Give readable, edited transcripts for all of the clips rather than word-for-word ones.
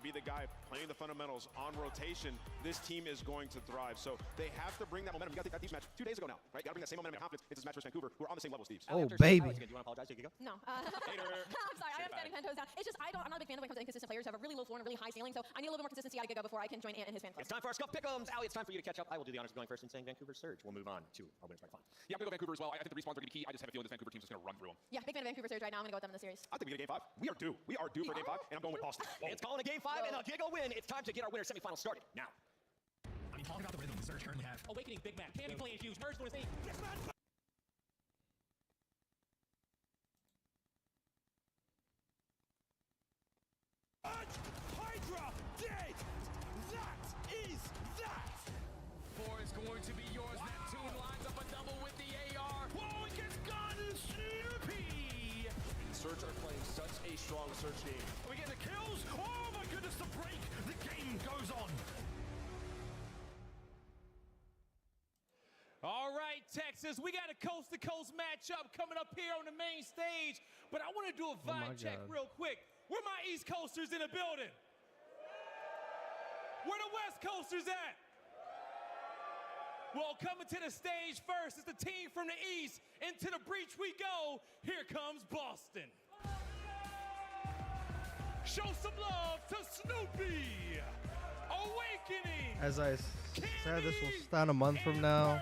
be the guy playing the fundamentals on rotation, this team is going to thrive. So they have to bring that momentum. You got that Thieves match 2 days ago now, right? Got to bring that same momentum and confidence into this match versus Vancouver, who are on the same level as Thieves. Oh, baby. Do you want to apologize? Do you go? No. I'm sorry. I am standing 10 toes down. It's just I'm not a big fan of when it comes to inconsistent players who have a really low floor and a really high ceiling. So I need a little bit more consistency out of Giga before I can join Ant and his fan club. It's time for our Scuff Pick'ems. Allie, it's time for you to catch up. I will do the honors of going first and saying Vancouver Surge. We'll move on to our winners by fun. Yeah, I'm going to go Vancouver as well. I think the respawns are going to be key. I just have a feeling this Vancouver team's just going to run through them. Yeah, big fan of Vancouver Surge right now. I'm going to go with them in the series. I think we get a game 5. We are due. We are due for game 5, and I'm going with Boston. It's calling a game 5 and a Giga win. It's time to get our winner semifinal started now. I mean, talking about the rhythm the Surge currently have. Awakening big map. Candy play is huge. Merge going to say, yes, man. Hydra dead! That is that! 4 is going to be yours. Wow. Neptune lines up a double with the AR. Whoa, it gets gotten Snoopy! Surge are playing such a strong Surge game. Are we getting the kills? Oh my goodness, the break! The game goes on! All right, Texas, we got a coast-to-coast matchup coming up here on the main stage, but I want to do a vibe check real quick. Where my East Coasters in the building? Where the West Coasters at? Well, coming to the stage first is the team from the East. Into the breach we go. Here comes Boston. Show some love to Snoopy. Awakening. As I said, this will start a month from now.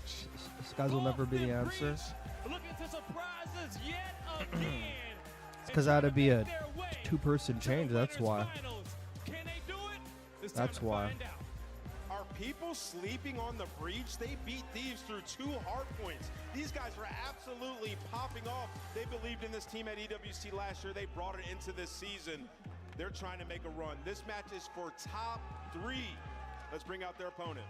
These guys will never be the answer. Looking to surprise us yet again. It's because I had to be a 2-person change. That's why. Can they do it? It's That's time to why. find out. Are people sleeping on the breach? They beat Thieves through 2 hard points. These guys were absolutely popping off. They believed in this team at EWC last year. They brought it into this season. They're trying to make a run. This match is for top 3. Let's bring out their opponent.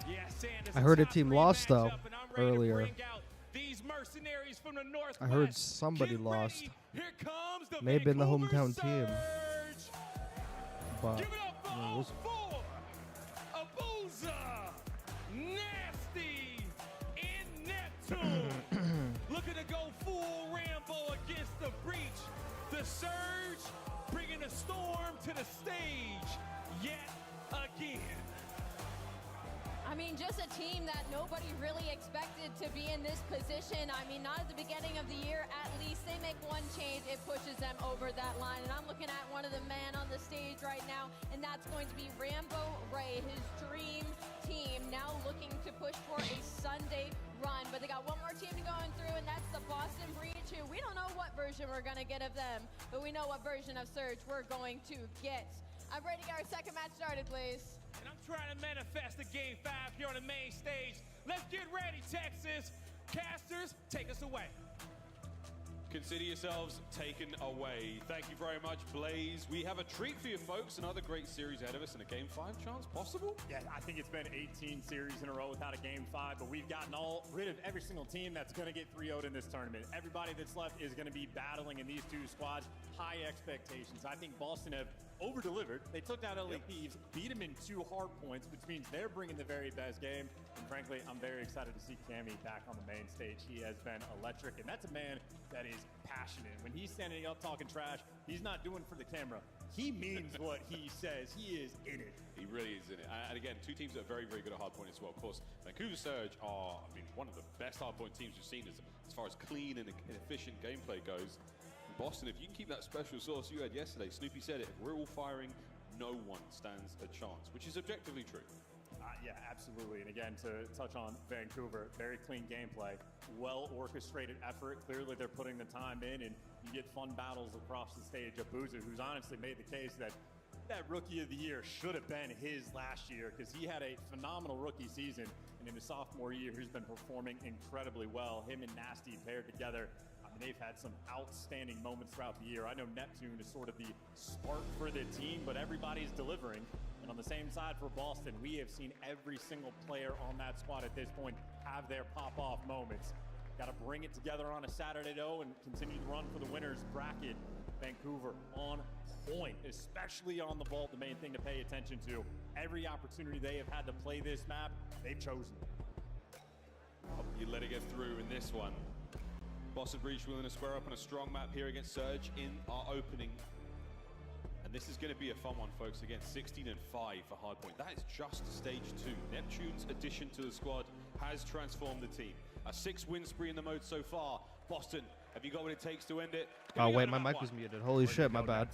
Yeah, Sanders, I heard a top team 3 lost, though, matchup, and I'm ready to earlier. bring out these mercenaries from the Northwest. I heard somebody Get lost. ready. Here comes the May have been the Vancouver hometown team. Surge. But Give it up for it was 04, Abuza, Nasty, and Neptune. Looking to go full Rambo against the breach. The Surge bringing the storm to the stage yet again. I mean, just a team that nobody really expected to be in this position. I mean, not at the beginning of the year, at least. They make one change, it pushes them over that line. And I'm looking at one of the men on the stage right now, and that's going to be Rambo Ray, his dream team, now looking to push for a Sunday run. But they got one more team going through, and that's the Boston Breach, who we don't know what version we're going to get of them, but we know what version of Surge we're going to get. I'm ready to get our second match started, please. And I'm trying to manifest a game 5 here on the main stage. Let's get ready, Texas. Casters, take us away. Consider yourselves taken away. Thank you very much, Blaze. We have a treat for you folks, another great series ahead of us, and a game 5 chance possible. Yeah, I think it's been 18 series in a row without a game 5, but we've gotten rid of every single team that's going to get 3-0'd in this tournament. Everybody that's left is going to be battling in these 2 squads. High expectations. I think Boston have over-delivered. They took down LA Thieves, beat them in 2 hard points, which means they're bringing the very best game. And frankly, I'm very excited to see Cammy back on the main stage. He has been electric, and that's a man that is passionate. When he's standing up talking trash, he's not doing it for the camera. He means what he says. He is in it. He really is in it. And again, 2 teams that are very, very good at hardpoint as well. Of course, Vancouver Surge are, I mean, one of the best hardpoint teams we've seen as far as clean and efficient gameplay goes. Boston, if you can keep that special sauce you had yesterday, Snoopy said it, if we're all firing, no one stands a chance, which is objectively true. Yeah, absolutely. And again, to touch on Vancouver, very clean gameplay, well-orchestrated effort. Clearly, they're putting the time in, and you get fun battles across the stage. Abuza, who's honestly made the case that Rookie of the Year should have been his last year, because he had a phenomenal rookie season, and in his sophomore year, he's been performing incredibly well. Him and Nasty paired together. They've had some outstanding moments throughout the year. I know Neptune is sort of the spark for the team, but everybody's delivering. And on the same side for Boston, we have seen every single player on that squad at this point have their pop-off moments. Got to bring it together on a Saturday, though, and continue to run for the winners bracket. Vancouver on point, especially on the vault, the main thing to pay attention to. Every opportunity they have had to play this map, they've chosen it. You let it get through in this one. Boston Breach willing to square up on a strong map here against Surge in our opening. And this is going to be a fun one, folks. Again, 16-5 for Hardpoint. That is just stage 2. Neptune's addition to the squad has transformed the team. A 6-win spree in the mode so far. Boston, have you got what it takes to end it? Oh wait, my mic was muted. Holy shit, my bad.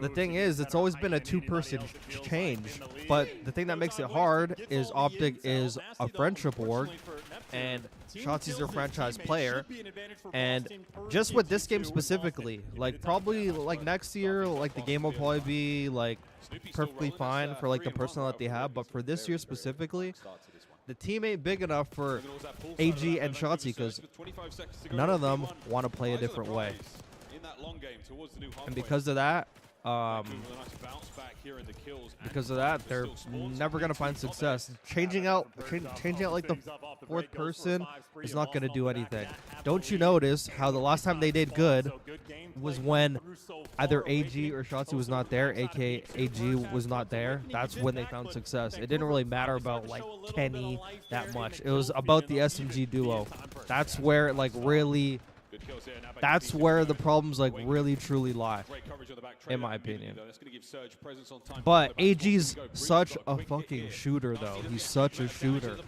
The thing is, it's always been a 2-person change, but the thing that makes it hard is OpTic is a friendship org, and Shotzi's their franchise player, and just with this game specifically, like probably like next year, like the game will probably be like perfectly fine for like the personnel that they have, but for this year specifically, the team ain't big enough for AG and Shotzi because none of them want to play a different way. And because of that, they're never gonna find success. Changing out like the 4th person is not gonna do anything. Don't you notice how the last time they did good was when either AG or Shotzi was not there, aka AG was not there? That's when they found success. It didn't really matter about like Kenny that much. It was about the SMG duo. That's where like really. That's where the problems like really truly lie, in my opinion. But AG's such a fucking shooter, though. He's such a shooter.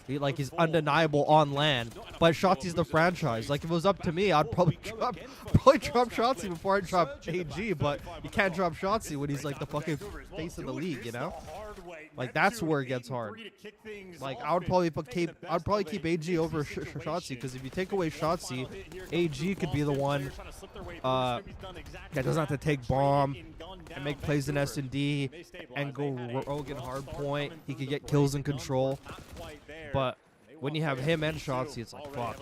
He's undeniable on land. But Shotzi's the franchise. Like if it was up to me, I'd probably drop Shotzi before I drop AG. But you can't drop Shotzi when he's like the fucking face of the league, you know? Like that's where it gets hard. Like I'd probably keep AG over Shotzi because if you take away Shotzi, AG could be the one that doesn't have to take bomb and make plays in S&D and go rogue in hardpoint. He could get kills in control. But when you have him and Shotzi, it's like fuck.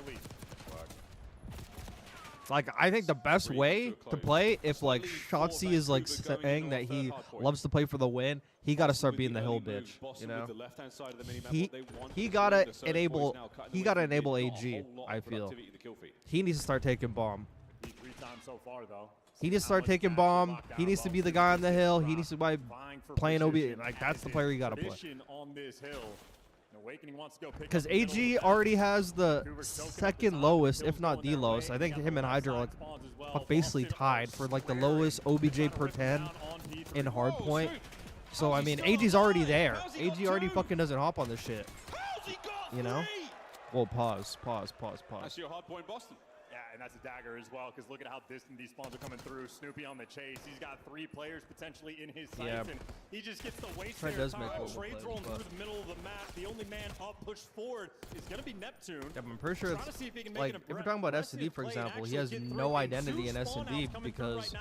Like I think the best way to play, if like Shotzi is like saying that he loves to play for the win, he got to start being the hill bitch, you know. He gotta enable AG. I feel he needs to start taking bomb. He needs to start taking bomb. He needs to be the guy on the hill. He needs to be playing OB. Like that's the player you gotta play. Because AG already has the 2nd lowest, if not the lowest. I think him and Hydra are like basically tied for like the lowest OBJ per 10 in Hardpoint. So I mean, AG's already there. AG already fucking doesn't hop on this shit. You know? Well, pause. That's your Hardpoint, Boston. Yeah, and that's a dagger as well, because look at how distant these spawns are coming through. Snoopy on the chase. He's got 3 players potentially in his sights, and he just gets the waste there. Trades rolling through the middle of the map. The only man up pushed forward is going to be Neptune. Yeah, I'm pretty sure it's like, if we're talking about S&D, for example, he has no identity in S&D because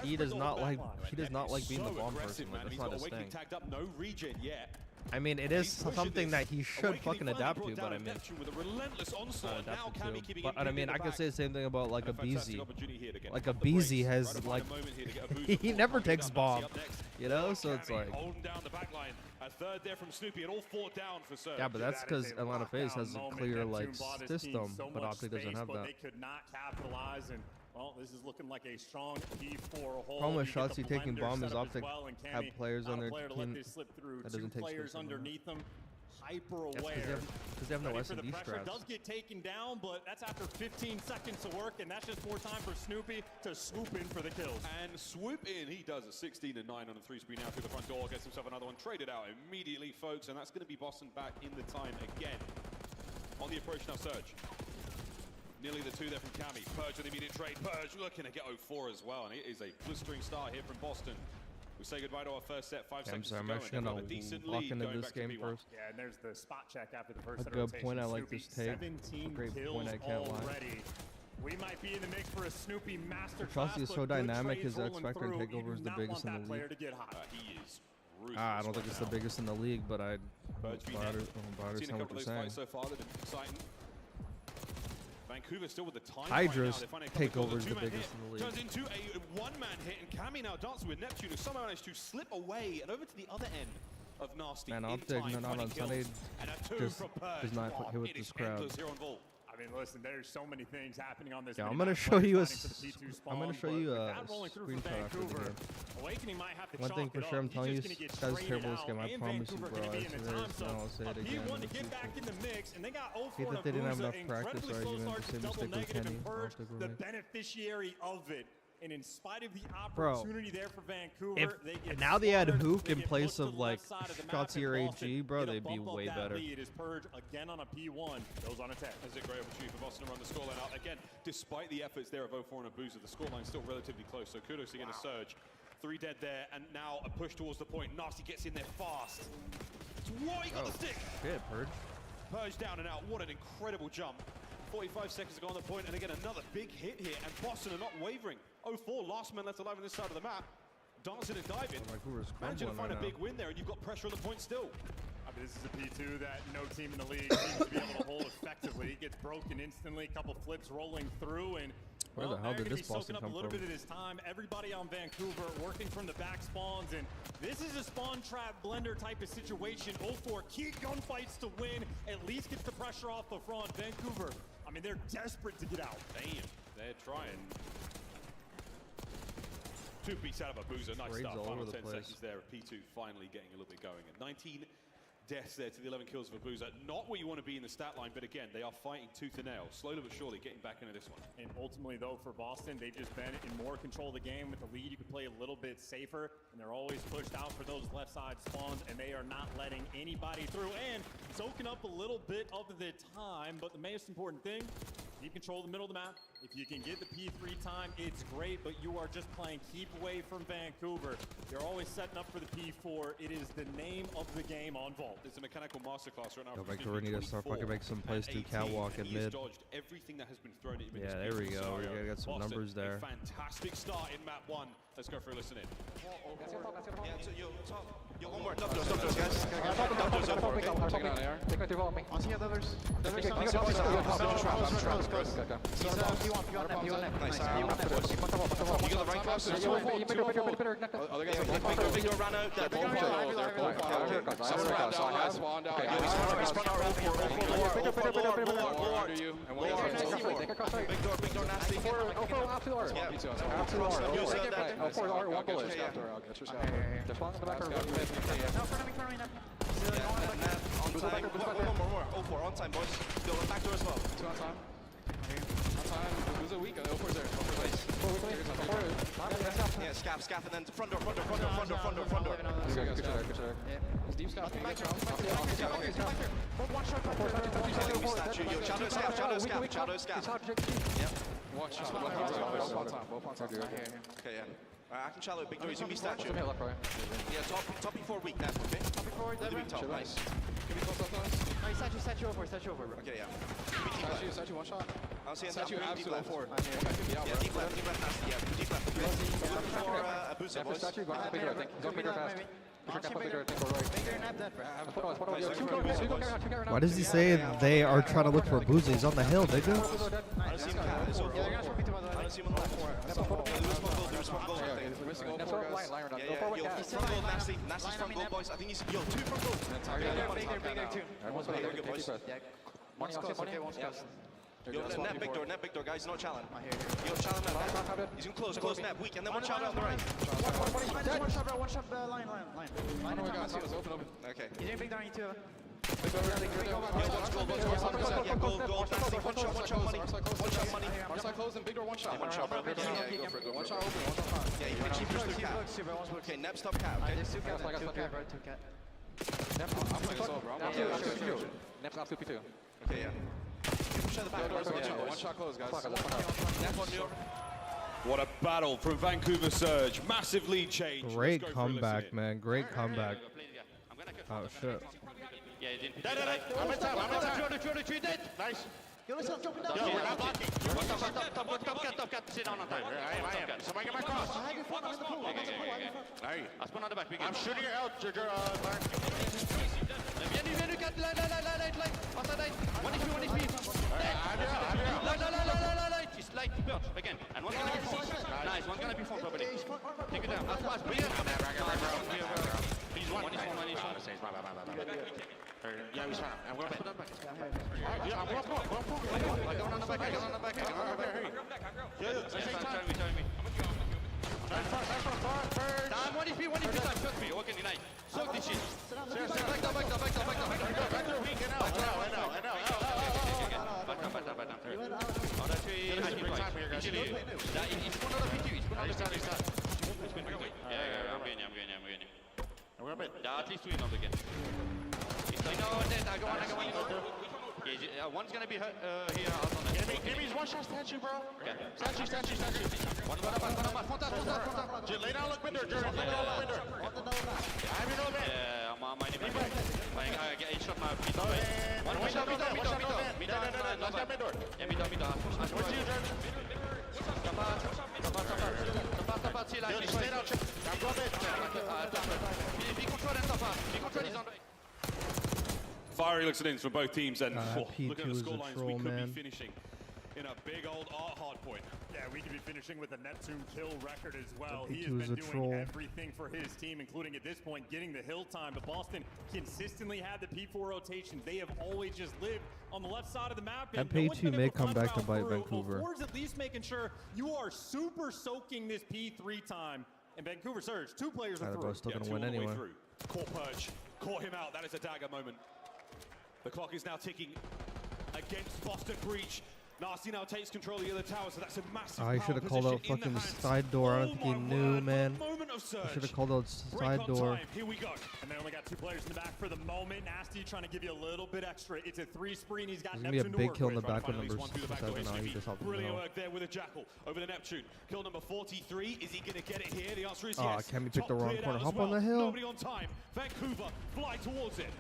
he does not like being the bomb person. Like, that's not his thing. I mean, it is something that he should fucking adapt to, but I mean, But I mean, I could say the same thing about like a BZ. Like a BZ has like he never takes bomb, you know. So it's like, yeah, but that's because Atlanta FaZe has a clear like system, but OpTic doesn't have that. Well, this is looking like a strong P4 hole. Problem with Shotzi taking bomb is OpTic have players on their team that doesn't take players underneath them. Hyper aware. Because they have no S&D strats. Does get taken down, but that's after 15 seconds of work, and that's just more time for Snoopy to swoop in for the kills. And swoop in, he does a 16-9 on a 3-spree now through the front door, gets himself another one, traded out immediately, folks, and that's going to be Boston back in the time again. On the approach now, Surge. Nearly the 2 there from Cammy. Purge with immediate trade. Purge looking to get 0-4 as well, and it is a blistering start here from Boston. We say goodbye to our first set. 5 seconds to go. I'm actually gonna lock into this game first. Yeah, and there's the spot check after the first a good point I like this take. A great point I can't lie. We might be in the mix for a Snoopy master. Shotzi is so dynamic. His X Factor and takeover is the biggest in the league. He is ruthless. I don't think it's the biggest in the league, but I understand what you're saying. So far that have been exciting. Vancouver still with the time. Hydra's takeover is the biggest in the league. Turns into a one-man hit, and Cammy now dancing with Neptune, who somehow managed to slip away and over to the other end of Nasty. Man, OpTic not on Sunday just does not hit with this crowd. I mean, listen, there's so many things happening on this. Yeah, I'm gonna show you a screenshot after the game. Awakening might have to One thing for sure, I'm telling you, this guy's terrible this game. I promise you, bro. I'll say it again. P1 to get back in the mix, and they got 0-4 Hate that they didn't have enough practice argument. argument. The same mistake with Kenny. The beneficiary of it. And in spite of the opportunity there for Vancouver, now they had Hook in place of like Shotzier AG, bro, they'd be way better. It is Purge again on a P1, goes on attack. That's a great opportunity for Boston to run the scoreline out. Again, despite the efforts there of 0-4 and Abuza, the scoreline's still relatively close, so kudos again to Surge. 3 dead there, and now a push towards the point. Nasty gets in there fast. Whoa, he got the stick! Shit, Purge. Purge down and out, what an incredible jump. 45 seconds to go on the point, and again, another big hit here, and Boston are not wavering. 0-4, last man left alive on this side of the map. Dancing and diving. Managing to find a big win there, and you've got pressure on the point still. I mean, this is a P2 that no team in the league seems to be able to hold effectively. It gets broken instantly, a couple flips rolling through, and where the hell did this Boston come from? A little bit of his time. Everybody on Vancouver working from the back spawns, and this is a spawn trap blender type of situation. 0-4, key gunfights to win, at least gets the pressure off the front. Vancouver, I mean, they're desperate to get out. Damn, they're trying. 2 beats out of Abuza, nice stuff. Final 10 seconds there. P2 finally getting a little bit going. 19 deaths there to the 11 kills of Abuza. Not where you want to be in the stat line, but again, they are fighting tooth and nail. Slowly but surely getting back into this one. And ultimately, though, for Boston, they've just been in more control of the game. With the lead, you can play a little bit safer, and they're always pushed out for those left side spawns, and they are not letting anybody through. And soaking up a little bit of the time, but the most important thing, keep control of the middle of the map. If you can get the P3 time, it's great, but you are just playing keep away from Vancouver. You're always setting up for the P4. It is the name of the game on Vault. It's a mechanical masterclass right now. Vancouver need to start fucking make some plays through catwalk and mid. Dodged everything that has been thrown at him. Yeah, there we go. We gotta get some numbers there. Fantastic start in map 1. Let's go for a listen in. Yo, one more. Top doors, guys. Top doors over. Take it on air. Take my 2 vault me. On the others. Nice. You got the right clubs. Other guys are Big door ran out. They're both I spawned out. Under you. Big door nasty. More on time, boys. Go back door as well. 2 on time. On time. Who's a weak? 0-4's there. Yeah, scaff, and then front door. Deep scout. Shadow scaff. Yep. Watch. Okay, yeah. I can shallow big door using me statue. Yeah, top before weak now, okay? Top before weak top, nice. Can we close up those? Statue over. Okay, yeah. Statue, 1 shot. I'll see Statue absolute 4. Yeah, deep left nasty, yeah. Deep left. Looking for Abuza, boys. Statue, go big door, I think. Go big door fast. Why does he say they are trying to look for Abuza? He's on the hill, nigga. I don't see him cat. It's over. I don't see him on the left. There's one goal, I think. Front goal, nasty's front goal, boys. I think he's, 2 front goal. Very good, boys. Net big door, guys, not challenge. Yo, challenge net. He's gonna close net, weak, and then one shot on the right. One shot, line. Okay. He's doing big down, you too. One shot money. Arside close and big door 1 shot. One shot, bro. Yeah, go for it. 1 shot open, 1 shot fast. Yeah, you can keep through cat. Okay, Neb stop cat, okay? There's 2 cat, bro, 2 cat. I'm playing this all, bro. Nep's up 2P2. Okay, yeah. Push out the back. 1 shot close, guys. Neb on New. What a battle from Vancouver Surge. Massive lead change. Great comeback, man. Great comeback. Oh, shit. Yeah, he didn't. I'm in time. 203 dead. Nice. Yo, let's jump down. Yo, we're not blocking. Top cat. Sit down on time. I am. Somebody get my cross. I spawn on the back. I'm shooting you out, Mark. Viens, cat. Light. Pass that light. 1 HP. Light. Just light. Birch. Again. And one's gonna be front. Nice. One's gonna be front, probably. Take it down. Please, one. Yeah, he's fine. I'm going back. Yeah, I'm going for it. I go on the back. Yeah, same time. Nah, 1 EP time. Trust me. Okay, nice. Soak this shit. Back down. Back there, we can out. Back down. On that tree. Each one of the PQ. Yeah, I'm getting. I'm going back. Yeah, at least 2 in on the game. I go on. Yeah, one's gonna be here out on the Give me one shot statue, bro. Okay. Statue. One Fonta. Lay down, look window, Jordan. Lay down, look window. I have you know that. Yeah, I'm I get a shot now. One shot, mid door. Yeah, mid door. What's you, Jordan? Tapa, see like. Stay down, check. I'm going Be control is on the way. Fiery looks it in from both teams, and P2 looking at the is a scorelines, we troll, could man. be finishing in a big old art hard point. Yeah, we could be finishing with a Neptune kill record as well. The He has P2 is been a doing troll. everything for his team, including at this point getting the hill time. But Boston consistently had the P4 rotations. They have always just lived on the left side of the map. That no one's P2 been may able to come back to punch bite out through. Vancouver. Forward's at least making sure you are super soaking this P3 time. And Vancouver Surge, 2 players are They're through. both still Yeah, gonna 2 win all the way anyway. through. Core purge. Caught him out. That is a dagger moment. The clock is now ticking against Boston Breach. Nasty now takes control of the other tower, so that's a massive Oh, he should have called out fucking side door. I don't think he knew, man. Should have called out side door. Here we go. And they only got 2 players in the back for the moment. Nasty trying to give you a little bit extra. It's a 3 spree, and he's got There's gonna be a Neptune to big work kill in the with. back with Finally, number one through the back 7. door, No, he HDB. just hopped in the Brilliant middle. work there with a Jackal over the Neptune. Kill number 43. Is he going to get it here? The answer is Oh, yes. Cammy picked the Top wrong cleared corner. out as Hop on well. the hill. Nobody on time. Vancouver fly towards it.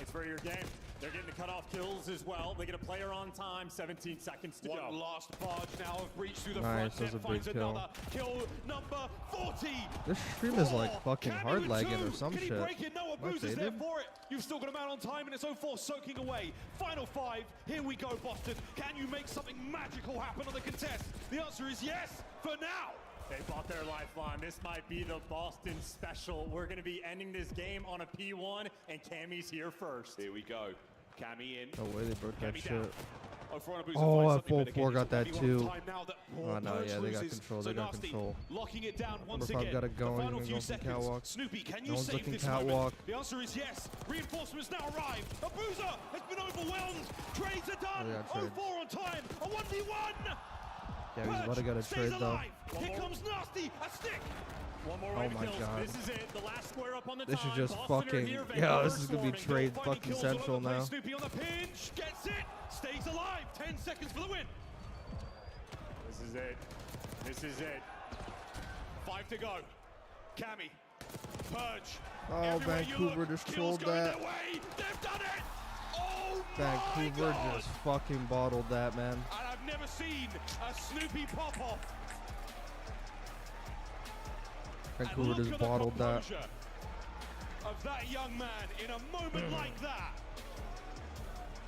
It's for your game. They're getting the cutoff kills as well. They get a player on time. 17 seconds to go. One last barge now of Breach through the Nice, front. that was a Net finds big kill. another. Kill number 40. This stream is like fucking Cammy hard with lagging 2. or some Can he shit. break it? No, Am I Abuza's there faded? for it. You've still got him out on time, and it's 0-4 soaking away. Final 5. Here we go, Boston. Can you make something magical happen on the contest? The answer is yes for now. They bought their lifeline. This might be the Boston special. We're going to be ending this game on a P1, and Cammy's here first. Here we go. Cammy in. No way they broke that Cammy shit. down. For Abuza Oh, finds that something full better. 4 Again, got that he's got too. time now that Oh no, Purge yeah, they got loses. control. So They got Nasty control. locking it down once Wonder if I've again. got it going, The final even few go for seconds. catwalk. Snoopy, can you No one's save looking this catwalk. moment? The answer is yes. Reinforcements now arrive. Abuza has been overwhelmed. Trades are done. Oh, yeah, trades. 0-4 on time. A 1v1. Yeah, he's about to get a Stays trade though. alive. Here comes Nasty. A stick. One more Oh wave my kills. God. This is it. The last square up on the This time. is just Boston are fucking. here. Yeah, this Vancouver is gonna be swarming. trade Finding fucking kills all over central the place. now. Snoopy on the pinch. Gets it. Stays alive. 10 seconds for the win. This is it. This is it. 5 to go. Cammy. Purge. Oh, Everywhere you Vancouver look, just kills trolled going that. their way. They've done it. Oh Vancouver my God. just fucking bottled that, man. And I've never seen a Snoopy pop off. Vancouver And look just at the bottled that. composure of that young man in a moment like that.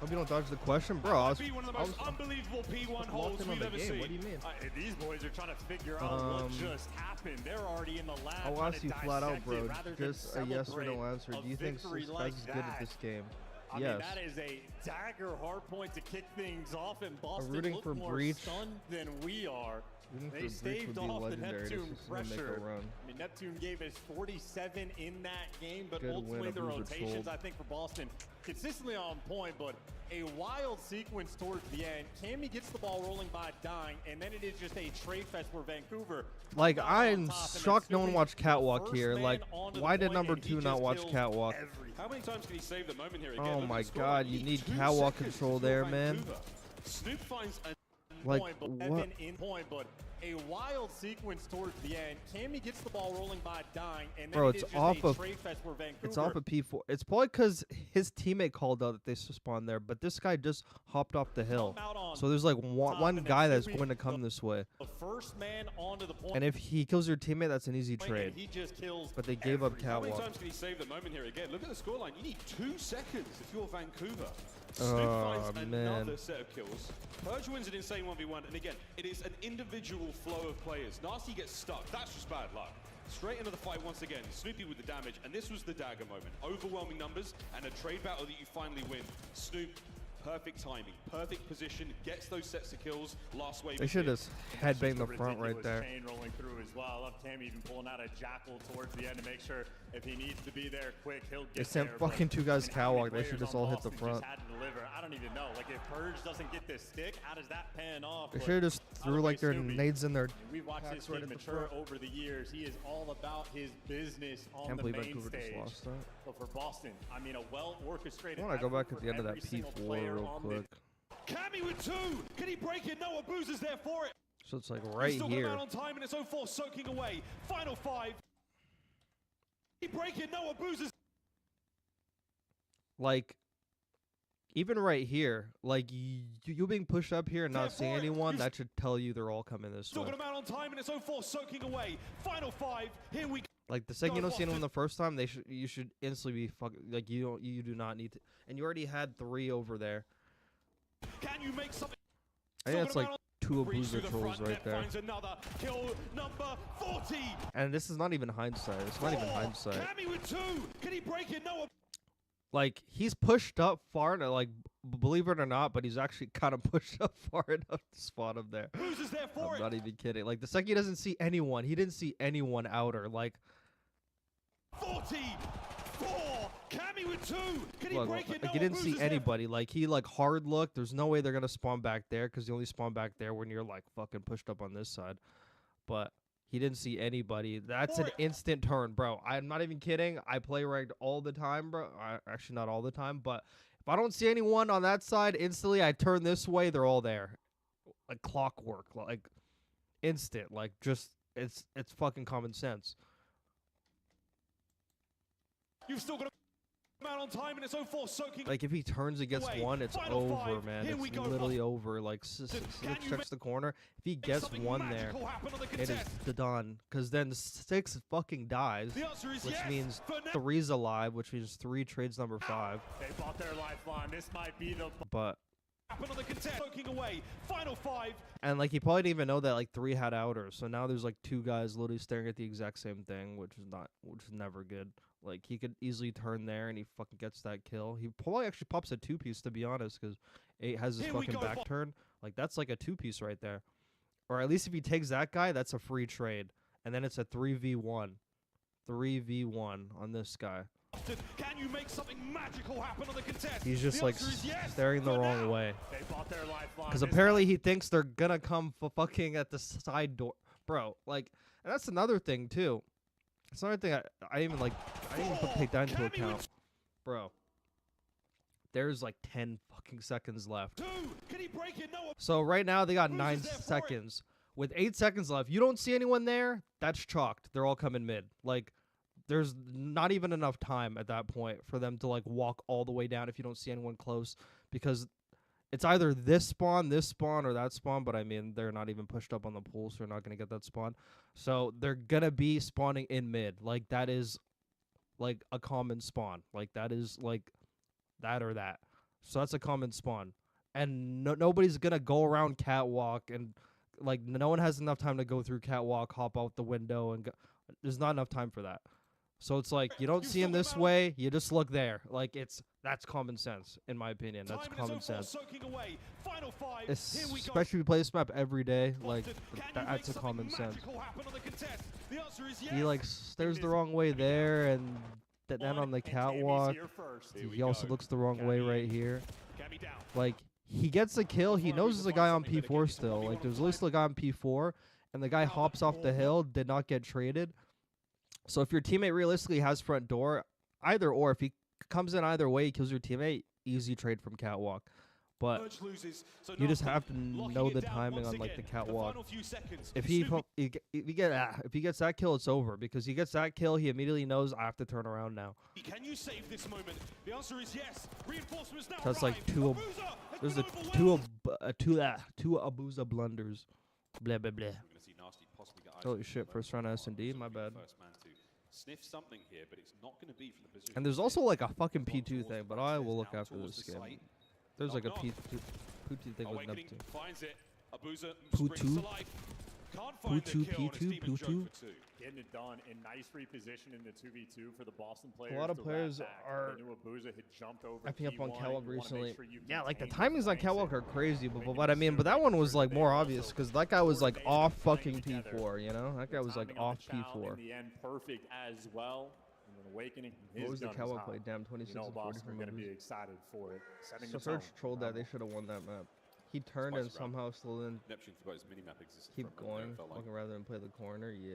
Hope you don't dodge the question, bro. I was, Be one of the I most was unbelievable P1 locked holes in on we've the ever game. seen. What do you mean? These boys are trying to figure out what just happened. They're already in the lab. I'll trying ask to you flat out, dissect bro. it rather than Just a yes or no celebrate answer. Do you a think victory this like guy's good at that. this game? I Yes. mean, that is a dagger hard point to kick things off, and Boston rooting look for more Breach. stunned than we are. Rooting They for Breach staved would be off the legendary. This Neptune is gonna make a pressure. run. I mean, Neptune gave us 47 in that game, but Good ultimately win, the Abuza rotations, trolled. I think, for Boston, consistently on point, but a wild sequence towards the end. Cammy gets the ball rolling by dying, and then it is just a trade fest where Vancouver. Like, comes out on I'm top, and then shocked no one Snoopy, watched Catwalk first here. man Like, onto the why did point, number and he 2 not just watch killed Catwalk? everything. How many times can he save the moment here again? Oh Look at my the score. God, you need 2 catwalk seconds control for there, man. Vancouver. Snoop finds a Like, point, but what? Evan in point, but a wild sequence towards the end. Cammy gets the ball rolling by dying, and then Bro, it it's is just off a of- trade fest where Vancouver. It's off of P4. It's probably because his teammate called out that they spawned there, but this guy just hopped off the hill. Come out on So there's like top, one and guy then that's Snoopy, going to come this way. the first man onto the point. And if he kills your teammate, that's an easy and trade. he just kills. But they gave up How many Catwalk. times can he save the moment here again? Look at the scoreline. You need 2 seconds if you're Vancouver. Snoop Oh, finds man. another set of kills. Purge wins an insane 1v1, and again, it is an individual natural flow of players. Nasty gets stuck. That's just bad luck. Straight into the fight once again. Snoopy with the damage, and this was the dagger moment. Overwhelming numbers and a trade battle that you finally win. Snoop, perfect timing, perfect position, gets those sets of kills. Last wave. They should just headbang the front right there. Chain rolling through as well. I love Tammy even pulling out a jackal towards the end to make sure if he needs to be there quick, he'll get They sent there. fucking two guys catwalk. They should just all hit the front. Had to deliver. I don't even know. Like if Purge doesn't get this stick, how does that pan off? They should have just threw like their nades in their. We've watched this kid mature over the years. He is all about his business on the main stage. Lost that. But for Boston, I mean, a well-orchestrated. I want to go back at the end of that P4 real quick. Cammy with 2. Can he break it? No, Abuza's there for it. So it's like right He's still here. out on time, and it's 0-4 soaking away. Final 5. He break it? No, Abuza's. Like, even right here, like you being pushed up here and not seeing anyone, that should tell you they're all coming this way. Still got him out on time, and it's 0-4 soaking away. Final 5. Here we go. Like the second you don't see anyone the first time, you should instantly be fucking like you do not need to, and you already had 3 over there. Can you make something? I think that's like 2 Abuser trolls right there. Another kill number 40. And this is not even hindsight. It's not even hindsight. Cammy with 2. Can he break it? No. Like he's pushed up far enough, like believe it or not, but he's actually kind of pushed up far enough to spot him there. Who's there for I'm not even kidding. Like the second he doesn't see anyone, he didn't see anyone outer. Like 44. Cammy with 2. Can he look, break it? like No, he didn't see Abuza's anybody. Like he like hard looked. There's no way they're gonna spawn back there because you only spawn back there when you're like fucking pushed up on this side. But he didn't see anybody. That's an instant turn, bro. I'm not even kidding. I play ranked all the time, bro. Actually, not all the time, but if I don't see anyone on that side, instantly I turn this way. They're all there, like clockwork, like instant. Like just it's fucking common sense. You've still got him out on time, and it's 0-4 soaking. Like if he turns and gets one, it's over, man. It's literally over. Like Six checks the corner. If he gets one there, it is done. Because then 6 fucking dies, which means 3's alive, which means 3 trades number 5. They bought their lifeline. This might be the. But on the contest. Soaking away. Final 5. and like he probably didn't even know that like 3 had outers. So now there's like 2 guys literally staring at the exact same thing, which is never good. Like, he could easily turn there, and he fucking gets that kill. He probably actually pops a 2-piece, to be honest, because 8 has his fucking back turn. Like, that's like a 2-piece right there. Or at least if he takes that guy, that's a free trade. And then it's a 3v1. 3v1 on this guy. Can you make something magical happen on the contest? He's just, like, staring the wrong way. They bought their lifeline. Because apparently he thinks they're gonna come fucking at the side door. Bro, like, and that's another thing, too. It's another thing I didn't even take that into account. Bro, there's like 10 fucking seconds left. So right now they got 9 seconds. With 8 seconds left, you don't see anyone there, that's chalked. They're all coming mid. Like, there's not even enough time at that point for them to like walk all the way down if you don't see anyone close. Because it's either this spawn, or that spawn, but I mean, they're not even pushed up on the pool, so they're not going to get that spawn. So they're going to be spawning in mid. Like, that is, like, a common spawn. Like, that is, like, that or that. So that's a common spawn. And nobody's going to go around catwalk, and, like, no one has enough time to go through catwalk, hop out the window, and go. There's not enough time for that. So it's like, you don't see him this way, you just look there. Like, that's common sense, in my opinion. That's common sense. Especially if you play this map every day, like, that's a common sense. He, like, stares the wrong way there, and then on the catwalk, he also looks the wrong way right here. Like, he gets a kill, he knows there's a guy on P4 still. Like, there's at least a guy on P4, and the guy hops off the hill, did not get traded. So if your teammate realistically has front door, either or, if he comes in either way, he kills your teammate, easy trade from catwalk. But you just have to know the timing on like the catwalk. If he gets that kill, it's over, because he gets that kill, he immediately knows I have to turn around now. Can you save this moment? The answer is yes. Reinforcements now. That's like two Abuza blunders. Blah blah blah. Holy shit! First round S&D. My bad. Sniff something here, but it's not going to be from the position. And there's also like a fucking P2 thing, but I will look after this game. There's like a P2 thing with Neptune. Finds it. Abuza P2. Can't find the kill, and it's P2, Demon Joke P2. for 2. Getting it done in nice reposition in the 2v2 for the Boston players. A lot of to players wrap back. are They knew Abuza had jumped over effing up on T1. Catwalk You wanna recently. make sure you Yeah, like the contain timings on flanks Catwalk are and crazy, but making what I mean, but that one was like more also obvious because that guy was like coordinated off playing fucking together. P4, you know? That guy was like Timing on off the Chow P4. in the end, perfect as well. And then Awakening from What his was the gun Catwalk high. play? Damn, 26 You know and 40 Boston are from going to be Abuza. excited for it. Setting So the Surge tone. trolled that. They should have won that map. He turned and Spicy round. somehow still in. Neptune forgot his mini-map existed. Keep for a moment, going, it felt like. fucking rather than play the corner. Yeah.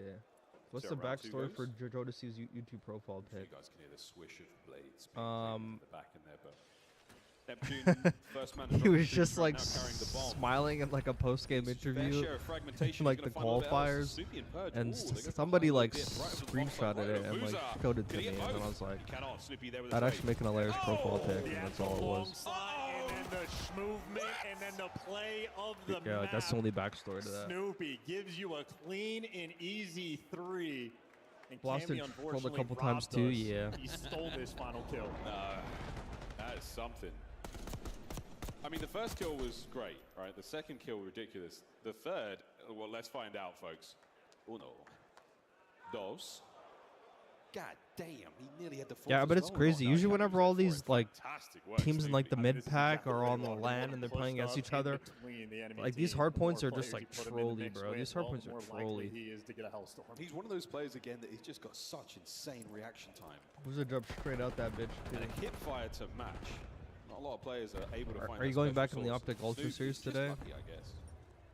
What's So the round two backstory for goes. Jodeci's YouTube profile You pic? guys can hear the swish of blades. Um, The back in there, but Neptune, first man to He drop was the just right like now carrying the bomb. smiling in like a post-game Fair interview, share of fragmentation. like He's the gonna find all qualifiers, Soupy and Purge. and Ooh, they go for somebody high like low dip right over the bomb side, screenshotted right it over and like Boozer. showed it to Can he me, get and then I both? was like, He cannot. Snoopy there with that the actually trade. making a hilarious profile pic, The and that's actual all it long was. slide, and then the movement, and then the play of the Yeah, like, that's the map. only backstory to that. Snoopy gives you a clean and easy 3. And Boston Cammy trolled a unfortunately couple times robbed too, us. yeah. He stole this final kill. That is something. I mean, the first kill was great, right? The second kill, ridiculous. The third, well, let's find out, folks. Uno. Dos. God damn, he nearly had the fourth Yeah, as but it's well. crazy. No, Usually Cammy whenever was all there for these it. like Fantastic work, teams in like the Snoopy. mid This is pack exactly or what on they the want. They LAN want and they're pushed playing against up each in other, between the enemy like these team. hard The more points are just players like you put him in the trolly, mix bro. with, These hard well, points the are more likely trolly. he is to get a Hellstorm. He's one of those players, again, that he's just got such insane reaction time. Who's a jump straight out that bitch too? And a hip fire to match. Not a lot of players are able to find Are you that going special back in the sauce. OpTic Ultra Snoopy's series just today? lucky, I guess.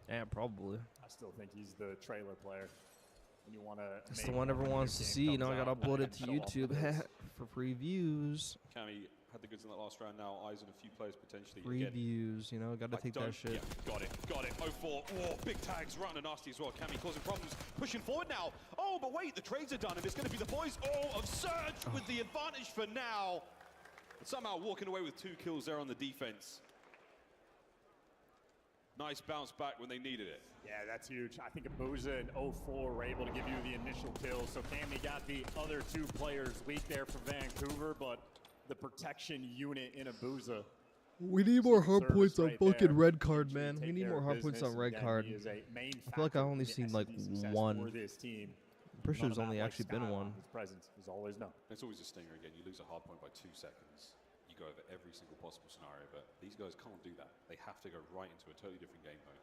Yeah, probably. I still think he's the trailer player. And you want to. That's the one everyone wants to see. You know, I gotta upload it to YouTube for previews. Cammy had the goods in that last round. Now eyes on a few players potentially. Again, Previews, you know, gotta take that shit. Yeah, got it. 0-4. Whoa, big tags right under nasty as well. Cammy causing problems, pushing forward now. Oh, but wait, the trades are done, and it's going to be the boys. Of Surge with the advantage for now. And somehow walking away with 2 kills there on the defense. Nice bounce back when they needed it. Yeah, that's huge. I think Abuza and 0-4 were able to give you the initial kill. So Cammy got the other 2 players weak there for Vancouver, but the protection unit in Abuza. We need more hard Service points on right fucking there. red card, Usually man. We take need care more of hard points business. on red Again, card. he is a main I feel like I've factor only in seen like SCD success one. for this team. I'm pretty sure On a there's map only like actually been Skyline, one. His presence is always known. It's always a stinger again. You lose a hard point by 2 seconds. You go over every single possible scenario, but these guys can't do that. They have to go right into a totally different game mode.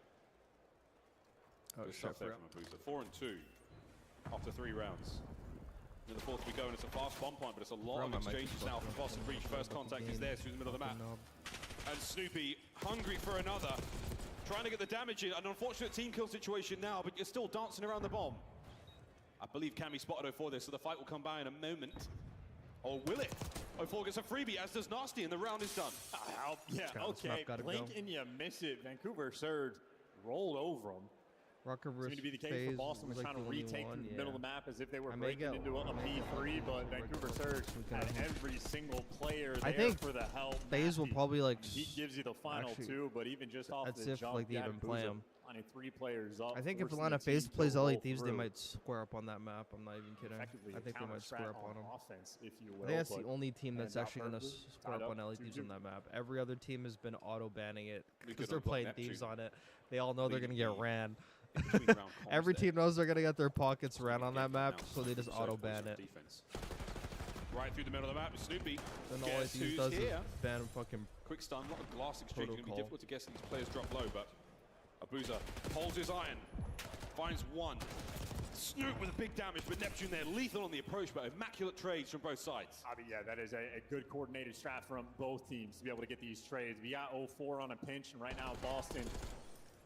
Oh, Good shit, stuff there from Abuza. 4 and 2 after 3 rounds. In the fourth we go, and it's a fast bomb point, but it's a lot of Forgot my exchanges now from Boston Breach. First contact is there through the middle of the map. And Snoopy, hungry for another, trying to get the damage in. An unfortunate team kill situation now, but you're still dancing around the bomb. I believe Cammy spotted 0-4 there, so the fight will come by in a moment. Or will it? 0-4 gets a freebie, as does Nasty, and the round is done. Yeah, okay. Blink and you miss it. Vancouver Surge rolled over them. Rocker versus Seemed to be the case FaZe for Boston was like trying to the only retake one, through the middle of the map as if they were I may breaking get- into a I may get P3, but one Vancouver record. Surge We had can- every single player I there think for the help. FaZe will Nasty. probably like. He gives you the final actually, 2, but even just off that's the if, jump, like, they you had even play Boozer 'em. finding 3 players up. I think if forcing Atlanta the team FaZe to plays roll LA Thieves, they through. might square up on that map. I'm not even kidding. Effectively I think they might square up on them. offense, if you I will. think that's but the only team that's ended up actually going to perfectly square tied up on up LA Thieves 2-2. on that map. Every other team has been auto-banning it We because could they're unblock playing Neptune. Thieves on it. They all know they're going to get ran. In between round comms Every there. team knows they're going to get their pockets ran on that map, Now, so they just Surge auto-ban plays it. on defense. Right through the middle of the map with Snoopy. Then all Guess Thieves who's does is here? ban fucking. Quick stun, a lot of glass exchange. It's going to be Protocol. difficult to guess, and these players drop low, but Abuza holds his iron, finds one. Snoop with a big damage, but Neptune there lethal on the approach, but immaculate trades from both sides. I mean, yeah, that is a good coordinated strat from both teams to be able to get these trades. We got 0-4 on a pinch, and right now Boston,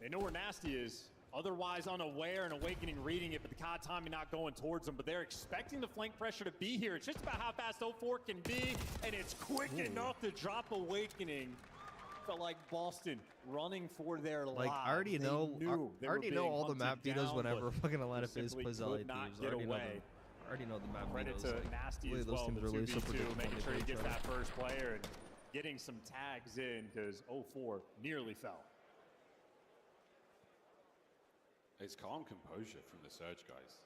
they know where Nasty is. Otherwise unaware and Awakening reading it, but the COD timing not going towards them. But they're expecting the flank pressure to be here. It's just about how fast 0-4 can be, and it's quick enough to drop Awakening. Felt like Boston running for their lives. Like, I already They know. knew I they already were know being all the map hunted betas down, whenever but fucking Atlanta they FaZe simply plays could LA not Thieves. I get already know away. them. I already know the map Credit betas. to Like, Nasty really, as those well, teams the are really so 2v2, predictable making when sure they he play gets each other. that first player and getting some tags in because 0-4 nearly fell. It's calm composure from the Surge guys.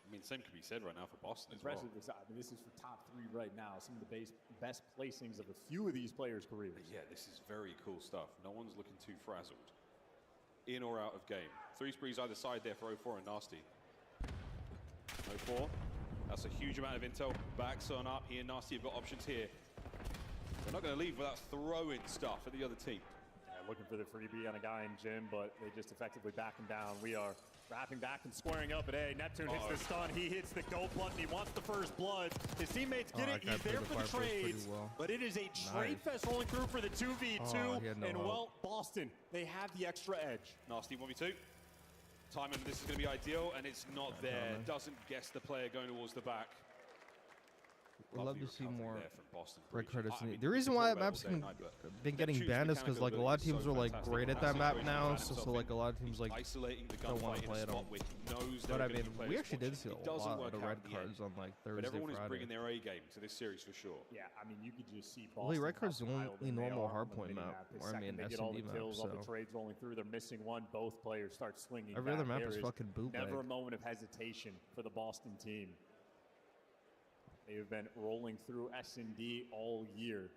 I mean, same could be said right now for Boston as well. Impressive. I mean, this is for top 3 right now. Some of the best placings of a few of these players' careers. Yeah, this is very cool stuff. No one's looking too frazzled. in or out of game. 3 sprees either side there for 04 and Nasty. 04, that's a huge amount of intel. Backs on up here. Nasty have got options here. They're not going to leave without throwing stuff at the other team. Yeah, looking for the freebie on a guy in gym, but they just effectively back him down. We are wrapping back and squaring up at A. Neptune hits the stun. He hits the go button. He wants the first blood. His teammates get it. He's there for the trades. But it is a trade fest rolling through for the 2v2. And well, Boston, they have the extra edge. Nasty 1v2. Timing, this is going to be ideal, and it's not there. Doesn't guess the player going towards the back. We'd love to see more red cards. The reason why that map's been getting banned is because like a lot of teams are like great at that map now, so like a lot of teams like don't want to play it on. But I mean, we actually did see a lot of the red cards on like Thursday, But everyone is Friday. bringing their A game to this series for sure. Yeah, I mean, you could just see Well, Boston. red card's the only normal hardpoint map, The or I mean second they get all the S&D map. kills, all So the trades rolling through, they're missing one. Both players start swinging. every other back. map There is fucking bootleg. Never a moment of hesitation for the Boston team. They have been rolling through S&D all year.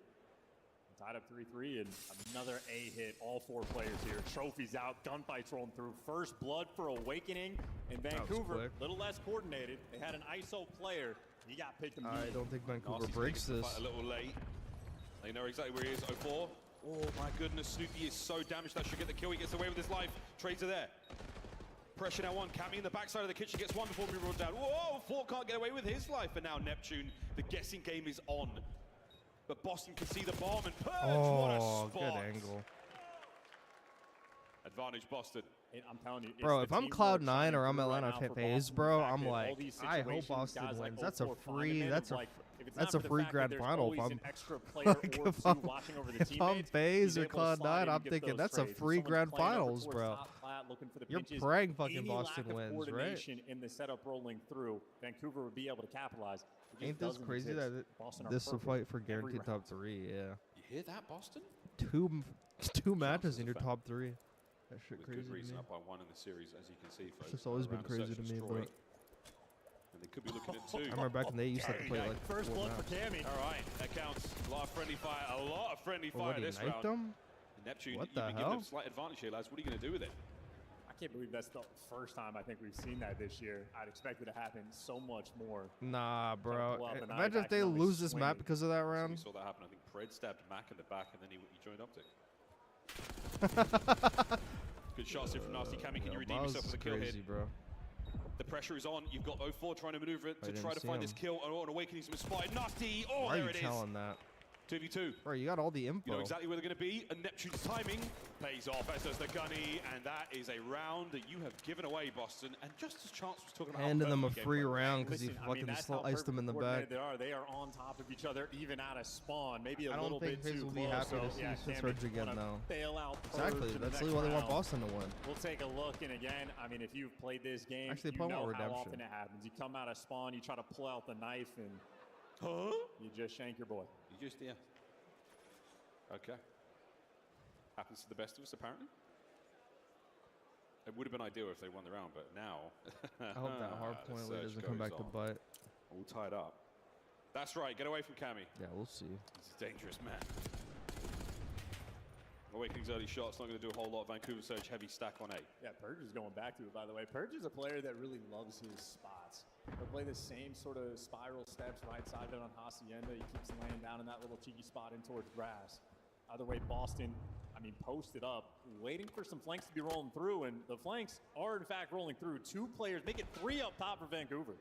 Tied up 3-3 and another A hit. All 4 players here. Trophies out. Gunfights rolling through. First blood for Awakening. And Vancouver, a little less coordinated. They had an ISO player. He got picked immediately. I don't think Vancouver Nasty's breaks taking the this. fight a little late. They know exactly where he is. 04. Oh my goodness, Snoopy is so damaged that should get the kill. He gets away with his life. Trades are there. Pressure now on. Cammy in the backside of the kitchen gets one before being ruled down. Whoa, Fort can't get away with his life. And now Neptune, the guessing game is on. But Boston can see the bomb and Purge. What a spot. Good angle. Advantage Boston. I'm telling you, Bro, if I'm Cloud9 or I'm Atlanta FaZe, bro, I'm like, I hope Boston wins. That's a free, that's a free grand final. If I'm FaZe or Cloud9, I'm thinking that's a free grand finals, bro. You're praying fucking Boston wins, right? In the setup rolling through, Vancouver would be able to capitalize. Ain't this crazy that this is a fight for guaranteed top 3? Yeah. You hear that, Boston? Two matches in your top 3. That shit With crazy good reason to me. up by 1 in the series, as you can see. It's just always been crazy to me, but And they could be looking at 2. I remember back in the day, you used to have to play like first 4 blood for maps. Cammy. All right, that counts. A lot of friendly fire. A lot of friendly Well, fire what, he this knifed round. him? Neptune, What you've the been giving hell? them slight advantage here, lads. What are you going to do with it? I can't believe that's the first time I think we've seen that this year. I'd expect it to happen so much more. Nah, bro. pull out the knife, Imagine if they accidentally lose this map swinging. because of that So we round. saw that happen. I think Pred stabbed Mac in the back, and then he joined OpTic. Good shots here from Nasty. Cammy, can you redeem yourself with a kill crazy, hit? bro. The pressure is on. You've got 04 trying to maneuver it to didn't try to see find this him. kill. Oh, an Awakening's been spotted. Nasty. Oh, Why are there you it is. telling that? 2v2. Bro, you got all the info. You know exactly where they're going to be, and Neptune's timing pays off, as does the gunny, and that is a round that you have given away, Boston. And just as Chance was talking about, Handing them a perfect free gameplay. round because he Listen, I fucking mean, that's how sliced them in the back. coordinated They are on top of each other, even out of spawn. Maybe a I little don't think bit FaZe too will be close. happy So, to see yeah, Swiss Cammy Surge again, wanna though. bail out Exactly. Purge in the That's next literally why they want round. Boston to win. We'll take a look, and again, I mean, if you've played this game, Actually, you probably know more how redemption. often it happens. You come out of spawn, you try to pull out the knife, and you just shank your boy. You just, yeah. Okay. Happens to the best of us, apparently. It would have been ideal if they won the round, but now... I hope that hard the point surge doesn't come goes back to on. bite. All tied up. That's right, get away from Cammy. Yeah, we'll see. He's a dangerous man. Awakening's early shot's not going to do a whole lot. Vancouver Surge heavy stack on A. Yeah, Purge is going back to it, by the way. Purge is a player that really loves his spots. He'll play the same sort of spiral steps right side of it on Hacienda. He keeps laying down in that little cheeky spot in towards grass. Either way, Boston, I mean, posted up, waiting for some flanks to be rolling through, and the flanks are, in fact, rolling through. 2 players, make it 3 up top for Vancouver.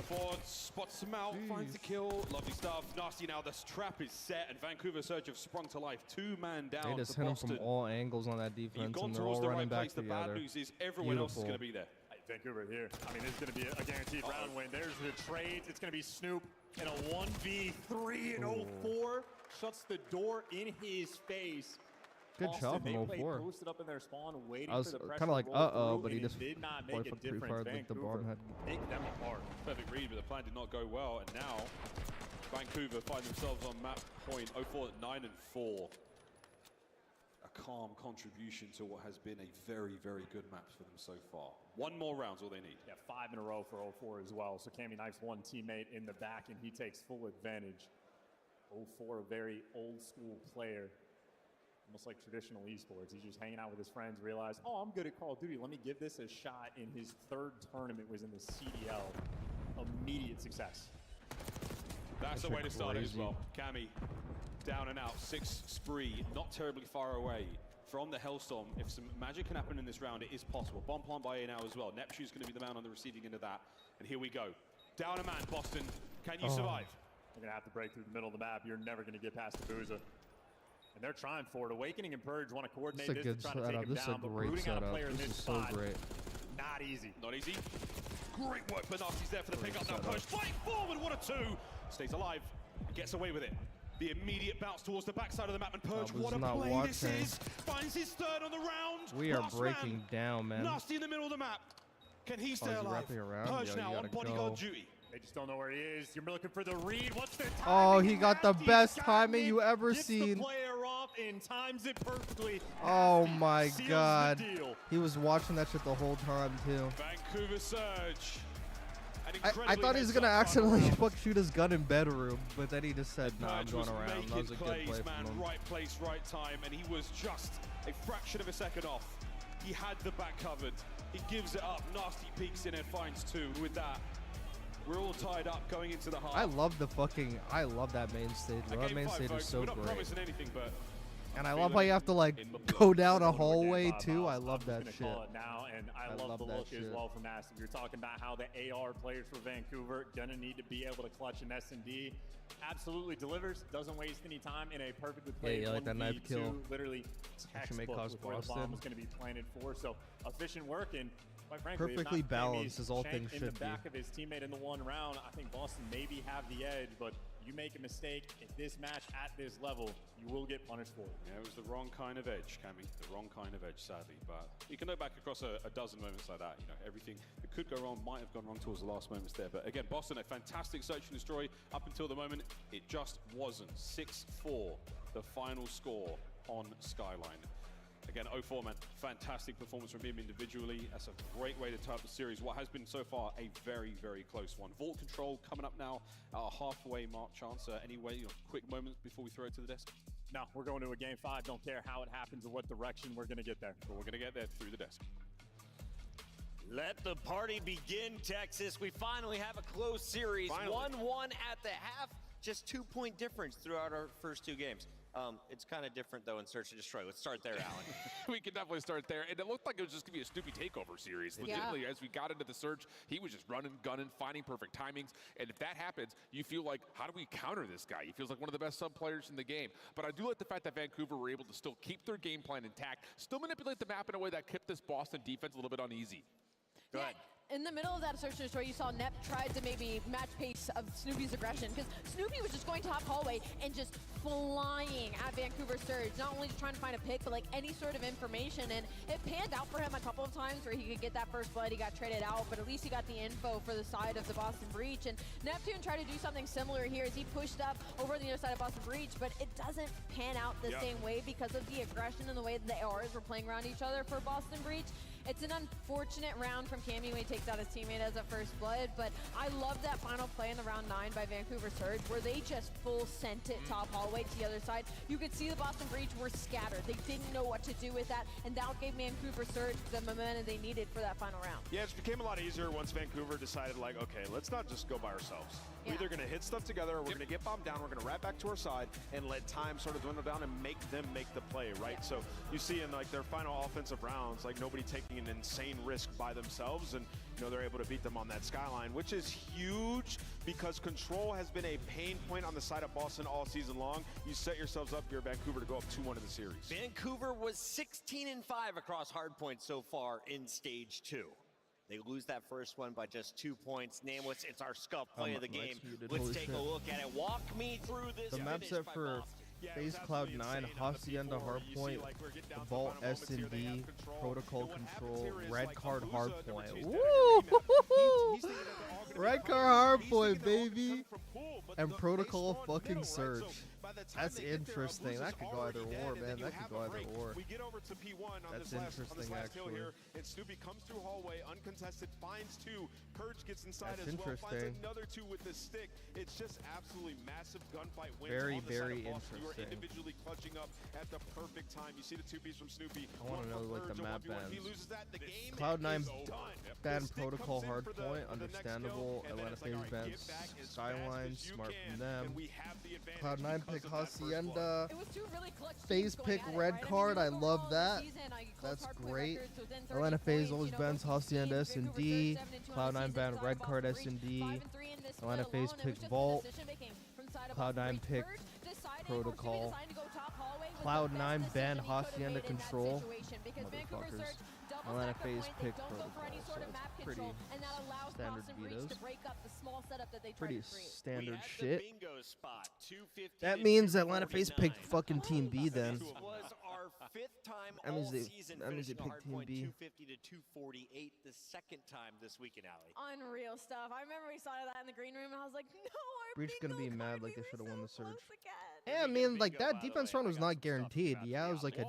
Ford spots him out, finds the kill. Lovely stuff. Nasty now, this trap is set, and Vancouver Surge have sprung to life. 2-man down They just for hit him Boston. from all angles on that You've defense, gone and they're towards all the running right back place. The together. bad news is everyone else is going to Beautiful. be there. Vancouver here. I mean, this is going to be a guaranteed round win. There's the trades. It's going to be Snoop in a 1v3 and 04. Shuts the door in his face. Good Boston, job they on played 04. posted up in their spawn, waiting I was for the pressure kind of like, to roll through, but he and just it did not played make a pretty difference. far like the Vancouver bomb had. take them apart. Perfect read, but the plan did not go well. And now, Vancouver find themselves on map point 04 at 9 and 4. A calm contribution to what has been a very, very good map for them so far. 1 more round's all they need. Yeah, 5 in a row for 04 as well. So Cammy knifes one teammate in the back, and he takes full advantage. 04, a very old school player. almost like traditional esports. He's just hanging out with his friends, realized, oh, I'm good at Call of Duty. Let me give this a shot. In his 3rd tournament was in the CDL. Immediate success. That's the way to start it as well. Cammy, down and out, 6 spree, not terribly far away from the Hellstorm. If some magic can happen in this round, it is possible. Bomb plant by A now as well. Neptune's going to be the man on the receiving end of that. And here we go. Down a man, Boston. Can you survive? You're going to have to break through the middle of the map. You're never going to get past the Booza. And they're trying for it. Awakening and Purge want to coordinate this to try to take him down, but rooting out a player in this spot, not easy. Not easy. Great work, but Nasty's there for the pickup. Now Purge fighting forward. What a 2. Stays alive. Gets away with it. The immediate bounce towards the backside of the map, and Purge, what a play this is. Finds his 3rd on the round. We are breaking down, man. Nasty in the middle of the map. Can he stay alive? Purge now on bodyguard duty. They just don't know where he is. You're looking for the read. What's the timing? Oh, he got the best timing you ever Gets seen. the player off and times it perfectly. Oh my Seals God. the deal. He was watching that shit the whole time too. Vancouver Surge. I thought he was gonna accidentally shoot his gun in bedroom, but then he just said, "Nah, I'm going around." That was a good play from him. Right place, right time, and he was just a fraction of a second off. He had the back covered. He gives it up. Nasty peeks in and finds 2. With that, we're all tied up going into the half. I love that main stage. That main stage is so we're not great. promising anything, but And I love how you have to like go down a hallway too. I love that shit. Call it now, and I love the look as well from Nasty. You're talking about how the AR players for Vancouver gonna need to be able to clutch an S&D. Absolutely delivers. Doesn't waste any time in a perfectly played yeah, like that knife kill. Literally textbook with where the bomb was going to be planted for. So efficient work and quite frankly, perfectly balanced as all things should be. In the back of his teammate in the 1 round, I think Boston maybe have the edge, but you make a mistake in this match at this level, you will get punished for it. Yeah, it was the wrong kind of edge, Cammy. The wrong kind of edge, sadly. But you can look back across a dozen moments like that. You know, everything that could go wrong might have gone wrong towards the last moments there. But again, Boston, a fantastic search and destroy up until the moment. It just wasn't. 6-4, the final score on Skyline. Again, 0-4, man. Fantastic performance from him individually. That's a great way to tie up the series. What has been so far a very, very close one. Vault Control coming up now at our halfway mark. Chance, anyway, quick moments before we throw it to the desk. No, we're going to a game 5. Don't care how it happens or what direction we're going to get there. But we're going to get there through the desk. Let the party begin, Texas. We finally have a close series. 1-1 at the half. Just 2-point difference throughout our first 2 games. It's kind of different, though, in Search and Destroy. Let's start there, Alan. We can definitely start there. And it looked like it was just going to be a Snoopy takeover series. Legitimately, as we got into the Search, he was just running, gunning, finding perfect timings. And if that happens, you feel like, how do we counter this guy? He feels like one of the best sub players in the game. But I do like the fact that Vancouver were able to still keep their game plan intact, still manipulate the map in a way that kept this Boston defense a little bit uneasy. Go ahead. In the middle of that Search and Destroy, you saw Nep tried to maybe match pace of Snoopy's aggression, because Snoopy was just going top hallway and just flying at Vancouver Surge, not only just trying to find a pick, but like any sort of information, and it panned out for him a couple of times where he could get that first blood. He got traded out, but at least he got the info for the side of the Boston Breach, and Neptune tried to do something similar here as he pushed up over the other side of Boston Breach, but it doesn't pan out the same way because of the aggression and the way that the ARs were playing around each other for Boston Breach. It's an unfortunate round from Cammy when he takes out his teammate as a first blood, but I love that final play in the round 9 by Vancouver Surge where they just full sent it top hallway to the other side. You could see the Boston Breach were scattered. They didn't know what to do with that, and that gave Vancouver Surge the momentum they needed for that final round. Yeah, it became a lot easier once Vancouver decided, like, okay, let's not just go by ourselves. We're either going to hit stuff together, or we're going to get bombed down, we're going to wrap back to our side, and let time sort of dwindle down and make them make the play, right? So you see in like their final offensive rounds, like nobody taking an insane risk by themselves, and you know they're able to beat them on that Skyline, which is huge because control has been a pain point on the side of Boston all season long. You set yourselves up here, Vancouver, to go up 2-1 in the series. Vancouver was 16-5 across Hardpoint so far in stage 2. They lose that first one by just 2 points. Nameless, it's our scuff play of the game. Let's take a look at it. Walk me through this. The map set for FaZe Cloud 9, Hacienda Hardpoint, the Vault S&D, Protocol Control, Red Card Hardpoint. Woo! Red Card Hardpoint, baby! And Protocol fucking Surge. the time That's they get there, interesting. Abuza's That could go already either dead, or, and then man. you That have could go a either break. or. We get over to P1 on That's this last hill actually. here, and Snoopy comes through hallway, uncontested, finds 2. Purge gets inside That's as well, finds interesting. another 2 with the stick. It's just absolutely massive gunfight wins Very, on the side very of Boston. You are interesting. individually clutching up at the perfect time. You see the 2 Bs from Snoopy. I want to know like the map He bans. loses that. The game Cloud9 is done. ban The stick protocol comes in for hardpoint, the next understandable. kill, and then Atlanta it's like, FaZe all right, bans get back as fast Skyline, as you smart can, from them. and we have the advantage Cloud9 because pick of that first blood. Hacienda. It was 2 really clutch FaZe teams going pick at it, red right? card. I mean, love overall that. this season, That's Hardpoint great. records within 30 Atlanta FaZe points, always you know, bans both Hacienda teams, S&D. Vancouver 37 and 2 on Cloud9 the ban season, red Star card Fox S&D. 5 and 3 in this Atlanta split FaZe alone. It was pick just Vault. the decision-making from side of Cloud9 Breach. pick Purge deciding, Protocol. or deciding to go top hallway was the Cloud9 best ban decision he could have Hacienda made in that control. situation, because Vancouver Motherfuckers. Surge double Atlanta stack the FaZe point, pick they don't go for any Protocol, sort so of map it's pretty control, and that allows standard Boston Breach vetoes. to break up the small setup that they tried Pretty to create. standard We had shit. The bingo spot, 250 That to means Atlanta FaZe 249. picked fucking Team B then. This was our 5th time That means all they- season that means they finishing picked Team Hardpoint B. 250 to 248, the 2nd time this weekend, Allie. Unreal stuff. I remember we saw that in the green room, and I was like, no, our Breach bingo gonna be card, mad like we they should have were won the so surge. close again. Yeah, I mean, like that defense run was not guaranteed. Yeah, it was like a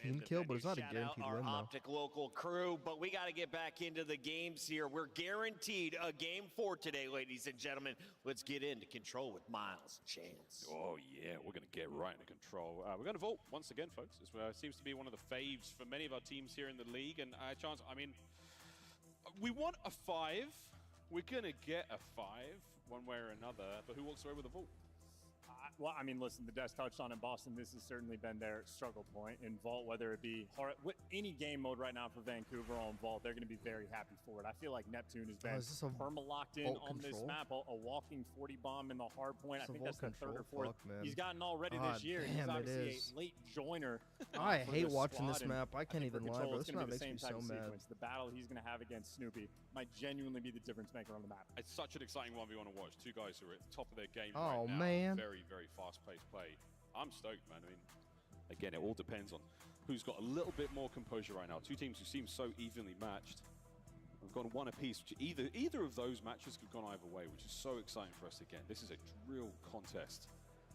team kill, but it's not a guaranteed Our win though. OpTic local crew, but we got to get back into the games here. We're guaranteed a game 4 today, ladies and gentlemen. Let's get into Control with Miles and Chance. Oh, yeah, we're going to get right into Control. We're going to Vault once again, folks. It seems to be one of the faves for many of our teams here in the league. And Chance, I mean, we want a 5. We're going to get a 5 one way or another. But who walks away with a Vault? Well, I mean, listen, the Des touched on in Boston, this has certainly been their struggle point. In Vault, whether it be any game mode right now for Vancouver on Vault, they're going to be very happy for it. I feel like Neptune has been is this a perma-locked in Vault on this control? map, a walking 40 bomb in the hard point. I It's a think Vault that's the 3rd or control? 4th Fuck, man. he's gotten already God this year. He's damn, it obviously is. a late joiner. I for hate this watching this squad, map. I and can't think for even lie, Control, bro. it's This gonna map be the makes same me type so of mad. sequence. The battle he's going to have against Snoopy might genuinely be the difference maker on the map. It's such an exciting 1v1 to watch. 2 guys who are at the top of their game Oh, right now. man. Very, very fast-paced play. I'm stoked, man. I mean, again, it all depends on who's got a little bit more composure right now. 2 teams who seem so evenly matched. We've gone 1 apiece. Either of those matches could have gone either way, which is so exciting for us again. This is a drill contest.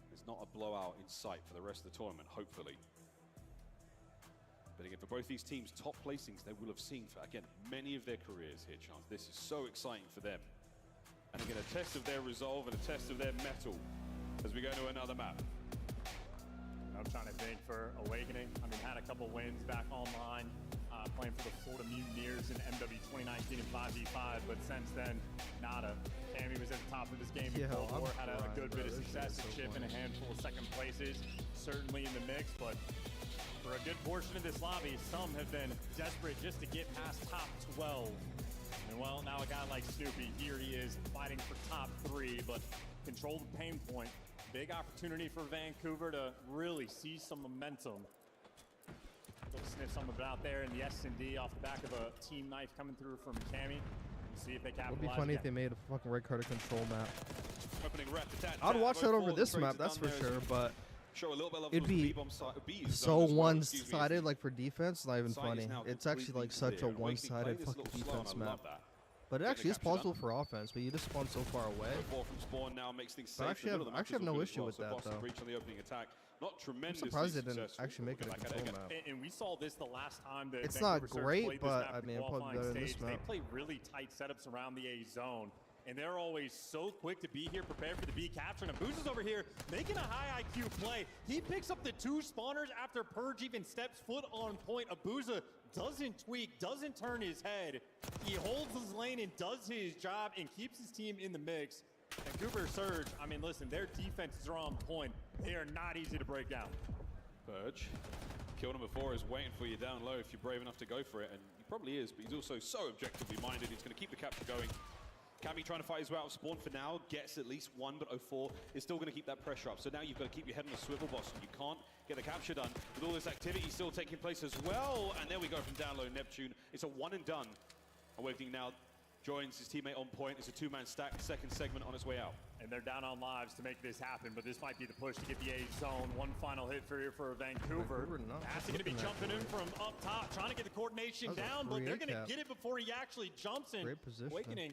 There's not a blowout in sight for the rest of the tournament, hopefully. But again, for both these teams, top placings they will have seen for, again, many of their careers here, Chance. This is so exciting for them. And again, a test of their resolve and a test of their mettle as we go to another map. I'm trying to think for Awakening. I mean, had a couple wins back online, playing for the Florida Mutineers in MW 2019 and 5v5, but since then, nada. Cammy was at the top of this game in Cold War, had a good bit of success at Chip and a handful of 2nd places, certainly in the mix, but for a good portion of this lobby, some have been desperate just to get past top 12. And well, now a guy like Snoopy, here he is fighting for top 3, but Control the pain point. Big opportunity for Vancouver to really see some momentum. Go sniff some of it out there in the S&D off the back of a team knife coming through from Cammy. See if they It capitalize. would be funny if again. they made a fucking red card control map. Opening rat attack. I'd watch that over this map, that's for sure, but Show a little bit of it'd be so one-sided, like for defense, not even funny. It's actually like such a one-sided fucking defense map. But it actually is possible for offense, but you just spawn so far away. From spawn now makes things But safe. I actually have no issue with that, though. Breach on the opening attack. Not I'm tremendously surprised they didn't successful. actually make it a Back at control again. map. And we saw this the last time that It's Vancouver not Surge great, played this but map I in the mean, probably qualifying better than this stage. map. They play really tight setups around the A zone, and they're always so quick to be here, prepared for the B capture. And Abuza's over here making a high IQ play. He picks up the 2 spawners after Purge even steps foot on point. Abuza doesn't tweak, doesn't turn his head. He holds his lane and does his job and keeps his team in the mix. Vancouver Surge, I mean, listen, their defenses are on point. They are not easy to break down. Purge. Kill number 4 is waiting for you down low if you're brave enough to go for it, and he probably is, but he's also so objectively minded. He's going to keep the capture going. Cammy trying to fight his way out of spawn for now, gets at least 1, but 04 is still going to keep that pressure up. So now you've got to keep your head on the swivel, Boston. You can't get the capture done with all this activity still taking place as well. And there we go from down low, Neptune. It's a 1 and done. Awakening now joins his teammate on point. It's a 2-man stack, 2nd segment on its way out. And they're down on lives to make this happen, but this might be the push to get the A zone. 1 final hit for Vancouver. That's going to be jumping in from up top, trying to get the coordination down, but they're going to get it before he actually jumps in. Great position. Awakening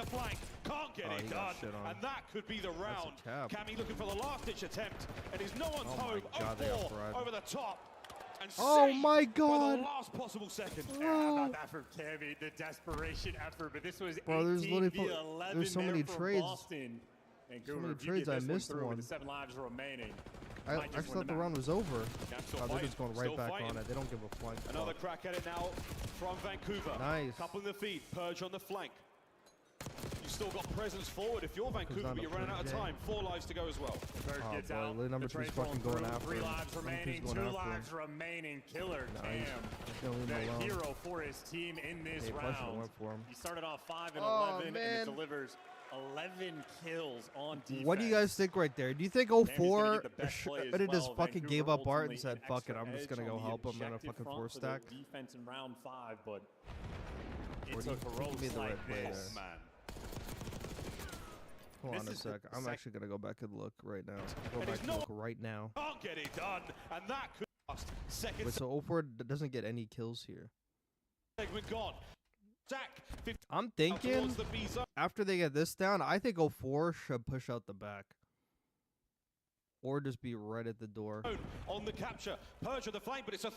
the flank. Can't get it done. And that could be the round. Cammy looking for the last-ditch attempt. And is no one's home. 0-4 over the top. And Oh my God! By the last possible second. How about that from Cammy? The desperation effort, but this was Bro, there's 18 literally via 11 there's so many there from trades. Boston. And So many Goober, if you trades, get I this missed through one. with the 7 lives remaining. I actually thought the round was over. Still Oh, they're just going right Still back fighting. on it. They don't give a flying Another fuck. crack at it now from Vancouver. Nice. Couple in the feed, Purge on the flank. You still got presence forward. If you're Vancouver, but you're running out of time. 4 lives to go as well. Purge Oh, gets boy, out. Lily number The 2's trade's fucking rolling going through. after 3 him. lives Number 2's remaining, going 2 after lives him. remaining. Killer Nice. Cam. Just gonna leave him The alone. hero for his team in this They pushed it, round. went for him. He started off 5 and Oh, 11 and man. it delivers 11 kills on defense. What do you guys think right there? Do you think 04 just fucking gave up art and said, fuck it, I'm just going to go help him in a fucking 4-stack? Defense in round 5, but Or it do you took think he heroics made the like right play this. there? Man. Hold on a This is sec. the I'm sec- actually going to go back and look right now. Go And back he's and not- look right now. Can't get it done. And that could cost. Second Wait, so 04 doesn't get any kills here. segment gone. Zach, 50 I'm thinking towards the B zone. after they get this down, I think 04 should push out the back. Or just be right at the door. On the capture. Purge on the flank, but it's a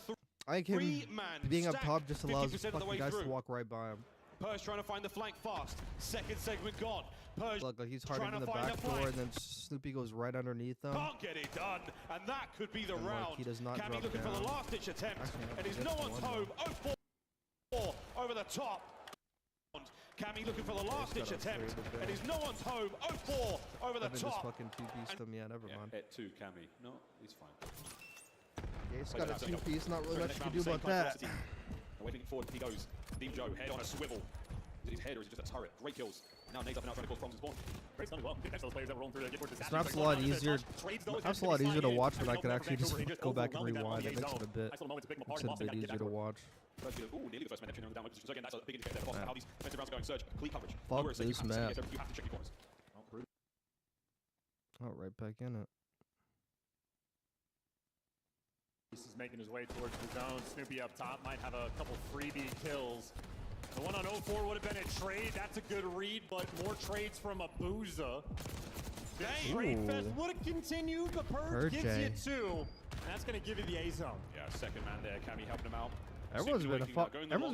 I think him three-man being up stack, top just allows 50% of the fucking way guys to through. walk right by him. Purge trying to find the flank fast. Second segment gone. Purge Look, like he's trying harding in to the find back the door, flank. and then Snoopy goes right underneath them. Can't get it done, and that could be the And, like, round. he does not Cammy drop looking for the down. last-ditch attempt, Actually, no, and he's he no gets one's one, home. 0-4 over the top. Cammy looking for the last-ditch got attempt, upgraded there. and he's no one's home. 0-4 over the I've been just top. fucking two-pieced him. Yeah, never mind. Hit 2, Cammy. No, he's fine. Yeah, he's Play got a that, don't two-piece. Not really Sorry, much next you can round, do same about kind of that. velocity. Waiting forward, he goes. Team Joe, head on a swivel. Is it his head or is it just a turret? Great kills. Now Nate's up and out trying to cause problems born. Great stuff as well. Good next to those players that were rolling through the towards the It's not a lot easier. It's a lot easier to watch, but I could actually just go back and rewind. It makes it a bit easier to watch. Ooh, nearly the first man entering on the downward position. So again, that's a big indicator there for Boston. How these defensive rounds are going. Surge, clean coverage. Fuck Nowhere is safe. this You have to map. you have to check your corners. Oh, right back in it. He's making his way towards the zone. Snoopy up top might have a couple freebie kills. The one on 04 would have been a trade. That's a good read, but more trades from Abuza. The trade fest would have continued, but Purge gives you 2. And that's going to give you the A zone. Yeah, second man there. Cammy helping him out. Everyone's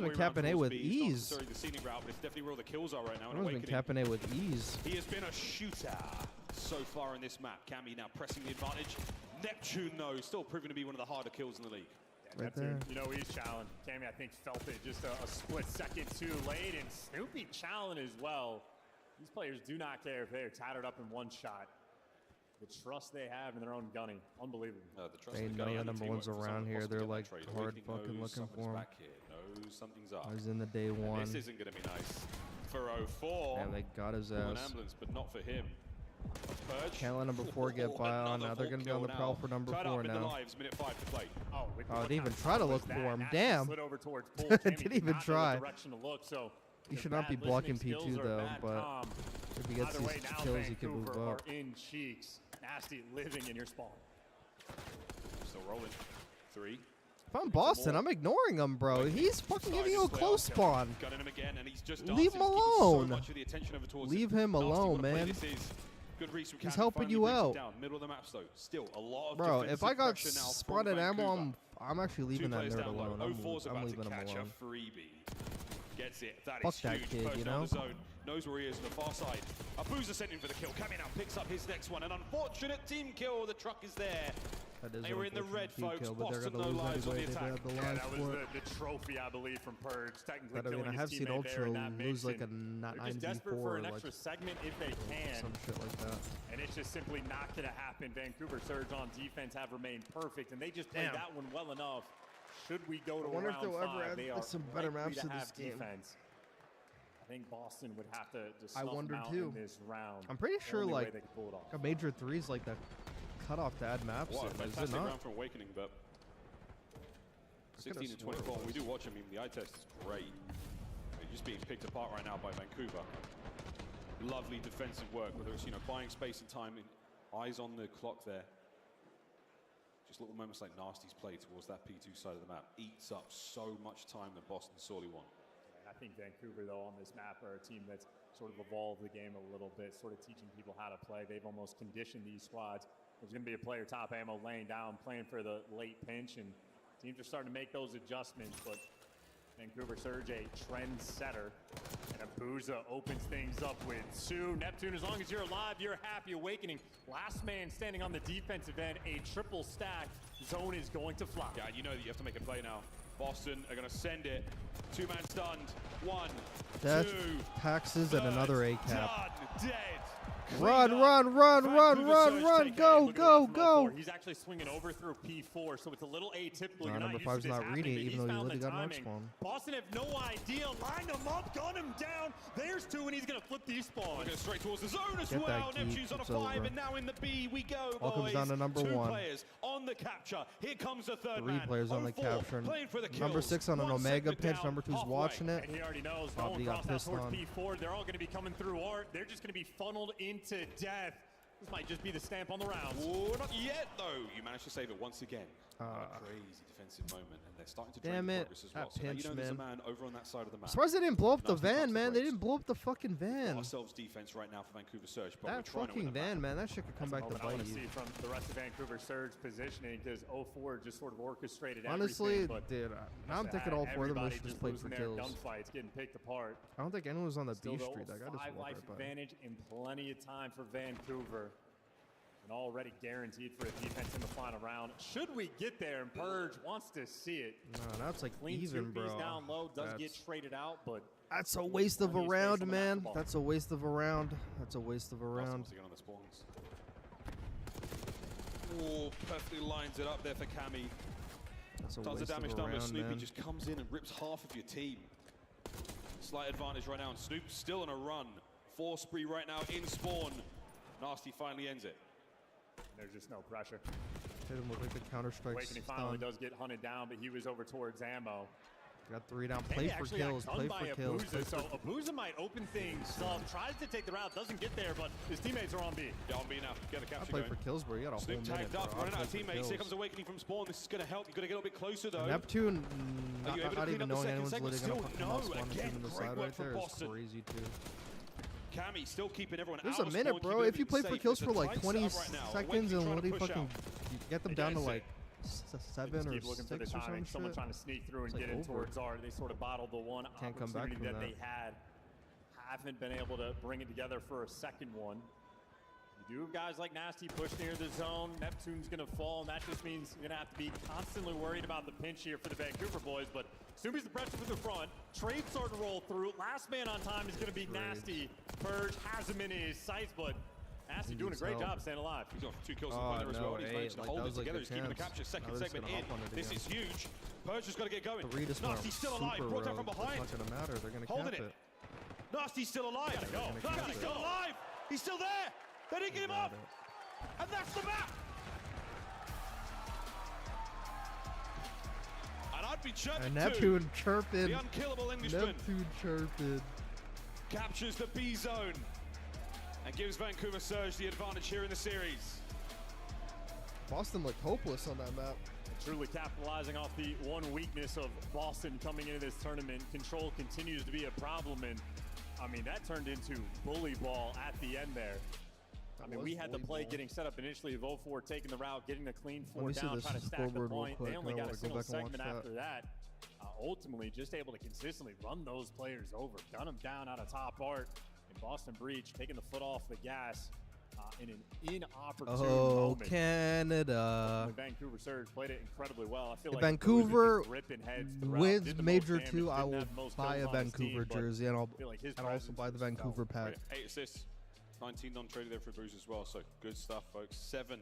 been capping A with ease. The ceiling route, but it's definitely where all the kills are right now. Everyone's been capping A with ease. He has been a shooter so far in this map. Cammy now pressing the advantage. Neptune, though, still proving to be one of the harder kills in the league. Right there. You know, he's challenged. Cammy, I think, felt it just a split second too late, and Snoopy challenged as well. These players do not care if they're tattered up in one shot. The trust they have in their own gunning, unbelievable. The trust Ain't of the none gunning of the and number teamwork ones for someone around here. possible They're to like get that trade. hard Awakening fucking knows looking something's for him. back here. Knows something's up. I was in the day And one. this isn't going to be nice for 04. And they got his Call an ass. ambulance, but not for him. Purge. Can't let number 4 get by on. Now they're going to be on the prowl for number 4 now. Lives, minute 5 to play. Oh, they didn't even try to look for him. Nash Damn. slid over towards Poole. Didn't Cammy did even not know try. what direction to look, so He the should not be bad blocking listening P2 skills or though, bad but comm. if he gets Either these way, now kills, he can move Vancouver up. are in cheeks. Nasty living in your spawn. Still rolling. 3. If I'm Boston, I'm ignoring him, bro. He's fucking giving you a close spawn. Gunning him again, and he's just Leave him dancing, keeping alone. So much of the attention over towards Leave him. him Nasty, alone, what a play man. this is. Good reach from He's Cammy, helping finally you brings it out. down. Middle of the map, though. Still a lot of Bro, if I got defensive pressure now from spotted ammo, Vancouver. I'm actually leaving Two that players nerd down low. alone. 04's I'm about leaving to him catch alone. a freebie. Gets it. That Fuck is that huge. kid, First you down know? the zone. Knows where he is on the far side. Abuza sent in for the kill. Cammy now picks up his next one. An unfortunate team kill. The truck is there. That is They an were in the red, unfortunate team folks. kill, but they're Boston, gonna no lose lives on the anyway. They attack. have the Yeah, lives that for was it. the trophy, I believe, from Purge. Technically But I mean, killing I have his seen teammate there Ultra in that lose like a mix, and they're just 9v4 desperate for or an like extra segment if they can. some shit like that. And it's just simply not going to happen. Vancouver Surge on defense have remained perfect, and they just played Damn. that one well enough. Should we go to I wonder if round they'll ever 5, add, they like, are some better likely maps to to have this game. defense. I think Boston would have to I snuff wonder them out too. in this round. I'm pretty sure Only way like they could pull it off. a major 3's like the cutoff to add maps What a in, is it fantastic not? round from Awakening, but 16 and 24. When we do watch him, I mean, the eye test is great. He's just being picked apart right now by Vancouver. Lovely defensive work, whether it's, buying space and time, and eyes on the clock there. Just little moments like Nasty's play towards that P2 side of the map eats up so much time that Boston sorely won. I think Vancouver, though, on this map are a team that's sort of evolved the game a little bit, sort of teaching people how to play. They've almost conditioned these squads. There's going to be a player top ammo laying down, playing for the late pinch, and Teams are starting to make those adjustments, but Vancouver Surge, a trendsetter. And Abuza opens things up with Sue. Neptune, as long as you're alive, you're happy. Awakening, last man standing on the defensive end, a triple stack. Zone is going to fly. Yeah, you know that you have to make a play now. Boston are going to send it. 2-man stunned. 1, Death, 2. taxes, and another A cap. Done. Dead. Run, run, run, run, run, run, go, go, go. He's actually swinging over through P4, so it's a little atypical. You're Number not used 5's to this not reading it, happening, even but though he's he literally got found an the arc timing. spawn. Boston have no idea. Lined him up, gun him down. There's 2, and he's going to flip these spawns. Looking straight towards the zone as Get well. that geek, Neptune's on a it's 5, over. and now in the B we go, All boys. comes down to number 2 1. players on the capture. Here comes the third 3 man. players on the 04, capture. playing for the Number kills. 6 on an 1 Omega segment pinch. down, Number 2's halfway. watching it. And he already knows. Probably Going got across pissed that towards on. P4. They're all going to be coming through art. They're just going to be funneled into death. This might just be the stamp on the rounds. Oh, not yet, though. You managed to save it once again. A crazy defensive moment, and they're starting to Damn drain it. progress as well. That So now you pinch, know there's a man. man over on that side of the map. Surprised they didn't blow up the Nasty van, pumps man. the They brakes. didn't blow up the fucking Got van. ourselves defense right now for Vancouver Surge, but That we're trying to win fucking the van, man. That shit could come back to I want bite to see you. from the rest of Vancouver Surge positioning, because 04 just sort of orchestrated Honestly, everything. dude, now I'm thinking all 4 of them just played for kills. Gunfights getting picked apart. I don't think anyone was on the Still B though, street. That guy just 5 walked life right by. advantage and plenty of time for Vancouver. And already guaranteed for a defense in the final round. Should we get there, and Purge wants to see it. No, that's like Clean even, 2Bs bro. down low, does get traded out, but That's a waste of a plenty of space round, on the man. basketball. That's a waste of a round. That's a waste of a round. Once again on the spawns. Oh, perfectly lines it up there for Cammy. That's a Tons of waste damage of a done, but round, Snoopy man. just comes in and rips half of your team. Slight advantage right now, and Snoop still on a run. 4 spree right now in spawn. Nasty finally ends it. there's just no pressure. Hit him with like the counter-strike Awakening finally stun. does get hunted down, but he was over towards ammo. Got 3 down. And Play he for actually got kills. gunned Play by for kills. Abuza, so Abuza might open things up. Tries to take the route, doesn't get there, but his teammates are on B. Yeah, on B now. Get the I capture play going. for kills, bro. You got a whole Snoop minute, tagged bro. up, I running out play of for teammates. Here kills. comes Awakening from spawn. This is going to help. You've got to get a little bit closer, though. Neptune, Are you able to not clean even up the knowing second anyone's segment? literally going to Still fucking no. mouse one Again, from the great side work right from there. It's Boston. crazy, too. Cammy still keeping everyone There's out a of minute, spawn, bro. keeping If you play everything for safe. kills It's for a like tight 20 setup right now. seconds Awakening and trying to literally push fucking out. you get them They down to gotta like Just 7 or keep looking 6 for the or some timing. Someone shit. trying to sneak through and It's get like in over. towards art. They sort of bottled the one Can't come back opportunity from that that. they had. Haven't been able to bring it together for a second one. You do have guys like Nasty push near the zone. Neptune's going to fall, and that just means you're going to have to be constantly worried about the pinch here for the Vancouver boys. But Snoopy's the pressure from the front. Trade starting to roll through. Last man on time is going to be Nasty. Purge has him in his sights, but Nasty doing a great job staying alive. He's got 2 kills in the point there as well. He's managed to hold it together. He's keeping the capture. Second segment in. This is huge. Purge has got to get going. Nasty's still alive. Brought down from behind. It's not going to matter. They're going to Holding cap it. it. Nasty's still alive. Nasty's still alive. He's still there. They didn't get him off. And that's the map. And I'd be chirping And Neptune chirping. The unkillable Englishman. Neptune chirping. Captures the B zone and gives Vancouver Surge the advantage here in the series. Boston looked hopeless on that map. Truly capitalizing off the one weakness of Boston coming into this tournament. Control continues to be a problem, and I mean, that turned into bully ball at the end there. I mean, we had the play getting set up initially of 04, taking the route, getting the clean 4 down, trying to stack the point. They only got a single segment after that. Ultimately, just able to consistently run those players over, gun them down out of top art. And Boston Breach taking the foot off the gas in an inopportune moment. Canada. Vancouver Surge played it incredibly well. I feel If like Vancouver ripping heads throughout, wins did the Major most damage, 2, I didn't will have the most buy kills a on his team, Vancouver but jersey, and I feel like his I'll also buy the presence was Vancouver felt. pack. 8 assists, 19 non-traded there for Bruce as well. So good stuff, folks. 7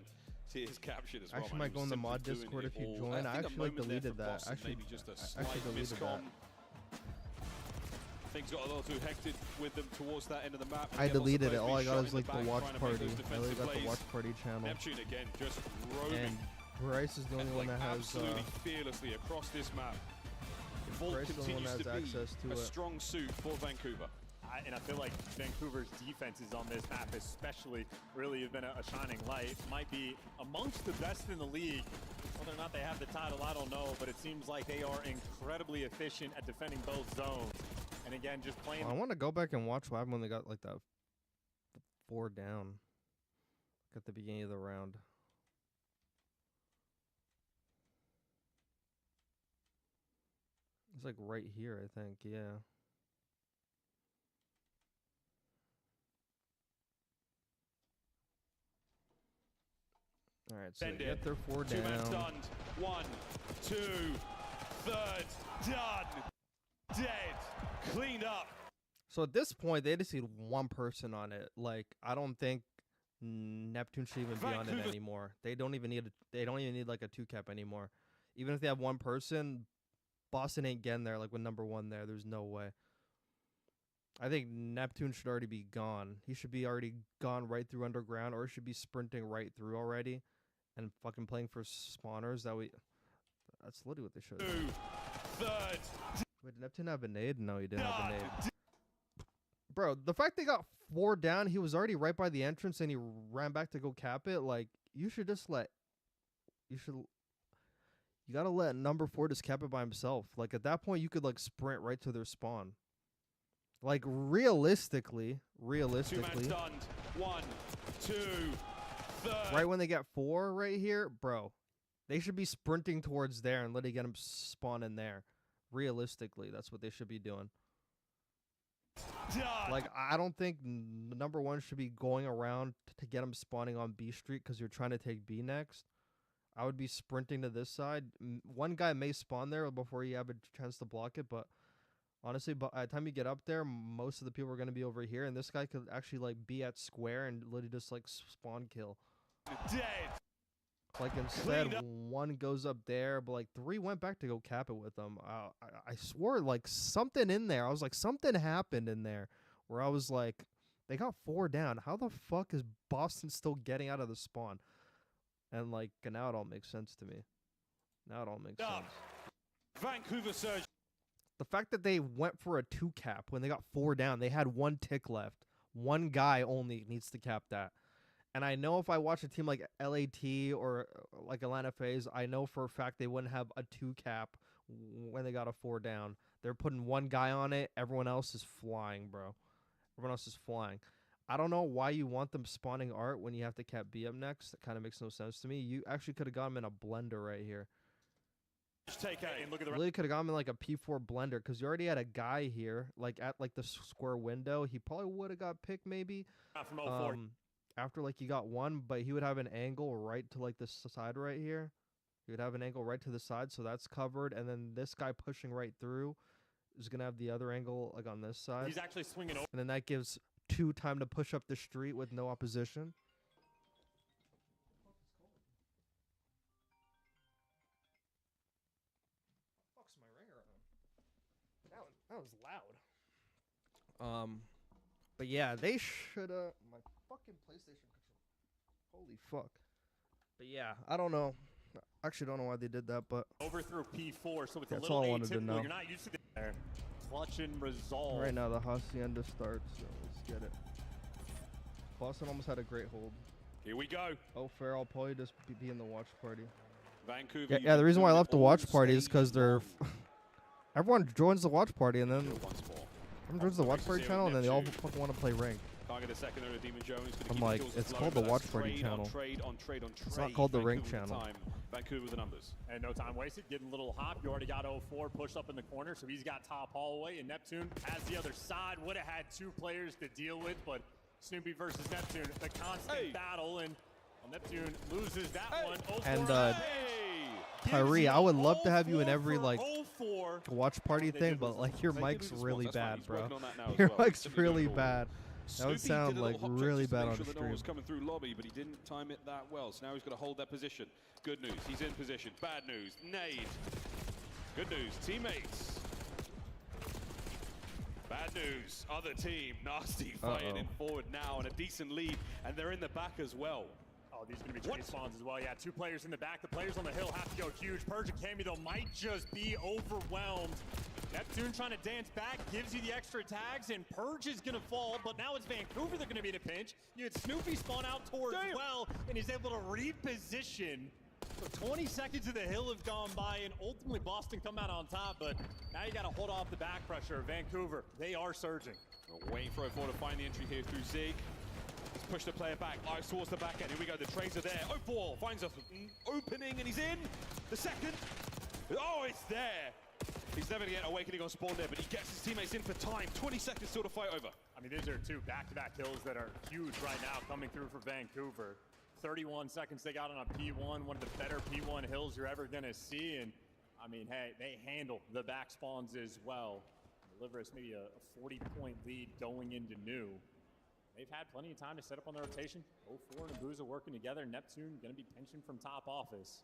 tiers captured as well. Actually, might go in the mod Discord if you join. I actually deleted that. Actually, just a I actually slight deleted miscom. that. Things got a little too hectic with them towards that end of the map. I deleted it. All I got is is like the watch party. I only got the watch party channel. Neptune again, just roaming. And Bryce is the only one that has. Absolutely fearlessly across this map. Vault Bryce is the one continues that to has be access to a it. strong suit for Vancouver. And I feel like Vancouver's defenses on this map especially really have been a shining light. Might be amongst the best in the league. Whether or not they have the title, I don't know, but it seems like they are incredibly efficient at defending both zones. And again, just playing. I want to go back and watch what happened when they got like the 4 down at the beginning of the round. It's like right here, I think. Yeah. All right, so they get their 4 down. 2 men stunned. 1, 2, third, done. Dead. Cleaned up. So at this point, they just need one person on it. Like, I don't think Neptune should even be on it anymore. They don't even need like a 2 cap anymore. Even if they have one person, Boston ain't getting there like with number 1 there. There's no way. I think Neptune should already be gone. He should be already gone right through underground, or should be sprinting right through already and fucking playing for spawners. That's literally what they should have done. Third. Wait, did Neptune have a nade? No, he didn't have a nade. Bro, the fact they got 4 down, he was already right by the entrance and he ran back to go cap it. Like, you should just you gotta let number 4 just cap it by himself. Like, at that point, you could, like, sprint right to their spawn. Like, realistically. 2 men stunned. 1, 2, third. Right when they get 4 right here, bro, they should be sprinting towards there and letting get him spawn in there. Realistically, that's what they should be doing. Done. Like, I don't think number 1 should be going around to get him spawning on B Street because you're trying to take B next. I would be sprinting to this side. One guy may spawn there before you have a chance to block it, but honestly, by the time you get up there, most of the people are going to be over here, and this guy could actually, like, be at square and literally just, like, spawn kill. Dead. Like, instead, 1 goes up there, but, like, 3 went back to go cap it with them. I swore, like, something in there. I was like, something happened in there where I was like, they got 4 down. How the fuck is Boston still getting out of the spawn? And, like, now it all makes sense to me. Now it all makes sense. Vancouver Surge. The fact that they went for a 2 cap when they got 4 down, they had 1 tick left. 1 guy only needs to cap that. And I know if I watch a team like LAT or like Atlanta FaZe, I know for a fact they wouldn't have a 2 cap when they got a 4 down. They're putting 1 guy on it. Everyone else is flying, bro. Everyone else is flying. I don't know why you want them spawning art when you have to cap B up next. That kind of makes no sense to me. You actually could have got him in a blender right here. Take a look at the Really could have got him in like a P4 blender because you already had a guy here, like at like the square window. He probably would have got picked maybe. From 04. After like you got 1, but he would have an angle right to like the side right here. He would have an angle right to the side, so that's covered. And then this guy pushing right through is gonna have the other angle like on this side. He's actually swinging over. And then that gives 2 time to push up the street with no opposition. Fuck's my ringer on? That was loud. But yeah, they should my fucking PlayStation controller. Holy fuck. But yeah, I don't know. I actually don't know why they did that, but overthrew P4, so it's that's a little all I wanted to atypical. know. You're not used to this there. Clutch and resolve. Right now the Hacienda starts, so let's get it. Boston almost had a great hold. Here we go. Oh, fair, I'll probably just be in the watch party. Vancouver. Yeah, the reason why I left the watch party is because they're everyone joins the watch party and then everyone joins the watch party channel and then they all fucking want to play rank. Target the second of Demon Jones. I'm like, it's called the watch party channel. It's not called the rank channel. Vancouver with the numbers. And no time wasted, getting a little hop. You already got 04 pushed up in the corner, so he's got top hallway, and Neptune has the other side. Would have had 2 players to deal with, but Snoopy versus Neptune, the constant battle, and Neptune loses that one. 04. And Tyree, I would love to have you in every like watch party thing, but like your mic's really bad, bro. Your mic's really bad. That would sound like really bad on the stream. Was coming through lobby, but he didn't time it that well. So now he's got to hold that position. Good news, he's in position. Bad news, nade. Good news, teammates. Bad news, other team, nasty fighting in forward now and a decent lead, and they're in the back as well. Oh, these are going to be trade spawns as well. Yeah, 2 players in the back. The players on the hill have to go huge. Purge and Cammy, though, might just be overwhelmed. Neptune trying to dance back, gives you the extra tags, and Purge is going to fall, but now it's Vancouver. They're going to be in a pinch. You had Snoopy spawn out towards well, and he's able to reposition. So 20 seconds of the hill have gone by, and ultimately Boston come out on top, but now you got to hold off the back pressure. Vancouver, they are surging. We're waiting for 04 to find the entry here through Zig. He's pushed the player back, eyes towards the back end. Here we go, the trades are there. 04 finds an opening, and he's in. The second. Oh, it's there. He's never going to get Awakening on spawn there, but he gets his teammates in for time. 20 seconds still to fight over. I mean, these are two back-to-back kills that are huge right now coming through for Vancouver. 31 seconds they got on a P1, one of the better P1 hills you're ever going to see. And, I mean, hey, they handle the back spawns as well. Deliver us maybe a 40-point lead going into new. They've had plenty of time to set up on their rotation. 04 and Abuza working together. Neptune going to be pensioned from top office.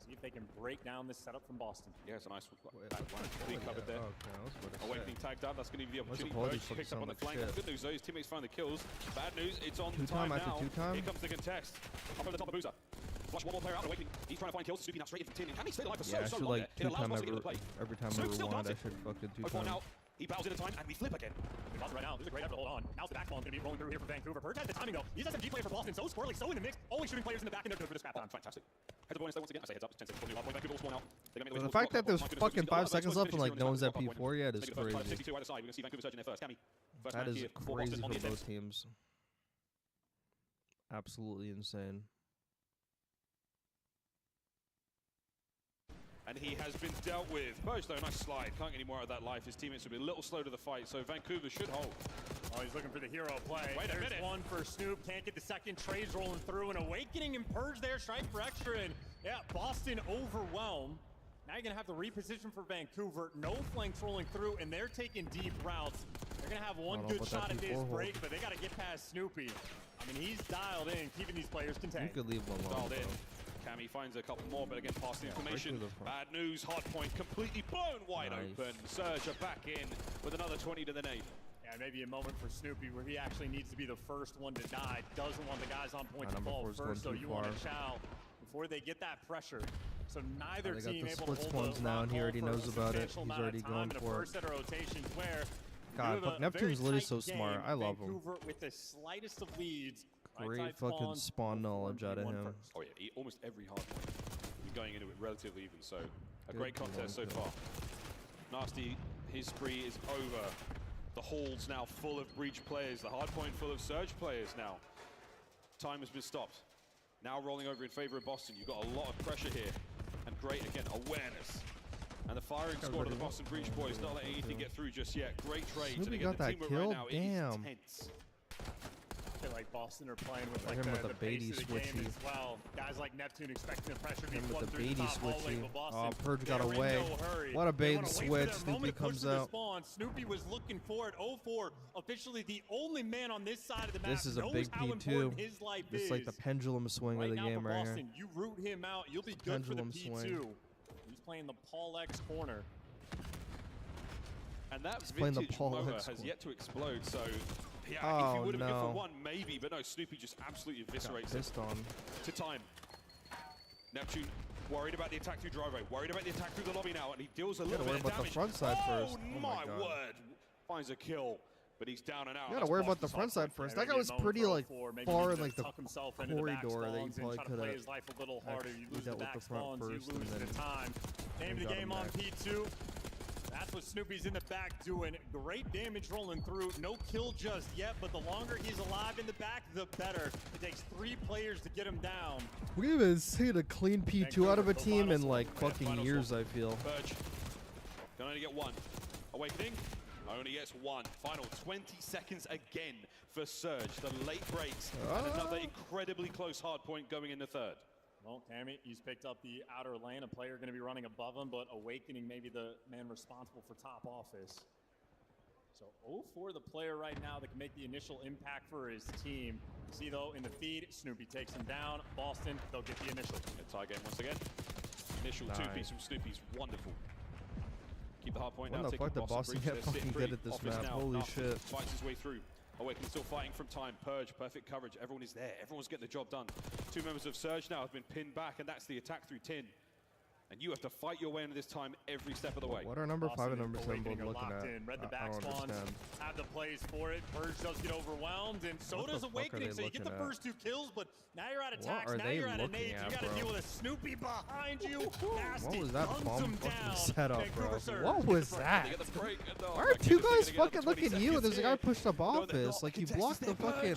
See if they can break down this setup from Boston. Yeah, it's a nice being covered there. Awakening tagged up. That's going to give you the opportunity. Merge picked up on the flank. Good news though, his teammates find the kills. Bad news, it's on time now. Here comes the contest. Up over the top of Boozer. Flush one more player out. Awakening. He's trying to find kills. Snoopy now straight in for 10. Can he stay alive for so long? Like every time I rewind, I should fucking 2 times. He bows into time, and we flip again. Right now, this is a great effort to hold on. Now's the back ball going to be rolling through here for Vancouver. Purge has the timing, though. He's SMG player for Boston, so squirrely, so in the mix. Always shooting players in the back, and they're good for the scrap. Fantastic. Heads up bonus there once again. I say heads up. 10 seconds. Vancouver will spawn out. The fact that there's fucking 5 seconds left and like no one's at P4 yet is crazy. 62 either side. We're going to see Vancouver surge in there first. Cammy. That is crazy for both teams. Absolutely insane. And he has been dealt with. Purge though, nice slide. Can't get any more out of that life. His teammates will be a little slow to the fight, so Vancouver should hold. Oh, he's looking for the hero play. Wait a minute. One for Snoop. Can't get the second. Trey's rolling through. An Awakening and Purge there. Strike for extra. And yeah, Boston overwhelmed. Now you're going to have to reposition for Vancouver. No flanks rolling through, and they're taking deep routes. They're going to have one good shot at this break, but they got to get past Snoopy. I mean, he's dialed in, keeping these players contained. You could leave one alone. Dialed in. Cammy finds a couple more, but again, past the information. Bad news, Hardpoint completely blown wide open. Surge are back in with another 20 to the nade. Yeah, maybe a moment for Snoopy where he actually needs to be the first one to die. Doesn't want the guys on point to fall first, so you want to chow before they get that pressure. So neither team able to hold the now, and he already knows about it. He's already going for it. First set of rotations where God, but Neptune's literally so smart. I love him. Vancouver with the slightest of leads. Great fucking spawn knowledge out of him. Oh yeah, almost every hard point. He's going into it relatively even, so a great contest so far. Nasty, his spree is over. The hall's now full of breach players. The hard point full of surge players now. Time has been stopped. Now rolling over in favor of Boston. You've got a lot of pressure here. And great, again, awareness. And the firing squad of the Boston Breach boys not letting anything get through just yet. Great trades. Snoopy got that kill? Right now, damn. Intense. I feel like Boston are playing with like the pace of the game as well. Guys like Neptune expecting the pressure to be flooded through the top hallway, but Boston, oh, Purge got away. What a bait and switch. Snoopy comes out. Snoopy was looking for it. 04, officially the only man on this side of the map. This is a big P2. It's like the pendulum swing of the game right here. You root him out, you'll be good for the P2. He's playing the Paul X corner. And that vintage Moa has yet to explode, so yeah, if you would have given for one, maybe, but no, Snoopy just absolutely eviscerates it. To time. Neptune worried about the attack through driveway, worried about the attack through the lobby now, and he deals a little bit of damage. The front side first. Oh my word! Finds a kill, but he's down and out. You gotta worry about the front side first. That guy was pretty like far in like the corridor that you probably could have dealt with the front first and then name the game on P2. That's what Snoopy's in the back doing. Great damage rolling through. No kill just yet, but the longer he's alive in the back, the better. It takes 3 players to get him down. We haven't seen a clean P2 out of a team in like fucking years, I feel. Purge can only get 1. Awakening only gets 1. Final 20 seconds again for Surge. The late breaks and another incredibly close hard point going in the third. Well, Tammy, he's picked up the outer lane. A player going to be running above him, but Awakening maybe the man responsible for top office. So 0-4 the player right now that can make the initial impact for his team. See, though, in the feed, Snoopy takes him down. Boston, they'll get the initial. Tie game once again. Initial 2-piece from Snoopy's wonderful. Keep the hard point now. When the fuck did Boston get fucking good at this map? Holy shit. Fights his way through. Awakening still fighting from time. Purge, perfect coverage. Everyone is there. Everyone's getting the job done. 2 members of Surge now have been pinned back, and that's the attack through tin. And you have to fight your way into this time every step of the way. What are number 5 and number 7 both looking at? Read the back spawns, have the plays for it. Purge does get overwhelmed, and so does Awakening. So you get the first 2 kills, but now you're out of attacks. Now you're out of nades. You got to deal with a Snoopy behind you. Nasty. What was that bomb fucking setup, bro? Surge. What was that? Why are 2 guys fucking looking at you and there's a guy pushed up office? Like you blocked the fucking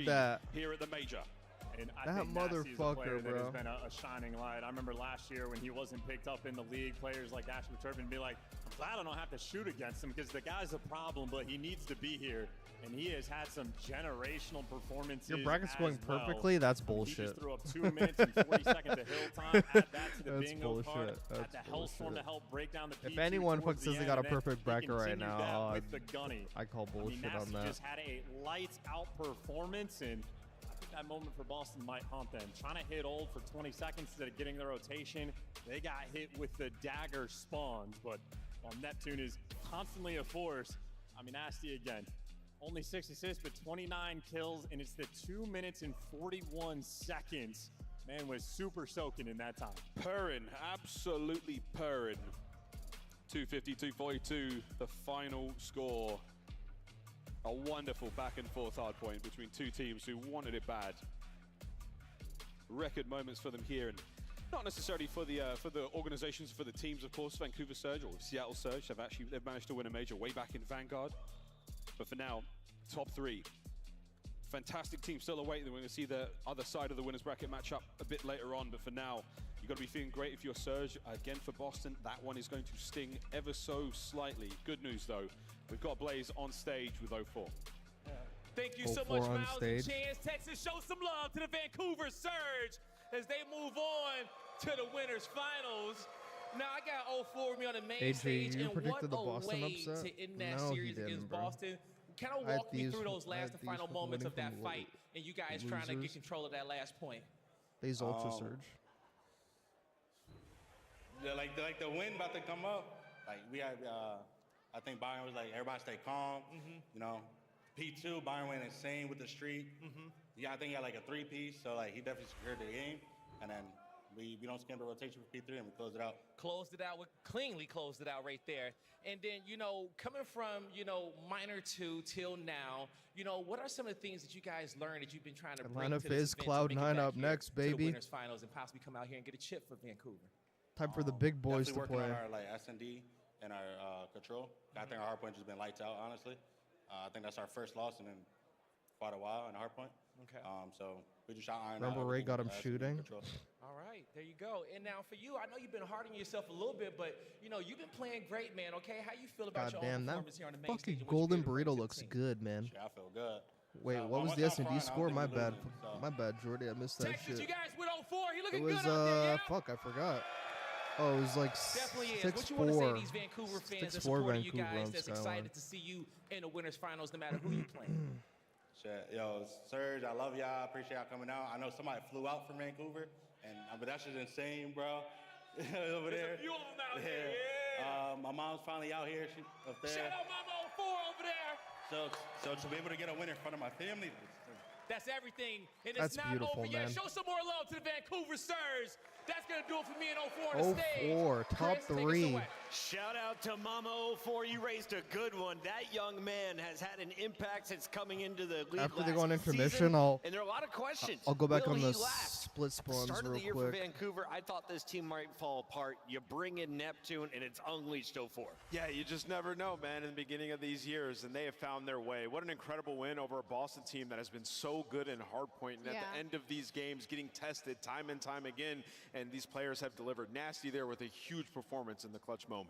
that. Here at the major. And I That think Nasty is a motherfucker, player that bro. has been a shining light. I remember last year when he wasn't picked up in the league, players like Ashton Turpin be like, I'm glad I don't have to shoot against him because the guy's a problem, but he needs to be here. And he has had some generational performances. Your bracket's as going well. perfectly? That's He bullshit. just threw up 2 minutes and 40 seconds of hill time. Add that to the That's bingo card. bullshit. Add That's the Hellstorm bullshit. to help break down the If P2 anyone towards fucks the says they end, got a and then perfect he bracket right continued now, that with the gunny. I call bullshit Nasty on that. just had a lights out performance, and I think that moment for Boston might haunt them. Trying to hit old for 20 seconds instead of getting the rotation. They got hit with the dagger spawns, but while Neptune is constantly a force, I mean, Nasty again. Only 6 assists, but 29 kills, and it's the 2 minutes and 41 seconds. Man was super soaking in that time. Purring, absolutely purring. 250-242, the final score. A wonderful back and forth hard point between two teams who wanted it bad. Record moments for them here, and not necessarily for the organizations, for the teams, of course. Vancouver Surge or Seattle Surge they've managed to win a major way back in Vanguard. But for now, top 3. Fantastic team still awaiting. We're going to see the other side of the winners bracket match up a bit later on. But for now, you've got to be feeling great if you're Surge. Again, for Boston, that one is going to sting ever so slightly. Good news, though. We've got Blaze on stage with 04. Thank you so 04 much, on Miles stage. and Chance. Texas, show some love to the Vancouver Surge as they move on to the winners finals. Now, I got 04 with me on the main AJ, stage, you and predicted what the a Boston way upset? to end that No, he series didn't, against bro. Boston. Kind of I had walk me these- through those I had last, the these final from moments winning of that from fight, and you guys trying to get losers. control of that last point. These Ultra Surge. Yeah, like the wind about to come up. Like we had, I think Byron was like, everybody stay calm. You know, P2, Byron went insane with the streak. Yeah, I think he had like a 3-piece, so like he definitely secured the game. And then we don't skip the rotation for P3 and we closed it out. Cleanly closed it out right there. And then, you know, coming from, you know, minor 2 till now, you know, what are some of the things that you guys learned that you've been trying to bring Atlanta to this Fizz, event to make it Cloud9 back up here next, to the baby. winners finals and possibly come out here and get a chip for Vancouver? Time for the big boys to Definitely play. working on our like S&D and our control. I think our hardpoint just been lights out, honestly. I think that's our first loss in quite a while in hardpoint. Okay. So we just shot iron. Remember Ray got him shooting? All right, there you go. And now for you, I know you've been hard on yourself a little bit, but you know you've been playing great, man. Okay, how you feel about God your own damn, that performance here on the main fucking stage? and what you golden did to bring burrito to the looks team? good, man. Yeah, I feel good. Wait, So, what was once the I'm S&D fine, I don't score? think My we bad. losing, so. My bad, Jordy. I missed that Texas, shit. you guys with 04. He It looking was, good out there, yeah? fuck, I forgot. Oh, it was like Definitely is. What you want to say to 6-4. these Vancouver fans that 6-4 supporting you Vancouver guys on that's Skyline. excited to see you in the winners finals no matter who you playing? Shit, yo, Surge, I love y'all. I appreciate y'all coming out. I know somebody flew out from Vancouver, and but that shit's insane, bro. Over there. There's a few of them out there, yeah. My mom's finally out here. She up there. Shout out Mama 04 over there. So to be able to get a win in front of my family. That's everything. And That's it's not beautiful, over yet. man. Show some more love to the Vancouver Surge. That's going to do it for me in 04 on the stage. 04, top Chris, take us 3. away. Shout out to Mama 04. You raised a good one. That young man has had an impact since coming into the league After they last go on intermission, season, I'll- and there are a lot of questions. I'll go back Will on he the last? split spawns Start of real the year quick. for Vancouver, I thought this team might fall apart. You bring in Neptune, and it's unleashed 04. Yeah, you just never know, man, in the beginning of these years, and they have found their way. What an incredible win over a Boston team that has been so good in hardpoint, and at the end of these games, getting tested time and time again, and these players have delivered. Nasty there with a huge performance in the clutch moments.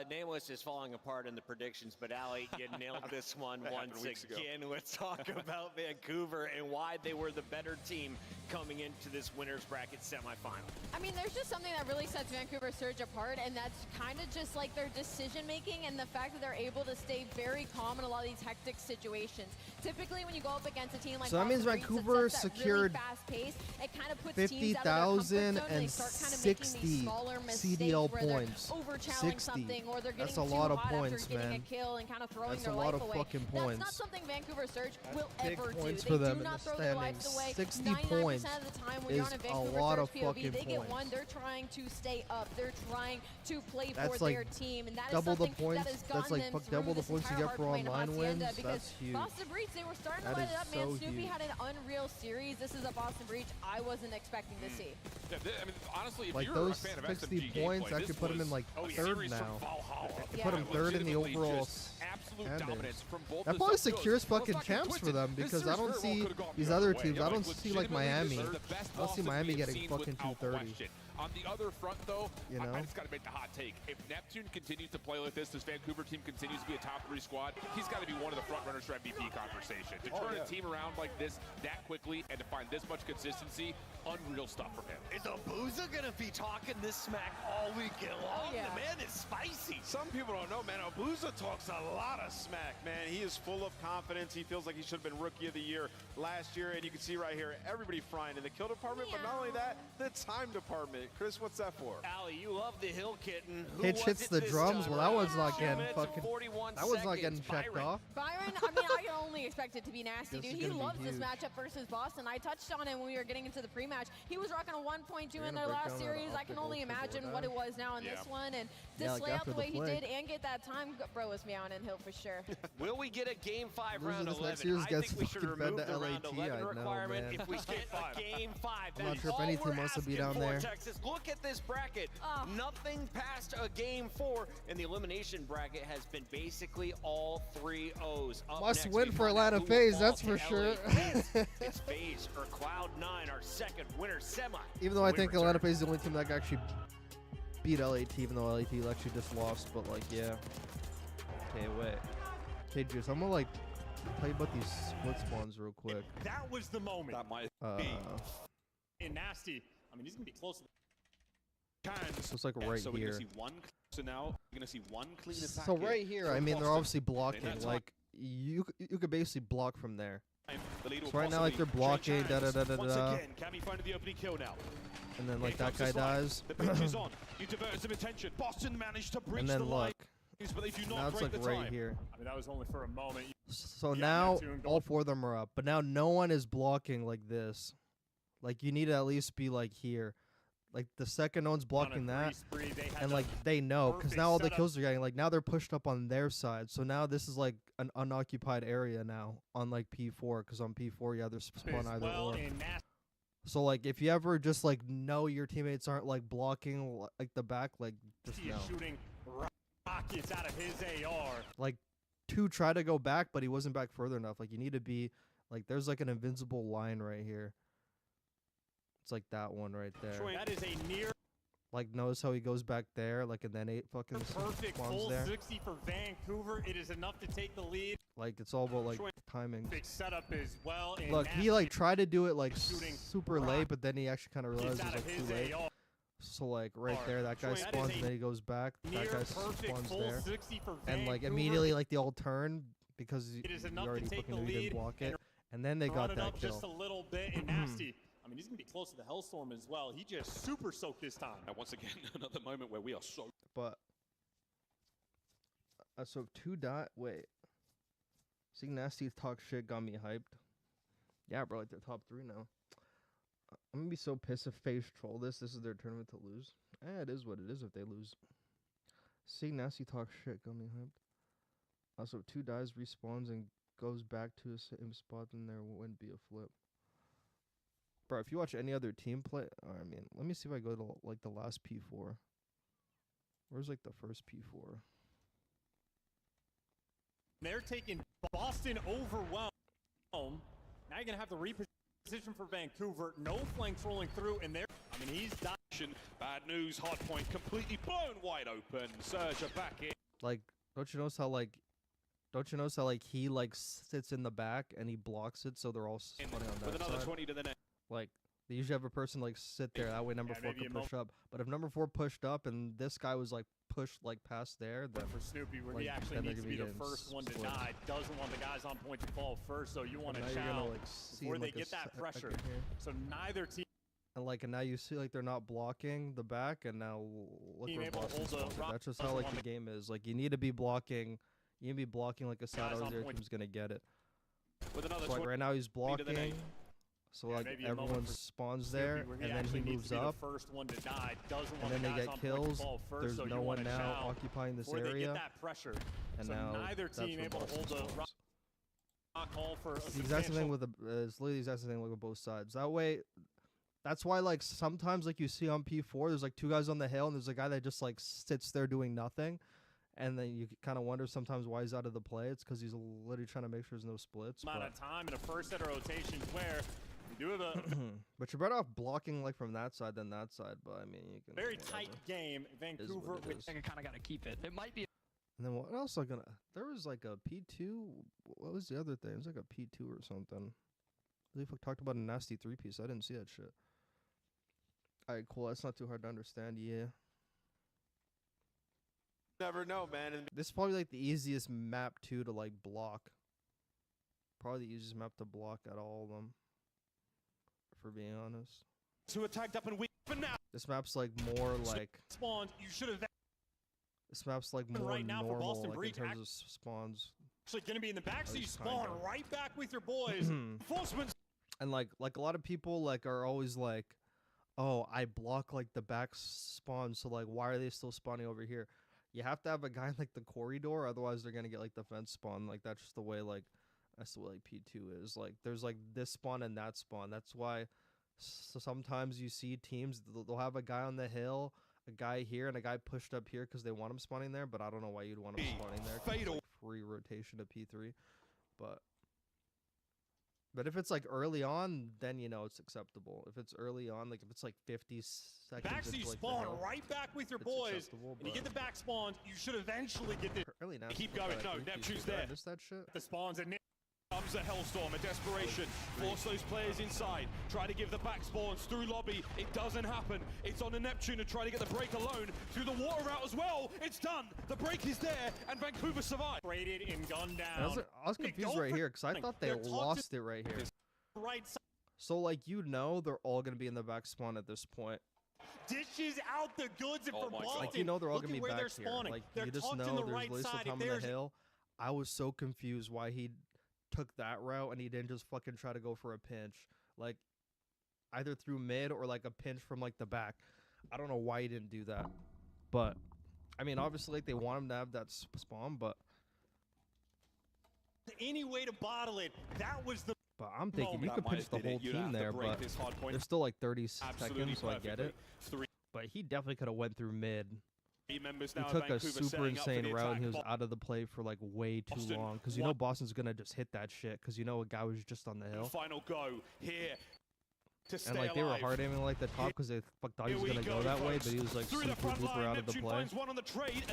Nameless is falling apart in the predictions, but Ali, you nailed this one once again. Let's talk about Vancouver and why they were the better team coming into this winners bracket semifinal. I mean, there's just something that really sets Vancouver Surge apart, and that's kind of just like their decision making and the fact that they're able to stay very calm in a lot of these hectic situations. Typically, when you go up against a team like So that means Boston Breeze Vancouver that's set that secured really fast pace, it kind of puts teams out of their comfort zone, and they start kind of making these smaller mistakes CDL where they're points. over-challenging something, or they're getting That's a too lot of hot points, after getting man. a kill and kind of throwing That's their a lot life of away. fucking That's points. not something Vancouver Surge will big ever do. points They for do them in not the throw their lives standings. away. 60 99% points. of the time when when you're is on a a Vancouver lot Surge of POV, fucking they get points. one, they're trying to stay up. They're trying to play That's for like their team, and that is double the something points. that has That's gotten like them double through the this points you entire get for Hardpoint online Hacienda, wins. because That's huge. Boston Breach, they were starting to That light is it up, man. so Snoopy huge. had an unreal series. This is a Boston Breach I wasn't expecting to see. Yeah, I mean, honestly, if Like you're those a fan of 60 SMG points gameplay, actually this put him in was like a third series from now. Valhalla. They put him third in the Legitimately overall just absolute standings. dominance from both That the probably sub-duos. secures Let's fucking not get champs for twisted. them This because series I don't very well see could've gone these the other way. teams. Yeah, I don't see like legitimately Miami. deserve the best I don't see Boston Miami we've getting seen fucking without 230. question. On the other front, though, You know? I just got to make the hot take. If Neptune continues to play like this Vancouver team continues to be a top 3 squad, he's got to be one of the front runners for MVP conversation. To turn a team around like this that quickly and to find this much consistency, unreal stuff from him. Is Abuza gonna be talking this smack all weekend long? yeah. The man is spicy. Some people don't know, man. Abuza talks a lot of smack, man. He is full of confidence. He feels like he should have been Rookie of the Year last year. And you can see right here, everybody frying in the kill department, but not only that, the time department. Chris, what's that for? Allie, you love the hill kitten. Who Hitch was hits it the this drums. time Well, that around? one's not 2 getting minutes and fucking. 41 That one's not getting seconds. checked Byron. off. Byron, I mean, I can only expect it to be nasty, This dude. is He gonna be loves this huge. matchup versus Boston. I touched on it when we were getting into the pre-match. He was rocking a 1.2 in gonna their break last down that series. I can optical only triple imagine what it was now in this one. And to Yeah, like slay out after the the way he flick. did and get that time, bro was meowing in hill for sure. Will we get a Game 5 Losing round this 11? next series I gets think we should fucking fed remove to the round LAT, 11 I know, requirement man. if we get a Game 5. I'm That not is sure if all any we're team wants to be asking down for, there. Texas. Look at this bracket. Nothing past a Game 4, and the elimination bracket has been basically all 3 O's. Up Must next, win we for find out Atlanta who will FaZe, fall that's to for sure. LAT. It's FaZe or Cloud9, our second winner semi. Even though I We think return. Atlanta FaZe is the only team that can actually beat LAT, even though LAT actually just lost. But like, yeah. Okay, wait. Okay, Juice, I'm gonna like tell you about these split spawns real quick. That was the moment. That might And nasty. I mean, he's gonna be close to the So it's like right so we're here. going to see one. So now we're going to see one clean attack. So right here, I mean, they're obviously blocking. that time- Like you could basically block from there. The lead will So right now, like they're possibly blocking, change hands. da-da-da-da-da. Once again, can he find the opening kill now? And then like Here that comes guy the slide. dies. The pitch is on. You diverted some attention. Boston managed to breach And the then line, look. but they do Now not it's break like the right time. here. I mean, that was only for a moment. So Yeah, now Neptune all 4 of them are up, but now no one is blocking like this. Like you need to at least be like here. Like the second no one's blocking that, and like they know because now all the kills are getting like now they're pushed up on their side. So now this is like an unoccupied area now on like P4 because on P4 yeah they're spawn either or. So like if you ever just like know your teammates aren't like blocking like the back like just He is know. shooting rockets out of his AR. Like 2 tried to go back but he wasn't back further enough. Like you need to be like there's like an invincible line right here. It's like that one right there. That is a near Like notice how he goes back there like and then 8 fucking perfect spawns full there. 60 for Vancouver. It is enough to take the lead. Like it's all about like timing. Big setup as well. And Look, he nasty like tried to do it like shooting super late, but then he actually kind of realized it out was of like his too late. AR. So like right there, that guy That is spawns a and then he goes back. That near guy perfect spawns full there, 60 for and like Vancouver. immediately like they all turn because It is you enough to already take fucking the knew he lead didn't block and it, and then they run got it that up kill. just a little bit. And nasty. I mean, he's gonna be close to the Hellstorm as well. He just super soaked this time. And once again, another moment where we are so. But so 2 dot. Wait, seeing Nasty talk shit got me hyped. Yeah, bro, like they're top 3 now. I'm gonna be so pissed if FaZe troll this. This is their tournament to lose. It is what it is if they lose. Seeing Nasty talk shit got me hyped. Also, 2 dies, respawns, and goes back to the same spot, then there wouldn't be a flip. Bro, if you watch any other team play, I mean, let me see if I go to like the last P4. Where's like the first P4? They're taking Boston overwhelmed. Now you're gonna have the reposition for Vancouver. No flanks rolling through, and they're. I mean, he's done. Bad news. Hardpoint completely blown wide open. Surge are back in. Like, don't you notice how like he like sits in the back and he blocks it, so they're all spawning on that With another side. 20 to the net. Like they usually have a person like sit there. That way number 4 maybe can a push up. But if number 4 pushed up and this guy was like pushed like past there, then for Snoopy, where like, he actually then they're needs to gonna be the getting first one to split. die. Doesn't want the guys on point to fall first, so you want to Now you're gonna shout like see before they like, a get that second pressure. here. So neither team. And now you see like they're not blocking the back, and now look Being where able to Boston's hold the going. That's just how Russell like on the game is. Like you need to be blocking. You need to be blocking like a side Guys or on the other point. team's gonna get it. With another So like 20 right now he's to the net. blocking. So like everyone spawns there, and then he moves up, first one to die, doesn't and then they get kills. There's no one now occupying this area, and so now neither that's team where able to Boston hold the spawns. rock call for a It's the exact same thing with it's literally the exact same thing like with both sides. That way, that's why like sometimes like you see on P4, there's like two guys on the hill, and there's a guy that just like sits there doing nothing. And then you kind of wonder sometimes why he's out of the play. It's because he's literally trying to make sure there's no splits. amount of time in a first set of rotations where you do have a but you're better off blocking like from that side than that side. But I mean, you can very tight game. Vancouver, with I kind of got to keep it. It might be. And then what else? There was like a P2. What was the other thing? It was like a P2 or something. We talked about a nasty 3-piece. I didn't see that shit. All right, cool. That's not too hard to understand. Yeah. Never know, man. And this is probably like the easiest map too to like block. Probably the easiest map to block at all of them. For being honest. Two attacked up and weak, but now this map's like more like spawns. You should have. This map's like more right now for normal Boston like Breach, in terms of spawns. Actually, going to be in the back, so you least spawn kinda. right back with your boys. Enforcement. And like a lot of people like are always like, oh, I block like the back spawn, so like why are they still spawning over here? You have to have a guy in like the corridor, otherwise they're gonna get like the fence spawn. Like that's just the way like P2 is. Like there's like this spawn and that spawn. That's why sometimes you see teams they'll have a guy on the hill, a guy here, and a guy pushed up here because they want him spawning there. But I don't know why you'd want him spawning there. 'Cause it's, like, free rotation to P3, But if it's like early on, then you know it's acceptable. If it's early on, like if it's like 50 seconds, Back, so you into, like, spawn the hill, right back with your it's boys, acceptable, and you get the back spawns. You should eventually get the. early now. Keep going. No, Neptune's there. Missed that shit. The spawns and comes a hellstorm, a desperation. Force those players inside. Try to give the back spawns through lobby. It doesn't happen. It's on the Neptune to try to get the break alone through the water route as well. It's done. The break is there, and Vancouver survived. Rated and gunned down. I was confused right here because I thought they lost it right here. Right side. So like they're all gonna be in the back spawn at this point. Dishes out the goods and for Boston. Like they're all gonna be where back they're here. spawning. Like They're you just tucked know in the there's right Lisa side. Tom in the hill. I was so confused why he took that route and he didn't just fucking try to go for a pinch, like either through mid or like a pinch from like the back. I don't know why he didn't do that, but I mean obviously like they want him to have that spawn, but any way to bottle it, that was the. But I'm thinking you could pinch the whole team there, but there's still like 30 seconds, so I get it. But he definitely could have went through mid. He took a super insane route, and he was out of the play for like way too long. Because you know Boston's gonna just hit that shit. Because you know a guy was just on the hill. Final go here. And like they were hard aiming like the top because they thought he was gonna go that way, but he was like super duper out of the play.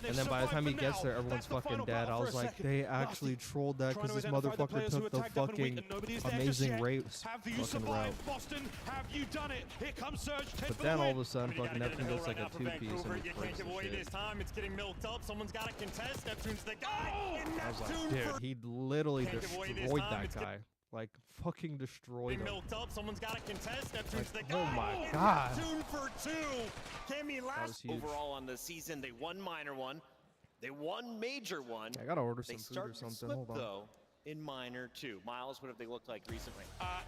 And then by the time he gets there, everyone's fucking dead. I was like, they actually trolled that because this motherfucker took the fucking amazing race fucking route. But then all of a sudden, fucking Neptune gets like a 2-piece and he breaks the shit. This time it's getting milked up. Someone's got to contest. Neptune's the guy. I was like, dude, he literally destroyed that guy. Like fucking destroyed him. Milked up. Someone's got to contest. Neptune's the guy. Oh my god. Neptune for 2. Cammy last overall on the season. They won minor one. They won major one. I gotta order some they food or something. Hold on. Though in minor 2. Miles, what have they looked like recently?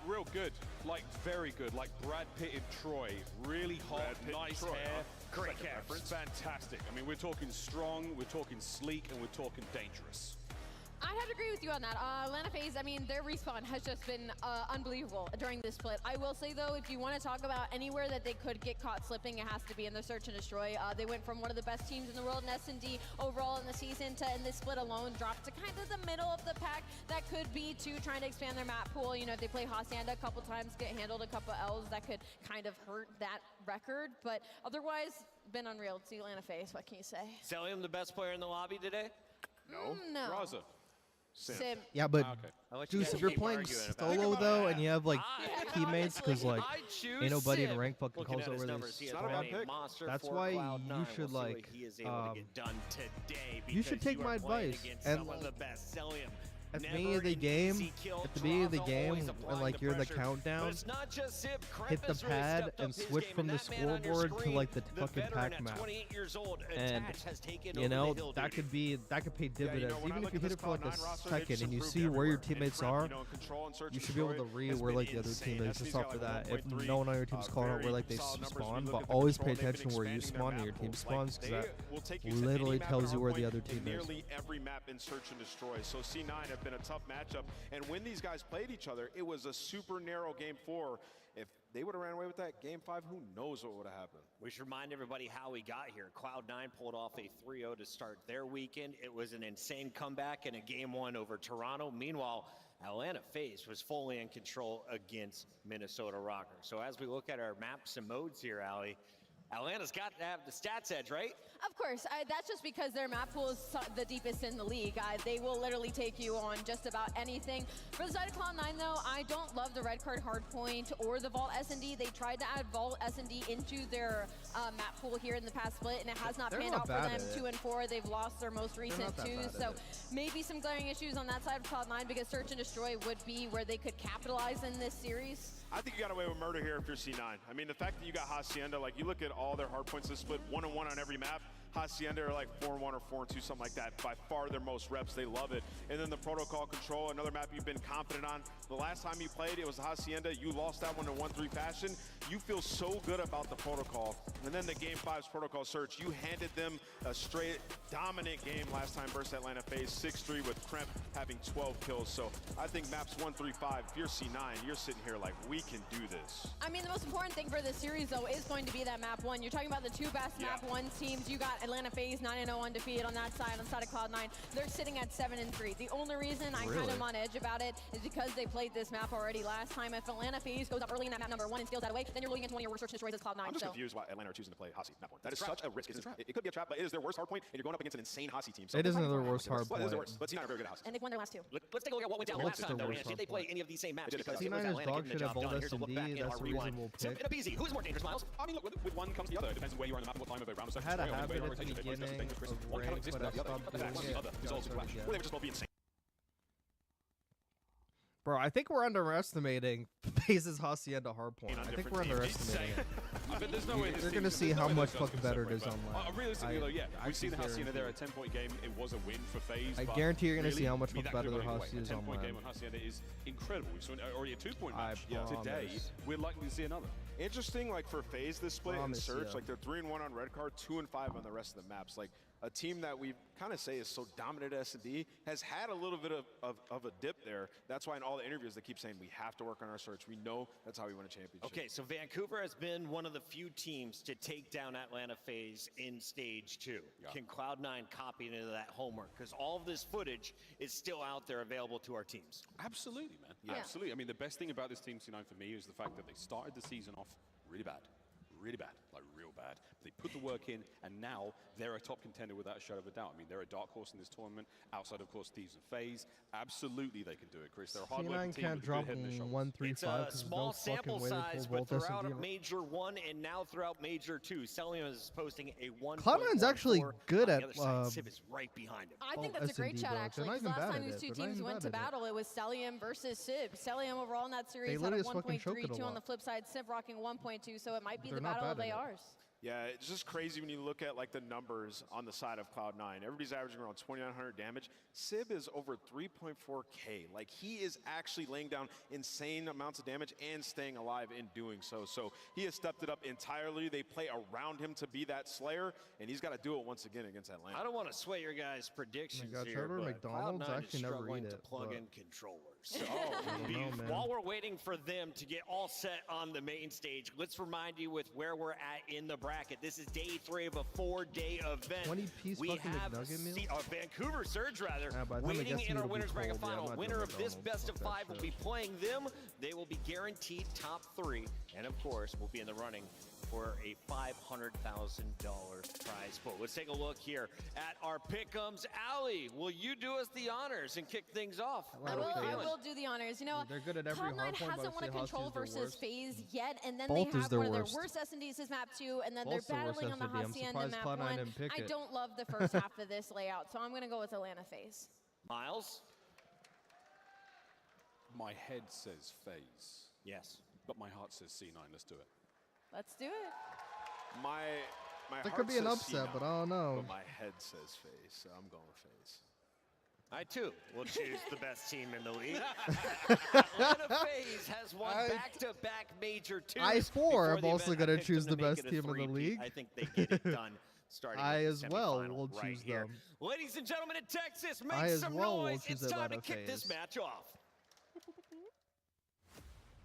Real good, like very good, like Brad Pitt in Troy. Really hot, nice hair, great hair. It's fantastic. I mean, we're talking strong, we're talking sleek, and we're talking dangerous. I have to agree with you on that. Atlanta FaZe, I mean, their respawn has just been unbelievable during this split. I will say, though, if you want to talk about anywhere that they could get caught slipping, it has to be in the search and destroy. They went from one of the best teams in the world in S&D overall in the season to, in this split alone, dropped to kind of the middle of the pack. That could be, too, trying to expand their map pool. You know, if they play Hacienda a couple times, get handled a couple L's, that could kind of hurt that record. But otherwise, been unreal. It's the Atlanta FaZe. What can you say? Celium, the best player in the lobby today? No. Raza. Sim. Yeah, but Juice, if you're playing solo though, and you have like teammates, because like ain't nobody in rank fucking calls over this. That's why you should like, you should take my advice and at the beginning of the game, when like you're in the countdown, hit the pad and switch from the scoreboard to like the fucking pack map. And you know that could pay dividends. Even if you hit it for like a second and you see where your teammates are, you should be able to read where like the other team is just off of that. If no one on your team's calling out where like they spawn, but always pay attention where you spawn and your team spawns, because that literally tells you where the other team is. Nearly every map in Search and Destroy. So C9 have been a tough matchup, and when these guys played each other, it was a super narrow game 4. If they would have ran away with that game 5, who knows what would have happened. We should remind everybody how we got here. Cloud9 pulled off a 3-0 to start their weekend. It was an insane comeback in a game 1 over Toronto. Meanwhile, Atlanta FaZe was fully in control against Minnesota Rockers. So as we look at our maps and modes here, Allie, Atlanta's got to have the stats edge, right? Of course. That's just because their map pool is the deepest in the league. They will literally take you on just about anything. For the side of Cloud9, though, I don't love the red card Hardpoint or the Vault S&D. They tried to add Vault S&D into their map pool here in the past split, and it has not panned out for them. 2 and 4. They've lost their most recent 2. So maybe some glaring issues on that side of Cloud9, because Search and Destroy would be where they could capitalize in this series. I think you got away with murder here if you're C9. I mean, the fact that you got Hacienda, like you look at all their hard points this split, 1-1 on every map. Hacienda are like 4-1 or 4-2, something like that. By far their most reps, they love it. And then the protocol control, another map you've been confident on. The last time you played, it was Hacienda. You lost that one in 1-3 fashion. You feel so good about the protocol. And then the game 5's protocol search, you handed them a straight dominant game last time versus Atlanta FaZe, 6-3 with Kremp having 12 kills. So I think maps 1, 3, 5, if you're C9, you're sitting here like, we can do this. I mean, the most important thing for this series, though, is going to be that map 1. You're talking about the 2 best map 1 teams. You got Atlanta FaZe 9-0 undefeated on that side, of Cloud9. They're sitting at 7-3. The only reason I'm kind of on edge about it is because they played this map already last time. If Atlanta FaZe goes up early in that map number 1 and steals that away, then you're looking at one of your worst search and destroys as Cloud9. I'm just confused why Atlanta are choosing to play Hasi map 1. That is such a risk. It could be a trap, but it is their worst hardpoint, and you're going up against an insane Hasi team. So it isn't their worst hardpoint. Well, it is their worst, but C9 are very good at Hasi. And they've won their last 2. Let's take a look at what went down last time, though, and see if they play any of these same maps. Because C9 is dog shit at Vault S&D. That's a reasonable pick. Who's more dangerous, Miles? I mean, look, with one comes the other. It depends on where you are on the map and what time of a round. I had a habit at the beginning of rank, but I stopped doing it. Well, they would just both be insane. Bro, I think we're underestimating FaZe's Hacienda Hardpoint. I think we're underestimating it. I bet there's no way You're going to see how much fucking better it is online. Realistically, though, yeah. We've seen the Hacienda there, a 10-point game. It was a win for FaZe. I guarantee you're going to see how much better their Hacienda is online. A 10-point game on Hacienda is incredible. We saw already a 2-point match today. We're likely to see another. Interesting, like for FaZe this split in Search, like they're 3-1 on red card, 2-5 on the rest of the maps. Like a team that we kind of say is so dominant at S&D has had a little bit of a dip there. That's why in all the interviews they keep saying we have to work on our search. We know that's how we win a championship. Okay, so Vancouver has been one of the few teams to take down Atlanta FaZe in stage 2. Yeah. Can Cloud9 copy into that homework? Because all of this footage is still out there available to our teams. Absolutely, man. Yeah, absolutely. I mean, the best thing about this Team C9 for me is the fact that they started the season off really bad. Really bad, like real bad. They put the work in, and now they're a top contender without a shadow of a doubt. I mean, they're a dark horse in this tournament, outside, of course, Thieves and FaZe. Absolutely, they can do it, Chris. They're a hard-working team with a good head and shoulders. It's a small sample size, but throughout Major 1 and now throughout Major 2, Celium is posting a 1. Cloud9's actually good at Civ is right behind him. I think that's a great shot, actually, because last time these two teams went to battle, it was Celium versus Civ. Celium overall in that series had a 1.32 on the flip side, Civ rocking 1.2, so it might be the battle of ARs. Yeah, it's just crazy when you look at like the numbers on the side of Cloud9. Everybody's averaging around 2,900 damage. Sib is over 3.4K. Like he is actually laying down insane amounts of damage and staying alive in doing so. So he has stepped it up entirely. They play around him to be that Slayer, and he's got to do it once again against Atlanta. I don't want to sway your guys' predictions here, but McDonald's Cloud9 actually is never struggling eat to it, plug but... in controllers. While we're waiting for them to get all set on the main stage, let's remind you with where we're at in the bracket. This is day 3 of a 4-day event. 20-piece we fucking have McNugget meal? Vancouver Surge, rather, waiting in our winners bracket final. Winner of this best of 5 will be playing them. They will be guaranteed top 3, and of course, will be in the running for a $500,000 prize pool. Let's take a look here at our pick'ems. Allie, will you do us the honors and kick things off? I will do the honors. You know, they're good at every Cloud9 hasn't won a control versus FaZe yet, and then Both they have one of their worst. worst S&Ds is map 2, and then Both they're battling on the Hacienda map 1. I don't love the first half of this layout, so I'm going to go with Atlanta FaZe. Miles? My head says FaZe. Yes. But my heart says C9. Let's do it. Let's do it. My There heart could be an says upset, C9, but I don't know. But my head says FaZe, so I'm going FaZe. I too will choose the best team in the league. Atlanta FaZe has won back-to-back major twos. I4 am the also event, I going to picked choose them the to make best it a team in the three-peat. league. I think they get it done starting I with the as well semifinal will right choose here. them. Ladies and gentlemen in Texas, make I as some well will noise. choose It's time to Atlanta kick this FaZe. match off.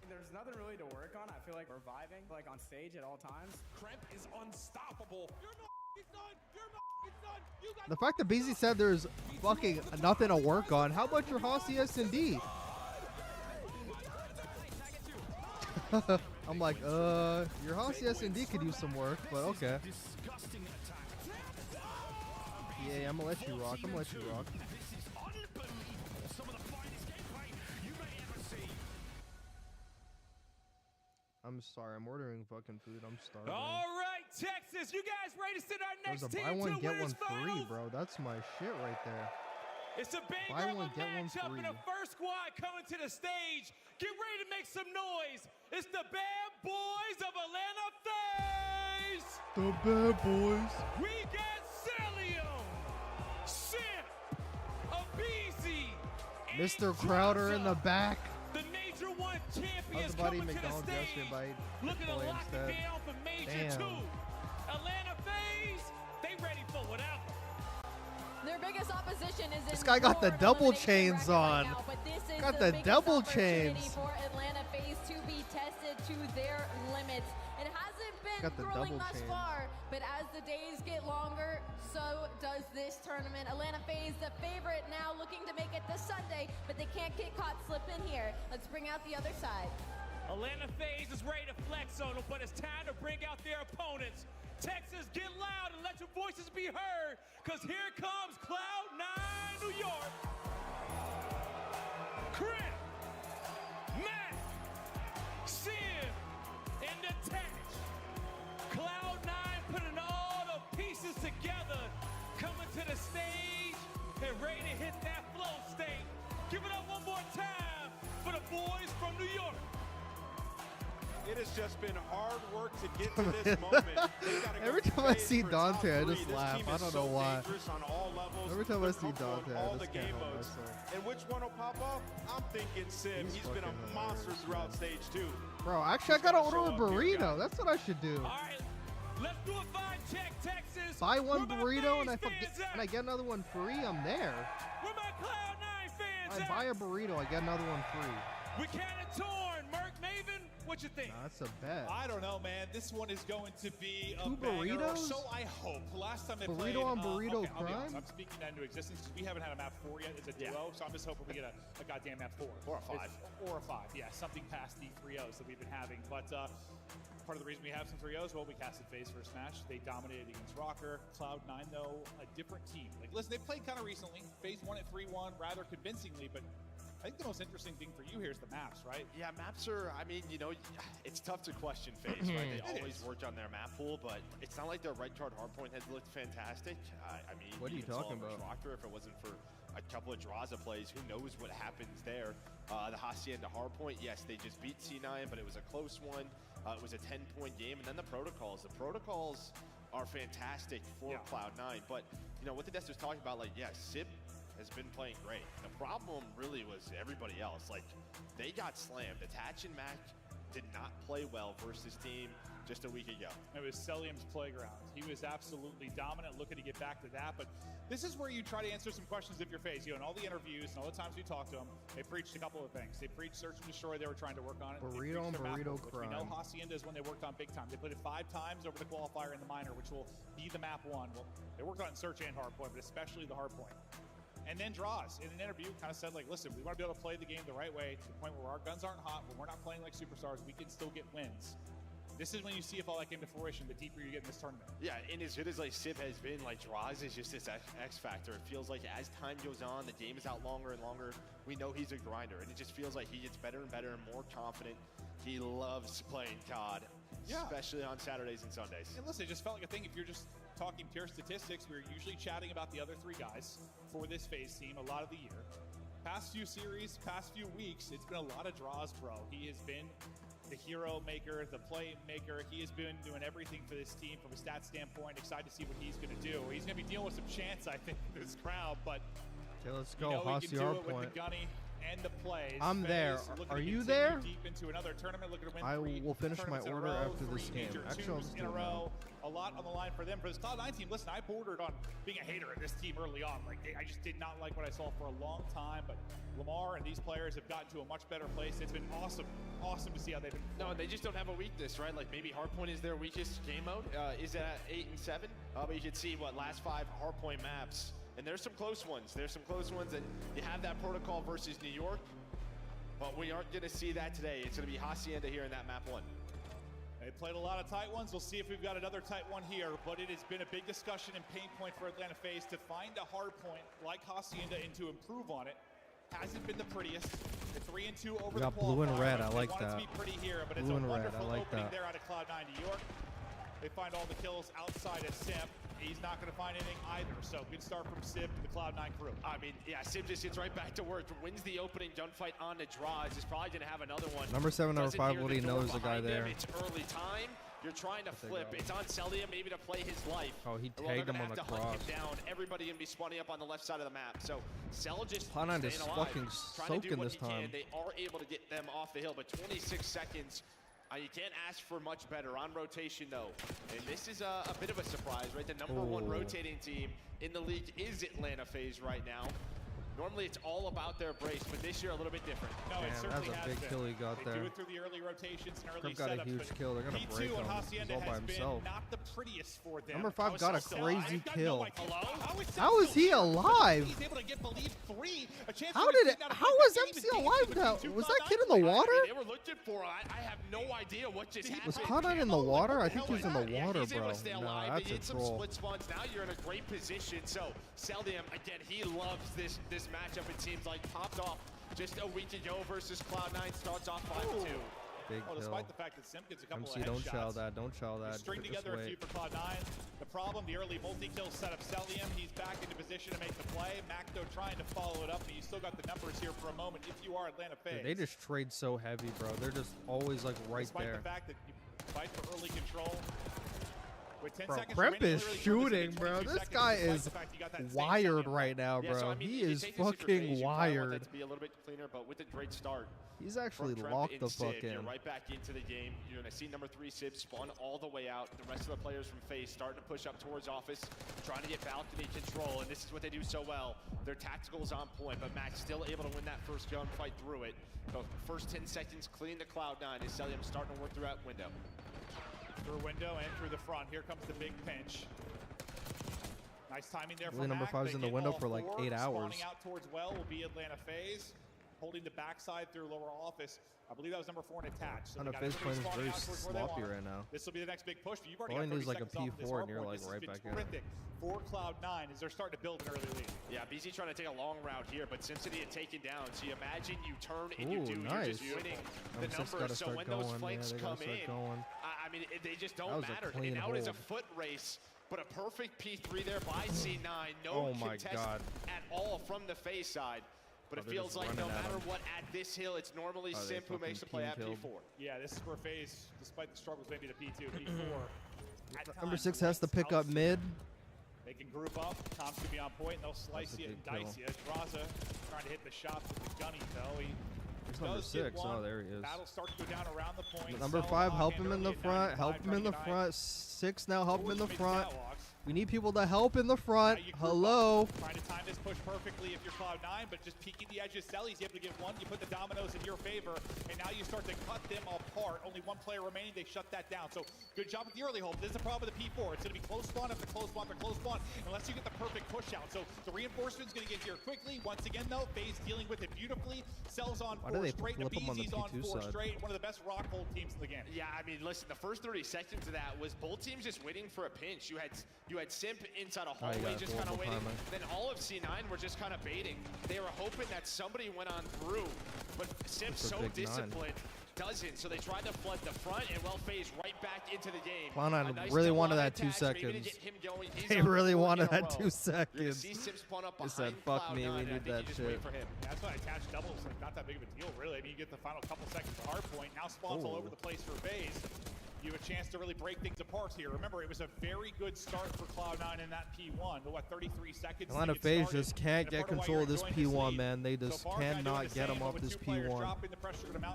There's nothing really to work on. I feel like we're vibing, like on stage at all times. Kremp is unstoppable. You're my son. You're my son. You got The fact that BZ said there's fucking nothing to work on. How about your Hossy S&D? I'm like, your Hossy S&D could use some work, but okay. Yeah, I'm gonna let you rock. I'm gonna let you rock. I'm sorry, I'm ordering fucking food. I'm starving. All right, Texas, you guys ready to sit our There's next a team buy one to get winners one free, finals? bro. That's my shit right there. It's a banger Buy of one, a get one matchup, free. and the first squad coming to the stage. Get ready to make some noise. It's the Bad Boys of Atlanta FaZe. The Bad Boys. We got Celium, Simp, Abizi, Mr. Crowder in the back. the Major 1 I champions was about to eat coming to the McDonald's yesterday, stage. but I Looking to Chick-fil-A lock instead. it down for Major Damn. 2. Atlanta FaZe, they ready for whatever. Their biggest opposition is This in guy got the Florida double elimination chains bracket right on. now, but this is Got the the biggest double opportunity chains. for Atlanta FaZe to be tested to their limits. It hasn't been Got the thrilling double thus chains. far, but as the days get longer, so does this tournament. Atlanta FaZe, the favorite now, looking to make it this Sunday, but they can't get caught slipping here. Let's bring out the other side. Atlanta FaZe is ready to flex on them, but it's time to bring out their opponents. Texas, get loud and let your voices be heard, because here comes Cloud9 New York. Kremp, Matt, Sim, and Detach. Cloud9 putting all the pieces together, coming to the stage and ready to hit that flow state. Give it up one more time for the boys from New York. It has just been hard work to get to this moment. Every time I see Dante, I just laugh. I don't know why. Every time I see Dante, I just can't help myself. And which one will pop off? I'm thinking Sim. He's been a monster throughout stage 2. Bro, actually, I gotta order a burrito. That's what I should do. All right, let's do a vibe check, Texas. Buy one Where my burrito FaZe and I get another one free. I'm there. Where my Cloud9 fans I at? buy a burrito, I get another one free. We cannon torn. Merc Maven, what you think? Nah, that's a bet. I don't know, man. This one is going to be a 2 banger, or burritos? so I hope. Last time they Burrito played, on burrito okay, I'll be honest, crime? I'm speaking that into existence because we haven't had a map 4 yet. It's a duo, so I'm just hoping we get a goddamn map 4. Or a 5. Or a 5, yeah. Something past the 3-0s that we've been having. But part of the reason we have some 3-0s, well, we casted FaZe first match. They dominated against Rocker. Cloud9, though, a different team. Like, listen, they played kind of recently. FaZe won at 3-1 rather convincingly, but I think the most interesting thing for you here is the maps, right? Yeah, maps are, I mean, you know, it's tough to question FaZe, right? They It always is. worked on their map pool, but it's not like their right guard Hardpoint has looked fantastic. I mean, What are you talking about? Rocker, if it wasn't for a couple of Draza plays, who knows what happens there. The Hacienda Hardpoint, yes, they just beat C9, but it was a close one. It was a 10-point game, and then the protocols. The protocols are fantastic for Cloud9, but, you know, what the Nest was talking about, like, yeah, Sib has been playing great. The problem really was everybody else. Like, they got slammed. Attach and Mac did not play well versus team just a week ago. It was Celium's playground. He was absolutely dominant, looking to get back to that. But this is where you try to answer some questions if you're FaZe. You know, in all the interviews and all the times we talked to them, they preached a couple of things. They preached search and destroy. They were trying to work on it. Burrito on burrito which we know crime. Hacienda is when they worked on big time. They played it 5 times over the qualifier and the minor, which will be the map 1. Well, they worked on it in search and hardpoint, but especially the hardpoint. And then Draws, in an interview, kind of said, like, listen, we want to be able to play the game the right way to the point where our guns aren't hot, when we're not playing like superstars, we can still get wins. This is when you see if all that came to fruition, the deeper you get in this tournament. Yeah, and as good as like Sib has been, like Draws is just this X factor. It feels like as time goes on, the game is out longer and longer. We know he's a grinder, and it just feels like he gets better and better and more confident. He loves playing COD, especially on Saturdays and Sundays. And listen, it just felt like a thing. If you're just talking pure statistics, we're usually chatting about the other 3 guys for this FaZe team a lot of the year. Past few series, past few weeks, it's been a lot of draws, bro. He has been the hero maker, the play maker. He has been doing everything for this team from a stat standpoint. Excited to see what he's going to do. He's going to be dealing with some chance, I think, this crowd, but Okay, let's go. you know Hossie he can do it with Hardpoint. the gunny and the plays. I'm there. Looking Are to you continue there? Deep into another tournament, looking to win I 3 will finish my tournaments in a order row, after this 3 game. major Actually, twos I'm in a still row. A lot on the line for them. For this Cloud9 team, listen, I bordered on being a hater of this team early on. Like, I just did not like what I saw for a long time. But Lamar and these players have gotten to a much better place. It's been awesome to see how they've been. No, they just don't have a weakness, right? Like maybe Hardpoint is their weakest game mode. Is at 8 and 7. But you can see what last 5 Hardpoint maps, and there's some close ones. There's some close ones, and you have that protocol versus New York. But we aren't going to see that today. It's going to be Hacienda here in that map 1. They played a lot of tight ones. We'll see if we've got another tight one here, but it has been a big discussion and pain point for Atlanta FaZe to find a hard point like Hacienda and to improve on it. Hasn't been the prettiest. The 3 and 2 over We got the blue and qualifier. red. I They like want it that. to be pretty here, but Blue it's a and red. I wonderful like opening that. there out of Cloud9 New York. They find all the kills outside of Simp. He's not going to find anything either. So good start from Simp to the Cloud9 crew. I mean, yeah, Simp just gets right back to work. Wins the opening gunfight on the draws. Is probably going to have another one. Number 7, number Doesn't 5, hear Woody the door knows the guy behind him. there. It's early time. You're trying to flip. It's on Celia maybe to play his life. Oh, he Well, they're tagged him gonna on the have to hunt cross. him down. Everybody going to be spawning up on the left side of the map. So Cell just Cloud9 is staying alive, fucking trying to do soaking what this he can. time. They are able to get them off the hill, but 26 seconds. You can't ask for much better on rotation, though. And this is a bit of a surprise, right? The number 1 Oh. rotating team in the league is Atlanta FaZe right now. Normally, it's all about their brace, but this year a little bit different. No, it Man, certainly that's a has big been. kill he got They there. do it through the early rotations and early Crip got a setups, huge but kill. They're gonna P2 break and him. Hacienda He's all by has been himself. not the prettiest for them. Number 5 got a Still crazy alive. Got no kill. idea. How is he alive? He's able to get believe 3. A chance How to did win it? out of How the is game MC is alive between now? two Was Cloud9 that kid in the players. water? They were looking for I have no idea what just happened. Was Cloud9 in the water? I think he was in the Yeah, water, he's able bro. to stay Nah, alive. that's They a hit some troll. split spawns. Now you're in a great position. So Celdium, again, he loves this matchup. It seems like popped off just a week ago versus Cloud9. Starts off 5-2. Big Well, kill. despite the fact that Simp gets a couple MC, of don't headshots, chow that. Don't chow that. string Just together a wait. few for Cloud9. The problem, the early multi-kill setup. Celium, he's back into position to make the play. Macdo trying to follow it up, but you still got the numbers here for a moment if you are Atlanta FaZe. Dude, they just trade so heavy, bro. They're just always like right Despite there. the fact that you fight for early control. With 10 Bro, seconds Cremp remaining, is literally shooting, Cremp bro. is 22 This seconds, guy despite is the fact you got that same wired second. right now, Yeah, bro. so, I mean, He you is take this at your fucking pace. You probably want wired. that to be a little bit cleaner, but with a great start. He's actually from Tremp locked and the Sib, fuck You're in. right back into the game. You're going to see number 3 Sib spawn all the way out. The rest of the players from FaZe starting to push up towards office, trying to get balcony control, and this is what they do so well. Their tactical's on point, but Max still able to win that first gunfight through it. So first 10 seconds cleaning the Cloud9 is Celium starting to work through that window. Through window and through the front. Here comes the big pinch. Nice timing there Really, from number Mac. 5's They in the get window all for like 4. 8 hours. Spawning out towards well will be Atlanta FaZe. Holding the backside through lower office. I believe that was number 4 in attach. So I know they got FaZe everybody playing is spawning very out towards where they sloppy want. right now. This will be the next big push. But you've already All I got need is 30 like a seconds off of this P4 and you're hardpoint. like This right has back been in. terrific for Cloud9 as they're starting to build an early lead. Yeah, BZ trying to take a long route here, but Simpson had taken down. So you imagine you turn and you Ooh, do, nice. you're just winning the M6 numbers. gotta So start when going. those flanks Yeah, they come gotta start in, going. I mean, they just That don't was a matter. clean And now it is a hold. foot race, but a perfect P3 there by C9. No Oh my contest God. at all from the FaZe side. But Oh, it they're feels just like no running at matter him. what at this hill, it's normally Oh, they Simp who makes the fucking play at team P4. Yeah, this is where FaZe, despite the struggles maybe to P2, P4. at Number times 6 has to lengths pick up out. mid. They can group up. Tom's going to be on point, and they'll slice That's a you and big kill. dice you. Draza trying to hit the shots with the gunny, though. He He's number does get 6. one. Oh, there he is. Battle starts to go down around the point. Number Cell 5, help offhand him in the early at front. 95, Help him in the trying to front. 6 now, help him in the Force front. mid-catwalks. We need people to help in the front. Now you group Hello. up, trying to time this push perfectly if you're Cloud9, but just peeking the edges. Selly's able to get one. You put the dominoes in your favor, and now you start to cut them apart. Only one player remaining. They shut that down. So good job with the early hold. This is the problem with the P4. It's going to be close spawn after close spawn after close spawn, unless you get the perfect push out. So the reinforcement's going to get here quickly. Once again, though, FaZe dealing with it beautifully. Cells on Why do 4 they straight, and flip 'em on the BZ's on P2 4 side? straight. One of the best rock hold teams in the game. Yeah, I mean, listen, the first 30 seconds of that was both teams just waiting for a pinch. You had Simp inside a you hallway got just kind of horrible waiting. timing. Then all of C9 were just kind of baiting. They were hoping that somebody went on through, but Simp's That's a so big 9. disciplined. doesn't, so they tried to flood the front, and well, FaZe right back into the game. Cloud9 Nice really double wanted on that 2 attacks, maybe to seconds. get him going. He's They on really 4 wanted in a that row. 2 You're gonna seconds. see Sim spawn up They said, behind fuck me, Cloud9, we and I need think you that just shit. wait for him. Yeah, that's why attached doubles like not that big of a deal, really. I mean, you get the final couple seconds of Hardpoint. Now spawns all over the place for FaZe. You have a chance to really break things apart here. Remember, it was a very good start for Cloud9 in that P1. But what, 33 seconds? A lot of FaZe just can't get control of this P1, man. They just cannot get them off this P1.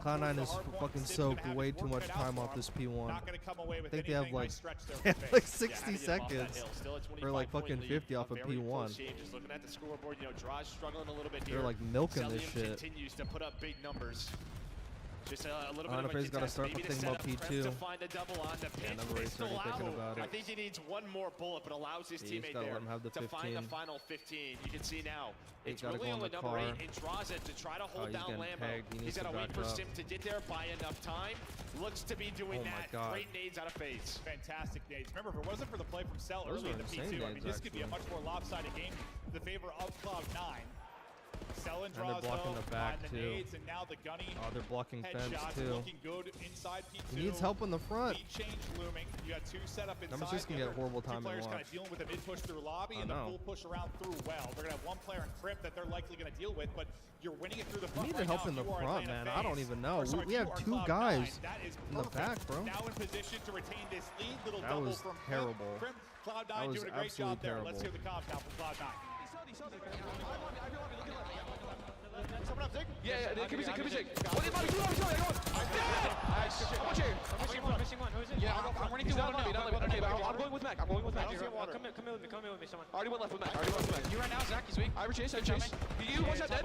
Cloud9 is fucking soaked way too much time off this P1. I think they have like 60 seconds or like fucking 50 off of P1. Just looking at the scoreboard, you know, Draw's struggling a little bit here. They're like milking this Cellium shit. continues to put up big numbers. Just a little I bit of a FaZe gotta contest. start Maybe thinking to about set up P2. Kremp to find a double on the Yeah, pitch. never really Pistol started thinking out. about it. I think he needs one more bullet, but allows his Yeah, you just teammate gotta there let him have the to find the 15. final 15. You can see now. He It's gotta really go in only the number car. 8. It draws it to try to hold he's down getting Lambo. pegged. He He's needs to got to wait back for up. Sim to get there, buy enough time. Looks to be doing Oh my that. God. Great nades out of FaZe. Fantastic nades. Remember, if it wasn't for the play from Cell Those early are in the insane P2, I mean, nades, this could be a actually. much more lopsided game in the favor of Cloud9. Cell and they're draws blocking though, the back, on the too. nades, and now the gunny Oh, they're blocking fence headshots too. looking good inside P2. He needs help in the front. Lead change looming. You got 2 set up inside. Number 6 can The get other horrible 2 time and players kind watch. of dealing with a mid push through lobby I and the know. full push around through well. They're gonna have 1 player in crypt that they're likely gonna deal with, but you're winning it through the We front need right help now in the if you are front, Atlanta man. I don't FaZe. even know. Or sorry, We if have you are 2 Cloud9, guys that is in the perfect. back, bro. Now in position to retain this lead. Little That double was from terrible. Crypt. Cloud9 That was doing a great job absolutely there. Let's hear terrible. the comms now from Cloud9. Yeah, yeah, give me Zig. What is Yeah, I'm running through one now. Okay, I'm going with Mac. I'm going with Mac. Come here with me, someone. Already went left with Mac. You right now, Zach, he's weak. I chase. You watch that dead.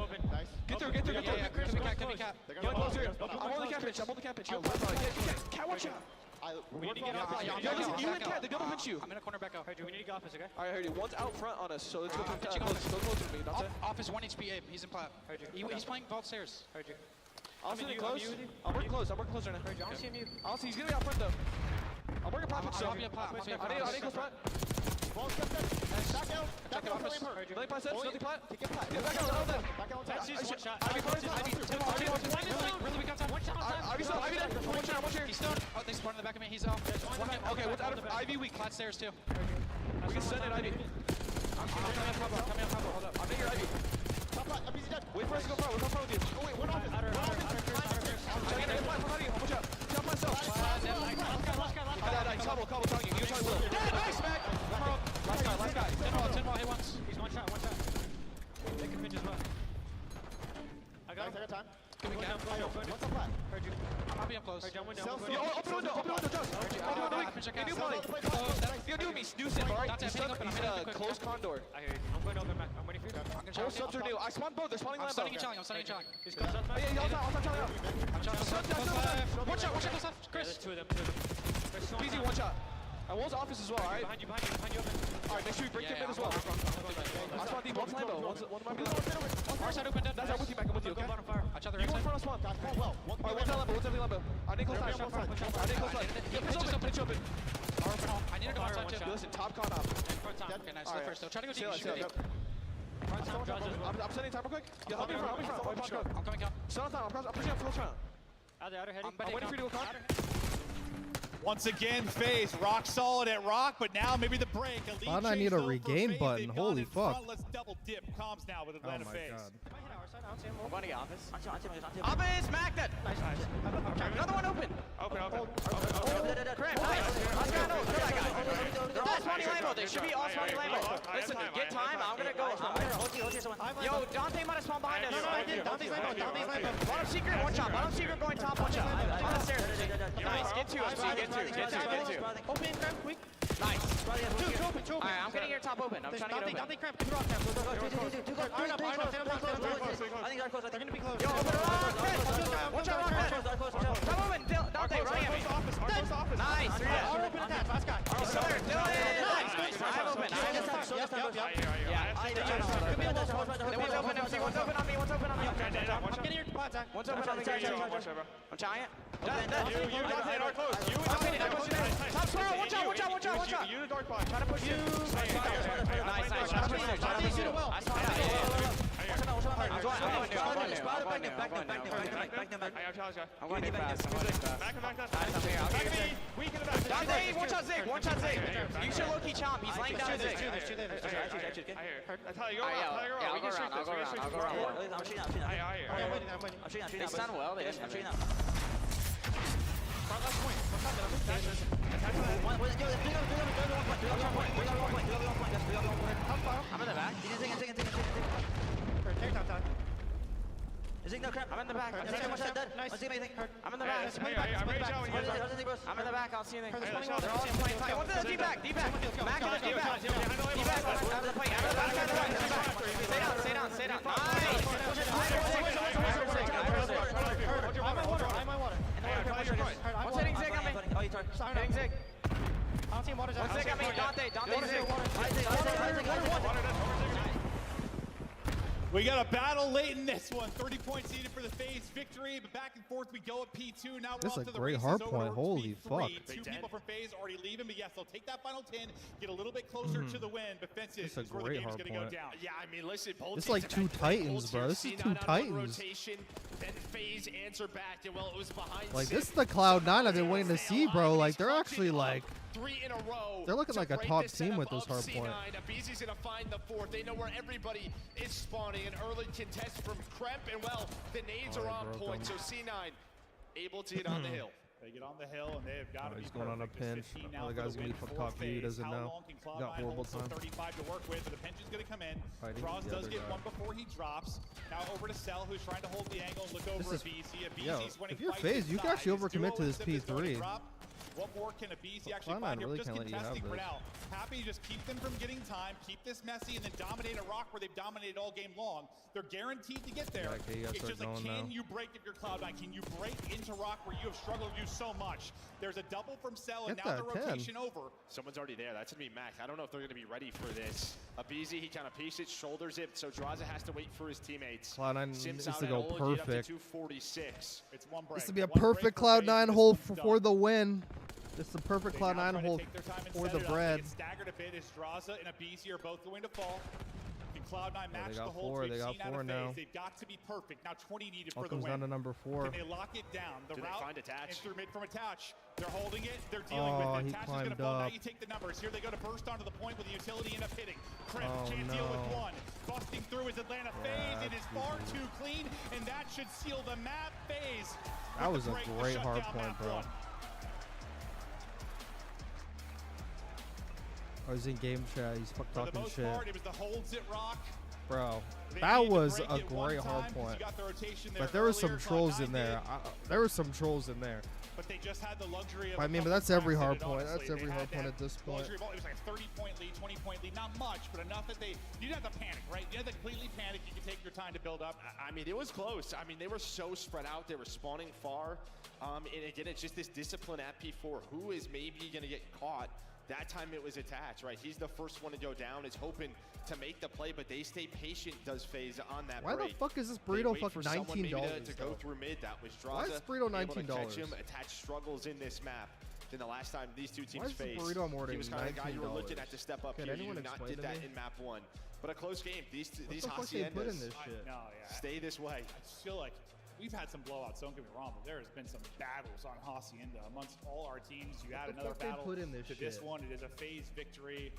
Get through. Come in, cap. Yo, close here. I'm on the cap pitch. Cat, watch out. We need to get office. You and Cat, they're gonna pinch you. I'm in a corner back out. Heard you. We need to get office, okay? Alright, I heard you. One's out front on us, so let's go close to me. That's it. Office 1 HP Abe. He's in plat. Heard you. He's playing vault stairs. Heard you. I'm sitting close. I'm working close right now. Heard you. I don't see him. Honestly, he's gonna be out front though. I'm working plat pitch still. I'll be a plat. I need close front. Check office. Heard you. Nothing plat steps, nothing plat. Get back out, then. That's just one shot. Ivy first. Really weak on time. One shot on time. Ivy still, Ivy dead. One shot. He's stunned. Oh, they spawned in the back of me. He's off. Okay, what's out of Ivy weak? Plat stairs too. We can send it, Ivy. I'm coming up, hold up. I'll take your Ivy. Wait for us to go front. We'll come front with you. Oh, wait, one off. Outer curse. I'm trying to get plat. Watch out. Jump myself. Cobble, talking. You can try Will. Nice, Mac. Last guy. 10 ball, hit once. He's one shot. They can pinch as well. I got him. time. Give me cap. What's up, flat? Heard you. I'm being close. Heard you. I'm window. Open the window, Josh. You're new me, new Sim, alright? He's close condor. I hear you. I'm going over, Mac. I'm waiting for you. Both subs are new. I spawned both. They're spawning I'm Lambo. stunning and chilling. He's close up. Yeah, I'll try out. I'm chilling. Watch out, Close left. Chris. There's two of them. Easy, one shot. I was office as well, alright? Behind you open. Alright, make sure you break your mid as well. I spawned deep, one's Lambo. One might be low. Far side open, dead. That's right, with you, Mac. I'm with you, okay? Bottom fire. Watch out the You right go side. front of spawn. Alright, one's on Lambo, one's on Lambo. I need close time. I need close time. Pitch open. I need to go outside too. Listen, top con up. Front time. Okay, nice. Go first though. Try to go deep. Front time, Josh as well. I'm sending time real quick. Yeah, help me front. I'm coming out. Start on time. I'm pushing up close round. Outer heading. I'm waiting for you to go con. Once again, FaZe rock solid at rock, but now maybe the break. Thought I need a regain button. Holy fuck. Let's double dip comms now with Atlanta FaZe. I'm running office. Office, Magnet. Nice. Another one open. Crap, nice. Let's go. They're all spawning Lambo. They should be all spawning Lambo. Listen, get time. I'm gonna go. Yo, Dante might have spawned behind us. No, I didn't. Dante's Lambo. Bottom secret, one shot. Bottom secret going top, one shot. On the stairs. Nice. Get two, get two. Open, cramp, quick. Nice. Two open. Alright, I'm getting your top open. I'm trying to get open. Dante, cramp, two rock, cramp. I think they're close. They're gonna be close. Yo, open the rock. Watch out, rock. Top open. Dante, running at me. Nice. Our open attack, last guy. Nice. I'm open. One's open, MC. One's open on me. I'm getting your pot attack. One's open on me. I'm trying it. You Dante are close. You Top swirl. Watch out. You the dark bot. Try to push you. Nice. Dante, shoot it well. I'm back them. I got Charles guy. I'm going to back them. Back me. We can back. Dante, one shot Zig. You should low-key chomp. He's laying down Zig. There's two there. That's how you go around. I'll go around. I'm shooting out. I'm shooting out. They stun well. I'm shooting out. Front left point. I'm in the back. Is it no crap? I'm in the back. I'm taking one shot dead. I see anything. I'm in the back. I'm in the back. I don't see anything. They're all playing time. One's in the D-back. Mac in the D-back. D-back. Out of the plate. Out of the back. Out of the right. Stay down. Nice. I'm on water. One's hitting Zig on me. Hitting Zig. I don't see water. One's Zig on me. Dante Zig. We got a battle late in this one. 30 points needed for the FaZe victory, but back and forth we go at P2. Now we're This off is to a the great races hard over point. to Holy P3. fuck. Two people from FaZe already leaving, but yes, they'll take that final 10, get a little bit closer to the win, but Fences is where the game's going to go down. Yeah, I mean, listen, both It's teams like have two had great Titans, goals bro. here. This is C9 two out on Titans. rotation, then FaZe answer back, and well, it was behind Like, Sim. this is the Cloud9 I've been waiting to see, bro. Like, they're actually, like, 3 in a row. they're looking to like a break top the team setup with this of hard C9. point. Abizi's going to find the fourth. They know where everybody is spawning. An early contest from Kremp, and well, the nades are on point. So C9 able to get on the hill. They get on the hill, and they have got to be He's going on a perfect. pinch. It's 15 now Other for guy's the gonna be win fucked for up. He FaZe. doesn't How know. long can Cloud9 Got horrible hold? So time. 35 to work with, but the pinch is going to come in. Fighting Cross the does other get guy. one before he drops. Now over to Cell, who's trying to hold the angle and look over This at is- BZ. Yo, BZ's winning if you're fights FaZe, you can inside. actually His overcommit to duo this with Sim is going to P3. drop. What more can a BZ actually Cloud9 find here? really Just can't let you have contesting for this. now. Happy to just keep them from getting time, keep this messy, and then dominate a rock where they've dominated all game long. They're guaranteed to get there. Yeah, okay, you gotta It's start just like, going can now. you break if you're Cloud9? Can you break into rock where you have struggled to do so much? There's a double from Cell, and Get now the that 10. rotation over. Someone's already there. That's going to be Mac. I don't know if they're going to be ready for this. Abizi, he kind of peeks it, shoulders it, so Draza has to wait for his teammates. Cloud9 Sims needs out to at go Ola, get up to perfect. 246. It's one break. This would be a One break perfect for FaZe, Cloud9 this hold one's for done. the win. This is a perfect They now Cloud9 try to hold take their time and for set the it up. bread. They get staggered a bit as Draza and Abizi are both going to fall. Can Cloud9 match they the got hold? four, We've they got seen out four of now. FaZe. They've got to be perfect. Now 20 needed All for the comes win. down to number 4. Can they lock it down? The Do they route find attach? and through mid from attach. They're holding it. They're dealing Oh, with he it. Attach is going to climbed fall. Now up. you take the numbers. Here they go to burst onto the point with the utility end up hitting. Crimp Oh, can't deal with no. one. Busting through his Atlanta FaZe. It is far too clean, and that should seal the map. FaZe. That with was the a break to great shut hard down point, map bro. one. I was in game chat. He's fuck For the talking most shit. part, it was the holds it rock. Bro, They that needed to was break a it one great time hard 'cause point. you got the rotation there But there was some earlier. trolls Cloud9 in there. did. There were some trolls in there. But they just had the luxury of. I a mean, but couple that's every cracks in hard it, point. honestly. That's They every had hard point that at this point. luxury of all- It was like a 30-point lead, 20-point lead. Not much, but enough that you didn't have to panic, right? You didn't have to completely panic. You could take your time to build up. I mean, it was close. I mean, they were so spread out. They were spawning far. And again, it's just this discipline at P4. Who is maybe going to get caught? That time it was attached, right? He's the first one to go down. Is hoping to make the play, but they stay patient, does FaZe on that Why break. the fuck is this They burrito wait fuck for someone maybe $19? to go through mid. That was Draza. Why is burrito able to catch $19? him. Attach struggles in this map. Then the last time these two Why teams is the faced, burrito more he than was kind of the guy you were looking $19? at to step up Could here. You anyone did not explain did to that me? in map 1. But a close game. These the fuck they put in haciendas this shit? No, yeah. stay this way. I just feel like we've had some blowouts. Don't get me wrong, but there has been some battles on Hacienda amongst all our teams. You add What the another fuck they battle put in this to this shit? one. It is a FaZe victory.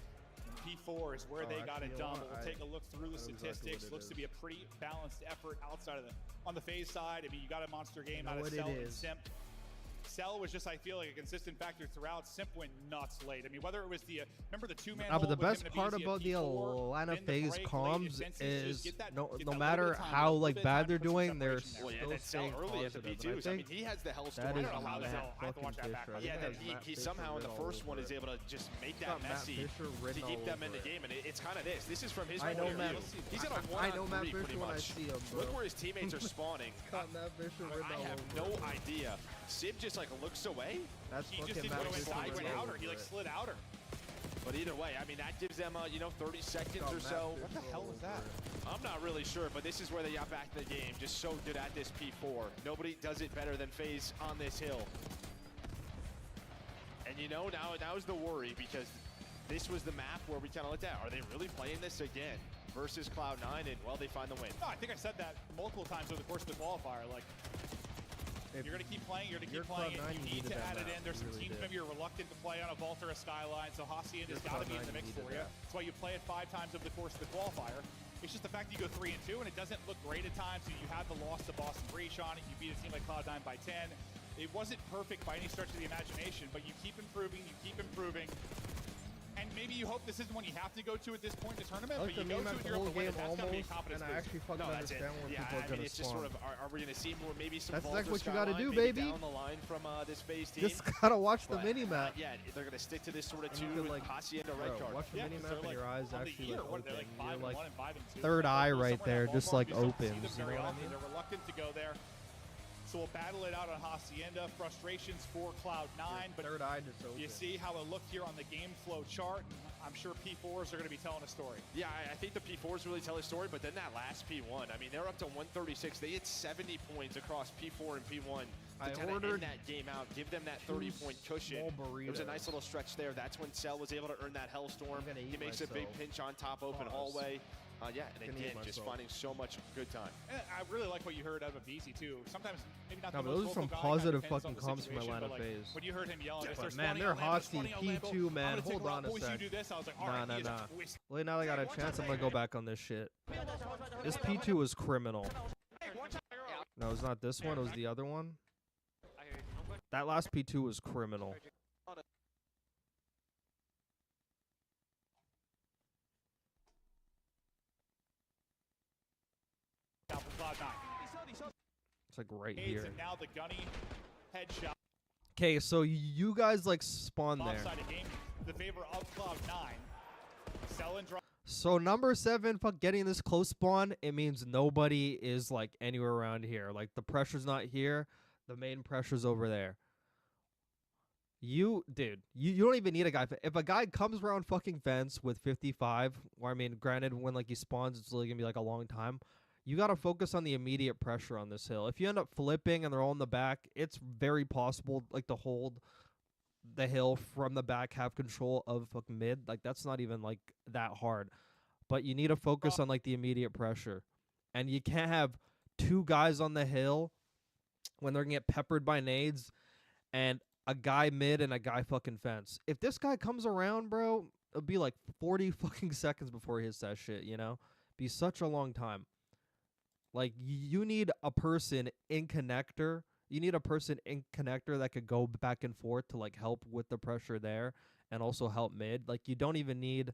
And P4 is where they got actually, it you know done. what? But we'll take a look through the I know exactly statistics. what it Looks is. to be a pretty balanced effort outside of on the FaZe side. I mean, you got a monster game I out know of what it Cell and is. Simp. Cell was just, I feel like, a consistent factor throughout. Simp went nuts late. I mean, whether it was the, remember the two-man But the hold with best him and part Abizi at about the P4, Atlanta then the FaZe break late, comms and Sensi is just get that no little bit matter of time, how a little like bit of bad time they're to put some doing, they're separation there. Well, yeah, still that Cell staying early at the positive. And B2s. I mean, he has the hell that start. is I don't allow Matt that. I have to watch that fucking back. Fisher. I Yeah, think that that's he Matt somehow in Fisher the written first all one over is it. able to just make Got that Matt messy Fisher to written keep all them in over the it. game, and it's kind of this. This is from his I know point of Matt. view. He's in a I know Matt 1-on-3 Fisher pretty when I much. see him, bro. Look where his teammates are spawning. Got Matt Fisher written I all have over no it. idea. Sib just like looks away. That's He just fucking didn't Matt go Fisher inside, written went all outer. He over like it. slid outer. But either way, I mean, that gives them, 30 seconds Got or Matt so. Fisher What the hell all was that? over it. I'm not really sure, but this is where they got back in the game. Just so good at this P4. Nobody does it better than FaZe on this hill. And you know, now is the worry because this was the map where we kind of looked at. Are they really playing this again? versus Cloud9, and, well, they find the win. No, I think I said that multiple times over the course of the qualifier. Like, you're going to keep playing, you're going to keep playing, and you need to add it in. There's some teams maybe you're reluctant to play on a Vault or a Skyline, so Hacienda's got to be in the mix for you. That's why you play it 5 times over the course of the qualifier. It's just the fact that you go 3-2, and it doesn't look great at times. So you have the loss to Boston Breach on it. You beat a team like Cloud9 by 10. It wasn't perfect by any stretch of the imagination, but you keep improving, you keep improving. And maybe you hope this isn't one you have to go to at this point in the tournament, but you go to it, you're able to win it. That's got to be a confidence boost. And I actually fucking understand where people are going to it's just sort of, are we going to see more, maybe some That's Vault exactly or what you got to do, Skyline, baby. down the line from this FaZe team. Just got to watch the mini-map. Yeah, they're going to stick to this sort of And 2 you with like, Hacienda red card. watch the mini-map and your eyes actually like open. You're like, 5-1 and 5-2. third eye right there, just like opens. You know what I mean? They're reluctant to go there. So we'll battle it out on Hacienda. Frustrations for Cloud9, but third eye just open. You see how it looked here on the game flow chart. I'm sure P4s are going to be telling a story. Yeah, I think the P4s really tell a story, but then that last P1, I mean, they're up to 136. They hit 70 points across P4 and P1 to kind of end that game out, give them that 30-point cushion. It was a nice little stretch there. That's when Cell was able to earn that Hellstorm. He makes a big pinch on top, open hallway. Yeah, and again, just finding so much good time. And I really like what you heard out of BZ too. Sometimes maybe not No, the but most those are some vocal guy, positive depends on fucking the comps from situation, Atlanta but, like, FaZe. when you heard him yelling, But man, they're hostile. P2, man. Hold on a sec. Nah. Well, now I got a chance. I'm gonna go back on this shit. This P2 is criminal. No, it's not this one. It was the other one. That last P2 was criminal. It's like right here. And now the gunny headshot. Okay, so you guys like spawn there. The favor of Cloud9. Sell and drop. So number 7, fuck, getting this close spawn, it means nobody is like anywhere around here. Like the pressure's not here. The main pressure's over there. Dude, you don't even need a guy. If a guy comes around fucking fence with 55, or I mean, granted, when like he spawns, it's really gonna be like a long time. You gotta focus on the immediate pressure on this hill. If you end up flipping and they're all in the back, it's very possible like to hold the hill from the back, have control of fucking mid. Like that's not even like that hard. But you need to focus on like the immediate pressure, and you can't have 2 guys on the hill when they're gonna get peppered by nades, and a guy mid and a guy fucking fence. If this guy comes around, bro, it'll be like 40 fucking seconds before he hits that shit, you know? Be such a long time. Like, you need a person in connector. You need a person in connector that could go back and forth to, like, help with the pressure there and also help mid. Like, you don't even need...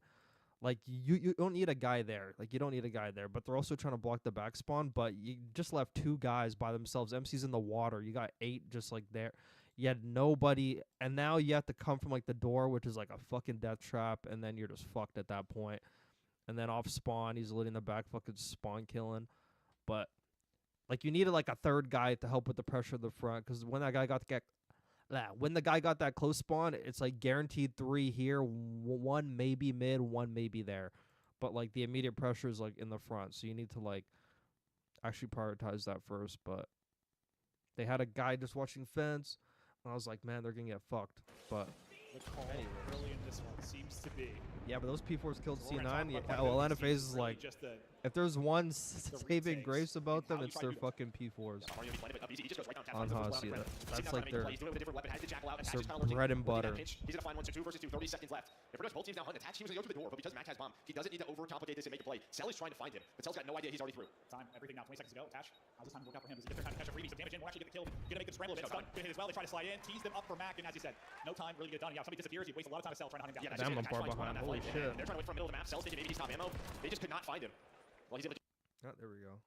Like, you don't need a guy there. Like, you don't need a guy there. But they're also trying to block the back spawn. But you just left 2 guys by themselves. MC's in the water. You got 8 just, like, there. You had nobody. And now you have to come from, like, the door, which is, like, a fucking death trap. And then you're just fucked at that point. And then off spawn, he's leading the back fucking spawn killing. But, like, you needed, like, a 3rd guy to help with the pressure of the front. Because when that guy got that close spawn, it's, like, guaranteed 3 here. 1 maybe mid, 1 maybe there. But, like, the immediate pressure is, like, in the front. So you need to, like, actually prioritize that first. But they had a guy just watching fence. And I was like, man, they're going to get fucked. But The call early in this one seems to be. yeah, but those P4s killed So we're gonna C9. talk Yeah, about well, like Atlanta these FaZe teams is really like, just the if there's one saving retakes grace about them, how it's you their try to fucking P4s. On Hacienda. That's like their bread and butter. He's gonna find 1 2 versus 2. 30 seconds left. If we're both teams now hunt attach, he was gonna go to the door, but because Mac has bomb, he doesn't need to overcomplicate this and make a play. Cell is trying to find him, but Cell's got no idea he's already through. Time, everything now. 20 seconds to go. Attach. How's this time work out for him? Does he get their time to catch a freebie? Some damage in. We'll actually get the kill. Gonna make them scramble a bit. Stun. Good hit as well. They try to slide in. Tease them up for Mac, and as you said, no time really get done. Yeah, somebody disappears. He wastes a lot of time to Cell trying to hunt him down. Damn, I'm far behind. Holy shit. They're trying to wait for the middle of the map. Cell's thinking maybe he's top ammo. They just could not find him. Well, he's able to. Oh, there we go.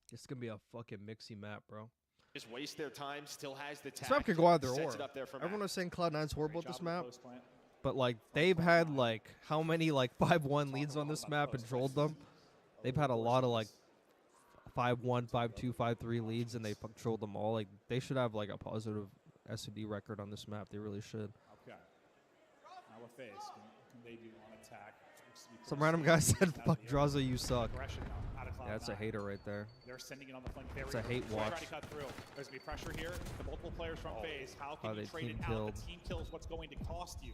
This is gonna be a fucking mixy map, bro. Just waste their time. Still has the This map could go either or. Everyone was saying Cloud9's horrible at this map, but like they've had like how many like 5-1 leads on this map and trolled them. They've had a lot of like 5-1, 5-2, 5-3 leads, and they trolled them all. Like they should have like a positive SOD record on this map. They really should. Okay. Now what phase can they do on attack? Some random guy said, "Fuck Draza, you suck." Yeah, That's a hater right there. They're sending it on the flank. It's a hate watch. Trying to cut through. There's gonna be pressure here. The multiple players from phase. How can you they trade it team out? killed. The team kills what's going to cost you.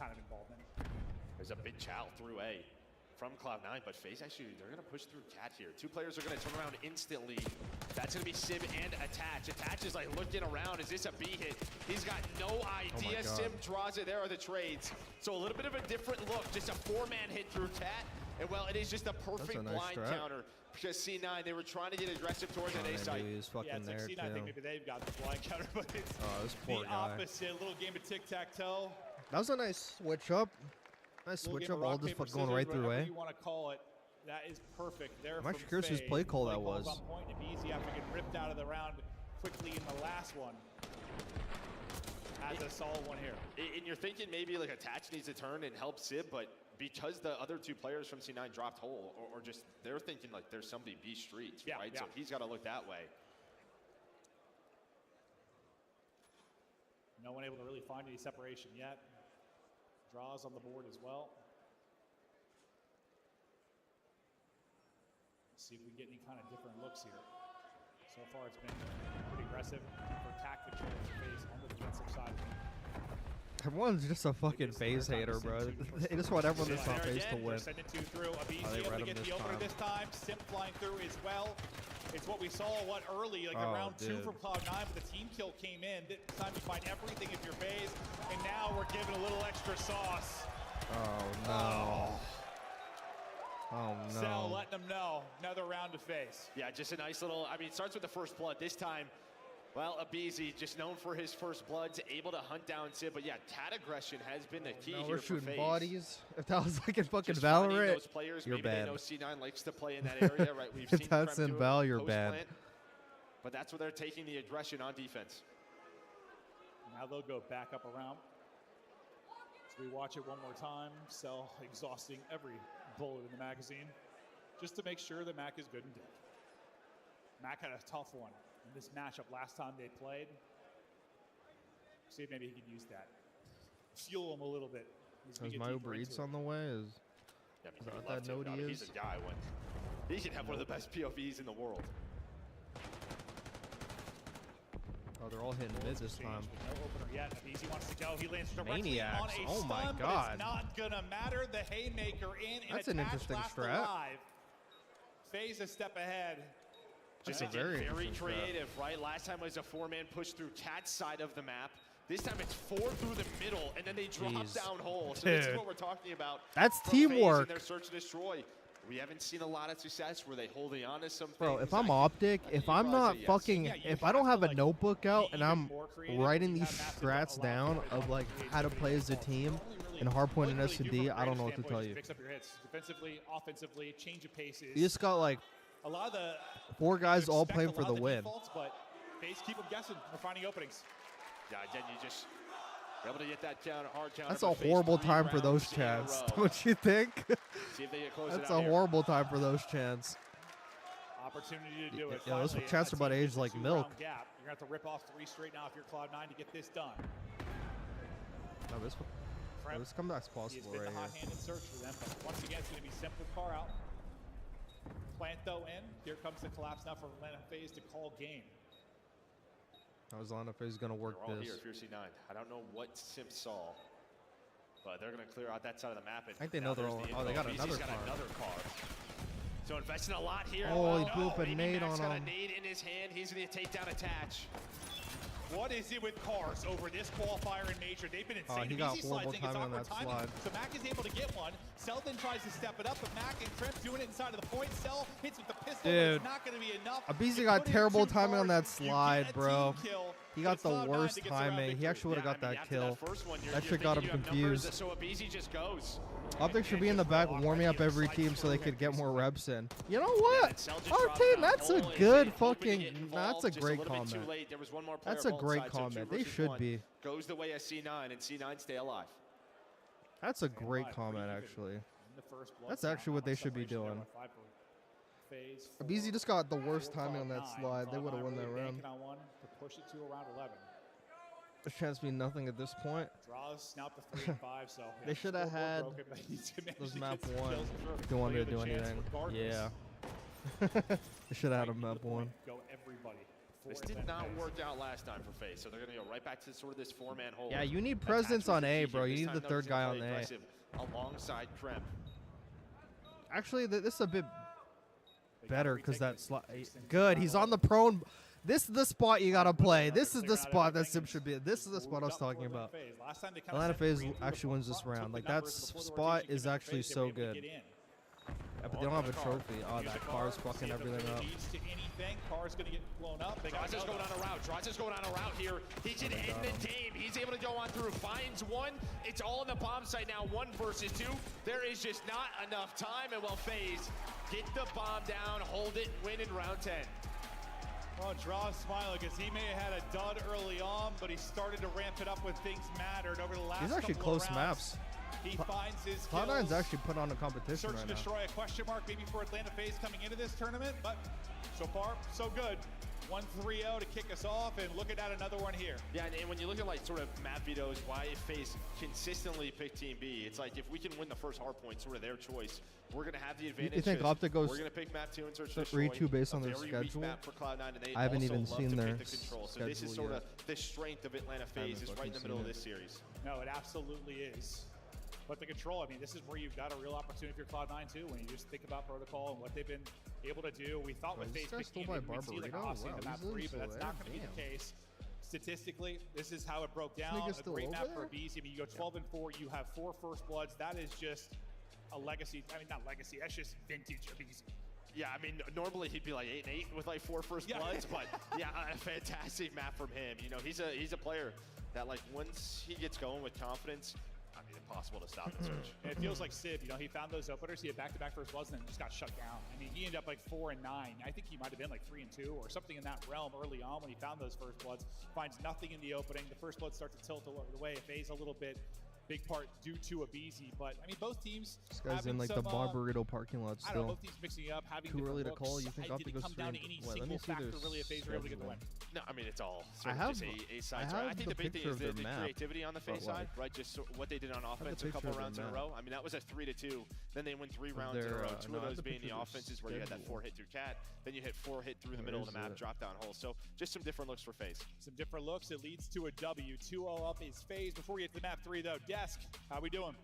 kind of involvement. There's a big chow through A. from Cloud9, but FaZe actually, they're going to push through Cat here. Two players are going to turn around instantly. That's going to be Sim and Attach. Attach is like looking around. Is this a B hit? He's got no idea. Sim draws it. There are the trades. So a little bit of a different look. Just a 4-man hit through Cat. And well, it is just a perfect blind counter. Because C9, they were trying to get aggressive towards that A side. Yeah, it's like C9, I think maybe they've got the blind counter, but it's the opposite. A little game of tic-tac-toe. That was a nice switch up. Nice switch up, all just going right through A. You want to call it. That is perfect there. I'm actually curious whose play call that was. On point and easy after getting ripped out of the round quickly in the last one. Has a solid one here. And you're thinking maybe like Attach needs to turn and help Sib, but because the other two players from C9 dropped hole, or just they're thinking like there's somebody B streets, right? So he's got to look that way. No one able to really find any separation yet. Draws on the board as well. Let's see if we get any kind of different looks here. So far it's been pretty aggressive for tactical FaZe on the defensive side. Everyone's just a fucking FaZe hater, bro. They just want everyone that's not FaZe to win. Sending two through. Abizi able to get the opener this time. Sim flying through as well. It's what we saw early, like around 2 from Cloud9, but the team kill came in. This time you find everything if you're FaZe, and now we're giving a little extra sauce. Oh no. Oh no. Cell letting them know. Another round of FaZe. Yeah, just a nice little, I mean, it starts with the first blood. This time, well, Abizi, just known for his first bloods, able to hunt down Sid. But yeah, Tat aggression has been the key here we're for shooting FaZe. Bodies. If that was like in fucking just Valorant, those players, you're maybe bad. They know C9 likes to play in that area, right? We've If seen that's Prem in do it Val, you're bad. post-plant. But that's where they're taking the aggression on defense. Now they'll go back up around. So we watch it one more time. Cell exhausting every bullet in the magazine just to make sure that Mac is good and dead. Mac had a tough one in this matchup last time they played. See if maybe he can use that. Fuel him a little bit. Is my Uber Eats on the way? Is that note he is? He's a guy. He should have one of the best POVs in the world. Oh, they're all hitting mid this time. No opener yet. Easy wants to go. He lands directly Maniacs. on a Oh my stun, god. But it's not gonna matter. The haymaker in. That's an interesting strat. FaZe a step ahead. Just very creative, right? Last time was a 4-man push through Cat's side of the map. This time it's 4 through the middle, and then they drop down hole. So this is what we're talking about. That's teamwork. Their search and destroy. We haven't seen a lot of success where they holding on to some Bro, things. if I'm OpTic, if I'm not fucking, if I don't have a notebook out and I'm writing these strats down of like how to play as a team in Hardpoint and S&D, I don't know what to tell you. Fix up your hits defensively, offensively, change of paces. You just got like a lot of the 4 guys all playing for the win. But FaZe keep them guessing. They're finding openings. Yeah, again, you just able to get that hard counter. That's a horrible time for those chants. Don't you think? See if they get close. That's a horrible time for those chants. Opportunity to do it. Yeah, those chants are about to age like milk. Gap. You're going to have to rip off 3 straight now if you're Cloud9 to get this done. No, this comeback's possible right here. He's been the hot-handed search for them, but once again, it's going to be simple car out. Plant, though, in. Here comes the collapse now for Atlanta FaZe to call game. I was on if he's going to work they're all this. Here, Fierce C9. I don't know what Sim saw, but they're going to clear out that side of the map. And I think they know they're all. Oh, they got another car. So investing a lot here. Oh, he blew up a nade on him. Got a nade in his hand. He's going to take down Attach. What is it with cars over this qualifier in Major? They've been insane. He got horrible timing on that slide. So Mac is able to get one. Cell then tries to step it up, but Mac and Trent doing it inside of the point. Cell hits with the pistol, but it's not going to be enough. Abizi got terrible timing on that slide, bro. He got the worst timing. He actually would have got that kill. That shit got him confused. So Abizi just goes. OpTic should be in the back warming up every team so they could get more reps in. You know what? Our team, that's a good fucking, that's a great comment. That's a great comment. They should be. Goes the way of C9, and C9 stay alive. That's a great comment, actually. That's actually what they should be doing. Abizi just got the worst timing on that slide. They would have won that round. Push it to around 11. There's chance me nothing at this point. Draws now to 3 and 5, so they should have had those map 1 if they wanted to do anything. Yeah. They should have had a map 1. Go everybody. This did not work out last time for FaZe, so they're going to go right back to sort of this 4-man hole. Yeah, you need presence on A, bro. You need the 3rd guy on A. Alongside Krem. Actually, this is a bit better because that slot. Good. He's on the prone. This is the spot you gotta play. This is the spot that Sim should be. This is the spot I was talking about. Atlanta FaZe actually wins this round. Like that spot is actually so good. Yeah, but they don't have a trophy. Oh, that car's fucking everything up. Car's gonna get blown up. Draza's going on a route. Draza's going on a route here. He can end the game. He's able to go on through. Finds one. It's all in the bomb site now. 1 versus 2. There is just not enough time. And well, FaZe get the bomb down, hold it, win in round 10. Well, Draw smiling because he may have had a dud early on, but he started to ramp it up when things mattered over the last These are actually couple of close rounds. maps. He finds his Cloud9's kills. actually put on a competition Search right and now. destroy, a question mark maybe for Atlanta FaZe coming into this tournament, but so far, so good. 1-3-0 to kick us off, and looking at another one here. Yeah, and when you look at like sort of map vetoes, why FaZe consistently pick Team B, it's like if we can win the first Hardpoint, sort of their choice, we're going to have the advantage. You think OpTic goes we're going to pick map 2 and search and destroy. 3-2 based on their very weak schedule? map for Cloud9, and they I haven't also even love seen to their pick the control. So this is schedule sort yet. of the strength of Atlanta FaZe is right in the middle of this series. No, it absolutely is. But the control, I mean, this is where you've got a real opportunity for Cloud9 too, when you just think about protocol and what they've been able to do. We thought with FaZe picking we'd see like Aussie in the map 3, but that's not going to be the case. Statistically, this is how it broke down. A great map for Bees. I mean, you go 12-4, you have 4 first bloods. That is just a legacy. I mean, not legacy. That's just vintage Bees. Yeah, I mean, normally he'd be like 8-8 with like 4 first bloods, but yeah, a fantastic map from him. You know, he's a player that like once he gets going with confidence, I mean, impossible to stop and search. And it feels like Civ, you know, he found those openers, he had back-to-back first bloods, and then just got shut down. I mean, he ended up like 4-9. I think he might have been like 3-2 or something in that realm early on when he found those first bloods. Finds nothing in the opening. The first bloods start to tilt the way. FaZe a little bit. Big part due to Abizi, but I mean, both teams. This guy's in like the Borito parking lot I don't know, still. both teams mixing up, having Too early to looks. call. You think Did OpTic it goes come down to 3 any Let me single see factor their really if FaZe are able to get the win? No, I mean, it's all I sort of just a sides, right? I think the big thing is the creativity on the FaZe side, right? Just what they did on offense a couple rounds in a row. I mean, that was a 3-2. Then they win 3 rounds in a row. 2 of those being the offenses where you had that 4 hit through Cat. Then you hit 4 hit through the middle of the map, drop down hole. So just some different looks for FaZe. Some different looks. It leads to a W. 2-0 up is FaZe. Before we get to map 3, though, Desk, how we doing?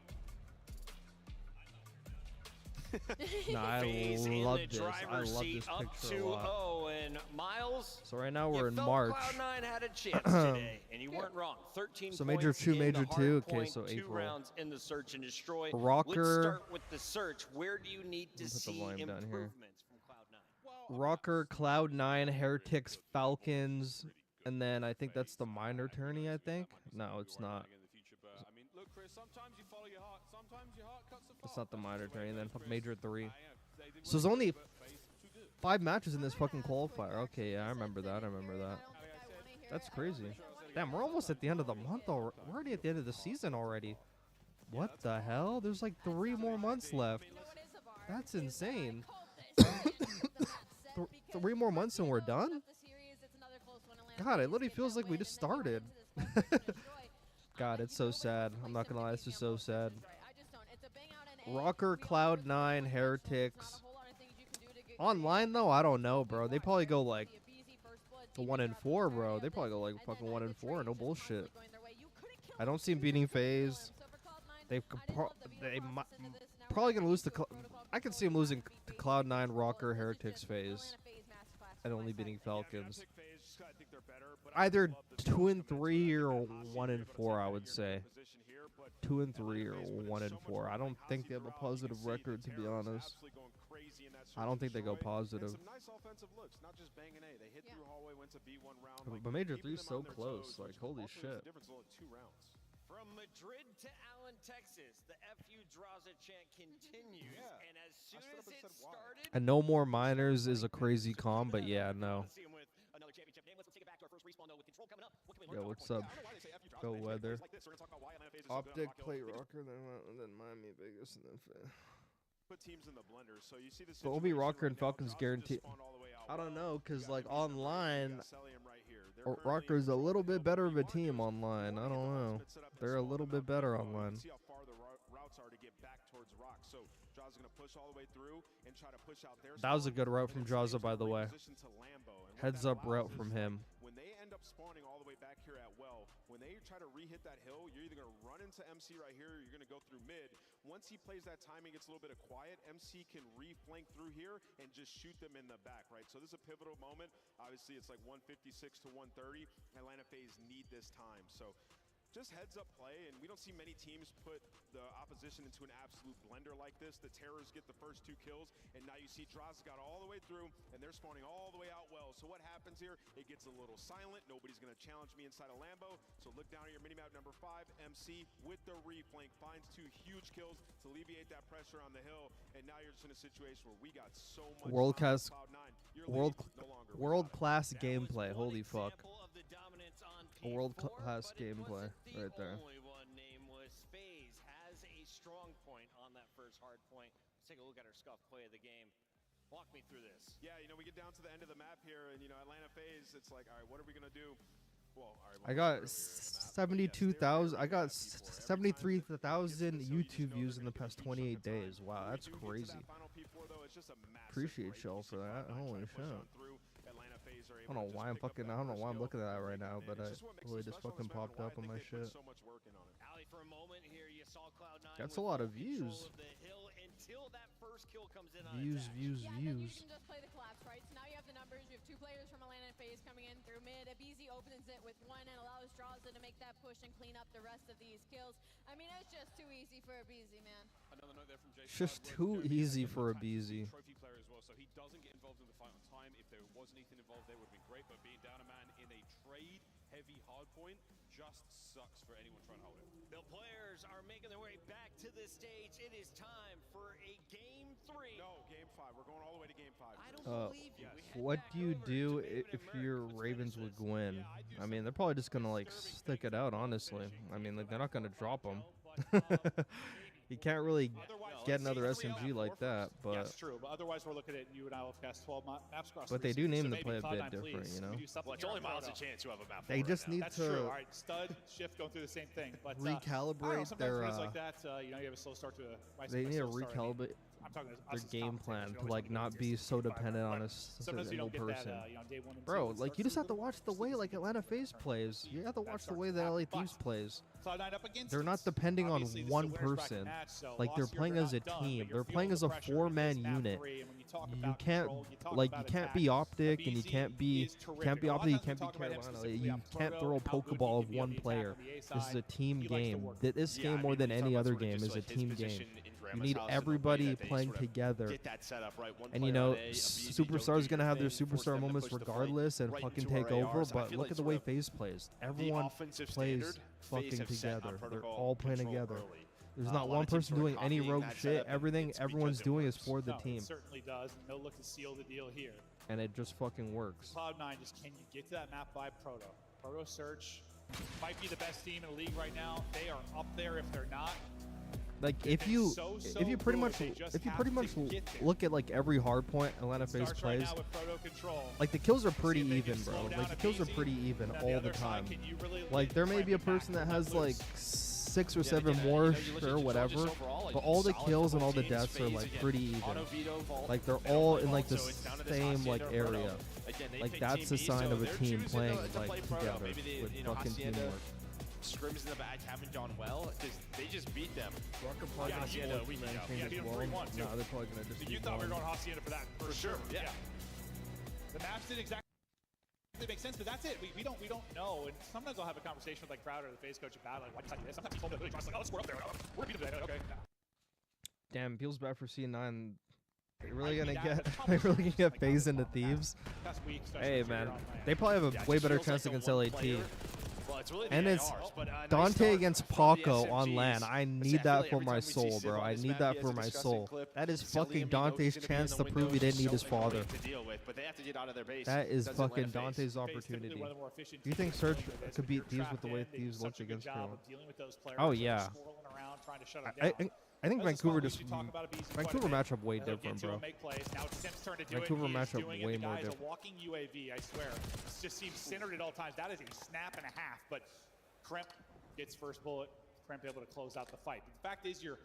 No, I love this. I love this up picture a lot. 2-0, and Miles. So right now we're in felt March. Cloud9 had a chance today, and you weren't wrong. 13 So points major 2, in major the 2. Okay, Hardpoint, so 2 April. rounds in the search and destroy. Rocker. Let's start with the search. Where do you need to Put the see volume down here. improvements from Cloud9? Rocker, Cloud9, Heretics, Falcons, and then I think that's the minor tourney. I think. No, it's not. It's not the minor tourney. And then major 3. So there's only 5 matches in this fucking qualifier. Okay, yeah, I remember that. That's crazy. Damn, we're almost at the end of the month already. We're already at the end of the season already. What the hell? There's like 3 more months left. That's insane. 3 more months and we're done? God, it literally feels like we just started. God, it's so sad. I'm not gonna lie, this is so sad. Rocker, Cloud9, Heretics. Online though, I don't know, bro. They probably go like 1-4, bro. They probably go like fucking 1-4. No bullshit. I don't see them beating FaZe. They probably gonna lose to. I can see them losing to Cloud9, Rocker, Heretics, FaZe, and only beating Falcons. Either 2-3 or 1-4, I would say. 2-3 or 1-4. I don't think they have a positive record, to be honest. I don't think they go positive. But major 3 is so close. Like, holy shit. From Madrid to Allen, Texas, the FU Draza chant continues, and as soon as it started... And no more minors is a crazy calm, but yeah, no. Yo, what's up? Go Weather. OpTic, play Rocker, then Miami, Vegas, and then Put teams in the blender, so you see this. but only Rocker and Falcons guarantee. I don't know, because like online, Rocker's a little bit better of a team online. I don't know. They're a little bit better online. towards Rock. So Jaws is going to push all the way through and try to push out their That was a good route from Jaza, by the way. Heads up route from him. When they end up spawning all the way back here at Well, when they try to re-hit that hill, you're either going to run into MC right here, or you're going to go through mid. Once he plays that timing, gets a little bit of quiet, MC can re-flank through here and just shoot them in the back, right? So this is a pivotal moment. Obviously, it's like 156 to 130. Atlanta FaZe need this time. So just heads up play, and we don't see many teams put the opposition into an absolute blender like this. The Terrors get the first 2 kills, and now you see Droz got all the way through, and they're spawning all the way out Well. So what happens here? It gets a little silent. Nobody's going to challenge me inside of Lambo. So look down at your minimap number 5. MC with the reflank finds 2 huge kills to alleviate that pressure on the hill, and now you're just in a situation where we got so much world class gameplay. Holy fuck. World-class gameplay right there. Only one nameless. FaZe has a strong point on that first hard point. Let's take a look at our scuff play of the game. Walk me through this. Yeah, you know, we get down to the end of the map here, and, you know, Atlanta FaZe, it's like, all right, what are we going to do? Well, all right, I got 72,000. I got 73,000 YouTube views in the past 28 days. Wow, that's crazy. Appreciate y'all for that. Holy shit. I don't know why I'm looking at that right now, but it really just fucking popped up on my shit. That's a lot of views. Views. You can just play the collapse, right? So now you have the numbers. You have 2 players from Atlanta FaZe coming in through mid. Abizi opens it with 1 and allows Draza to make that push and clean up the rest of these kills. I mean, it's just too easy for Abizi, man. Another note there from Jay. It's just too easy for Abizi. Trophy player as well, so he doesn't get involved in the fight on time. If there was anything involved, there would have been great. But being down a man in a trade-heavy hard point just sucks for anyone trying to hold it. The players are making their way back to the stage. It is time for a game 3. No, game 5. We're going all the way to game 5. I don't believe you. What do you do if you're Ravens with Gwyn? I mean, they're probably just gonna like stick it out, honestly. I mean, like, they're not gonna drop him. You can't really get another SMG like that, but yeah, that's true. But otherwise, we're looking at you and I will cast 12 maps across. But they do name the play a bit different, you know. Well, it's only miles a chance you have a map. They just need that's to. True. All right, stud shift going through the same thing, but recalibrate their. Like that, you know, you have a slow start to a. They need to recalibrate their game plan to like not be so dependent on a single person. Bro, like you just have to watch the way like Atlanta FaZe plays. You have to watch the way that LA Thieves plays. They're not depending on one person. Like they're playing as a team. They're playing as a 4-man unit. You can't be OpTic and you can't be OpTic. You can't be Carolina. You can't throw a Pokeball of one player. This is a team game. This game more than any other game is a team game. You need everybody playing together. And you know, Superstar's gonna have their superstar moments regardless and fucking take over. But look at the way FaZe plays. Everyone plays fucking together. They're all playing together. There's not one person doing any rogue shit. Everything everyone's doing is for the team. It certainly does. And no look to seal the deal here. And it just fucking works. Cloud9 just can you get to that map by Proto? Proto Search might be the best team in the league right now. They are up there if they're not. Like if you pretty much look at like every hard point Atlanta FaZe plays, like the kills are pretty even, bro. Like the kills are pretty even all the time. Like there may be a person that has like 6 or 7 more, sure, whatever, but all the kills and all the deaths are like pretty even. Like they're all in like the same like area. Like that's a sign of a team playing like together with fucking teamwork. Scrims in the back haven't gone well because they just beat them. They're probably gonna just you thought we were going Hacienda for that for sure. Yeah. The maps didn't exactly make sense, but that's it. We don't know. And sometimes I'll have a conversation with like Crowder, the FaZe coach, about like why did I do this? Sometimes he told me really like, oh, let's score up there. We're beating them. Okay. Damn, feels bad for C9. They're really gonna get FaZe into Thieves. Hey man, they probably have a way better chance against LAT. And it's Dante against Paco on LAN. I need that for my soul, bro. I need that for my soul. That is fucking Dante's chance to prove he didn't need his father. That is fucking Dante's opportunity. Do you think Search could beat Thieves with the way Thieves looked against Carolina? Oh yeah. I think Vancouver matchup way different, bro. Vancouver matchup way more different. Walking UAV, I swear. It just seems centered at all times. That is a snap and a half, but Kremp gets first bullet. Kremp able to close out the fight. But the fact is, you're,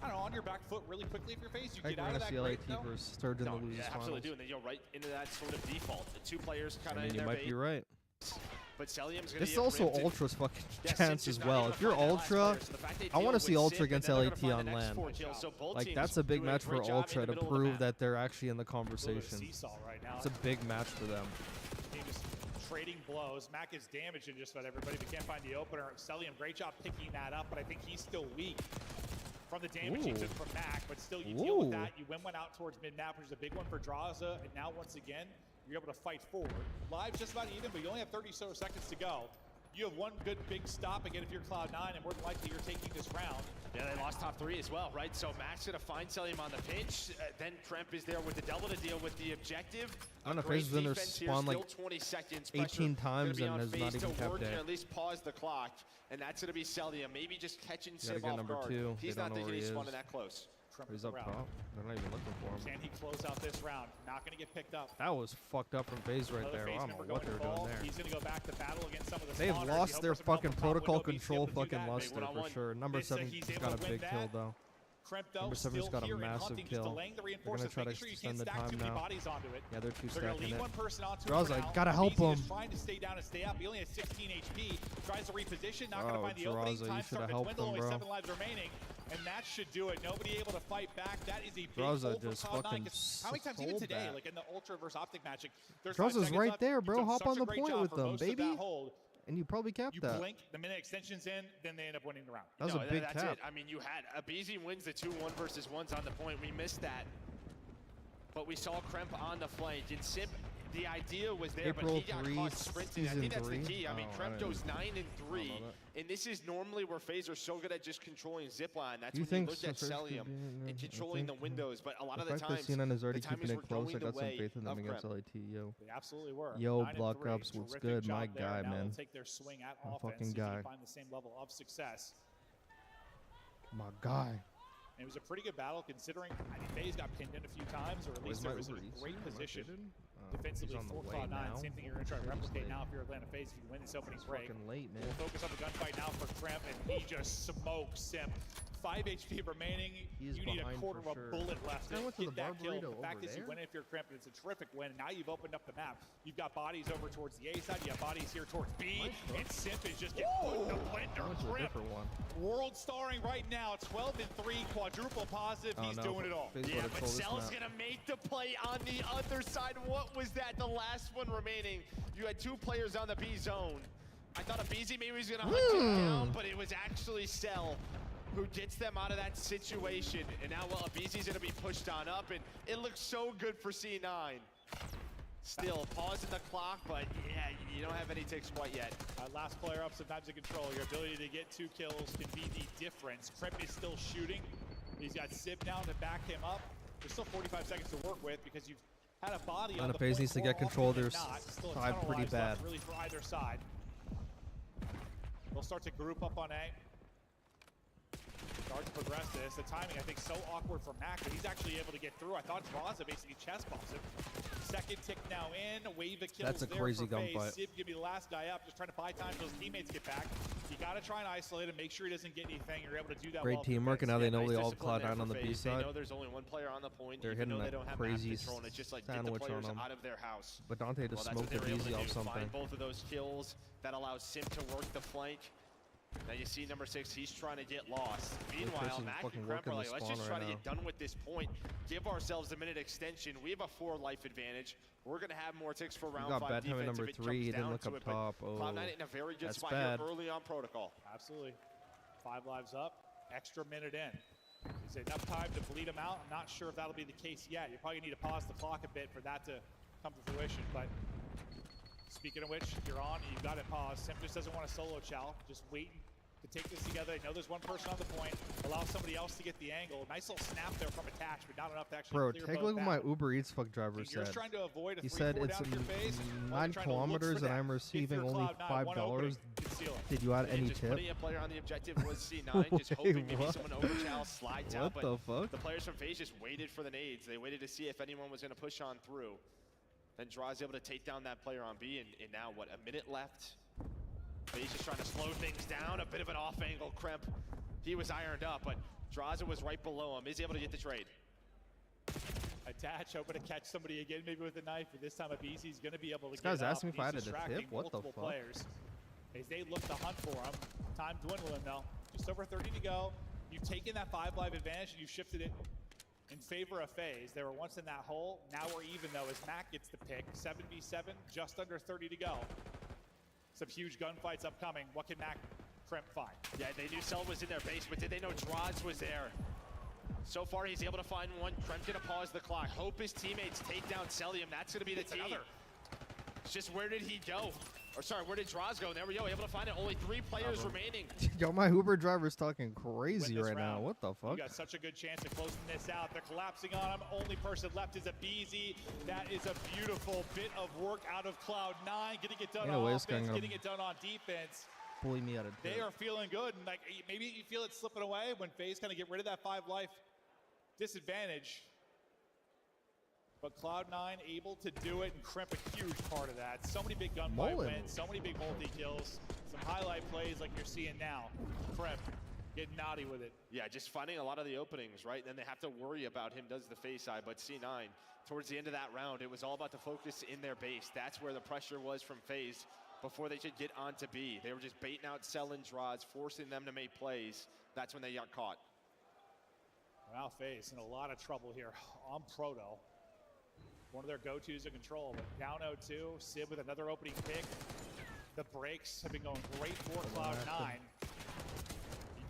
I don't know, on your back foot really quickly if you're FaZe. You I think get we're out of gonna that see great, LAT versus Sturgeon in the losers finals. Absolutely do, and then you go right into that sort of default. The two players kind of I mean, you might be right. But Celium's This is also Ultra's fucking chance as well. If you're Ultra, I want to see Ultra against LAT on LAN. Like, that's a big match for Ultra to prove that they're actually in the conversation. It's a big match for them. Team just trading blows. Mac is damaged in just about everybody, but can't find the opener. Celium, great job picking that up, but I think he's still weak from the damage he took from Mac, but still you deal with that. You win one out towards mid-map, which is a big one for Draza, and now once again, you're able to fight forward. Live's just about even, but you only have 30 so seconds to go. You have one good big stop again if you're Cloud9, and more than likely you're taking this round. Yeah, they lost top 3 as well, right? So Mac's gonna find Celium on the pinch. Then Kremp is there with the double to deal with the objective. I don't know if FaZe was in their spawn like 20 seconds. 18 times and has not even kept it. At least pause the clock, and that's gonna be Celium. Maybe just catching Civ off number guard. 2. He's not thinking he's spawning that close. He's up top. They're not even looking for him. Can he close out this round? Not going to get picked up. That was fucked up from FaZe right there. I don't know what they were doing there. He's going to go back to battle against some of the They've spawners. lost their fucking protocol control fucking luster for sure. Number 7's got a big kill though. Number 7's got a massive kill. They're going to try to extend the time now. Yeah, they're 2 stacking it. Draza, gotta help him. Trying to stay down and stay up. He only has 16 HP. Tries to reposition. Not going to find the opening. Time starting to dwindle. Only 7 lives remaining. And that should do it. Nobody able to fight back. That is a big hole for Cloud9. How many times even today, like in the Ultra versus OpTic matching, Draza's right there, bro. Hop on the point with them, baby. And you probably capped that. You blink, the minute extension's in, then they end up winning the round. That was a big that's cap. it. I mean, you had Abizi wins the 2-1 versus 1s on the point. We missed that. But we saw Kremp on the flank. And Simp, the idea was there, but he got caught sprinting. I think that's the key. I mean, Kremp goes 9-3. And this is normally where FaZe are so good at just controlling zipline. That's when you look at Celium and controlling the windows. But a lot of the times, CNN is already the keeping it close. I got some faith in them of against Kremp. LAT, yo. They absolutely were. Yo, block ups, what's good? My guy, now man. Take their swing at My offense, fucking see if they guy. can find the same level of success. My guy. And it was a pretty good battle considering FaZe got pinned in a few times, or at least there was a great position defensively for Cloud9. Same thing you're going to try to replicate now if you're Atlanta FaZe if you win this opening break. Late, man. We'll focus on the gunfight now for Kremp, and he just smokes Simp. 5 HP remaining. You need a quarter of a bullet left to get that kill. The fact is you win it if you're Kremp, and it's a terrific win. Now you've opened up the map. You've got bodies over towards the A side. You have bodies here towards B, and Simp is just getting put in the blender. Kremp, world starring right now, 12-3, quadruple positive. He's doing it all. Yeah, but Cell's gonna make the play on the other side. What was that? The last one remaining. You had 2 players on the B zone. I thought Abizi maybe was gonna hunt him down, but it was actually Cell who gets them out of that situation. And now, well, Abizi's gonna be pushed on up, and it looks so good for C9. Still, pausing the clock, but yeah, you don't have any ticks quite yet. Last player up, sometimes in control. Your ability to get 2 kills can be the difference. Kremp is still shooting. He's got Civ down to back him up. There's still 45 seconds to work with because you've had a body on the FaZe needs to get control of their side side pretty bad. Really for either side. They'll start to group up on A. Start to progress this. The timing, I think, so awkward for Mac, but he's actually able to get through. I thought Draza basically chest bombs him. Second tick now in. Wave of kills. That's a crazy gunfight. Civ give me the last guy up, just trying to buy time until his teammates get back. You got to try and isolate him, make sure he doesn't get anything. You're able to do that. Great well teamwork, and now they know they all discipline Cloud9 on the B side. They know there's only one player on the point. They're even hitting though they that don't have crazy map control, and it's just like get the sandwich players on them. out of their house. But Dante just smoked it easy off something. Find both of those kills. That allows Sim to work the flank. Now you see number 6, he's trying to get lost. Meanwhile, Mac and Kremp are like, let's just try to get done with this point. Give ourselves a minute extension. We have a 4 life advantage. We're going to have more ticks for round 5 defense. Number 3, he didn't look up top. Oh, Cloud9 in a very good spot bad. here early on protocol. Absolutely. 5 lives up, extra minute in. Is it enough time to bleed him out? I'm not sure if that'll be the case yet. You probably need to pause the clock a bit for that to come to fruition. But speaking of which, you're on, you've got it paused. Sim just doesn't want to solo chow, just waiting to take this together. I know there's one person on the point. Allow somebody else to get the angle. Nice little snap there from attach, but not enough to actually clear take a look at what my Uber Eats fuck driver You're said. trying to avoid a He said it's 9 kilometers and I'm receiving only $5. Did you add any tip? Putting a player on the objective was C9, just hoping maybe someone overchow slides out. What the fuck? The players from FaZe just waited for the nades. They waited to see if anyone was going to push on through. Then Draw's able to take down that player on B, and now, what, a minute left? He's just trying to slow things down. A bit of an off-angle crimp. He was ironed up, but Draza was right below him. Is able to get the trade. Attach, hoping to catch somebody again, maybe with a knife, but this time Abizi's going to be able to This get guy's up. asking if I He's had a distracting tip? What the multiple fuck? players as they look to hunt for him. Time dwindling though. Just over 30 to go. You've taken that 5 live advantage and you've shifted it in favor of FaZe. They were once in that hole. Now we're even though as Mac gets the pick. 7v7, just under 30 to go. Some huge gunfights upcoming. What can Mac Crimp find? Yeah, they knew Cell was in their base, but did they know Draz was there? So far, he's able to find one. Kremp's gonna pause the clock. Hope his teammates take down Celium. That's gonna be the team. Another. It's just where did he go? Or sorry, where did Draz go? There we go, able to find it. Only 3 players remaining. Yo, my Uber driver's talking crazy right now. What the fuck? You got such a good chance of closing this out. They're collapsing on him. Only person left is Abizi. That is a beautiful bit of work out of Cloud9. Getting it done on offense, getting it done on defense. Bully me out of They are feeling good. And like maybe you feel it slipping away when FaZe kind of get rid of that 5 life disadvantage. But Cloud9 able to do it and Crimp a huge part of that. So many big gunfight wins, so many big multi-kills, some highlight plays like you're seeing now. Crimp getting naughty with it. Yeah, just finding a lot of the openings, right? Then they have to worry about him does the face side, but C9, towards the end of that round, it was all about the focus in their base. That's where the pressure was from FaZe before they should get on to B. They were just baiting out Cell and Draz, forcing them to make plays. That's when they got caught. Now FaZe in a lot of trouble here on Proto. One of their go-tos in control, but down 0-2. Sib with another opening pick. The breaks have been going great for Cloud9. You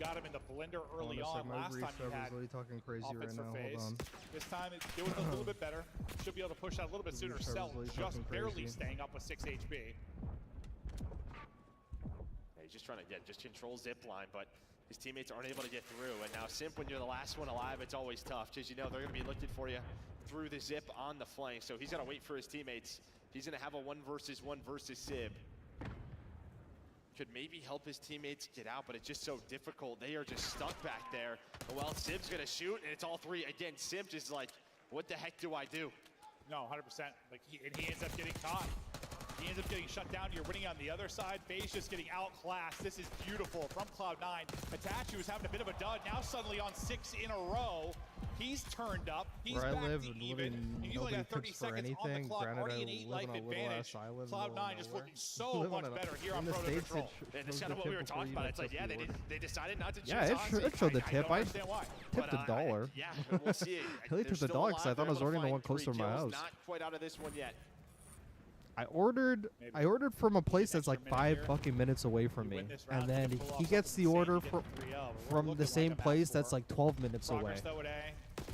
got him in the blender early on. Last time you had really talking crazy offense right for now. FaZe. Hold on. This time it's doing a little bit better. Should be able to push out a little bit sooner. Cell just barely staying up with 6 HP. Yeah, he's just trying to just control zip line, but his teammates aren't able to get through. And now Simp, when you're the last one alive, it's always tough because you know they're going to be looking for you through the zip on the flank. So he's got to wait for his teammates. He's going to have a 1 versus 1 versus Sib. Could maybe help his teammates get out, but it's just so difficult. They are just stuck back there. Well, Sib's going to shoot, and it's all 3. Again, Sib just like, what the heck do I do? No, 100%. Like he ends up getting caught. He ends up getting shut down. You're winning on the other side. FaZe just getting outclassed. This is beautiful from Cloud9. Itachi was having a bit of a dud. Now suddenly on 6 in a row. He's turned up. He's Where back I live, to even. You only got 30 seconds on the clock. Already an 8 life advantage. Cloud9 just looking so much better here on Proto Control. And it's kind of what we were talking about. It's like, yeah, they decided not to choose it showed the tip. I tipped $1. Yeah, we'll see it. I really tipped $1 because I thought I was ordering the one closer to my house. Not quite out of this one yet. I ordered from a place that's like 5 fucking minutes away from me, and then he gets the order from the same place that's like 12 minutes away.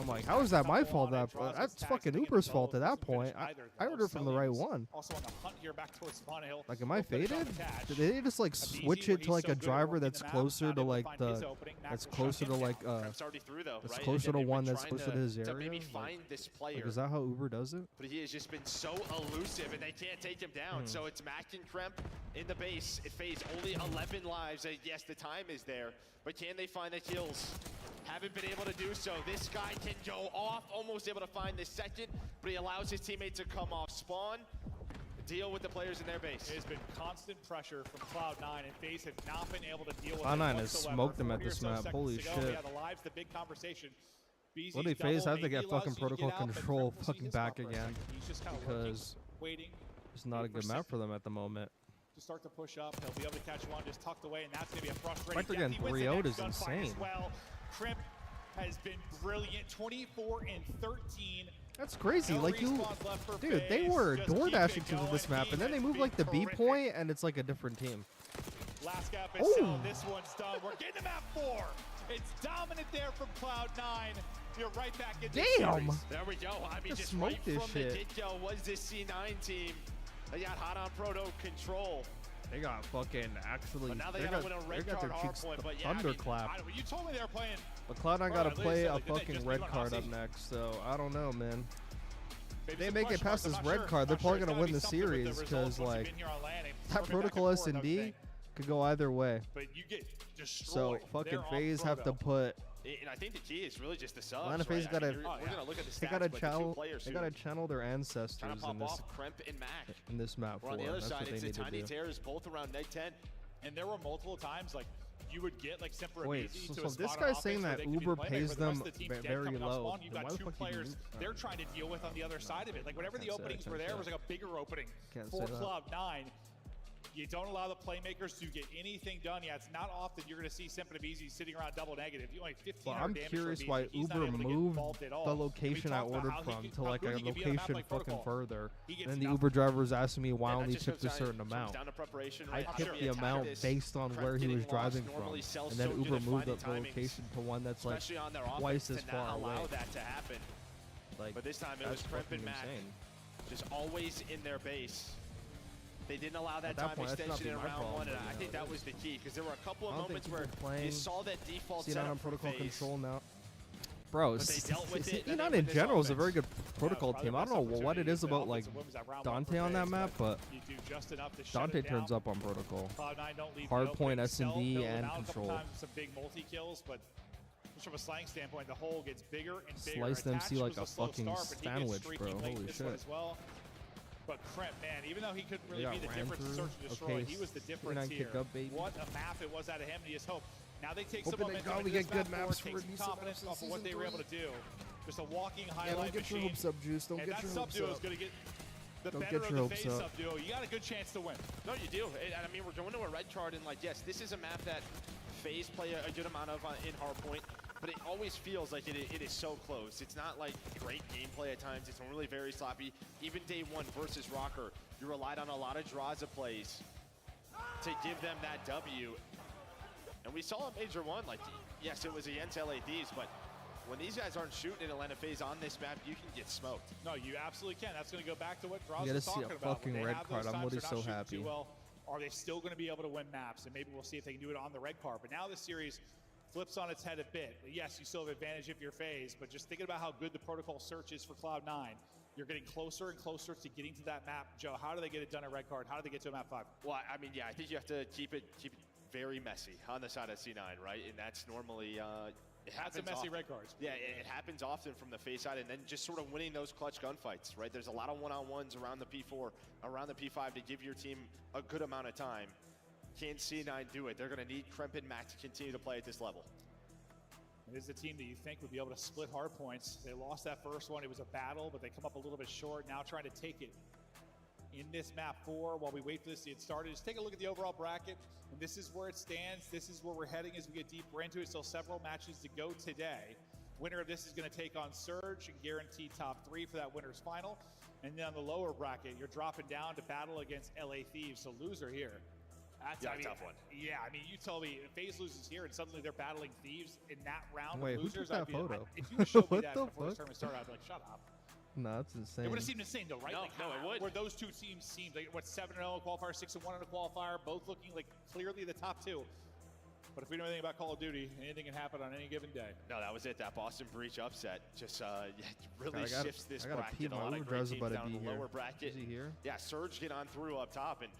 I'm like, how is that my fault? That's fucking Uber's fault at that point. I ordered from the right one. Also on the hunt here back towards Spawn Hill. Like, am I faded? Did they just like switch it to like a driver that's closer to like the that's closer to like that's closer to one that's closer to his area? Maybe find this player. Like, is that how Uber does it? But he has just been so elusive, and they can't take him down. So it's Mac and Kremp in the base. It FaZe only 11 lives. Yes, the time is there, but can they find the kills? Haven't been able to do so. This guy can go off, almost able to find the second, but he allows his teammate to come off spawn, deal with the players in their base. There's been constant pressure from Cloud9, and FaZe have not been able to deal with it Cloud9 has whatsoever. smoked them at 40 or this so map. seconds Holy to go. shit. Yeah, the lives, the big conversation. What do FaZe have to get fucking protocol out, control Crimp will see fucking his back spot for a again? second. He's just kind of Because waiting. it's not a good map for them at the moment. To start to push up, he'll be able to catch one just tucked away, and that's going to be a frustrating Right, they're getting 3-0'd is insane. Well, Crimp has been brilliant, 24 and 13. That's crazy. No like, you, respawns left for dude, they FaZe. were Just door keep dashing it to going. this map, and then they He move has like the been B terrific. point, and it's like a different team. Last gap is Oh. Cell. This one's done. We're getting him at 4. It's dominant there from Cloud9. You're right back in the Damn. series. There we go. I mean, just smoked right this from shit. the get-go was this C9 team. They got hot on Proto control. They got fucking actually. But now they got gotta win a red their card cheeks hardpoint, but yeah, I mean, thunderclap. You told me they were playing. But Cloud9 got to Bro, play a like, didn't they fucking just red beat on card up Aussie? next, so I don't know, man. If Maybe they some make it question past marks, this I'm red not card, they're sure. probably It's gonna gotta win be the something with series results because once you've like been here on land and that coming back protocol and forth, I would S&D think. could go either way. But you get So destroyed. fucking They're on FaZe have to Proto. put. And I think the key is really just the subs. Atlanta FaZe right? gotta. I mean, we're gonna look at the stats, They gotta but the two channel. players They who gotta channel their trying ancestors to pop in this off Kremp and Mac. map. We're on the for other them. That's side. what they It's need the to Tiny do. Terrors, both around neg 10. And there were multiple times like you would get like Semper Wait, Easy so to a this spot on guy's offense saying where that they could be the Uber playmaker, pays but the rest them of the team's dead very coming off low. spawn. You've Then got why the 2 fuck you players do that? they're trying to deal with on the other side of it. Like whatever the Can't say openings that, were can't there say was like a bigger opening Can't for say that. Cloud9. You don't allow the playmakers to get anything done. Yeah, it's not often you're going to see Semper Easy sitting around double negative. You only 15 Well, I'm curious why Uber moved the location I ordered from to like a location fucking further. And then the Uber driver was asking me why I only tipped a certain amount. I tipped the amount based on where he was driving from. And then Uber moved the location to one that's like twice as far away. That to happen. Like, but this time it was Crimp and Mac, just always in their base. They didn't allow that time extension in round 1, and I think that was the key, because there were a couple of moments where you saw that default setup on protocol phase. control now. Bro, E9 in general is a very good protocol team. I don't know what it is about like Dante on that map, but Dante turns up on protocol. Hardpoint, S&D, and control. Some big multi-kills, but just from a slang standpoint, the hole gets bigger and bigger. Slice them, see like a slow fucking start, but he gets sandwich, streaky bro. late Holy this one shit. as well. But Crimp, man, even though he couldn't really got be the ran difference in through. search and destroy, Okay, he was the difference here. kick up, baby. What a map it was out of him, and you just hope. Now they take Hoping some to momentum God we into get this good map maps forward, for take decent some confidence maps off of what they were able to do. Just a walking Yeah, highlight don't get your machine. hopes up, Juice. Don't And get that your sub hopes duo up. is going to get the Don't better get of your the hopes face up. sub duo. You got a good chance to win. No, you do. And I mean, we're going to a red card, and like, yes, this is a map that FaZe play a good amount of in Hardpoint, but it always feels like it is so close. It's not like great gameplay at times. It's really very sloppy. Even day 1 versus Rocker, you relied on a lot of draws of plays to give them that W. And we saw in Major 1, like, yes, it was against LA Thieves, but when these guys aren't shooting in Atlanta FaZe on this map, you can get smoked. No, you absolutely can. That's going to go back to what Draws You gotta was see talking a about. fucking When they red have card. those I'm times already they're so not shooting happy. too well, are they still going to be able to win maps? And maybe we'll see if they can do it on the red card. But now the series flips on its head a bit. Yes, you still have advantage if you're FaZe, but just thinking about how good the protocol search is for Cloud9, you're getting closer and closer to getting to that map. Joe, how do they get it done at red card? How do they get to a map 5? Well, I mean, yeah, I think you have to keep it very messy on the side of C9, right? And that's normally it happens. That's a messy red cards. Yeah, it happens often from the FaZe side, and then just sort of winning those clutch gunfights, right? There's a lot of one-on-ones around the P4, around the P5 to give your team a good amount of time. Can C9 do it? They're going to need Crimp and Mac to continue to play at this level. It is a team that you think would be able to split hard points. They lost that first one. It was a battle, but they come up a little bit short. Now trying to take it in this map 4 while we wait for this to get started. Just take a look at the overall bracket, and this is where it stands. This is where we're heading as we get deeper into it. Still several matches to go today. Winner of this is going to take on Surge and guarantee top 3 for that winner's final. And then on the lower bracket, you're dropping down to battle against LA Thieves. So loser here. That's a tough one. Yeah, I mean, you told me if FaZe loses here and suddenly they're battling Thieves in that round Wait, of who losers, took that photo? If you showed me What that the before this fuck? tournament started, I'd be like, shut up. No, that's insane. It would have seemed insane though, right? No, like no, it would. Where those two teams seemed like, what, 7-0 qualifier, 6-1 in a qualifier, both looking like clearly the top 2. But if we know anything about Call of Duty, anything can happen on any given day. No, that was it. That Boston Breach upset just really I gotta shifts this pee. bracket. A My lot of Uber great driver's teams about to down be in the here. lower bracket. Is he here? Yeah, Surge get on through up top, and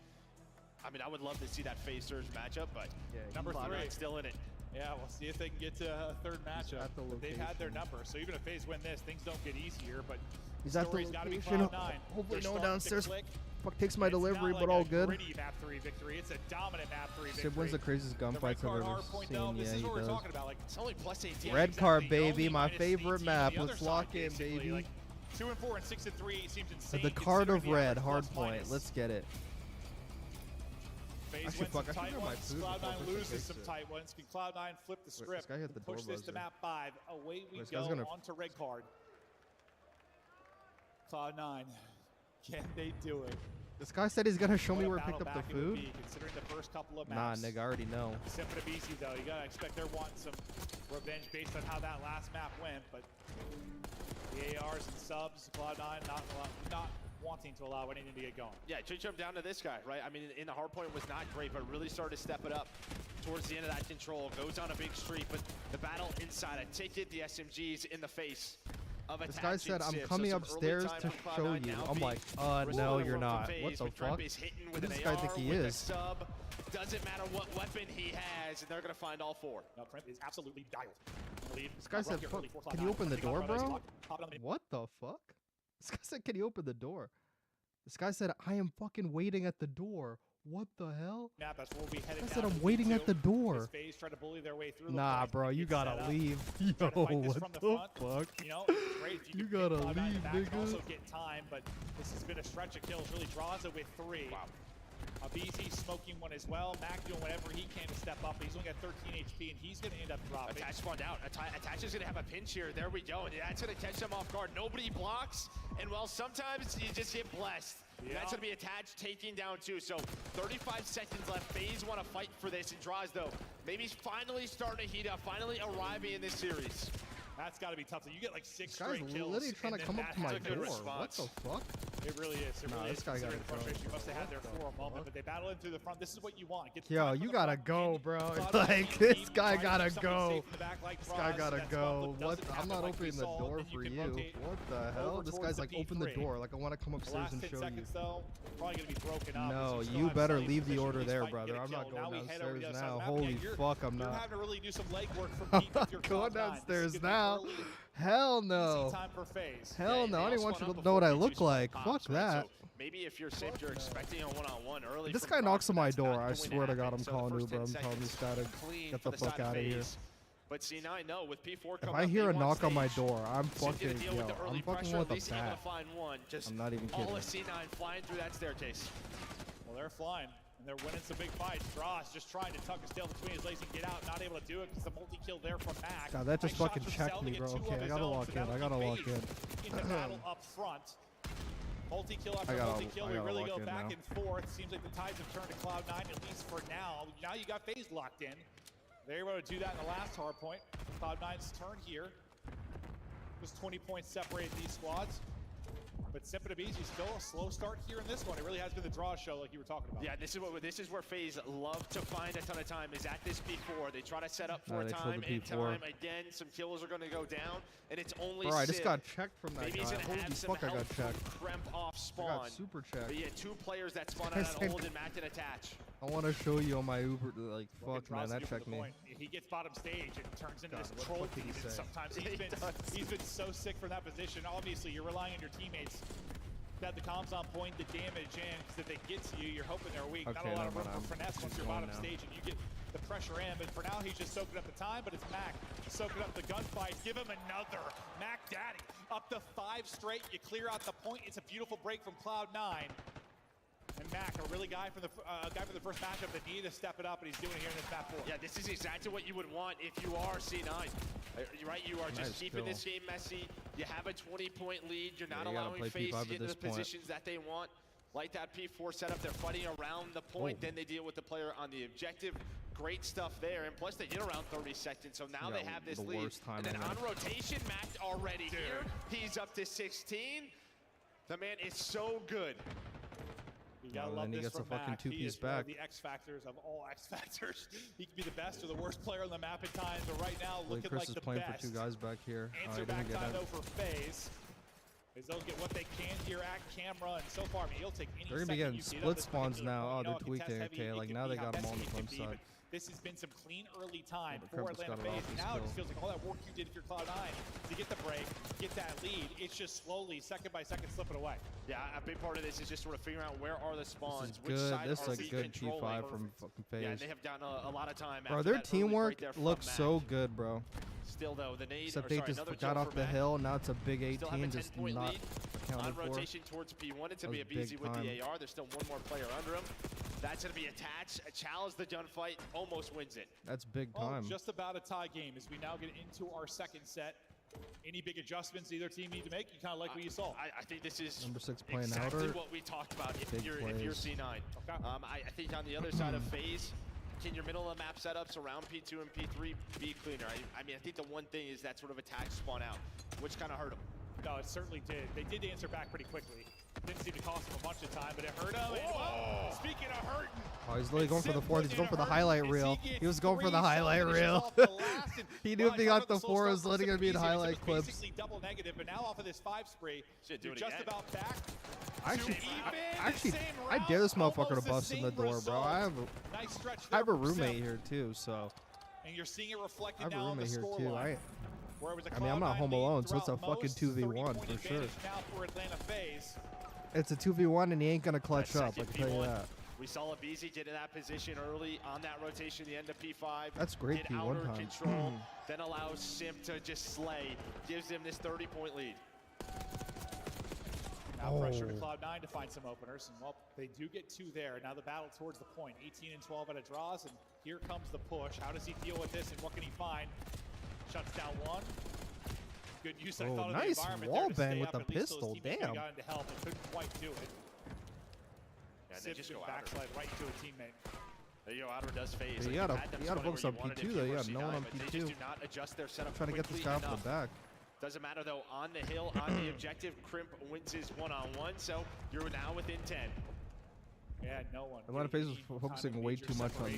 I mean, I would love to see that FaZe Surge matchup, but Number 3 still in it. Yeah, we'll see if they can get to a third matchup. But they've had their number, so even if FaZe win this, things don't get easier. But He's at the story's gotta be location. Cloud9. Hopefully They're no one starting to downstairs click. fuck takes my It's delivery, not but like all a good. gritty map 3 victory. It's a dominant map 3 victory. Sid wins the craziest The red gunfights I've card ever Hardpoint, though, seen. this Yeah, is he what we're does. talking about. Like, It's only plus 18. Red card, The baby. only My minus favorite 18 map. on the Let's other lock side, in, basically. baby. Like, 2-4 and 6-3 seems insane. The card of considering the red, average hard plus point. minus. Let's get it. FaZe Actually, wins fuck, some I should tight grab my ones. food before Cloud9 Christian loses takes some it. tight ones. Can Cloud9 flip the Wait, script this guy hit the and push door this to buzzer. map 5? Away we This go guy's gonna- onto red card. Cloud9, can they do it? This guy said he's gonna show What me a where I picked battle up the back it would food. be, considering the first couple of Nah, maps. nigga, I already know. Simple to easy though. You gotta expect they're wanting some revenge based on how that last map went. But the ARs and subs, Cloud9 not wanting to allow anything to get going. Yeah, should jump down to this guy, right? I mean, in the hardpoint was not great, but really started to step it up towards the end of that control. Goes on a big streak, but the battle inside, a ticket, the SMGs in the face of This Attach guy and said, I'm Civ. coming So some early upstairs time to from show Cloud9 you. now I'm being like, no, restored you're from not. FaZe, What the but Crimp fuck? is hitting Who with does an this guy AR, think he with a is? sub. Doesn't matter what weapon he has, and they're going to find all 4. No, Crimp is absolutely dialed. This guy said, fuck, can you open the door, bro? What the fuck? This guy said, can you open the door? This guy said, I am fucking waiting at the door. What the hell? That's where we'll be headed I said now I'm to waiting at the P2. door. As FaZe try to bully their way through. Nah, bro, you gotta leave. Yo, what the fuck? You know, it's great if you You can gotta get Cloud9 leave, back and nigga. also get time, but this has been a stretch of kills. Really draws it with 3. Wow. Abizi smoking one as well. Mac doing whatever he can to step up, but he's only got 13 HP, and he's going to end up dropping. Attach spawned out. Attach is going to have a pinch here. There we go. And that's going to catch them off guard. Nobody blocks, and well, sometimes you just get blessed. Yeah. That's going to be Attach taking down 2. So 35 seconds left. FaZe want to fight for this, and Draws, though, maybe he's finally starting to heat up, finally arriving in this series. That's got to be tough. So you get like 6 This guy's straight kills. literally trying to come up to my door. What the fuck? It really is. It really this is. guy got The it, bro. frustration you must have had there for a moment, but they battle in through the front. This is what you want. Get the Yo, time you from the gotta front. go, bro. Cloud9 Like, team this guy fighting gotta for someone go. safe in the back like This guy Frost. gotta That's go. what What? doesn't I'm happen not like we opening the saw, door then for can you. rotate What the hell? over This towards guy's the like, open the B3. door. Like, I want to come The upstairs last and 10 show you. seconds, though, probably going to be broken up. No, as still you have better Sully leave the position order these there, fight and brother. get a I'm not kill. going Now we head over downstairs to the other now. side of the map. Holy Again, fuck, I'm You're not. having to really do some legwork from Pete with your Going Cloud9. downstairs This is gonna now. be early. Hell no. Easy time for FaZe. Hell no. I don't even want you to know what I look like. Fuck that. Maybe if you're safe, you're expecting a one-on-one early. This guy knocks on my door. I swear to God, I'm calling Uber. I'm telling this guy to get the fuck out of here. But C9, no, with P4 If coming I up, hear they a want knock on my stage. door, I'm He's gonna fucking, deal yo, with the early I'm fucking pressure. with At least a he's gonna bat. find one. Just I'm not even all kidding. of C9 flying through that staircase. Well, they're flying, and they're winning some big fights. Dross just trying to tuck his tail between his legs and get out, not able to do it because the multi-kill there from Mac. God, that just Nice fucking shots from checked Cell to me, get bro. 2 of Okay, I his gotta own, lock so in. I that'll gotta be lock FaZe in. in the battle up front. Multi-kill after multi-kill, we I gotta really lock go in back now. and forth. Seems like the tides have turned to Cloud9, at least for now. Now you got FaZe locked in. They were able to do that in the last hard point. Cloud9's turn here. Just 20 points separate these squads. But Sipidabizi still a slow start here in this one. It really has been the draw show like you were talking about. Yeah, this is where FaZe love to find a ton of time, is at this P4. They try to set up for time and time. Again, some kills are going to go down, and it's only Bro, I just Sid. got checked from that Maybe guy. he's gonna Holy have some fuck, I got help from checked. Kremp off I spawn. got super checked. But yeah, 2 players that spawn I out said- on hold and Mac didn't attach. I want to show you on my Uber, like, Look at fuck, man, Dross that give him checked the me. point. He gets bottom stage and turns into God, this what the troll fuck did he thief, and say? sometimes Yeah, he's been so sick from that position. Obviously, you're relying on your teammates. Got the comms on point, the damage in, because if they get to you, you're hoping they're weak. Not a lot of room for finesse once you're bottom stage and you get the pressure in. But for now, he's just soaking up the time, but it's Mac soaking up the gunfight. Give him another. Mac Daddy up to 5 straight. You clear out the point. It's a beautiful break from Cloud9. And Mac, a really guy from the first matchup that needed to step it up, and he's doing it here in this map 4. Yeah, this is exactly what you would want if you are C9. Right, you are just keeping this game messy. You have a 20-point lead. You're not allowing FaZe to get into the positions that they want. Like that P4 setup, they're fighting around the point. Then they deal with the player on the objective. Great stuff there. And plus, they get around 30 seconds. So now they have this lead. And then on rotation, Mac already here. He's up to 16. The man is so good. You gotta love this from Mac. He is one of the X factors of all X factors. He can be the best or the worst player on the map at times, but right now looking Chris like is the playing best. for 2 guys back here. Answer back time though for FaZe. As they'll get what they can here at camera, and so far, I mean, he'll take any They're gonna be getting second you split get spawns on this now. Oh, they're particular point. tweaking. Contest Okay, heavy, like it now can they be got how them on the messy it front can be, side. but this has been some clean early time Yeah, but for Kremp just Atlanta got it FaZe. off his Now it just kill. feels like all that work you did if you're Cloud9 to get the break, get that lead, it's just slowly, second by second, slipping away. Yeah, a big part of this is just sort of figuring out where are the spawns, This is good. This is are a we good controlling. P5 from fucking FaZe. Yeah, and they have gotten a lot of time. Bro, after their that early teamwork break there from looks Mac. so good, bro. Still though, the nade, Except they just another got kill off for the Mac. hill. Now it's a big Still have a 18, just 10-point not lead. accounted On for. rotation towards P1, it's That going to be a was BZ big with time. the AR. There's still one more player under him. That's going to be attached. Challenge the gunfight, almost wins it. That's big Well, time. just about a tie game as we now get into our second set. Any big adjustments either team need to make? You kind of like what you saw. I think this is Number 6 playing exactly outer. what we talked about if Big you're plays. C9. Okay. I think on the other side of FaZe, can your middle of the map setups around P2 and P3 be cleaner? I mean, I think the one thing is that sort of attach spawn out, which kind of hurt them. No, it certainly did. They did answer back pretty quickly. Didn't seem to cost him a bunch of time, but it hurt him. And, well, speaking of hurting. Oh, he's literally going for the 4th. He's going for the hurt highlight as reel. he gets He was going for the 3 highlight finishes reel. off the last, and He knew well, if he I got talked the about 4, slow it was start letting for it be in Sipidabizi, highlight it was clips. basically double negative, but now off of this 5 spree, you're just about back. I dare this motherfucker to bust in the door, bro. I have a roommate here too, so. And you're seeing it reflected I have a now on the roommate here score too. line. I mean, I'm not home alone, so it's a fucking 2v1 for sure. Now for Atlanta FaZe. It's a 2v1 and he ain't gonna clutch up, I can tell you that. We saw Abizi get in that position early on that rotation, the end of P5. That's great Get P1 outer time. control, then allows Simp to just slay. Gives them this 30-point lead. Now pressure to Cloud9 to find some openers, and well, they do get 2 there. Now the battle towards the point. 18 and 12 out of draws, and here comes the push. How does he deal with this, and what can he find? Shuts down 1. Good use, I thought, of the nice environment wall there to bang stay with up. the At least those pistol. teammates Damn. got into help and couldn't quite do it. Yeah, they just go backslide right into a teammate. There you go, Outer does phase. Yeah, you gotta focus on P2 though. You got no one on They P2. just do not adjust their setup Trying to get this guy off enough. the back. Doesn't matter though, on the hill, on the objective, Crimp wins his one-on-one, so you're now within 10. Yeah, no one. Atlanta FaZe was focusing way too much on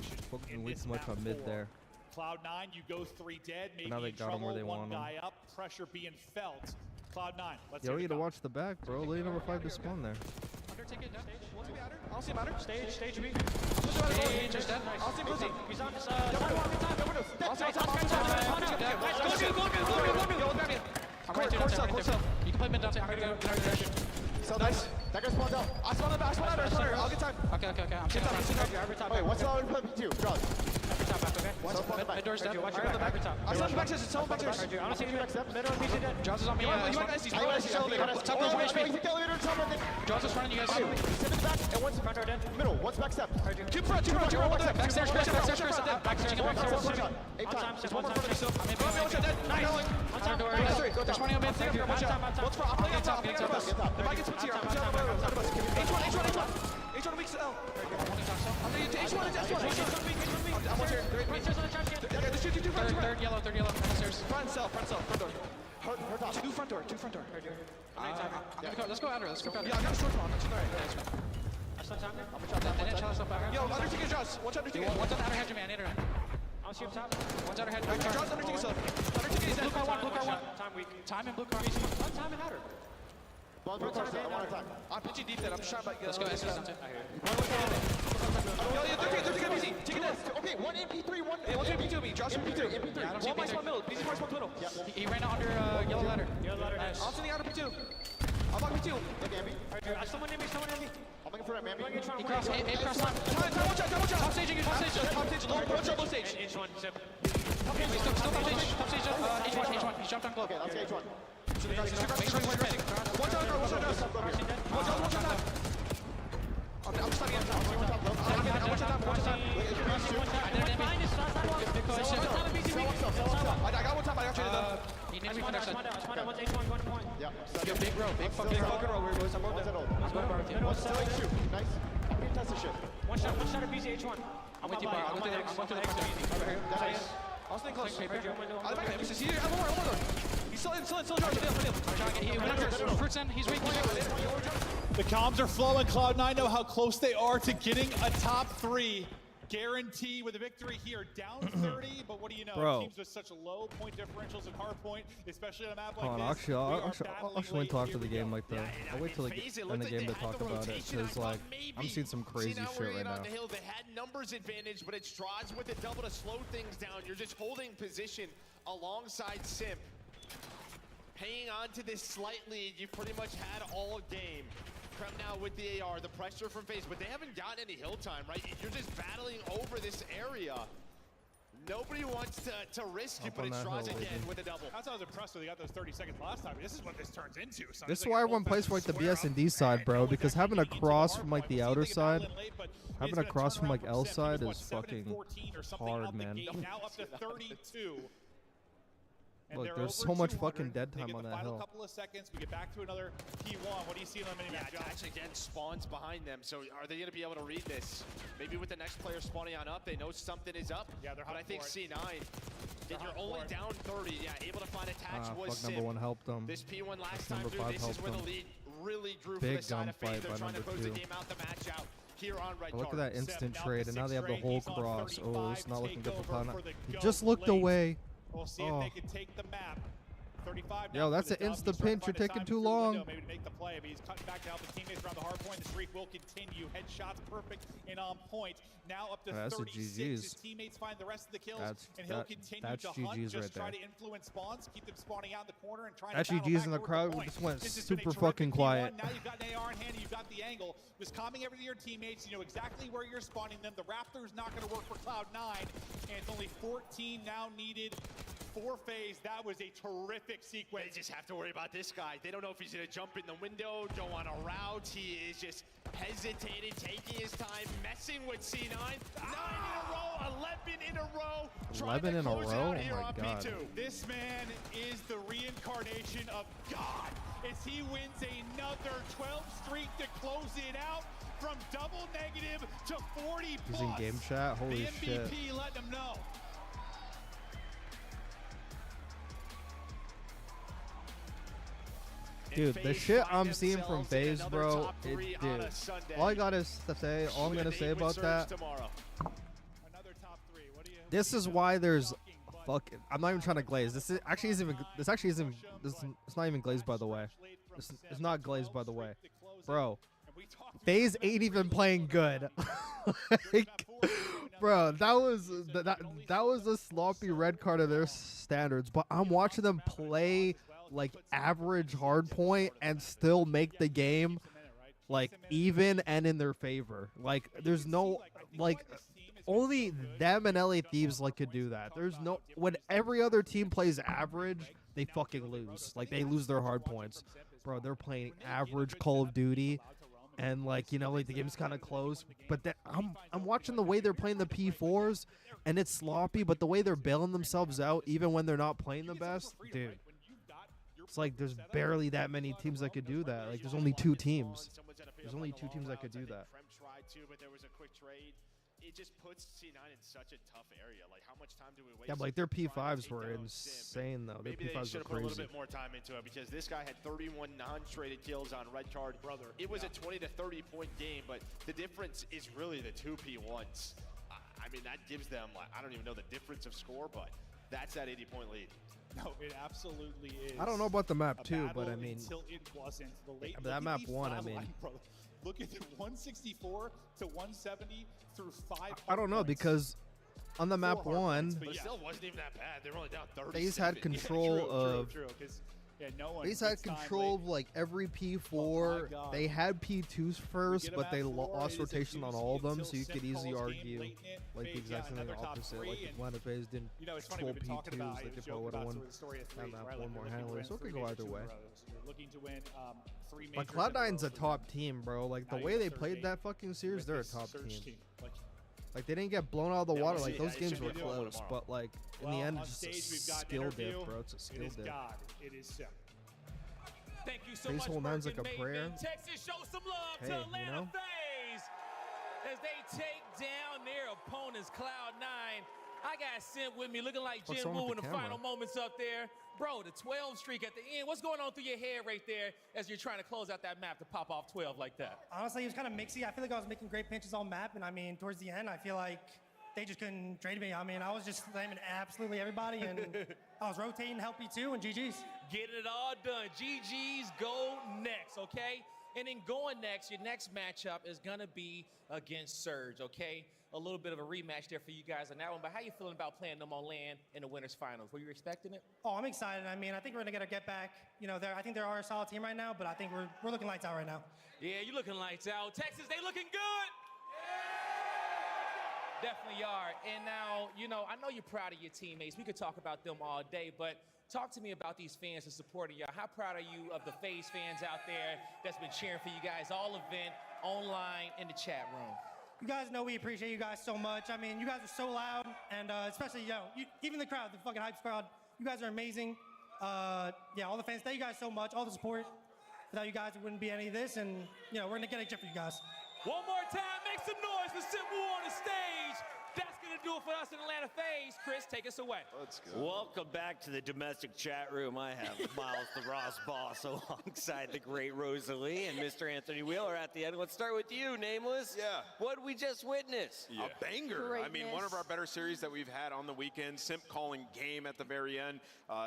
mid there. Cloud9, you go 3 dead, maybe now they in got him where trouble, they one want him. guy up, pressure being felt. Cloud9, let's Yo, hear you the need to watch the back, bro. Lane number 5 to spawn there. Underticket, stage. What's the matter? I'll see matter. Stage B. Stage is dead. I'll see Blizzy. He's on this, You can play mid down. I'm gonna go. So nice. That guy spawns out. I spawn out. I'll get time. Okay. I'm seeing that. Wait, what's the other play? P2. Draws. Every top back, okay? Watch the Mid door's dead. Watch Watch your your back. back. I saw the back chest. It's back chest. I don't see you. Back step. Mid door PC dead. Jaws is on me. You want SC. Top goes HP. You take the elevator to top, I think. Jaws is running, you guys. Seven's back and one's Front door dead. middle. One's back step. Two front. Backstairs. Backstairs. Eight times. Just one time. Nice. Door. There's money on mid. Watch out. What's for? I'm playing on top. If I get switch here, I'm putting on H1 weak L. H1. I'm watching. Third yellow. Downstairs. Front cell. Front door. Her top. Two front door. Let's go outer. Yeah, I got a short one. That's alright. I'm gonna challenge back. Yo, Undertaker Jaws. Watch Undertaker. One's on the outer hedge, man. I'll shoot top. One's outer hedge. Jaws Undertaker sub. Undertaker is Blue car one. Time weak. Time and blue car. One time and outer. One more time. I'm pitching deep there. I'm just trying to Let's go. Yo, 13 easy. Take it down. Okay, one MP3, one MP2 me. Josh MP2. One by spawn middle. BZ spawn middle. He ran out under yellow ladder. Nice. I'm sending out P2. I'm on P2. Someone near me. I'm looking for that man. He crossed. A crossed line. Time, watch out. Top staging. Top stage, low stage. H1, Zip. He's still top stage. H1. He jumped on globe. Okay, let's get H1. Watch out. I'm starting at top. I got one time. I got traded. He needs to connect. One's H1, 1 point. Yeah. Yo, big row. Big fucking row. Boys. I'm on that. What's still H2? Nice. I'm gonna test this shit. One shot of BC H1. I'm with you, Bar. I'm going to the next one. Nice. I'll stay close. Paper. I'm back. He's here. I'm more. He's still Fruits in. He's weak. The comms are flowing. Cloud9 know how close they are to getting a top 3 guarantee with a victory here. Down 30, but what do you know? Bro. Teams with such low point differentials in Hardpoint, especially on a map like Hold on, this. actually, I'll actually talk to the game like that. I'll wait till the end of the game to talk about it, because like I'm seeing some crazy shit right now. On the hill, they had numbers advantage, but it's draws with a double to slow things down. You're just holding position alongside Simp. Hanging on to this slight lead you've pretty much had all game. Krem now with the AR, the pressure from FaZe, but they haven't gotten any hill time, right? You're just battling over this area. Nobody wants to risk you, but it's draws again with a double. That's how I was impressed when they got those 30 seconds last time. This is what this turns into. This is why everyone plays for like the BS&D side, bro, because having a cross from like the outer side, having a cross from like L side is fucking hard, man. Now up to 32. Look, there's so much fucking dead time on that final hill. couple of seconds, we get back to another P1. What do you see in the mini-map? Dax again spawns behind them, so are they going to be able to read this? Maybe with the next player spawning on up, they know something is up. Yeah, they're hot. But I think C9, if you're only down 30, yeah, able to find attach was fuck, number 1 helped them. This P1 last time Number through, 5 this is helped where the them. lead really drew Big for the side of FaZe. gunfight They're by trying to number close the 2. game out, the match out here on Red Look at that instant trade, and now they have the whole He's on cross. Oh, it's not looking good for 35, Cloud9. for the He go just looked late. away. We'll see if they can take the map. 35 Yo, that's an insta pinch. You're taking too long. Maybe to make the play, but he's cutting back to help his teammates around the hard point. The streak will continue. Headshots perfect and on point. Now up to 36. His teammates find the rest of the kills, and he'll continue to hunt, just try to influence spawns, keep them spawning out in the corner, and trying to battle GG's back in the towards crowd. point. Just went This has super been a fucking terrific quiet. P1. Now you've got an AR in hand, and you've got the angle. Just calming everything your teammates. You know exactly where you're spawning them. The Raptor's not going to work for Cloud9, and it's only 14 now needed for FaZe. That was a terrific sequence. They just have to worry about this guy. They don't know if he's going to jump in the window, go on a route. He is just hesitating, taking his time, messing with C9. 9 in a row, 11 in a row. 11 in a row? Oh my God. This man is the reincarnation of God as he wins another 12 streak to close it out from double negative to 40 plus. He's in game chat? Holy the shit. MVP let him know. Dude, the shit I'm seeing from FaZe, bro, dude, all I'm gonna say about that, this is why there's fucking, I'm not even trying to glaze. It's not even glazed, by the way. It's not glazed, by the way. Bro, FaZe ain't even playing good. Like, bro, that was a sloppy red card of their standards, but I'm watching them play like average hardpoint and still make the game like even and in their favor. Like there's no, like, only them and LA Thieves like could do that. There's no, when every other team plays average, they fucking lose. Like they lose their hard points. Bro, they're playing average Call of Duty, and like, you know, like the game's kind of close, but I'm watching the way they're playing the P4s, and it's sloppy, but the way they're bailing themselves out even when they're not playing the best, dude. It's like there's barely that many teams that could do that. Like there's only 2 teams. There's only 2 teams that could do that. But there was a quick trade. It just puts C9 in such a tough area. Like, how much time do we waste? Yeah, but like their P5s were insane though. Their Maybe they P5s should were have put a little crazy. bit more time into it, because this guy had 31 non-traded kills on red card. It was a 20 to 30 point game, but the difference is really the 2 P1s. I mean, that gives them, like, I don't even know the difference of score, but that's that 80-point lead. No, it absolutely is. I don't know about the map too, but I mean, until it wasn't. The late, that map won. I mean, look at the 164 to 170 through 5. I don't know, because on the map 1, But it still wasn't even that bad. They were only down 30. FaZe had control of. FaZe had control of like every P4. They had P2s first, but they lost rotation on all of them, so you could easily argue like the exact same opposite. Like if Atlanta FaZe didn't control P2s, they could probably would have won that map one more handily. So it could go either way. But Cloud9's a top team, bro. Like the way they played that fucking series, they're a top team. Like they didn't get blown out of the water. Like those games were close, but like in the end, it's just a skill diff, bro. It's a skill diff. It is so. Thank you so FaZe much, whole nine's like a Bergen prayer. Maven. Texas, show some love Hey, to you Atlanta know? FaZe as they take down their opponents, Cloud9. I got Simp with me, looking like What's Jin wrong Woo in with the the final camera? moments up there. Bro, the 12 streak at the end. What's going on through your head right there as you're trying to close out that map to pop off 12 like that? Honestly, it was kind of mixy. I feel like I was making great pinches all map, and I mean, towards the end, I feel like they just couldn't trade me. I mean, I was just slamming absolutely everybody, and I was rotating, help P2, and GG's. Getting it all done. GG's go next, okay? And then going next, your next matchup is going to be against Surge, okay? A little bit of a rematch there for you guys on that one, but how you feeling about playing them on land in the winners finals? Were you expecting it? Oh, I'm excited. I mean, I think we're going to get back. You know, I think they are a solid team right now, but I think we're looking lights out right now. Yeah, you're looking lights out. Texas, they looking good. Definitely are. And now, you know, I know you're proud of your teammates. We could talk about them all day, but talk to me about these fans and supporting y'all. How proud are you of the FaZe fans out there that's been cheering for you guys all event, online, in the chat room? You guys know we appreciate you guys so much. I mean, you guys are so loud, and especially, even the crowd, the fucking hype crowd, you guys are amazing. Yeah, all the fans, thank you guys so much, all the support. Without you guys, it wouldn't be any of this, and, you know, we're going to get a chip for you guys. One more time, make some noise for Simple on the stage. That's going to going to do it for us in Atlanta FaZe. Chris, take us away. Let's go. Welcome back to the domestic chat room. I have Miles the Ross Boss alongside the great Rosalie and Mr. Anthony Wheeler at the end. Let's start with you, Nameless. Yeah. What did we just witness? Yeah. A banger. I mean, one of our better series that we've had on the weekend. Simp calling game at the very end.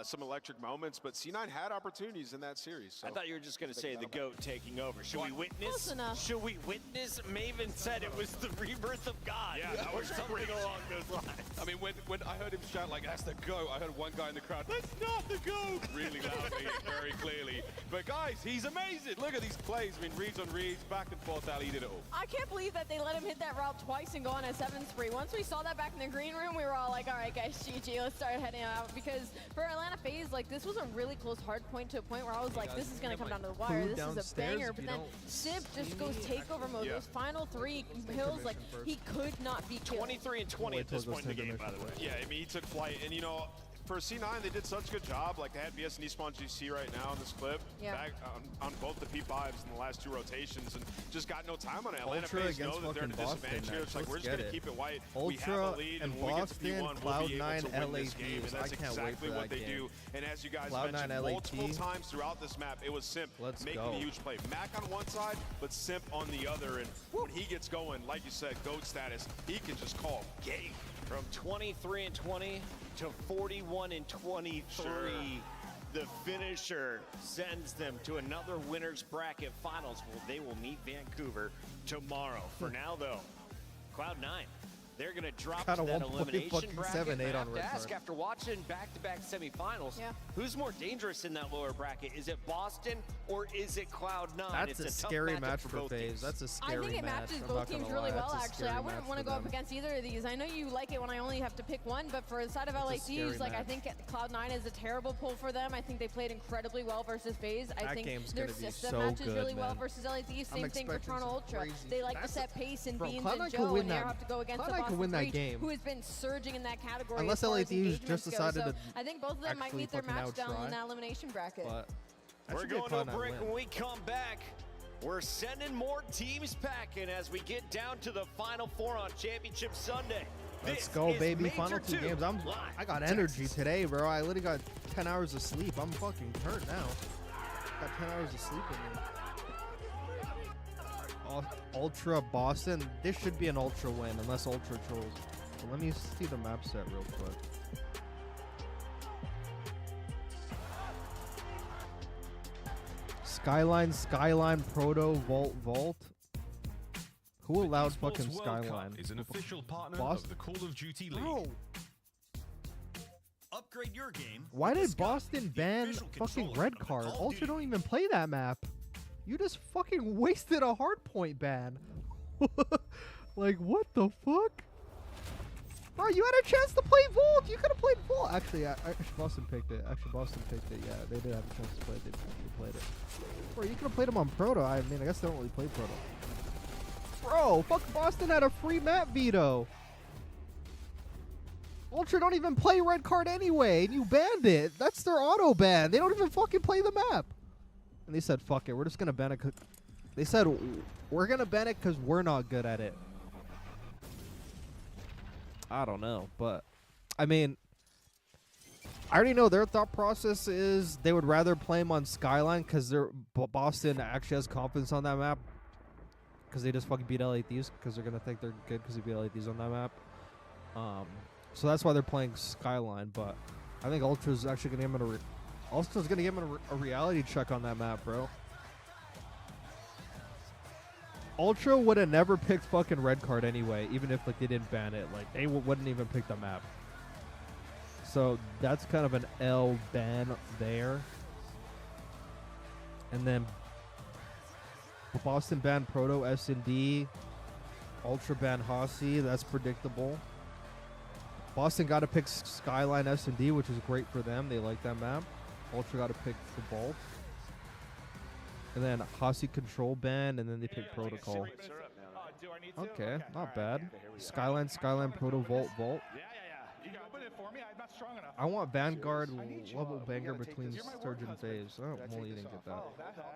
Some electric moments, but C9 had opportunities in that series. So. I thought you were just going to say the GOAT taking over. Should we witness? Should we witness? Maven said it was the rebirth of God. Yeah, that was something along those lines. I mean, when I heard him shout like, that's the GOAT, I heard one guy in the crowd, that's not the GOAT, really loudly and very clearly. But guys, he's amazing. Look at these plays. I mean, reads on reads, back and forth, Ali did it all. I can't believe that they let him hit that route twice and go on a 7-3. Once we saw that back in the green room, we were all like, all right, guys, GG, let's start heading out. Because for Atlanta FaZe, like, this was a really close hard point to a point where I was like, this is going to come down to the wire. This is a banger. But then Simp just goes takeover mode. Those final 3 hills, like, he could not be killed. 23 and 20 at this point in the game, by the way. Yeah, I mean, he took flight, and you know, for C9, they did such a good job. Like, they had VS and Eastmont GC right now in this clip. Yeah. Back on both the P5s in the last 2 rotations, and just got no time on it. Atlanta Ultra FaZe know against that they're at a fucking disadvantage Boston, here. It's like, we're just going to keep it white. We have Ultra a lead, and and when we get to Boston, P1, we'll be able Cloud9 to win this game, and LATs. that's I can't wait exactly for what that they game. do. And as you guys Cloud9 mentioned LAT. multiple times throughout this map, it was Simp making go. a huge play. Mac on one side, but Simp on the other, and when he gets going, like you said, GOAT status, he can just call game. From 23 and 20 to 41 and 23, the finisher sends them to another winner's bracket finals. Well, they will meet Vancouver tomorrow. For now, though, Cloud9, they're going to drop to that elimination bracket. I have to ask, after watching back-to-back semifinals, who's more dangerous in that lower bracket? Is it Boston or is it Cloud9? That's a scary match for FaZe. That's a scary match. I think it matches both teams really well, actually. I wouldn't want to go up against either of these. I know you like it when I only have to pick one, but for the side of LATs, like, I think Cloud9 is a terrible pull for them. I think they played incredibly well versus FaZe. I think their system matches really well versus LATs. Same thing for Toronto Ultra. They like to set pace in Beans and Joe, and they have to go against the Boston win that Breach, game. who has been surging in that category. Unless as far as LATs just decided to I think both of them might meet their match down in that elimination bracket. We're going to a break. When we come back, we're sending more teams packing as we get down to the Final 4 on Championship Sunday. Let's go, baby. Final 2 games. I got energy today, bro. I literally got 10 hours of sleep. I'm fucking hurt now. Got 10 hours of sleep in me. Ultra Boston. This should be an Ultra win, unless Ultra trolls. So let me see the map set real quick. Skyline, Proto, Vault. Who allowed fucking Skyline? Is an official partner Boston? of the Call of Duty League. Bro. Upgrade your game. Why did Boston ban fucking red card? Ultra don't even play that map. You just fucking wasted a hardpoint ban. Like, what the fuck? Bro, you had a chance to play Vault. You could have played Vault. Actually, Boston picked it. Yeah, they did have a chance to play it. They played it. Bro, you could have played them on Proto. I mean, I guess they don't really play Proto. Bro, fuck, Boston had a free map veto. Ultra don't even play red card anyway, and you banned it. That's their auto ban. They don't even fucking play the map. And they said, fuck it, we're just going to ban it. They said, we're going to ban it because we're not good at it. I don't know, but, I mean, I already know their thought process is they would rather play them on Skyline because Boston actually has confidence on that map. Because they just fucking beat LATs because they're going to think they're good because they beat LATs on that map. So that's why they're playing Skyline, but I think Ultra's actually going to give him Ultra's going to give him a reality check on that map, bro. Ultra would have never picked fucking red card anyway, even if like they didn't ban it. Like they wouldn't even pick the map. So that's kind of an L ban there. And then Boston ban Proto S&D. Ultra ban Hossie. That's predictable. Boston got to pick Skyline S&D, which is great for them. They like that map. Ultra got to pick the Bolt. And then Hossie control ban, and then they pick Protocol. Okay, not bad. Skyline, Proto, Vault. You can open it for me. I'm not strong enough. I want Vanguard level banger between Surge and FaZe. I don't really didn't get that.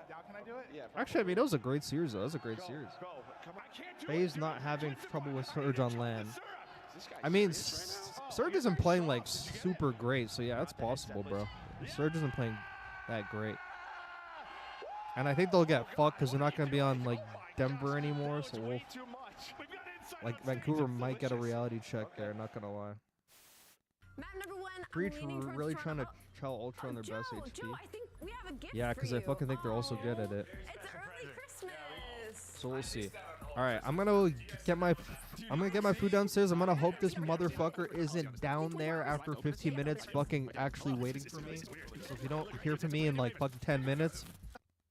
Now can I do it? Yeah. Actually, I mean, it was a great series, though. It was a great series. FaZe not having trouble with Surge on land. I mean, Surge isn't playing like super great, so yeah, it's possible, bro. Surge isn't playing that great. And I think they'll get fucked because they're not going to be on like Denver anymore, so like Vancouver might get a reality check there, not going to lie. Breach really trying to tell Ultra on their best HP. Yeah, because I fucking think they're also good at it. It's early Christmas. So we'll see. All right, I'm gonna get my food downstairs. I'm gonna hope this motherfucker isn't down there after 15 minutes, fucking actually waiting for me. So if you don't hear from me in like fucking 10 minutes,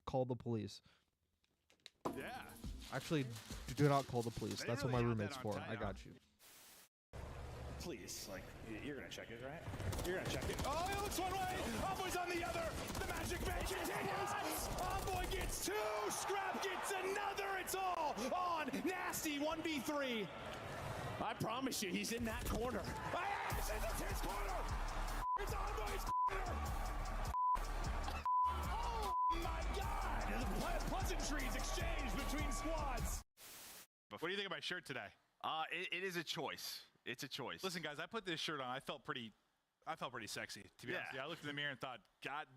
call the police. Yeah. Actually, do not call the police. That's what my roommate's for. I got you. Please, like, you're gonna check it, right? You're gonna check it. Oh, it looks one way. Homeboy's on the other. The magic man continues. Homeboy gets 2. Scrap gets another. It's all on Nasty 1v3. I promise you, he's in that corner. It's his corner. It's Homeboy's corner. Oh my God! The pleasantries exchanged between squads. What do you think of my shirt today? It is a choice. It's a choice. Listen, guys, I put this shirt on. I felt pretty sexy, to be honest. Yeah, I looked in the mirror and thought, God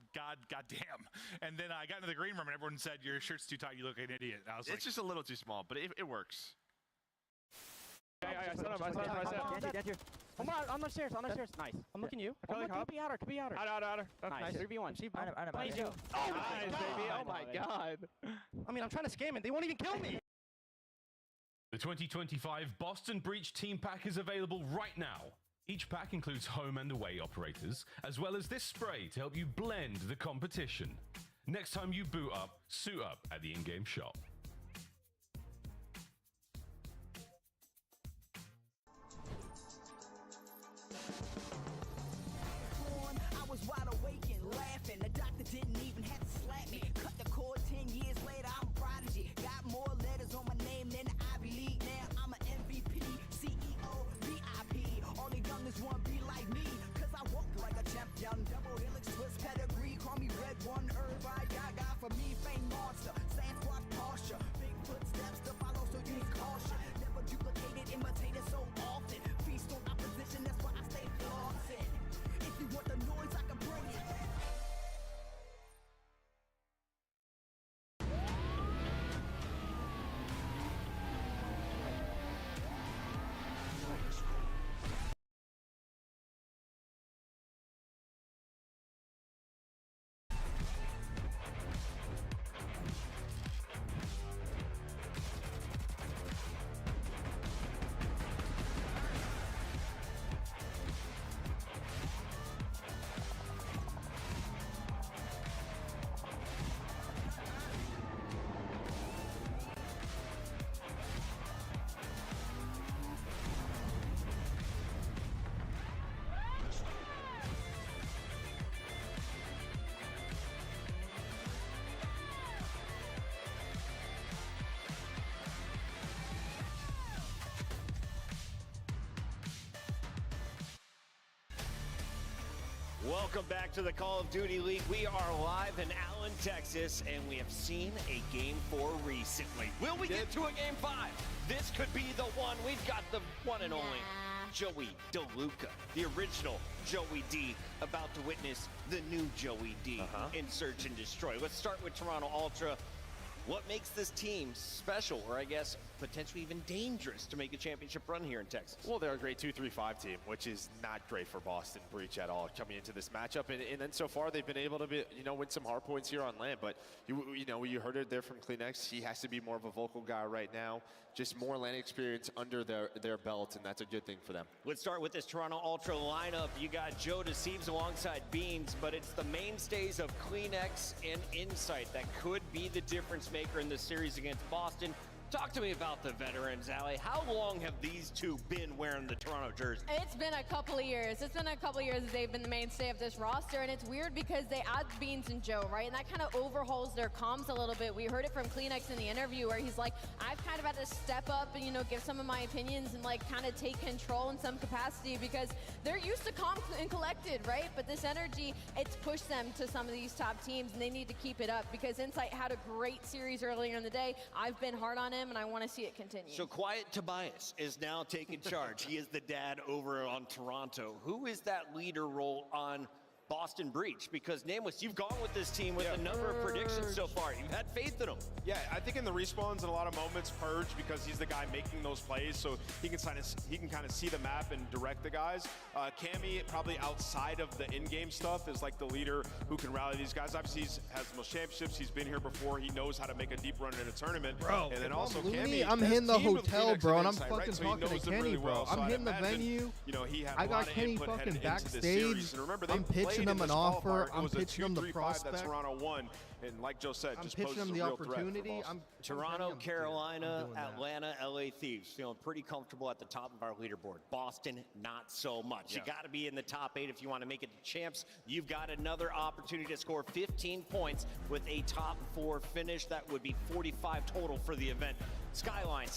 damn. And then I got into the green room and everyone said, your shirt's too tight. You look like an idiot. And I was it's just a little too small, but it works. I set up. On the stairs. Nice. I'm looking you. Could be outer. Outer. Nice. 3v1. Please do. Oh, nice, baby. Oh, my God. I mean, I'm trying to scam it. They won't even kill me. The 2025 Boston Breach Team Pack is available right now. Each pack includes home and away operators, as well as this spray to help you blend the competition. Next time you boot up, suit up at the in-game shop. I was wide awake and laughing. The doctor didn't even have to slap me. Cut the cord 10 years later, I'm a prodigy. Got more letters on my name than the Ivy League. Now I'm an MVP, CEO, VIP. All the youngest want to be like me, cause I walk like a champion. Double helix twist pedigree, call me Red One Herb. Gaga for me, fame monster. Sand squat posture, big footsteps to follow, so use caution. Never duplicated, imitated so often. Feast on opposition, that's why I stay flossing. If you want the noise, I can bring it. Welcome back to the Call of Duty League. We are live in Allen, Texas, and we have seen a Game 4 recently. Will we get to a Game 5? This could be the one. We've got the one and only Joey DeLuca, the original Joey D, about to witness the new Joey D in Search and Destroy. Let's start with Toronto Ultra. What makes this team special, or I guess potentially even dangerous to make a championship run here in Texas? Well, they're a great 2-3-5 team, which is not great for Boston Breach at all coming into this matchup. And then so far they've been able to win some hard points here on land. But you heard it there from Kleenex. He has to be more of a vocal guy right now. Just more land experience under their belt, and that's a good thing for them. Let's start with this Toronto Ultra lineup. You got Joe Deceives alongside Beans, but it's the mainstays of Kleenex and Insight that could be the difference maker in this series against Boston. Talk to me about the veterans, Allie. How long have these two been wearing the Toronto jersey? It's been a couple of years. It's been a couple of years that they've been the mainstay of this roster, and it's weird because they add Beans and Joe, right? And that kind of overhauls their comms a little bit. We heard it from Kleenex in the interview where he's like, I've kind of had to step up and, give some of my opinions and kind of take control in some capacity because they're used to calm and collected, right? But this energy, it's pushed them to some of these top teams, and they need to keep it up because Insight had a great series earlier in the day. I've been hard on him. him, and I want to see it continue. So Quiet Tobias is now taking charge. He is the dad over on Toronto. Who is that leader role on Boston Breach? Because Nameless, you've gone with this team with a number of predictions so far. You've had faith in them. Yeah, I think in the respawns in a lot of moments, Purge, because he's the guy making those plays, so he can kind of see the map and direct the guys. Cammy, probably outside of the in-game stuff, is like the leader who can rally these guys. Obviously, he has the most championships. He's been here before. He knows how to make a deep run in a tournament. Bro, and then also Cammy, I'm hitting the hotel, bro, and I'm fucking talking to Kenny, bro. I'm hitting the venue. You know, he had I got Kenny fucking backstage. I'm pitching him an offer. I'm pitching him the prospect. That Toronto won, and like Joe said, just pitching him the opportunity. Toronto, Carolina, Atlanta, LA Thieves feeling pretty comfortable at the top of our leaderboard. Boston, not so much. You got to be in the top 8 if you want to make it to champs. You've got another opportunity to score 15 points with a top 4 finish. That would be 45 total for the event. Skyline,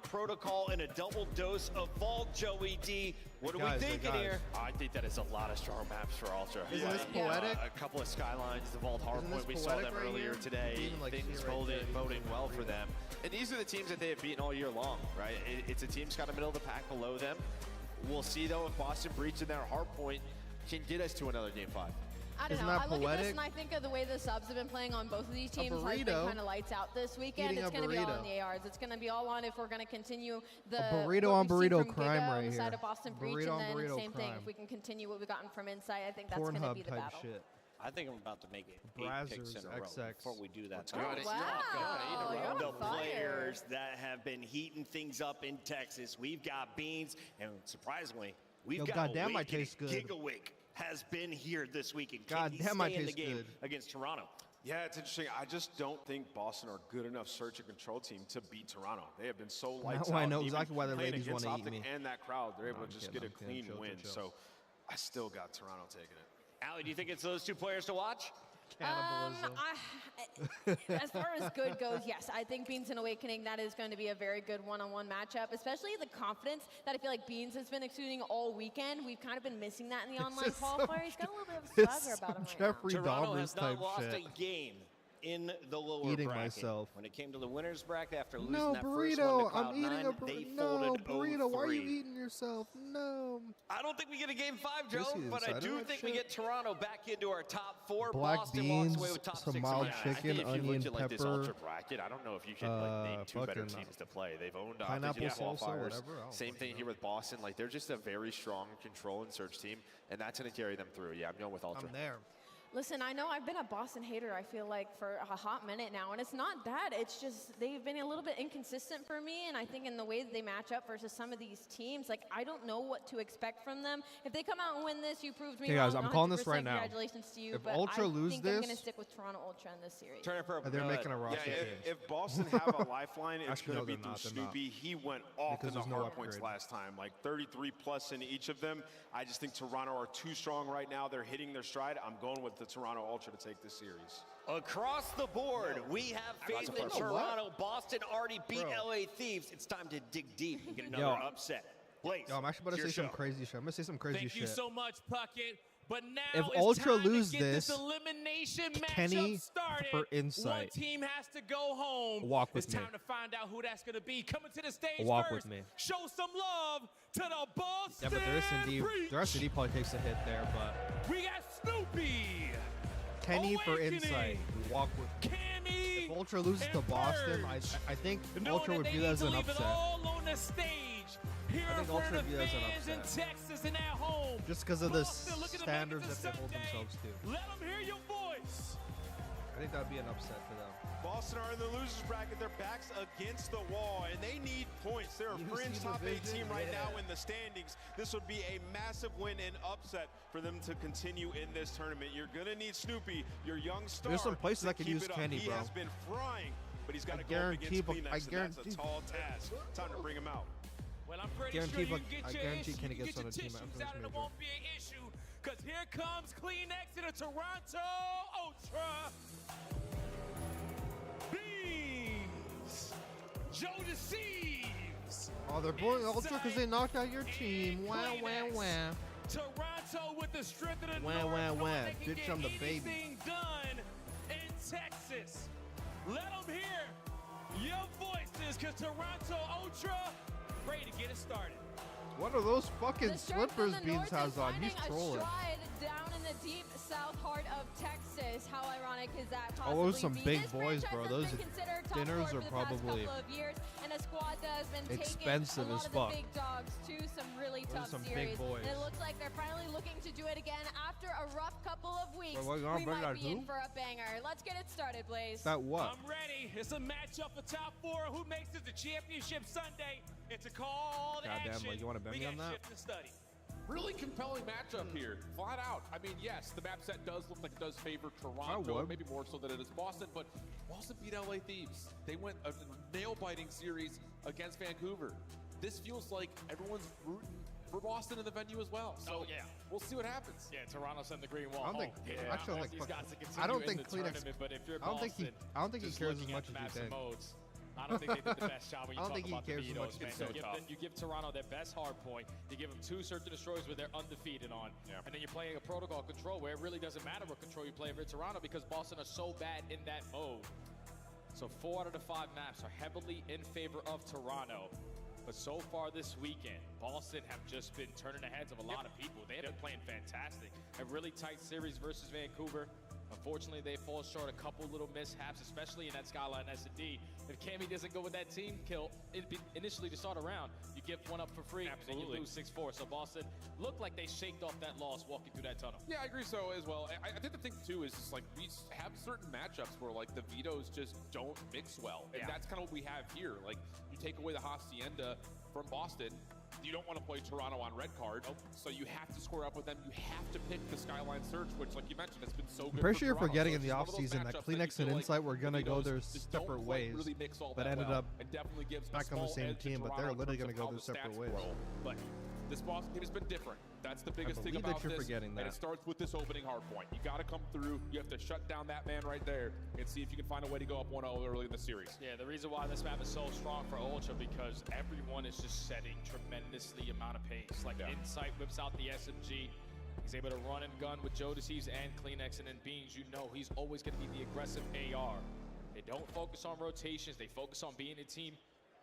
Protocol, and a double dose of Vault. Joey D, what are we thinking here? I think that is a lot of strong maps for Ultra. Isn't this poetic? A couple of Skylines, the Vault Hardpoint, we saw them earlier today. Things voting well for them. And these are the teams that they have beaten all year long, right? It's a team's got a middle of the pack below them. We'll see, though, if Boston Breach in their Hardpoint can get us to another Game 5. I don't know. I look at this and I think of the way the subs have been playing on both of these teams. Has been kind of lights out this weekend. It's going to be all on the ARs. It's going to be all on if we're going to continue the burrito on burrito crime right here. Side of Boston Breach, and then same thing. If we can continue what we've gotten from Insight, I think that's going to be the battle. Shit. I think I'm about to make it 8 picks in a row before we do that. Wow. The players that have been heating things up in Texas. We've got Beans, and surprisingly, we've got goddamn, I taste good. Gigawick has been here this weekend. God damn, I taste good against Toronto. Yeah, it's interesting. I just don't think Boston are good enough search and control team to beat Toronto. They have been so lights out. I know exactly why the ladies want to eat me. And that crowd, they're able to just get a clean win. So I still got Toronto taking it. Allie, do you think it's those 2 players to watch? As far as good goes, yes. I think Beans and Awakening, that is going to be a very good one-on-one matchup, especially the confidence that I feel like Beans has been exuding all weekend. We've kind of been missing that in the online qualifier. He's got a little bit of swagger about him right Jeffrey now. Toronto Dahmer's has not type lost shit. a game in the lower Eating bracket. myself. When it came to the winners bracket after losing No, that burrito. first one to Cloud I'm eating 9, a burrito. No, burrito. Why are you eating yourself? No. I don't think we get a Game 5, Joe, Yes, but I do think we get Toronto back into our top 4. Black Boston beans, walks away with top some 6 mild again. chicken, I think if you onion, looked at like this pepper, Ultra bracket, I don't know if you can name 2 better teams to play. They've owned pineapple OpTic salsa, qualifiers. whatever. Same thing here with Boston. Like they're just a very strong control and search team, and that's going to carry them through. Yeah, I'm going with Ultra. I'm there. Listen, I know I've been a Boston hater, I feel like, for a hot minute now, and it's not that. It's just they've been a little bit inconsistent for me, and I think in the way that they match up versus some of these teams, like, I don't know what to expect from them. If they come out and win this, you proved me wrong. Guys, I'm calling this right now. Congratulations to you, If but Ultra I lose think this, I'm going to stick with Toronto Ultra in this series. Turn it purple. They're making a roster change. If Boston have a lifeline, it's Actually, going to no, be they're through not. Snoopy. He went off Because in the there's no hard points upgrade. last time, like 33 plus in each of them. I just think Toronto are too strong right now. They're hitting their stride. I'm going with the Toronto Ultra to take this series. Across the board, we have faith in Toronto. Boston already beat LA Thieves. It's time to dig deep and get another upset. Blaze, Yo, I'm actually about to say some crazy shit. I'm going to say some crazy shit. Thank you so much, Puckett. But now if it's Ultra time lose to get this, elimination Kenny matchup started. for Insight. One team has to go home. Walk with it's me. time to find out who that's going to be. Coming to the stage Walk first. with me. Show some love to the Boston Yeah, but their S&D probably takes a hit there, but we got Snoopy. Kenny for Awakening. Insight. Walk with me. Cammy. If Ultra loses to Boston, I think Ultra would view that as an upset. All on the stage. Here I think in Ultra front of view that as an fans in upset. Texas and at home. Just because of the Boston, look at them standards like it's that a they hold Sunday. themselves to. Let them hear your voice. I think that would be an upset for them. Boston are in the losers bracket. Their backs against the wall, and they need points. They're a fringe top 8 team right now in the standings. This would be a massive win and upset for them to continue in this tournament. You're going to need Snoopy, your young star. There's some places I could keep use it up. Kenny, He bro. has been frying, but he's got to I go up guarantee, against Kleenex, I and guarantee. that's a tall task. Time to bring him out. Well, I'm pretty Guarantee, sure you but can I get your guarantee issue, Kenny you gets can on get a your team tissues after out, and this it won't be an issue. Because here comes Kleenex and a Toronto Ultra. Beans. Joe deceives. Oh, they're blowing Ultra because they knocked out your team. Wah, wah, wah. Toronto with the strength of the Wah, North, wah, knowing wah. they can Bitch, get I'm the baby. anything done in Texas. Let them hear your voices, because Toronto Ultra ready to get it started. What are those fucking The shirt slippers from the Beans north has is on? finding He's a trolling. stride down in the deep south heart of Texas. How ironic is that? Oh, those some possibly be? big This boys, franchise bro. has Those been considered top dinners four are for the past probably couple of years, and a squad that has been expensive taking a lot as of fuck. the big dogs to some really Those tough some big series. boys. And it looks like they're finally looking to do it again after a rough couple of weeks. Wait, what, we bring might that be in who? for a banger. Let's get it started, Blaze. That what? I'm ready. It's a matchup for top four. Who makes it to championship Sunday? It's a called Goddamn, action. like, you wanna bet We me on got that? shift to study. Really compelling matchup here, flat out. I mean, yes, the map set does look like it does favor Toronto, would. maybe more so than it is Boston, but Boston beat LA Thieves. They went a nail-biting series against Vancouver. This feels like everyone's rooting for Boston in the venue as well. So yeah. We'll see what happens. Yeah, Toronto sent the green wall. I don't think. yeah. Actually, I like, these guys to I don't continue think in the Kleenex. tournament, but if you're I don't think he. Boston, I don't think he just cares as looking much at as the you maps and think. modes, I don't think they did the best job when you I don't talk think he about the cares as much vetoes, as man. you think. You give Toronto their best hard point. You give them 2 search and destroys where they're undefeated on. Yeah. And then you're playing a protocol control where it really doesn't matter what control you play for Toronto because Boston are so bad in that mode. So 4 out of the 5 maps are heavily in favor of Toronto. But so far this weekend, Boston have just been turning the heads of a lot of people. They have been playing fantastic. A really tight series versus Vancouver. Unfortunately, they fall short a couple little mishaps, especially in that Skyline S&D. If Cammy doesn't go with that team kill, initially to start a round, you give one up for free, and then you lose 6-4. So Boston looked like they shaked off that loss walking through that tunnel. Yeah, I agree so as well. I think the thing too is just like we have certain matchups where like the vetoes just don't mix well, and that's kind of what we have here. Like you take away the Hacienda from Boston, you don't want to play Toronto on red card, so you have to square up with them. You have to pick the Skyline Search, which, like you mentioned, has been so good. I'm pretty for sure you're Toronto. forgetting So in the it's one of those offseason that matchups Kleenex you and feel like Insight were going to the go vetoes their just don't separate quite ways, really mix all but that ended well, up and definitely gives a back on the small same edge to team, but Toronto they're in literally terms going to of go how their the separate stats ways. grow. But this Boston team has been different. That's the biggest thing believe about that you're this, forgetting and that. it starts with this opening hard point. You got to come through. You have to shut down that man right there and see if you can find a way to go up 1-0 early in the series. Yeah, the reason why this map is so strong for Ultra because everyone is just setting tremendously amount of pace. Like Insight whips out the SMG. He's able to run and gun with Jodeci's and Kleenex, and then Beans, you know he's always going to be the aggressive AR. They don't focus on rotations. They focus on being a team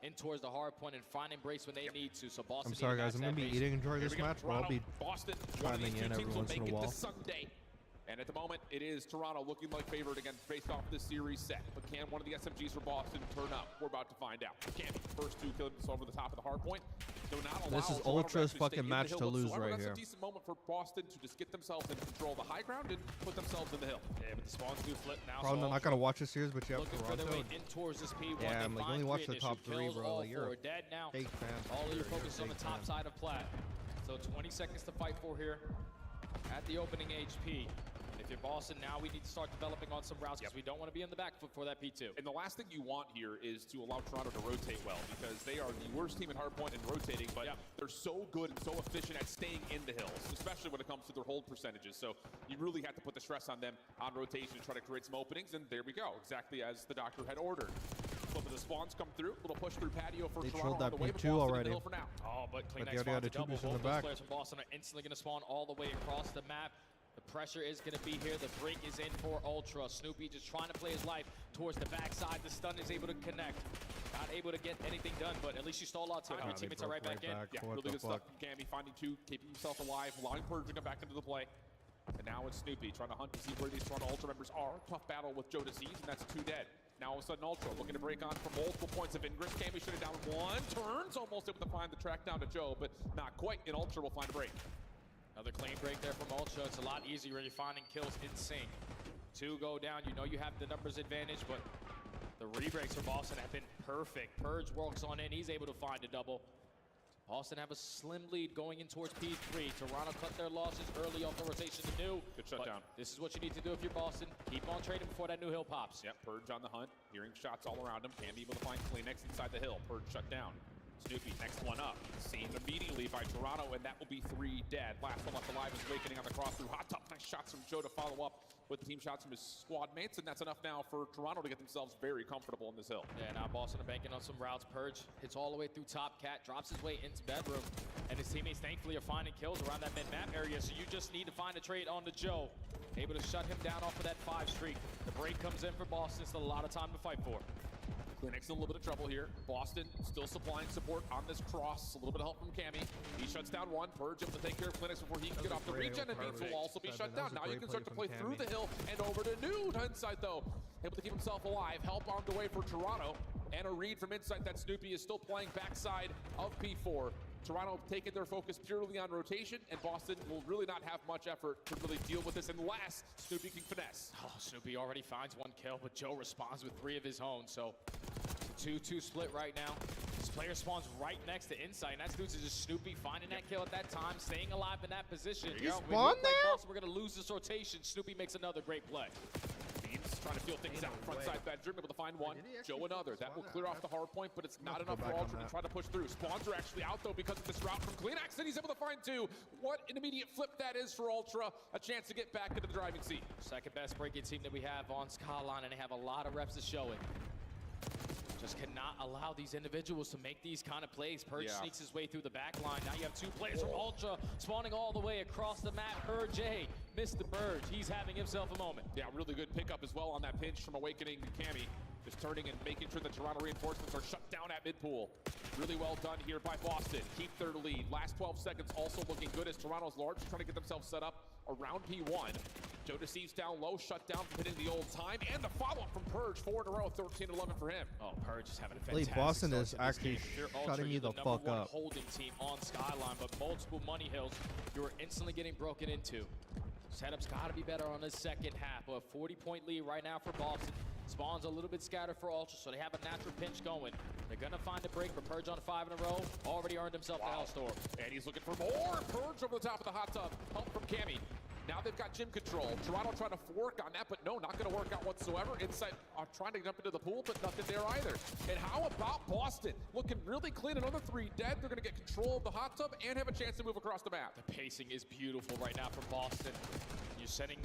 in towards the hard point and finding breaks when they need to. So Boston. I'm sorry, guys. I'm going to be eating and enjoying this match, but I'll be Boston, chiming in every once in a while. And at the moment, it is Toronto looking like favored again based off this series set. But can one of the SMGs for Boston turn up? We're about to find out. Can first 2 kills over the top of the hard point. Do not allow This is Toronto Ultra's to stay fucking in the match hill to lose whatsoever. right That's here. a decent moment for Boston to just get themselves in control of the high ground and put themselves in the hill. Yeah, but the spawns do flip now. Probably so not going to watch this series, but you have looking for their Toronto. way in towards this P1. Yeah, They I'm like, find only watch 3 the top initial 3, kills. bro. All Like, you're 4 dead now. fake fan. All of your You're a focus on the fake top fan. side of Plat. So 20 seconds to fight for here at the opening HP. If you're Boston, now we need to start developing on some routes because we don't want to be in the back foot for that P2. And the last thing you want here is to allow Toronto to rotate well because they are the worst team in hardpoint in rotating, but they're so good and so efficient at staying in the hills, especially when it comes to their hold percentages. So you really have to put the stress on them on rotation and try to create some openings, and there we go, exactly as the doctor had ordered. Flip of the spawns come through, little push through patio for They Toronto trolled on that the way, but P2 Boston in already. the hill for now. Oh, but But Kleenex they already spawns had a a 2 double. boost in Both the those back. players from Boston are instantly going to spawn all the way across the map. The pressure is going to be here. The break is in for Ultra. Snoopy just trying to play his life towards the backside. The stun is able to connect. Not able to get anything done, but at least you stole a lot of time. Your teammates are right back in. Yeah, really good stuff from Cammy, finding 2, keeping himself alive, allowing Purge to come back into the play. And now it's Snoopy trying to hunt to see where these Toronto Ultra members are. Tough battle with Jodeci's, and that's 2 dead. Now all of a sudden Ultra looking to break on from multiple points of ingress. Cammy should have down 1, turns, almost able to find the track down to Joe, but not quite, and Ultra will find a break. Another clean break there from Ultra. It's a lot easier when you're finding kills in sync. 2 go down. You know you have the numbers advantage, but the rebreaks for Boston have been perfect. Purge works on in. He's able to find a double. Boston have a slim lead going in towards P3. Toronto cut their losses early off the rotation to new. Good shutdown. This is what you need to do if you're Boston. Keep on trading before that new hill pops. Yep, Purge on the hunt, hearing shots all around him. Can't be able to find Kleenex inside the hill. Purge shut down. Snoopy, next one up. Seen immediately by Toronto, and that will be 3 dead. Last one left alive is Awakening on the cross through. Hot top, nice shots from Joe to follow up with the team shots from his squad mates, and that's enough now for Toronto to get themselves very comfortable in this hill. Yeah, now Boston are banking on some routes. Purge hits all the way through top cat, drops his way into bedroom, and his teammates thankfully are finding kills around that mid-map area, so you just need to find a trade on to Joe. Able to shut him down off of that 5 streak. The break comes in for Boston, still a lot of time to fight for. Clinic's in a little bit of trouble here. Boston still supplying support on this cross. A little bit of help from Cammy. He shuts down one. Purge able to take care of Clinics before he can get off the regen, and Beats will also be shut down. Now you can start to play through the hill and over to Nude. Inside though, able to keep himself alive. Help on the way for Toronto. And a read from inside that Snoopy is still playing backside of P4. Toronto taking their focus purely on rotation, and Boston will really not have much effort to really deal with this unless Snoopy can finesse. Oh, Snoopy already finds one kill, but Joe responds with 3 of his own. So 2-2 split right now. This player spawns right next to Insight, and that's due to just Snoopy finding that kill at that time, staying alive in that position. He spawned there? Like we're going to lose this rotation. Snoopy makes another great play. Beans trying to feel things out front side bedroom, able to find one. Joe another. That will clear off the hard point, but it's not enough for Ultra to try to push through. Spawns are actually out though because of this route from Cleanax, and he's able to find 2. What an immediate flip that is for Ultra. A chance to get back into the driving seat. Second best breaking team that we have on Skyline, and they have a lot of reps to show it. Just cannot allow these individuals to make these kind of plays. Purge sneaks his way through the back line. Now you have 2 players from Ultra spawning all the way across the map. Purge missed the Purge. He's having himself a moment. Yeah, really good pickup as well on that pinch from Awakening Cammy. Just turning and making sure the Toronto reinforcements are shut down at mid-pool. Really well done here by Boston. Keep their lead. Last 12 seconds also looking good as Toronto's large trying to get themselves set up around P1. Joe Deceives down low, shut down from hitting the old time, and the follow-up from Purge, 4 in a row, 13-11 for him. Oh, Purge is having a fantastic Boston start is to this actually game. shutting me the fuck up. Holding team on Skyline, but multiple money hills you are instantly getting broken into. Setup's got to be better on this second half. A 40-point lead right now for Boston. Spawns a little bit scattered for Ultra, so they have a natural pinch going. They're going to find a break, but Purge on 5 in a row. Already earned himself the Hellstorm. And he's looking for more. Purge over the top of the hot tub. Help from Cammy. Now they've got gym control. Toronto trying to fork on that, but no, not going to work out whatsoever. Insight are trying to jump into the pool, but nothing there either. And how about Boston? Looking really clean. Another 3 dead. They're going to get control of the hot tub and have a chance to move across the map. The pacing is beautiful right now from Boston. You're setting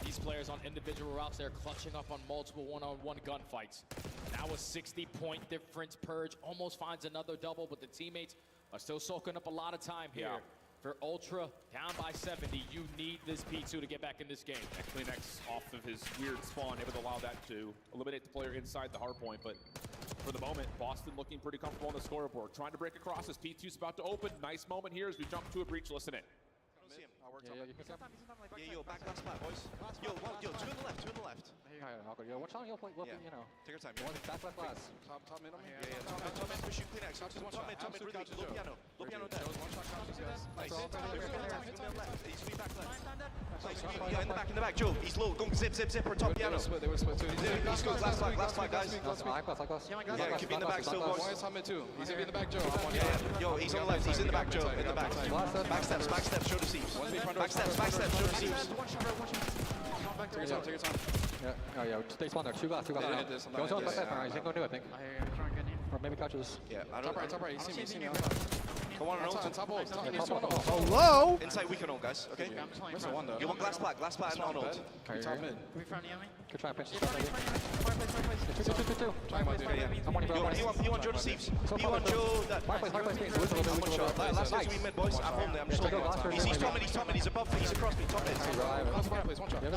these players on individual routes. They're clutching up on multiple one-on-one gunfights. Now a 60-point difference. Purge almost finds another double, but the teammates are still soaking up a lot of time here. Yeah. For Ultra, down by 70, you need this P2 to get back in this game. And Kleenex off of his weird spawn, able to allow that to eliminate the player inside the hard point. But for the moment, Boston looking pretty comfortable on the scoreboard. Trying to break across as P2's about to open. Nice moment here as we jump to a breach. Listen in. Yeah, yo, back last spot, boys. Yo, 2 on the left, 2 on the left. Yo, watch out, yo, play, you know. Take your time. Back left last. Top mid on me? Yeah, top mid, pushing Kleenex. Top mid, really. Low piano dead. Nice. He's gonna be back left. Nice. Yeah, in the back, Joe. He's low. Go zip, or top piano. They were split too. He's good. Last flag, guys. High class. Yeah, keep in the back still, boys. One is top mid too. He's in the back, Joe. Yo, he's on the left. He's in the back, Joe. In the back. Back steps, show Deceives. Back steps, show Deceives. Take your time. Yeah, stay spawn there. 2 glass. Go on back there. He's gonna do it, I think. Or maybe catches. Yeah, I don't know. Top right. You see me. Come on, Top ult. Hello? Inside, we can ult, guys. Okay. You want glass plat and on ult. Top mid. Could try and pinch this. Two. You want Joe Deceives? You want Joe that? I'm one shot. Last one's we mid, boys. I'm home there. I'm just looking. He's top mid. He's above me. He's across me. Top mid. One shot. There's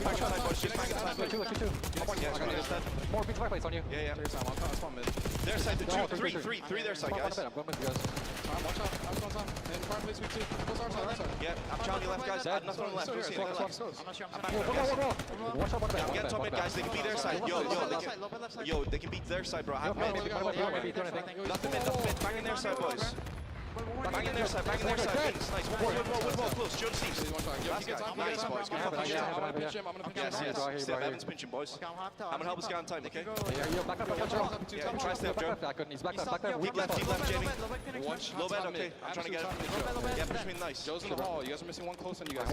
back side, boys. Just back side. Two. More beach fireplace on you. Yeah. Their side, 3 their side, guys. I'm going with you guys. Watch out. I was on top. And fireplace week 2. What's our side? Yeah, I'm Charlie left, guys. I had nothing on the left. Don't see anything on the left. I'm back there, guys. Watch out, I'm getting top mid, guys. They can beat their side. Yo, they can beat their side, bro. I have mid. Nothing mid. Bang in their side, boys. Bang in their side. Nice. Woodwall close. Joe Deceives. Last guy. Nice, boys. Good fucking shot. Yes. Step Evans pinching, boys. I'm gonna help this guy on time, okay? Yeah, try step, Joe. He's back there. Deep left, Jamie. Low bed, okay. I'm trying to get him. Yeah, push me nice. Joe's in the hall. You guys are missing one close on you guys.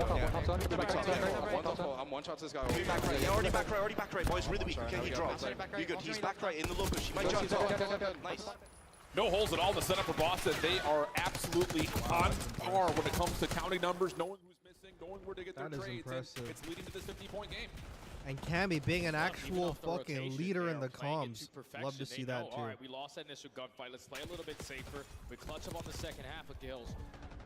I'm one shot this guy. Yeah, already back right, boys. Really weak. Okay, he dropped. You good. He's back right in the low push. He might jump top. Nice. No holes at all in the setup for Boston. They are absolutely on par when it comes to counting numbers, knowing who's missing, knowing where to get their trades. And it's leading to this 50-point game. And Cammy being an actual fucking leader in the comms. Love to see that too. All right, we lost that initial gunfight. Let's play a little bit safer. We clutch up on the second half with kills.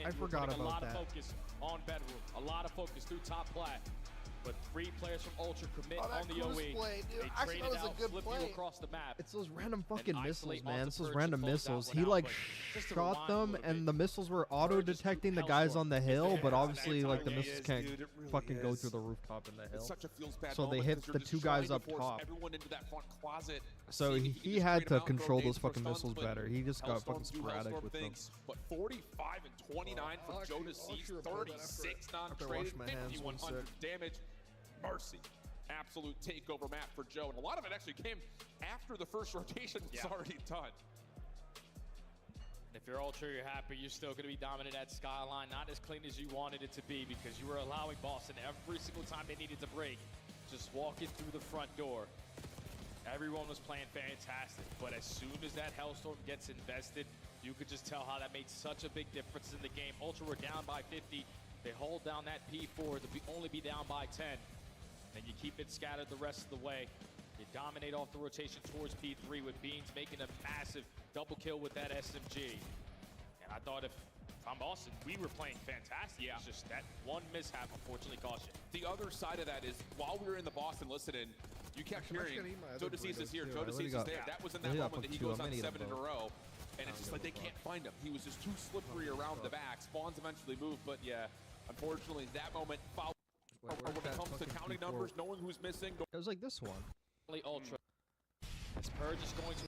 in. I forgot a about lot that. of focus on bedroom, a lot of focus through top plat. But 3 players from Ultra commit on the OE. They traded out, flip you across the map. It's those random fucking missiles, isolate man. onto It's those Purge random to close that missiles. one He out, like but just to shot rewind a them, little and the missiles were auto-detecting the guys on the hill, but obviously like the missiles can't fucking go through the rooftop in the hill. So they hit the 2 guys up top. So he had to control those fucking missiles better. He just got fucking sporadic with them. But 45 and 29 from Jonas C, 36 non-traded, 5100 damage. Mercy. absolute takeover map for Joe. And a lot of it actually came after the first rotation was already done. If you're Ultra, you're happy. You're still going to be dominant at Skyline. Not as clean as you wanted it to be because you were allowing Boston every single time they needed to break. Just walking through the front door. Everyone was playing fantastic. But as soon as that Hellstorm gets invested, you could just tell how that made such a big difference in the game. Ultra were down by 50. They hold down that P4 to only be down by 10. And you keep it scattered the rest of the way. You dominate off the rotation towards P3 with Beans making a massive double kill with that SMG. And I thought if I'm Boston, we were playing fantastic. Yeah. It's just that one mishap unfortunately cost you. The other side of that is while we were in the Boston listening, you kept hearing Joe DeCease is here, Joe DeCease is there. That was in that moment that he goes on 7 in a row. And it's just like they can't find him. He was just too slippery around the back. Spawns eventually moved, but yeah, unfortunately that moment foul. When it comes to counting numbers, knowing who's missing. It was like this one. Ultra. This purge is going to.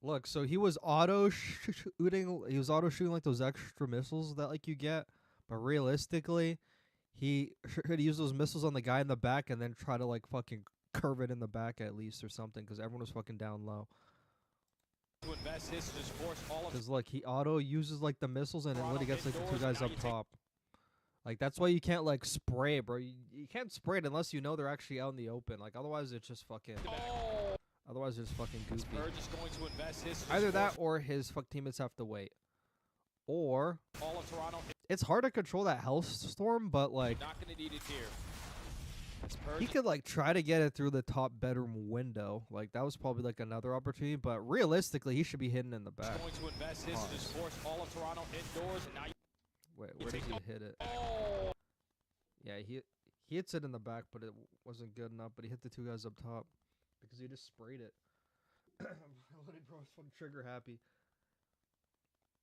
Look, so he was auto shooting. He was auto shooting like those extra missiles that like you get, but realistically, he should use those missiles on the guy in the back and then try to like fucking curve it in the back at least or something because everyone was fucking down low. To invest his, just force all of. Because look, he auto uses like the missiles and then literally gets like the 2 guys up top. Like, that's why you can't, like, spray it, bro. You can't spray it unless you know they're actually out in the open. Like, otherwise it's just fucking... Otherwise it's just fucking goofy. Just going to invest his Either that or his teammates have to wait. Or... all of Toronto. It's hard to control that Hellstorm, but, like... Not going to need it here. He could, like, try to get it through the top bedroom window. Like, that was probably, like, another opportunity. But realistically, he should be hidden in the back. Going to invest his, just force all of Toronto indoors, and now you... Wait, where did he hit it? Yeah, he hits it in the back, but it wasn't good enough. But he hit the 2 guys up top because he just sprayed it. Bloody bro was fucking trigger happy.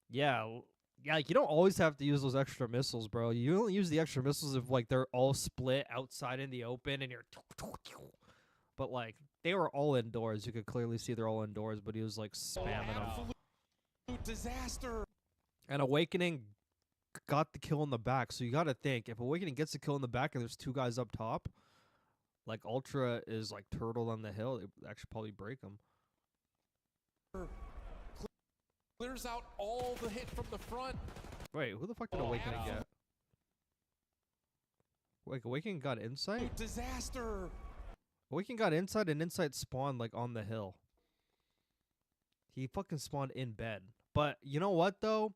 Yeah, like you don't always have to use those extra missiles, bro. You only use the extra missiles if like they're all split outside in the open and you're. But like they were all indoors. You could clearly see they're all indoors, but he was like spamming them. Absolute disaster. And Awakening got the kill in the back, so you got to think if Awakening gets the kill in the back and there's 2 guys up top, like Ultra is like turtled on the hill, it would actually probably break him. Clears out all the hit from the front. Wait, who the fuck did Awakening get? Like Awakening got insight? Disaster. Awakening got inside and insight spawned like on the hill. He fucking spawned in bed. But you know what though?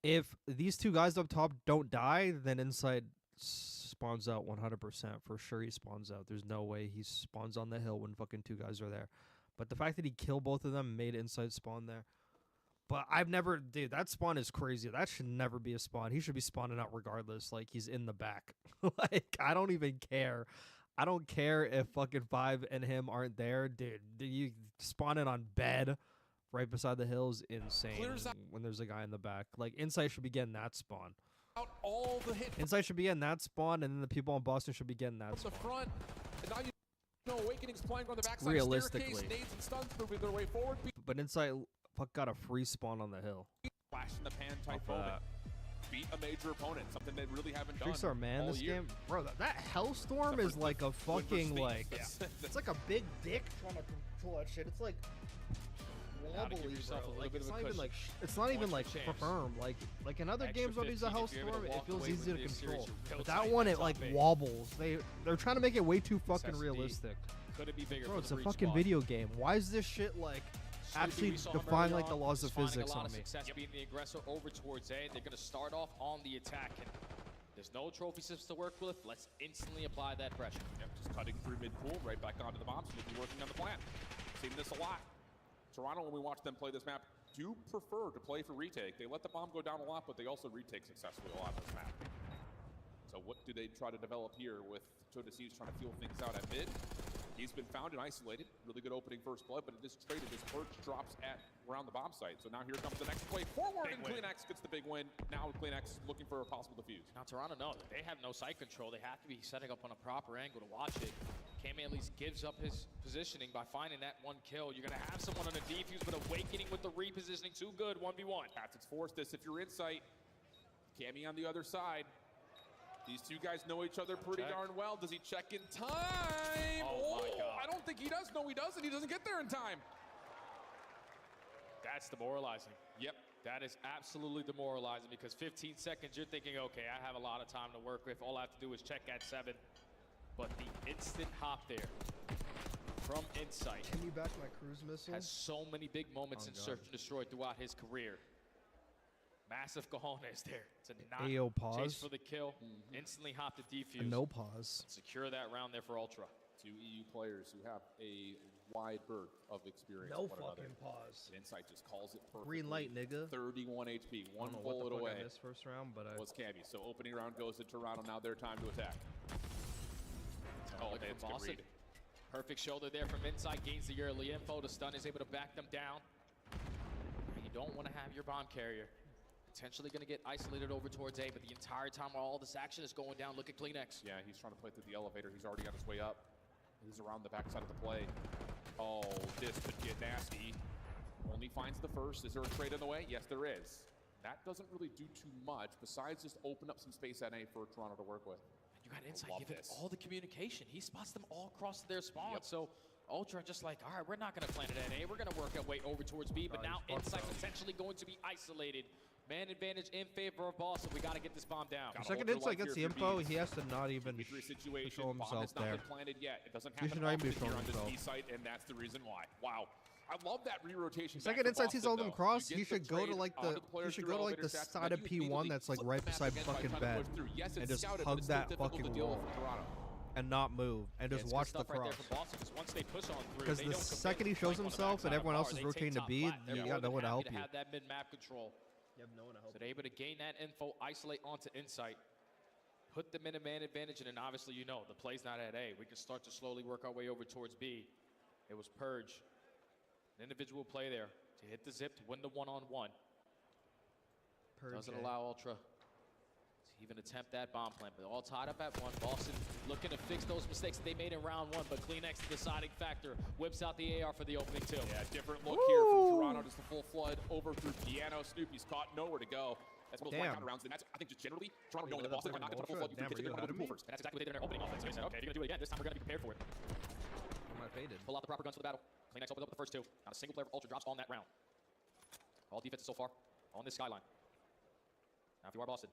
If these 2 guys up top don't die, then Insight spawns out 100%. For sure he spawns out. There's no way he spawns on the hill when fucking 2 guys are there. But the fact that he killed both of them made Insight spawn there. But I've never... Dude, that spawn is crazy. That should never be a spawn. He should be spawning out regardless. Like, he's in the back. Like, I don't even care. I don't care if fucking 5 and him aren't there. Dude, you spawn it on bed... right beside the hill is insane when there's a guy in the back. Like, Insight should be getting that spawn. Out all the hit. Insight should be getting that spawn, and then the people on Boston should be getting that spawn. The front, and now you know Awakening's playing on the backside. Realistically. Nades and stuns moving their way forward. But Insight got a free spawn on the hill. Flash in the pan type moment. Beat a major opponent, something they really haven't done. Freaks are man this game. Bro, that Hellstorm is like a fucking, like... It's like a big dick trying to control that shit. It's like... wobbly, bro. Like, it's not even like firm. Like in other games where there's a Hellstorm, it feels easy to control. But that one, it like wobbles. They're trying to make it way too fucking realistic. Could it be bigger? Bro, it's a fucking video game. Why is this shit like actually defying like the laws of physics on me? Success being the aggressor over towards A. They're gonna start off on the attack. And there's no trophy systems to work with. Let's instantly apply that pressure. Yep, just cutting through mid-pool, right back onto the bombs. We'll be working on the plan. Seen this a lot. Toronto, when we watch them play this map, do prefer to play for retake. They let the bomb go down a lot, but they also retake successfully a lot of this map. So what do they try to develop here with Joe DeCease trying to feel things out at mid? He's been found and isolated. Really good opening first blood, but in this trade, this perch drops at around the bomb site. So now here comes the next play forward, and CleanX gets the big win. Now CleanX looking for a possible defuse. Now Toronto knows that they have no sight control. They have to be setting up on a proper angle to watch it. Kame at least gives up his positioning by finding that 1 kill. You're going to have someone on a defuse, but Awakening with the repositioning too good, 1v1. It's forced this if you're Insight. Kame on the other side. These two guys know each other pretty darn well. Does he check in time? Oh, my God. I don't think he does. No, he doesn't. He doesn't get there in time. That's demoralizing. Yep. That is absolutely demoralizing because 15 seconds, you're thinking, okay, I have a lot of time to work with. All I have to do is check at 7. But the instant hop there from Insight. Can you back my cruise missile? Has so many big moments in God. Search and Destroy throughout his career. Massive cojones there. It's a not AO pause. chase for the kill. Instantly hop to defuse. No pause. Secure that round there for Ultra. Two EU players who have a wide berth of experience. No with one fucking another. pause. Insight just calls it perfectly. Green light, nigga. 31 HP, I one don't know what the bullet fuck away. I missed first round, but I Was Cammy. So opening round goes to Toronto. Now their time to attack. Oh, Vance can Boston. read. Perfect shoulder there from Insight. Gains the early info. The stun is able to back them down. You don't want to have your bomb carrier. Potentially going to get isolated over towards A, but the entire time while all this action is going down, look at CleanX. Yeah, he's trying to play through the elevator. He's already on his way up. He's around the backside of the play. Oh, this could get nasty. Only finds the first. Is there a trade in the way? Yes, there is. That doesn't really do too much besides just open up some space at A for Toronto to work with. You got Insight giving all the communication. He spots them all across their spawn. So Ultra just like, all right, we're not going to plant it at A. We're going to work our way over towards B. But now Insight potentially going to be isolated. Man advantage in favor of Boston. We got to get this bomb down. The second Insight gets the info, he has to not even show himself there. Planted yet. It doesn't He should not even be showing on this himself. B site, and that's the reason why. Wow. I love that re-rotation. Second Insight sees all of them cross. He should go to like the side of P1 that's like right beside fucking bed and just hug that fucking wall and not move and just watch the cross. Because the second he shows himself and everyone else is rotating to B, you got no one to help you. Have that mid-map control. You have no one to help. So they're able to gain that info, isolate onto Insight, put them in a man advantage, and then obviously you know the play's not at A. We can start to slowly work our way over towards B. It was Purge. An individual play there to hit the zip, to win the one-on-one. Doesn't allow Ultra to even attempt that bomb plant, but all tied up at 1. Boston looking to fix those mistakes that they made in round 1, but CleanX, the deciding factor, whips out the AR for the opening 2. Yeah, different look here from Toronto. Just the full flood over through Piano. Snoopy's caught, nowhere to go. That's one of those counter rounds. And that's, I think, just generally, Toronto knowing that Boston are not going to full flood. You can get to the pool first. And that's exactly what they did in their opening offense. They said, okay, if you're going to do it again, this time we're going to be prepared for it. Pull out the proper guns for the battle. CleanX opens up with the first 2. Not a single player for Ultra drops on that round. All defenses so far on this skyline. Now if you are Boston,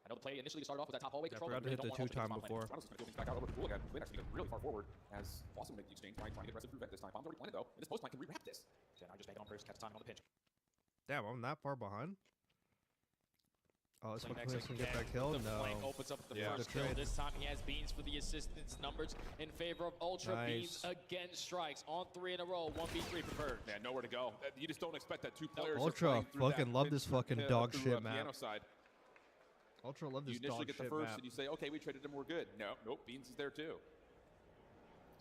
I know the play initially started off with that top hallway control. I forgot to hit the 2-time before. Toronto's going to go back out over the pool again. CleanX is really far forward as Boston make the exchange, trying to get aggressive through vent this time. Bomb's already planted though, and this post plan can rewrap this. Then I just make it on first, catch timing on the pinch. Damn, I'm that far behind. Oh, this one CleanX can get that kill? the No. flank opens up the first kill. This time he has Beans for the assistance numbers in favor of Ultra. Nice. Beans again strikes on 3 in a row. 1v3 for Purge. Yeah, nowhere to go. You just don't expect that 2 players Ultra fucking love this fucking dog shit map. Piano side. Ultra love this You initially dog get the shit first map. and you say, okay, we traded him, we're good. Nope, Beans is there too.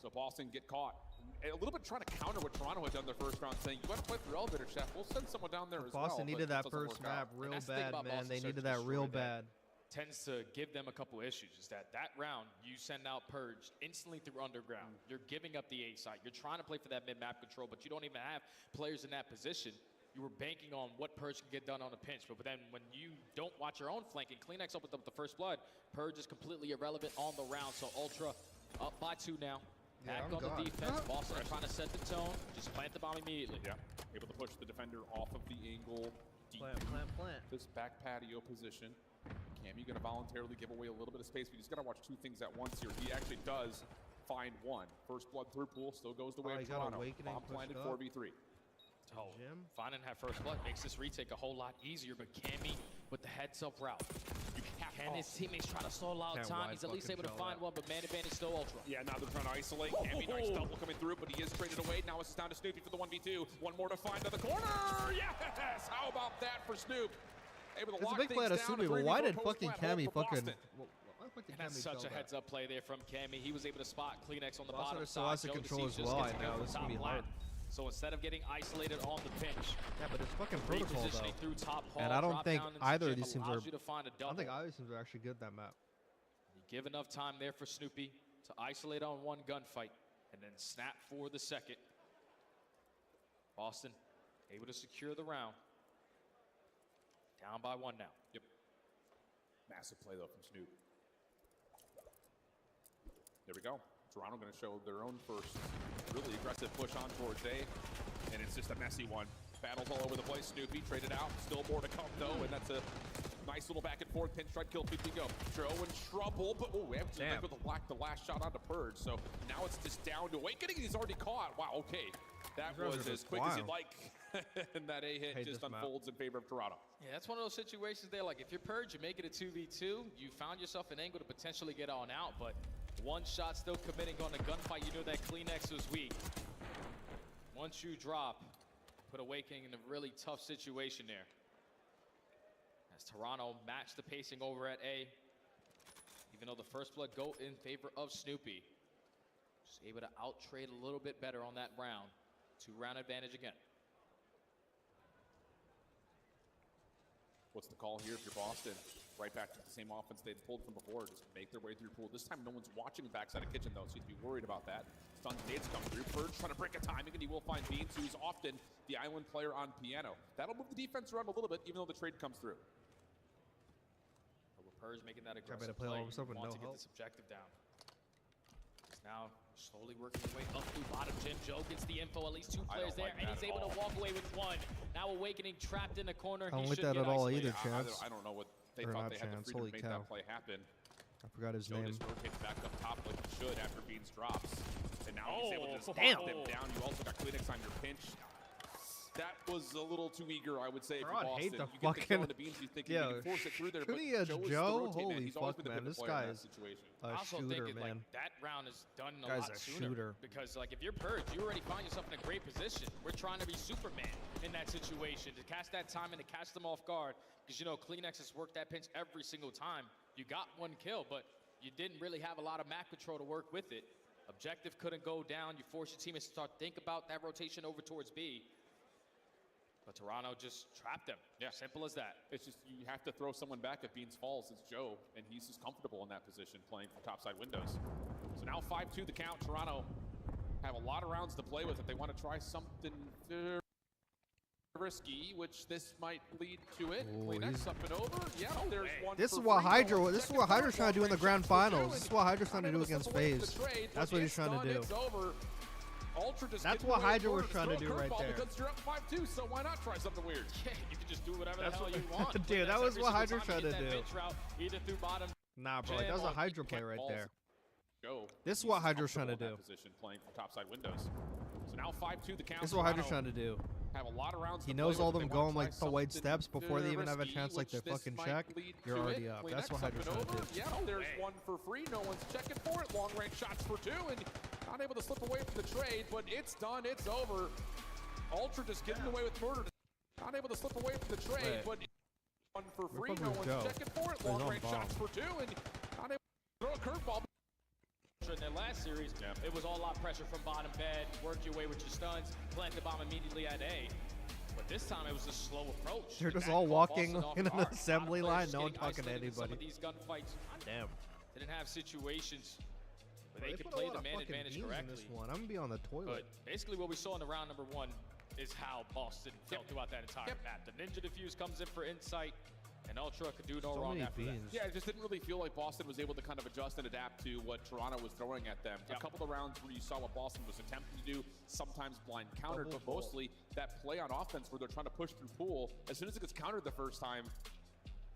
So Boston get caught. A little bit trying to counter what Toronto had done their first round, saying, you want to play through elevator shaft, we'll send someone down there as well. Boston needed that first map real bad, man. They needed that real bad. Tends to give them a couple issues is that round you send out Purge instantly through underground. You're giving up the A site. You're trying to play for that mid-map control, but you don't even have players in that position. You were banking on what Purge can get done on a pinch, but then when you don't watch your own flanking, CleanX opens up the first blood. Purge is completely irrelevant on the round, so Ultra up by 2 now. Back on the defense. Boston are trying to set the tone. Just plant the bomb immediately. Yeah, able to push the defender off of the angle. Deep Plant. This back patio position. Cammy going to voluntarily give away a little bit of space. We just got to watch 2 things at once here. He actually does find 1. First blood through pool still goes the way of Toronto. Bomb planted 4v3. Oh, finding that first blood makes this retake a whole lot easier, but Cammy with the heads-up route. Can his teammates try to stall out time? He's at least able to find one, but man advantage still Ultra. Yeah, now they're trying to isolate. Cammy, nice double coming through, but he is traded away. Now it's down to Snoopy for the 1v2. 1 more to find to the corner. Yes! How about that for Snoop? Able to It's a lock big play out of things down. Snoopy, but why did fucking Cammy fucking... And that's such a heads-up play there from Cammy. He was able to spot CleanX on the Boston bottom still has side. the control as well. I know this is gonna be hard. So instead of getting isolated on the pinch, yeah, but it's fucking protocol though. Through top hall, and I don't think either of these teams are. I don't think either of these teams are actually good at that map. You give enough time there for Snoopy to isolate on 1 gunfight, and then snap for the second. Boston able to secure the round. Down by 1 now. Yep. Massive play though from Snoop. There we go. Toronto going to show their own first really aggressive push on towards A, and it's just a messy one. Battles all over the place. Snoopy traded out. Still more to come, though, and that's a nice little back and forth pinstripe kill. Go. Joe in trouble, but we have to with the last shot onto Purge. So now it's just down to Awakening. He's already caught. Wow, okay. That was as quick as you'd like. And that A hit just unfolds in favor of Toronto. Yeah, that's one of those situations there. Like, if you're Purge, you make it a 2v2. You found yourself an angle to potentially get on out, but one shot still committing on the gunfight. You know that Kleenex was weak. Once you drop, put Awakening in a really tough situation there. As Toronto matched the pacing over at A, even though the first blood go in favor of Snoopy. Just able to out-trade a little bit better on that round. 2-round advantage again. What's the call here if you're Boston? Right back to the same offense they'd pulled from before. Just make their way through pool. This time no one's watching the backside of Kitchen, though, so you'd be worried about that. Stun nades come through. Purge trying to break a timing, and he will find Beans, who's often the island player on piano. That'll move the defense around a little bit, even though the trade comes through. Purge making that aggressive play. Want to get this objective down. He's now slowly working his way up through bottom. Joe gets the info. At least 2 players there, and he's able to walk away with 1. Now Awakening trapped in the corner. I don't like that at all either, Chance. I don't know what they thought they had the freedom to make that play happen. I forgot his name. Joe just rotates back up top like he should after Beans drops. And now he's able to just damn them down. You also got Kleenex on your pinch. That was a little too eager, I would say, for Boston. Hate the you get fucking... the Beans, you think you can force it through there, but Joe? Holy fuck, man. This guy is a shooter, man. Like, that round is done a Guy's lot a sooner. shooter. Because, like, if you're Purge, you already find yourself in a great position. We're trying to be Superman in that situation, to catch that time and to catch them off guard. Because, you know, Kleenex has worked that pinch every single time. You got 1 kill, but you didn't really have a lot of map control to work with it. Objective couldn't go down. You force your teammates to start think about that rotation over towards B. But Toronto just trapped them. Yeah, simple as that. It's just you have to throw someone back if Beans falls. It's Joe, and he's just comfortable in that position playing from topside windows. So now 5-2 the count. Toronto have a lot of rounds to play with if they want to try something risky, which this might lead to it. Kleenex up and over. Yeah, there's one. This is what Hydra's trying to do in the grand finals. This is what Hydra's trying to do against FaZe. That's what he's trying to do. That's what Hydra was trying to do right there. Because you're up 5-2, so why not try something weird? Yeah, you can just do whatever the hell you want. Dude, that was what Hydra tried to do. Either through bottom. Nah, bro, that was a Hydra play right there. This is what Hydra's trying to do. Playing from topside windows. So now 5-2 the count. This is what Hydra's trying to do. Have a lot of rounds. He knows all them going like the white steps before they even have a chance like their fucking check. You're already up. That's what Hydra's trying to do. Yeah, there's 1 for free. No one's checking for it. Long range shots for 2, and not able to slip away from the trade, but it's done. It's over. Ultra just getting away with murder. Not able to slip away from the trade, but 1 for free. No one's checking for it. Long range shots for 2, and not able to throw a curveball. In their last series, it was all lot pressure from bottom bed, work your way with your stuns, plant the bomb immediately at A. But this time it was a slow approach. They're just all walking in an assembly line, no one talking to anybody. Some of these gunfights didn't have situations where they could play the man advantage correctly. I'm gonna be on the toilet. But basically what we saw in the round number 1 is how Boston felt throughout that entire map. The Ninja Diffuse comes in for insight. And Ultra could do no wrong after that. Yeah, it just didn't really feel like Boston was able to kind of adjust and adapt to what Toronto was throwing at them. A couple of rounds where you saw what Boston was attempting to do, sometimes blind countered, but mostly that play on offense where they're trying to push through pool. As soon as it gets countered the first time,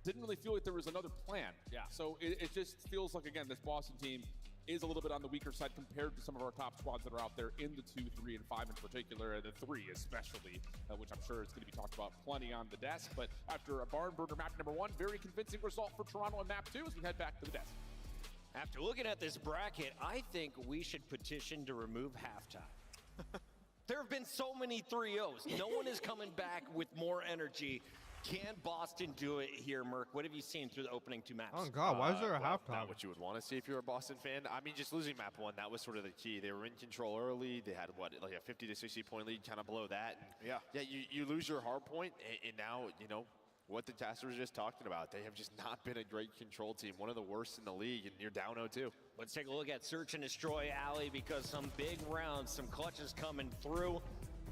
didn't really feel like there was another plan. Yeah. So it just feels like, again, this Boston team is a little bit on the weaker side compared to some of our top squads that are out there in the 2, 3, and 5 in particular, and the 3 especially, which I'm sure is going to be talked about plenty on the desk. But after a barn burner map number 1, very convincing result for Toronto on map 2 as we head back to the desk. After looking at this bracket, I think we should petition to remove halftime. There have been so many 3-0s. No one is coming back with more energy. Can Boston do it here, Merc? What have you seen through the opening 2 maps? Oh, God, why is there a halftime? Not what you would want to see if you're a Boston fan. I mean, just losing map 1, that was sort of the key. They were in control early. They had, what, like a 50 to 60 point lead kind of below that. And yeah, you lose your hard point, and now, you know, what the Tasters were just talking about. They have just not been a great control team. One of the worst in the league, and you're down 0-2. Let's take a look at Search and Destroy Alley because some big rounds, some clutches coming through.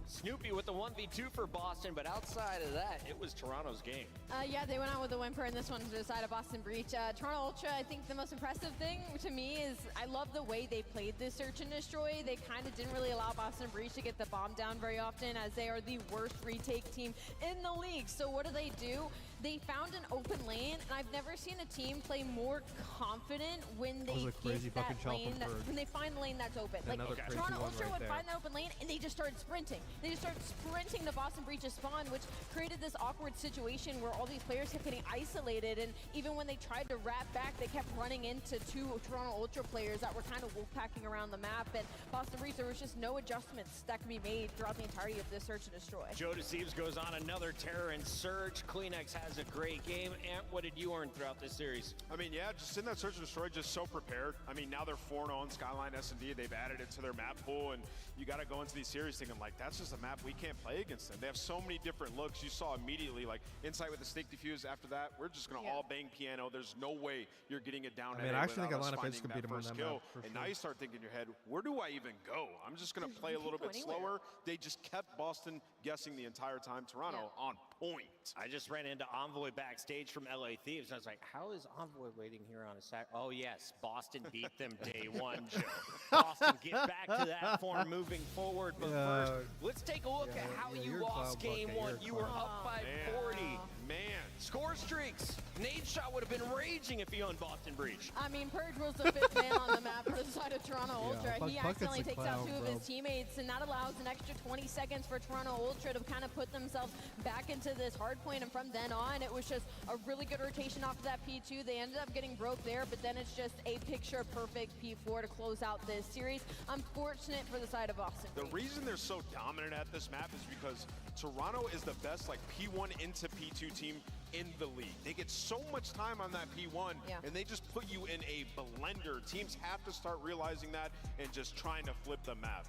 Snoopy with the 1v2 for Boston, but outside of that, it was Toronto's game. Yeah, they went out with a whimper, and this one's to the side of Boston Breach. Toronto Ultra, I think the most impressive thing to me is I love the way they played this search and destroy. They kind of didn't really allow Boston Breach to get the bomb down very often, as they are the worst retake team in the league. So what do? They found an open lane, and I've never seen a team play more confident when they get that lane, when they find the lane that's open. Like, Toronto Ultra would find that open lane, and they just started sprinting. They just started sprinting to Boston Breach's spawn, which created this awkward situation where all these players kept getting isolated, and even when they tried to wrap back, they kept running into two Toronto Ultra players that were kind of wolfpacking around the map, and Boston Breach, there was just no adjustments that could be made throughout the entirety of this search and destroy. Joe Deceives goes on another terror and surge. Kleenex has a great game. Ant, what did you earn throughout this series? I mean, yeah, just in that search and destroy, just so prepared. I mean, now they're 4-0 on Skyline S&D. They've added it to their map pool, and you got to go into these series thinking, like, that's just a map we can't play against them. They have so many different looks. You saw immediately, like, Insight with the Snake Diffuse. After that, we're just going to all bang piano. There's no way you're getting it down. I mean, I actually think Atlanta Face could beat them on that map, for and sure. now you start thinking in your head, where do I even go? I'm just going to play a little bit slower. They just kept Boston guessing the entire time. Toronto on point. I just ran into Envoy backstage from LA Thieves. I was like, how is Envoy waiting here on a sack? Oh, yes, Boston beat them day one, Joe. Boston get back to that form moving forward. But first, let's take a look at how you lost game one. You were up by 40. Man. Score streaks. Nade's shot would have been raging if he owned Boston Breach. I mean, Purge was the fifth man on the map for the side of Toronto Ultra. He accidentally takes out two of his teammates, and that allows an extra 20 seconds for Toronto Ultra to kind of put themselves back into this hard point. And from then on, it was just a really good rotation off of that P2. They ended up getting broke there, but then it's just a picture-perfect P4 to close out this series. Unfortunate for the side of Boston Breach. The reason they're so dominant at this map is because Toronto is the best, like, P1 into P2 team in the league. They get so much time on that P1, and they just put you in a blender. Teams have to start realizing that and just trying to flip the map.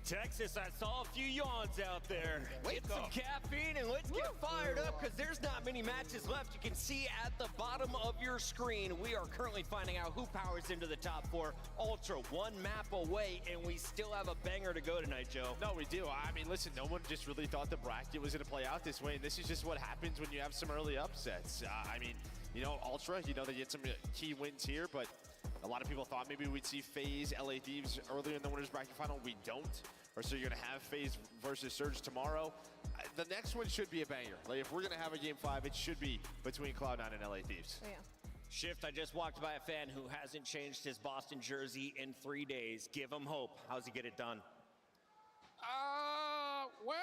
Texas, I saw a few yawns out there. Get some caffeine and let's get fired up, because there's not many matches left. You can see at the bottom of your screen, we are currently finding out who powers into the top four. Ultra, one map away, and we still have a banger to go tonight, Joe. No, we do. I mean, listen, no one just really thought the bracket was going to play out this way, and this is just what happens when you have some early upsets. I mean, you know, Ultra, you know, they get some key wins here, but a lot of people thought maybe we'd see FaZe, LA Thieves earlier in the winners bracket final. We don't. Or so you're going to have FaZe versus Surge tomorrow. The next one should be a banger. Like, if we're going to have a game 5, it should be between Cloud9 and LA Thieves. Oh, yeah. Shift, I just walked by a fan who hasn't changed his Boston jersey in 3 days. Give him hope. How's he get it done? Well,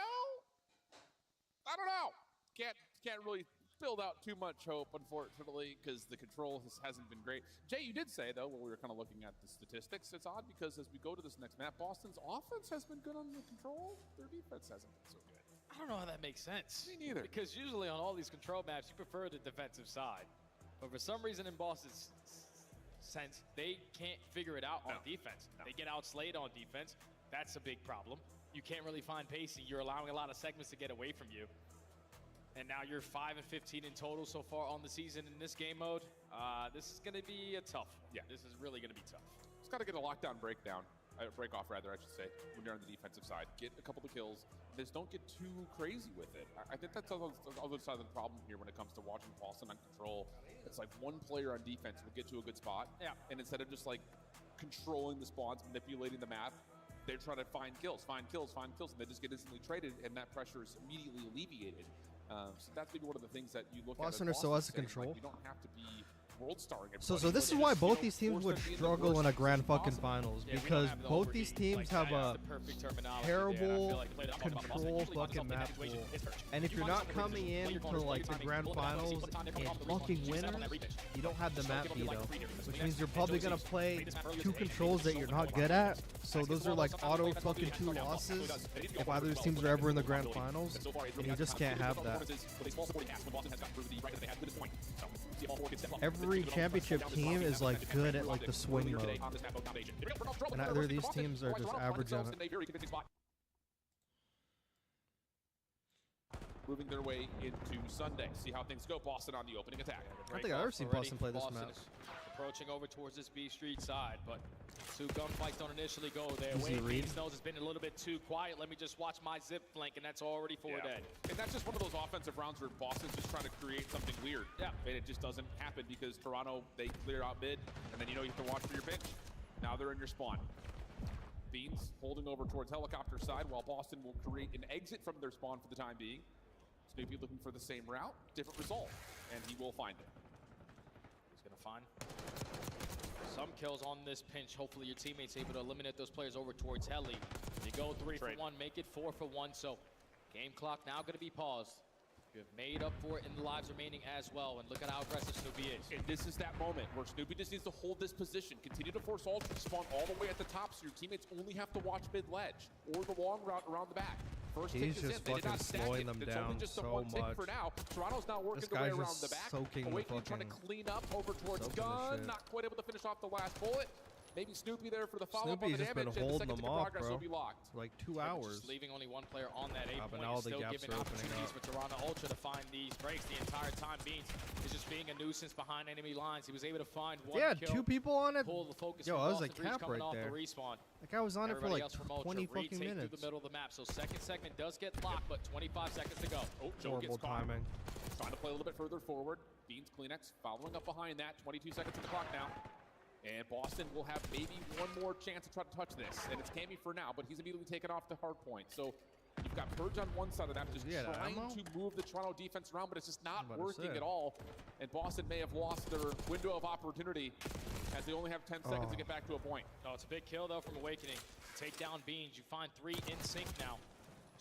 I don't know. Can't really build out too much hope, unfortunately, because the control hasn't been great. Jay, you did say, though, when we were kind of looking at the statistics, it's odd because as we go to this next map, Boston's offense has been good on the control. Their defense hasn't been so good. I don't know how that makes sense. Me neither. Because usually on all these control maps, you prefer the defensive side. But for some reason in Boston's sense, they can't figure it out on defense. They get outslayed on defense. That's a big problem. You can't really find pacing. You're allowing a lot of segments to get away from you. And now you're 5 and 15 in total so far on the season in this game mode. This is going to be tough. Yeah, this is really going to be tough. Just got to get a lockdown break off, I should say, when you're on the defensive side. Get a couple of kills. Just don't get too crazy with it. I think that's the other side of the problem here when it comes to watching Boston on control. It's like one player on defense will get to a good spot. Yeah. And instead of just like controlling the spawns, manipulating the map, they're trying to find kills, and they just get instantly traded, and that pressure is immediately alleviated. So that's maybe one of the things that you look at. Boston are so out of control. Like, you don't have to be world starring. So this is why both these teams would struggle in a grand fucking finals, because both these teams have a terrible control fucking map pool. And if you're not coming in to like the grand finals and fucking winners, you don't have the map veto, which means you're probably gonna play two controls that you're not good at. So those are like auto fucking 2 losses if either of these teams are ever in the grand finals, and you just can't have that. Every championship team is like good at like the swing mode, and either of these teams are just average on it. Moving their way into Sunday. See how things go. Boston on the opening attack. I don't think I've ever seen Boston play this match. approaching over towards this B Street side, but 2 gunfights don't initially go their Easy way. read. Beans knows it's been a little bit too quiet. Let me just watch my zip flank, and that's already 4 dead. And that's just one of those offensive rounds where Boston's just trying to create something weird. Yeah. And it just doesn't happen because Toronto, they clear out mid, and then you know you have to watch for your pinch. Now they're in your spawn. Beans holding over towards helicopter side while Boston will create an exit from their spawn for the time being. Snoopy looking for the same route, different result, and he will find it. He's going to find some kills on this pinch. Hopefully your teammates able to eliminate those players over towards Heli. You go 3 for 1, make it 4 for 1. So game clock now going to be paused. You have made up for it in the lives remaining as well. And look at how aggressive Snoopy is. And this is that moment where Snoopy just needs to hold this position. Continue to force Ultra to spawn all the way at the top so your teammates only have to watch mid-ledge or the long route around the back. First He's tick is just in. They did fucking not stack slowing it. them It's down only just so the 1 tick much. for now. Toronto's now working This their way guy's around just the back. soaking the Awakening trying to fucking- clean up over towards soaking the Gun. shit. Not quite able to finish off the last bullet. Maybe Snoopy there for the follow-up on Snoopy's the just been damage. And the holding second them tick of off, progress bro. will be locked. For like 2 Just hours. leaving only 1 player on that A but point. now You're the still gaps giving are opening opportunities up. for Toronto Ultra to find these breaks the entire time. Beans is just being a nuisance behind enemy lines. He was able to find 1 Yeah, kill. 2 people on it. Pull the focus Yo, from I was a Boston Breach cap coming right off there. the respawn. That guy was on it for Everybody like else from Ultra 20 fucking retake minutes. through the middle of the map. So second segment does get locked, but 25 seconds to go. Oh, Joe Horrible gets caught. timing. Trying to play a little bit further forward. Beans Kleenex following up behind that. 22 seconds on the clock now. And Boston will have maybe 1 more chance to try to touch this. And it's Cammy for now, but he's immediately taken off to Hardpoint. So you've got Purge on one side of that, just Yeah, trying ammo? to move the Toronto defense around, but it's just not I'm about to working say. at all. And Boston may have lost their window of opportunity as they only have 10 seconds to get back to a point. Oh, it's a big kill, though, from Awakening. Take down Beans. You find 3 in sync now.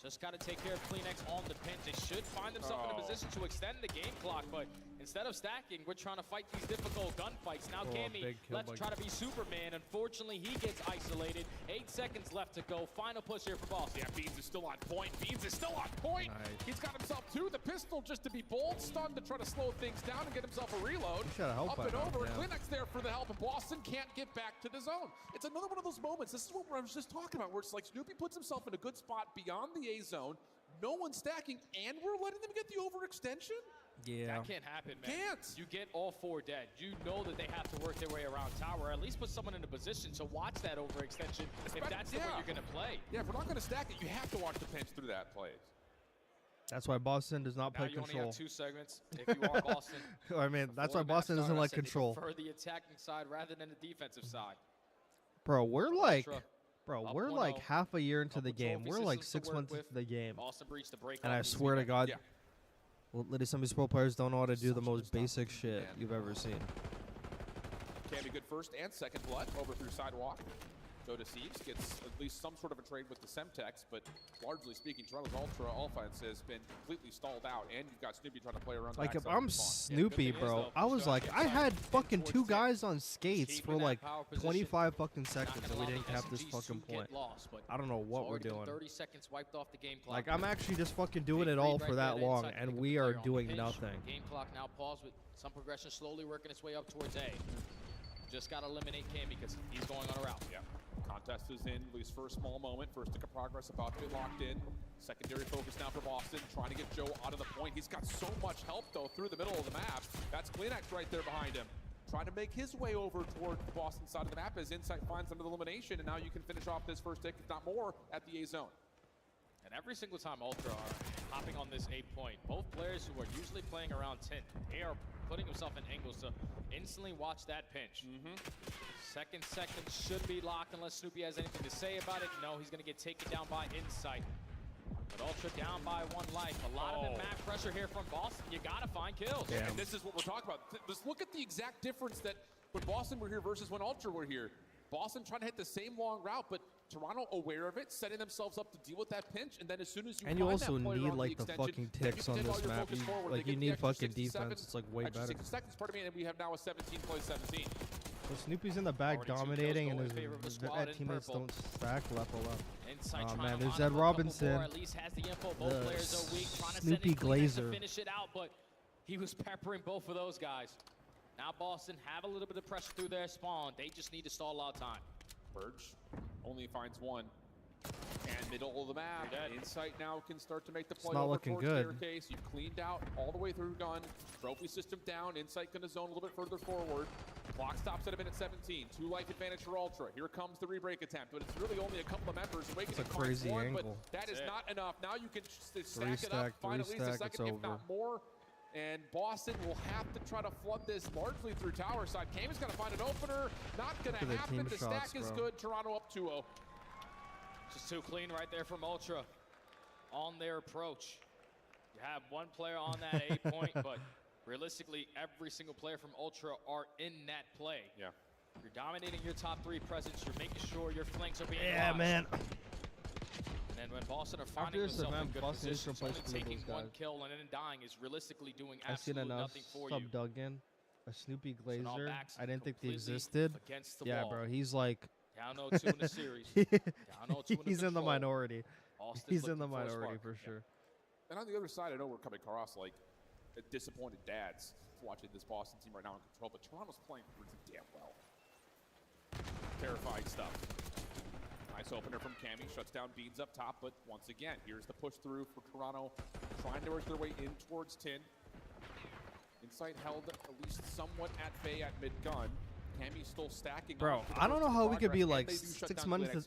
Just got to take care of Kleenex on the pinch. They should find themselves in a position to extend the game clock, but instead of stacking, we're trying to fight these difficult gunfights. Now, Cammy, big kill let's by- try to be Superman. Unfortunately, he gets isolated. 8 seconds left to go. Final push here for Boston. Yeah, Beans is still on point. Beans is still on point. Nice. He's got himself 2. The pistol just to be bold, stunned to try to slow things down and get himself a reload. He should've helped Up by and now, over. yeah. Kleenex there for the help, and Boston can't get back to the zone. It's another one of those moments. This is what I was just talking about, where it's like Snoopy puts himself in a good spot beyond the A zone. No one's stacking, and we're letting them get the overextension? Yeah. That can't happen, man. Can't. You get all 4 dead. You know that they have to work their way around tower, or at least put someone in a position to watch that overextension if that's the way you're going to play. Yeah, if we're not going to stack it, you have to watch the pinch through that play. That's why Boston does not Now play you only control. have 2 segments if you are Boston. I mean, that's Before why the match Boston doesn't started, I like said they control. prefer the attacking side rather than the defensive side. Bro, we're like, Ultra up we're 1-0. like half a year into the game. trophy We're like systems 6 to work months with. into the game. Boston breached the break And off I these swear to two God, men. some of these pro players don't know how to do the most basic shit you've ever seen. Can be good first and second blood over through sidewalk. Joe Deceives gets at least some sort of a trade with the Semtex, but largely speaking, Toronto's Ultra offense has been completely stalled out, and you've got Snoopy trying to play around the Like, if backside of I'm the spawn. Snoopy, bro, I was like, I had fucking 2 guys on skates for like 25 fucking seconds, and we didn't cap this fucking point. I don't know what we're doing. 30 seconds wiped off the game clock. Like, I'm actually just fucking doing it all for that long, and we are doing nothing. Game clock now paused with some progression slowly working its way up towards A. Just got to eliminate Cam because he's going on a route. Yeah. Contest is in, at least for a small moment. First tick of progress about to get locked in. Secondary focus now for Boston, trying to get Joe out of the point. He's got so much help, though, through the middle of the map. That's Kleenex right there behind him. Trying to make his way over toward the Boston side of the map as Insight finds under the elimination, and now you can finish off this first tick, if not more, at the A zone. And every single time Ultra are hopping on this 8 point, both players who are usually playing around 10, they are putting themselves in angles to instantly watch that pinch. Second second should be locked unless Snoopy has anything to say about it. No, he's going to get taken down by Insight. But Ultra down by 1 life. A lot of map pressure here from Boston. You got to find kills. Yeah. And this is what we're talking about. Just look at the exact difference that when Boston were here versus when Ultra were here. Boston trying to hit the same long route, but Toronto aware of it, setting themselves up to deal with that pinch, and then as soon as you And you find also that player need on like the extension, fucking then you ticks can on take all this your map. focus You, forward. like They you get the need extra fucking 67 defense. It's like way extra better. 60 seconds, pardon me, and we have now a 17 plays 17. So Snoopy's in the back Already 2 kills dominating, and going his in favor of the squad in teammates purple. don't stack level up. Insight Oh trying man, to there's line Ed up a couple Robinson, more, at least has the info. Both the players are weak, trying to Snoopy send in Kleenex to Glazer. finish it out, but he was peppering both of those guys. Now Boston have a little bit of pressure through their spawn. They just need to stall out time. Burge only finds 1. And middle of the map, Insight now can start to make the play not over looking towards good. Staircase. You've cleaned out all the way through gun. Trophy system down. Insight going to zone a little bit further forward. Clock stops at a minute 17. 2 life advantage for Ultra. Here comes the rebreak attempt, but it's really only a couple of members. It's a crazy angle. But that is not enough. Now you can stack it up, find at least a second, if not more. And Boston will have to try to flood this largely through tower side. Cam is going to find an opener. Not going to happen. The stack is good. Toronto up 2-0. Just too clean right there from Ultra on their approach. You have one player on that A point, but realistically, every single player from Ultra are in that play. Yeah. You're dominating your top 3 presence. You're making sure your flanks are being Yeah, man. And then when Boston are finding themselves in good positions, only taking 1 kill and then dying is realistically doing absolutely nothing for you. Duggan, a Snoopy Glazer. backs I didn't think they completely existed. against the Yeah, wall. bro. He's like. Down 0-2 in the series. Down 0-2 in the He's in the control. minority. Austin's He's in the looking for a minority spark. for sure. And on the other side, I know we're coming across like disappointed dads watching this Boston team right now in control, but Toronto's playing pretty damn well. Terrifying stuff. Nice opener from Cammy, shuts down Beans up top, but once again, here's the push through for Toronto, trying to work their way in towards Tin. Insight held at least somewhat at bay at mid-gun. Cammy's still stacking. Bro, I don't know how we could be like 6 months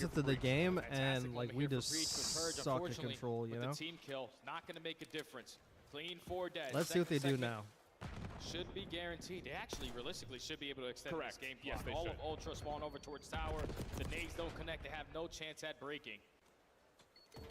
into the game and like we just suck at control, you know? The team kill, not going to make a difference. Clean 4 dead. Let's see what they do now. Should be guaranteed. They actually realistically should be able to extend this game. Yes, they all should. of Ultra spawn over towards tower. The nades don't connect. They have no chance at breaking.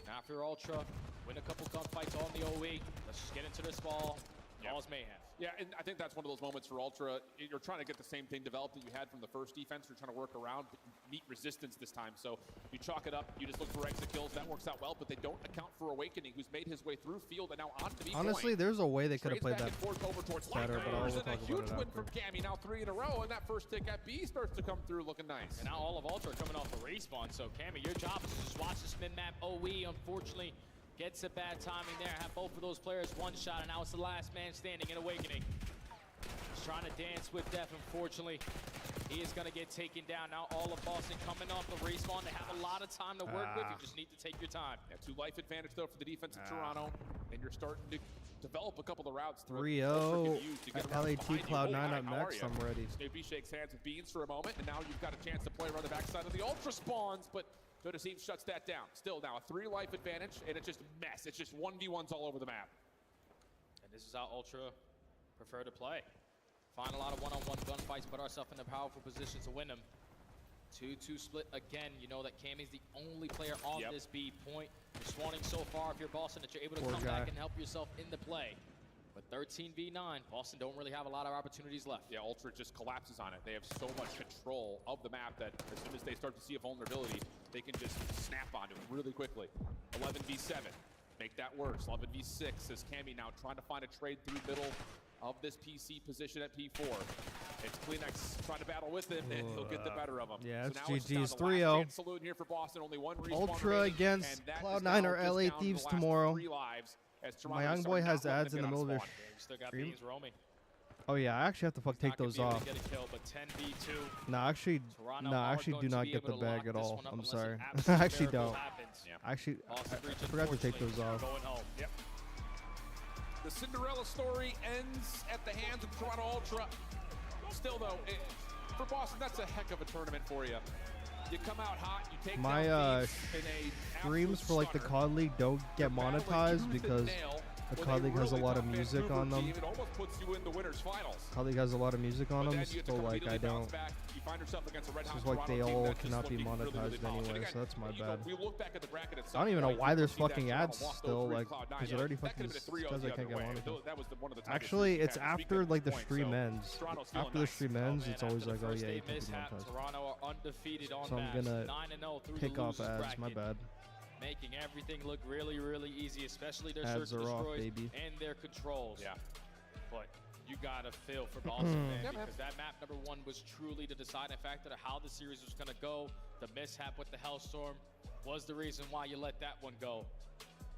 Now after Ultra, win a couple gunfights on the OE. Let's just get into this ball. Cause mayhem. Yeah, and I think that's one of those moments for Ultra. You're trying to get the same thing developed that you had from the first defense. You're trying to work around, but you meet resistance this time. So you chalk it up. You just look for exit kills. That works out well, but they don't account for Awakening, who's made his way through field and now on to be Honestly, there's a way they could have played that over towards better, but I'll talk about a huge it win after. from Cammy, now 3 in a row, and that first tick at B starts to come through looking nice. And now all of Ultra are coming off a respawn. So Cammy, your job is to just watch this mid-map OE. Unfortunately, gets a bad timing there. Have both of those players one shot, and now it's the last man standing in Awakening. He's trying to dance with death, unfortunately. He is going to get taken down. Now all of Boston coming off the respawn. They have a lot of time to work with. You just need to take your time. Yeah, 2 life advantage, though, for the defense of Toronto. And you're starting to develop a couple of routes. 3-0. LAT Cloud 9 up next. I'm ready. Snoopy shakes hands with Beans for a moment, and now you've got a chance to play around the backside of the Ultra spawns, but Team shuts that down. Still now a 3 life advantage, and it's just a mess. It's just 1v1s all over the map. And this is how Ultra prefer to play. Find a lot of one-on-one gunfights, put ourselves in a powerful position to win them. 2-2 split again. You know that Cammy's the only player on this B point. You're spawning so far if you're Boston that you're able to come back and help yourself in the play. But 13v9, Boston don't really have a lot of opportunities left. Yeah, Ultra just collapses on it. They have so much control of the map that as soon as they start to see a vulnerability, they can just snap onto it really quickly. 11v7, make that worse. 11v6 as Cammy now trying to find a trade through middle of this PC position at P4. It's Kleenex trying to battle with him, and he'll get the better of him. Yeah, so it's now GG's 3-0. Saloon here for Boston, only 1 respawn Ultra remaining, against and that Cloud9 or is now LA just down to Thieves the last tomorrow. 3 lives as My Toronto young is boy starting has to not ads in let the them middle of get their on You still got stream. Beans roaming. Oh yeah, I actually have to take those off. Get a kill, but 10v2. No, actually, Toronto no, I are actually going do to not be get the able to bag lock at this all. one up I'm unless sorry. an I absolute actually miracle don't. happens. Actually, Boston Breach, I forgot to take those off. Going home. Yep. The Cinderella story ends at the hands of Toronto Ultra. Still, though, for Boston, that's a heck of a tournament for you. You come out hot, you take My down Thieves in a streams for like the stunner. COD League don't get monetized because the COD League has a lot of music on them. It almost puts you in the winners finals. COD League has a lot of music on them, so like I don't. You find yourself against a red It's hot like they Toronto team all that's just cannot be looking really, really monetized polished. And anyway, again, so that's my you know, bad. if we look back at the bracket at I don't even know some why point, there's you see that fucking Toronto ads lost still, 0-3 like, Cloud9. because it Yeah, already that fucking could've been a 3-0 because the I can't other get way. monetized. That was one of the tightest Actually, streaks it's we've had this after weekend like at the this stream point, ends. so Toronto's feeling After the nice. stream ends, it's always After like, the oh first yeah, day you can be mishap, monetized. Toronto are undefeated on So I'm bats. gonna 9-0 through pick the off losers ads. My bracket, bad. making everything look really, really easy, especially their Ads search and are off, destroys baby. and their controls. Yeah. But you gotta feel for Boston, man, because that map number 1 was truly the deciding factor of how the series was gonna go. The mishap with the Hellstorm was the reason why you let that one go.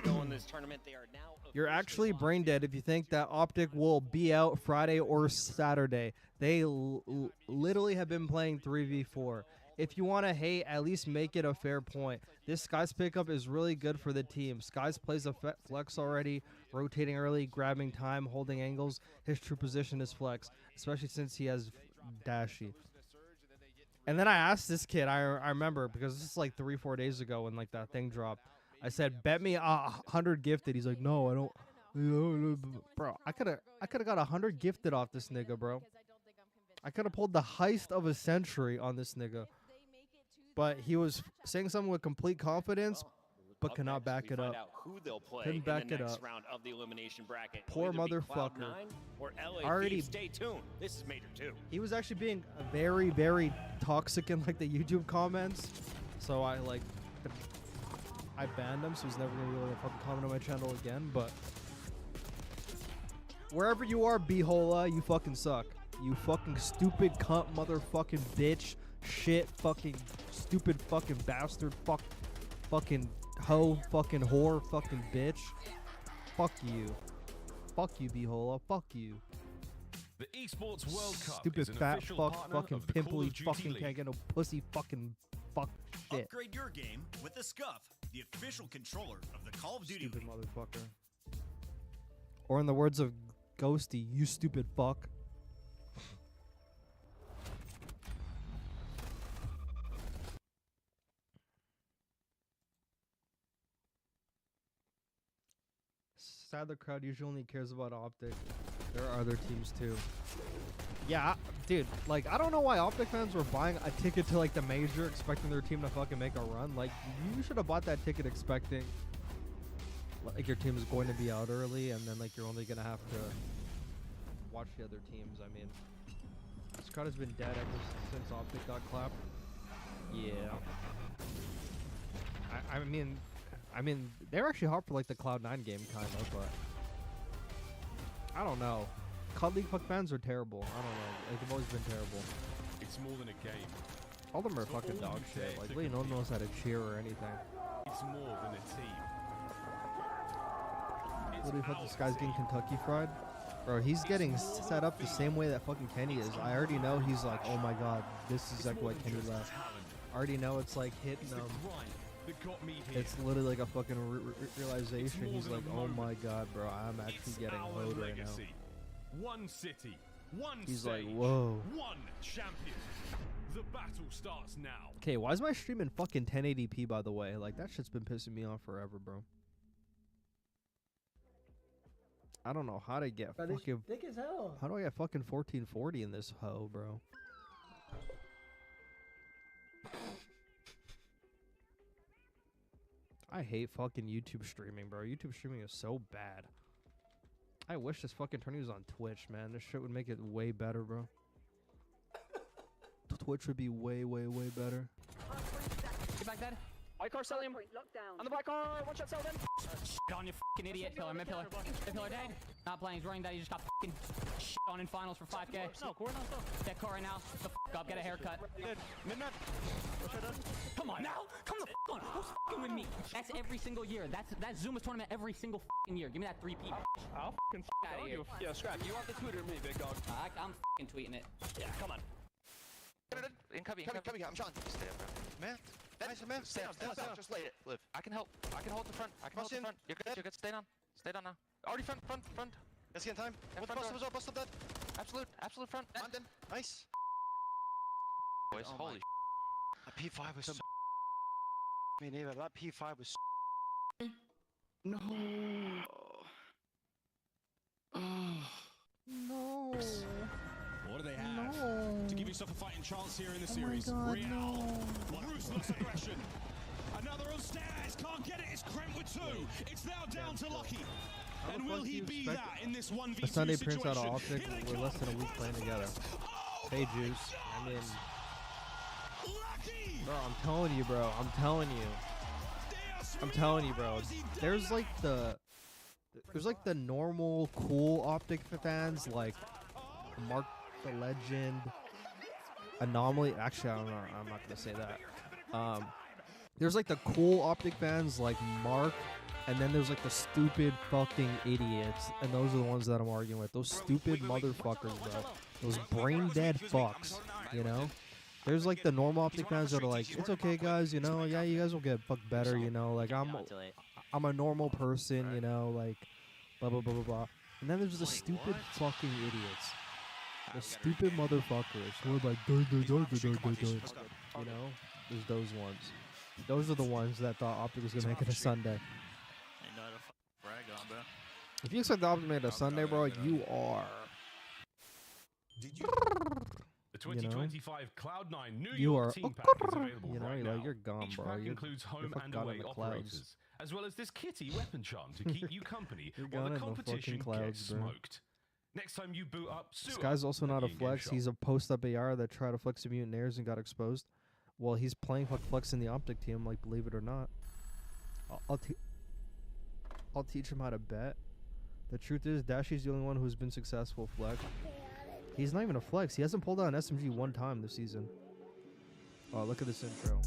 to go in this tournament. They are now. You're actually brain dead if you think that OpTic will be out Friday or Saturday. They literally have been playing 3v4. If you want to hate, at least make it a fair point. This Skies pickup is really good for the team. Skies plays a flex already, rotating early, grabbing time, holding angles. His true position is flex, especially since he has dashy. And then I asked this kid, I remember, because this is like 3-4 days ago when like that thing dropped. I said, bet me 100 gifted. He's like, no, I don't. Bro, I could have got 100 gifted off this nigga, bro. I could have pulled the heist of a century on this nigga. But he was saying something with complete confidence, but cannot back it up. Who they'll play Couldn't back in the it next up. round of the elimination bracket. Poor It'll either be motherfucker. Cloud9 or LA Already- Thieves. Stay tuned. This is Major 2. He was actually being very, very toxic in like the YouTube comments. So I banned him, so he's never gonna be able to fucking comment on my channel again. But wherever you are, Behola, you fucking suck. You fucking stupid cunt, motherfucking bitch, shit, fucking stupid fucking bastard, fucking hoe, fucking whore, fucking bitch. Fuck you. Fuck you, Behola. Fuck you. The Esports World Cup Stupid is an fat official fuck, partner fucking of the Call pimply, of Duty fucking League. can't get no pussy, fucking fuck shit. Upgrade your game with the Scuff, the official controller of the Call of Duty Stupid League. motherfucker. Or in the words of Ghosty, you stupid fuck. Sad the crowd usually only cares about OpTic. There are other teams too. Yeah, dude, like, I don't know why OpTic fans were buying a ticket to, like, the major expecting their team to fucking make a run. Like, you should have bought that ticket expecting, like, your team is going to be out early, and then, like, you're only going to have to watch the other teams. I mean, this crowd has been dead ever since OpTic got clapped. Yeah. I mean, they were actually hot for, like, the Cloud9 game, kind of, but I don't know. COD League fuck fans are terrible. I don't know. Like, they've always been terrible. It's more than a game. All of them are fucking dog shit. Like, really, no one knows how to cheer or anything. It's more than a team. What do you think this guy's getting Kentucky fried? Bro, he's getting set up the same way that fucking Kenny is. I already know he's like, oh my god, this is exactly what Kenny left. I already know it's like hitting him. It's literally like a fucking realization. He's like, oh my god, bro, I'm actually getting hoed right now. One city, one He's stage, like, whoa. one champion. The battle starts now. Okay, why is my stream in fucking 1080p, by the way? Like, that shit's been pissing me off forever, bro. I don't know how to get fucking... Thick as hell. How do I get fucking 1440 in this hoe, bro? I hate fucking YouTube streaming, bro. YouTube streaming is so bad. I wish this fucking tourney was on Twitch, man. This shit would make it way better, bro. Twitch would be way, way, way better. Get back dead. White car, sell him. On the black car, one shot, sell them. Shit on you fucking idiot. Pillar, mid pillar. Mid pillar dead. Not playing, he's running dead. He just got fucking shit on in finals for 5K. No, core, no, dead car right now. Shut the fuck up, get a haircut. Good. Midnight. Come on now. Come the fuck on. Who's fucking with me? That's every single year. That's Zuma's tournament every single fucking year. Give me that 3P. I'll fucking out of here. Yeah, Scrap, you want the Twitter me, big dog. I'm fucking tweeting it. Yeah, come on. Incoming, I'm Sean. Stay up, bro. Man. Man, stay down. Just lay it. Live. I can help. I can hold the front. I can hold the front. You're good. Stay down. Stay down now. Already front. Let's get in time. Bust up that. Absolute front. On them. Nice. Boys, holy That P5 was so... Me neither. That P5 was No. No. What do they have to give yourself a fighting chance here in the series? God, Real. no. Ruthless aggression. Another on stairs. Can't get it. It's Kremp with 2. It's now down to Lucky. And will he be that in this 1v2 A Sunday situation? Prince out of OpTic. We're less than a week playing together. Hey, Juice. I mean... Bro, I'm telling you, bro. I'm telling you, bro. There's like the normal cool OpTic fans, like Mark the Legend, Anomaly. Actually, I don't know. I'm not gonna say that. There's like the cool OpTic fans like Mark, and then there's like the stupid fucking idiots, and those are the ones that I'm arguing with. Those stupid motherfuckers, bro. Those brain dead fucks, you know? There's like the normal OpTic fans that are like, it's okay, guys, you know, yeah, you guys will get fucked better, you know, like I'm a normal person, you know, like blah blah blah blah blah. And then there's the stupid fucking idiots, the stupid motherfuckers who are like, you know, there's those ones. Those are the ones that thought OpTic was gonna make it a Sunday. If you expect the OpTic to make it a Sunday, bro, you are. The 2025 Cloud9 New You York are, team pack is available you know, right you're, now. you're gone, Each bro. pack You're, includes home you're and gone away in the operators, clouds. as well as this kitty weapon charm to keep you company You're while gone the in the fucking competition clouds, gets bro. smoked. Next time you boot up, This guy's also not a flex. He's a post-up AR that tried to flex the mutineers and got exposed. Well, he's playing flex in the OpTic team, like, believe it or not. I'll teach him how to bet. The truth is, Dashy's the only one who's been successful flex. He's not even a flex. He hasn't pulled out an SMG one time this season. Oh, look at this intro.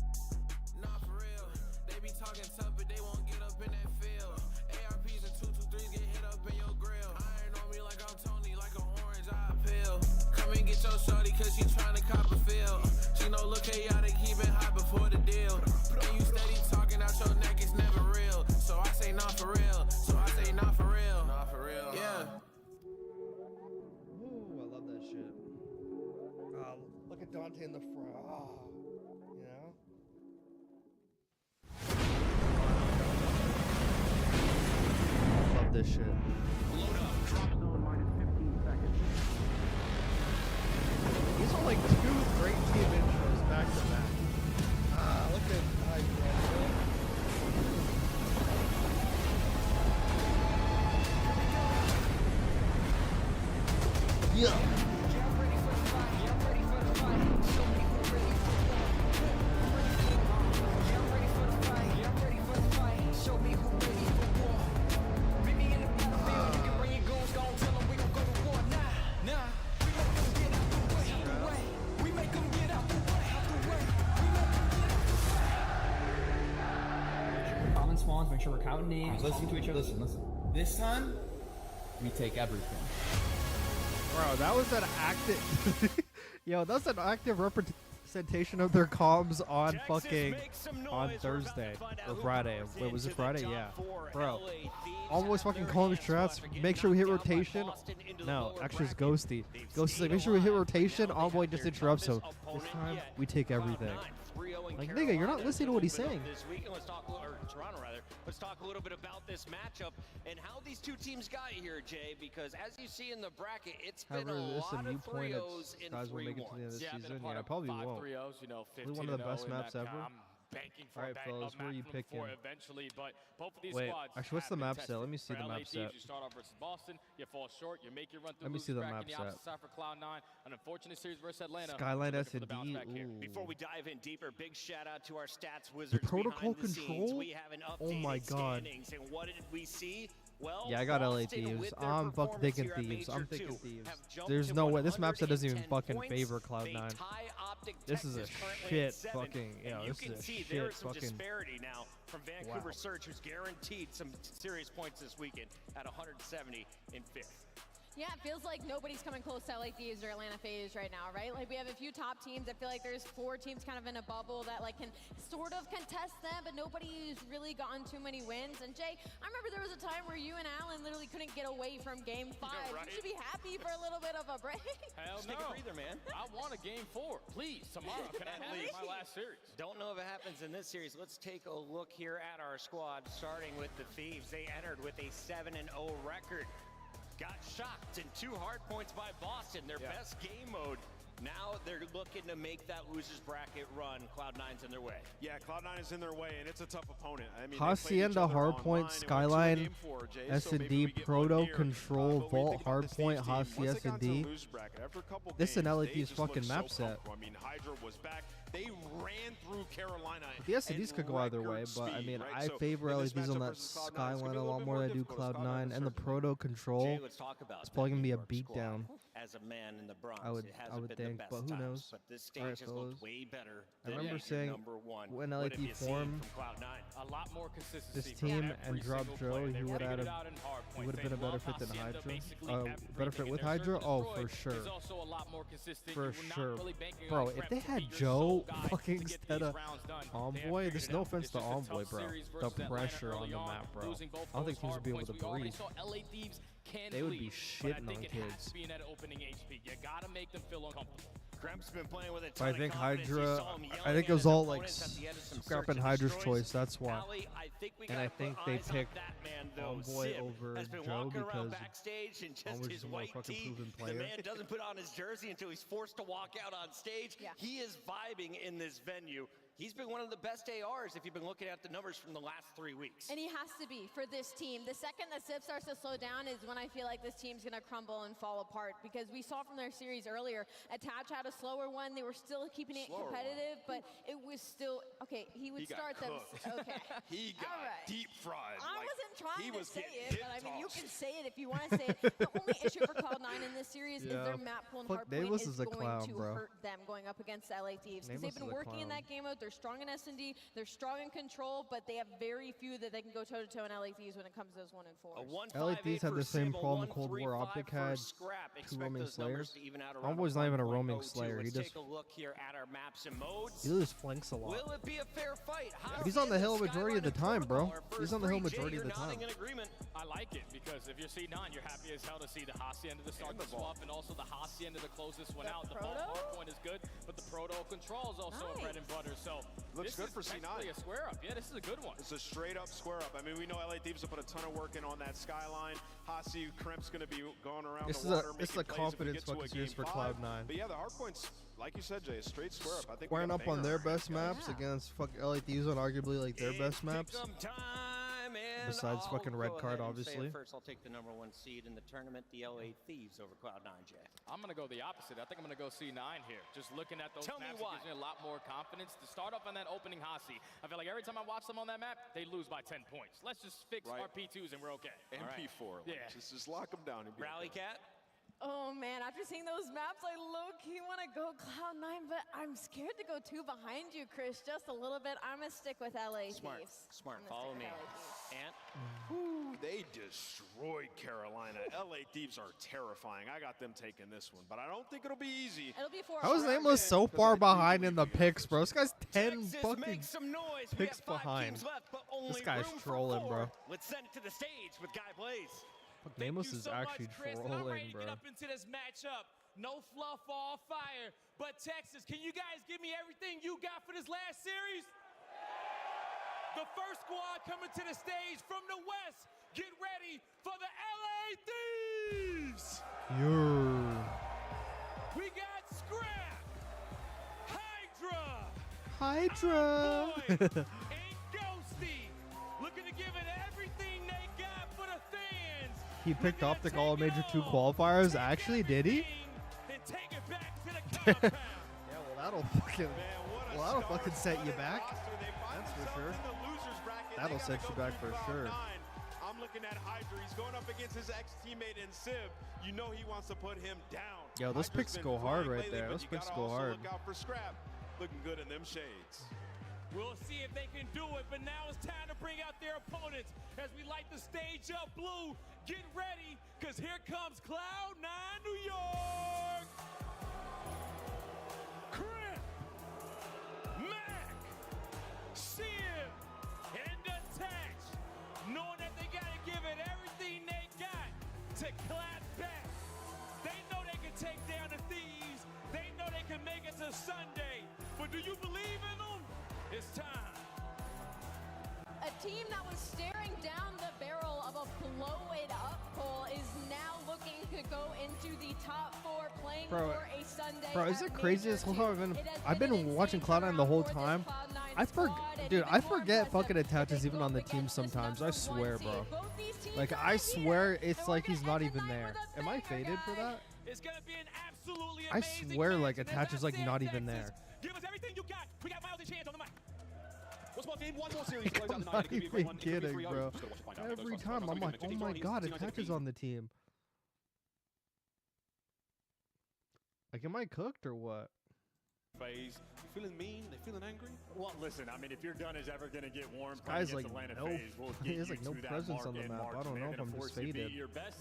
Get your shorty cause she tryna cop a feel. She know look chaotic, he been hot before the deal. And you steady talking out your neck, it's never real. So I say not for real. So I say not for real. Not for real. Yeah. Ooh, I love that shit. Look at Dante in the front. You know? Love this shit. Load up, drop zone minus 15 seconds. These are like 2 great team intros back to back. Look at yeah. Spawns, make sure we're counting names, listening to each other. Listen. This time, we take everything. Bro, that was an active... Yo, that's an active representation of their comms on fucking... on Thursday. Or Friday. Wait, was it Friday? Yeah. Bro. Always fucking calling strats. Make sure we hit rotation. No, actually it's Ghosty. Ghosty's like, make sure we hit rotation. Envoy just interrupts him. This time, we take everything. Like, nigga, you're not listening to what he's saying. This week, let's talk, or Toronto rather. Let's talk a little bit about this matchup and how these two teams got here, Jay. Because as you see in the bracket, it's been a lot of 3-0s and 3-1s. Guys will make it to the end of the season. Yeah, I probably won't. 3-0s, you know, 15 one of the best maps ever. Banking for Alright, fellas, where are you picking? Eventually, but both of these Wait, squads actually, what's the map set? Let me see the map set. You start off versus Boston, you fall short, you make your run through. Let me see the map set. For Cloud9, an unfortunate series versus Atlanta. Skyline S&D. Before we dive in deeper, big shout out to our stats The wizards protocol behind the scenes. control? We have an Oh my updated god. standings, and what did we see? Well, Yeah, I got LA Boston, Thieves. with their I'm fucking performance thinking here at Thieves. Major I'm thinking 2, Thieves. have jumped There's to no way. This map set doesn't even 110 fucking favor points. They Cloud9. tie OpTic This is a Texas currently shit at 7, fucking... Yeah, and you this can is a see there shit is some fucking... disparity now from Vancouver Wow. Surge, who's guaranteed some serious points this weekend at 170 in 5th. Yeah, it feels like nobody's coming close to LA Thieves or Atlanta FaZe right now, right? Like, we have a few top teams. I feel like there's 4 teams kind of in a bubble that, like, can sort of contest them, but nobody's really gotten too many wins. And, Jay, I remember there was a time where you and Alan literally couldn't get away from Game 5. right. You should be happy for a little bit of a break. Hell Just no. take a breather, man. I want a game 4. Please, tomorrow. Can I have my last series? Don't know if it happens in this series. Let's take a look here at our squad, starting with the Thieves. They entered with a 7-0 record. Got shocked in 2 hard points by Boston, their best game mode. Now they're looking to make that losers bracket run. Cloud9's in their way. Yeah, Cloud9 is in their way, and it's a tough opponent. I mean, Hacienda, Hardpoint, Skyline, S&D, Proto, Control, Vault, Hardpoint, Hacienda, S&D. This is an LA Thieves fucking map set. I mean, Hydra was back. They ran through Carolina. The S&Ds could go either way, but I mean, I favor LA Thieves on that Skyline a lot more than I do Cloud9, and the Proto Control. It's probably gonna be a beatdown. As a man in the Bronx, I would been think, the best but who times, knows? But this stage Alright, has fellas. looked way better I than remember your saying number 1. when What LA have you Thieves seen formed, from Cloud9? A lot more consistency. this team from and every Drop single Joe, player. he They would figured have out in Hardpoint. been a They better love fit than Hacienda Hydra. basically Better fit everything with in their Hydra? search and Oh, destroy. for sure. There's also a lot more consistency. For We're not sure. really banking Bro, on if prep they to had be your Joe sole guy fucking to get instead these of rounds done. They have Envoy, figured there's it no out. offense It's to just a Envoy, tough bro. series The versus Atlanta pressure early on the map, bro. losing both I don't think those teams would be able hard to points. We already breathe. saw LA Thieves can they would be lead, but I shitting think on it has kids. to be in that opening HP. You gotta make them feel uncomfortable. Kremp's been playing with a But ton I of think confidence. You Hydra, saw him I yelling think it at was his all like opponents at the end of some scrap search and and Hydra's destroys. choice. That's why. Ali, I think we And I gotta think put they eyes on picked that man, though. Homeboy Sib over has been Joe walking around because backstage in just Homeboy's his just a more white fucking tee. proven The player. man doesn't put on his jersey until he's forced to walk out on stage. Yeah. He is vibing in this venue. He's been one of the best ARs if you've been looking at the numbers from the last 3 weeks. And he has to be for this team. The second that Sib starts to slow down is when I feel like this team's going to crumble and fall apart, because we saw from their series earlier, Attach had a slower one. They were still keeping it competitive, but it was still, okay, he would start them. Okay. He got deep fried. I wasn't trying to say getting it, but I mean, you tossed. can say it if you want to say it. The only issue for Cloud9 in this series is their map pool and Fuck, Hardpoint Davis is is a going clown, to bro. hurt them going up against the LA Thieves. Because they've Davis been is a working in clown. that game mode. They're strong in S&D. They're strong in control, but they have very few that they can go toe-to-toe in LA Thieves when it comes to those 1 and 4s. LA Thieves had the same problem Cold War OpTic had. 2 roaming slayers. Homeboy's not even a roaming slayer. He just take a look here at our maps and modes. he just flanks a lot. Will it be a fair fight? But he's on the hill majority of the time, bro. He's on the hill majority of the time. I like it because if you're C9, you're happy as hell to see the Hasi end of the start the swap and also the Hasi end of the close this one out. The ball point is good, but the proto control is also a bread and butter. So Looks good for C9. A square up. Yeah, this is a good one. It's a straight up square up. I mean, we know LA Thieves have put a ton of work in on that skyline. Hasi Kremp's going to be going around This the is water. this is a confidence fucking series for Cloud9. But yeah, the Hardpoint's, like you said, Jay, a straight square up. I think Squaring up on their best maps against fucking LA Thieves on arguably like their best maps. Besides fucking red card, obviously. First, I'll take the #1 seed in the tournament, the LA Thieves over Cloud9, Jay. I'm going to go the opposite. I think I'm going to go C9 here. Just looking at those Tell me maps, why. it gives me a lot more confidence. To start off on that opening Hasi, I feel like every time I watch them on that map, they lose by 10 points. Let's just fix our P2s and we're okay. And P4. Yeah. Just lock them down. Rally Cat? Oh man, after seeing those maps, I low-key want to go Cloud9, but I'm scared to go 2 behind you, Chris, just a little bit. I'm going to stick with LA Thieves. Smart. Follow me. Ant? Ooh, they destroyed Carolina. LA Thieves are terrifying. I got them taking this one, but I don't think it'll be easy. It'll be 4. How is Nameless so far behind in the picks, bro? This guy's 10 fucking picks behind. This guy's trolling, bro. Let's send it to the stage with Guy Blaze. Fuck, Nameless is actually trolling, bro. Get up into this matchup. No fluff, all fire. But Texas, can you guys give me everything you got for this last series? The first squad coming to the stage from the west. Get ready for the LA Thieves. We got Scrap, Hydra, and Ghosty. Looking to give it everything they got for the fans. He picked OpTic all major 2 qualifiers. Actually, did he? And take it back to the compound. Yeah, well, that'll fucking set you back. That's for sure. That'll set you back for sure. I'm looking at Hydra. He's going up against his ex-teammate in Sib. You know he wants to put him down. Yo, those picks go hard right there. Those picks go hard. Look out for Scrap. Looking good in them shades. We'll see if they can do it, but now it's time to bring out their opponents as we light the stage up blue. Get ready, because here comes Cloud9 New York. Crip, Mac, Sib, and Attach, knowing that they got to give it everything they got to clap back. They know they can take down the Thieves. They know they can make it to Sunday. But do you believe in them? It's time. A team that was staring down the barrel of a blow-it-up poll is now looking to go into the top 4, playing for a Sunday. Bro, is it crazy this whole time? I've been watching Cloud9 the whole time. I forget fucking Attach is even on the team sometimes. I swear, bro. Like, I swear it's like he's not even there. Am I faded for that? It's gonna be an absolutely I swear, like, Attach is like not even there. Give us everything you got. We got Miles and Chance on the mic. What's more game? One more series. I'm not even kidding, bro. Every time I'm like, oh my god, Attach is on the team. Like, am I cooked or what? Phase. You feeling mean? They feeling angry? Well, listen, I mean, if your gun is ever going to get warm, Guy's like Atlanta no, phase, we'll he get has like you no to that presence on the map. I don't know if I'm just faded.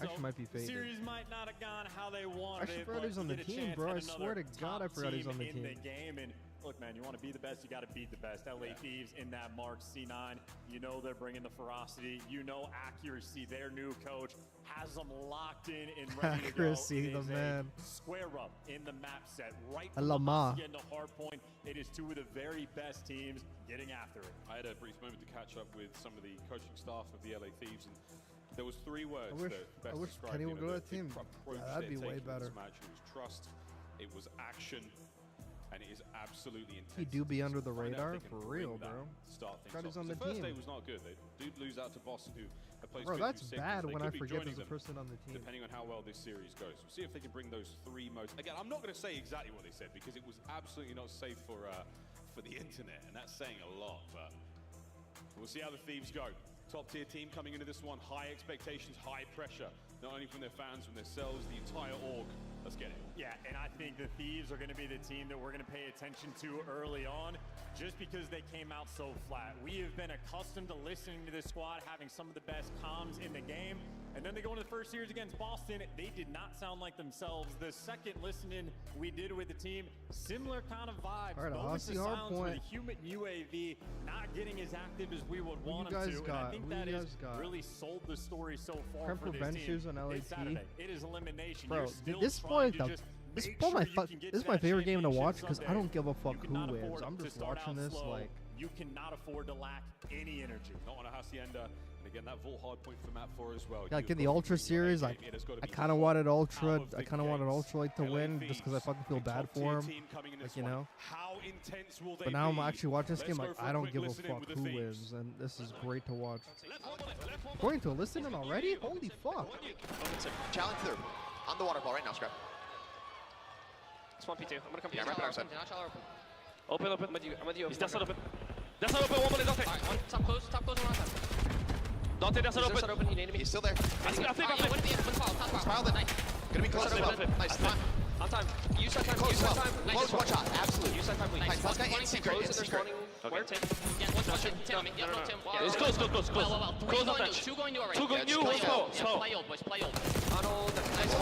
Actually, might be faded. Series might not have gone how they wanted. I forgot he's on the team, bro. I swear to God, I forgot he's on the team. And Look, man, you want to be the best, you got to beat the best. LA Thieves in that mark, C9. You know they're bringing the ferocity. You know accuracy. Their new coach has them locked in and ready to go. Accuracy, the man. Square up in the map set. Right A from la the ma. getting to Hardpoint. It is two of the very best teams getting after it. I had a brief moment to catch up with some of the coaching staff of the LA Thieves, and there was three words that best described Kenny would go to that team. approach Yeah, that'd be they're way taking in better. this match. It was trust, it was action, and it is absolutely intense. He do be under the Find out radar if they for can real, bring that bro. to start things God, he's off. on the The first day team. was not good. They did lose out to Boston, who have placed Bro, fifth that's through sixth. bad They when could I be forget joining there's a them, person on the team. depending on how well this series goes. We'll see if they can bring those three most. Again, I'm not going to say exactly what they said because it was absolutely not safe for the internet, and that's saying a lot. But we'll see how the Thieves go. Top tier team coming into this one. High expectations, high pressure, not only from their fans, from themselves, the entire org. Let's get it. Yeah, and I think the Thieves are going to be the team that we're going to pay attention to early on just because they came out so flat. We have been accustomed to listening to this squad, having some of the best comms in the game. And then they go into the first series against Boston. They did not sound like themselves. The second listening we did with the team, similar kind of vibes. All right, Moments of Aussie silence for Hardpoint. the human UAV not getting as active as we would Who want you them guys to. got? And I think Who that you has guys got? really sold the story so far Prem for for this bench team. shoes on LAT. It's Saturday. It is elimination. Bro, You're still this trying point, to just this make point, sure you can get this is to my that favorite game to championship watch because I someday. don't give a fuck You who cannot wins. afford I'm to just start watching out this slow. like. You cannot afford to lack any energy. Not on a hacienda, and again that full hard point for Map 4 as well. Yeah, like in the Ultra series, I kind of wanted Ultra. I kind of wanted Ultra like to win just because I fucking feel bad for him. Like, you know. How intense will they But now I'm be? actually watching this Let's game go like for I don't quick give a listening fuck with the who Thieves. wins, and this is great to watch. Going to a listening already? Holy fuck! Challenge through. On the waterfall right now, Scrap. It's 1P2. I'm gonna come Yeah, right back outside. Open. I'm with you. He's desert open. Desert open, one bullet, Dante. Alright, one, top close, one on time. Dante, desert open. You need me. He's still there. I think. Smile then. Gonna be close as well. Nice. Time. On time. Use that time. Close Use that well. time. Close one shot. Absolutely. Use that time. Nice. Last guy in secret. In secret. Where? Yeah, one shot. Tim. Yeah, no, Tim. It's close. Well. Close on touch. Two going new already. Two going new. One slow. Play old, boys. Play old. Arnold. Nice.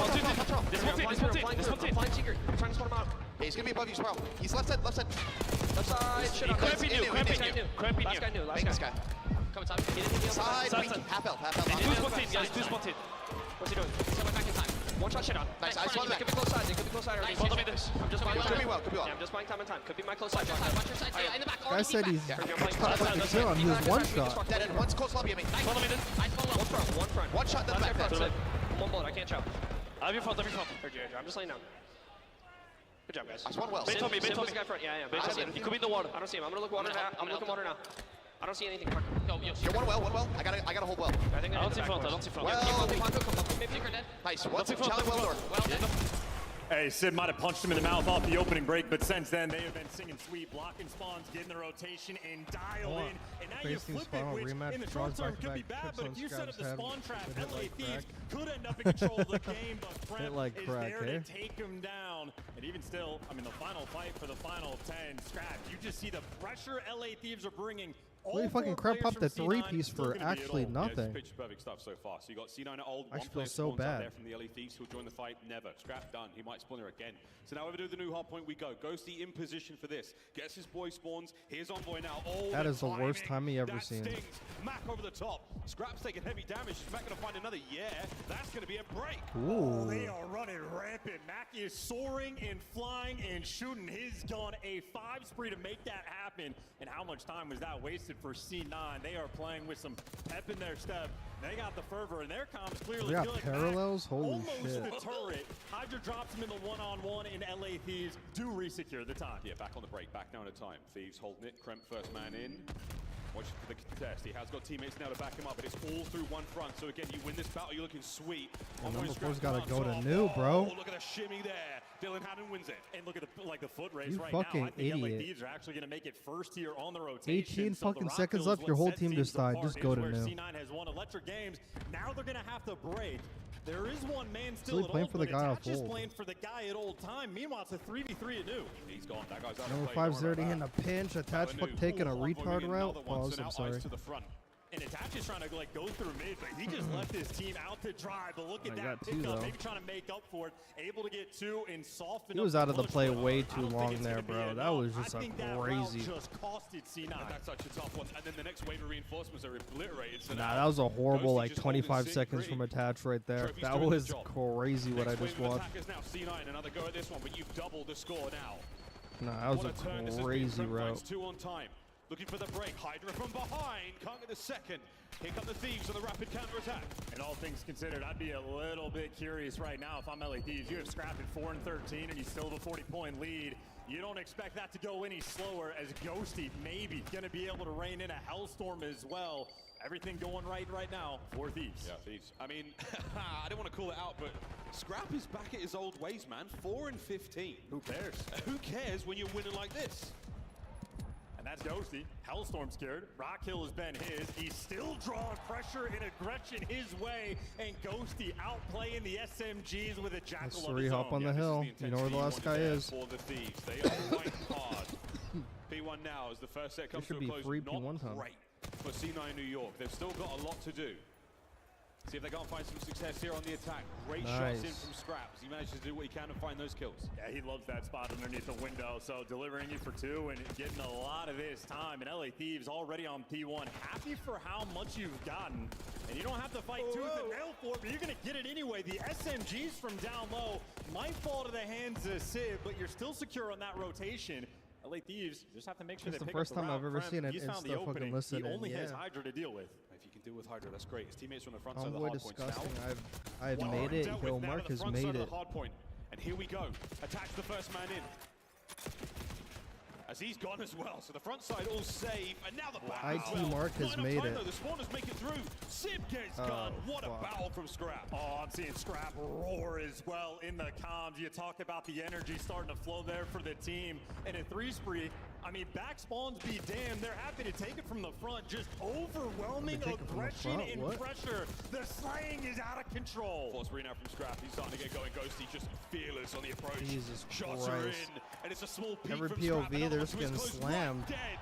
This one team. Flying secret. I'm trying to spot him out. Yeah, he's gonna be above you, Sprout. He's left side. Left side. Shit on. Cramping you. Last guy new. Bang this guy. Come top. Side. Half health. Two spotted, guys. Two spotted. What's he doing? Someone back in time. One shot shit on. Nice. I spawned back. Could be close side. It could be close side. Nice. Follow me this. I'm just buying Could be well. Yeah, I'm just buying time and time. Could be my close side. Watch your side. In the back. Guy said he's fucking chill on his one shot. Dead end. One's close lobby at me. Follow me then. One front. One shot then back. That's it. One bullet. I can't chow. I have your front. I'm just laying down. Good job, guys. I spawned well. Bait on me. Guy front. Yeah. He could be in the water. I don't see him. I'm gonna look water now. I'm looking water now. I don't see anything. You're one well. I gotta hold well. I don't see front. Well, Maybe you're dead. nice. What's challenge well door. Well dead. Hey, Sid might have punched him in the mouth off the opening break, but since then they have been singing sweet, blocking spawns, getting the rotation, and dial in. And now you Facing flip spawn it, which rematch, in the draws short term could be back-to-back bad, but tips if you on set up the Scrap's spawn head, trap, would hit LA like Thieves crack. could end up in control of the game, but Prem like is crack, there eh? to take him down. And even still, I mean, the final fight for the final 10, Scrap, you just see the pressure LA Thieves are bringing. Well, you fucking crap popped the three-piece for actually nothing. Yeah, pitch perfect stuff so far. So you got C9 at old. I One feel player so spawns out bad. there from the LA Thieves who'll join the fight. Never. Scrap done. He might spawn there again. So now over to the new hard point we go. Ghosty in position for this. Gets his boy spawns. Here's Envoy now. Oh, That is the worst timing ever that seen. Stings. Mac over the top. Scrap's taking heavy damage. Is Mac going to find another? Yeah. That's going to be a break. Oh, they are running rampant. Mac is soaring and flying and shooting his gun. A 5 spree to make that happen. And how much time was that wasted for C9? They are playing with some pep in their step. They got the fervor, and their comms clearly We got good. parallels? Mac Holy almost shit. the turret. Hydra drops him in the one-on-one, and LA Thieves do resecure the time. Yeah, back on the break, back down at time. Thieves holding it. Kremp first man in. Watch for the contest. He has got teammates now to back him up, but it's all through one front. So again, you win this battle, you're looking sweet. And Envoy number Scrap 4's gotta comes go to off. new, bro. Oh, look at the shimmy there. Dylan Haddon wins it. And look at the foot race You right now. fucking I think LA idiot. Thieves are actually going to make it first here on the rotation. 18 So the fucking Rock seconds Hills, left. Your what whole sets team teams just died. apart Just is go to where new. C9 has won electric games. Now they're going to have to break. There is one man still Really at playing old, for the but guy it's off not just hold. playing for the guy at old time. Meanwhile, it's a 3v3 at new. He's gone. That guy's out Number of play. 5's already in a pinch. Attach fuck taking a retard route. Pause. I'm sorry. To the front. And Attach is trying to like go through mid, but he just left his team out to dry. But look at that pickup, maybe trying to make up for it. Able to get 2 and soften. He was out of the play way too long there, bro. That was just a crazy. Just costed C9. That's such a tough one. And then the next wave of reinforcements are obliterated. So nah, that was a horrible like 25 seconds from Attach right there. That was crazy what I just watched. Now C9, another go at this one, but you've doubled the score now. Nah, that was a crazy route. 2 on time. Looking for the break. Hydra from behind. Can't get the second. Here come the Thieves on the rapid counter-attack. And all things considered, I'd be a little bit curious right now if I'm LA Thieves. You have Scrap at 4 and 13, and you still have a 40-point lead. You don't expect that to go any slower, as Ghosty maybe going to be able to rein in a Hellstorm as well. Everything going right now for Thieves. Yeah, Thieves. I mean, I don't want to call it out, but Scrap is back at his old ways, man. 4 and 15. Who cares? Who cares when you're winning like this? And that's Ghosty. Hellstorm scared. Rockhill has been his. He's still drawing pressure and aggression his way. And Ghosty outplaying the SMGs with a Jackal of his hop own. on the hill. You know where the last guy is. For the Thieves. They are fighting hard. P1 now as the first set comes to a close. Free Not P1 time. great for C9 New York. They've still got a lot to do. See if they can't find some success here on the attack. Great shots in from Scraps. He manages to do what he can and find those kills. Yeah, he loves that spot underneath the window. So delivering it for 2 and getting a lot of his time. And LA Thieves already on P1. Happy for how much you've gotten. And you don't have to fight tooth and nail for it, but you're going to get it anyway. The SMGs from down low might fall to the hands of Civ, but you're still secure on that rotation. LA Thieves just have to make sure they pick up the round. It's the first time I've ever seen it. He's found the opening. He only has Hydra to deal with. If you can deal with Hydra, that's great. His teammates are on the front side of the Homeboy hard point. disgusting. I've made it. Yo, Mark has made it. And here we go. Attach the first man in. As he's gone as well. So the front side all safe. And now the back as well. Mark has made it. The spawners make it through. Civ gets gone. What a battle from Scrap. Oh, I'm seeing Scrap roar as well in the comms. You talk about the energy starting to flow there for the team. And a 3-spree, I mean, back spawns be damned. They're happy to take it from the front. Just overwhelming aggression and pressure. The slaying is out of control. Force spree now from Scrap. He's starting to get going. Ghosty just fearless on the approach. Jesus Shots Christ. are in. And it's a small peek Every from POV, Scrap. they're just getting slammed. Dead.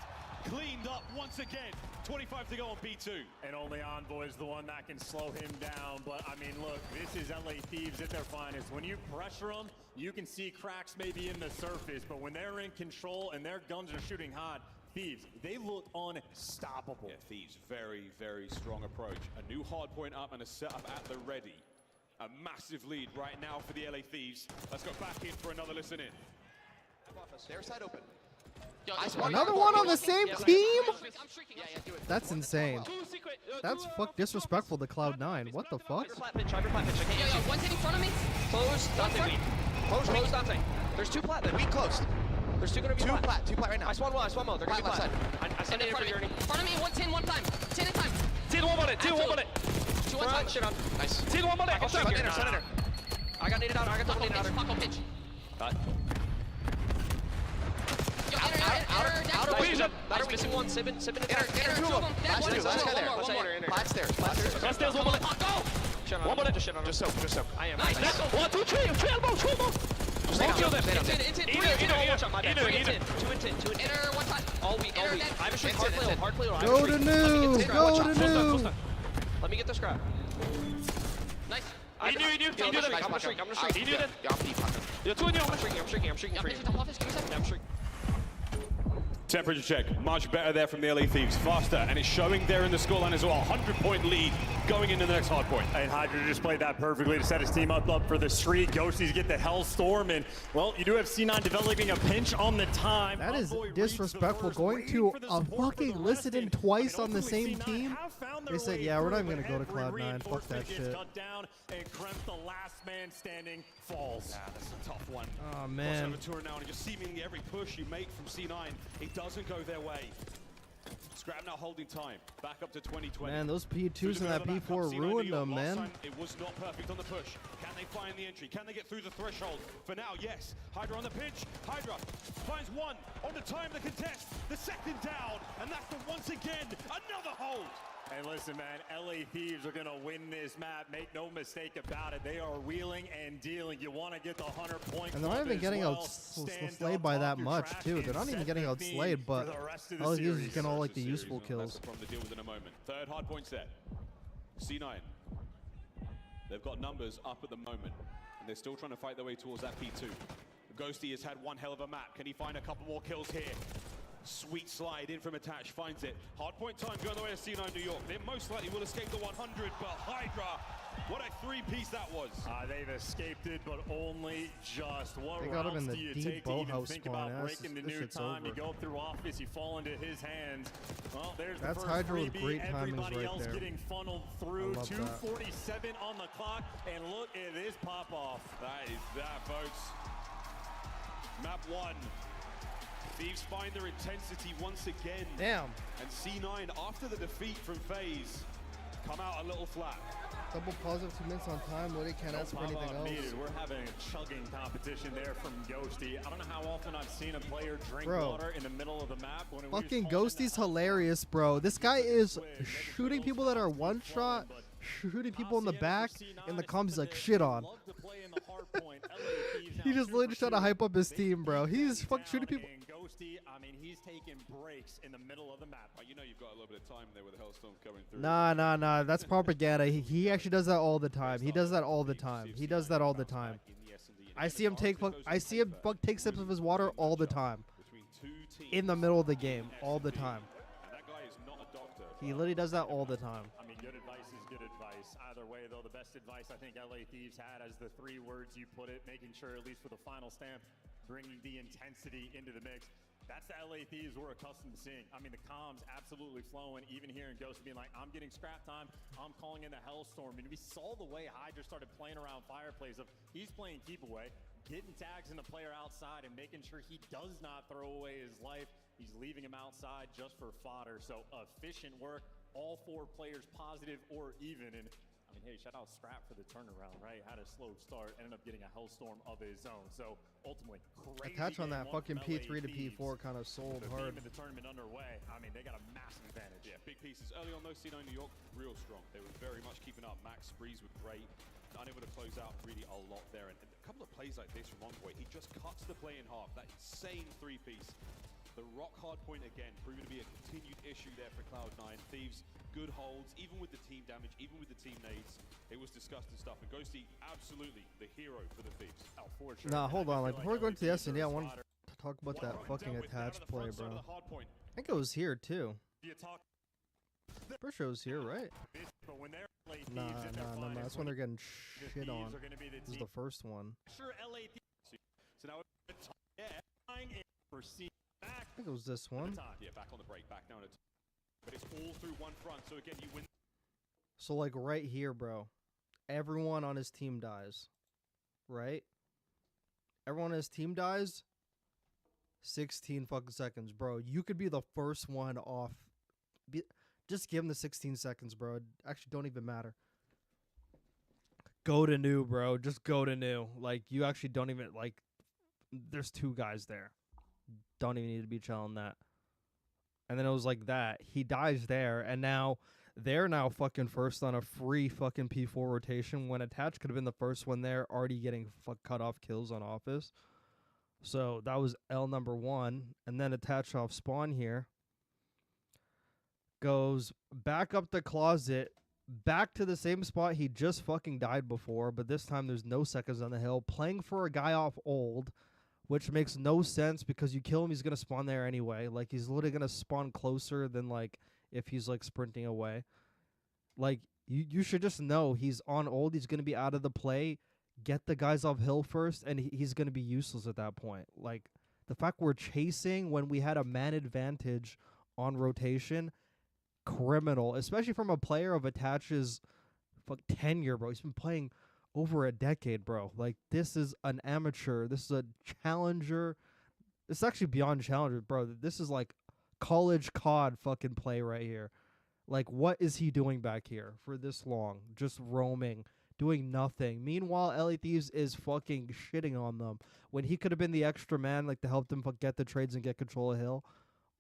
Cleaned up once again. 25 to go on B2. And only Envoy is the one that can slow him down. But, I mean, look, this is LA Thieves at their finest. When you pressure them, you can see cracks maybe in the surface. But when they're in control and their guns are shooting hot, Thieves, they look unstoppable. Yeah, Thieves, very, very strong approach. A new hard point up and a setup at the ready. A massive lead right now for the LA Thieves. Let's go back in for another listen in. Their side open. Another one on the same team? That's insane. That's disrespectful to Cloud9. What the fuck? One's in front of me. Close, Dante, lead. Close, Dante. There's 2 plat then. We closed. There's 2 gonna be plat. 2 plat right now. I spawn one. They're gonna be plat. I send it in for journey. Front of me, 1 tin, 1 time. 10 at time. 10 1 bullet, 2 1 bullet. 2 1 time. Shit on. Nice. 10 1 bullet. I'll shot here. I got needed out. I got double needed out. Paco pitch. Outer missing one. Sibin in Inner 2 of them. Last guy there. Plat's there. Last stairs, 1 bullet. Go! 1 bullet, just shit on him. Just soak. I am. Nice. 1, 2, 3. 3 elbow. 2 elbow. Don't kill them. Either. 2 and 10. Inner 1 time. All weak. I have a streak. Hard play. Go to new. Go to new. Let me get the scrap. Nice. He knew. I'm gonna streak. He knew that. You're 2 and you. I'm streaking for you. I'm streaking. Temperature check, much better there from the LA Thieves, faster, and it's showing there in the scoreline as well. 100-point lead going into the next hard point. And Hydra just played that perfectly to set his team up for the streak. Ghosties get the Hellstorm, and well, you do have C9 developing a pinch on the time. That is disrespectful. Going to a fucking listen in twice on the same team. They said, yeah, we're not even gonna go to Cloud9. Fuck that shit. And Kremp, the last man standing, falls. Yeah, that's a tough one. Oh man. Tour now, and just seemingly every push you make from C9, it doesn't go their way. Scrap now holding time. Back up to 2020. Man, those P2s and that P4 ruined them, man. It was not perfect on the push. Can they find the entry? Can they get through the threshold? For now, yes. Hydra on the pinch. Hydra finds one on the time to contest. The second down, and that's the once again another hold. And listen, man, LA Thieves are going to win this map. Make no mistake about it. They are wheeling and dealing. You want to get the 100-point. And they're not even getting outslayed by that much, too. They're not even getting outslayed, but LA Thieves is getting all like the useful kills. That's from the deal within a moment. Third hard point set. C9. They've got numbers up at the moment, and they're still trying to fight their way towards that P2. Ghosty has had one hell of a map. Can he find a couple more kills here? Sweet slide in from Attach, finds it. Hardpoint time going the way of C9 New York. They most likely will escape the 100, but Hydra, what a three-piece that was. They've escaped it, but only just. What they got him in the do you deep take to even boathouse think spawn. about breaking the new time? You go through office, you fall into his hands. Well, there's that's the first Hydra with great timings Everybody right else there. getting funneled through. 2:47 on the clock, and look at this pop-off. That is that, folks. Map 1. Thieves find their intensity once again. Damn. And C9, after the defeat from FaZe, come out a little flat. Double positive 2 minutes on time. Woody can't ask for anything else. We're having a chugging competition there from Ghosty. I don't know how often I've seen a player drink Bro. water in the middle of the map. When Fucking Ghosty's hilarious, bro. This guy is shooting people that are one shot, shooting people in the back, in the comms he's like shit on. He just literally trying to hype up his team, bro. He's fucking shooting people. Ghosty, I mean, he's taking breaks in the middle of the map. You know you've got a little bit of time there with the Hellstorm coming through. Nah. That's propaganda. He actually does that all the time. He does that all the time. He does that all the time. I see him take sips of his water all the time. In the middle of the game, all the time. And that guy is not a doctor. He literally does that all the time. I mean, good advice is good advice. Either way, though, the best advice I think LA Thieves had as the 3 words you put it, making sure at least for the final stamp, bringing the intensity into the mix. That's the LA Thieves we're accustomed to seeing. I mean, the comms absolutely flowing, even hearing Ghost being like, I'm getting scrap time, I'm calling in the Hellstorm. And we saw the way Hydra started playing around Fireplace of he's playing keep away, getting tags in the player outside and making sure he does not throw away his life. He's leaving him outside just for fodder. So efficient work, all 4 players positive or even. And I mean, hey, shout out Scrap for the turnaround, right? Had a slow start, ended up getting a Hellstorm of his own. So ultimately, crazy Attach on that game fucking from P3 to LA P4 kind of sold They're hard. in the tournament underway. I mean, they got a massive advantage. Yeah, big pieces. Early on, though, C9 New York, real strong. They were very much keeping up. Max sprees were great. Unable to close out really a lot there. And a couple of plays like this from Envoy, he just cuts the play in half. That insane 3-piece. The rock hard point again, proving to be a continued issue there for Cloud9. Thieves, good holds, even with the team damage, even with the team nades. It was disgusting stuff. And Ghosty, absolutely the hero for the Thieves. Oh, for sure. Nah, hold on. Like before we go into the SND, I wanted to talk about that fucking attached play, bro. I think it was here too. Pretty sure it was here, right? Nah. That's when they're getting shit on. This is the first one. Sure, LA Thieves. So now for C back. I think it was this one. Yeah, back on the break, back down to but it's all through one front. So again, you win. So like right here, bro. Everyone on his team dies. Right? Everyone on his team dies. 16 fucking seconds, bro. You could be the first one off. Just give him the 16 seconds, bro. It actually don't even matter. Go to new, bro. Just go to new. Like, you actually don't even, like, there's 2 guys there. Don't even need to be chilling that. And then it was like that. He dies there, and now they're now fucking first on a free fucking P4 rotation when Attach could have been the first one there, already getting cut off kills on Office. So that was L number 1. And then Attach off spawn here. Goes back up the closet, back to the same spot he just fucking died before, but this time there's no seconds on the hill, playing for a guy off old, which makes no sense because you kill him, he's going to spawn there anyway. Like, he's literally going to spawn closer than, like, if he's, like, sprinting away. Like, you should just know he's on old, he's going to be out of the play, get the guys off hill first, and he's going to be useless at that point. Like, the fact we're chasing when we had a man advantage on rotation, criminal, especially from a player of Attach's tenure, bro. He's been playing over a decade, bro. Like, this is an amateur. This is a challenger. It's actually beyond challenger, bro. This is like college COD fucking play right here. Like, what is he doing back here for this long? Just roaming, doing nothing. Meanwhile, LA Thieves is fucking shitting on them when he could have been the extra man, like, to help them get the trades and get control of hill.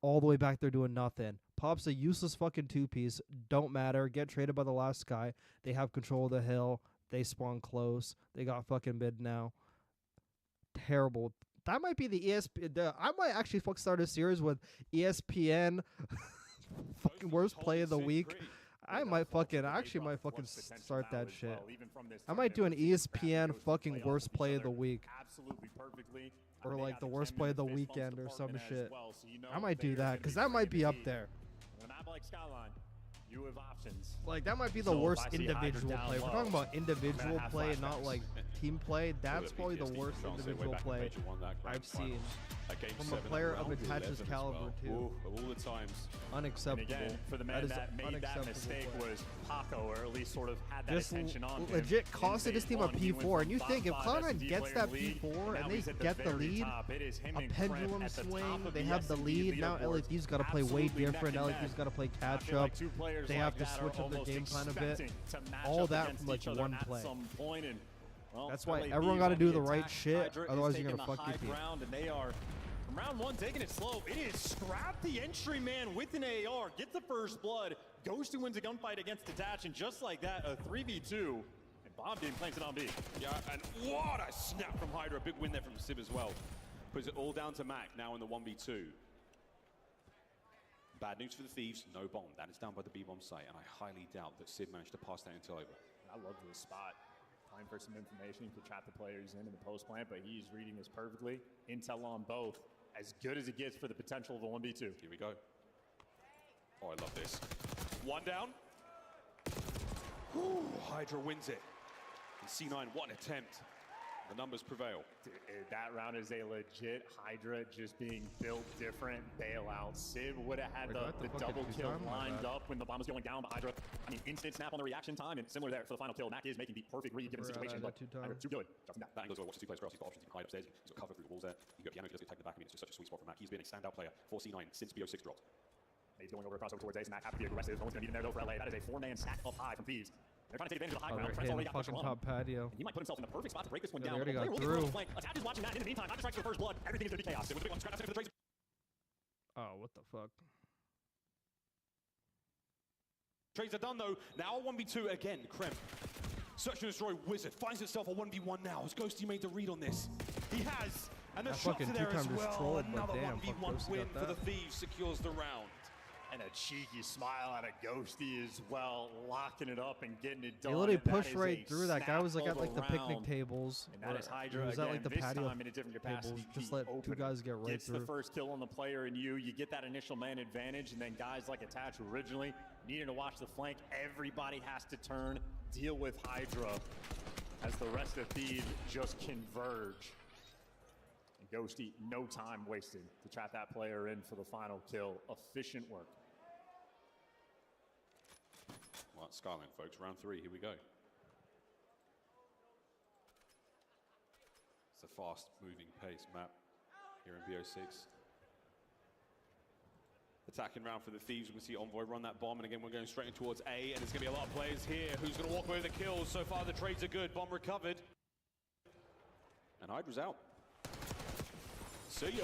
All the way back there doing nothing. Pops a useless fucking two-piece. Don't matter. Get traded by the last guy. They have control of the hill. They spawn close. They got fucking mid now. Terrible. That might be the ESPN. I might actually fuck start a series with ESPN fucking worst play of the week. I might fucking start that shit. I might do an ESPN fucking worst play of the week. Absolutely perfectly. Or like the worst play of the weekend or some shit. I might do that because that might be up there. On a map like Skyline, you have options. Like that might be the worst individual play. We're talking about individual play and not like team play. That's probably the worst individual play I've seen from a player of Attach's caliber too. Of all the times. Unacceptable. And again, for the man that made that mistake was Paco, or at least sort of had that attention on him. Legit costed his team a P4, and you think if Cloud9 gets that P4 and they get the lead, a pendulum swing, they have the lead. Now LAT's got to play way different. LAT's got to play catch up. They have to switch up their game plan a bit. All that from like one play. That's why everyone got to do the right shit. Otherwise, you're gonna fuck your team. And they are from round one taking it slow. It is Scrap the entry man with an AR, gets the first blood. Ghosty wins a gunfight against Detach, and just like that, a 3v2. And Bombdin claims it on B. Yeah, and what a snap from Hydra. Big win there from Sib as well. Puts it all down to Mac now in the 1v2. Bad news for the Thieves, no bomb. That is down by the B-bomb site, and I highly doubt that Sid managed to pass that intel over. I love this spot. Time for some information to trap the players in the post plant, but he's reading this perfectly. Intel on both. As good as it gets for the potential of a 1v2. Here we go. Oh, I love this. One down. Ooh, Hydra wins it. And C9, what an attempt. The numbers prevail. Dude, that round is a legit Hydra just being built different bailout. Sib would have had the double kill lined up when the bomb was going down, but Hydra, I mean, instant snap on the reaction time, and similar there for the final kill. Mac is making the perfect read given the situation, but Hydra too good. That angle as well, watch the two players cross. He's got options, he can hide upstairs, he's got cover through the walls there. You got Piano, he doesn't get taken back. I mean, it's just such a sweet spot for Mac. He's been a standout player for C9 since BO6 dropped. He's going over a crossover towards Ace, and Mac has to be aggressive. No one's going to beat him there though for LA. That is a 4-man stack up high from Thieves. They're trying to take advantage of the high ground. Trent's already got fucking top patio. He might put himself in the perfect spot to break this one Yeah, down. they already got through. Attach is watching that. In the meantime, Hydra strikes for the first blood. Everything is going to be chaos. Oh, what the fuck? Trades are done though. Now a 1v2 again. Krem. Search and Destroy Wizard finds itself a 1v1 now. Has Ghosty made the read on this? He has. And the shots are there as well. Another 1v1 win for the Thieves secures the round. And a cheeky smile out of Ghosty as well, locking it up and getting it done. They literally pushed right through. That guy was like at like the picnic tables. And that is Hydra was again, at like the this patio time in a different capacity. tables. Just let two guys get right Gets through. the first kill on the player and you get that initial man advantage, and then guys like Attach who originally needed to watch the flank. Everybody has to turn, deal with Hydra as the rest of Thieves just converge. Ghosty, no time wasted to trap that player in for the final kill. Efficient work. Well, it's Skyline, folks. Round 3, here we go. It's a fast-moving pace map here in BO6. Attacking round for the Thieves. We can see Envoy run that bomb, and again, we're going straight in towards A, and there's going to be a lot of players here. Who's going to walk away with the kills? So far, the trades are good. Bomb recovered. And Hydra's out. See ya.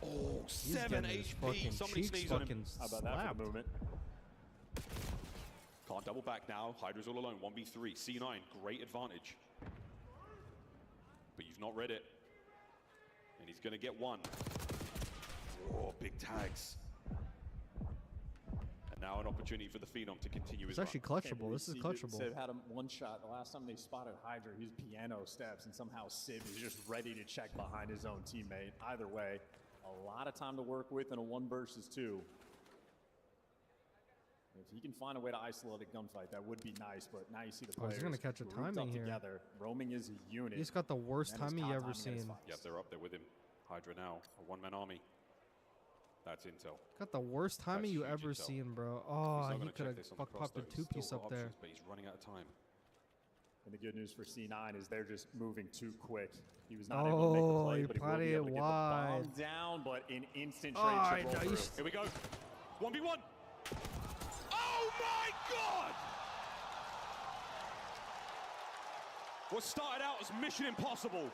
Oh, 7 HP. Somebody sneezed on him. How about that for the movement? Can't double back now. Hydra's all alone. 1v3. C9, great advantage. But you've not read it. And he's going to get one. Oh, big tags. And now an opportunity for the Phenom to continue his It's actually clutchable. This is clutchable. Sib had him one shot. The last time they spotted Hydra, he's piano steps, and somehow Sib is just ready to check behind his own teammate. Either way, a lot of time to work with in a 1 versus 2. If he can find a way to isolate a gunfight, that would be nice, but now you see the players he's going to catch a timing here. Together. Roaming is a unit. He's got the worst timing you ever seen. Yep, they're up there with him. Hydra now, a one-man army. That's intel. Got the worst timing you ever seen, bro. Oh, he could have popped a two-piece up there. But he's running out of time. And the good news for C9 is they're just moving too quick. He was not able to make the play, but he will be able to get the bomb down, but in instant trade should roll through. Here we go. 1v1. Oh my God! What started out as Mission Impossible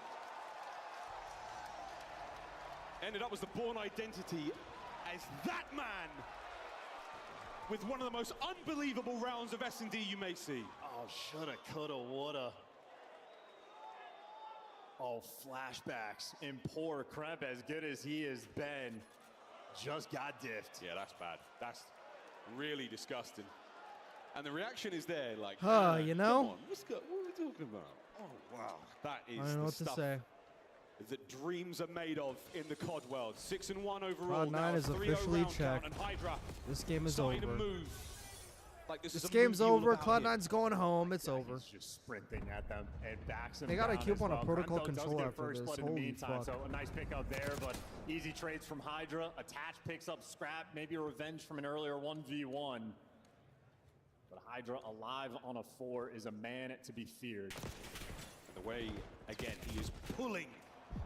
ended up as the Bourne Identity as that man with one of the most unbelievable rounds of S&D you may see. Oh, shoulda, coulda, woulda. Oh, flashbacks. And poor Kremp, as good as he has been, just got diffed. Yeah, that's bad. That's really disgusting. And the reaction is there, like, you know? come on, what are we talking about? Oh, wow. That is I don't know the what to stuff say. that dreams are made of in the COD world. 6-1 overall. Cloud9 now is 3-0 officially round count, checked. and Hydra This game is starting over. to move. Like this game's movie all over. about him. Cloud9's going home. It's over. He's just sprinting at them and backs them They gotta down keep as on a well. protocol Kremp, though, does control get after first this. blood in the Holy meantime, fuck. so a nice pickup there, but easy trades from Hydra. Attach picks up Scrap, maybe a revenge from an earlier 1v1. But Hydra alive on a 4 is a man to be feared. And the way, again, he is pulling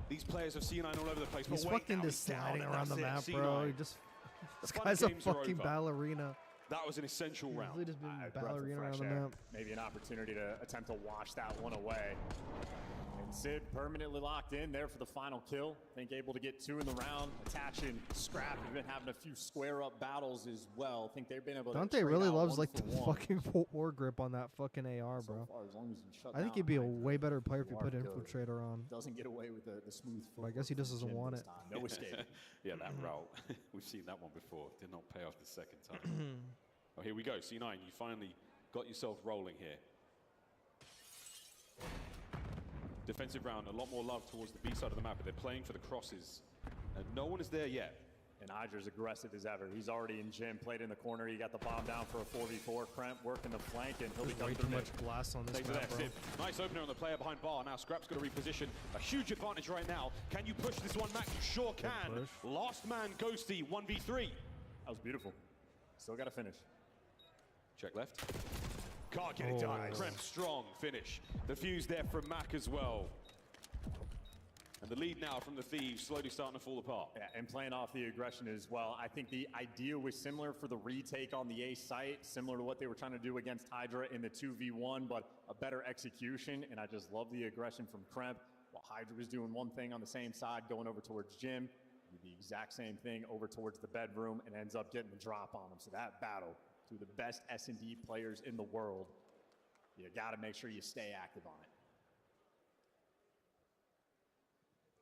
these players of C9 all over the place. He's but wait, fucking now just he's down, sliding and around the that's map, it, bro. C9. He just this The fun guy's a games are fucking over. ballerina. That was an essential He's round. literally just being Breath of ballerina around fresh the air. map. Maybe an opportunity to attempt to wash that one away. And Sid permanently locked in there for the final kill. I think able to get 2 in the round. Attaching Scrap. We've been having a few square-up battles as well. I think they've been able to Dante trade really out loves 1 like for the 1. fucking war grip on that fucking AR, bro. So far, as long as you shut I think down he'd be a Hydra, way better player if he you put are good. Infiltrator on. Doesn't get away with the smooth But I guess he just doesn't Jim want this it. time. No escape. Yeah, that route. We've seen that one before. Did not pay off the second time. Oh, here we go. C9, you finally got yourself rolling here. Defensive round, a lot more love towards the B side of the map, but they're playing for the crosses. And no one is there yet. And Hydra's aggressive as ever. He's already in gym, played in the corner. He got the bomb down for a 4v4. Kremp working the flank, and he'll be Way coming too through much glass on this Takes it map, there, bro. Sid. Nice opener on the player behind bar. Now Scrap's got to reposition. A huge advantage right now. Can you push this one, Mac? You sure can. Last man, Ghosty, 1v3. That was beautiful. Still got to finish. Check left. Can't get it done. Kremp strong finish. The fuse there from Mac as well. And the lead now from the Thieves slowly starting to fall apart. Yeah, and playing off the aggression as well. I think the idea was similar for the retake on the A site, similar to what they were trying to do against Hydra in the 2v1, but a better execution. And I just love the aggression from Kremp. While Hydra was doing one thing on the same side, going over towards Jim, did the exact same thing over towards the bedroom and ends up getting the drop on him. So that battle, two of the best S&D players in the world, you got to make sure you stay active on it.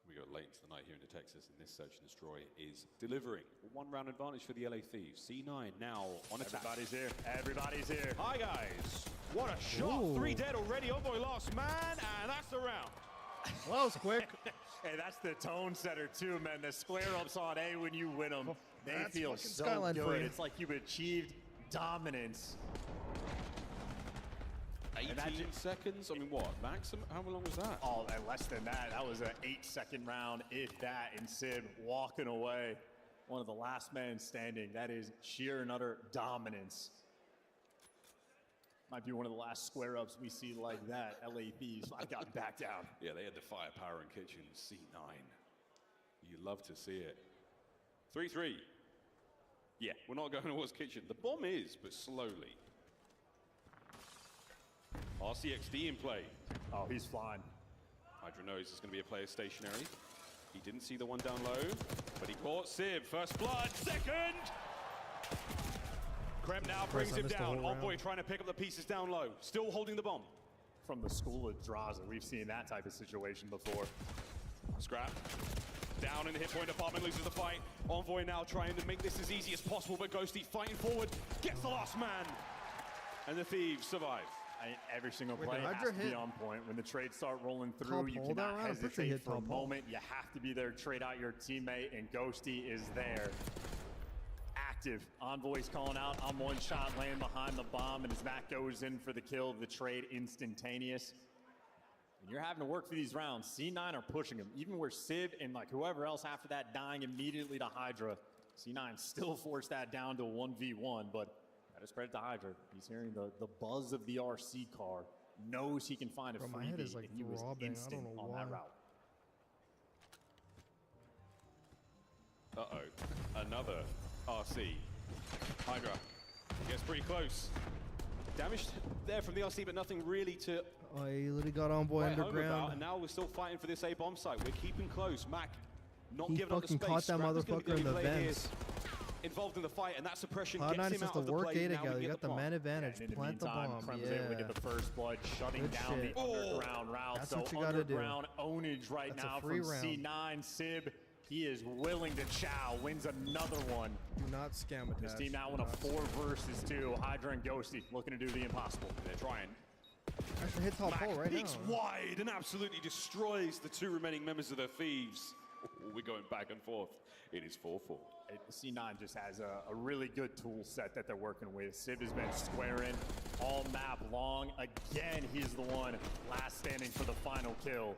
We got late into the night here into Texas, and this search and destroy is delivering. One round advantage for the LA Thieves. C9 now on attack. Everybody's here. Everybody's here. Hi, guys. What a shot. Ooh. 3 dead already. Envoy last man, and that's the round. Well, that was quick. Hey, that's the tone setter, too, man. The square-ups on A when you win them, they That's feel fucking so Skyline for good. you. It's like you've achieved dominance. 18 seconds? I mean, what? Maximum? How long was that? Oh, and less than that. That was an 8-second round, if that. And Sid walking away, one of the last men standing. That is sheer and utter dominance. Might be one of the last square-ups we see like that. LA Thieves might have gotten back down. Yeah, they had the firepower in kitchen. C9. You love to see it. 3-3. Yeah, we're not going towards kitchen. The bomb is, but slowly. RCXD in play. Oh, he's flying. Hydra knows it's going to be a player stationary. He didn't see the one down low, but he caught Civ. First blood, second! Kremp now brings him down. Envoy trying to pick up the pieces down low. Still holding the bomb. From the school of Draza, we've seen that type of situation before. Scrap. Down in the hit point department, loses the fight. Envoy now trying to make this as easy as possible, but Ghosty fighting forward, gets the last man. And the Thieves survive. Every single Wait, play did has Hydra to be hit on point. When the trades start rolling top through, you hole that cannot round? I'm pretty sure he hesitate hit for a top hole. moment. You have to be there, trade out your teammate, and Ghosty is there. Active. Envoy's calling out on one shot, laying behind the bomb, and as Matt goes in for the kill, the trade instantaneous. And you're having to work for these rounds. C9 are pushing him. Even where Civ and like whoever else after that dying immediately to Hydra, C9 still forced that down to a 1v1, but that is credit to Hydra. He's hearing the buzz of the RC car, knows he can find a Bro, my freebie, head is, like, and he was throbbing. I instant don't know on why. that route. Uh-oh. Another RC. Hydra gets pretty close. Damage there from the RC, but nothing really to Oh, he literally got Envoy write home underground. about. And now we're still fighting for this A bomb site. We're keeping close. Mac not He giving up the fucking space. caught that Scrap is gonna motherfucker in be the played here. vents. involved in the fight, and that suppression Cloud9 gets is him just out a of the work play. A Now we together. get You got the plant. man advantage. And in the Plant the meantime, bomb. Krem's able to get the first blood, shutting Good down shit. the underground route. That's so what you gotta do. underground ownage right That's a now free from round. C9. Sib, he is willing to chow. Wins another one. Do not scam attach. This team now in a 4 versus 2. Hydra and Ghosty looking to do the impossible. They're trying. Actually hit top hole right peeks now. wide and absolutely destroys the 2 remaining members of the Thieves. We're going back and forth. It is 4-4. C9 just has a really good tool set that they're working with. Sib has been squaring all map long. Again, he's the one last standing for the final kill.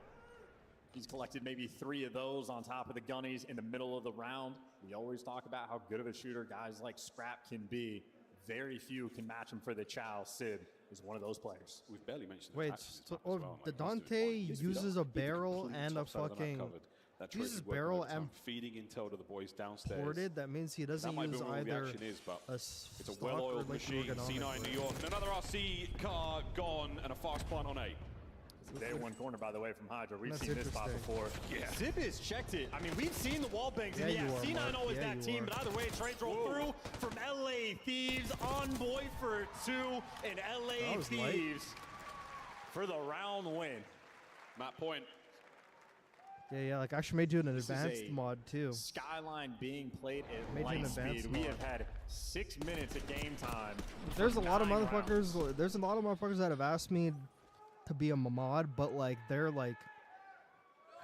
He's collected maybe 3 of those on top of the gunnies in the middle of the round. We always talk about how good of a shooter guys like Scrap can be. Very few can match him for the chow. Sib is one of those players. We've barely mentioned Wait, so, the Dante uses a barrel and a fucking uses barrel and feeding intel to the boys downstairs. ported. That means he doesn't use either a it's a stock or well-oiled like machine. C9 New York, and another RC car gone, and a fast plant on A. Day 1 corner, by the way, from Hydra. We've That's seen this spot before. Yeah. Sib has checked it. I mean, we've seen the wall bangs. Yeah, And yeah, you are, C9 Mark. always Yeah, that you team. are. But either way, trades roll through from LA Thieves on boy for 2 and LA was Thieves for the round win. Matt Point. Yeah, like I actually made you an This is advanced a mod too. Skyline being played Made at you an light advanced speed. We mod. have had 6 minutes of game time. There's a lot of 9 motherfuckers. rounds. There's a lot of motherfuckers that have asked me to be a mod, but like they're like,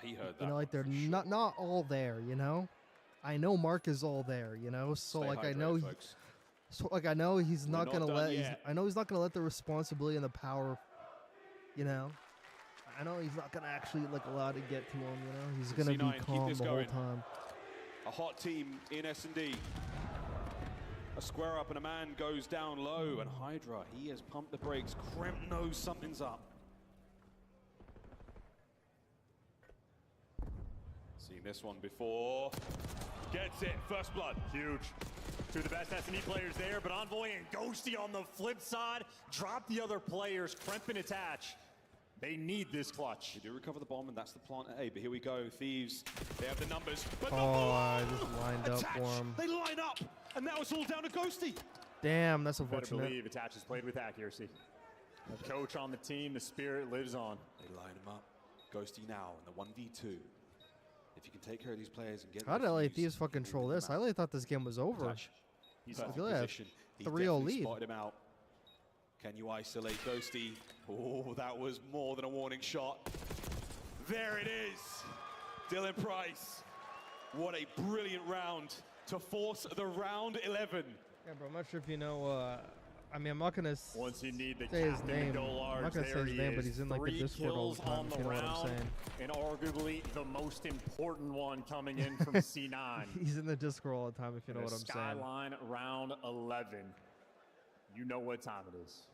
He heard that. you know, like they're not all there. You know, I know Mark is all there. You know, so Stay like I hydrated, know, folks. so like I know he's We're not not gonna done let. yet. I know he's not gonna let the responsibility and the power. You know, I know he's not gonna actually like allow it to get to him. You know, he's gonna C9, be keep calm this the whole going. time. A hot team in S&D. A square up and a man goes down low, and Hydra, he has pumped the brakes. Kremp knows something's up. Seen this one before. Gets it, first blood. Huge. 2 of the best S&E players there, but Envoy and Ghosty on the flip side drop the other players. Kremp and attach. They need this clutch. They do recover the bomb, and that's the plant at A. But here we go, Thieves. They have the numbers. But Oh, I just lined up for him. They line up, and now it's all down to Ghosty. Damn, that's Better unfortunate. believe attach is played with accuracy. The coach on the team, the spirit lives on. They line him up. Ghosty now in the 1v2. If you can take care of these players and get How the did LA Thieves, Thieves fucking troll this? I really thought this game was over. He's Look in at that. position. He 3-0 definitely lead. spotted him out. Can you isolate Ghosty? Oh, that was more than a warning shot. There it is. Dylan Price. What a brilliant round to force the round 11. Yeah, bro, I'm not sure if you know. I mean, I'm not gonna Once you need the say his captain name. to go I'm large, not gonna say there his he name, but is. he's in like the 3 Discord all kills the time. on If the you know what I'm round, saying. and arguably the most important one coming in from C9. He's in the Discord all the time. If you know The what I'm saying. Skyline round 11. You know what time it is.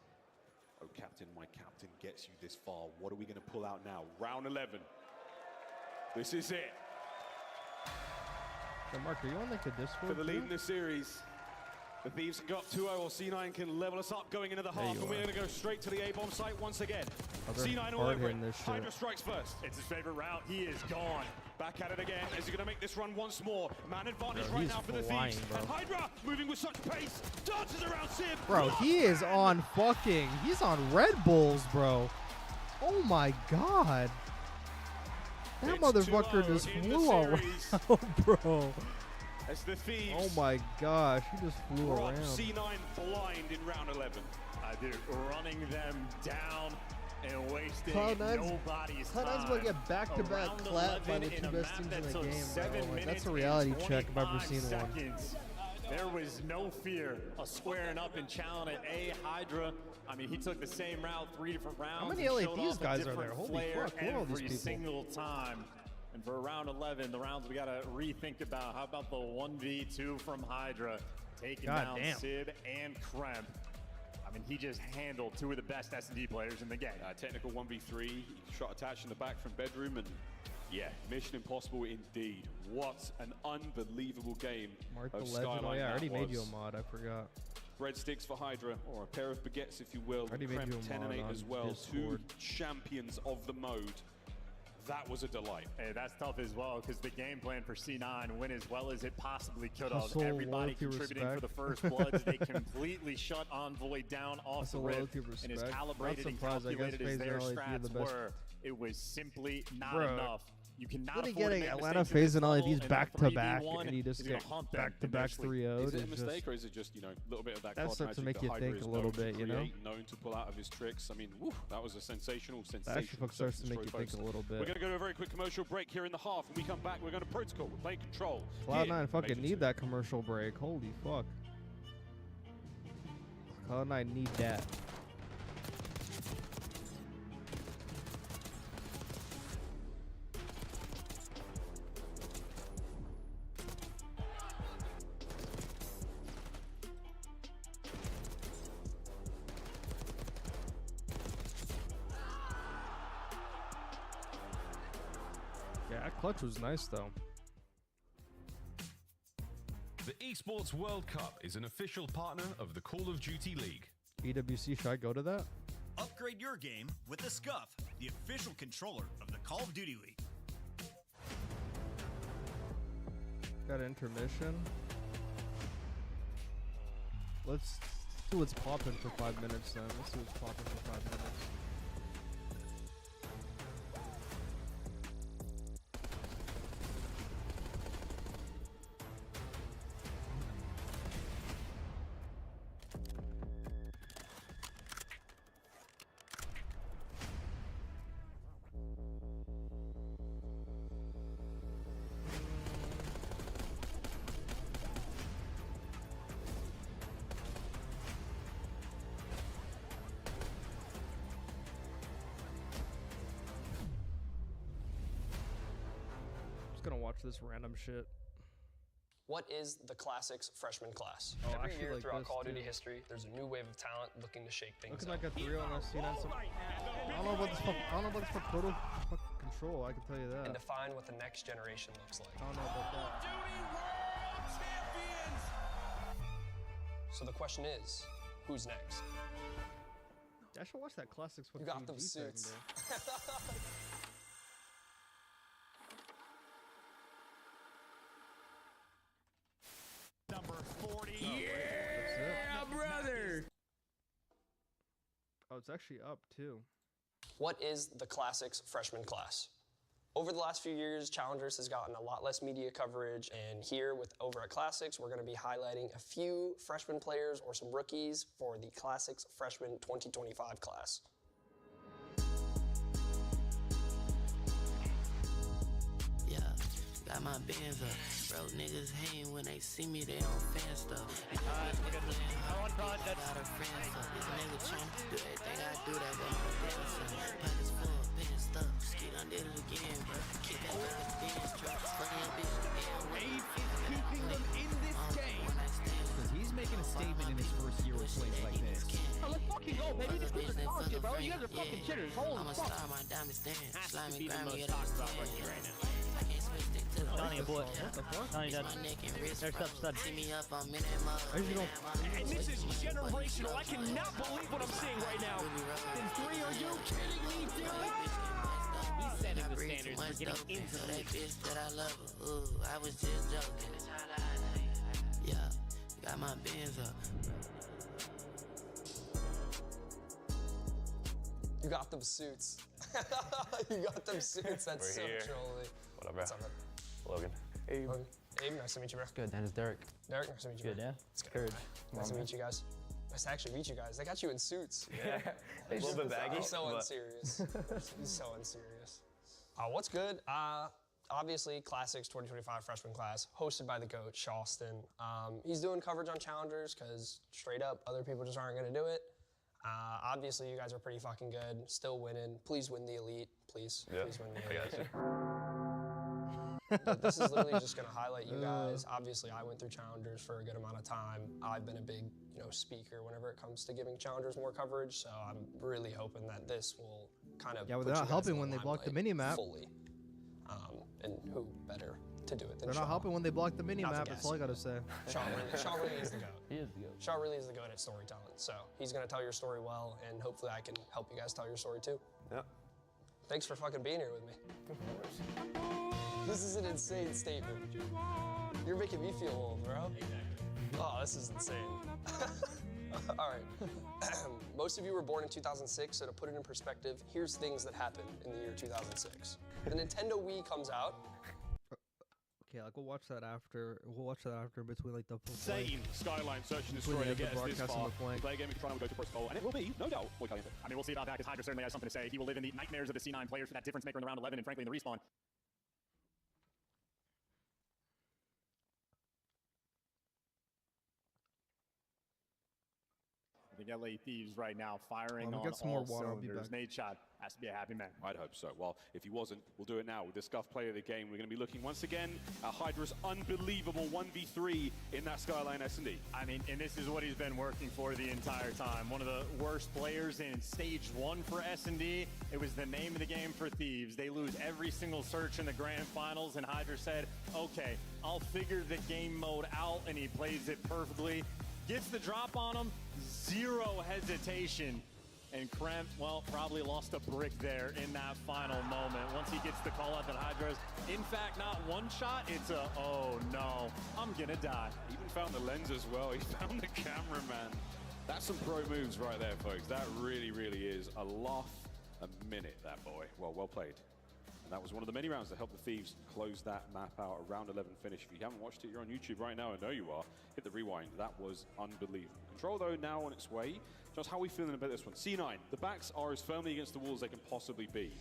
Oh, Captain, my captain gets you this far. What are we going to pull out now? Round 11. This is it. So Mark, are you on like the Discord? For the lead too? in the series. The Thieves can go up 2-0, or C9 can level us up going into the There half, you and we're are. going to go straight to the A-bomb site once again. they're C9 all hard over it. hitting this shit. Hydra strikes first. It's his favorite round. He is gone. Back at it again. Is he going to make this run once more? Man advantage Bro, right he's now for the flying, Thieves. bro. And Hydra moving with such pace. Dances around Sib. Bro, he is on fucking. He's on Red Bulls, bro. Oh my god. That It's motherfucker 2-0 just in the flew series. around, bro. As the Thieves Oh my gosh, he just flew brought around. C9 blind in round 11. I do. Running them down and wasting Cloud9's nobody's Cloud9's time. gonna get back-to-back Around clapped by 11 the in two a best map teams that in the took game, 7 bro. Like, minutes that's a and reality check if I've ever 25 seen one. seconds. There was no fear of squaring up and challenging A Hydra. I mean, he took the same route 3 different rounds. How many and LA showed Thieves off a guys are different there? Holy flair fuck, who are all these every people? single time. And for round 11, the rounds we got to rethink about. How about the 1v2 from Hydra? Taking God down damn. Sib and Kremp. I mean, he just handled 2 of the best S&D players in the game. Technical 1v3, shot attached in the back from bedroom, and yeah, mission impossible indeed. What an unbelievable game Mark the of Legend. Skyline Oh yeah, I already that made you was. a mod. I forgot. Breadsticks for Hydra, or a pair of baguettes if you will. Already made Kremp you a 10 and mod 8 on as well. Discord. 2 champions of the mode. that was a delight. Hey, that's tough as well because the game plan for C9 went as well as it possibly could have. Hustle, Everybody loyalty, contributing respect. for the first bloods. They completely shut Envoy down off Hustle, the rip. loyalty, And as respect. calibrated Not and surprised, I guess, calculated as FaZe their and Ollie, you're the strats best. were, it was simply not Bro, enough. You cannot What are afford getting to make Atlanta mistakes at FaZe this and all of level, these and back to then back, 3v1 and you just is gonna get hunt them back to back eventually. 3-0'd. Is it a It's mistake just, or is it just, a little bit of that that card starts to magic make that you Hydra think is a little known to bit, you know? create, known to pull out of his tricks? I mean, woo, that was a sensational that actually starts to make you think a little bit. We're going to go to a very quick commercial break here in the half. When we come back, we're going to Protocol. We're playing Control. Cloud9 fucking need that commercial break. Holy fuck. Cloud9 need that. Yeah, that clutch was nice though. The Esports World Cup is an official partner of the Call of Duty League. EWC, should I go to that? Upgrade your game with the Scuff, the official controller of the Call of Duty League. Got an intermission. Let's see what's popping for 5 minutes then. Let's see what's popping for 5 minutes. Gonna watch this random shit. What is the Classics freshman class? Oh, I Every actually year like throughout this Call of Duty too. history, there's a new wave of talent looking to shake things Looking up. like a 3 on that scene. I don't know about this. I don't know about this for Proto fucking Control. I can tell you that. And define what the next generation looks like. I don't know about that. So the question is, who's next? I should watch that Classics. You got them suits. Number 40. Yeah, brother! Oh, it's actually up too. What is the Classics freshman class? Over the last few years, Challengers has gotten a lot less media coverage, and here over at Classics, we're going to be highlighting a few freshman players or some rookies for the Classics freshman 2025 class. Yeah, got my bands up. Bro, niggas hating when they see me, they don't fan stuff. I want God, that's got a friend stuff. This nigga tryna do everything I do, that but my damn son. Pockets full, paying stuff. Ski done did it again, bro. Kick that like a dance truck. Funny a bitch again. Abe is keeping them in this game. Because he's making a statement in his first year with plays like this. Oh, let's fucking go, baby. This is scholarship, bro. You guys are fucking chitters. Holy I'm a fuck. star, my diamonds dance. Has to Slimy, be the grimy, most get talked up about stand. rookie right now. I can't switch stick to the Donnie, boy. What the fuck? Donnie, Bitch, that's... my neck and wrist, There's bro. stud. See me up, I'm in that mug. And this is generational. I cannot believe what I'm seeing right now. In 3, are you kidding me, dude? He's setting the standards for getting into the that league. bitch that I love her. Ooh, I was just joking. Yeah, got my bands up. You got them suits. You got them suits. That's We're so here. trolly. What up, What's up, man? Logan. Abe. Abe, nice to meet you, bro. Good, Dennis, Derek. Derek, nice to meet you. Good, bro. yeah? It's good. Courage. Nice to meet you guys. Nice to actually meet you guys. They got you in suits. Yeah. A little bit baggy. He's so but- unserious. He's so unserious. What's good? Obviously, Classics 2025 freshman class, hosted by the GOAT, Charleston. He's doing coverage on Challengers because straight up, other people just aren't going to do it. Obviously, you guys are pretty fucking good, still winning. Please win the Elite, please. Yeah, Please win the I Elite. got you. But this is literally just going to highlight you guys. Obviously, I went through Challengers for a good amount of time. I've been a big, speaker whenever it comes to giving Challengers more coverage. So I'm really hoping that this will kind of Yeah, but put they're you not guys helping in when the they block the limelight minimap. fully. And who better to do it than They're Shaw? not helping when they block the Not minimap. to That's guess. all I gotta say. Shaw really is the GOAT. He is the GOAT. Shaw really is the GOAT at storytelling. So he's going to tell your story well, and hopefully I can help you guys tell your story too. Yeah. Thanks for fucking being here with me. This is an insane statement. You're making me feel old, bro. Oh, this is insane. All right. Most of you were born in 2006, so to put it in perspective, here's things that happened in the year 2006. The Nintendo Wii comes out. Okay, like we'll watch that after. We'll watch that after between like the Insane Skyline search and destroy to get us this far. Play a game of Toronto, go to protocol, and it will be, no doubt, muy caliente. I mean, we'll see about that because Hydra certainly has something to say. He will live in the nightmares of the C9 players for that difference maker in the round 11 and frankly in the respawn. I think LA Thieves right now firing on get some more all water, I'll be cylinders. back. Nate Shot has to be a happy man. I'd hope so. Well, if he wasn't, we'll do it now with the scuff play of the game. We're going to be looking once again at Hydra's unbelievable 1v3 in that Skyline S&D. I mean, and this is what he's been working for the entire time. One of the worst players in stage 1 for S&D. It was the name of the game for Thieves. They lose every single search in the grand finals, and Hydra said, okay, I'll figure the game mode out, and he plays it perfectly. Gets the drop on him, zero hesitation. And Kremp, well, probably lost a brick there in that final moment. Once he gets the call out that Hydra's, in fact, not one shot, it's a, oh no, I'm gonna die. Even found the lens as well. He found the cameraman. That's some pro moves right there, folks. That really, really is a laugh a minute, that boy. Well played. And that was one of the many rounds that helped the Thieves close that map out, a round 11 finish. If you haven't watched it, you're on YouTube right now. I know you are. Hit the rewind. That was unbelievable. Control, though, now on its way. Just how are we feeling about this one? C9, the backs are as firmly against the walls they can possibly be.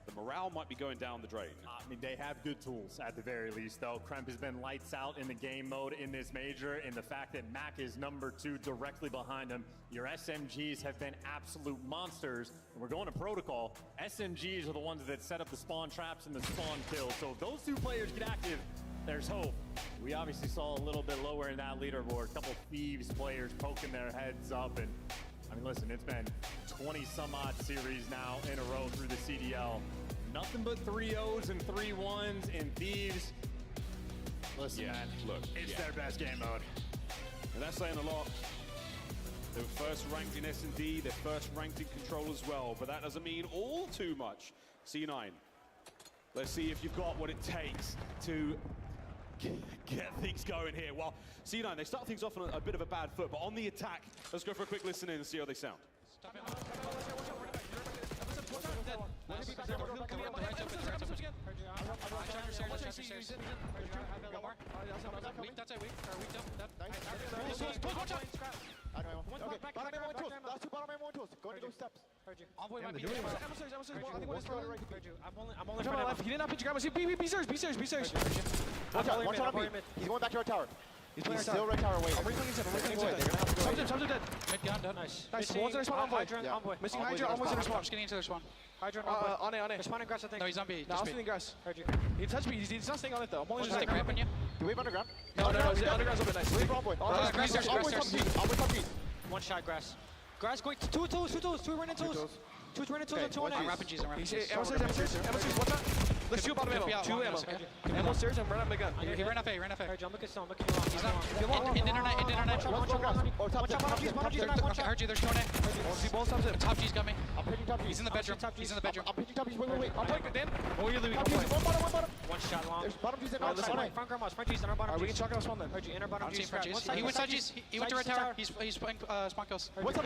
The morale might be going down the drain. I mean, they have good tools at the very least, though. Kremp has been lights out in the game mode in this major, and the fact that Mac is number 2 directly behind him. Your SMGs have been absolute monsters, and we're going to protocol. SMGs are the ones that set up the spawn traps and the spawn kills, so if those 2 players get active, there's hope. We obviously saw a little bit lower in that leaderboard, a couple Thieves players poking their heads up, and I mean, listen, it's been 20-some-odd series now in a row through the CDL. Nothing but 3-0s and 3-1s in Thieves. Listen, man, look, it's their best game mode. And that's saying a lot. They were first ranked in S&D, they're first ranked in Control as well, but that doesn't mean all too much. C9, let's see if you've got what it takes to get things going here. Well, C9, they start things off on a bit of a bad foot, but on the attack, let's go for a quick listen in and see how they sound. He did not pitch your guy. Be serious. Watch out on B. He's going back to our tower. He's still right tower waiting. I'm replacing dead. Mid gun, done. Nice. One's in respawn, Envoy. Missing Hydra, almost in respawn. Just getting into the spawn. Hydra, on it. Respawning grass, I think. No, he's on B. No, I was feeling grass. Heard you. He touched me. He's not staying on it though. I'm only just like ramping you. Do we have underground? No, he's underground's open. Nice. Leave Envoy. Grass, Always top B. One shot, grass. Grass going to 2 tools. 2 running tools. 2 running tools and 2 on A. I'm rapping G's. Ammo stairs. Watch out. Let's shoot bottom ammo. 2 ammo. Ammo stairs and run up mid gun. He ran up A. I'm looking still. He's not. In internet. Top G. I heard you. There's 2 on A. Top G's got me. I'm pitching top G. He's in the bedroom. I'm pitching top G. Wait. I'm playing Dan. Oh, you're leaving. One bottom. One shot long. There's bottom G's in Front grandma's. Front G's in our bottom G's. We can chalk out spawn then. Heard you. In our bottom G's. He went side G's. He went to red tower. He's playing spawn kills. What's up?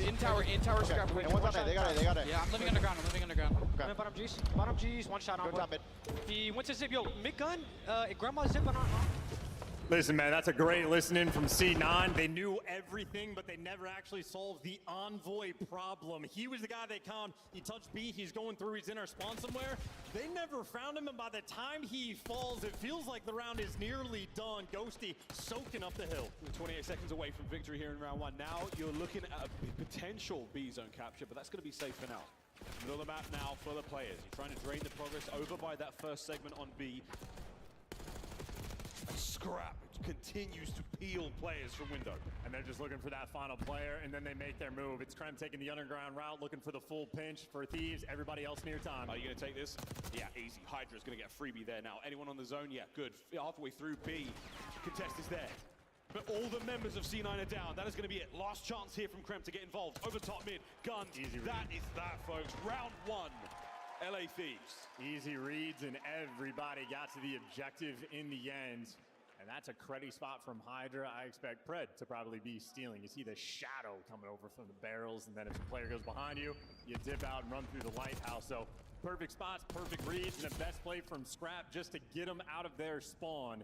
In tower scrap. And one's on A. They got it. Yeah, I'm living underground. Okay. Bottom G's. One shot on. He went to zip. Yo, mid gun. Grandma's zipping on. Listen, man, that's a great listening from C9. They knew everything, but they never actually solved the Envoy problem. He was the guy they calmed. He touched B. He's going through. He's in our spawn somewhere. They never found him, and by the time he falls, it feels like the round is nearly done. Ghosty soaking up the hill. We're 28 seconds away from victory here in round 1. Now you're looking at a potential B zone capture, but that's going to be safe for now. Middle of the map now full of players. You're trying to drain the progress over by that first segment on B. And Scrap continues to peel players from window. And they're just looking for that final player, and then they make their move. It's Kremp taking the underground route, looking for the full pinch for Thieves. Everybody else near time. Are you going to take this? Yeah, easy. Hydra's going to get a freebie there now. Anyone on the zone? Yeah, good. Halfway through B. Contest is there. But all the members of C9 are down. That is going to be it. Last chance here from Krem to get involved. Over top mid. Gun. That is that, folks. Round 1. LA Thieves. Easy reads, and everybody got to the objective in the end. And that's a cruddy spot from Hydra. I expect Pred to probably be stealing. You see the shadow coming over from the barrels, and then if the player goes behind you, you dip out and run through the lighthouse. So perfect spots, perfect reads, and the best play from Scrap just to get them out of their spawn.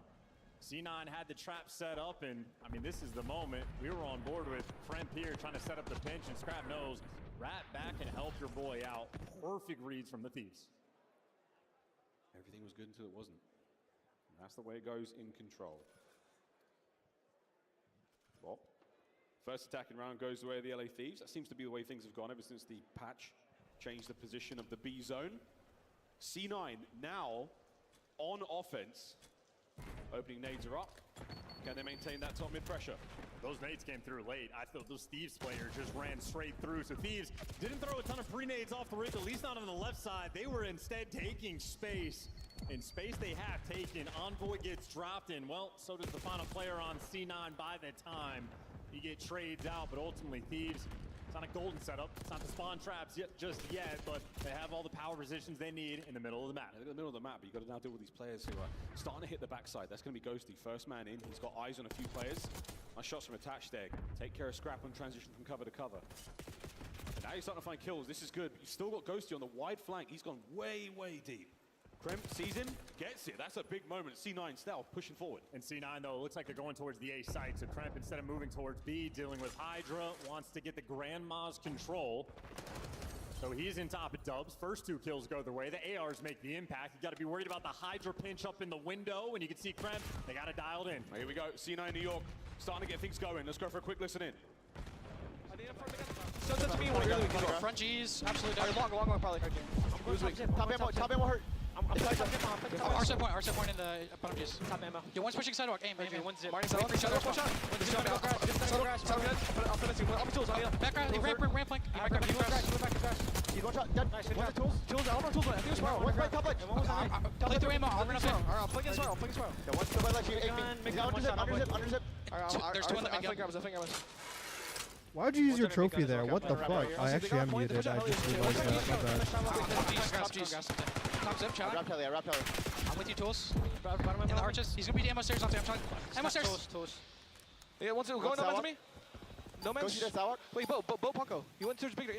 C9 had the trap set up, and I mean, this is the moment. We were on board with Kremp here trying to set up the pinch, and Scrap knows, rat back and help your boy out. Perfect reads from the Thieves. Everything was good until it wasn't. And that's the way it goes in control. Well, first attacking round goes the way of the LA Thieves. That seems to be the way things have gone ever since the patch changed the position of the B zone. C9 now on offense. Opening nades are up. Can they maintain that top mid pressure? Those nades came through late. I thought those Thieves players just ran straight through. So Thieves didn't throw a ton of pre-nades off the rip, at least not on the left side. They were instead taking space. In space they have taken. Envoy gets dropped in. Well, so does the final player on C9 by the time you get trades out. But ultimately Thieves, it's not a golden setup. It's not the spawn traps just yet, but they have all the power positions they need in the middle of the map. Yeah, they're in the middle of the map, but you've got to now deal with these players who are starting to hit the backside. That's going to be Ghosty. First man in. He's got eyes on a few players. Nice shots from attached egg. Take care of Scrap on transition from cover to cover. And now you're starting to find kills. This is good. But you've still got Ghosty on the wide flank. He's gone way, way deep. Kremp sees him, gets it. That's a big moment. C9 stealth pushing forward. And C9, though, looks like they're going towards the A site. So Kremp, instead of moving towards B, dealing with Hydra, wants to get the Grandma's control. So he's in top of dubs. First 2 kills go their way. The ARs make the impact. You got to be worried about the Hydra pinch up in the window. And you can see Kremp, they got it dialed in. Here we go. C9 New York starting to get things going. Let's go for a quick listen in. So to me, what really we can go. Front G's, absolutely down. Long, probably. Top ammo hurt. RC point in the bottom G's. Top ammo. Yo, one's pushing sidewalk. Aim. One's zip. Martin sidewalk. One shot. Sound good. I'll finish it. I'll be tools. Background, ramp flank. He's one shot. Dead. Nice. One tools. Tools. All more tools. I think it's Spiral. One's right top ledge. Play through ammo. I'll run up there. Alright, I'll plug in Spiral. Yeah, one's still by ledge. Underzip. Alright, there's 2 in the mid. I think I was. Why'd you use your trophy there? What the fuck? I actually am muted. I just realized that. My bad. Top zip, Chad. I'm with you, Tools. In the arches. He's gonna be the ammo stairs on there. I'm trying. Ammo stairs. Tools. Yeah, one, 2. Go no man to me. No man. Wait, Bo Paco. You went towards bigger.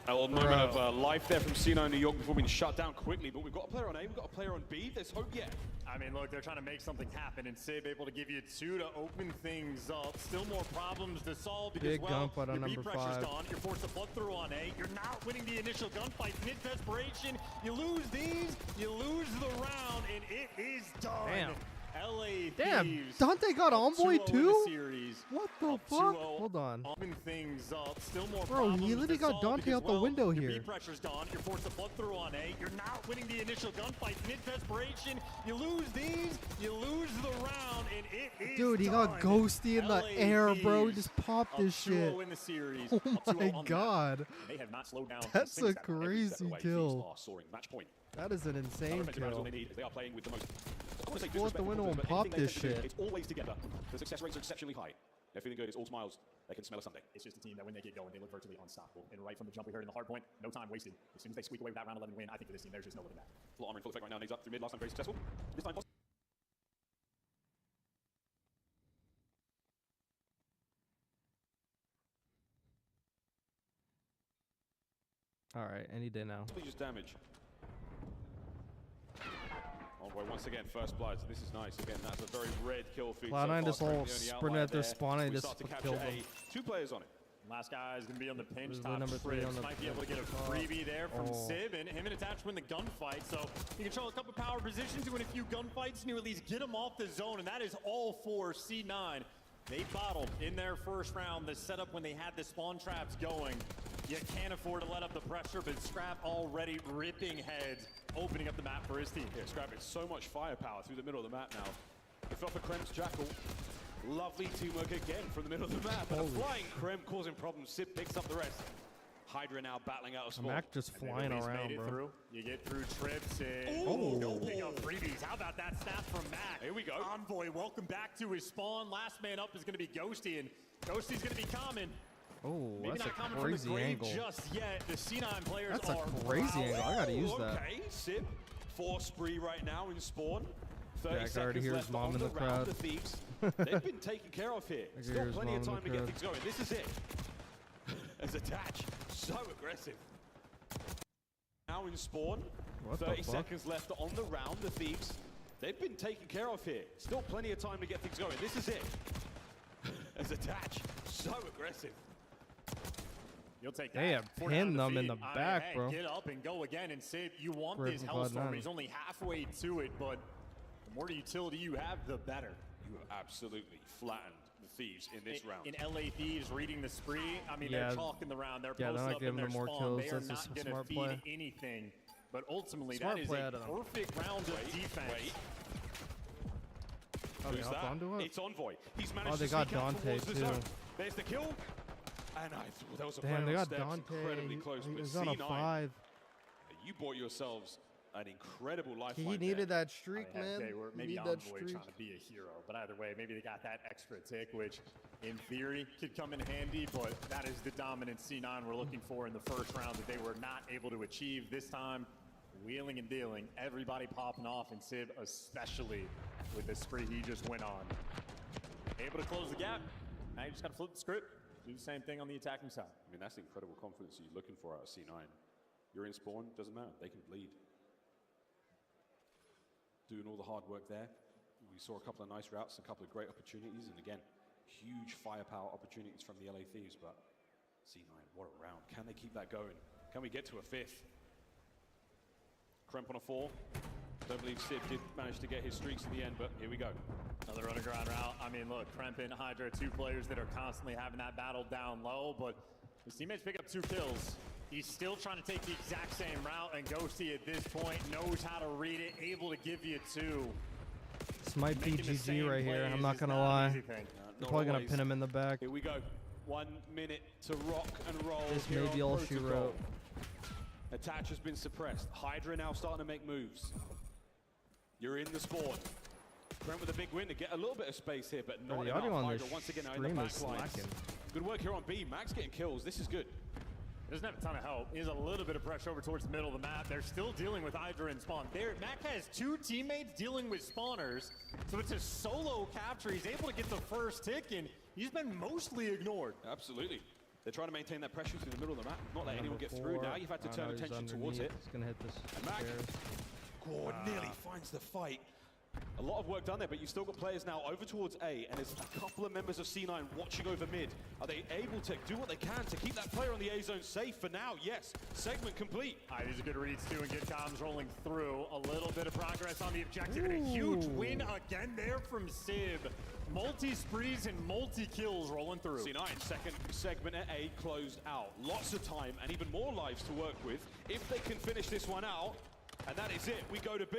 A little moment of life there from C9 New York before being shut down quickly, but we've got a player on A, we've got a player on B. There's hope yet. I mean, look, they're trying to make something happen, and Sib able to give you 2 to open things up. Still more problems to solve because, Big well, gunfight on your B number pressure's 5. gone. You're forced to flood through on A. You're not winning the initial gunfight. Mid desperation, you lose these, you lose the round, and it is done. Damn. LA Damn, Thieves Dante got Envoy too? Series. What the fuck? Hold on. Open things up. Still more Bro, he literally got Dante out the window your here. B pressure's gone. You're forced to flood through on A. You're not winning the initial gunfight. Mid desperation, you lose these, you lose the round, and it is Dude, he got Ghosty in the air, bro. He just popped this shit. In the series. Oh my god. They have not slowed down. That's a crazy kill. Match point. That is an insane kill. They are playing with the most. Go out the window and pop this shit. It's always together. The success rates are exceptionally high. They're feeling good. It's all smiles. They can smell a Sunday. It's just a team that when they get going, they look virtually unstoppable. And right from the jump we heard in the hard point, no time wasted. As soon as they squeak away with that round 11 win, I think for this team, there's just no looking back. Full armor in full effect right now. Nades up through mid. Last time very successful. This time. Alright, any day now. Just damage. Oh boy, once again, first blood. So this is nice. Again, that's a very red kill feed. Cloud9 just all sprinted at their spawn and just killed them. 2 players on it. Last guy is going to be on the pinch. Top Top three on the might be able to get a freebie there from Sib, and him and Attach win the gunfight. So you control a couple power positions, you win a few gunfights, and you at least get them off the zone, and that is all for C9. They bottled in their first round the setup when they had the spawn traps going. You can't afford to let up the pressure, but Scrap already ripping heads, opening up the map for his team. Yeah, Scrap, it's so much firepower through the middle of the map now. It fell for Krem's Jackal. Lovely teamwork again from the middle of the map. And a flying Krem causing problems. Sib picks up the rest. Hydra now battling out of spawn. Mac just flying around, bro. Through. You get through trips and no pick up freebies. How about that snap from Mac? Here we go. Envoy, welcome back to his spawn. Last man up is going to be Ghosty, and Ghosty's going to be common. Oh, Maybe that's not a common crazy from the grave angle. just yet. The C9 players That's are a crazy angle. I gotta use that. Okay, Sib, 4 spree right now in spawn. 30 Jack already seconds hears left mom on in the round. crowd. The Thieves, they've been taken care of here. I can Still hear his plenty of mom in time the to get crowd. things going. This is it. As Attach, so aggressive. Now in spawn, What the 30 fuck? seconds left on the round. The Thieves, they've been taken care of here. Still plenty of time to get things going. This is it. As Attach, so aggressive. You'll take They that. have pinned them in the back, hey, bro. Get up and go again and save. You want Rip this and Hellstorm. Cloud9. He's only halfway to it, but the more utility you have, the better. You have absolutely flattened the Thieves in this round. In LA Thieves reading the spree, I mean, Yeah. they're talking the round. They're Yeah, they're posting not up in giving their them more spawn. kills. They are That's a not going to smart feed play. anything. But ultimately, Smart that is play a out of them. perfect round of defense. Oh, they Who's hopped that? onto it? It's Envoy. He's managed Oh, they to got sneak out Dante, towards the too. zone. There's the kill. And I thought that was a Damn, play they on got steps, Dante. incredibly close. He But was on a C9, 5. you bought yourselves an incredible lifeline. He needed there. that streak, I mean, man. They were He maybe needed that Envoy streak. trying to be a hero, but either way, maybe they got that extra tick, which in theory could come in handy, but that is the dominant C9 we're looking for in the first round that they were not able to achieve this time. Wheeling and dealing, everybody popping off, and Sib especially with the spree he just went on. Able to close the gap. Now you just got to flip the script, do the same thing on the attacking side. I mean, that's the incredible confidence you're looking for out of C9. You're in spawn, doesn't matter. They can bleed. Doing all the hard work there. We saw a couple of nice routes, a couple of great opportunities, and again, huge firepower opportunities from the LA Thieves, but C9, what a round. Can they keep that going? Can we get to a 5th? Kremp on a 4. Don't believe Sib did manage to get his streaks in the end, but here we go. Another underground route. I mean, look, Kremp and Hydra, 2 players that are constantly having that battle down low, but his teammates pick up 2 kills. He's still trying to take the exact same route, and Ghosty at this point knows how to read it, able to give you 2. This might be Making the GG same right here. I'm plays not is gonna not an lie. easy thing. They're Not probably gonna always. pin him in the back. Here we go. 1 minute to rock and roll. This here may be on all she Protocol. wrote. Attach has been suppressed. Hydra now starting to make moves. You're in the spawn. Brent with a big win to get a little bit of space here, but not the enough. audio on Hydra this once again in the stream back is lines. slacking. Good work here on B. Max getting kills. This is good. He doesn't have a ton of help. He has a little bit of pressure over towards the middle of the map. They're still dealing with Hydra and spawn. Mac has 2 teammates dealing with spawners, so it's a solo capture. He's able to get the first tick, and he's been mostly ignored. Absolutely. They're trying to maintain that pressure through the middle of the map, not let Number anyone get through. 4. Now you've had to Oh, turn no, he's attention towards underneath. it. He's gonna hit this And Mac, stairs. God, nearly finds the fight. A lot of work done there, but you've still got players now over towards A, and there's a couple of members of C9 watching over mid. Are they able to do what they can to keep that player on the A zone safe for now? Yes. Segment complete. All right, these are good reads too, and good comms rolling through. A little bit of progress on the objective, and a huge win again there from Sib. Multi-sprees and multi-kills rolling through. C9, second segment at A closed out. Lots of time and even more lives to work with if they can finish this one out. And that is it. We go to B.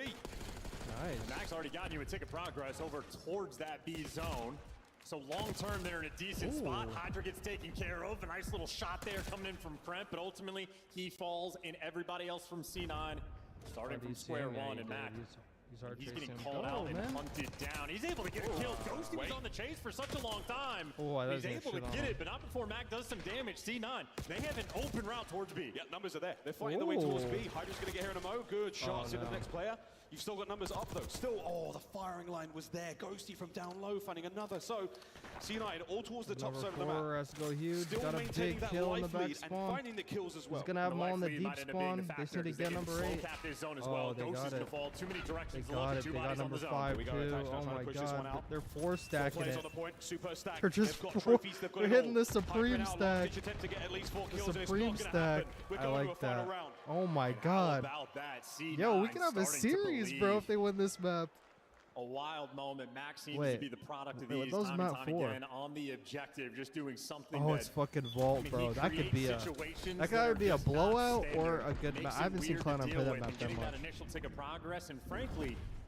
Nice. Max already got you a tick of progress over towards that B zone. So long-term, they're in a decent spot. Hydra gets taken care of. A nice little shot there coming in from Kremp, but ultimately he falls, and everybody else from C9 starting from square one. And Mac, he's getting called out and hunted down. He's able to get a kill. Ghosty was on the chase for such a long time. He's able to get it, but not before Mac does some damage. C9, they have an open route towards B. Yeah, numbers are there. They're fighting their way towards B. Hydra's going to get here in a mo. Good shots into the next player. You've still got numbers up though. Still, the firing line was there. Ghosty from down low finding another. So C9 all towards the top side of the map. Number 4 has to go huge. Still Got a maintaining big that kill in the life back lead spawn. and finding the kills as well. He's gonna have them all in the deep spawn. They said he get number 8. Oh, they got it. Too many directions. They got it. They got number 5 too. Oh my god. They're 4 stacking it. They're just 4. They're hitting the Supreme stack. The Supreme stack. I like that. Oh my god. Yo, we can have a series, bro, if they win this map. A wild moment. Max seems to be the product of these those time map and time 4. again on the objective, just doing something. Oh, it's fucking Vault, bro. That could be a blowout or a good map. I haven't seen Cloud9 play that map that much. That initial tick of progress, and frankly,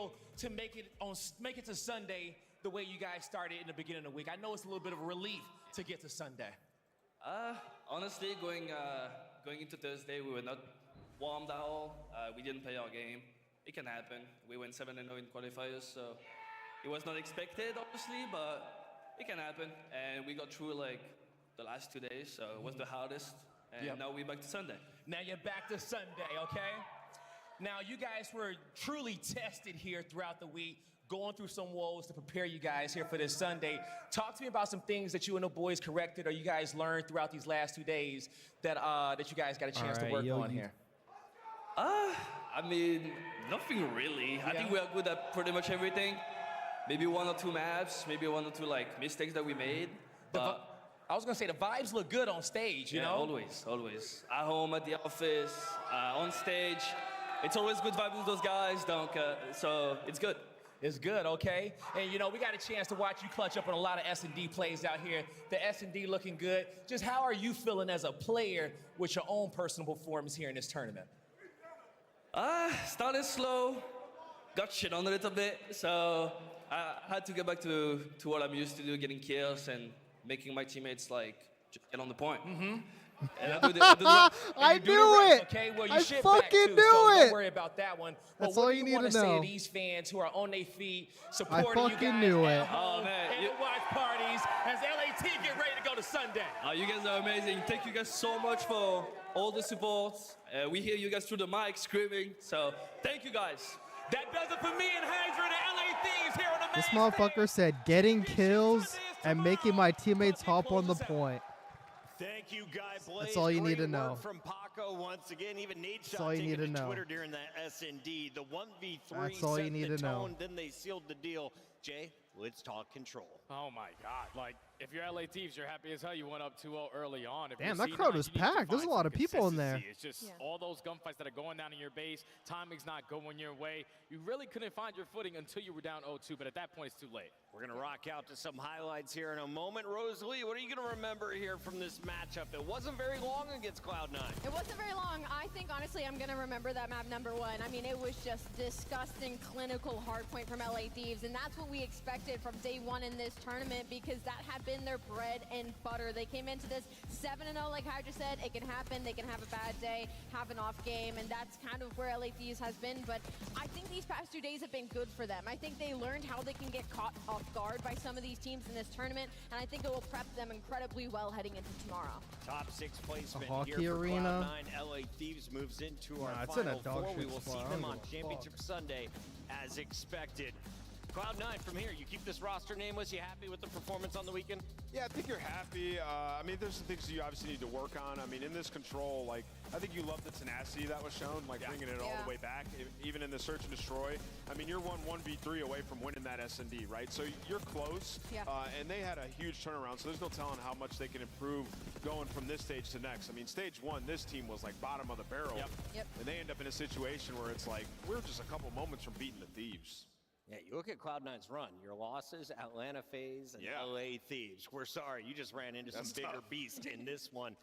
feel to make it to Sunday the way you guys started in the beginning of the week? I know it's a little bit of a relief to get to Sunday. Honestly, going into Thursday, we were not warmed at all. We didn't play our game. It can happen. We went 7-0 in qualifiers, so it was not expected, obviously, but it can happen. And we got through like the last 2 days, so it was the hardest. And now we're back to Sunday. Now you're back to Sunday, okay? Now you guys were truly tested here throughout the week, going through some woes to prepare you guys here for this Sunday. Talk to me about some things that you and the boys corrected or you guys learned throughout these last 2 days that you guys got a chance to work on here. I mean, nothing really. I think we are good at pretty much everything. Maybe 1 or 2 maps, maybe 1 or 2 like mistakes that we made. I was gonna say the vibes look good on stage, you know? Always. At home, at the office, on stage. It's always good vibes with those guys, so it's good. It's good, okay? And you know, we got a chance to watch you clutch up on a lot of S&D plays out here. The S&D looking good. Just how are you feeling as a player with your own personal performance here in this tournament? Started slow, got shit on a little bit, so I had to get back to what I'm used to do, getting kills and making my teammates like just get on the point. And I knew it. Okay, well, you I shit fucking back too, knew so it. don't worry about that one. That's But all what you do need you want to to say know. to these fans who are on their feet, supporting you fucking guys knew at it. home Oh, man. and the watch parties as LAT get ready to go to Sunday? You guys are amazing. Thank you guys so much for all the support. We hear you guys through the mic screaming, so thank you guys. That does it for me and Hydra, the LA Thieves here on the This motherfucker said getting kills and making my teammates hop on the point. Thank you, Guy Blaze. That's all you need to Great know. work from Paco once again. Even Nate That's shot all you taking need to to know. Twitter during that S&D. The 1v3 That's all set you need the to know. tone, then they sealed the deal. Jay, let's talk control. Oh my God! Like if you're LA Thieves, you're happy as hell. You went up 2-0 early on. If Damn, you're that C9, crowd was you need to packed. There's a find lot some of people in there. consistency. It's just all those gunfights that are going down in your base. Timing's not going your way. You really couldn't find your footing until you were down 0-2. But at that point, it's too late. We're going to rock out to some highlights here in a moment. Rosalie, what are you going to remember here from this matchup? It wasn't very long against Cloud9. It wasn't very long. I think, honestly, I'm going to remember that map number 1. I mean, it was just disgusting, clinical hardpoint from LA Thieves, and that's what we expected from day 1 in this tournament because that had been their bread and butter. They came into this 7-0, like Hydra said. It can happen. They can have a bad day, have an off game, and that's kind of where LA Thieves has been. But I think these past 2 days have been good for them. I think they learned how they can get caught off guard by some of these teams in this tournament, and I think it will prep them incredibly well heading into tomorrow. Top 6 placement hockey here for arena. Cloud9. LA Thieves moves into our It's in a final dog 4. We shit will see spot. them I on don't give a Championship Sunday as expected. Cloud9, from here, you keep this roster nameless. You happy with the performance on the weekend? Yeah, I think you're happy. I mean, there's some things you obviously need to work on. I mean, in this control, like, I think you love the tenacity that was shown, like bringing it all the way back, even in the search and destroy. I mean, you're 1v3 away from winning that S&D, right? So you're close, and they had a huge turnaround, so there's no telling how much they can improve going from this stage to next. I mean, stage 1, this team was like bottom of the barrel, and they end up in a situation where it's like, we're just a couple moments from beating the Thieves. Yeah, you look at Cloud9's run. Your losses, Atlanta FaZe and LA Thieves. We're sorry, you just ran into some bigger beast in this one.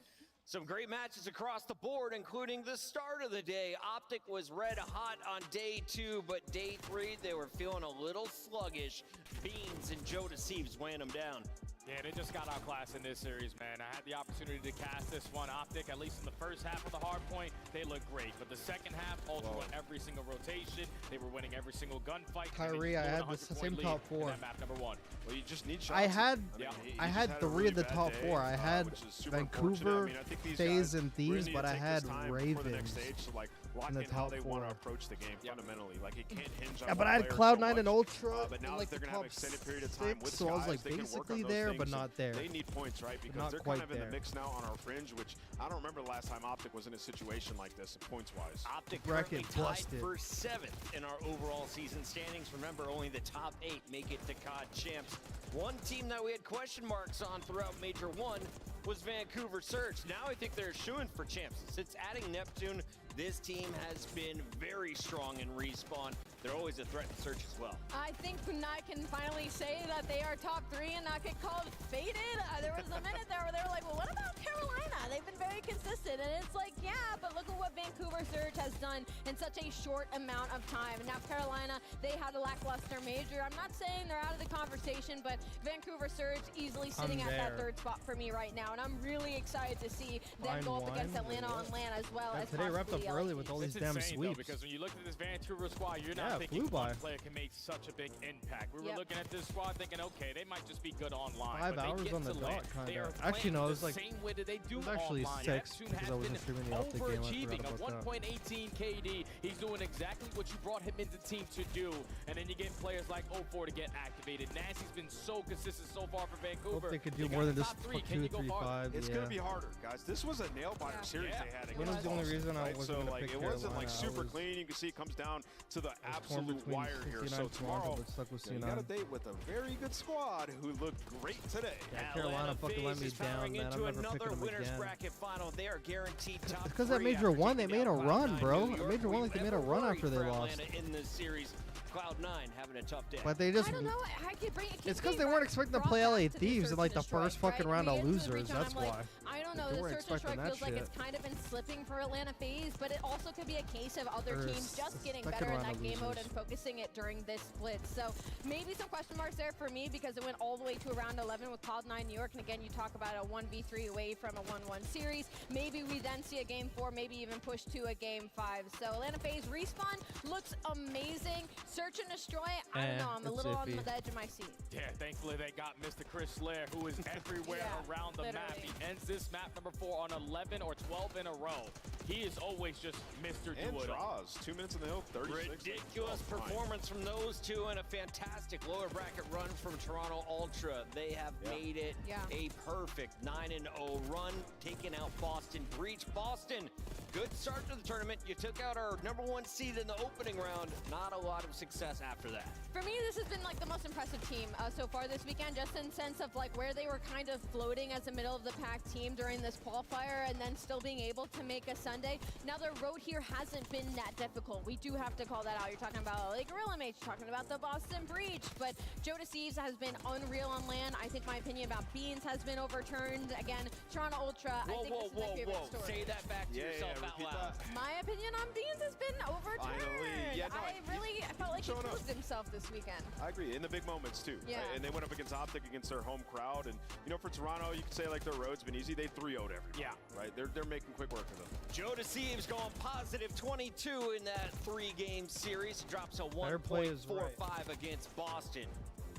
Some great matches across the board, including the start of the day. OpTic was red hot on day 2, but day 3, they were feeling a little sluggish. Beans and Joe Deceives weighing them down. Yeah, they just got outclassed in this series, man. I had the opportunity to cast this one. OpTic, at least in the first half of the hard point, they looked great. But the second half, Ultra won every single rotation. They were winning every single gunfight. Kyrie, I had the same top 4. Map number 1. Well, you just need shots. I had he had just 3 really of the bad top day, 4. I had which is super Vancouver, unfortunate. I mean, I think these FaZe, guys and Thieves, really need but to I take had this time before the next Ravens stage to, like, lock in the in how top they 4. want to approach the game fundamentally. Like, it can't hinge on Yeah, but one I had player Cloud9 so and much. Ultra But now in like that they're the going to have top extended period of time 6, with so I was guys, like they can work on basically those there, things, but and not there. They need points, right? Because Not they're quite kind of in there. the mix now on our fringe, which I don't remember the last time OpTic was in a situation like this, points-wise. OpTic Bracket currently tied busted. for 7th in our overall season standings. Remember, only the top 8 make it to COD champs. One team that we had question marks on throughout Major 1 was Vancouver Surge. Now I think they're shooing for champs. Since adding Neptune, this team has been very strong in Respawn. they're always a threat to Search as well. I think I can finally say that they are top 3 and not get called faded. There was a minute there where they were like, well, what about Carolina? They've been very consistent. And it's like, yeah, but look at what Vancouver Surge has done in such a short amount of time. And now Carolina, they had a lackluster major. I'm not saying they're out of the conversation, but Vancouver Surge easily sitting at that 3rd spot for me right now. And I'm really excited to see them go up against Atlanta on land as well as today wrapped up early with all these damn insane, sweeps. Though, because when you look at this Vancouver squad, you're not thinking one player can make such a big impact. We were looking at this squad thinking, okay, they might just be good online. 5 but hours they get on the to dot, land. kind They are of. Actually, no, it was like same way that they do it was actually online. 6 Neptune because I has wasn't been streaming the OpTic game. overachieving I a forgot about that. 1.18 KD. He's doing exactly what you brought him into the team to do. And then you get players like 0-4 to get activated. Nancy's been so consistent so far for Vancouver. Hope they could do more than just 2, 3, 5. It's going to be harder, guys. This was a nail-biter series they had against That was the only Boston, reason I right? wasn't So, going to pick it wasn't like Carolina. super clean. You can see it comes down to the torn absolute between wire here. 69 So tomorrow, but stuck with you C9. got a date with a very good squad who looked great today. Yeah, Carolina fucking let me down, man. I'm never picking them winners again. bracket final. They are guaranteed top It's because that Major 1, they made a run, bro. At Major 1, like, they made a run after they lost. In this series, Cloud9 having a tough day. But they just... I don't know. I could bring It's because they weren't expecting to play LA Thieves in like the first fucking round of losers. That's why. I don't know. They The weren't Search and Destroy expecting that feels like shit. it's kind of been slipping for Atlanta FaZe, but it also could be a case of other Or teams just getting second better in round that of game mode losers. and focusing it during this split. So maybe some question marks there for me because it went all the way to around 11 with Cloud9 New York. And again, you talk about a 1v3 away from a 1-1 series. Maybe we then see a game 4, maybe even push to a game 5. So Atlanta FaZe respawn looks amazing. Search and Destroy, I don't know. I'm a little on the edge of my seat. Yeah, thankfully they got Mr. Chris Slayer, who is everywhere around the map. He ends this map number 4 on 11 or 12 in a row. He is always just Mr. And Do-It-All. draws. 2 minutes in the hill, 36. Ridiculous performance from those two and a fantastic lower bracket run from Toronto Ultra. They have made it a perfect 9-0 run, taking out Boston Breach. Boston, good start to the tournament. You took out our #1 seed in the opening round. Not a lot of success after that. For me, this has been like the most impressive team so far this weekend, just in sense of like where they were kind of floating as a middle of the pack team during this qualifier and then still being able to make a Sunday. Now the road here hasn't been that difficult. We do have to call that out. You're talking about like Gorilla Mates, you're talking about the Boston Breach, but Joe Deceives has been unreal on land. I think my opinion about Beans has been overturned. Again, Toronto Ultra, I think this is my favorite story. Say that back to yourself out loud. My opinion on Beans has been overturned. Finally. Yeah, no, I felt like he proved himself this weekend. I agree, in the big moments too. Yeah. Right? And they went up against OpTic against their home crowd. And, you know, for Toronto, you could say like their road's been easy. They 3-0'd everybody. Yeah. Right? They're making quick work of them. Joe Deceives going positive 22 in that 3-game series. Drops a Fair play is 1.45 against Boston.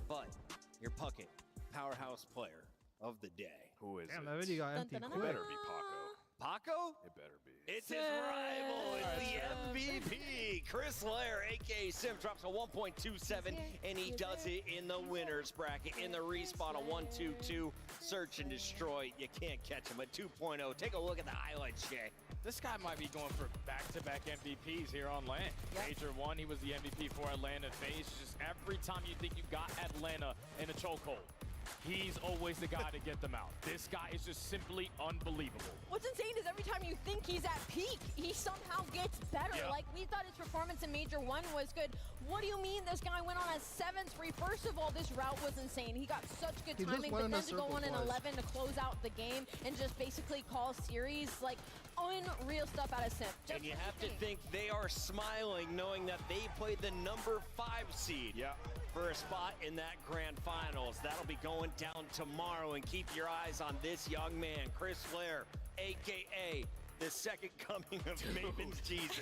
But your Puckett, powerhouse player of the day. Who is Damn, it? that video got empty It quick. better be Paco. Paco? It better be. It's his rival. It's the MVP. Chris Lair, a.k.a. Sim, drops a 1.27, and he does it in the winners bracket. In the respawn, a 1-2-2. Search and destroy. You can't catch him. A 2.0. Take a look at the highlights, Jay. This guy might be going for back-to-back MVPs here on land. Major 1, he was the MVP for Atlanta FaZe. Just every time you think you got Atlanta in a chokehold, he's always the guy to get them out. This guy is just simply unbelievable. What's insane is every time you think he's at peak, he somehow gets better. Yeah. Like, we thought his performance in Major 1 was good. What do you mean this guy went on a 7th free? First of all, this route was insane. He got such good He just timing, went but in then a to go circle on an twice. 11 to close out the game and just basically call series, like, unreal stuff out of Sim. And you have to think they are smiling knowing that they played the #5 seed for a spot in that grand finals. That'll be going down tomorrow, and keep your eyes on this young man, Chris Flair, a.k.a. the second coming of Maven's Jesus.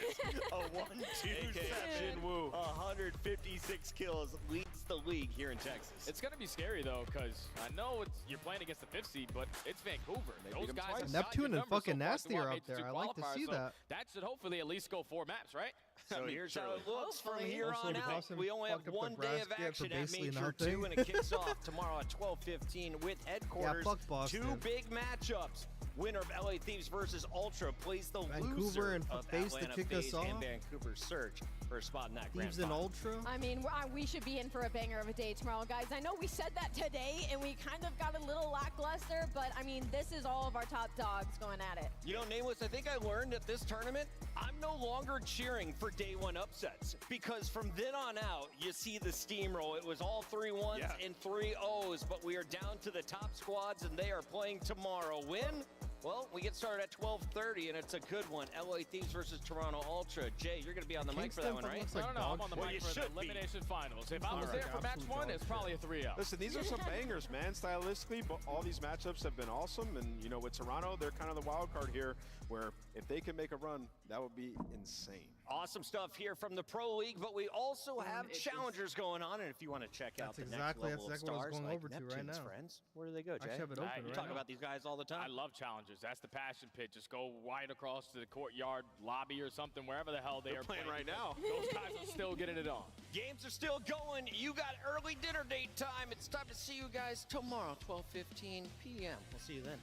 A 1-2-7, 156 kills, leads the league here in Texas. It's going to be scary, though, because I know you're playing against the 5th seed, but it's Vancouver. Those guys have got Neptune your and number fucking so far Nasty through our are up Major there. 2 I like to qualifier, see so that. That should hopefully at least go 4 maps, right? So here's how it looks from Hopefully. here Also, on the out. Boston We only have fucked up the 1 day of bracket for action at basically Major nothing. 2, and it kicks off tomorrow at 12:15 with headquarters. fuck Boston. 2 big matchups. Winner of LA Thieves versus Ultra plays the Vancouver loser and of FaZe to Atlanta kick us FaZe and off. Vancouver Search for a spot in that grand Thieves and final. Ultra. I mean, we should be in for a banger of a day tomorrow, guys. I know we said that today, and we kind of got a little lackluster, but, I mean, this is all of our top dogs going at it. You know, Nameless, I think I learned at this tournament, I'm no longer cheering for for day one upsets, because from then on out, you see the steamroll. It was all 3-1s and 3-0s, but we are down to the top squads, and they are playing tomorrow. When? Well, we get started at 12:30, and it's a good one. LA Thieves versus Toronto Ultra. Jay, you're going to be on the mic for that one, right? No, I'm on the mic for the elimination finals. If I was there for match one, it's probably a 3-0. Listen, these are some bangers, man, stylistically, but all these matchups have been awesome. And, you know, with Toronto, they're kind of the wild card here, where if they can make a run, that would be insane. Awesome stuff here from the Pro League, but we also have challengers going on. And if you want to check out the next level of stars, what I was going like over to right Neptune's now. friends, where do they go, Jay? I have it open You right talk now. about these guys all the time. I love challengers. That's the passion pit. Just go right across to the courtyard lobby or something, wherever the hell they are playing right now. Those guys are still getting it on. Games are still going. You got early dinner date time. It's time to see you guys tomorrow, 12:15 p.m. We'll see you then.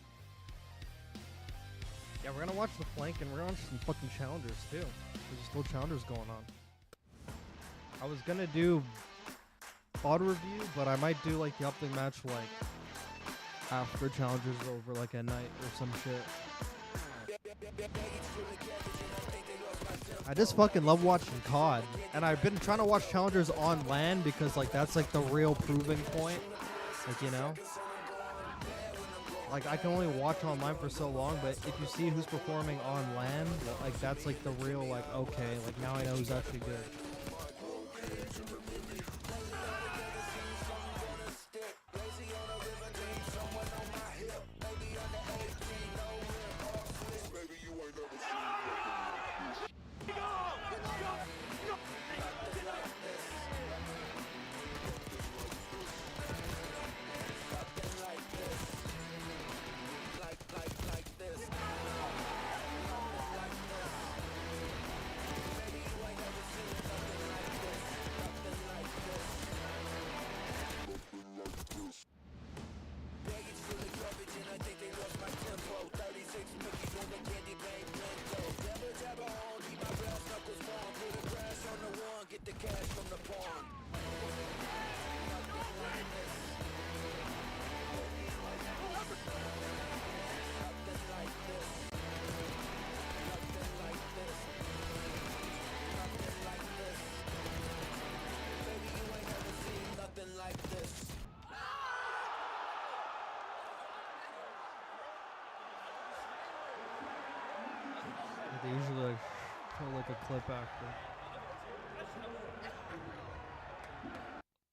Yeah, we're gonna watch the flank and we're gonna watch some fucking challengers too. There's still challengers going on. I was gonna do auto review, but I might do like the OpTic match like after challengers over, like at night or some shit. I just fucking love watching COD, and I've been trying to watch challengers on LAN because like that's like the real proving point. Like, you know, like I can only watch online for so long, but if you see who's performing on LAN, like that's like the real like, okay, like now I know who's actually good. They usually like show like a clip after.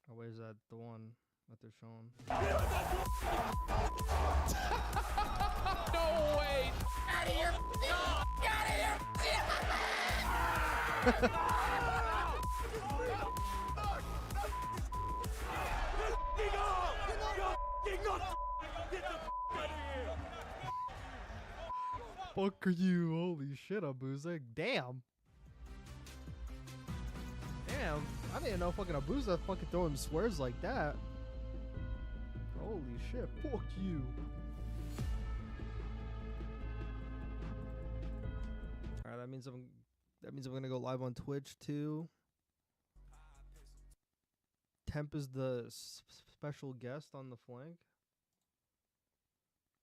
Oh wait, is that the one that they're showing? No way! Out of here! Out of here! Fuck are you? Holy shit, Abuza. Damn. Damn. I didn't know fucking Abuza fucking throwing swears like that. Holy shit. Fuck you. Alright, that means I'm gonna go live on Twitch too. Temp is the special guest on the flank.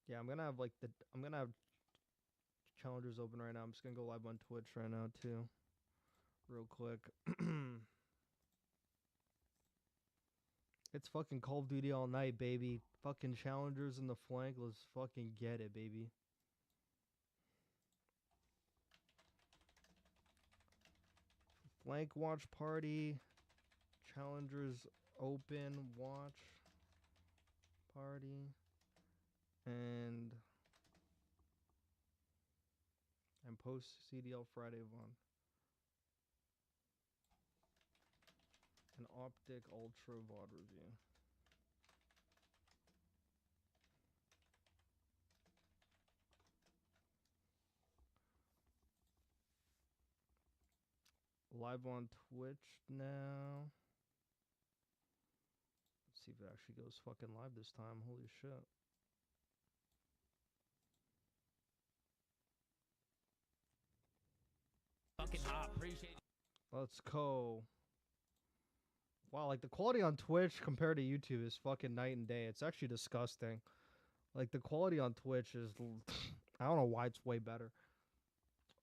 Yeah, I'm gonna have challengers open right now. I'm just gonna go live on Twitch right now too, real quick. It's fucking Call of Duty all night, baby. Fucking challengers in the flank. Let's fucking get it, baby. Flank watch party. Challengers open watch party. And post CDL Friday one. An OpTic Ultra VOD review. Live on Twitch now. Let's see if it actually goes fucking live this time. Holy shit. Fucking hot. Appreciate it. Let's go. Wow, like the quality on Twitch compared to YouTube is fucking night and day. It's actually disgusting. Like the quality on Twitch is, I don't know why it's way better.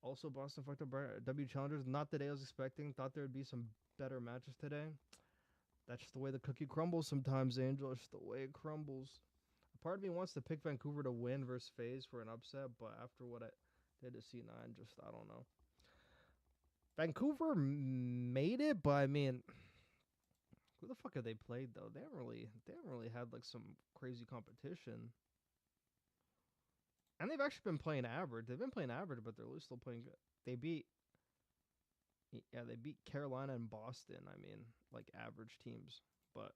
Also, Boston fucked up W Challengers. Not the day I was expecting. Thought there would be some better matches today. That's just the way the cookie crumbles sometimes, Angel. It's just the way it crumbles. A part of me wants to pick Vancouver to win versus FaZe for an upset, but after what I did to C9, just, I don't know. Vancouver made it, but I mean, who the fuck have they played though? They haven't really had like some crazy competition. And they've actually been playing average. They've been playing average, but they're still playing good. They beat Carolina and Boston. I mean, like average teams, but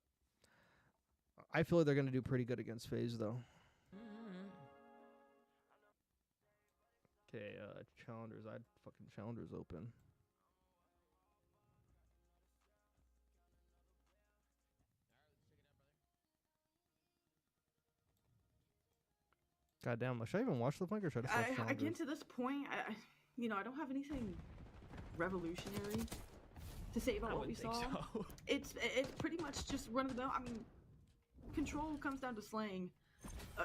I feel like they're gonna do pretty good against FaZe though. Okay, Challengers. I'd fucking Challengers open. Goddamn, should I even watch the flank or should I just watch again, to this point, I don't have anything revolutionary to say about what we saw. So. It's pretty much just run of the mill. I mean, control comes down to slaying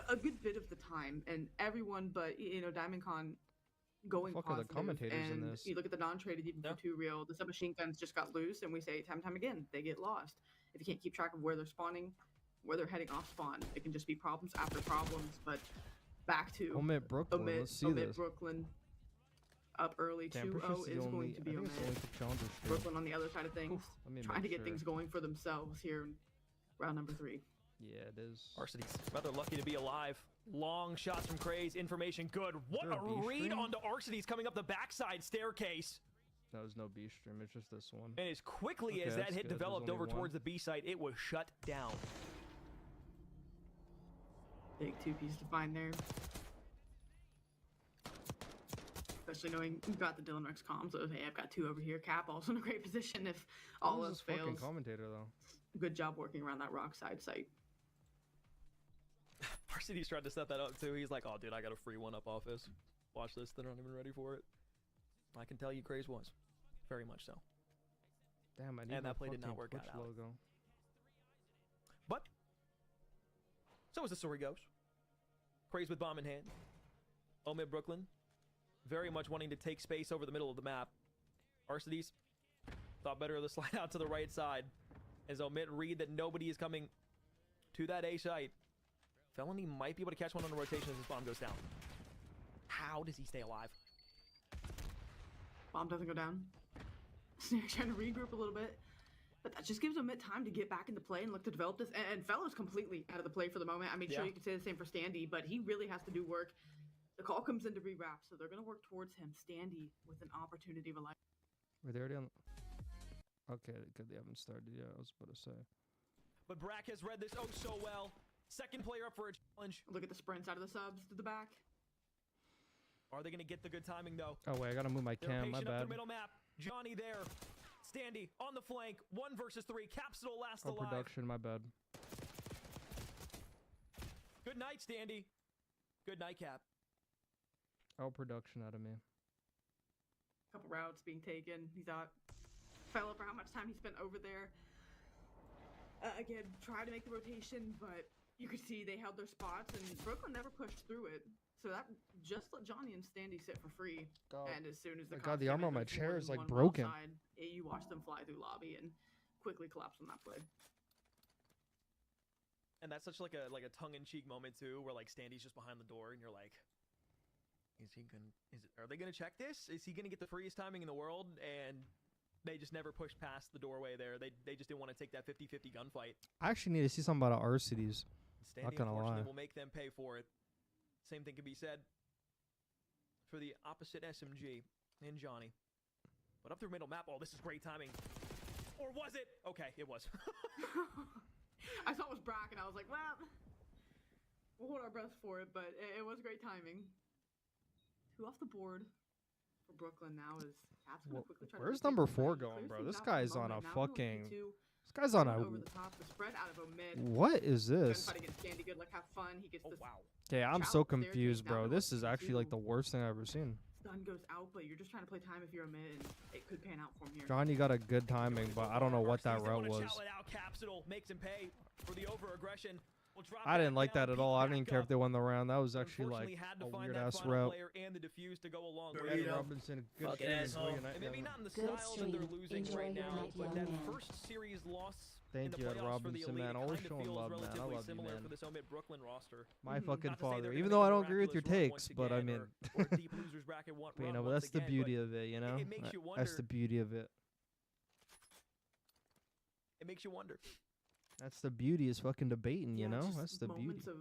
a good bit of the time, and everyone but DiamondCon going positive. The commentators and in this. You look at the non-traded, even for 2 real, the submachine guns just got loose, and we say time and time again, they get lost. If you can't keep track of where they're spawning, where they're heading off spawn, it can just be problems after problems. But back to Omit Brooklyn. Let's see Omit this. Brooklyn up early. 2-0 is going to be Omit. Brooklyn on the other side of things, trying to get things going for themselves here in round number 3. Yeah, it is. Varsity's rather lucky to be alive. Long shots from Craze. Information good. What a read onto Arcsity's coming up the backside staircase. That was no B stream. It's just this one. And as quickly as that hit developed over towards the B site, it was shut down. Big 2-piece to find there. Especially knowing you've got the Dylan Rex comms of, hey, I've got 2 over here. Cap also in a great position if all else fails. Fucking commentator though. Good job working around that rock side site. Varsity's tried to set that up too. He's like, oh dude, I got a free one up office. Watch this, they're not even ready for it. I can tell you Craze was. Very much so. Damn, I need and that play did not work out. Logo. But so as the story goes. Craze with bomb in hand. Omid Brooklyn very much wanting to take space over the middle of the map. Arcsity's thought better of the slide out to the right side as Omid read that nobody is coming to that A site. Felony might be able to catch one on the rotation as his bomb goes down. How does he stay alive? Bomb doesn't go down. Snake's trying to regroup a little bit. But that just gives Omid time to get back into play and look to develop this. And Fellow's completely out of the play for the moment. I mean, sure, you could say the same for Standy, but he really has to do work. The call comes into rewrap, so they're going to work towards him. Standy with an opportunity of a life. Were they already on? Okay, good. They haven't started. Yeah, I was about to say. But Brack has read this oh so well. Second player up for a challenge. Look at the sprints out of the subs to the back. Are they going to get the good timing though? Oh wait, I gotta move my cam. My bad. Up the middle map. Johnny there. Standy on the flank. 1 versus 3. Capsule last alive. Production. My bad. Good night, Standy. Good night, Cap. Production out of me. Couple routes being taken. He's out. Fellow for how much time he spent over there. Again, tried to make the rotation, but you could see they held their spots, and Brooklyn never pushed through it. So that just let Johnny and Standy sit for free. And as soon as the armor on my chair is like broken. Side, you watch them fly through lobby and quickly collapse on that play. And that's such like a tongue-in-cheek moment too, where like Standy's just behind the door, and you're like, are they gonna check this? Is he gonna get the freest timing in the world? And they just never pushed past the doorway there. They just didn't want to take that 50-50 gunfight. I actually need to see something about our cities. Standy, not gonna lie. Will make them pay for it. Same thing can be said for the opposite SMG and Johnny. But up through middle map, oh, this is great timing. Or was it? Okay, it was. I saw it was Brack, and I was like, well, we'll hold our breath for it, but it was great timing. 2 off the board for Brooklyn now is Cap's gonna quickly try where's to number 4 going, bro? This guy's on a fucking... This guy's on a... Over the top, the spread out of Omid. What is this? Standy, good luck, have fun. He gets this. Wow. Okay, I'm so confused, bro. This is actually like the worst thing I've ever seen. Stun goes out, but you're just trying to play time if you're Omid, and it could pan out from here. Johnny got a good timing, but I don't know what that route was. Capsule makes him pay for the over-aggression. I didn't like that at all. I didn't even care if they won the round. That was actually like Had to a find weird that ass final route. player and the defuse to go along with Eddie it. Robinson, good Fucking stream, asshole. enjoy your night, And maybe man. not in the Good style that they're stream. losing Enjoy right your now, night, but young that man. first series loss Thank in you, the Ed playoffs for the Robinson, elite man. Always kind of showing feels love, man. I relatively love you, similar man. for this Omid Brooklyn roster. My fucking Not to say father. they're Even gonna though I make a don't agree with your miraculous run takes, once but I again, mean, or a deep losers bracket but, run but once that's the again, beauty but of it, you know. it makes you That's wonder. the beauty of it. It makes you wonder. That's the beauty is fucking debating, you Yeah, know. just That's the beauty. moments of.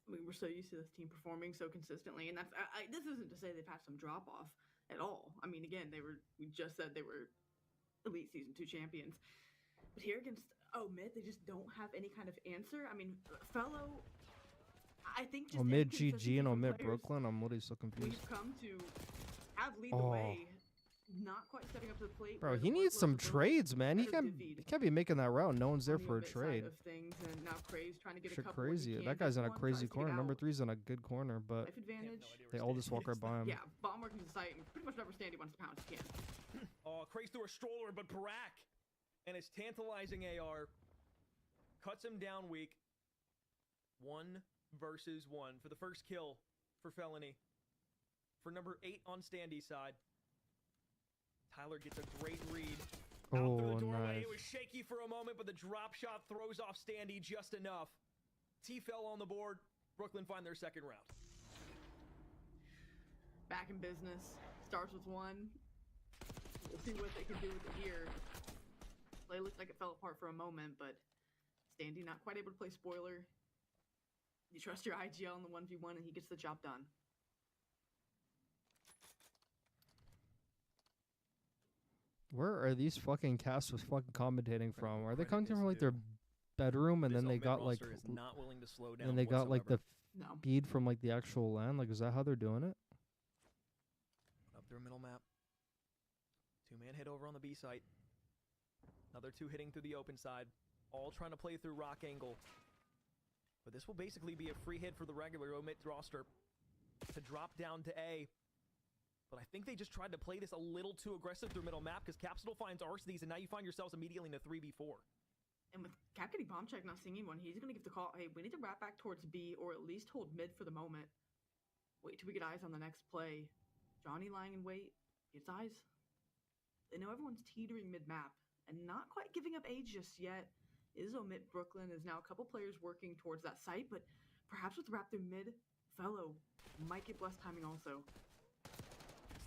I mean, we're so used to this team performing so consistently, and that's. This isn't to say they've had some drop off at all. I mean, again, we just said they were elite season 2 champions, but here against Omid, they just don't have any kind of answer. I mean, fellow. I think just Omid GG inconsistency and from Omid players. Brooklyn. I'm literally so confused. We've come to have lead the Oh. way, not quite stepping up to the plate. Bro, where he the needs workload's some a little trades, man. He kind of can't be making that route. No one's there on the for a Omid side trade. of things, and now Craze trying to get a Shit couple when he crazy. can, That guy's gets in a one, crazy tries to get corner. Number out. 3's in a good corner, but Life advantage. they all just walk right by him. Yeah, bomb working to the site, and pretty much whatever stand he wants to pound, he can. Oh, Craze through a stroller, but Barak and his tantalizing AR cuts him down weak. 1 versus 1 for the first kill for Felony. For number 8 on Standy's side. Tyler gets a great read. Out through the doorway. Nice. It was shaky for a moment, but the drop shot throws off Standy just enough. T fell on the board. Brooklyn find their second round. Back in business. Starts with 1. We'll see what they can do with it here. Play looked like it fell apart for a moment, but Standy not quite able to play spoiler. You trust your IGL in the 1v1, and he gets the job done. Where are these fucking casters fucking commentating from? Are they commentating from like their bedroom and then they got like, Is not willing to slow down and they got like the No. feed from like the actual land? Like, is that how they're doing it? Up through middle map. 2-man hit over on the B site. Another 2 hitting through the open side. All trying to play through rock angle. But this will basically be a free hit for the regular Omid roster to drop down to A. But I think they just tried to play this a little too aggressive through middle map because Capsule finds Arcees, and now you find yourselves immediately in a 3v4. And with Cap getting bomb check, not seeing anyone, he's going to give the call, hey, we need to wrap back towards B or at least hold mid for the moment. Wait till we get eyes on the next play. Johnny lying in wait. Gets eyes. They know everyone's teetering mid-map and not quite giving up A just yet. Is Omid Brooklyn is now a couple players working towards that site, but perhaps with wrap through mid, fellow might get blessed timing also.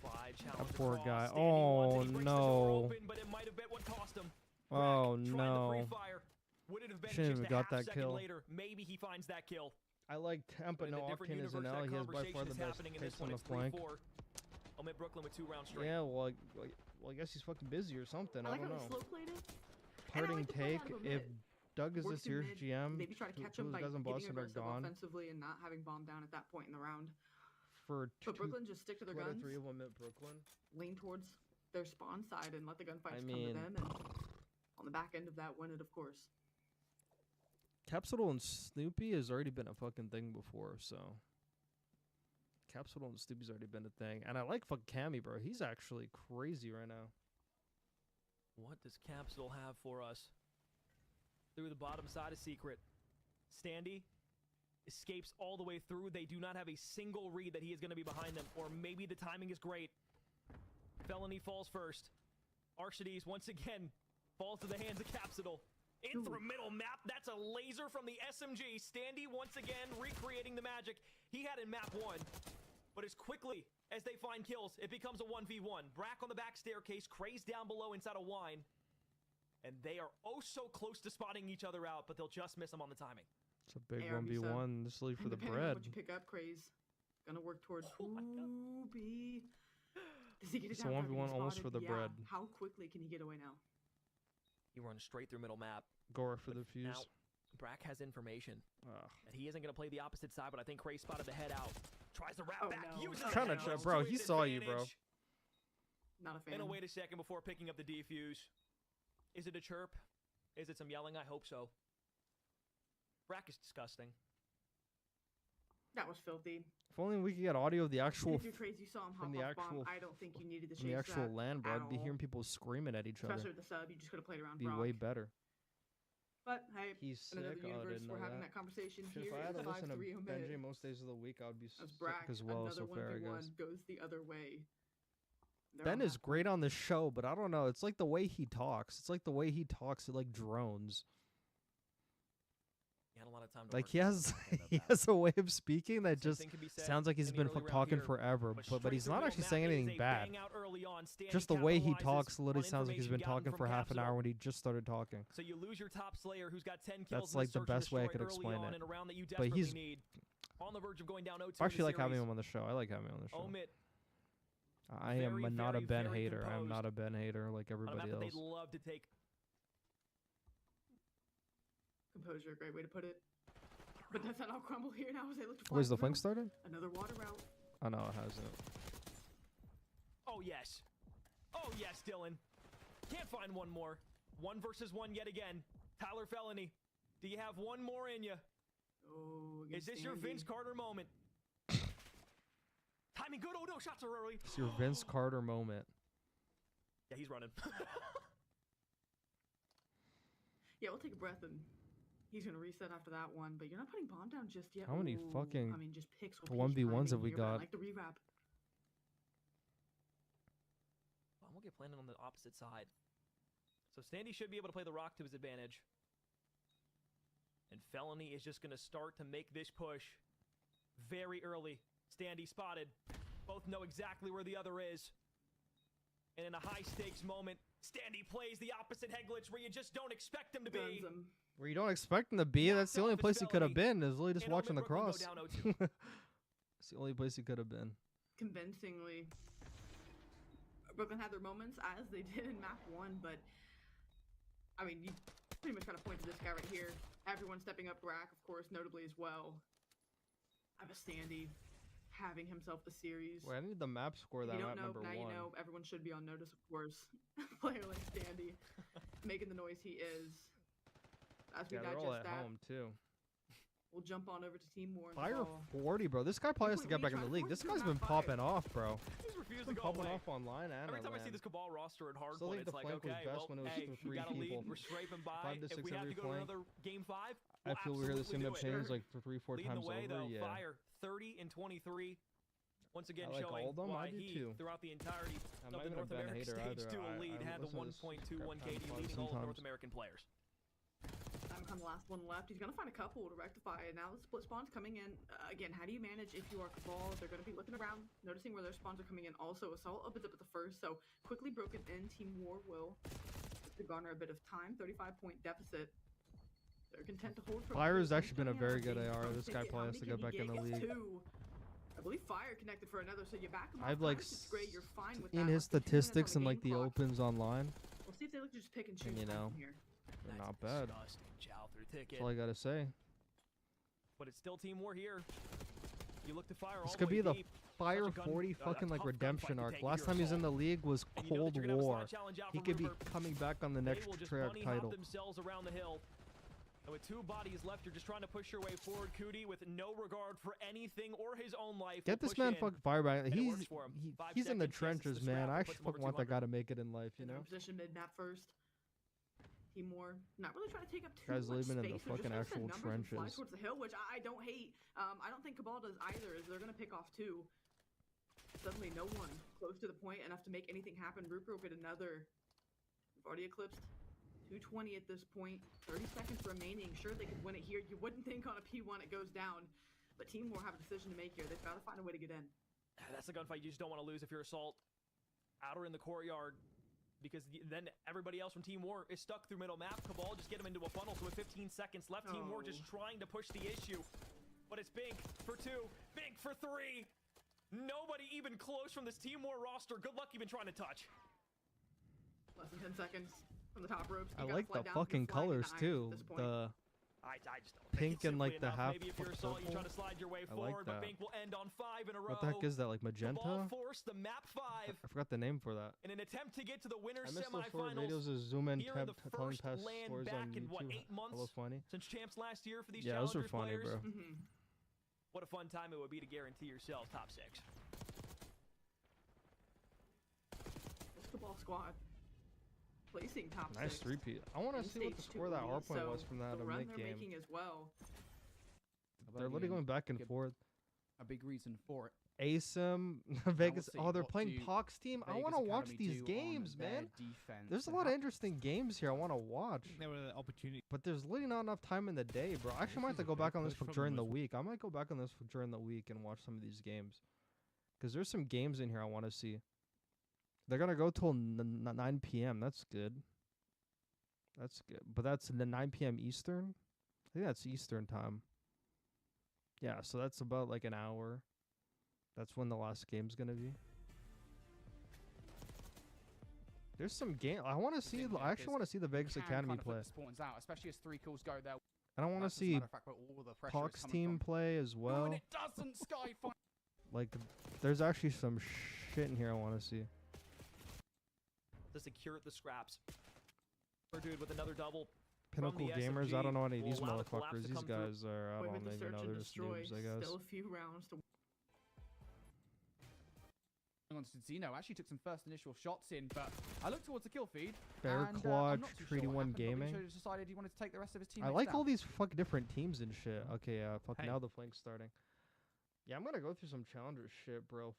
Slide That challenge poor across. guy. Standy wants it. Oh He breaks the door no. open, but it might have been what cost him. Oh Tried the no. free fire. Would it have been Shouldn't just have a got half that second kill. later? Maybe he finds that kill. I like Temp, but In a no different Octane is an universe, L. that He has by far conversation the is best happening in takes this one. on the It's flank. 3-4. Omid Brooklyn with 2 rounds straight. Yeah, well, I guess he's fucking busy or something. I like don't how know. they slow played it. Parting like the play take. out of If Omid. Doug is Worked this year's mid, GM, maybe try to catch him whose by guys in getting Boston are aggressive gone offensively and not having bomb down at that point in the round. for But Brooklyn just stick to their guns, 3 of them at Brooklyn. lean towards their spawn side, and let the gunfights come to mean- them. And on the back end of that, win it, of course. Capsule and Snoopy has already been a fucking thing before, so. Capsule and Snoopy's already been a thing. And I like fucking Cammy, bro. He's actually crazy right now. What does Capsule have for us? Through the bottom side of Secret. Standy escapes all the way through. They do not have a single read that he is going to be behind them. Or maybe the timing is great. Felony falls first. Arcees once again falls to the hands of Capsule. In through middle map. That's a laser from the SMG. Standy once again recreating the magic he had in map 1. But as quickly as they find kills, it becomes a 1v1. Brack on the back staircase, Craze down below inside a wine. And they are oh so close to spotting each other out, but they'll just miss them on the timing. It's a big ARB 1v1. This lead for the Depending on bread. what you pick up, Craze. Gonna work towards B. Does he get it It's a down without 1v1 getting almost spotted? for the Yeah. bread. How quickly can he get away now? He runs straight through middle map. Gore for the fuse. Now, Brack has information. Ugh. And he isn't going to play the opposite side, but I think Craze spotted the head out. Tries to wrap back. Uses I'm trying the to head bro, to he his saw you, bro. advantage. Not a fan. And wait a second before picking up the defuse. Is it a chirp? Is it some yelling? I hope so. Brack is disgusting. That was filthy. If only we could get audio of the actual If you're Craze, you saw him hop from the off actual bomb. I don't think you needed to from the chase actual that land, bro. at I'd be all. hearing people screaming at each Especially other. with the sub, you just could have played around Be Brock. way better. But hey, He's in another sick. Oh, I universe, didn't we're know having that. that conversation Shit, here. if I had to It's listen to 5-3 Benji Omid. most days of the week, I would be As sick Brack, as well. another So fair, I 1v1 guess. goes the other way. They're Ben on is that great on the show, but I don't know. It's like the way he talks. It's like the way he talks. It like drones. He had a lot of time to Like work he on has, it. he has a way of speaking that Same just thing can be said sounds like he's in the been early round talking here, forever. But straight he's through not middle actually map, saying it is anything a bad. bang out early on. Standy Just the way he capitalizes talks literally on sounds like he's been information talking gotten for from half an hour Capsule. when he just started talking. So you lose your top slayer who's got 10 kills. That's in like the search and best way I destroy could early explain on it. in a round that you But desperately he's need. On the verge of going down 0-2 I actually in the like having series. him on the show. I like having him on the show. Omid, I am very, not a very, Ben very hater. I'm composed not a Ben hater like on a everybody map that else. they'd love to take. Composure, great way to put it. But does that all crumble here now as they look to Where's the fly flank through? started? Another water route. Oh no, it hasn't. Oh yes. Oh yes, Dylan. Can't find one more. 1 versus 1 yet again. Tyler Felony. Do you have one more in you? Oh, is this your Vince Carter moment? Timing good. Oh no, shots are early. It's your Vince Carter moment. Yeah, he's running. Yeah, we'll take a breath and he's gonna reset after that one. But you're not putting bomb down just yet. How many Ooh, fucking I mean, just pixel 1v1s have we here, but I got? like the rewrap. We'll get planted on the opposite side. So Standy should be able to play the rock to his advantage. And Felony is just going to start to make this push very early. Standy spotted. Both know exactly where the other is. And in a high-stakes moment, Standy plays the opposite head glitch where you just don't expect him to be. Where you don't expect him to be. That's the only place he could have been. Is literally just watching the cross. It's the only place he could have been. Convincingly. Brooklyn had their moments as they did in map 1, but I mean, you pretty much got to point to this guy right here. Everyone stepping up, Brack, of course, notably as well. I have a Standy having himself the series. Wait, I need the map score that you don't map know, number now 1. you know. Everyone should be on notice, of course. Player like Standy, making the noise he is. As we Yeah, they're all digest at that, home too. we'll jump on over to Team War. Fire 40, bro. This guy probably has to get back in the league. This guy's been popping off, bro. He's refused He's been to go popping away. off online and Every time I see land. this Cabal roster at Still Hardpoint, think it's the like, flank was okay, best well, when it was hey, for we 3 got a lead, people. we're scraping by. 5 to If 6 we have every to go to flank. another game 5, I we'll feel we're the same absolutely up do it. change like 3-4 Leading times the way, over. though, Yeah. Fire 30 and 23. Once again, I like showing all of them. why I do he, too. throughout the entirety I'm of not the even a North Ben American hater stage either. dual I lead, had the listen to this 1.21 crap KD, times leading all of the North sometimes. American players. I'm the last one left. He's going to find a couple to rectify it. Now the split spawns coming in. Again, how do you manage if you are Cabal? They're going to be looking around, noticing where their spawns are coming in. Also, Assault opens up at the first, so quickly broken in. Team War will to garner a bit of time. 35-point deficit. They're content to hold for Fire has players. actually been a very good AR. This guy How probably has many to get can back he in the get? league. Two. I believe Fire connected for another, so you back him I have like it's great. You're fine with in that. his Less than 2 minutes statistics on and like the game clock. opens online. We'll see if they look to just pick and choose And you know, from here. they're not bad. Chow through ticket. That's all I gotta say. But it's still Team War here. You look to Fire This all could the way be the deep. Fire Such a gun- 40 a fucking like tough redemption gunfight to arc. take if Last you're time he was in the Assault. league was And you know that Cold you're gonna have a War. slot challenge out He from could be Rupert. coming back on the They next will just track bunny title. hop themselves around the hill. And with 2 bodies left, you're just trying to push your way forward. Cootie, with no regard for anything or his own life, Get will this push man in, fucking fire back. and it He's works for him. 5 he's in the seconds, yes, it's trenches, the man. scrap I that actually puts him over fucking want that 200. guy to make it in life, you In know? position mid map first. Team War not really trying to take up too Guy's much living in space. the They're fucking just gonna actual send numbers and fly trenches. towards the hill, which I don't hate. I don't think Cabal does either. Is they're gonna pick off 2. Suddenly, no one close to the point enough to make anything happen. Rupert will get another. We've already eclipsed 220 at this point. 30 seconds remaining. Sure, they could win it here. You wouldn't think on a P1 it goes down, but Team War have a decision to make here. They've got to find a way to get in. That's a gunfight you just don't want to lose if you're Assault. Outer in the courtyard, because then everybody else from Team War is stuck through middle map. Cabal just get them into a funnel, so with 15 seconds left, Team War just trying to push the issue. But it's Bink for 2, Bink for 3. Nobody even close from this Team War roster. Good luck even trying to touch. Less than 10 seconds from the top ropes. I You gotta like fly the down fucking from flying colors into too. irons at this point. The I just don't think pink it's and like simply the enough. half Maybe if you're purple. Assault, you're trying to slide your way I like forward, but that. Bink will end on 5 in a row. What the heck is that? Like Cabal magenta? force the map 5 I forgot the name for that. in an attempt to get to the winner's I missed those short semifinals. videos of zoom in Here tab in the telling first past land stories back on in what, YouTube. 8 months Hello, funny. since champs last year for these Yeah, those are Challengers funny, players. bro. What a fun time it would be to guarantee yourselves top 6. Basketball squad. placing top Nice 6. repeat. I want to in see what the stage score of that 2. hardpoint So was from that the run mid they're game. making as well. They're literally going back and forth. A big reason for it. ASIM, Vegas. Oh, they're playing Pox team. I want to watch these games, man. There's a lot of interesting games here I want to watch. There were opportunities. But there's literally not enough time in the day, bro. I actually might have to go back on this during the week. I might go back on this during the week and watch some of these games. Because there's some games in here I want to see. They're going to go till 9 p.m. That's good. That's good. But that's the 9 p.m. Eastern? I think that's Eastern time. Yeah, so that's about like an hour. That's when the last game's going to be. There's some game. I want to see. I actually want to see the Vegas Academy play. Out, especially as 3 kills go there. And I want to see Pox team play as well. No, and it doesn't. Sky. Like, there's actually some shit in here I want to see. To secure the scraps. Dude with another double. Pinnacle Gamers. I don't know any of these motherfuckers. These guys are. I don't even know. They're just noobs, I guess. Still a few rounds to. On Zeno actually took some first initial shots in, but I looked towards the kill feed. Bear and, Claw, Treaty Treaty One Gaming. Decided he wanted to take the rest of his team. I like all these different teams and shit. Okay, fuck now the flank's starting. Yeah, I'm gonna go through some challenger shit, bro.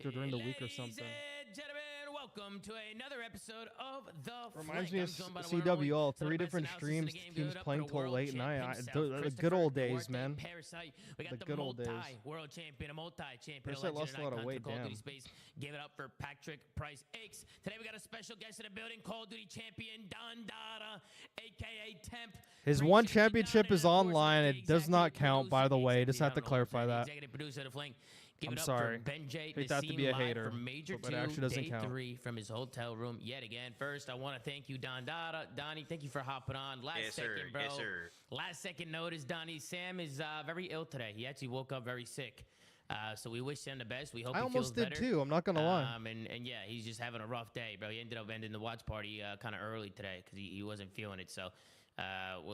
During the week or something. Ladies and gentlemen, welcome to another episode of The Reminds Flank. me of CWL. 3 different streams, teams playing till late night. The good old days, man. We got the good old days. World champion, a multi-champion, Parasite lost a lot of weight, damn. Space. Give it up for Patrick Price Aches. Today we got a special guest in the building, Call of Duty champion Don Dada, aka Temp. His one championship is online. It does not count, by the way. Just have to clarify that. Executive producer of The Flank. Give I'm it up sorry. for Benjay, Hate that to be a hater, from Major but 2, it actually doesn't Day count. 3 from his hotel room yet again. First, I want to thank you, Don Dada. Donnie, thank you for hopping on. Last second, bro. Yes, sir. Last second notice, Donnie. Sam is very ill today. He actually woke up very sick. So we wish him the best. We hope I he almost feels did better. too. I'm not gonna lie. And yeah, he's just having a rough day, bro. He ended up ending the watch party kind of early today because he wasn't feeling it. So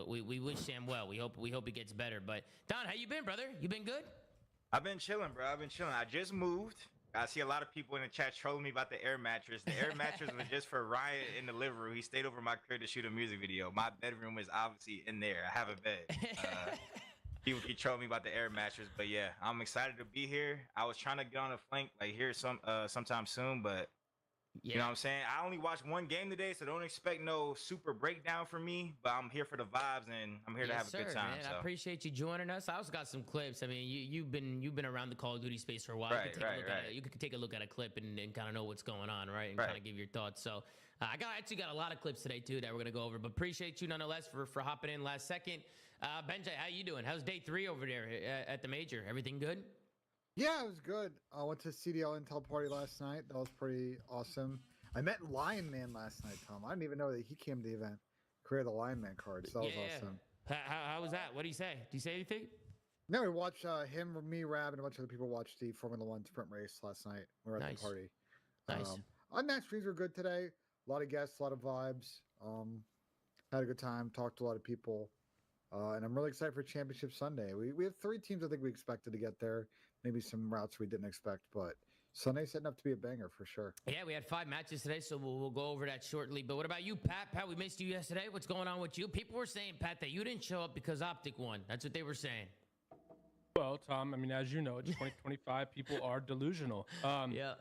we wish Sam well. We hope he gets better. But Don, how you been, brother? You been good? I've been chilling, bro. I've been chilling. I just moved. I see a lot of people in the chat trolling me about the air mattress. The air mattress was just for Ryan in the living room. He stayed over my crib to shoot a music video. My bedroom is obviously in there. I have a bed. People keep trolling me about the air mattress, but yeah, I'm excited to be here. I was trying to get on the Flank like here sometime soon, but you know what I'm saying? I only watched one game today, so don't expect no super breakdown from me, but I'm here for the vibes and I'm here to have a good time. Man. So. I appreciate you joining us. I also got some clips. I mean, you've been around the Call of Duty space for a while. You can take a look at a clip and kind of know what's going on, right? And kind of give your thoughts. So I actually got a lot of clips today too that we're gonna go over. But appreciate you nonetheless for hopping in last second. Benjay, how you doing? How's day 3 over there at the major? Everything good? Yeah, it was good. I went to CDL Intel party last night. That was pretty awesome. I met Lion Man last night, Tom. I didn't even know that he came to the event. Created the Lion Man card, so that was awesome. How was that? What did he say? Did he say anything? No, we watched him, me, Rab, and a bunch of other people watched the Formula 1 sprint race last night. We were at the party. Nice. On that streams were good today. A lot of guests, a lot of vibes. Had a good time. Talked to a lot of people. And I'm really excited for Championship Sunday. We have 3 teams I think we expected to get there. Maybe some routes we didn't expect, but Sunday's setting up to be a banger for sure. Yeah, we had 5 matches today, so we'll go over that shortly. But what about you, Pat? Pat, we missed you yesterday. What's going on with you? People were saying, Pat, that you didn't show up because OpTic won. That's what they were saying. Well, Tom, I mean, as you know, it's 2025. People are delusional. Yeah.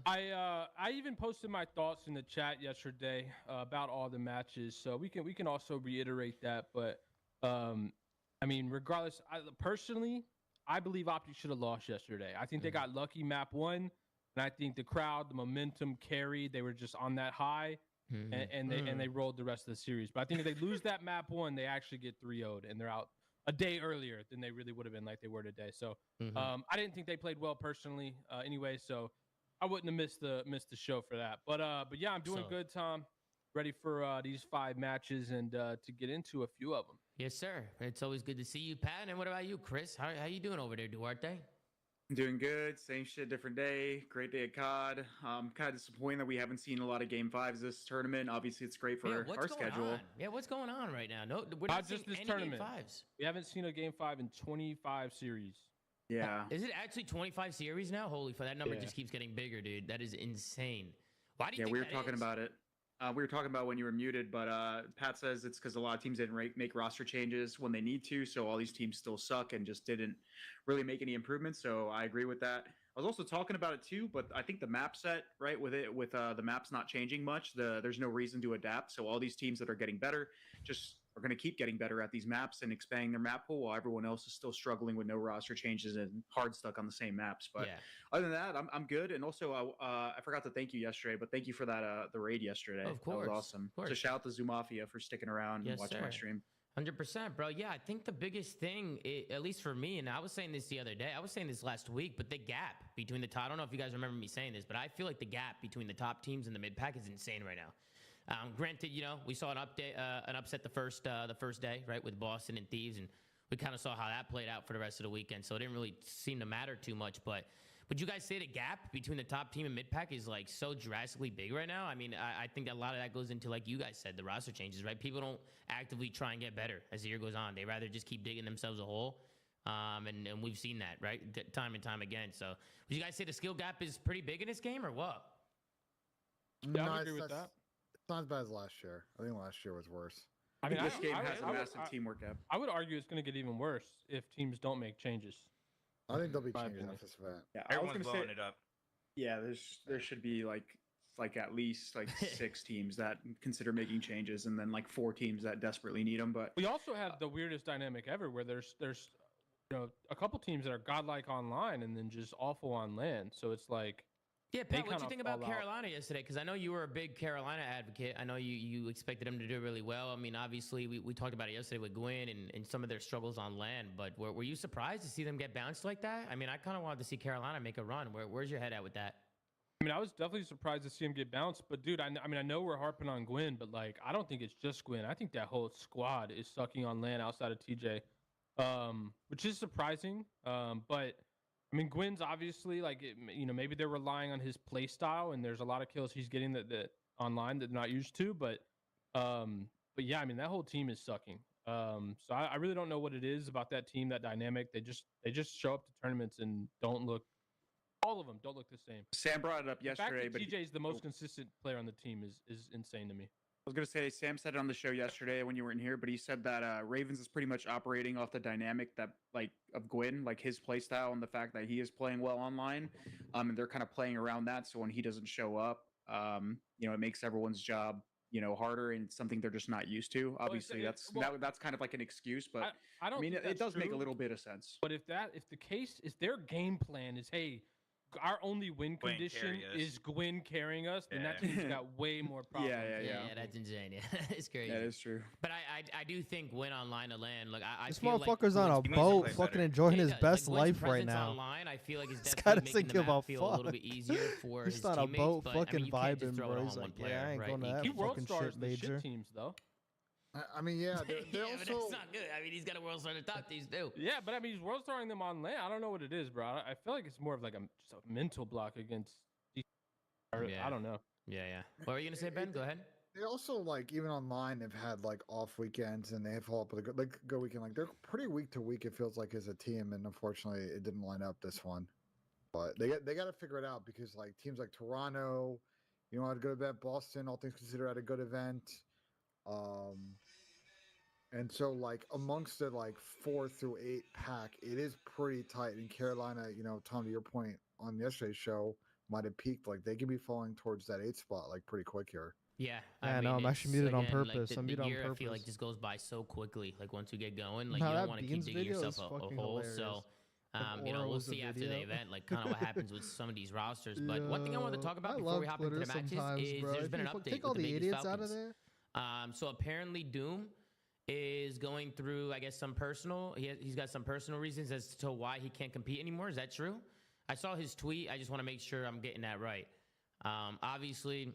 I even posted my thoughts in the chat yesterday about all the matches, so we can also reiterate that. But I mean, regardless, personally, I believe OpTic should have lost yesterday. I think they got lucky map 1, and I think the crowd, the momentum carried. They were just on that high, and they rolled the rest of the series. But I think if they lose that map 1, they actually get 3-0'd, and they're out a day earlier than they really would have been like they were today. So I didn't think they played well personally anyway, so I wouldn't have missed the show for that. But yeah, I'm doing good, Tom. Ready for these 5 matches and to get into a few of them. Yes, sir. It's always good to see you, Pat. And what about you, Chris? How you doing over there, Duarte? Doing good. Same shit, different day. Great day at COD. Kind of disappointed that we haven't seen a lot of Game 5s this tournament. Obviously, it's great for our schedule. Yeah, what's going on right now? No, we're not not just seeing this any tournament. Game 5s. We haven't seen a Game 5 in 25 series. Yeah. Is it actually 25 series now? Holy fuck, that number just keeps getting bigger, dude. That is insane. Why do you Yeah, think we were that talking is? about it. We were talking about when you were muted, but Pat says it's because a lot of teams didn't make roster changes when they need to, so all these teams still suck and just didn't really make any improvements. So I agree with that. I was also talking about it too, but I think the map set, right, with the maps not changing much, there's no reason to adapt. So all these teams that are getting better just are going to keep getting better at these maps and expanding their map pool, while everyone else is still struggling with no roster changes and hard stuck on the same maps. But other than that, I'm good. And also, I forgot to thank you yesterday, but thank you for that the raid yesterday. Of course, that was awesome. of course. So shout out to Zoo Mafia for sticking around and watching my stream. 100%, bro. Yeah, I think the biggest thing, at least for me, and I was saying this the other day, I was saying this last week, but the gap between the top, I don't know if you guys remember me saying this, but I feel like the gap between the top teams and the mid pack is insane right now. Granted, you know, we saw an upset the first day, right, with Boston and Thieves, and we kind of saw how that played out for the rest of the weekend. So it didn't really seem to matter too much. But would you guys say the gap between the top team and mid pack is like so drastically big right now? I mean, I think a lot of that goes into, like you guys said, the roster changes, right? People don't actively try and get better as the year goes on. They rather just keep digging themselves a hole. And we've seen that, right, time and time again. So would you guys say the skill gap is pretty big in this game, or what? Yeah, I would agree with that. It's not as bad as last year. I think last year was worse. I mean, this game has a massive teamwork gap. I would argue it's going to get even worse if teams don't make changes. I think they'll be changing after this event. Yeah, Everyone's blowing it up. Yeah, there should be like at least like 6 teams that consider making changes, and then like 4 teams that desperately need them. But we also have the weirdest dynamic ever, where there's you know, a couple teams that are godlike online and then just awful on land. So it's like, yeah, Pat, what do you think about Carolina yesterday? Because I know you were a big Carolina advocate. I know you expected them to do really well. I mean, obviously, we talked about it yesterday with Gwyn and some of their struggles on land. But were you surprised to see them get bounced like that? I mean, I kind of wanted to see Carolina make a run. Where's your head at with that? I mean, I was definitely surprised to see him get bounced. But, dude, I mean, I know we're harping on Gwyn, but, like, I don't think it's just Gwyn. I think that whole squad is sucking on land outside of TJ, which is surprising. But I mean, Gwyn's obviously, like, you know, maybe they're relying on his play style, and there's a lot of kills he's getting that online that they're not used to. But yeah, I mean, that whole team is sucking. So I really don't know what it is about that team, that dynamic. They just show up to tournaments and don't look. All of them don't look the same. Sam brought it up yesterday, the fact that TJ is the most consistent player on the team is insane to me. I was going to say, Sam said it on the show yesterday when you weren't here, but he said that Ravens is pretty much operating off the dynamic that, like, of Gwyn, like his play style and the fact that he is playing well online. And they're kind of playing around that. So when he doesn't show up, you know, it makes everyone's job, you know, harder, and something they're just not used to. Obviously, that's kind of like an excuse, but I don't mean, think it does true, make a little bit of sense. But if their game plan is, hey, our only win condition is Gwyn carrying us, then that team's got way more problems. Yeah, that's insane. Yeah, it's crazy. That is true. But I do think Gwyn online to land. Like This feel motherfucker's like on a boat, fucking enjoying his best life right now. Online, I feel like it's this guy definitely doesn't making the give a map feel a little fuck. bit easier for He's his on a teammates. boat, But fucking I mean, you can't just vibing, throw bro. it on He's one like, player, yeah, I ain't right? going to that He world fucking stars shit the major. shit teams though. I mean, yeah, they're yeah, also. but that's not good. I mean, he's got a world star to top teams too. Yeah, but I mean, he's world starring them on land. I don't know what it is, bro. I feel like it's more of like just a mental block against. I don't know. Yeah. What were you gonna say, Ben? Go ahead. They also, like, even online, have had like off weekends, and they have followed up with a good weekend. Like, they're pretty week to week, it feels like, as a team, and unfortunately, it didn't line up this one. But they got to figure it out, because like teams like Toronto, you know, had a good event. Boston, all things considered, had a good event. And so, like, amongst the like 4 through 8 pack, it is pretty tight. And Carolina, you know, Tom, to your point on yesterday's show, might have peaked. Like, they could be falling towards that 8 spot like pretty quick here. Yeah, I know. I'm actually muted on purpose. I'm muted on year, purpose. I feel like just goes by so quickly. Like once you get going, like No, you that don't want to keep Beans digging video yourself is a fucking hole. hilarious. So, If you know, Aura we'll was a see after the video. event, like kind of what happens with some of these rosters. But one thing I wanted to talk about before we hop into the matches is there's been an update Take all with the the idiots Vegas out of Falcons. there. So apparently Doom is going through, I guess, some personal. He's got some personal reasons as to why he can't compete anymore. Is that true? I saw his tweet. I just want to make sure I'm getting that right. Obviously,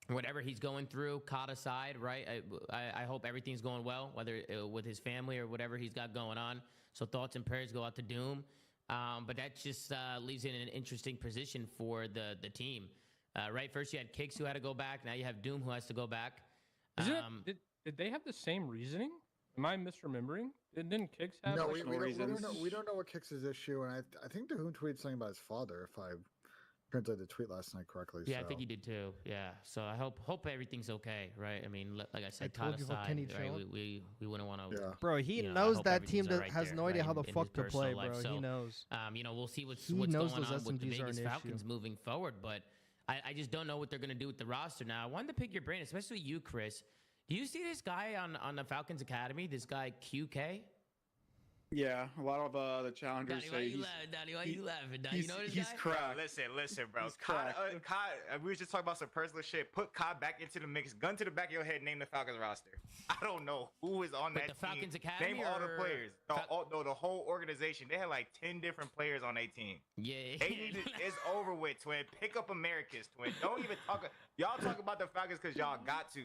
whatever he's going through, caught aside, right? I hope everything's going well, whether with his family or whatever he's got going on. So thoughts and prayers go out to Doom. But that just leaves it in an interesting position for the team. Right? First you had Kicks who had to go back. Now you have Doom who has to go back. Did they have the same reasoning? Am I misremembering? Didn't Kicks have we don't know what Kicks' issue, and I think Dahoon tweeted something about his father, if I translated the tweet last night correctly. Yeah, so. I think he did too. Yeah, so I hope everything's okay, right? I mean, like I said, I told Todd you about aside, Kenny right? Chill. We wouldn't want to. Bro, he I knows hope that team everything's that alright has there, no idea right, how the in fuck his to personal play, life. bro. So, He knows. We'll see what's He going knows on those with the SMGs are Vegas an Falcons issue. moving forward, but I just don't know what they're gonna do with the roster now. I wanted to pick your brain, especially you, Chris. Do you see this guy on the Falcons Academy? This guy QK. Yeah, a lot of the challengers Daddy, say why you laughing, Daddy? Why you laughing, Daddy? You know this he's Bro, guy? listen, bro. He's Kai, cracked. we was just talking about some personal shit. Put Kai back into the mix. Gun to the back of your head. Name the Falcons roster. I don't know who is on With that the Falcons team. Academy Name all the or players. The whole organization. They had like 10 different players on their team. Yeah. They need to, it's over with, twin. Pick up Americans, twin. Don't even talk. Y'all talk about the Falcons because y'all got to.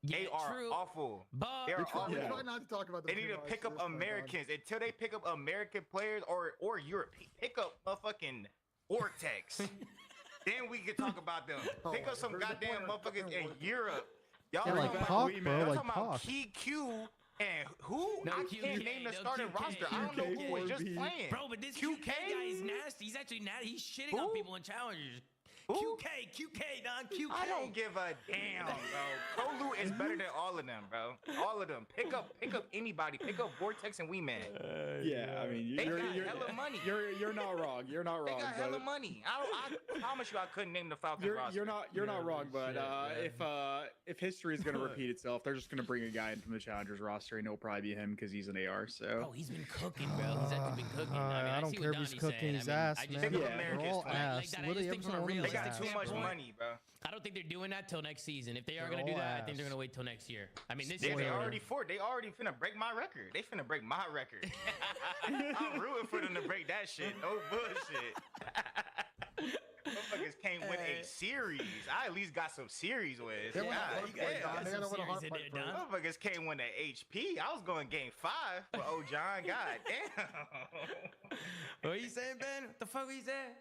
They are awful. But They're awful. We try not to talk about the They need to pick up Americans until they pick up American players or Europe. Pick up motherfucking Vortex. Then we can talk about them. Pick up some goddamn motherfuckers in Europe. Y'all Yeah, like talking Hawk, about, bro, y'all like talking about Hawk. TQ and who? No, I QK, can't name the no, starting QK, roster. I don't know who was just playing. Bro, but this QK guy is nasty. He's actually nasty. He's shitting on people in challengers. QK, Don, QK. I don't give a damn, bro. Kolu is better than all of them, bro. All of them. Pick up anybody. Pick up Vortex and Wee Man. Yeah, I mean, They you're, got you're, hella money. You're not wrong. You're not They wrong. got but hella money. I promise you, I couldn't name the Falcons roster. You're not wrong. But if history is gonna repeat itself, they're just gonna bring a guy in from the Challengers roster, and it'll probably be him because he's an AR. So. Oh, he's been cooking, bro. He's actually been cooking. I don't see care what if he's Donnie's cooking saying. his I mean, ass, I just man. think They're all ass. I Literally, just every think from a single one of real them They got is too ass, much bro. money, bro. I don't think they're doing that till next season. If they are They're going to do all that, I think they're ass. going to wait till next year. I mean, this They year. already finna break my record. They finna break my record. I'm rooting for them to break that shit. No bullshit. Motherfuckers can't win a series. I at least got some series wins. They won a God Hardpoint, yeah, Don. They some gotta win a series in Hardpoint there, first. Don. Motherfuckers can't win the HP. I was going game 5 for old John. God damn. What are you saying, Ben? What the fuck were you saying?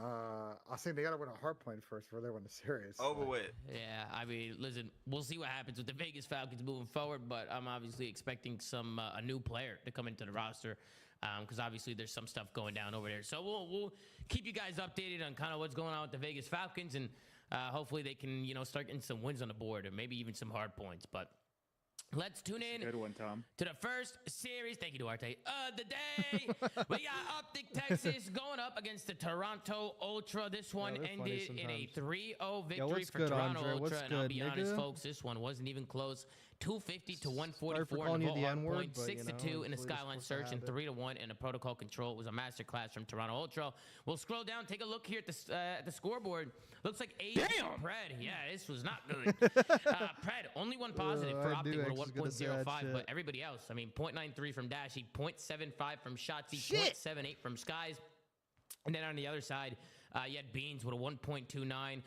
I was saying they gotta win a Hardpoint first before they win the series. Over with. Yeah, I mean, listen, we'll see what happens with the Vegas Falcons moving forward, but I'm obviously expecting some a new player to come into the roster because obviously there's some stuff going down over there. So we'll keep you guys updated on kind of what's going on with the Vegas Falcons, and hopefully they can start getting some wins on the board and maybe even some hard points. But let's tune in Good one, Tom. to the first series. Thank you, Duarte. The day we got OpTic Texas going up against the Toronto Ultra. This one they're funny ended in a sometimes. 3-0 victory what's for good, Toronto Andre? Ultra. What's And I'll good, be honest, nigga? folks, this one wasn't even close. 250 to Sorry 144 for in calling the you vote the hard N-word, point, but, 6 to 2 in the we're just Skyline supposed to Search, have and it. 3 to 1 in the protocol control. It was a masterclass from Toronto Ultra. We'll scroll down, take a look here at the scoreboard. Looks like Pred. Yeah, this was not good. Pred, only one positive for I knew OpTic X was with a gonna say that 1.05, shit. but everybody else, I mean, 0.93 from Dashy, 0.75 from Shotsy, Shit. 0.78 from Skies. And then on the other side, you had Beans with a 1.29,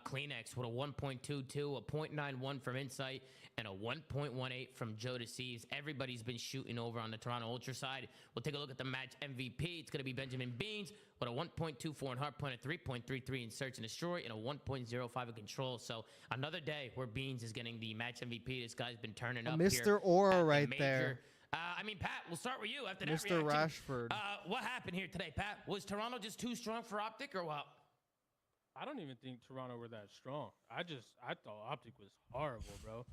Kleenex with a 1.22, a 0.91 from Insight, and a 1.18 from Joe Deceives. Everybody's been shooting over on the Toronto Ultra side. We'll take a look at the match MVP. It's going to be Benjamin Beans with a 1.24 in Hardpoint, a 3.33 in Search and Destroy, and a 1.05 in Control. So another day where Beans is getting the match MVP. This guy's been turning up Mr. here Aura at the right major. there. I mean, Pat, we'll start with you after that Mr. reaction. Rashford. What happened here today, Pat? Was Toronto just too strong for OpTic or what? I don't even think Toronto were that strong. I thought OpTic was horrible, bro.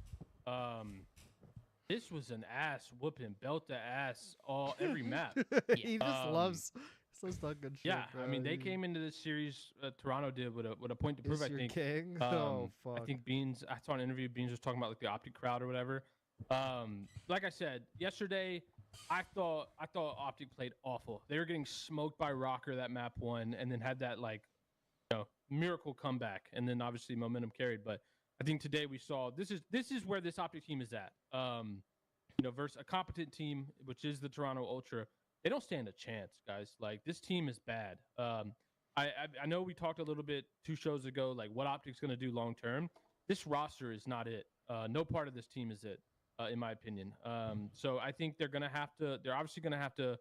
This was an ass whooping, belt to ass every map. He just loves so stuck good shit. Yeah, bro. I mean they came into this series. Toronto did with a point to prove. Is I your think. king? Oh, I fuck. think Beans. I saw an interview. Beans was talking about like the OpTic crowd or whatever. Like I said yesterday, I thought OpTic played awful. They were getting smoked by Rocker that map one, and then had that miracle comeback, and then obviously momentum carried. But I think today we saw this is where this OpTic team is at. Versus a competent team, which is the Toronto Ultra. They don't stand a chance, guys. Like, this team is bad. I know we talked a little bit 2 shows ago, like what OpTic's going to do long term. This roster is not it. No part of this team is it, in my opinion. So I think they're obviously going to have to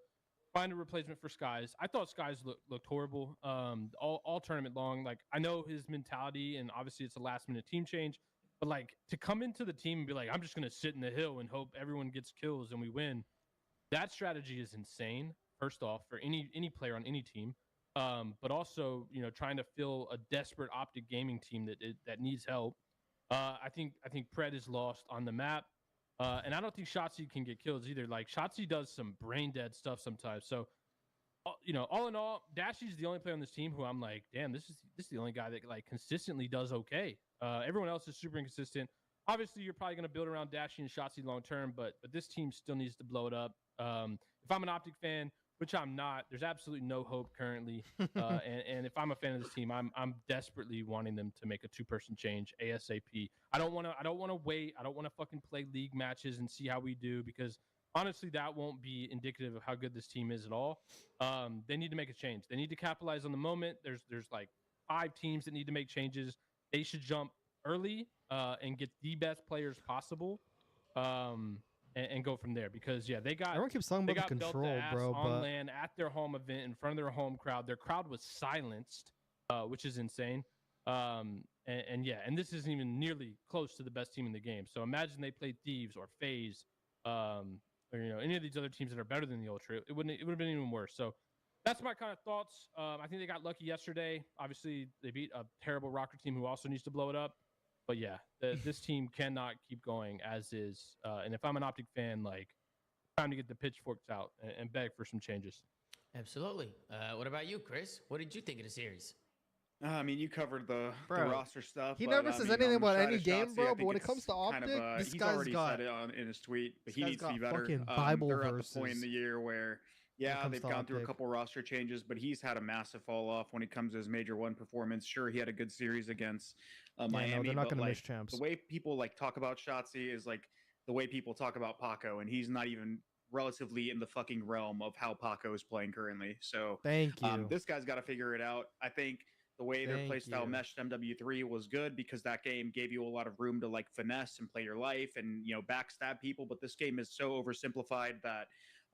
find a replacement for Skies. I thought Skies looked horrible all tournament long. Like, I know his mentality, and obviously it's a last minute team change. But like, to come into the team and be like, I'm just going to sit in the hill and hope everyone gets kills and we win. That strategy is insane. First off, for any player on any team. but also, you know, trying to fill a desperate OpTic gaming team that needs help. I think Pred is lost on the map. And I don't think Shotzi can get kills either. Like, Shotzi does some brain dead stuff sometimes. So, you know, all in all, Dashy's the only player on this team who I'm like, damn, this is the only guy that like consistently does okay. Everyone else is super inconsistent. Obviously, you're probably going to build around Dashy and Shotzi long term, but this team still needs to blow it up. If I'm an OpTic fan, which I'm not, there's absolutely no hope currently. And if I'm a fan of this team, I'm desperately wanting them to make a 2-person change ASAP. I don't want to wait. I don't want to fucking play league matches and see how we do, because honestly, that won't be indicative of how good this team is at all. They need to make a change. They need to capitalize on the moment. There's like 5 teams that need to make changes. They should jump early and get the best players possible. And go from there, because they got everyone keeps talking about the control, bro, on land at their home event in front of their home crowd. Their crowd was silenced, which is insane. And this isn't even nearly close to the best team in the game. So imagine they played Thieves or FaZe, or any of these other teams that are better than the Ultra. It would have been even worse. So that's my kind of thoughts. I think they got lucky yesterday. Obviously, they beat a terrible Rocker team who also needs to blow it up. But yeah, this team cannot keep going as is. And if I'm an OpTic fan, like, time to get the pitchforks out and beg for some changes. Absolutely. What about you, Chris? What did you think of the series? I mean, you covered the roster stuff. He but, never says anything about any game, bro. But when it comes to OpTic, this he's guy's already got said it in his tweet, but he needs to be got better. fucking Bible they're verses at the point in the year where, they've gone through a couple roster changes, but he's had a massive fall off when it comes to his Major 1 performance. Sure, he had a good series against Miami, no, they're not but gonna miss like, champs. the way people like talk about Shotzi is like the way people talk about Paco, and he's not even relatively in the fucking realm of how Paco is playing currently. So thank you. This guy's got to figure it out. I think the way their playstyle meshed MW3 was good, because that game gave you a lot of room to like finesse and play your life and backstab people. But this game is so oversimplified that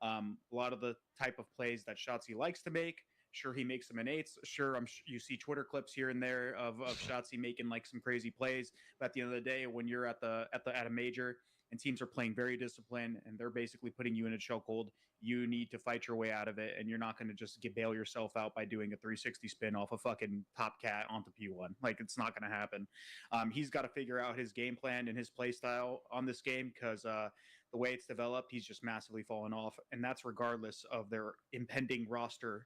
a lot of the type of plays that Shotzi likes to make, sure, he makes them in 8s. Sure, you see Twitter clips here and there of Shotzi making like some crazy plays. But at the end of the day, when you're at a major and teams are playing very disciplined and they're basically putting you in a chokehold, you need to fight your way out of it, and you're not going to just bail yourself out by doing a 360 spin off a fucking top cat onto P1. Like, it's not going to happen. He's got to figure out his game plan and his play style on this game, because the way it's developed, he's just massively fallen off, and that's regardless of their impending roster,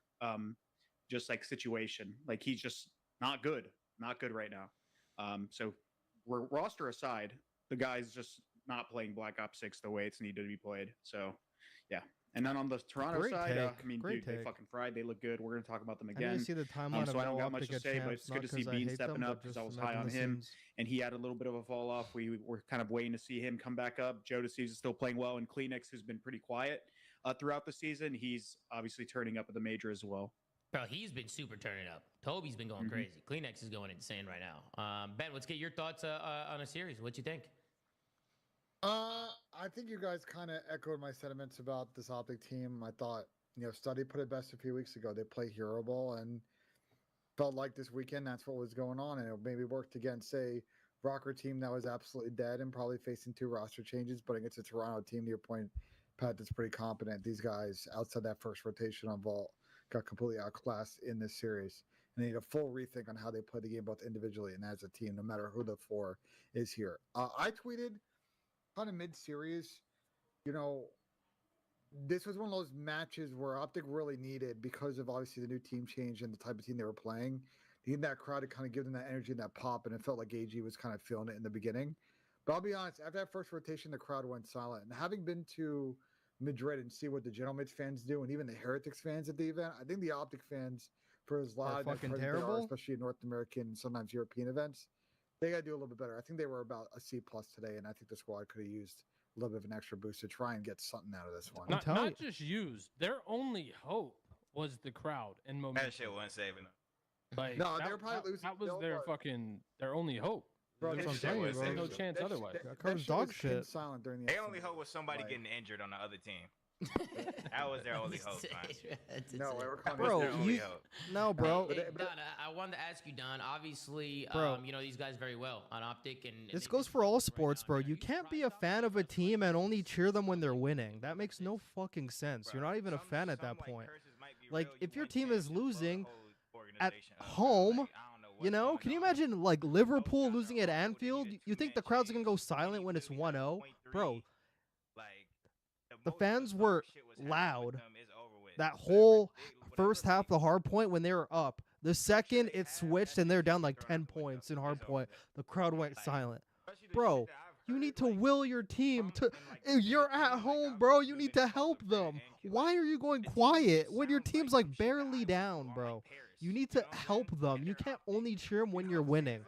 just like situation. Like, he's just not good right now. So, roster aside, the guy's just not playing Black Ops 6 the way it's needed to be played. So, yeah. And then on the Toronto side, they fucking fried. They look good. We're going to talk about them again. I didn't see the timeline so I don't of got much to say, but it's good to see Bean stepping up, because I was high on him, and he had a little bit of a fall off. We were kind of waiting to see him come back up. Jodeci's is still playing well, and Kleenex, who's been pretty quiet throughout the season, he's obviously turning up at the major as well. Bro, he's been super turning up. Toby's been going crazy. Kleenex is going insane right now. Ben, let's get your thoughts on a series. What you think? I think you guys kind of echoed my sentiments about this OpTic team. I thought, Study put it best a few weeks ago. They play hero ball, and felt like this weekend that's what was going on, and it maybe worked against a Rocker team that was absolutely dead and probably facing 2 roster changes, but against a Toronto team, to your point, Pat, that's pretty competent. These guys, outside that first rotation on Vault, got completely outclassed in this series. And they need a full rethink on how they play the game, both individually and as a team, no matter who the 4 is here. I tweeted kind of mid-series, this was one of those matches where OpTic really needed, because of obviously the new team change and the type of team they were playing, they need that crowd to kind of give them that energy and that pop, and it felt like AG was kind of feeling it in the beginning. But I'll be honest, after that first rotation, the crowd went silent. And having been to Madrid and see what the General Mitch fans do, and even the Heretics fans at the event, I think the OpTic fans, for as loud fucking as terrible, they are, especially in North American and sometimes European events, they got to do a little bit better. I think they were about a C+ today, and I think the squad could have used a little bit of an extra boost to try and get something out of this one. Not just used. Their only hope was the crowd and momentum. That shit wasn't saving them. Like, no, they were probably losing. That was their only hope. Bro, That's what I'm saying. There's no chance otherwise. That dog shit. Silent during the Their only hope was somebody getting injured on the other team. That was their only hope, No, bro, bro. Hey, Don, I wanted to ask you, Don. Obviously, you know these guys very well on OpTic, and this goes for all sports, bro. You can't be a fan of a team and only cheer them when they're winning. That makes no fucking sense. You're not even a fan at that point. Like, if your team is losing, at home. You know, can you imagine like Liverpool losing at Anfield? You think the crowds are gonna go silent when it's 1-0, bro? The fans were loud that whole first half of the Hardpoint when they were up. The second it switched and they're down like 10 points in Hardpoint, the crowd went silent. Bro, you need to will your team to. If you're at home, bro, you need to help them. Why are you going quiet when your team's like barely down, bro? You need to help them. You can't only cheer them when you're winning.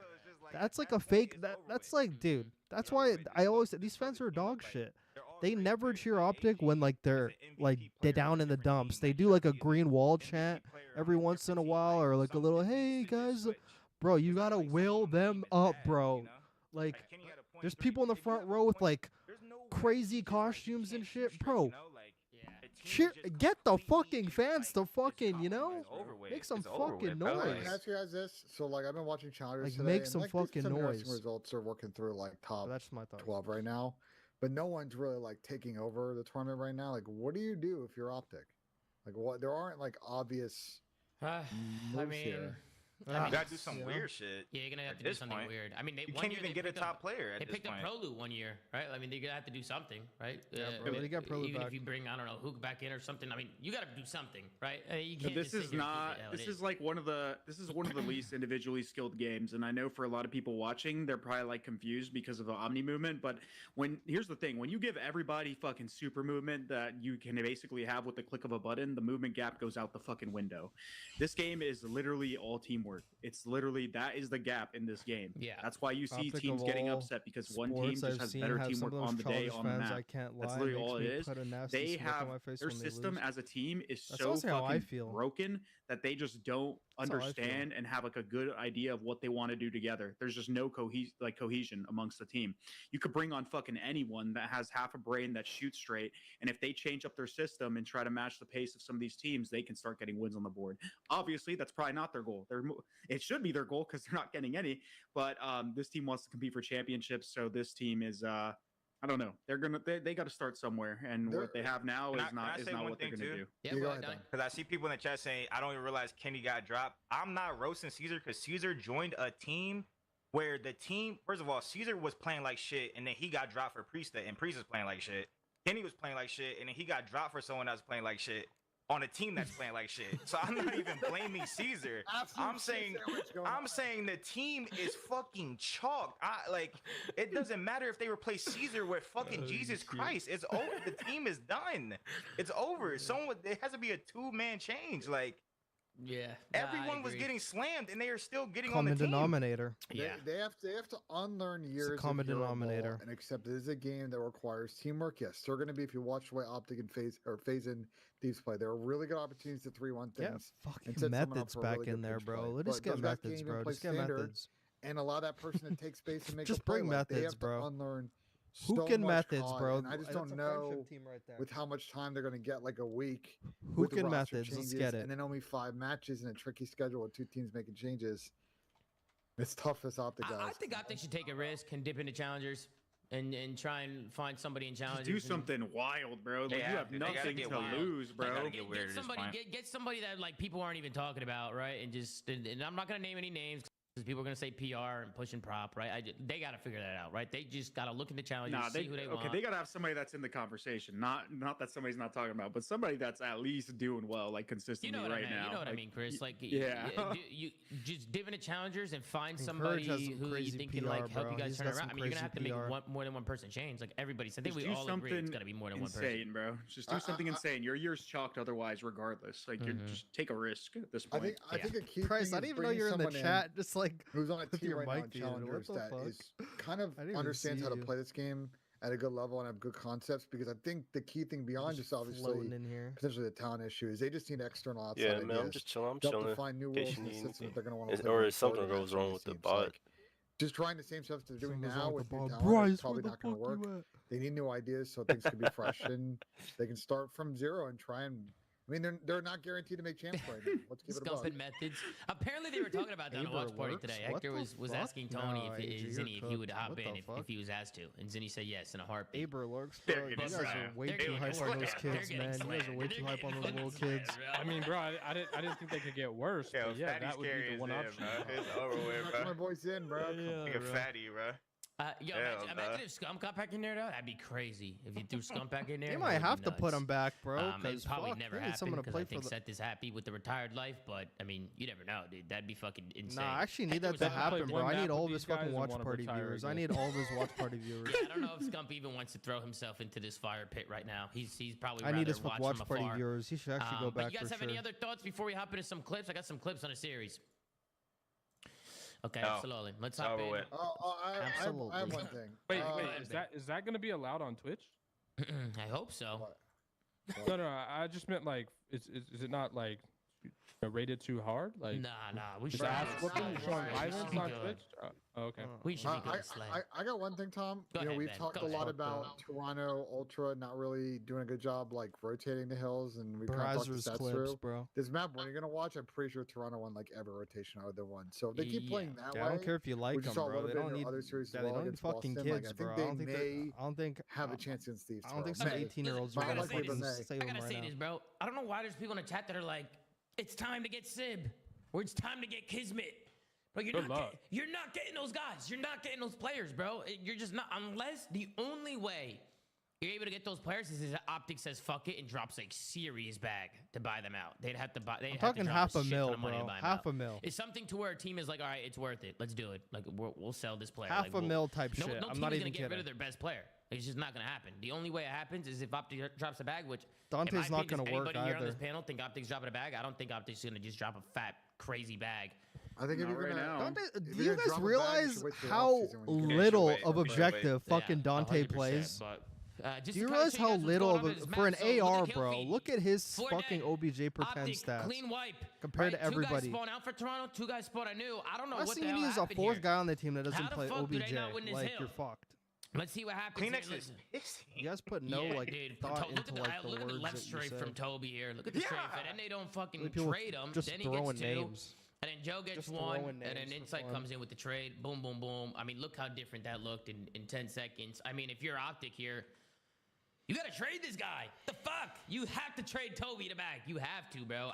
That's like a fake. That's like, dude. That's why I always say these fans are dog shit. They never cheer OpTic when like they're down in the dumps. They do like a green wall chant every once in a while, or like a little, hey guys, bro, you gotta will them up, bro. Like, there's people in the front row with like crazy costumes and shit, bro. Cheer, get the fucking fans to fucking, you know, make some fucking noise. Can I ask you guys this? So like I've been watching challengers Like, today, make and, some like, fucking some noise. interesting results are working through like top That's my thought. 12 right now, but no one's really like taking over the tournament right now. Like, what do you do if you're OpTic? Like, what? There aren't like obvious moves here. You gotta do some weird shit. Yeah, you're gonna have to do something weird. I mean, you can't even get a top player at They this picked up point. Prolu 1 year, right? I mean, they're gonna have to do something, right? Yeah, bro, they got Prolu even back. if you bring, I don't know, Hook back in or something. I mean, you gotta do something, right? You So can't this just sit is here and not. keep it how This it is like one of the least individually skilled games, and I know for a lot of people watching, they're probably like confused because of the Omni movement. But here's the thing: when you give everybody fucking super movement that you can basically have with the click of a button, the movement gap goes out the fucking window. This game is literally all teamwork. It's literally that is the gap in this game. Yeah, that's why you see OpTic teams of getting all upset because one team sports just I've has seen better have some teamwork of those on the day childish on the fans, map. I can't That's lie, literally makes all it me is. put a nasty They smirk on have my face their when they system lose. as a team is That's so also how I fucking feel. broken that they just don't That's how I feel. understand and have like a good idea of what they want to do together. There's just no cohesion amongst the team. You could bring on fucking anyone that has half a brain that shoots straight, and if they change up their system and try to match the pace of some of these teams, they can start getting wins on the board. Obviously, that's probably not their goal. It should be their goal because they're not getting any. But this team wants to compete for championships, so this team is. I don't know. They got to start somewhere, and what they have now is not what they're gonna do. Yeah, because I see people in the chat saying, "I don't even realize Kenny got dropped." I'm not roasting Caesar because Caesar joined a team where the team, first of all, Caesar was playing like shit, and then he got dropped for Priest, and Priest was playing like shit. Kenny was playing like shit, and then he got dropped for someone else playing like shit on a team that's playing like shit. So I'm not even blaming Caesar. I'm saying the team is fucking chalked. It doesn't matter if they replace Caesar with fucking Jesus Christ. It's over. The team is done. It's over. It has to be a two-man change. Like, yeah, everyone was getting slammed, and they are still getting Common on the team. denominator. They have to unlearn years It's a common of Euro ball denominator. and accept this is a game that requires teamwork. Yes, they're going to be, if you watch the way OpTic and FaZe and Thieves play, there are really good opportunities to 3-1 Yeah, things. fucking and set someone up methods for a back really in good there, pitch bro. play. Let's But get those guys can't methods, even bro. play Just get standard methods. and allow that person to take space and make Just a play. bring Like, they methods, have bro. To unlearn Hook so and much methods, COD, bro. and I just That's don't a know friendship team right there. with how much time they're going to get, like a week. Hook with the and roster methods, let's changes, get it. And then only 5 matches in a tricky schedule with 2 teams making changes. It's tough as OpTic guys. I think OpTic should take a risk and dip into challengers and try and find somebody in challengers. Do something wild, bro. Like, you have nothing to lose, bro. Get somebody that like people aren't even talking about, right? And I'm not gonna name any names because people are gonna say PR and push and prop, right? They gotta figure that out, right? They just gotta look into challengers, see who they want. They gotta have somebody that's in the conversation, not that somebody's not talking about, but somebody that's at least doing well, like consistently now. now. You know what I mean, Chris? Like, yeah, you just dip into challengers and find Encourage has somebody some who you crazy think can PR, like help bro. you guys He's turn got around. some I mean, you're gonna have to make crazy more than one person change. Like everybody, I think Just we do all agree it's something gotta be more than one person. insane, bro. Just do something insane. Your year's chalked otherwise, regardless. Like, you just take a risk at this point. I think a key Christ, thing I is didn't even know bringing you're in the someone chat. Just like who's on a with team your right now mic in muted. What challengers the that fuck? is kind of I didn't even understands how to see you. play this game at a good level and have good concepts, because I think the key thing beyond just obviously floating in here. potentially the talent issue is they just need external outside Yeah, ideas. man, I'm just chilling. I'm They'll have chilling. to find new In case roles you in the need system that anything. they're going to want to play. Or going is something forward goes against wrong these with the teams. bot. Just trying the same stuff they're doing Something's now wrong with with new the ball. talent Bryce, is probably where not the going to fuck work. you at? They need new ideas so things can be fresh and they can start from zero and try and I mean, they're not guaranteed to make champs right now. Let's give it a buck. Scumping methods. Apparently, they were talking about that on a watch party today. Hector was asking Tony Zinni if he would hop in if he was asked to, and Zinni said yes in a heartbeat. Aber lurks, bro. You guys are way too hype on those kids, man. You guys are way too hype on those little kids. I mean, bro, I didn't think they could get worse. Yo, But yeah, Fatty's that would be the one option. It's over with, bro. My voice in, bro. Like a fatty, bro. Imagine if Scum got back in there, though. That'd be crazy. If you threw Scum back in there, They might have to put him back, bro. It probably never happened someone to because play I think for Seth is happy with the retired life. But I mean, you never know, dude. That'd be fucking insane. Nah, I actually need that to happen, bro. I need all of his fucking watch party viewers. I need all of his watch party viewers. Yeah, I don't know if Scump even wants to throw himself into this fire pit right now. He's probably. I need his watch party viewers. He should actually go back. But you guys have any other thoughts before we hop into some clips? I got some clips on a series. Okay, absolutely. Let's hop in. Absolutely. I have one thing. Wait, is that going to be allowed on Twitch? I hope so. No, I just meant like, is it not like rated too hard? Like, nah, we should. Ass whooping, showing violence on Twitch. Okay. We should be good at slang. I got one thing, Tom. Go ahead, we've Ben. talked Go a lot ahead. about Toronto Ultra not really doing a good job, like rotating the hills, and we kind of talked Brazzers the stats clips, through. bro. This map, when you're gonna watch, I'm pretty sure Toronto won like every rotation out of the one. So if they keep playing that way, I don't care if you like which them, you saw a bro. little They bit don't in need. other series They as well don't need against fucking Boston, kids, like, bro. I don't think have a chance against these. I don't think some 18-year-olds are I gonna gotta say fucking this. save I them gotta say right this, now. bro. I don't know why there's people in the chat that are like, it's time to get Sib, or it's time to get Kismet. Bro, you're not getting those guys. You're not getting those players, bro. You're just not. Unless the only way you're able to get those players is if OpTic says fuck it and drops like serious bag to buy them out. They'd have to buy. I'm talking half a mil, bro. Half a mil. It's something to where a team is like, all right, it's worth it. Let's do it. Like we'll sell this player. Half a mil type shit. No I'm not team is even gonna get rid kidding. of their best player. It's just not gonna happen. The only way it happens is if OpTic drops a bag, which Dante's not gonna work anybody here on this either. panel think OpTic's dropping a bag? I don't think OpTic's gonna just drop a fat, crazy bag. I think if you're gonna, Do you guys realize how little of objective fucking Dante 100%, plays? but, Do just you to kinda realize show you how guys what's little going of on a, in this for an map, so look AR, at kill bro? feed. Look at his 4 fucking dead. OBJ pretend OpTic, stats clean wipe. compared to Right, 2 everybody. guys spawn out for Toronto, 2 guys spawn anew. I don't know Last what thing the you hell need is a happened fourth here. guy on the team that How doesn't the play fuck do they OBJ. not win this Like hill? you're fucked. Let's see what happens. Kleenex here. is Listen. You guys put no like dude, thought look into at like the look at the words left that you strafe say. from Toby here. Look at the strafe, and then they don't fucking Like, people trade him. just Then he throwing gets 2. names. And then Joe gets Just 1, throwing and then names for Insight fun. comes in with the trade. Boom, boom, boom. I mean, look how different that looked in 10 seconds. I mean, if you're OpTic here, you gotta trade this guy. The fuck? You have to trade Toby to back. You have to, bro.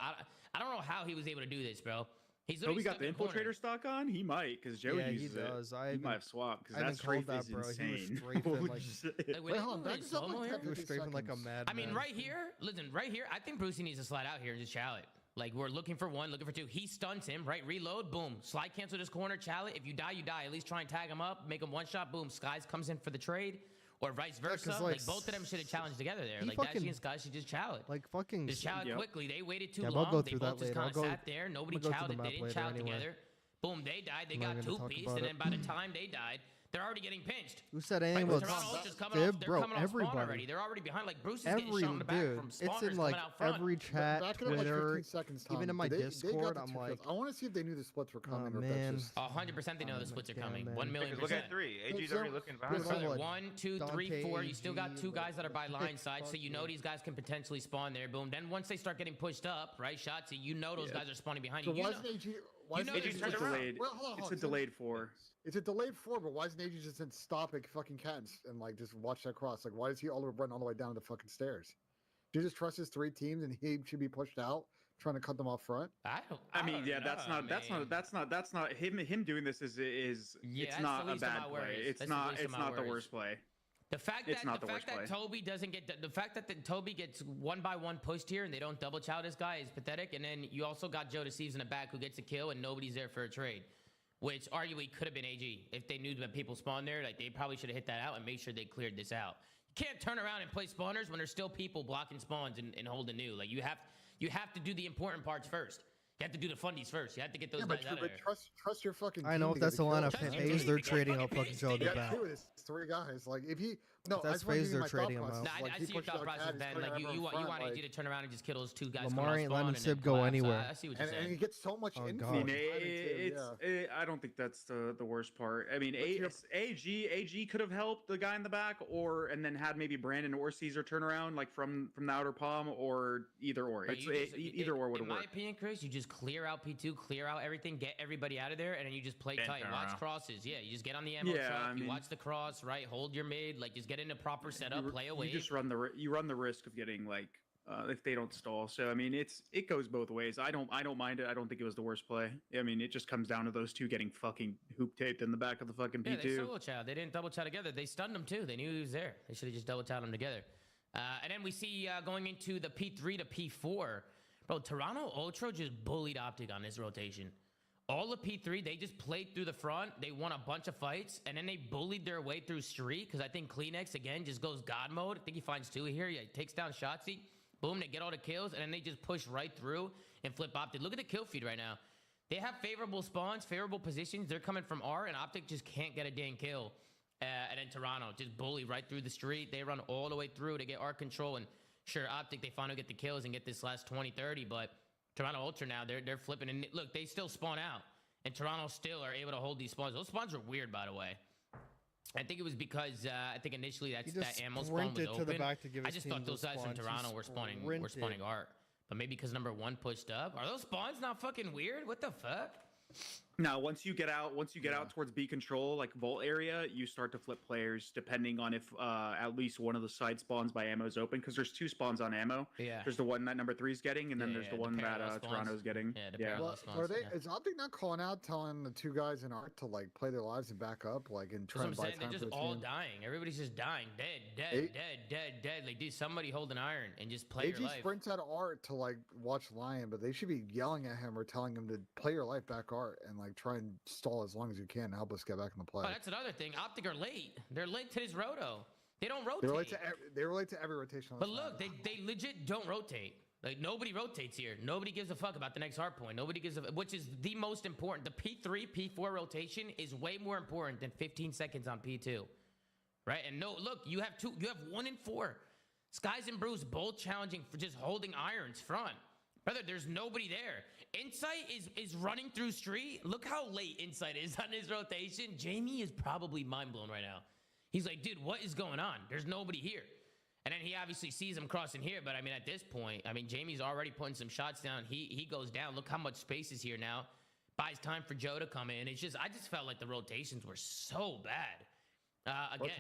I don't know how he was able to do this, bro. He's Toby literally got the stuck in corner. infiltrator stock on. He might because Joey Yeah, he uses does. it. He might have swapped because I that haven't called strafe that, is bro. He was insane. strafing Holy like- shit. Wait, hold on. back this up like 10, He was 50 strafing like a seconds. mad. I mean, right here, listen, right here, I think Brucey needs to slide out here and just chow it. Like, we're looking for 1, looking for 2. He stuns him, right? Reload, boom. Slide cancel this corner, chow it. If you die, you die. At least try and tag him up, make him one shot, boom. Skies comes in for the trade, or vice versa. like, Both of them should have challenged together there. he Like, fucking- Dashi and Skies should just chow it. Like fucking. Just chow it quickly. They waited too Yeah, long. I'll go They through both that just later. kind I'll of go- sat there. Nobody I'm gonna go chowed through it. the They map didn't later chow anyway. together. Boom, they died. They I'm not got gonna 2 talk pieced, about and it. then by the time they died, they're already getting pinched. Who said anything Right, about Toronto Ultra's coming Sib, off, they're bro? coming off spawn already. Everybody. They're already behind. Like, Bruce is getting shot in the back Dude, from it's spawners in like coming out front. every chat, Back it up like Twitter, 15 seconds, Tom. even in my They got Discord. the I'm 2 like, kills. I want to see if they knew the splits were coming. Or if man. that's just... 100% they know the splits are coming. man. 1,000,000%. Look at 3. AG's already looking behind. Look at what? 1, 2, 3, Dante, 4. You still got 2 AG, guys that are by line side, so fuck you know yeah. these guys can potentially spawn there. Boom. Then once they start getting pushed up, right, shots, you know those guys are spawning behind So you. why You know, isn't AG? Why you know isn't there's AG turned just around. delayed. Well, hold on, It's hold a on. delayed 4. It's a delayed 4, but why doesn't AG just then stop at fucking cats and like just watch that cross? Like, why is he run all the way down the fucking stairs? Do you just trust his 3 teams and he should be pushed out, trying to cut them off front? I mean, yeah, that's not him doing this is Yeah, it's that's not the a least of bad my play. worries. It's That's the not least of it's my not the worries. worst play. The fact It's that not the the fact worst that play. Toby doesn't get the fact that Toby gets 1 by 1 pushed here and they don't double chow this guy is pathetic. And then you also got Joe Deceives in the back who gets a kill and nobody's there for a trade, which arguably could have been AG if they knew that people spawned there. Like, they probably should have hit that out and made sure they cleared this out. You can't turn around and play spawners when there's still people blocking spawns and holding new. Like, you have to do the important parts first. You have to do the fundies first. You have to get those guys out of there. Trust your fucking. I know team if to that's get the kills. lineup Hayes, they're trading up fucking Joe the Yeah, back. two of his 3 guys. Like, if he No, If that's phase, they're trading him out. No, I see your thought process, Ben. Like you want AG to turn around and just kill those two guys. Lamar ain't letting Sib go anywhere. I see what you're saying. And he gets so much info. I mean, I don't think that's the worst part. I mean, AG could have helped the guy in the back, and then had maybe Brandon or Caesar turn around like from the outer palm, or either or. Either or would have worked. In my opinion, Chris, you just clear out P2, clear out everything, get everybody out of there, and then you just play tight. Watch crosses. Yeah, you just get on the ammo truck. You watch the cross, right? Hold your mid. Like just get in a proper setup, play away. You just run the risk of getting like if they don't stall. So I mean, it goes both ways. I don't mind it. I don't think it was the worst play. I mean, it just comes down to those two getting fucking hoop taped in the back of the fucking P2. They solo chow. They didn't double chow together. They stunned him too. They knew he was there. They should have just double chowed him together. And then we see going into the P3 to P4, bro. Toronto Ultra just bullied OpTic on this rotation. All of P3, they just played through the front. They won a bunch of fights, and then they bullied their way through street, because I think Kleenex, again, just goes God mode. I think he finds two here. He takes down Shotzi. Boom, they get all the kills, and then they just push right through and flip OpTic. Look at the kill feed right now. They have favorable spawns, favorable positions. They're coming from R, and OpTic just can't get a dang kill. And then Toronto just bully right through the street. They run all the way through to get R control, and sure, OpTic, they finally get the kills and get this last 20-30, but Toronto Ultra now, they're flipping. And look, they still spawn out. And Toronto still are able to hold these spawns. Those spawns are weird, by the way. I think it was because I think initially that ammo spawn was open. I just thought those guys from Toronto were spawning art. But maybe because number 1 pushed up. Are those spawns not fucking weird? What the fuck? Now, once you get out towards B control, like vault area, you start to flip players depending on if at least one of the side spawns by ammo is open, because there's 2 spawns on ammo. Yeah. There's the one that number 3 is getting, and then there's the one that Toronto's getting. Well, is OpTic not calling out, telling the 2 guys in art to like play their lives and back up, like and try to buy time? They're just all dying. Everybody's just dying, dead. Like, dude, somebody hold an iron and just play your life. AG sprints out of art to like watch Lion, but they should be yelling at him or telling him to play your life back art and like try and stall as long as you can to help us get back in the play. Oh, that's another thing. OpTic are late. They're late to this roto. They don't rotate. They relate to every rotation. But look, they legit don't rotate. Like, nobody rotates here. Nobody gives a fuck about the next hardpoint. Nobody gives a, which is the most important. The P3, P4 rotation is way more important than 15 seconds on P2. Right? And no, look, you have 1 and 4. Skies and Bruce both challenging for just holding irons front. Brother, there's nobody there. Insight is running through street. Look how late Insight is on his rotation. Jamie is probably mind blown right now. He's like, dude, what is going on? There's nobody here. And then he obviously sees him crossing here. But I mean, at this point, I mean, Jamie's already putting some shots down. He goes down. Look how much space is here now. Buys time for Joe to come in. It's just, I just felt like the rotations were so bad. Again,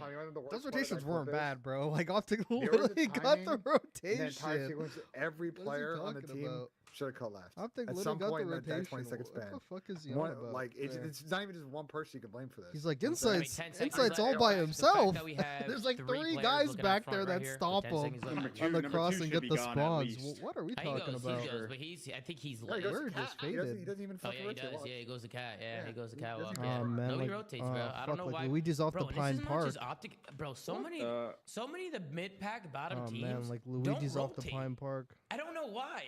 those rotations weren't bad, bro. Like, OpTic literally got the rotation. Every player on the team should have cut left. OpTic at literally some got point the in that rotation. 20-second span. What the fuck is he on about? Like, it's not even just one person you can blame for this. He's like, Insight's all by himself. There's like 3 guys back there that stop him on the cross and get the spawns. What are we talking about? He goes, but I think he's late. We're just faded. He doesn't even fucking rotate. Yeah, he goes to cat. Yeah, he goes to catwalk. Oh man, nobody rotates, bro. I don't know why. Luigi's off the Pine Park. OpTic, bro. So many of the mid-pack bottom teams. Oh man, like Luigi's off the Pine Park. I don't know why.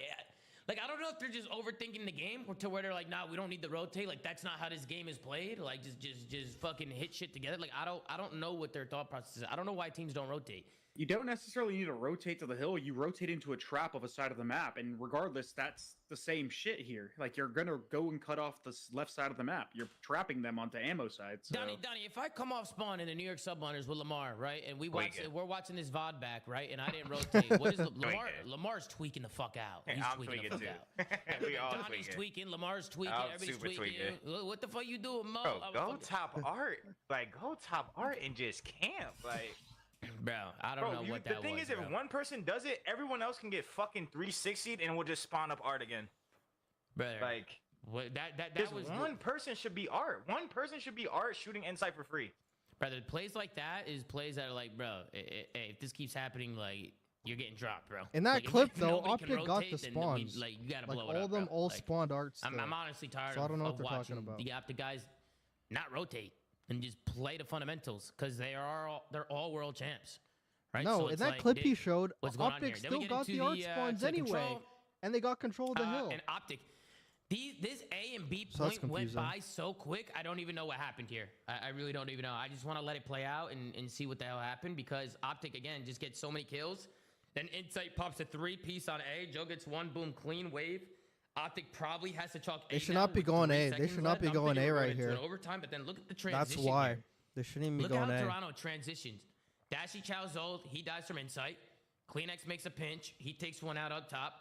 Like, I don't know if they're just overthinking the game or to where they're like, nah, we don't need to rotate. Like, that's not how this game is played. Like, just fucking hit shit together. Like, I don't know what their thought process is. I don't know why teams don't rotate. You don't necessarily need to rotate to the hill. You rotate into a trap of a side of the map, and regardless, that's the same shit here. Like, you're gonna go and cut off the left side of the map. You're trapping them onto ammo side. So. Donnie, if I come off spawn in the New York Subliners with Lamar, right, and we're watching this VOD back, right, and I didn't rotate. What is Lamar's tweaking the fuck out. He's tweaking the fuck out. Donnie's tweaking. Lamar's tweaking. Everybody's tweaking. What the fuck you doing, Mo? Bro, go top art. Like, go top art and just camp. Like. Bro, I don't know what that was. The thing is, if one person does it, everyone else can get fucking 360'd and we'll just spawn up art again. Brother, like, that was one person should be art. One person should be art shooting Insight for free. Brother, plays like that is plays that are like, bro, if this keeps happening, like, you're getting dropped, bro. In that like, clip, though, OpTic got the spawns. Like, you gotta blow all it up, of them bro. all spawned arts. I'm honestly tired I don't know what of they're watching talking about. the OpTic guys not rotate and just play the fundamentals, because they're all world champs. Right? No, so in that like, clip he showed, what's going on OpTic here? still got the art spawns anyway, and they got control of the hill. And OpTic, This A and B So that's point went confusing. by so quick, I don't even know what happened here. I really don't even know. I just want to let it play out and see what the hell happened because OpTic, again, just gets so many kills. Then Insight pops a 3-piece on A. Joe gets one, boom, clean wave. OpTic probably has to chalk A. They should now not be with going 3 A. They seconds should not left. be I'm going thinking A we're right into here. an overtime, but then look at the transition. That's why. here. They shouldn't even be Look going how A. Toronto transitions. Dashy Chow's old. He dies from Insight. Kleenex makes a pinch. He takes one out up top.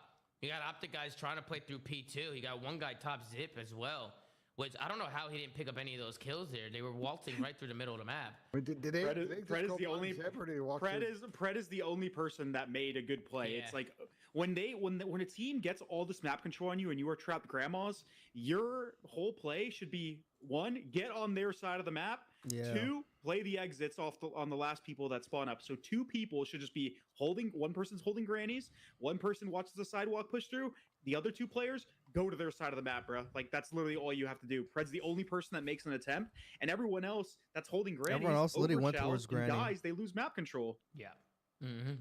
You got OpTic guys trying to play through P2. You got one guy top zip as well. Which I don't know how he didn't pick up any of those kills there. They were waltzing right through the middle of the map. Did they Pred is the only Pred is the only person that made a good play. Yeah. It's like when a team gets all this map control on you and you are trapped grandmas, your whole play should be 1, get on their side of the map. Yeah. 2, play the exits on the last people that spawn up. So 2 people should just be holding. One person's holding grannies. One person watches the sidewalk push through. The other 2 players go to their side of the map, bro. Like that's literally all you have to do. Pred's the only person that makes an attempt, and everyone else that's holding grannies. Everyone else literally went overshells towards and granny. dies. They lose map control. Yeah.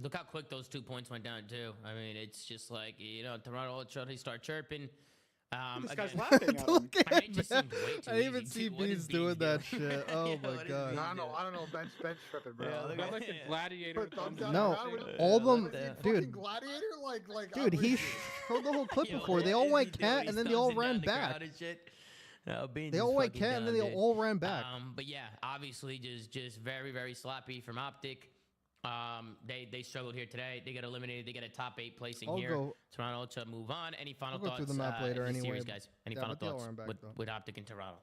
Look how quick those 2 points went down too. I mean, it's just like Toronto ultra start chirping. This guy's again- laughing at him. Look I mean, at it just that. seemed way too I didn't even easy, see too. What is Beans doing Beans that doing? shit. Oh Yeah, my what is god. Beans I don't know. Bench tripping, bro. Yeah, they got like a gladiator. Put thumbs down No, around with- all of them, Fucking dude. gladiator, like. Dude, he showed the whole clip before. They all went cat and then they all ran back. They all went cat and then they all ran back. But yeah, obviously just very, very sloppy from OpTic. They struggled here today. They got eliminated. They get a top 8 placing I'll here. go- Toronto to move on. Any final I'll go thoughts through the map later in this anyway. series, guys? Any Yeah, final but they all thoughts ran back, though. with OpTic and Toronto?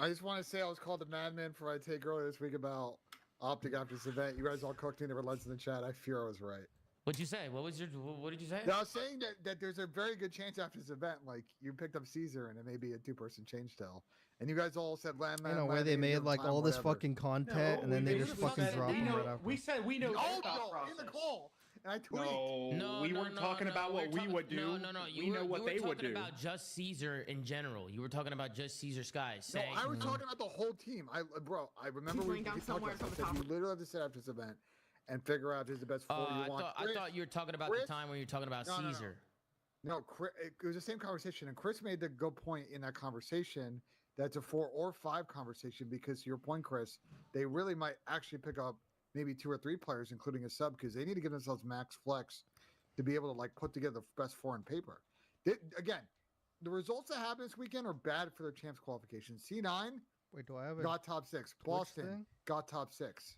I just want to say I was called a madman for my take earlier this week about OpTic after this event. You guys all cooked me. There were leads in the chat. I fear I was right. What'd you say? What did you say? No, I was saying that there's a very good chance after this event, like you picked up Caesar and it may be a 2-person change still. And you guys all said landman. You know, where they made like all this fucking content and then they just fucking drop them right after. We said we know. In the call. And I tweeted. No, we weren't talking about what we would do. No. We know what they would do. You were talking about just Caesar in general. You were talking about just Caesar Skies. No, Saying, I was talking about the whole team. I remember He's we laying down talked somewhere about from this. the You top. literally have to sit after this event and figure out who's the best 4 you want. I thought you were talking about Chris? the time when you were talking about No, no, no. Caesar. No, it was the same conversation, and Chris made the good point in that conversation that it's a 4 or 5 conversation because, to your point, Chris, they really might actually pick up maybe 2 or 3 players, including a sub, because they need to give themselves max flex to be able to like put together the best 4 on paper. Again, the results that happened this weekend are bad for their champs qualification. C9 Wait, do I have a got top 6. Boston thing? got top 6.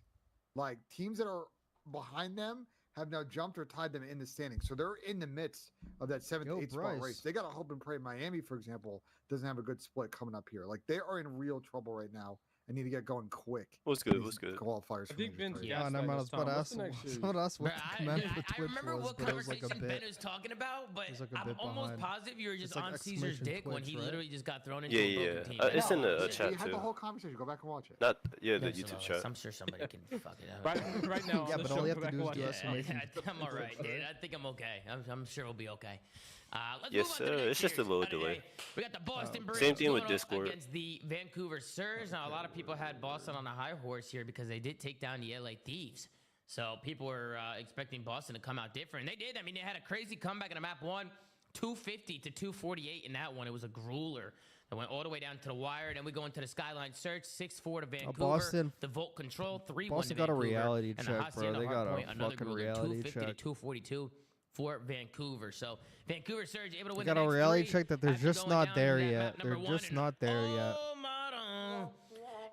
Like teams that are behind them have now jumped or tied them in the standings. So they're in the midst of that 7th to 8th spot Bryce. race. They got to hope and pray Miami, for example, doesn't have a good split coming up here. Like they are in real trouble right now and need to get going quick. What's good? What's good? Qualifiers. I think Vince Yeah, never mind. I was about to ask what the command for I Twitch remember was, what but it was like a conversation Ben bit. was talking about, but It was like a I'm bit almost behind. positive you were just It's like on Caesar's exclamation dick when Twitch, he right? literally just got thrown into Yeah, a yeah. broken team. It's in the We chat had the too. whole conversation. Go back and watch it. Not the That's YouTube hilarious. chat. I'm sure somebody can fuck it out. Right now, Yeah, on the but show, all you have go to back do and is watch do it. exclamation. I think I'm all right, dude. I think I'm okay. I'm sure we'll be okay. Let's Yes, move on to the sir. next It's just a series. little Today, delay. We got the Boston Bruins Same thing with going up Discord. against the Vancouver Surge. Now, a lot of people had Boston on a high horse here because they did take down the LA Thieves. So people were expecting Boston to come out different. They did. I mean, they had a crazy comeback in the map 1, 250 to 248 in that one. It was a grueler. That went all the way down to the wire. Then we go into the Skyline Search, 6-4 to Vancouver. Boston- the Volt Control, 3-1 to Boston got a Vancouver. reality And the check, Hacienda bro. They got a Hardpoint, another fucking grueler, reality 250 check. to 242 for Vancouver. So Vancouver Surge able to They win got the a next reality 3 check that they're after just going not down there to that yet. map They're number 1 just and not there yet.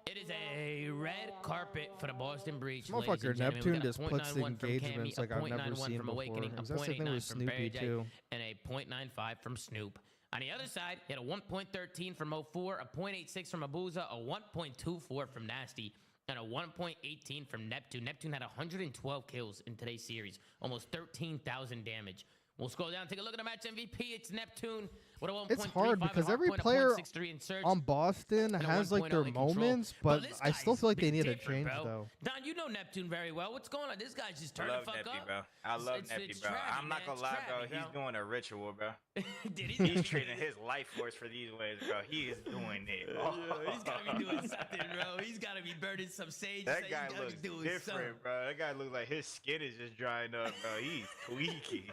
it is a red carpet for the Boston Breach. This ladies motherfucker and gentlemen. Neptune We got a just puts the 0.91 from engagements Cammy, like a I've never 0.91 seen from before. Awakening, a Is that the same thing 0.89 with from Snoopy Barry too? and a 0.95 from Snoop. On the other side, he had a 1.13 from 04, a 0.86 from Abuza, a 1.24 from Nasty, and a 1.18 from Neptune. Neptune had 112 kills in today's series, almost 13,000 damage. We'll scroll down, take a look at the match MVP. It's Neptune with a 1.35. It's hard because every Hardpoint, a player 0.63 in Surge, on Boston and a has like 1.0 their in Control. moments, but this I still guy's feel like they been need a different, change bro. though. Don, you know Neptune very well. What's going on? This guy's just I turned love the fuck Neppy, up. bro. I love It's Neppy, bro. Travi, I'm not man. gonna It's lie, Travi, bro. He's doing a ritual, bro. Did he? He's trading his life force for these ways, bro. He is doing it. Yeah, he's gotta be doing something, bro. He's gotta be burning some sage. That so guy he's gotta looks be doing different, something. bro. That guy looks like his skin is just drying up, bro. He's tweaky.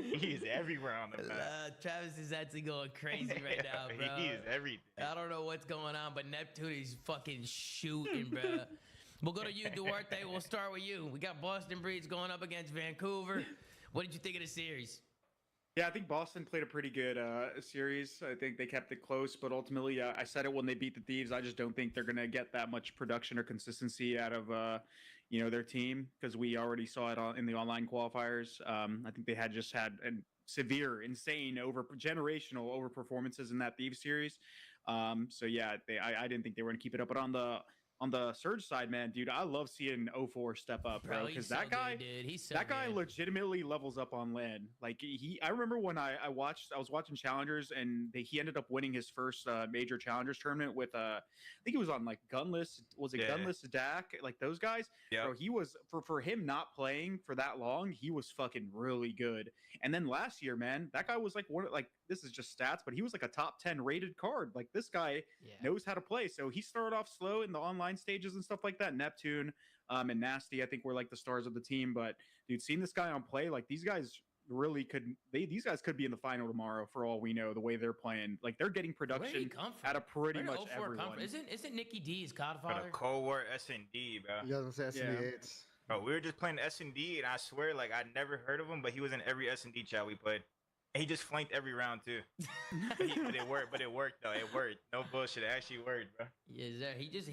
He is everywhere on the map. Travis is actually going crazy right now, bro. He is everything. I don't know what's going on, but Neptune is fucking shooting, bro. We'll go to you, Duarte. We'll start with you. We got Boston Breeds going up against Vancouver. What did you think of the series? Yeah, I think Boston played a pretty good series. I think they kept it close, but ultimately, I said it when they beat the Thieves. I just don't think they're going to get that much production or consistency out of their team, because we already saw it in the online qualifiers. I think they had severe, insane, generational overperformances in that Thieves series. So yeah, I didn't think they were going to keep it up. But on the Surge side, man, dude, I love seeing 04 step up, bro, because that guy legitimately levels up on LAN. Like I remember when I was watching Challengers, and he ended up winning his first major Challengers tournament with I think he was on like Gunless. Was it Gunless, Dak, like those guys? Yeah. Bro, he was for him not playing for that long, he was fucking really good. And then last year, man, that guy was like this is just stats, but he was like a top 10 rated card. Like this guy knows how to play. So he started off slow in the online stages and stuff like that. Neptune and Nasty, I think, were like the stars of the team. But dude, seeing this guy on play, like these guys really these guys could be in the final tomorrow for all we know, the way they're playing. Like they're getting production out of pretty much everyone. Isn't Nicky D's Codfather? The Cold War S&D, bro. Yeah, I was gonna say S&D 8s. Bro, we were just playing S&D, and I swear, like, I'd never heard of him, but he was in every S&D chat we played. And he just flanked every round, too. But it worked, though. It worked. No bullshit. It actually worked, bro. Yeah, he's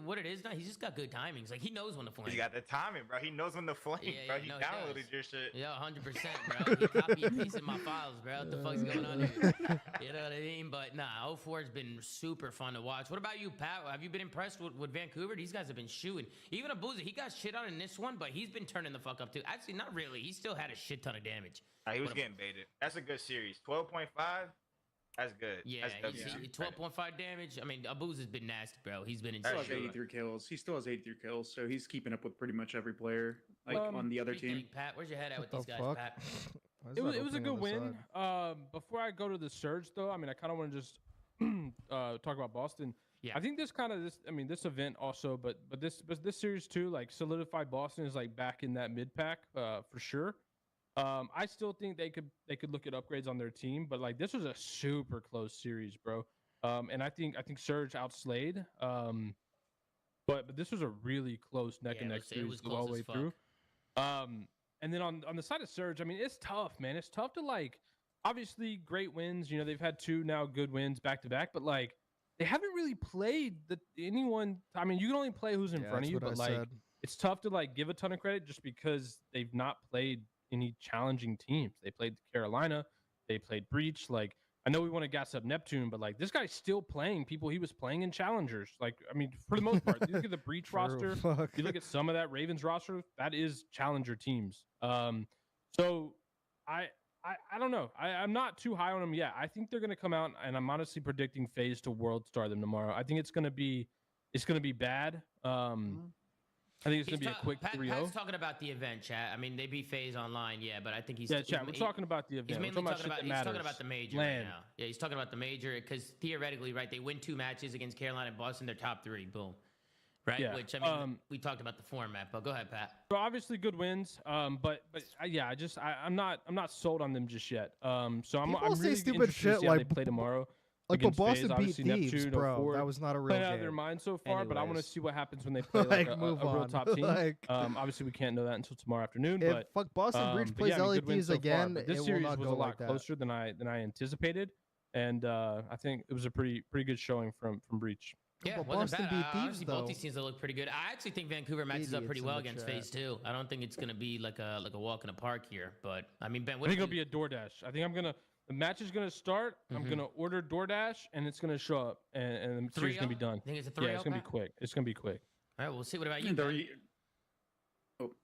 what it is now. He's just got good timings. Like, he knows when to flank. He got the timing, bro. He knows when to flank, bro. He downloaded your shit. Yeah, 100%, bro. He copy and pasted my files, bro. What the fuck's going on here? You know what I mean? But nah, 04 has been super fun to watch. What about you, Pat? Have you been impressed with Vancouver? These guys have been shooting. Even Abuza, he got shit on in this one, but he's been turning the fuck up too. Actually, not really. He still had a shit ton of damage. He was getting baited. That's a good series. 12.5. That's good. Yeah, that's 12.5 damage. I mean, Abuza's been nasty, bro. He's been insane. He still has 83 kills. He still has 83 kills, so he's keeping up with pretty much every player on the other team. Pat, where's your head at with these guys, Pat? It was a good win. Before I go to the Surge, though, I mean, I kind of want to just talk about Boston. Yeah, I think this event also, but this series too, like solidified Boston is like back in that mid pack for sure. I still think they could look at upgrades on their team, but like this was a super close series, bro. And I think Surge outslayed. But this was a really close neck and neck series all the way through. And then on the side of Surge, I mean, it's tough, man. It's tough to like. Obviously, great wins. You know, they've had 2 now good wins back to back, but like they haven't really played anyone. I mean, you can only play who's in front of you, but like it's tough to like give a ton of credit just because they've not played any challenging teams. They played Carolina, they played Breach. Like I know we want to gas up Neptune, but like this guy's still playing people he was playing in challengers. Like I mean, for the most part, you look at the Breach roster, you look at some of that Ravens roster, that is challenger teams. So I don't know. I'm not too high on them yet. I think they're gonna come out, and I'm honestly predicting FaZe to World Star them tomorrow. I think it's gonna be bad. I think it's going to be a quick 3-0. Pat's talking about the event, chat. I mean, they beat FaZe online, yeah, but I think he's... Yeah, chat, we're talking about the event. He's mainly talking about the major right now. Yeah, he's talking about the major because theoretically, right, they win 2 matches against Carolina and Boston. They're top 3, boom. Right, yeah. Which, I mean, we talked about the format, but go ahead, Pat. So obviously good wins, but yeah, I'm not sold on them just yet. So I'm really stupid interested shit to see how like they play tomorrow. Like when Boston FaZe, beat Thieves, Neptune, bro, that was not a real game. Out of their mind so far, but I want to see what happens when they play like a real top team. Obviously, we can't know that until tomorrow afternoon. If but Boston Breach plays LA Thieves again, this series was a lot like closer than I anticipated, and I think it was a pretty good showing from Breach. Yeah, Boston beat Thieves, though. Both these teams look pretty good. I actually think Vancouver matches up pretty well against FaZe too. I don't think it's gonna be like a walk in the park here, but I mean, Ben, I think it'll be a DoorDash. I think the match is gonna start. I'm gonna order DoorDash, and it's gonna show up, and the series is gonna be done. I think it's a 3-0. Yeah, it's gonna be quick. It's gonna be quick. All right, we'll see. What about you?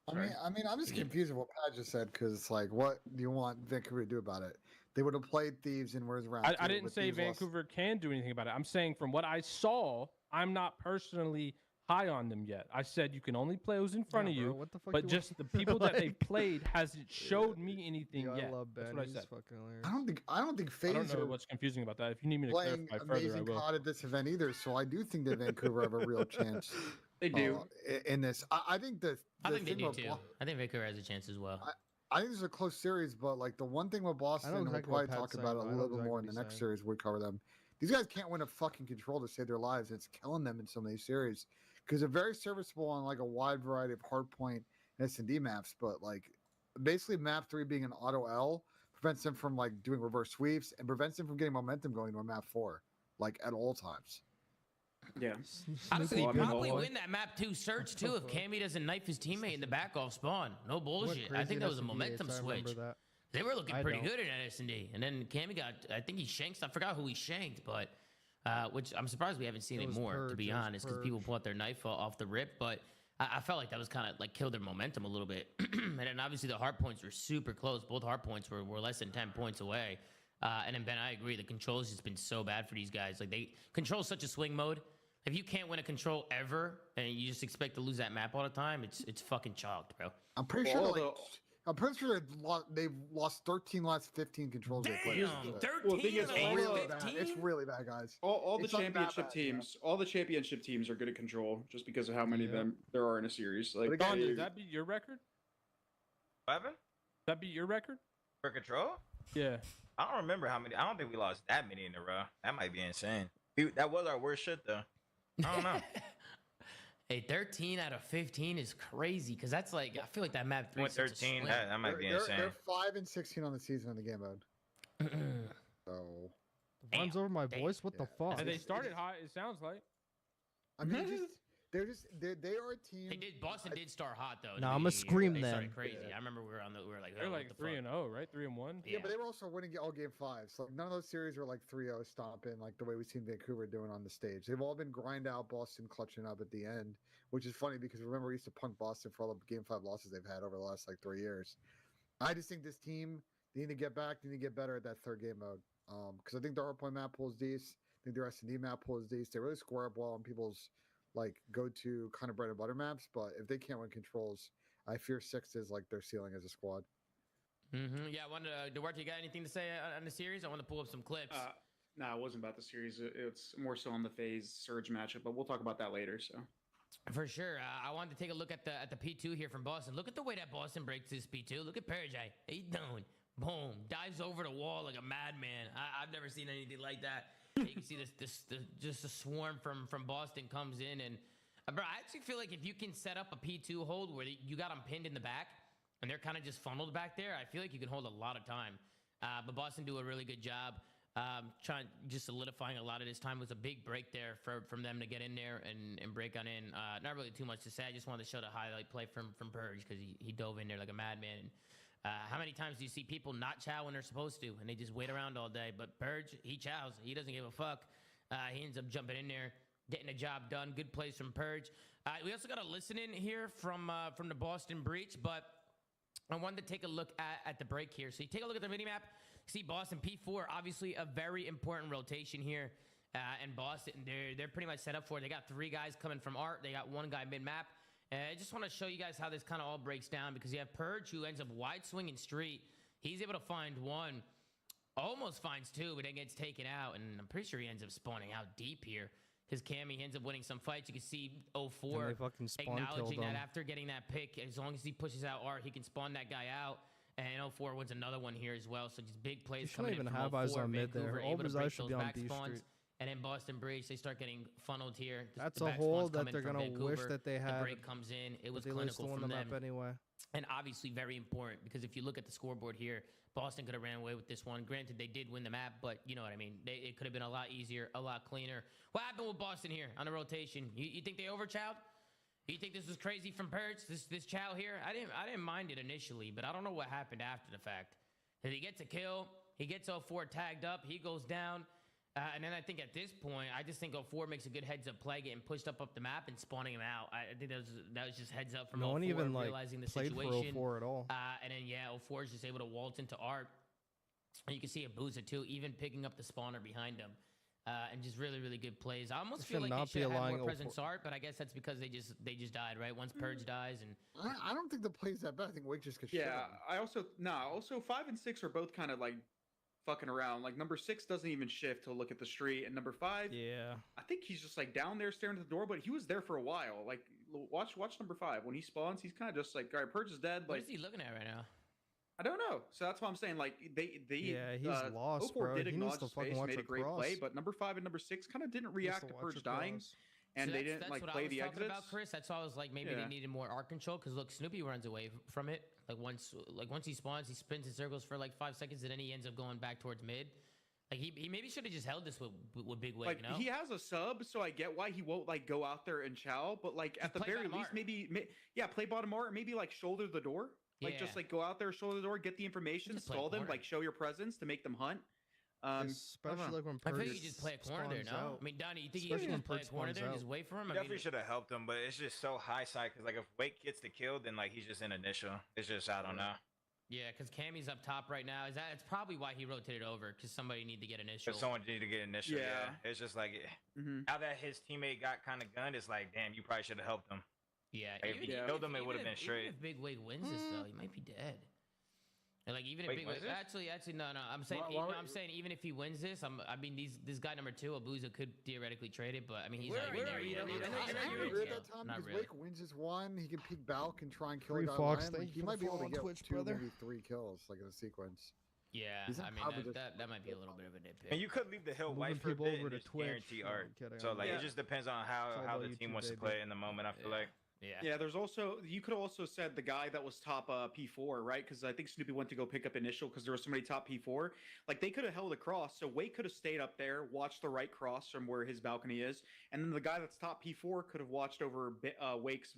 I mean, I'm just confused with what Pat just said because it's like, what do you want Vancouver to do about it? They would have played Thieves in where's round. I didn't say Vancouver can do anything about it. I'm saying from what I saw, I'm not personally high on them yet. I said you can only play who's in front of you, but just the people that they played hasn't showed me anything yet. I love Ben. That's what I said. I don't think FaZe. I don't know what's confusing about that. If you need me to playing clarify further, I amazing will. COD at this event either, so I do think that Vancouver have a real chance. They do in this. I think I think they do too. I think Vancouver has a chance as well. I think this is a close series, but like the one thing with Boston, exactly we'll probably what Pat's talk about it saying, a though. I know little bit exactly more what in the he's next saying. series. We cover them. These guys can't win a fucking control to save their lives. It's killing them in some of these series because they're very serviceable on like a wide variety of hardpoint and S&D maps, but like basically map 3 being an auto L prevents them from like doing reverse sweeps and prevents them from getting momentum going to a map 4 like at all times. Yeah. Honestly, they probably win that map 2 search too if Cammy doesn't knife his teammate in the back off spawn. No bullshit. I think that was a momentum switch. They were looking pretty good in S&D, and then Cammy got. I think he shanked. I forgot who he shanked, but which I'm surprised we haven't seen it more, to be honest, because people pulled their knife off the rip. But I felt like that was kind of like killed their momentum a little bit. And then obviously the hard points were super close. Both hard points were less than 10 points away. And then Ben, I agree. The controls has been so bad for these guys. Like they control such a swing mode. If you can't win a control ever and you just expect to lose that map all the time, it's fucking chalked, bro. I'm pretty sure they've lost 13 last 15 controls. Damn, they played. 13 it's out of really 15? bad. It's really bad, guys. All the It's not that championship bad, teams, all the championship teams are good at control, just because of how many of them there are in a series. Like, Don, does that beat your record? What happened? Does that beat your record? For control? Yeah. I don't remember how many. I don't think we lost that many in a row. That might be insane. That was our worst shit, though. I don't know. Hey, 13 out of 15 is crazy because that's like I feel like that map 3 is such a 13. swing. That might be insane. They're 5-16 on the season in the game mode. So The runs over my voice. What the fuck? And they started hot. It sounds like. I mean, they are a team. Boston did start hot though. No, I'ma scream They then. started crazy. I remember we were like, They're oh, like what the 3-0, right? 3-1. Yeah, but they were also winning all game 5. So none of those series were like 3-0 stomping like the way we've seen Vancouver doing on the stage. They've all been grind out, Boston clutching up at the end, which is funny because remember we used to punk Boston for all the game 5 losses they've had over the last like 3 years. I just think this team, they need to get back, they need to get better at that third game mode. Because I think the hardpoint map pool is decent. I think their S&D map pool is decent. They really square up well on people's like go-to kind of bread and butter maps, but if they can't win controls, I fear 6 is like their ceiling as a squad. Yeah, I wanted to. Duarte, you got anything to say on the series? I want to pull up some clips. No, it wasn't about the series. It's more so on the phase surge matchup, but we'll talk about that later. So, For sure, I wanted to take a look at the P2 here from Boston. Look at the way that Boston breaks this P2. Look at Perjay. He doing boom, dives over the wall like a madman. I've never seen anything like that. You can see just a swarm from Boston comes in and, bro, I actually feel like if you can set up a P2 hold where you got them pinned in the back and they're kind of just funneled back there, I feel like you can hold a lot of time. But Boston do a really good job trying just solidifying a lot of this time. It was a big break there from them to get in there and break on in. Not really too much to say. I just wanted to show the highlight play from Purge because he dove in there like a madman. How many times do you see people not chow when they're supposed to, and they just wait around all day? But Purge, he chows. He doesn't give a fuck. He ends up jumping in there, getting the job done. Good plays from Purge. We also got a listen in here from the Boston Breach, but I wanted to take a look at the break here. So you take a look at the minimap. See Boston P4, obviously a very important rotation here. And Boston, they're pretty much set up for it. They got 3 guys coming from Art. They got 1 guy mid-map. I just want to show you guys how this kind of all breaks down because you have Purge who ends up wide swinging street. He's able to find 1, almost finds 2, but then gets taken out. And I'm pretty sure he ends up spawning out deep here. His Cammy ends up winning some fights. You can see 04 acknowledging that after getting that pick, as long as he pushes out Art, he can spawn that guy out. And 04 wins another one here as well. So just big plays coming in from 04. Have eyes on mid there. All his eyes should be on B spawns. Street. And then Boston Breach, they start getting funneled here. That's a hole that they're going to wish that they had. The break comes in. It was clinical from them. Anyway. And obviously very important because if you look at the scoreboard here, Boston could have ran away with this one. Granted, they did win the map, but you know what I mean. It could have been a lot easier, a lot cleaner. What happened with Boston here on the rotation? You think they overchowed? You think this was crazy from Purge, this chow here? I didn't mind it initially, but I don't know what happened after the fact. He gets a kill. He gets 04 tagged up. He goes down. And then I think at this point, I just think 04 makes a good heads-up play, getting pushed up the map and spawning him out. I think that was just heads up from 04, even realizing the played situation. for 04 at all. And then, 04 is just able to waltz into Art. And you can see Abuza, too, even picking up the spawner behind him. And just really, really good plays. I almost feel like they should have had more presence Art, but I guess that's because they just died, right? Once Purge dies. And I don't think the play's that bad. I think Wake just gets shit on. Also 5 and 6 are both kind of like fucking around. Like number 6 doesn't even shift to look at the street, and number 5, I think he's just like down there staring at the door, but he was there for a while. Like watch number 5 when he spawns, he's kind of just like, all right, Purge is dead. What is he looking at right now? I don't know. So that's why I'm saying, like, Yeah, he's lost, 04 bro. did He needs acknowledge to the fucking space, watch made a great across. play, but number 5 and number 6 kind of didn't react to Purge dying, and they didn't like play the exits. About, Chris. That's why I was like, maybe they needed more arc control. Because look, Snoopy runs away from it. Like once he spawns, he spins in circles for like 5 seconds, and then he ends up going back towards mid. Like he maybe should have just held this with Big Wig. Like No? he has a sub, so I get why he won't like go out there and chow. But like at the very least, maybe play bottom art, or maybe like shoulder the door. Like just like go out there, shoulder the door, get the information, stall them, like show your presence to make them hunt. Especially like when I think you just play a corner there, no? I mean, Donnie, you think you should just play a corner there and just wait for him? Definitely should have helped him, but it's just so high side because like if Wake gets the kill, then like he's just in initial. It's just I don't know. Yeah, because Cammy's up top right now. It's probably why he rotated over, because somebody need to get initial. Because someone need to get initial. Yeah. It's just like now that his teammate got kind of gunned, it's like damn, you probably should have helped him. Yeah, like, if he killed him, it would have been straight. Even if Big Wig wins this though, he might be dead. And like even if Big Wig, actually, no. I'm saying, I'm saying even if he wins this, I mean, this guy number 2, Abuza, could theoretically trade it, but I mean, he's not even there yet. Because Wake wins this one, he can peek Balk and try and kill a guy. He might be able to get Twitch, 2, maybe 3 kills like in a sequence. Yeah, I mean that might be a little bit of a nitpick. And you could leave the hill white for a bit and just guarantee art. So like it just depends on how the team wants to play in the moment. I feel like. Yeah, there's also, you could have also said the guy that was top P4, right? Because I think Snoopy went to go pick up initial because there was somebody top P4. Like, they could have held across, so Wake could have stayed up there, watched the right cross from where his balcony is, and then the guy that's top P4 could have watched over Wake's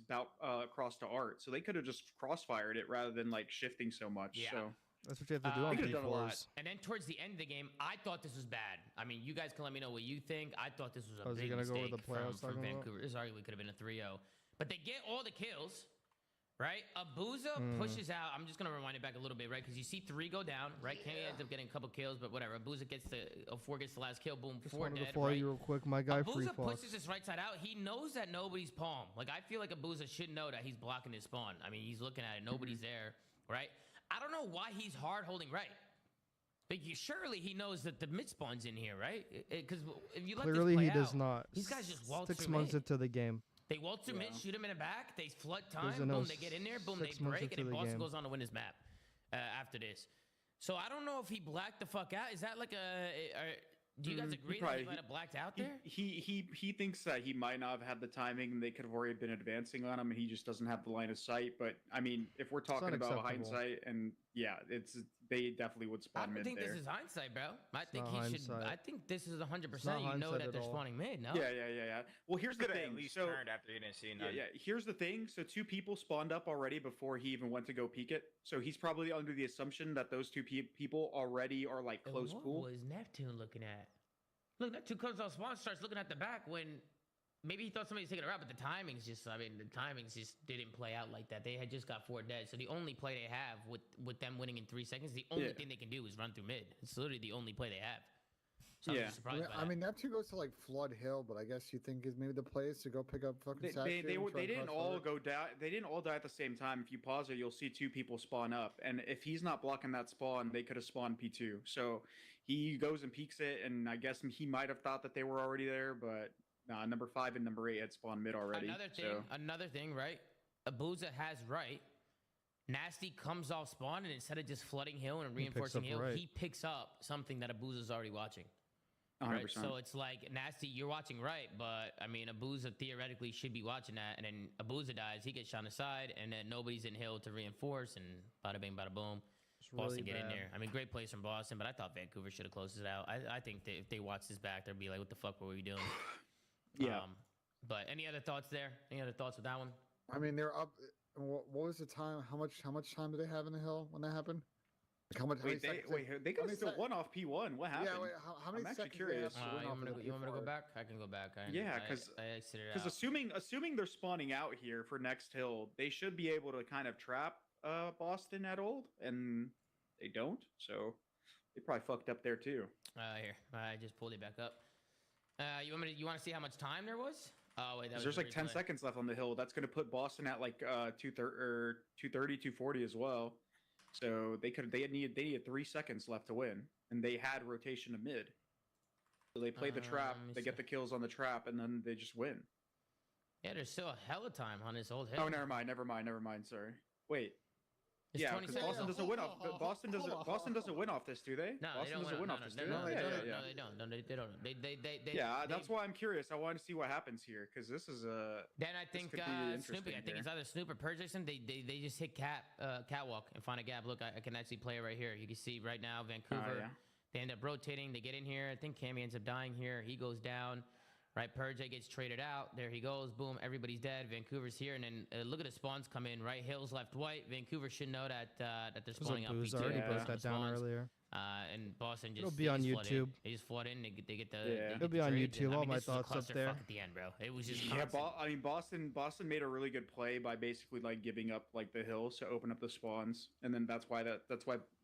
cross to Art. So they could have just crossfired it rather than, like, shifting so much. Yeah. So that's what you have to do on P4s. And then towards the end of the game, I thought this was bad. I mean, you guys can let me know what you think. I thought this was a big mistake from Vancouver. This arguably could have been a 3-0. But they get all the kills, right? Abuza pushes out. I'm just going to rewind it back a little bit, right? Because you see 3 go down, right? Kenny ends up getting a couple kills, but whatever. Abuza gets 4 gets the last kill. Boom, Just 4 wanted dead, to follow right? you real quick. My guy free Abuza falls. pushes his right side out. He knows that nobody's palm. Like, I feel like Abuza should know that he's blocking his spawn. I mean, he's looking at it. Nobody's there, right? I don't know why he's hard holding right. Like, surely he knows that the mid spawn's in here, right? Because if you let Clearly this play he does out, not. these guys just waltz 6 through months mid. into the game. They waltz through mid, shoot him in the back, they flood There's time, no boom, they get in there, boom, they 6 months break, and into then the Boston game. goes on to win his map after this. So I don't know if he blacked the fuck out. Is that like do you guys agree that he might have blacked out there? He thinks that he might not have had the timing and they could have already been advancing on him and he just doesn't have the line of sight. But I mean, if we're talking about unacceptable. hindsight, and they definitely would spawn mid there. I don't think this is hindsight, bro. I think not he should. hindsight. I think this is 100%. It's not You know hindsight that at they're all. spawning mid, no? Yeah. Well, here's the Could have thing. at least So turned after he didn't see nothing. yeah. Here's the thing. So 2 people spawned up already before he even went to go peek it. So he's probably under the assumption that those 2 people already are like close pool. What was Neptune looking at? Look, Neptune comes off spawn, starts looking at the back when maybe he thought somebody was taking it out, but the timings just didn't play out like that. They had just got 4 dead. So the only play they have with them winning in 3 seconds, the only thing they can do is run through mid. It's literally the only play they have. So I'm just surprised by that. I mean, Neptune goes to like Flood Hill, but I guess you think is maybe the place to go pick up fucking They didn't all go down. They didn't all die at the same time. If you pause it, you'll see 2 people spawn up, and if he's not blocking that spawn, they could have spawned P2. So he goes and peeks it, and I guess he might have thought that they were already there, but nah, number 5 and number 8 had spawned mid already. Another thing, right? Abuza has right. Nasty comes off spawn, and instead of just flooding hill and reinforcing hill, he picks up something that Abuza's already watching. 100%. Right? So it's like, Nasty, you're watching right, but I mean, Abuza theoretically should be watching that, and then Abuza dies, he gets shot aside, and then nobody's in hill to reinforce, and bada bing, bada boom. Boston get in there. I mean, great plays from Boston, but I thought Vancouver should have closed it out. I think that if they watch this back, they'll be like, what the fuck were we doing? Yeah. But any other thoughts there? Any other thoughts with that one? I mean, they're up. What was the time? How much time did they have in the hill when that happened? Like how much? They could have still won off P1. What happened? Yeah, how many I'm actually seconds curious. You want me to go back? I can go back. Because assuming they're spawning out here for next hill, they should be able to kind of trap Boston at old, and they don't. So they probably fucked up there too. Here, I just pulled it back up. You want to see how much time there was? Oh wait, there's like 10 seconds left on the hill. That's going to put Boston at like 230, 240 as well. So they needed 3 seconds left to win, and they had rotation to mid. So they play the trap, they get the kills on the trap, and then they just win. Yeah, there's still a hell of time on this old hill. Oh, never mind. Sorry. Wait. It's Yeah, because 27. Boston doesn't win off. Boston doesn't win off this, do they? No, Boston doesn't win off this, do they? No, they Yeah, don't. yeah, No, they don't. No, they don't. Yeah, that's why I'm curious. I want to see what happens here because this is a. Then I think Snoopy. I think it's either Snoop or Purge Jackson. They just hit catwalk and find a gap. Look, I can actually play it right here. You can see right now Vancouver. Yeah. They end up rotating. They get in here. I think Cammy ends up dying here. He goes down. Right, Purge gets traded out. There he goes. Boom, everybody's dead. Vancouver's here, and then look at the spawns come in. Right, Hills left white. Vancouver should know that they're spawning out. Booze already broke that down earlier. And Boston just it'll be on YouTube. They just flood in. They get the. It'll be on YouTube. All my thoughts up there. At the end, bro. It was just. Yeah, I mean Boston made a really good play by basically like giving up like the hills to open up the spawns, and then that's why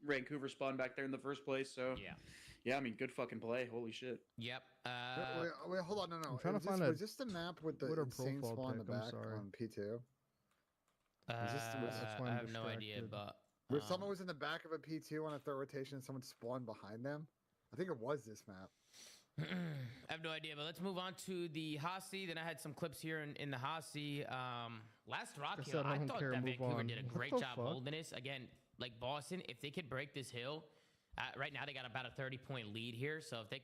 Vancouver spawned back there in the first place. So yeah, I mean good fucking play. Holy shit. Yep. Wait, hold on, no. I'm trying to find was this the map with the insane spawn in the back on P2? I have no idea, but. Where someone was in the back of a P2 on a third rotation and someone spawned behind them? I think it was this map. I have no idea, but let's move on to the Hossie. Then I had some clips here in the Hossie. Last Rock Hill, I thought that Vancouver did a great job holding this. Again, like Boston, if they could break this hill, right now they got about a 30-point lead here. So if they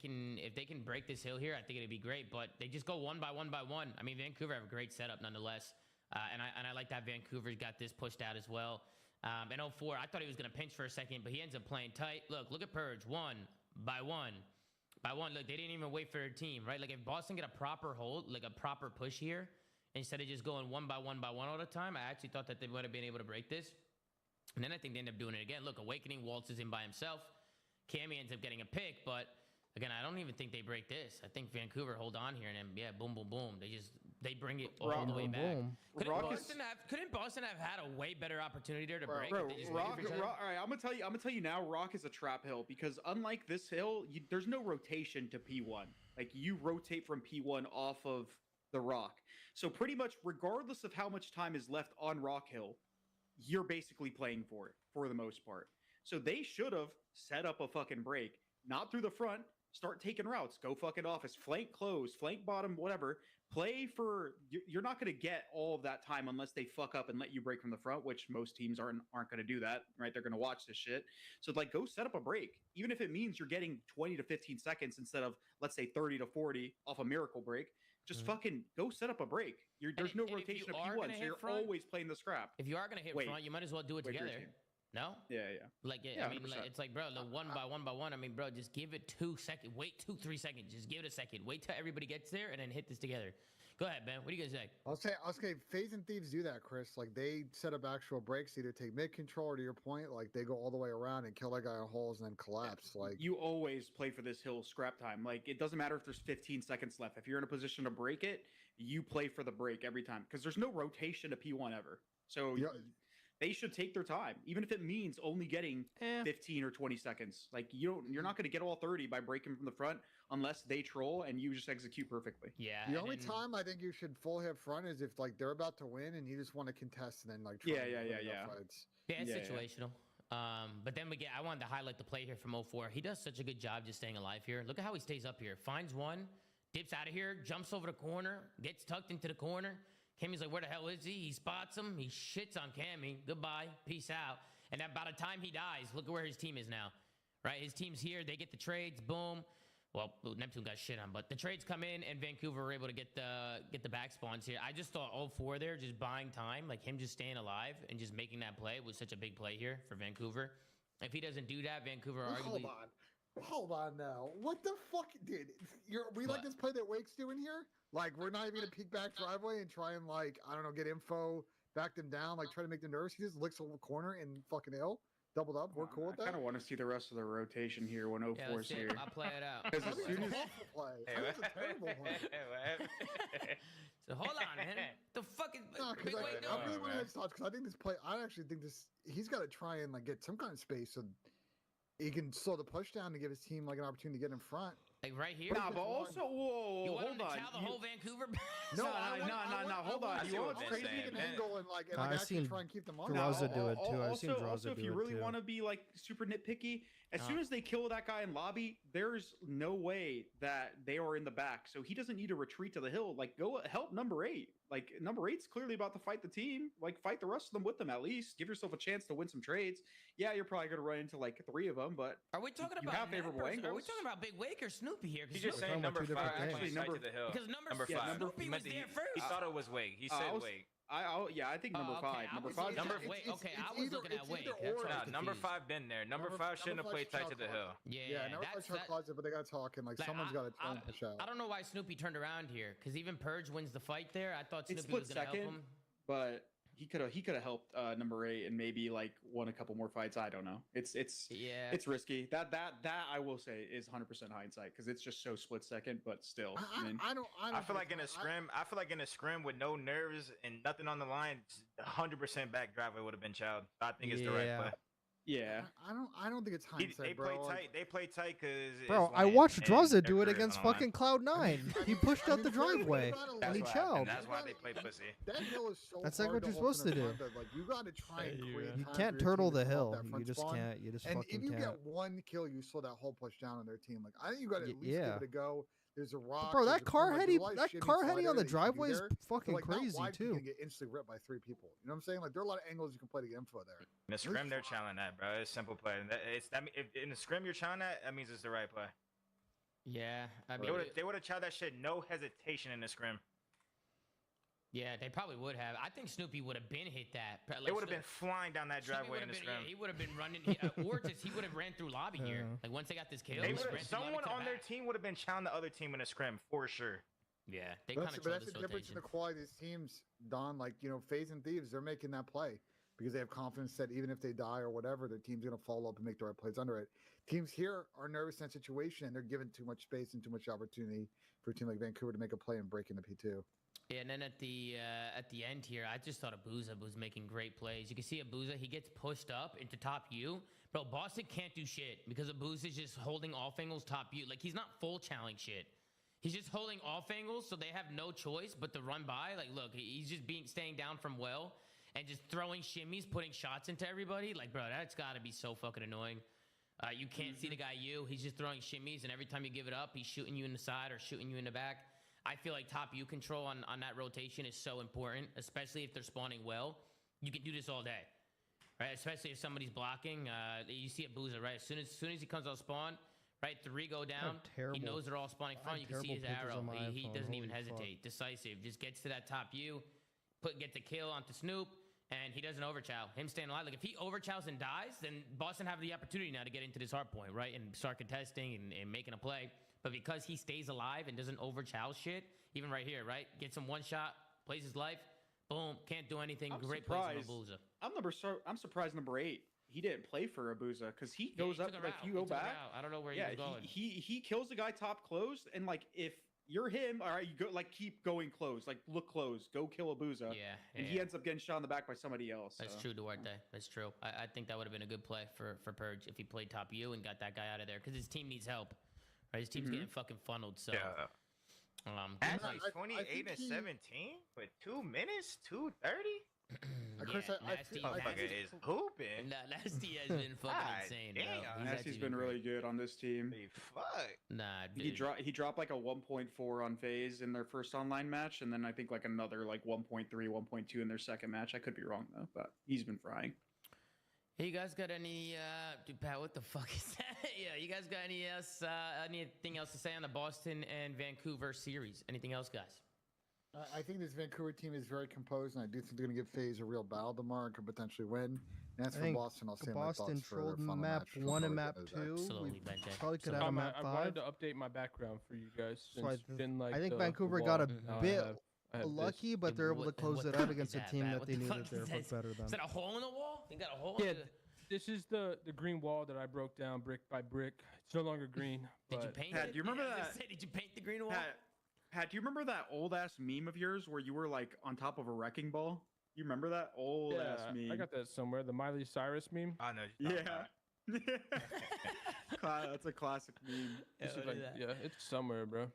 can break this hill here, I think it'd be great. But they just go one by one by one. I mean, Vancouver have a great setup nonetheless, and I like that Vancouver's got this pushed out as well. And 04, I thought he was going to pinch for a second, but he ends up playing tight. Look at Purge. One by one. Look, they didn't even wait for their team, right? Like, if Boston get a proper hold, like a proper push here, instead of just going one by one all the time, I actually thought that they would have been able to break this. And then I think they end up doing it again. Look, Awakening waltzes in by himself. Cammy ends up getting a pick, but again, I don't even think they break this. I think Vancouver hold on here, and then, yeah, boom, boom, boom. They bring it all the way back. Couldn't Boston have had a way better opportunity there to break? Bro, Rock, all right, I'm gonna tell you now. Rock is a trap hill because unlike this hill, there's no rotation to P1. Like you rotate from P1 off of the Rock. So pretty much, regardless of how much time is left on Rock Hill, you're basically playing for it for the most part. So they should have set up a fucking break, not through the front. Start taking routes. Go fucking office. Flank close. Flank bottom. Whatever. Play for. You're not going to get all of that time unless they fuck up and let you break from the front, which most teams aren't going to do that, right? They're going to watch this shit. So like, go set up a break, even if it means you're getting 20 to 15 seconds instead of let's say 30 to 40 off a miracle break. Just fucking go set up a break. There's no rotation of P1, so you're always playing the scrap. If you are going to hit front, you might as well do it together. No? Yeah. Like, I mean, like, it's like, bro, the one by one. I mean, bro, just give it 2 seconds. Wait 2-3 seconds. Just give it a second. Wait till everybody gets there and then hit this together. Go ahead, man. What do you guys say? I'll say, FaZe and Thieves do that, Chris. Like, they set up actual breaks, either take mid control or to your point, like, they go all the way around and kill that guy on holes and then collapse. Like, you always play for this hill scrap time. Like, it doesn't matter if there's 15 seconds left. If you're in a position to break it, you play for the break every time because there's no rotation to P1 ever. So they should take their time, even if it means only getting 15 or 20 seconds. Like you're not going to get all 30 by breaking from the front unless they troll and you just execute perfectly. Yeah. The only time I think you should full hit front is if like they're about to win and you just want to contest and then like try fights. Yeah, it's situational. But then I wanted to highlight the play here from 04. He does such a good job just staying alive here. Look at how he stays up here. Finds one, dips out of here, jumps over the corner, gets tucked into the corner. Cammy's like, where the hell is he? He spots him. He shits on Cammy. Goodbye. Peace out. And then by the time he dies, look at where his team is now. Right? His team's here. They get the trades. Boom. Well, Neptune got shit on, but the trades come in, and Vancouver were able to get the back spawns here. I just thought 04 there, just buying time, like him just staying alive and just making that play was such a big play here for Vancouver. If he doesn't do that, Vancouver arguably... Hold on now. What the fuck, dude? Like this play that Wake's doing here? Like, we're not even gonna peek back driveway and try and like, I don't know, get info, back them down, like try to make them nervous. He just licks a little corner and fucking ill. Doubled up. We're cool with that. I kind of want to see the rest of the rotation here when 04 is here. I'll play it out. Because as soon as that's a terrible play. So hold on, man. The fucking I really want to have thoughts because I think this play. I actually think this. He's got to try and like get some kind of space so he can slow the push down to give his team like an opportunity to get in front. Like right here? Nah, but also, whoa, You want hold him to on. chow the whole Vancouver? No, hold on. You know what's crazy? Angle and like, I've actually seen try and keep them on. Draza do it too. I've seen Draza Also, if do you it really too. want to be like super nitpicky, as soon as they kill that guy in lobby, there's no way that they are in the back. So he doesn't need to retreat to the hill. Like, go help number 8. Like, number 8's clearly about to fight the team. Like, fight the rest of them with them at least. Give yourself a chance to win some trades. Yeah, you're probably going to run into like 3 of them, but are we talking you about have favorable angles. Are we talking about Big Wake or Snoopy here? He's just saying number 5 actually number to the hill. Because number 5. Snoopy was there first. He thought it was Wake. He said Wake. I think number 5. Number 5. I was looking at Wake. Number 5 been there. Number 5 shouldn't have played tight to the hill. Yeah, number 5's shot closet, but they got talking. Like someone's got to tell them to shout. I don't know why Snoopy turned around here, because even Purge wins the fight there. I thought It's Snoopy was split going to help second, him. but he could have helped number 8 and maybe like won a couple more fights. I don't know. It's risky. That I will say is 100% hindsight because it's just so split second. But still, I feel like in a scrim with no nerves and nothing on the line, 100% back driveway would have been child. I think it's the right play. Yeah, I don't think it's hindsight, They play tight because. Bro, I watched Draza do it against fucking Cloud9. He pushed out the driveway and he chowed. That's why they play pussy. That hill is so That's like hard what you're to hold supposed from to the do. front, like you got to try and create. You time can't for your turtle team to the come hill. up that front You just spawn. can't. You just and fucking if you can't. get one kill, you slow that whole push down on their team. Like I think you got to at least give it a go. There's a rock. Bro, there's that a car corner, heady, there's a lot of that shimmy car slide heady on area the that you can do driveway is there. fucking But, like, not crazy wide, too. You can get instantly ripped by 3 people. You know what I'm saying? Like there are a lot of angles you can play to get info there. In the scrim, they're challenging that, bro. It's simple play. If in the scrim you're challenging that means it's the right play. Yeah, I mean, they would have tried that shit, no hesitation in the scrim. Yeah, they probably would have. I think Snoopy would have been hit that. Like, They would have been flying down that driveway in the scrim. Yeah, he would have been running, or just he would have ran through lobby here. Like once they got this kill, someone on their team would have been challenging the other team in a scrim for sure. Yeah, they But kind of that's the difference in the quality of these teams, Don. Like FaZe and Thieves, they're making that play because they have confidence that even if they die or whatever, their team's gonna follow up and make the right plays under it. Teams here are nervous in that situation and they're given too much space and too much opportunity for a team like Vancouver to make a play and break into P2. Yeah, and then at the end here, I just thought Abuza was making great plays. You can see Abuza, he gets pushed up into top U. Bro, Boston can't do shit because Abuza's just holding off angles top U. Like, he's not full challenge shit. He's just holding off angles, so they have no choice but to run by. Like, look, he's just staying down from well and just throwing shimmies, putting shots into everybody. Like, bro, that's got to be so fucking annoying. You can't see the guy U. He's just throwing shimmies, and every time you give it up, he's shooting you in the side or shooting you in the back. I feel like top U control on that rotation is so important, especially if they're spawning well. You can do this all day, right? Especially if somebody's blocking. You see Abuza, right? As soon as he comes on spawn, right, 3 go down. He knows they're all spawning front. You can see his arrow. He doesn't even hesitate. Decisive. Just gets to that top U, gets a kill onto Snoop, and he doesn't overchow. Him staying alive. Like, if he overchows and dies, then Boston have the opportunity now to get into this hard point, right? And start contesting and making a play. But because he stays alive and doesn't overchow shit, even right here, right? Gets him one shot, plays his life, boom, can't do anything. Great plays from Abuza. I'm surprised number 8. He didn't play for Abuza because he goes up. Like, you go back. I don't know where he was going. He kills the guy top closed, and like if you're him, all right, you go like keep going close, like look close, go kill Abuza. And he ends up getting shot in the back by somebody else. That's true, Duarte. That's true. I think that would have been a good play for Purge if he played top U and got that guy out of there because his team needs help. Right, his team's getting fucking funneled. So Actually, 28 and 17 with 2 minutes, 2:30. Nasty is hooping. Nasty has been fucking insane. Nasty's been really good on this team. Nah, dude. He dropped like a 1.4 on FaZe in their first online match, and then I think like another like 1.3, 1.2 in their second match. I could be wrong though, but he's been frying. Hey, you guys got any? Dude, Pat, what the fuck is that? Yeah, you guys got anything else to say on the Boston and Vancouver series? Anything else, guys? I think this Vancouver team is very composed, and I do think they're going to give FaZe a real battle tomorrow and could potentially win. And as for Boston, I'll say my thoughts for their final map match. 1 and map 2. Probably could have a map 5. I wanted to update my background for you guys. I think Vancouver got a bit lucky, but they're able to close it out against a team that they knew that they're better than. Is that a hole in the wall? They got a hole. Yeah, this is the green wall that I broke down brick by brick. It's no longer green. Did you paint it? Do you remember that? Did you paint the green wall? Pat, do you remember that old ass meme of yours where you were like on top of a wrecking ball? You remember that old ass meme? I got that somewhere. The Miley Cyrus meme. I know. Yeah. That's a classic meme. Yeah, it's somewhere, bro.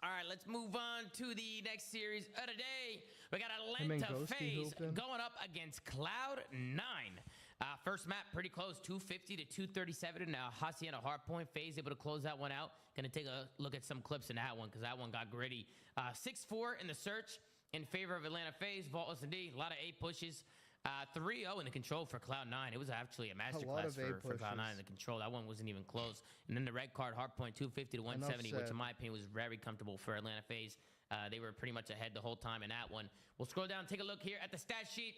All right, let's move on to the next series of the day. We got Him and Atlanta Ghosty FaZe hooping. going up against Cloud9. First map pretty close, 250 to 237. Hacienda Hardpoint. FaZe able to close that one out. Gonna take a look at some clips in that one because that one got gritty. 6-4 in the search in favor of Atlanta FaZe. Vault S&D, a lot of A pushes. 3-0 in the control for Cloud9. It was actually a masterclass for Cloud9 in the control. That one wasn't even close. And then the red card, Hardpoint, 250 to 170, which in my opinion was very comfortable for Atlanta FaZe. They were pretty much ahead the whole time in that one. We'll scroll down and take a look here at the stat sheet.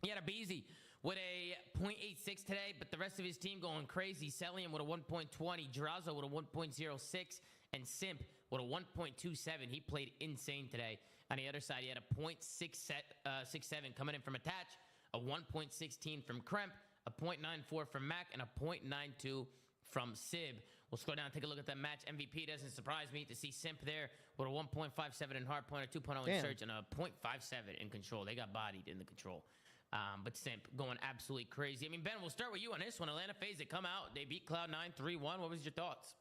He had a Beezy with a .86 today, but the rest of his team going crazy. Celium with a 1.20, Drazzo with a 1.06, and Simp with a 1.27. He played insane today. On the other side, he had a .67 coming in from Attach, a 1.16 from Kremp, a .94 from Mac, and a .92 from Sib. We'll scroll down and take a look at that match. MVP doesn't surprise me to see Simp there with a 1.57 in Hardpoint, a 2.0 in Search, and a .57 in Control. They got bodied in the Control. But Simp going absolutely crazy. I mean, Ben, we'll start with you on this one. Atlanta FaZe, they come out. They beat Cloud9 3-1. What was your thoughts?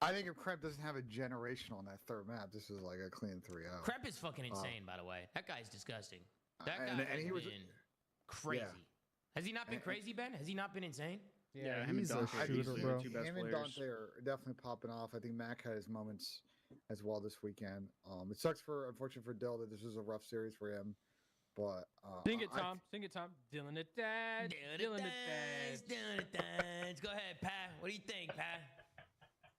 I think if Kremp doesn't have a generation on that third map, this is like a clean 3-0. Kremp is fucking insane, by the way. That guy's disgusting. That guy has been crazy. Yeah. Has he not been crazy, Ben? Has he not been insane? Yeah, he's a shooter, bro. Him and Dante are definitely popping off. I think Mac had his moments as well this weekend. It sucks unfortunately for Dill that this was a rough series for him. But Sing it, Tom. Sing it, Tom. Dylan it, Dad. Dylan it, Dad. Dylan it, Dad. Go ahead, Pat. What do you think, Pat?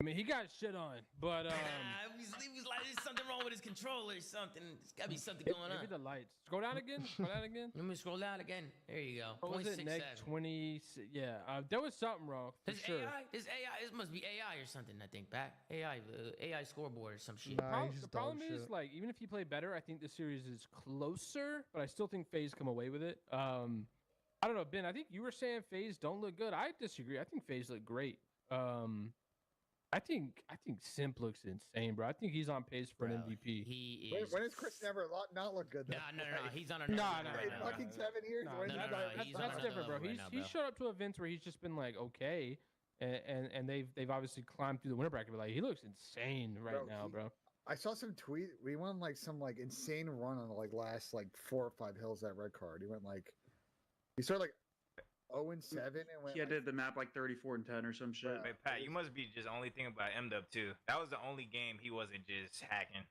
I mean, he got shit on, but he was like, there's something wrong with his controller or something. There's got to be something going on. Maybe the lights. Scroll down again. Scroll down again. Let me scroll down again. There you go. What was it? Neg 20. Yeah, there was something wrong. For This sure. AI, this must be AI or something. I think, Pat. AI scoreboard or some shit. The problem is, like, even if you play better, I think the series is closer, but I still think FaZe come away with it. I don't know, Ben. I think you were saying FaZe don't look good. I disagree. I think FaZe look great. I think Simp looks insane, bro. I think he's on pace for an MVP. He is. When has Chris never not look good? No. He's on a no. Fucking 7 years. That's different, bro. He's showed up to events where he's just been like okay, and they've obviously climbed through the winter bracket. But like he looks insane now, bro. I saw some tweet. We won like some like insane run on the like last like 4 or 5 hills that red card. He started like 0-7 and went. He did the map like 34-10 or some shit. Wait, Pat, you must be just only thinking about MW too. That was the only game he wasn't just hacking.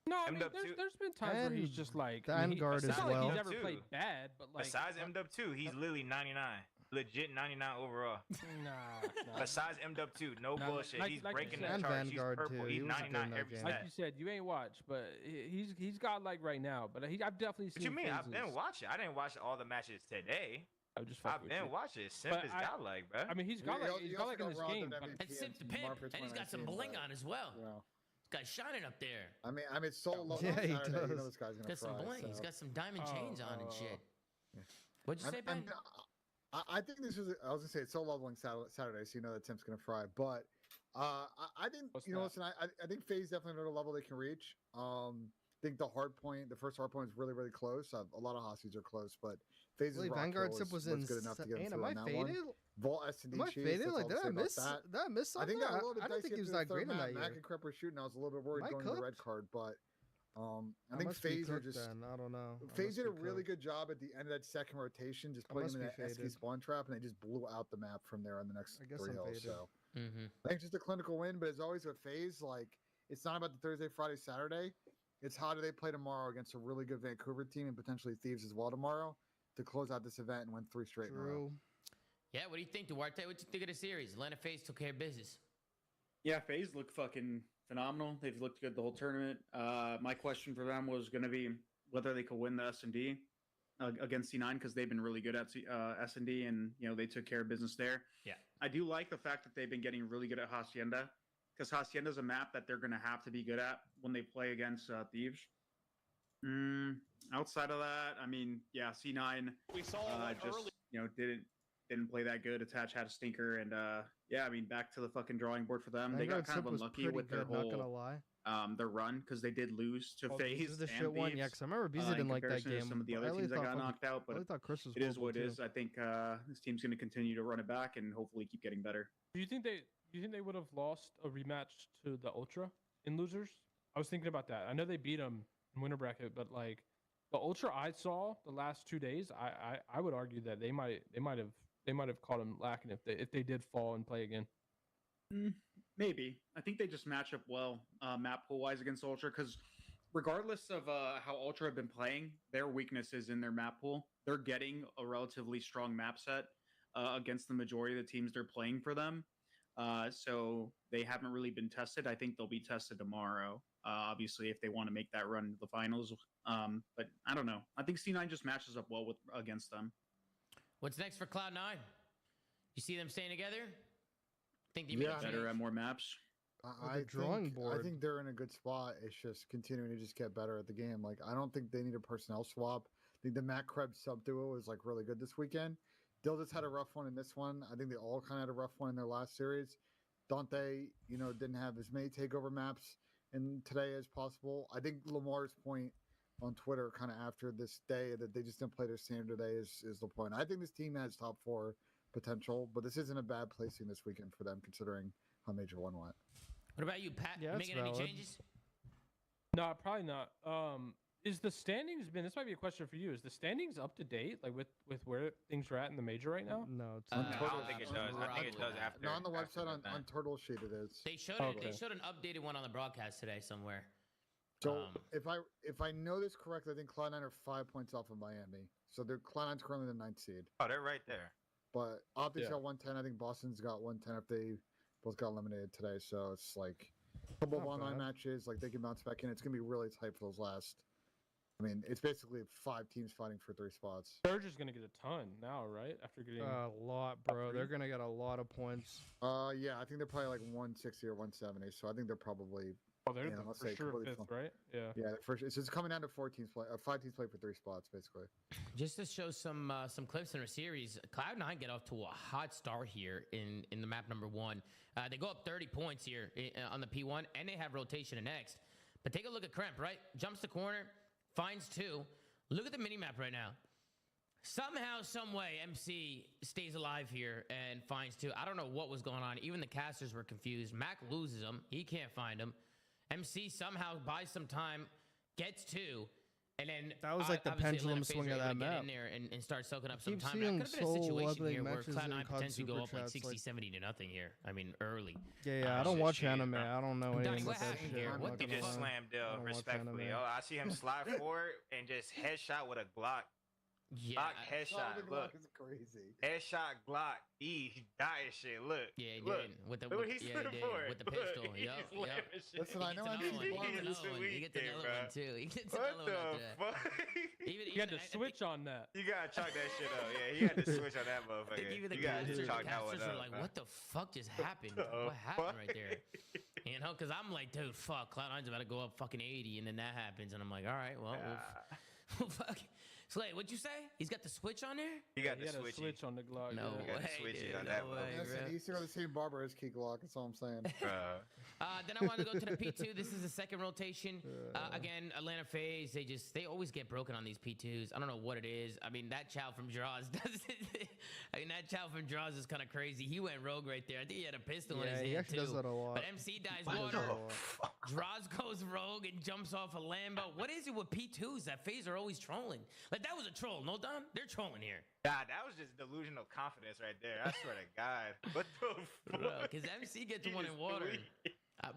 No, I mean, there's been times where he's just like Vanguard as well. He's never played bad, but like besides MW2, he's literally 99, legit 99 overall. Nah. Besides MW2, no bullshit. He's breaking the and charts. Vanguard He's purple. too. He's 99 every game. stat. Like you said, you ain't watched, but he's got like right now. But I've definitely seen. What you mean? I've phases. been watching. I didn't watch all the matches today. I've been watting. Simp But is godlike, bro. I mean, he's got like in this game. And Simp the pimp, and he's got some bling on as well. This guy's shining up there. I mean, it's so low. Yeah, he Saturday, does. You know this guy's gonna Got some fry, bling. so. He's got some diamond chains on and shit. What'd you say, Ben? I think this was. I was gonna say it's so leveling Saturday, so you know that Tim's gonna fry. But I think listen. I think FaZe definitely another level they can reach. I think the first hard point is really really close. A lot of Hossies are close, but FaZe's Vanguard Sip was good enough to get him through on that faded? one. Vault S&D Am I faded? Like, did I miss something? I think that a little bit I don't think he was that great in that year. Mac and Crep were shooting. I was a little bit worried going to the red card, but I think FaZe are just. I don't know. FaZe did a really good job at the end of that second rotation, just putting them in that SK spawn trap, and they just blew out the map from there on the next 3 hills. So I think just a clinical win, but as always with FaZe, like it's not about the Thursday, Friday, Saturday. It's how do they play tomorrow against a really good Vancouver team and potentially Thieves as well tomorrow to close out this event and win 3 straight in a row. Yeah, what do you think, Duarte? What do you think of the series? Atlanta FaZe took care of business. Yeah, FaZe look fucking phenomenal. They've looked good the whole tournament. My question for them was going to be whether they could win the S&D against C9 because they've been really good at S&D and they took care of business there. Yeah, I do like the fact that they've been getting really good at Hacienda because Hacienda is a map that they're going to have to be good at when they play against Thieves. Outside of that, I mean, yeah, C9 we saw just didn't play that good. Attach had a stinker, and yeah, I mean, back to the fucking drawing board for them. They got kind of unlucky with their whole. Not gonna lie. their run because they did lose to FaZe. This is the and shit one. Thieves, Yeah, because I remember BZ in didn't like that comparison to game. some of the but I other really teams that thought got fucking- knocked out, I but really thought Chris was it is horrible what it too. is. I think this team's going to continue to run it back and hopefully keep getting better. Do you think they would have lost a rematch to the Ultra in losers? I was thinking about that. I know they beat them in winter bracket, but like the Ultra I saw the last 2 days, I would argue that they might have caught them lacking if they did fall and play again. Maybe. I think they just match up well map pool wise against Ultra because regardless of how Ultra have been playing, their weakness is in their map pool. They're getting a relatively strong map set against the majority of the teams they're playing for them. So they haven't really been tested. I think they'll be tested tomorrow, obviously, if they want to make that run to the finals. But I don't know. I think C9 just matches up well against them. What's next for Cloud9? You see them staying together? Think they better at more maps. I think they're in a good spot. It's just continuing to just get better at the game. Like I don't think they need a personnel swap. I think the Matt Krebs sub duo is like really good this weekend. Dill just had a rough one in this one. I think they all kind of had a rough one in their last series. Dante, didn't have as many takeover maps in today as possible. I think Lamar's point on Twitter kind of after this day that they just didn't play their standard today is the point. I think this team has top 4 potential, but this isn't a bad placing this weekend for them considering how Major 1 went. What about you, Pat? Yeah, You making any changes? No, probably not. Is the standings this might be a question for you. Is the standings up to date, like with where things are at in the major right now? No, it's I don't think it does. I think it does after. No, on the website on Turtle Sheet it is. They showed an updated one on the broadcast today somewhere. So if I know this correctly, I think Cloud9 are 5 points off of Miami. So Cloud9's currently the 9th seed. Oh, they're right there. But OpTic's got 110. I think Boston's got 110 if they both got eliminated today. So it's like a couple of online matches. Like they can bounce back in. It's gonna be really tight for those last. I mean, it's basically 5 teams fighting for 3 spots. Surge is gonna get a ton now, right? After getting a lot, bro. They're gonna get a lot of points. Yeah, I think they're probably like 160 or 170. So I think they're probably. Oh, they're for sure 5th, right? Yeah. Yeah, first. It's just coming down to 5 teams play for 3 spots, basically. Just to show some clips in our series, Cloud9 get off to a hot start here in the map number 1. They go up 30 points here on the P1, and they have rotation in next. But take a look at Kremp, right? Jumps the corner, finds 2. Look at the mini map right now. Somehow, some way, MC stays alive here and finds 2. I don't know what was going on. Even the casters were confused. Mac loses them. He can't find them. MC somehow buys some time, gets 2, and then that was like the pendulum swing of that map. In there and start soaking up some keep time. seeing That could have been a so situation ugly here where matches Cloud9 in COD potentially go Super up like Chats, 60, 70 to nothing here. I mean, early. Yeah, I don't watch anime. I don't know anything about that shit. What He just slammed Dill respectfully. Oh, I see him slide forward and just headshot with a Glock. Yeah, Glock headshot. Look, is crazy. Headshot Glock. He died shit. Look. Yeah, he look. did. With the Look what he's stood for. with the pistol. Yup. Listen, I know I'm He gets another one too. He gets another one. What the fuck? You had to switch on that. You gotta chalk that shit up. Yeah, he had to switch on that motherfucker. Even the You gotta casters chalk that one were up. like, what the fuck just happened? What happened right there? You know, because I'm like, dude, fuck, Cloud9's about to go up fucking 80, and then that happens, and I'm like, all right, well, we'll fuck. Slay, what'd you say? He's got the switch on there? He got the switch on the Glock. No way, dude, on no that way, bro. He's got the same barber as Key Glock. That's all I'm saying. Then I want to go to the P2. This is the second rotation. Again, Atlanta FaZe, they always get broken on these P2s. I don't know what it is. I mean, that Chow from Draws does it. I mean, that Chow from Draws is kind of crazy. He went rogue right there. I think he had a pistol in his hand, he actually does that a lot. But MC dies water. Draws goes rogue and jumps off a Lambo. What is it with P2s that FaZe are always trolling? Like, that was a troll, no, Don? They're trolling here. God, that was just delusional confidence right there. I swear to God. What the fuck? Bro, because MC gets one in water.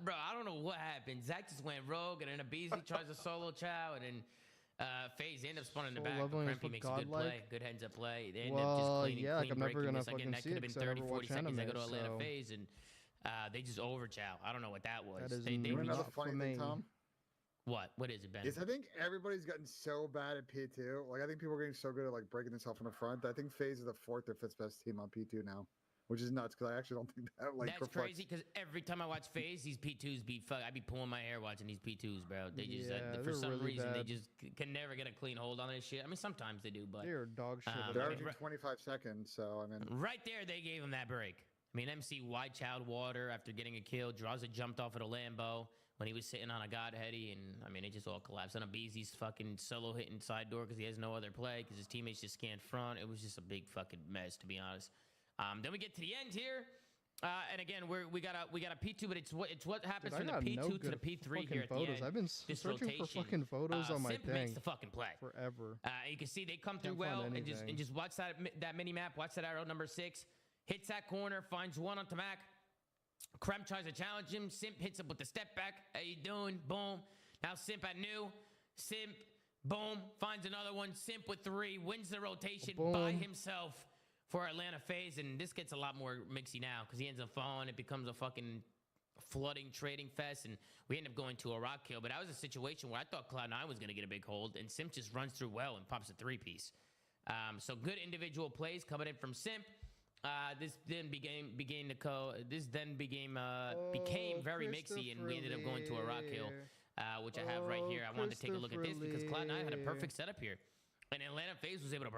Bro, I don't know what happened. Zach just went rogue, and then Abizi tries to solo Chow, and then FaZe end up spawning in the back. Krempy makes a good play. Good heads up play. They end up just clean I'm never breaking gonna this. Again, that fucking could see have it been 30, 40 'cause I never watch seconds. They anime, go to Atlanta so- FaZe, and they just over Chow. I don't know what that was. That is they Another funny thing, Tom. What? What is it, Ben? Is I think everybody's gotten so bad at P2. Like I think people are getting so good at like breaking this off in the front. I think FaZe is the 4th or 5th best team on P2 now, which is nuts because I actually don't think that like. That's crazy because every time I watch FaZe, these P2s beat fuck. I be pulling my hair watching these P2s, bro. They just for some really reason bad. they just can never get a clean hold on this shit. I mean, sometimes they do, but They're dog shit. They're averaging 25 seconds, so I mean. Right there, they gave him that break. I mean, MC wide chowed water after getting a kill. Draws it jumped off at a Lambo. when he was sitting on a Godheady, and I mean, it just all collapsed. On a Beezy's fucking solo hitting side door because he has no other play because his teammates just scanned front. It was just a big fucking mess, to be honest. Then we get to the end here. And again, we got a P2, but it's what happens from the P2 to the P3 here at the end. I've been searching for fucking photos on my Simp thing. makes the fucking play Forever. You can see they come through well, and just watch that mini map. Watch that arrow number 6. Hits that corner, finds one on Tamak. Krem tries to challenge him. Simp hits him with the step back. How you doing? Boom. Now Simp at new. Simp, boom, finds another one. Simp with 3, wins the rotation by himself for Atlanta FaZe, and this gets a lot more mixy now because he ends up falling. It becomes a fucking flooding trading fest, and we end up going to a rock kill. But that was a situation where I thought Cloud9 was going to get a big hold, and Simp just runs through well and pops a 3-piece. So good individual plays coming in from Simp. This then became very mixy, and we ended up going to a rock kill, which I have right here. I wanted to take a look at this because Cloud9 had a perfect setup here, and Atlanta FaZe was able to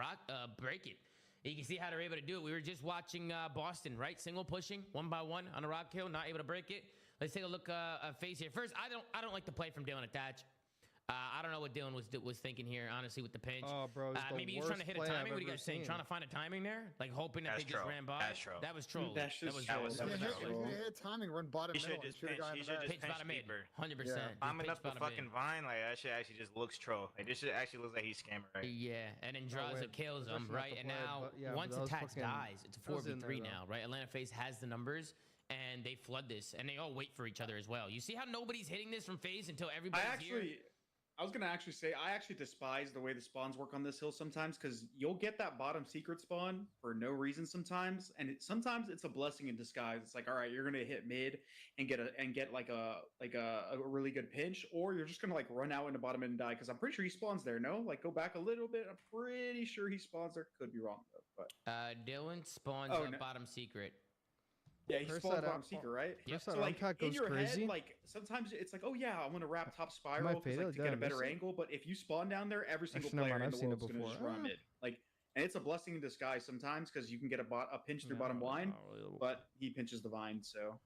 break it. You can see how they're able to do it. We were just watching Boston, right? Single pushing, 1 by 1 on a rock kill, not able to break it. Let's take a look at FaZe here. First, I don't like the play from Dylan Attach. I don't know what Dylan was thinking here, honestly, with the pinch. Oh, bro, maybe he's trying to hit a timing. What are you guys saying? Trying to find a timing there? Like hoping that they just ran by? That was troll. That was troll. Hit timing, run bottom middle. He should just pinch deeper. 100%. Climbing up the fucking vine, like that shit actually just looks troll. Like this shit actually looks like he's scamming, right? Yeah, and then Draza kills him, right? And now, once Attach dies, it's a 4v3 now, right? Atlanta FaZe has the numbers, and they flood this, and they all wait for each other as well. You see how nobody's hitting this from FaZe until everybody's here? I was gonna actually say I actually despise the way the spawns work on this hill sometimes because you'll get that bottom secret spawn for no reason sometimes, and sometimes it's a blessing in disguise. It's like, all right, you're gonna hit mid and get a really good pinch, or you're just gonna like run out into bottom mid and die because I'm pretty sure he spawns there. No, like go back a little bit. I'm pretty sure he spawns there. Could be wrong though. But Dylan spawns on bottom secret. Yeah, he spawns bottom secret, right? Yep. So like in your head, like sometimes it's like, oh yeah, I want to wrap top spiral to get a better angle. But if you spawn down there, every single player in the world is gonna just run mid. Like, and it's a blessing in disguise sometimes because you can get a pinch through bottom line, but he pinches the vine. So,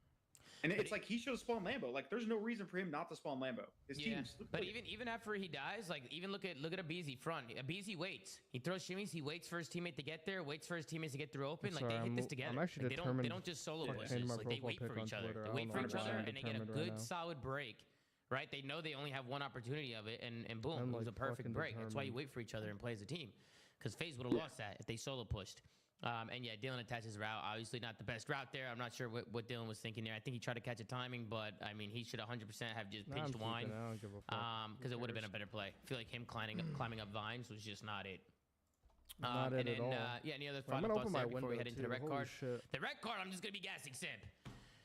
and it's like he should have spawned Lambo. Like, there's no reason for him not to spawn Lambo. His team's but even after he dies, like even look at Abizi front. Abizi waits. He throws shimmies. He waits for his teammate to get there. Waits for his teammates to get through open. Like they hit this together. I'm actually determined. They don't just solo pushes. Like they wait for each other. They wait for each other, and they get a good solid break. Right? They know they only have one opportunity of it, and boom, it was a perfect break. That's why you wait for each other and play as a team. Because FaZe would have lost that if they solo pushed. And yeah, Dylan Attach's route, obviously not the best route there. I'm not sure what Dylan was thinking there. I think he tried to catch a timing, but I mean, he should 100% have just pinched wine. Because it would have been a better play. I feel like him climbing up vines was just not it. Not it at all. Yeah, any other final thoughts there before we head into the red card? The red card, I'm just going to be gassing Simp.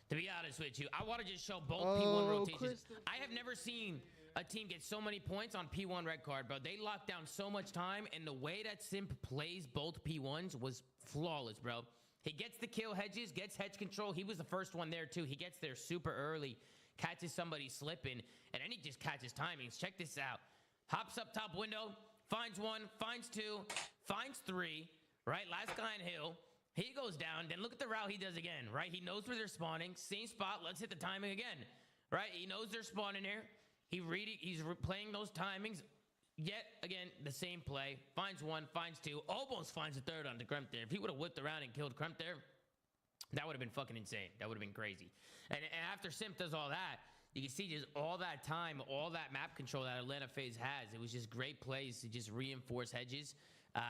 To be honest with you, I want to just show both P1 rotations. I have never seen a team get so many points on P1 red card, bro. They locked down so much time, and the way that Simp plays both P1s was flawless, bro. He gets the kill hedges, gets hedge control. He was the first one there, too. He gets there super early, catches somebody slipping, and then he just catches timings. Check this out. Hops up top window, finds 1, finds 2, finds 3, right? Last guy in hill. He goes down, then look at the route he does again, right? He knows where they're spawning. Same spot, let's hit the timing again, right? He knows they're spawning here. He's playing those timings. Yet again, the same play. Finds 1, finds 2, almost finds a 3rd on the Kremp there. If he would have whipped around and killed Kremp there, that would have been fucking insane. That would have been crazy. And after Simp does all that, you can see just all that time, all that map control that Atlanta FaZe has. It was just great plays to just reinforce hedges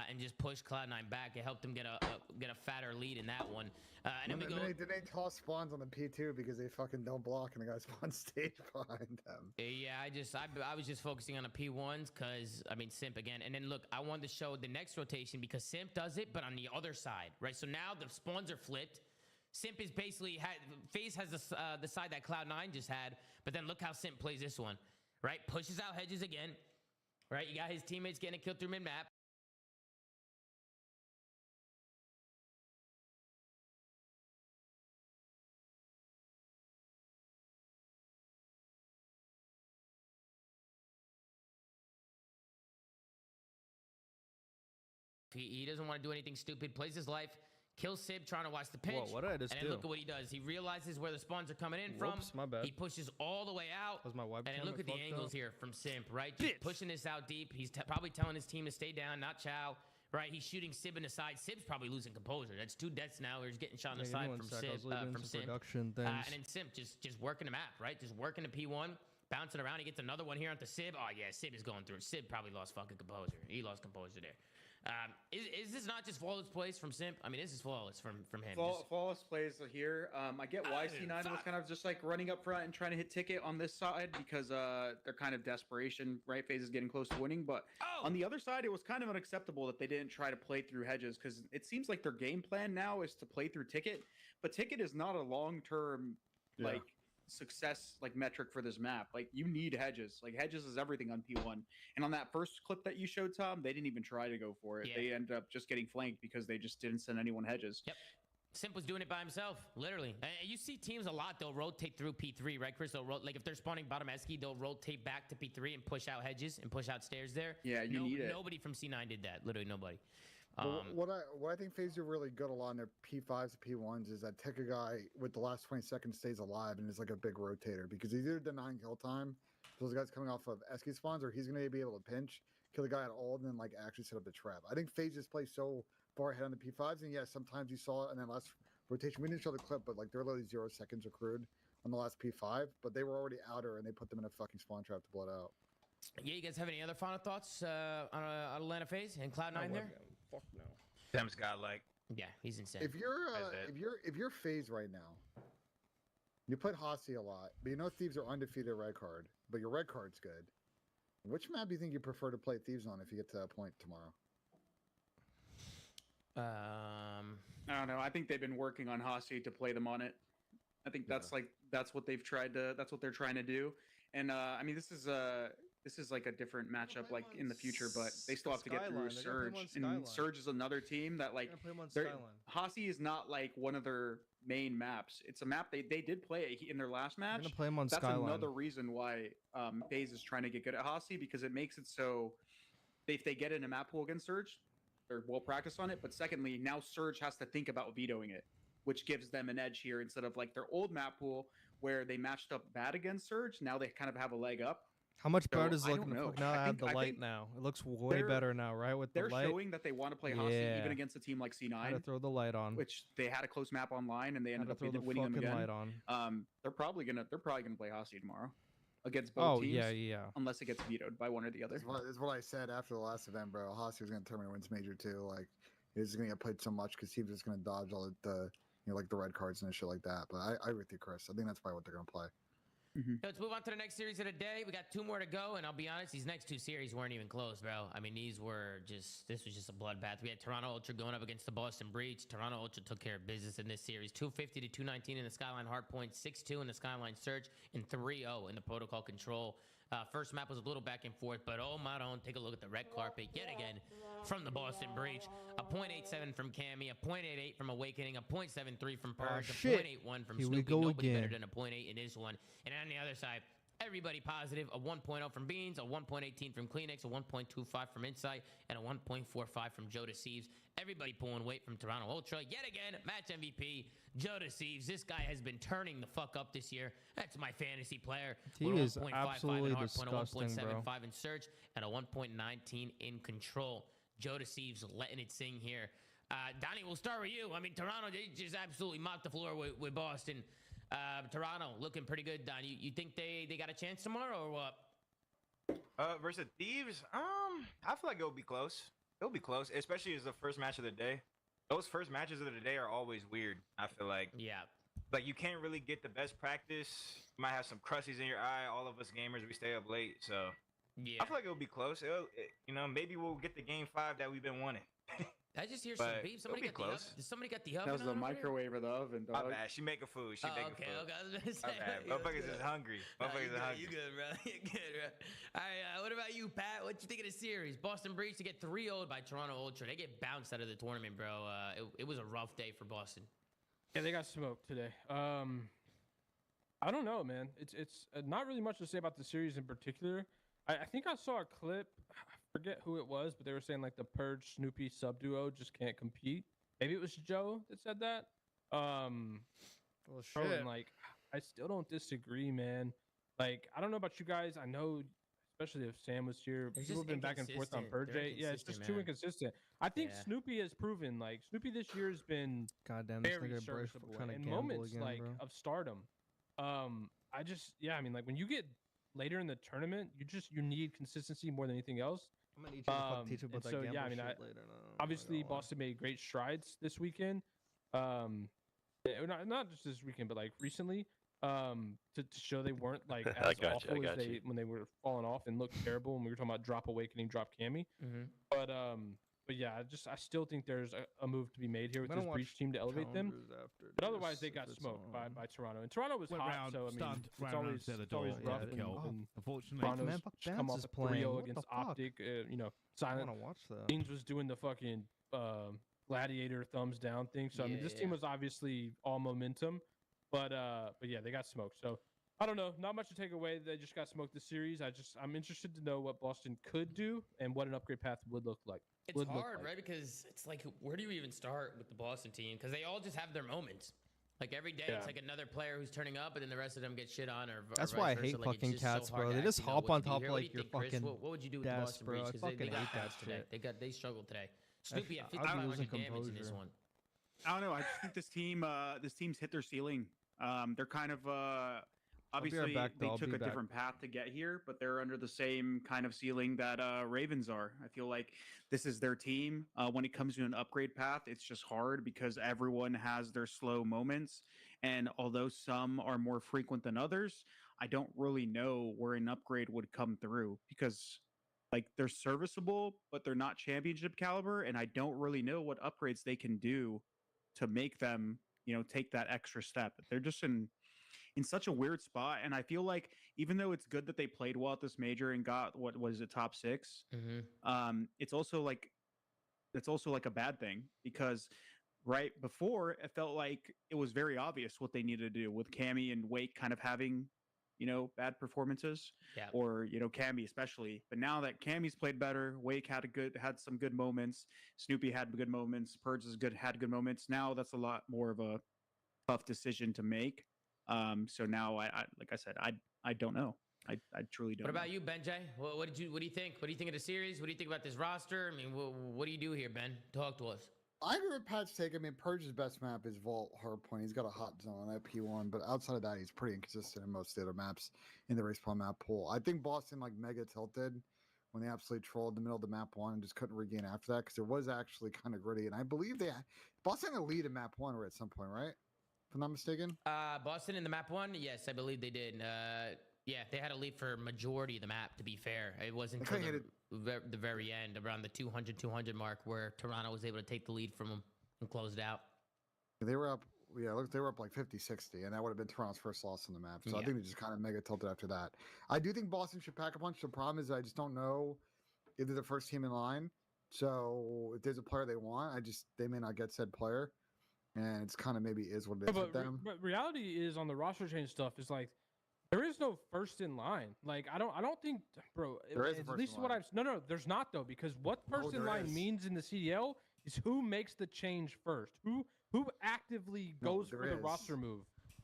and just push Cloud9 back. It helped them get a fatter lead in that one. And then we go. Did they toss spawns on the P2 because they fucking don't block and the guy spawns stage behind them? Yeah, I was just focusing on the P1s because, I mean, Simp again. And then, look, I wanted to show the next rotation because Simp does it, but on the other side, right? So now the spawns are flipped. Simp is basically, FaZe has the side that Cloud9 just had, but then look how Simp plays this one, right? Pushes out hedges again, right? You got his teammates getting a kill through mid-map. He doesn't want to do anything stupid, plays his life, kills Sib trying to watch the pitch. Whoa, what did I just and then do? look at what he does. He realizes where the spawns are coming in Whoops, from. my bad. He pushes all the way out. Was my webcam And then look at the fucked angles up? here from Simp, right? Just pushing this out deep. He's probably telling his team to stay down, not chow. Right, he's shooting Sib in the side. Sib's probably losing composure. That's 2 deaths now. He's getting shot in the side from Sib. From Simp. production things. And then Simp just working the map, right? Just working the P1, bouncing around. He gets another one here onto Sib. Oh yeah, Sib is going through. Sib probably lost fucking composure. He lost composure there. Is this not just flawless plays from Simp? I mean, this is flawless from him. Flawless plays here. I get why C9 was kind of just like running up front and trying to hit ticket on this side because they're kind of desperation. Right, FaZe is getting close to winning, but on the other side, it was kind of unacceptable that they didn't try to play through hedges because it seems like their game plan now is to play through ticket, but ticket is not a long-term like success like metric for this map. Like you need hedges. Like hedges is everything on P1. And on that first clip that you showed, Tom, they didn't even try to go for it. Yeah. They ended up just getting flanked because they just didn't send anyone hedges. Yep. Simp was doing it by himself, literally. And you see teams a lot, they'll rotate through P3, right, Chris? They'll like if they're spawning bottom Esky, they'll rotate back to P3 and push out hedges and push out stairs there. Yeah, you need it. Nobody from C9 did that. Literally nobody. What I think FaZe do really good a lot in their P5s and P1s is that take a guy with the last 20 seconds stays alive and is like a big rotator because he's either denying kill time, those guys coming off of Esky spawns, or he's going to be able to pinch, kill the guy at all, and then like actually set up the trap. I think FaZe just plays so far ahead on the P5s, and yes, sometimes you saw it in that last rotation. We didn't show the clip, but like there were literally 0 seconds accrued on the last P5, but they were already outer and they put them in a fucking spawn trap to blow it out. Yeah, you guys have any other final thoughts on Atlanta FaZe and Cloud9 there? Fuck no. Sam's got like. Yeah, he's insane. If you're FaZe right now, you played Hossie a lot, but you know Thieves are undefeated red card, but your red card's good. Which map do you think you prefer to play Thieves on if you get to that point tomorrow? I don't know. I think they've been working on Hossie to play them on it. I think that's what they've tried to. That's what they're trying to do. And I mean, this is like a different matchup like in the future, but they still have to get through Surge. And Surge is another team that like Hossie is not like one of their main maps. It's a map they did play in their last match. Gonna play him on That's Skyline. another reason why FaZe is trying to get good at Hossie because it makes it so if they get in a map pool against Surge, they're well practiced on it. But secondly, now Surge has to think about vetoing it, which gives them an edge here instead of like their old map pool where they matched up bad against Surge. Now they kind of have a leg up. How much better does it I look don't know. now? I I have think- the I light think now. It looks way better now, right? With the They're light. showing that they want to play Hossie even against a team like C9. Gotta throw the light on. Which they had a close map online and they ended Gotta up throw the winning them fucking again. light on. They're probably gonna play Hossie tomorrow against both teams. Yeah. Unless it gets vetoed by one or the other. That's what I said after the last event, bro. Hossie was going to tournament wins major too. Like he's going to get played so much because he was just going to dodge all the like the red cards and shit like that. But I agree with you, Chris. I think that's probably what they're going to play. Let's move on to the next series of the day. We got 2 more to go, and I'll be honest, these next 2 series weren't even close, bro. I mean, this was just a bloodbath. We had Toronto Ultra going up against the Boston Breach. Toronto Ultra took care of business in this series. 250 to 219 in the Skyline Hardpoint, 6-2 in the Skyline Surge, and 3-0 in the Protocol Control. First map was a little back and forth, but oh my own, take a look at the red carpet yet again from the Boston Breach. A .87 from Cammy, a .88 from Awakening, a .73 from Purge, a .81 from Here Snoopy. we go Nobody again. better than a .8 in this one. And on the other side, everybody positive. A 1.0 from Beans, a 1.18 from Kleenex, a 1.25 from Insight, and a 1.45 from Joe Deceives. Everybody pulling weight from Toronto Ultra. Yet again, match MVP, Joe Deceives. This guy has been turning the fuck up this year. That's my fantasy player. He With a is 1.55 in absolutely Hardpoint, disgusting, a 1.75 bro. in Search, and a 1.19 in Control. Joe Deceives letting it sing here. Donnie, we'll start with you. I mean, Toronto, they just absolutely mopped the floor with Boston. Toronto looking pretty good, Don. You think they got a chance tomorrow or what? Versus Thieves, I feel like it'll be close. It'll be close, especially as the first match of the day. Those first matches of the day are always weird. I feel like. Yeah. Like you can't really get the best practice. You might have some crusties in your eye. All of us gamers, we stay up late, so yeah. I feel like it'll be close. Maybe we'll get the game 5 that we've been wanting. I just hear some But beep. Somebody it'll be got the close. oven. Somebody got the oven. That was the on over there? microwave or the oven, My dog. bad. She making food. She making okay, food. okay. I was gonna say. My bad. Motherfuckers is hungry. Motherfuckers is hungry. You good, bro? You good, bro? All right. What about you, Pat? What you think of the series? Boston Breach to get 3-0'd by Toronto Ultra. They get bounced out of the tournament, bro. It was a rough day for Boston. Yeah, they got smoked today. I don't know, man. It's not really much to say about the series in particular. I think I saw a clip. I forget who it was, but they were saying like the Purge Snoopy sub duo just can't compete. maybe it was Joe that said that. Well, Bro, shit. and, like, I still don't disagree, man. Like, I don't know about you guys. I know, especially if Sam was here, It's people just have been back and forth on inconsistent. They're Purge. Yeah, it's just too inconsistent, inconsistent. I think Yeah. Snoopy has proven, like, Snoopy this year has been Goddamn, this very nigga Bryce serviceable trying to in gamble moments again, like bro. of stardom. I mean, like when you get later in the tournament, you need consistency more than anything else. I'm gonna need you to fuck teach about and that so gamble yeah, I mean, shit later. No, obviously Boston made great strides this weekend. Yeah, not just this weekend, but like recently, to show they weren't like as awful as they when they were falling off and looked terrible. When we were talking about drop awakening, drop Cammy. But yeah, I still think there's a move to be made here with this breach team to elevate them. But otherwise, they got smoked by Toronto, and Toronto was hot. So I mean, it's always rough when Unfortunately, Toronto's come off a 3-0 against OpTic. Silent Beans was doing the fucking gladiator thumbs down thing. So I mean, this team was obviously all momentum, but yeah, they got smoked. So I don't know, not much to take away. They just got smoked this series. I'm interested to know what Boston could do and what an upgrade path would look like. It's hard, right? Because it's like, where do you even start with the Boston team? Because they all just have their moments. Like every day, it's like another player who's turning up, and then the rest of them get shit on. That's why I hate fucking cats, bro. They just hop on top of like your fucking what would you do with the Boston Breach? Because they got that today. They struggled today. Snoopy had 5,500 damage in this one. I don't know. I just think this team's hit their ceiling. They're kind of obviously they took a different path to get here, but they're under the same kind of ceiling that Ravens are. I feel like this is their team. When it comes to an upgrade path, it's just hard because everyone has their slow moments, and although some are more frequent than others, I don't really know where an upgrade would come through because like they're serviceable, but they're not championship caliber, and I don't really know what upgrades they can do to make them, take that extra step. They're just in such a weird spot, and I feel like even though it's good that they played well at this major and got what was it, top 6, it's also like a bad thing because right before it felt like it was very obvious what they needed to do with Cammy and Wake kind of having bad performances, or Cammy especially. But now that Cammy's played better, Wake had some good moments, Snoopy had good moments, Purge had good moments. Now that's a lot more of a tough decision to make. So now I like I said, I don't know. I truly don't. What about know. you, Ben-Jay? What do you think? What do you think of the series? What do you think about this roster? I mean, what do you do here, Ben? Talk to us. I agree with Pat's take. I mean, Purge's best map is Vault Hardpoint. He's got a hot zone at P1, but outside of that, he's pretty inconsistent in most of the other maps in the Respawn map pool. I think Boston like mega tilted when they absolutely trolled the middle of the map 1 and just couldn't regain after that because it was actually kind of gritty. And I believe Boston had a lead in map 1 at some point, right? If I'm not mistaken. Boston in the map 1, yes, I believe they did. Yeah, they had a lead for majority of the map. To be fair, it wasn't until the very end, around the 200 mark, where Toronto was able to take the lead from them and close it out. They were up. Yeah, look, they were up like 50-60, and that would have been Toronto's first loss on the map. So I think they just kind of mega tilted after that. I do think Boston should pack a punch. The problem is I just don't know if they're the first team in line. So if there's a player they want, they may not get said player. And it's kind of maybe is what it is with them. But reality is on the roster change stuff is like there is no first in line. Like I don't think, bro. There is at least what I've there's not though, because what first in line means in the CDL is who makes the change first, who actively goes for the roster move.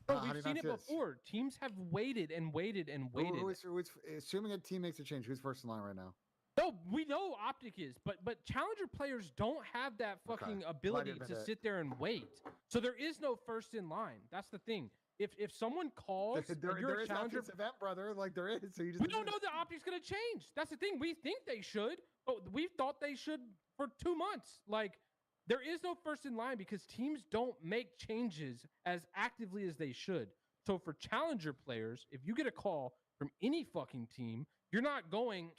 Bro, we've seen it before. Teams have waited and waited and waited. Assuming a team makes a change, who's first in line right now? No, we know OpTic is, but challenger players don't have that fucking ability to sit there and wait. So there is no first in line. That's the thing. If someone calls, there is challenger event, brother. Like there is. So we don't know that OpTic's gonna change. That's the thing. We think they should, but we've thought they should for 2 months. Like there is no first in line because teams don't make changes as actively as they should. So for challenger players, if you get a call from any fucking team, you're not going,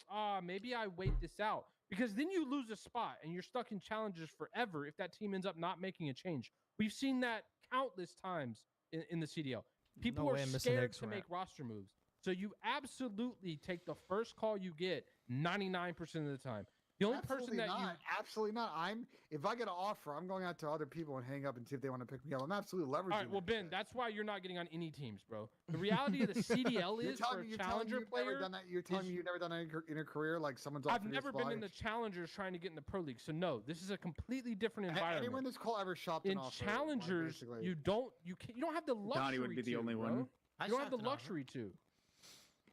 maybe I wait this out, because then you lose a spot and you're stuck in challengers forever if that team ends up not making a change. We've seen that countless times in the CDL. People are scared to make roster moves. So you absolutely take the first call you get 99% of the time. The only person that absolutely not. If I get an offer, I'm going out to other people and hang up and see if they want to pick me up. I'm absolutely leveraging. All right, well, Ben, that's why you're not getting on any teams, bro. The reality of the CDL is for a challenger player. You're telling me you've never done that in your career, like someone's. I've never been in the challengers trying to get in the pro league, so no, this is a completely different environment. Anyone this call ever shopped in an offer, challengers, you don't have the luxury. Donnie would be the only one. You don't have the luxury to.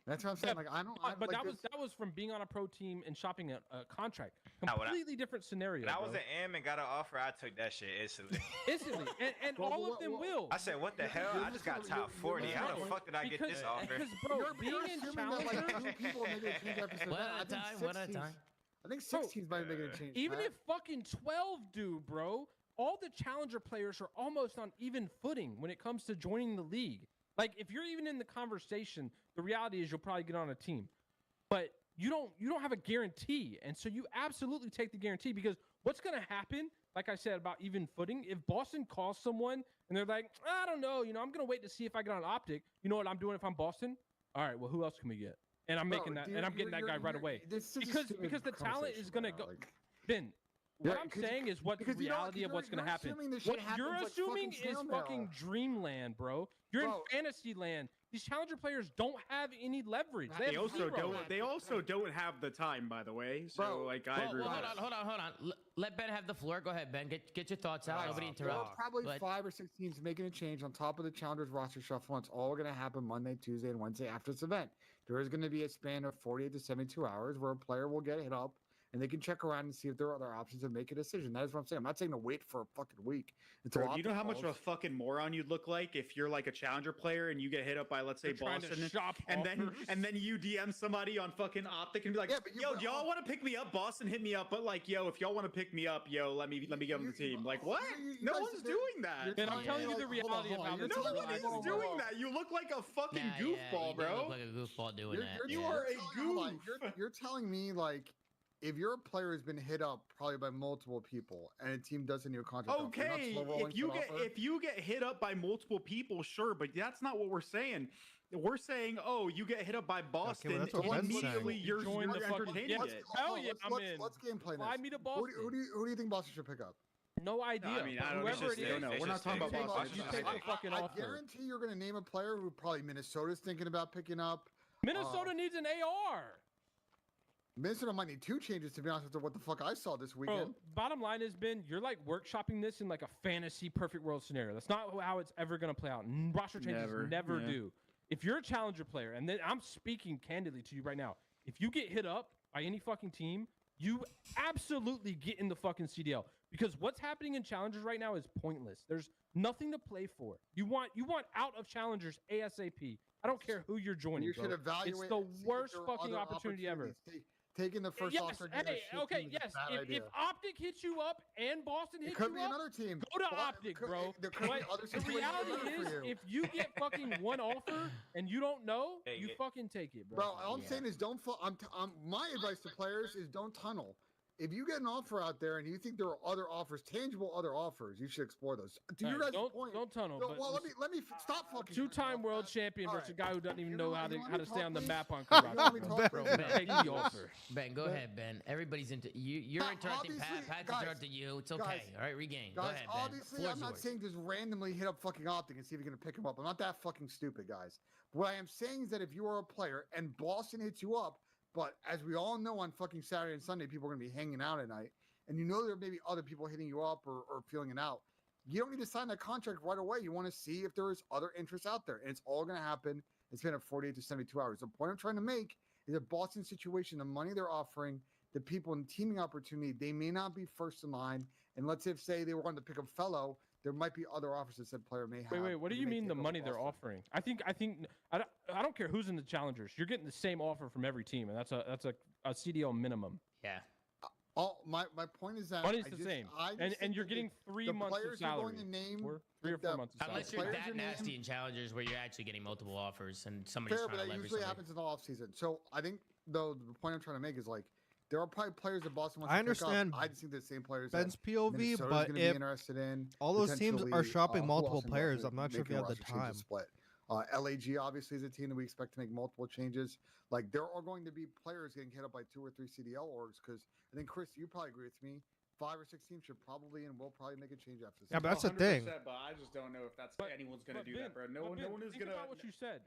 That's what I'm saying. Like I don't. But that was from being on a pro team and shopping a contract. Completely different scenario. When I was an M and got an offer, I took that shit instantly. Instantly, and all of them will. I said, "What the hell? I just got top 40. How the fuck did I get this offer?" Because bro, being in challenger. One at a time. I think 6 teams might be making a change. Even if fucking 12 do, bro, all the challenger players are almost on even footing when it comes to joining the league. Like, if you're even in the conversation, the reality is you'll probably get on a team. But you don't have a guarantee. And so you absolutely take the guarantee, because what's going to happen, like I said about even footing, if Boston calls someone and they're like, I don't know, I'm going to wait to see if I get on OpTic. You know what I'm doing if I'm Boston? All right, well, who else can we get? And I'm making that, and I'm getting that guy right away. Because the talent is going to go. Ben, what I'm saying is what the reality of what's going to happen. What you're assuming is fucking dreamland, bro. You're in fantasy land. These challenger players don't have any leverage. They also don't have the time, by the way. So I agree. Hold on. Let Ben have the floor. Go ahead, Ben. Get your thoughts out. Nobody interrupt. Probably 5 or 6 teams making a change on top of the challengers roster shuffle. And it's all going to happen Monday, Tuesday, and Wednesday after this event. There is going to be a span of 48 to 72 hours where a player will get hit up, and they can check around and see if there are other options and make a decision. That is what I'm saying. I'm not saying to wait for a fucking week. Bro, do you know how much of a fucking moron you'd look like if you're like a challenger player and you get hit up by, let's say, Boston, and then you DM somebody on fucking OpTic and be like, yo, do y'all want to pick me up? Boston hit me up, but like, yo, if y'all want to pick me up, yo, let me get on the team. Like, what? No one's doing that. And I'm telling you the reality of how this no one is doing that. You look like a fucking goofball, bro. You look like a goofball doing that. You are a goof. You're telling me, like, if your player has been hit up probably by multiple people and a team doesn't need a contract, okay, if you get hit up by multiple people, sure, but that's not what we're saying. We're saying, oh, you get hit up by Boston, immediately you're entertaining it. Hell yeah, let's gameplay this. Fly me to Boston. Who do you think Boston should pick up? No idea. I mean, I don't know. We're not talking about Boston. You take the fucking offer. I guarantee you're going to name a player who probably Minnesota's thinking about picking up. Minnesota needs an AR. Minnesota might need 2 changes, to be honest with what the fuck I saw this weekend. Bro, bottom line has been, you're like workshopping this in like a fantasy perfect world scenario. That's not how it's ever going to play out. Roster changes never do. If you're a challenger player, and then I'm speaking candidly to you right now, if you get hit up by any fucking team, you absolutely get in the fucking CDL. Because what's happening in challengers right now is pointless. There's nothing to play for. You want out of challengers ASAP. I don't care who you're joining. You should evaluate. It's the worst fucking opportunity ever. Taking the first offer. Yes. If OpTic hits you up and Boston hits you up, could be another team. Go to OpTic, bro. There could be other the reality is, if you get fucking one offer and you don't know, you fucking take it, bro. Bro, all I'm saying is don't. My advice to players is don't tunnel. If you get an offer out there and you think there are other offers, tangible other offers, you should explore those. To your guys' point, don't tunnle. Well, let me stop fucking. 2-time world champion versus a guy who doesn't even know how to stay on the map on Karate. Take the offer. Ben, go ahead, Ben. Everybody's into you. You're interrupting Pat. Pat's interrupting you. It's okay. All right, regain. Go ahead, Ben. Obviously, I'm not saying just randomly hit up fucking OpTic and see if you're gonna pick him up. I'm not that fucking stupid, guys. What I am saying is that if you are a player and Boston hits you up, but as we all know, on fucking Saturday and Sunday, people are going to be hanging out at night. And you know there may be other people hitting you up or feeling it out. You don't need to sign that contract right away. You want to see if there is other interest out there. And it's all going to happen. It's been 48 to 72 hours. The point I'm trying to make is that Boston's situation, the money they're offering, the people in teaming opportunity, they may not be first in line. And let's say they wanted to pick up Fellow, there might be other offers that said player may have. Wait, what do you mean the money they're offering? I don't care who's in the challengers. You're getting the same offer from every team, and that's a CDL minimum. Yeah. My point is that money's the same, and you're getting 3 months of salary. 3 or 4 months of salary. Unless you're that nasty in challengers where you're actually getting multiple offers and somebody's trying to leverage. But that usually happens in the off season. So I think though the point I'm trying to make is like there are probably players that Boston wants to understand pick up. I just think the same players. Ben's POV, but if interested in all those teams are shopping multiple players, I'm not sure if you have the time. LAG obviously is a team that we expect to make multiple changes. Like there are going to be players getting hit up by 2 or 3 CDL orgs because I think Chris, you probably agree with me. 5 or 6 teams should probably and will probably make a change after this. Yeah, but that's the thing. But I just don't know if anyone's going to do that, bro. No one is think going to. about what you said.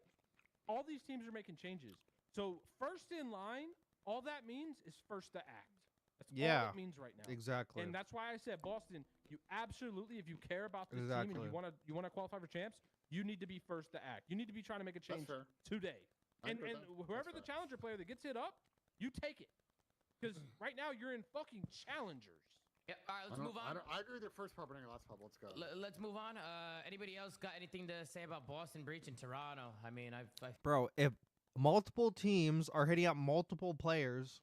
All these teams are making changes. So first in line, all that means is first to act. That's all it means right now. Exactly. And that's why I said Boston. You absolutely, if you care about this team and you want to qualify for champs, you need to be first to act. You need to be trying to make a change today. And whoever the challenger player that gets hit up, you take it. Because right now you're in fucking challengers. Yeah, all right, let's move on. I agree with your first part, but last part. Let's go. Let's move on. Anybody else got anything to say about Boston Breach and Toronto? I mean, Bro, if multiple teams are hitting up multiple players,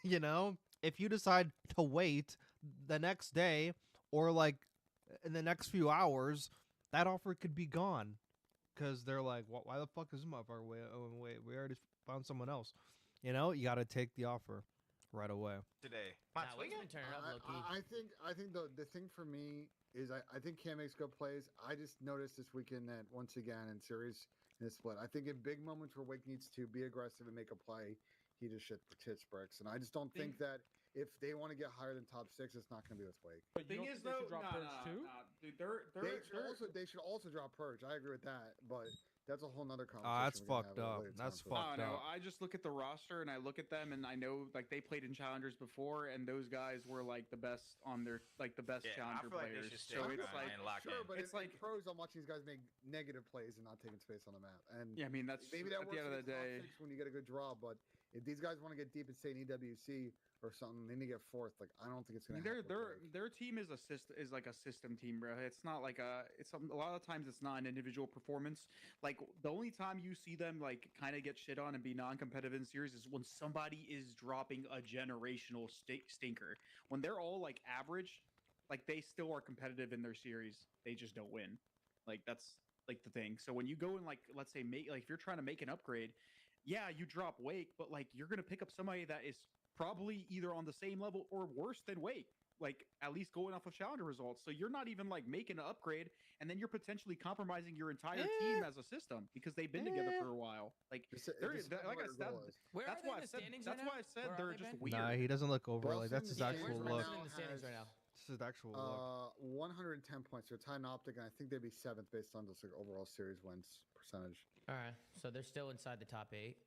you know, if you decide to wait the next day or like in the next few hours, that offer could be gone because they're like, why the fuck is this motherfucker? Wait, we already found someone else. You know, you got to take the offer right away. Today. I think the thing for me is I think Cam makes good plays. I just noticed this weekend that once again in series in this split, I think in big moments where Wake needs to be aggressive and make a play, he just shits bricks. And I just don't think that if they want to get higher than top 6, it's not going to be with Wake. The thing is though, dude, they should also drop Purge. I agree with that, but that's a whole nother conversation. That's fucked up. That's fucked up. I just look at the roster and I look at them and I know like they played in challengers before and those guys were like the best on their like the best challenger players. So it's like but it's like pros. I'm watching these guys make negative plays and not taking space on the map. And yeah, I mean that's maybe that at the end of the day when you get a good draw. But if these guys want to get deep and stay in EWC or something, they need to get 4th. Like I don't think it's gonna. Their team is like a system team, bro. It's not like a lot of times it's not an individual performance. Like the only time you see them like kind of get shit on and be non-competitive in series is when somebody is dropping a generational stinker. When they're all like average, like they still are competitive in their series. They just don't win. Like that's like the thing. So when you go and like let's say if you're trying to make an upgrade, yeah, you drop Wake, but like you're gonna pick up somebody that is probably either on the same level or worse than Wake, like at least going off of challenger results. So you're not even like making an upgrade, and then you're potentially compromising your entire team as a system because they've been together for a while. Like, like I said, that's why I said they're just weird. Nah, he doesn't look over like that's his actual look. This is actual look. 110 points. They're tied in OpTic, and I think they'd be 7th based on just like overall series wins percentage. All right, so they're still inside the top 8.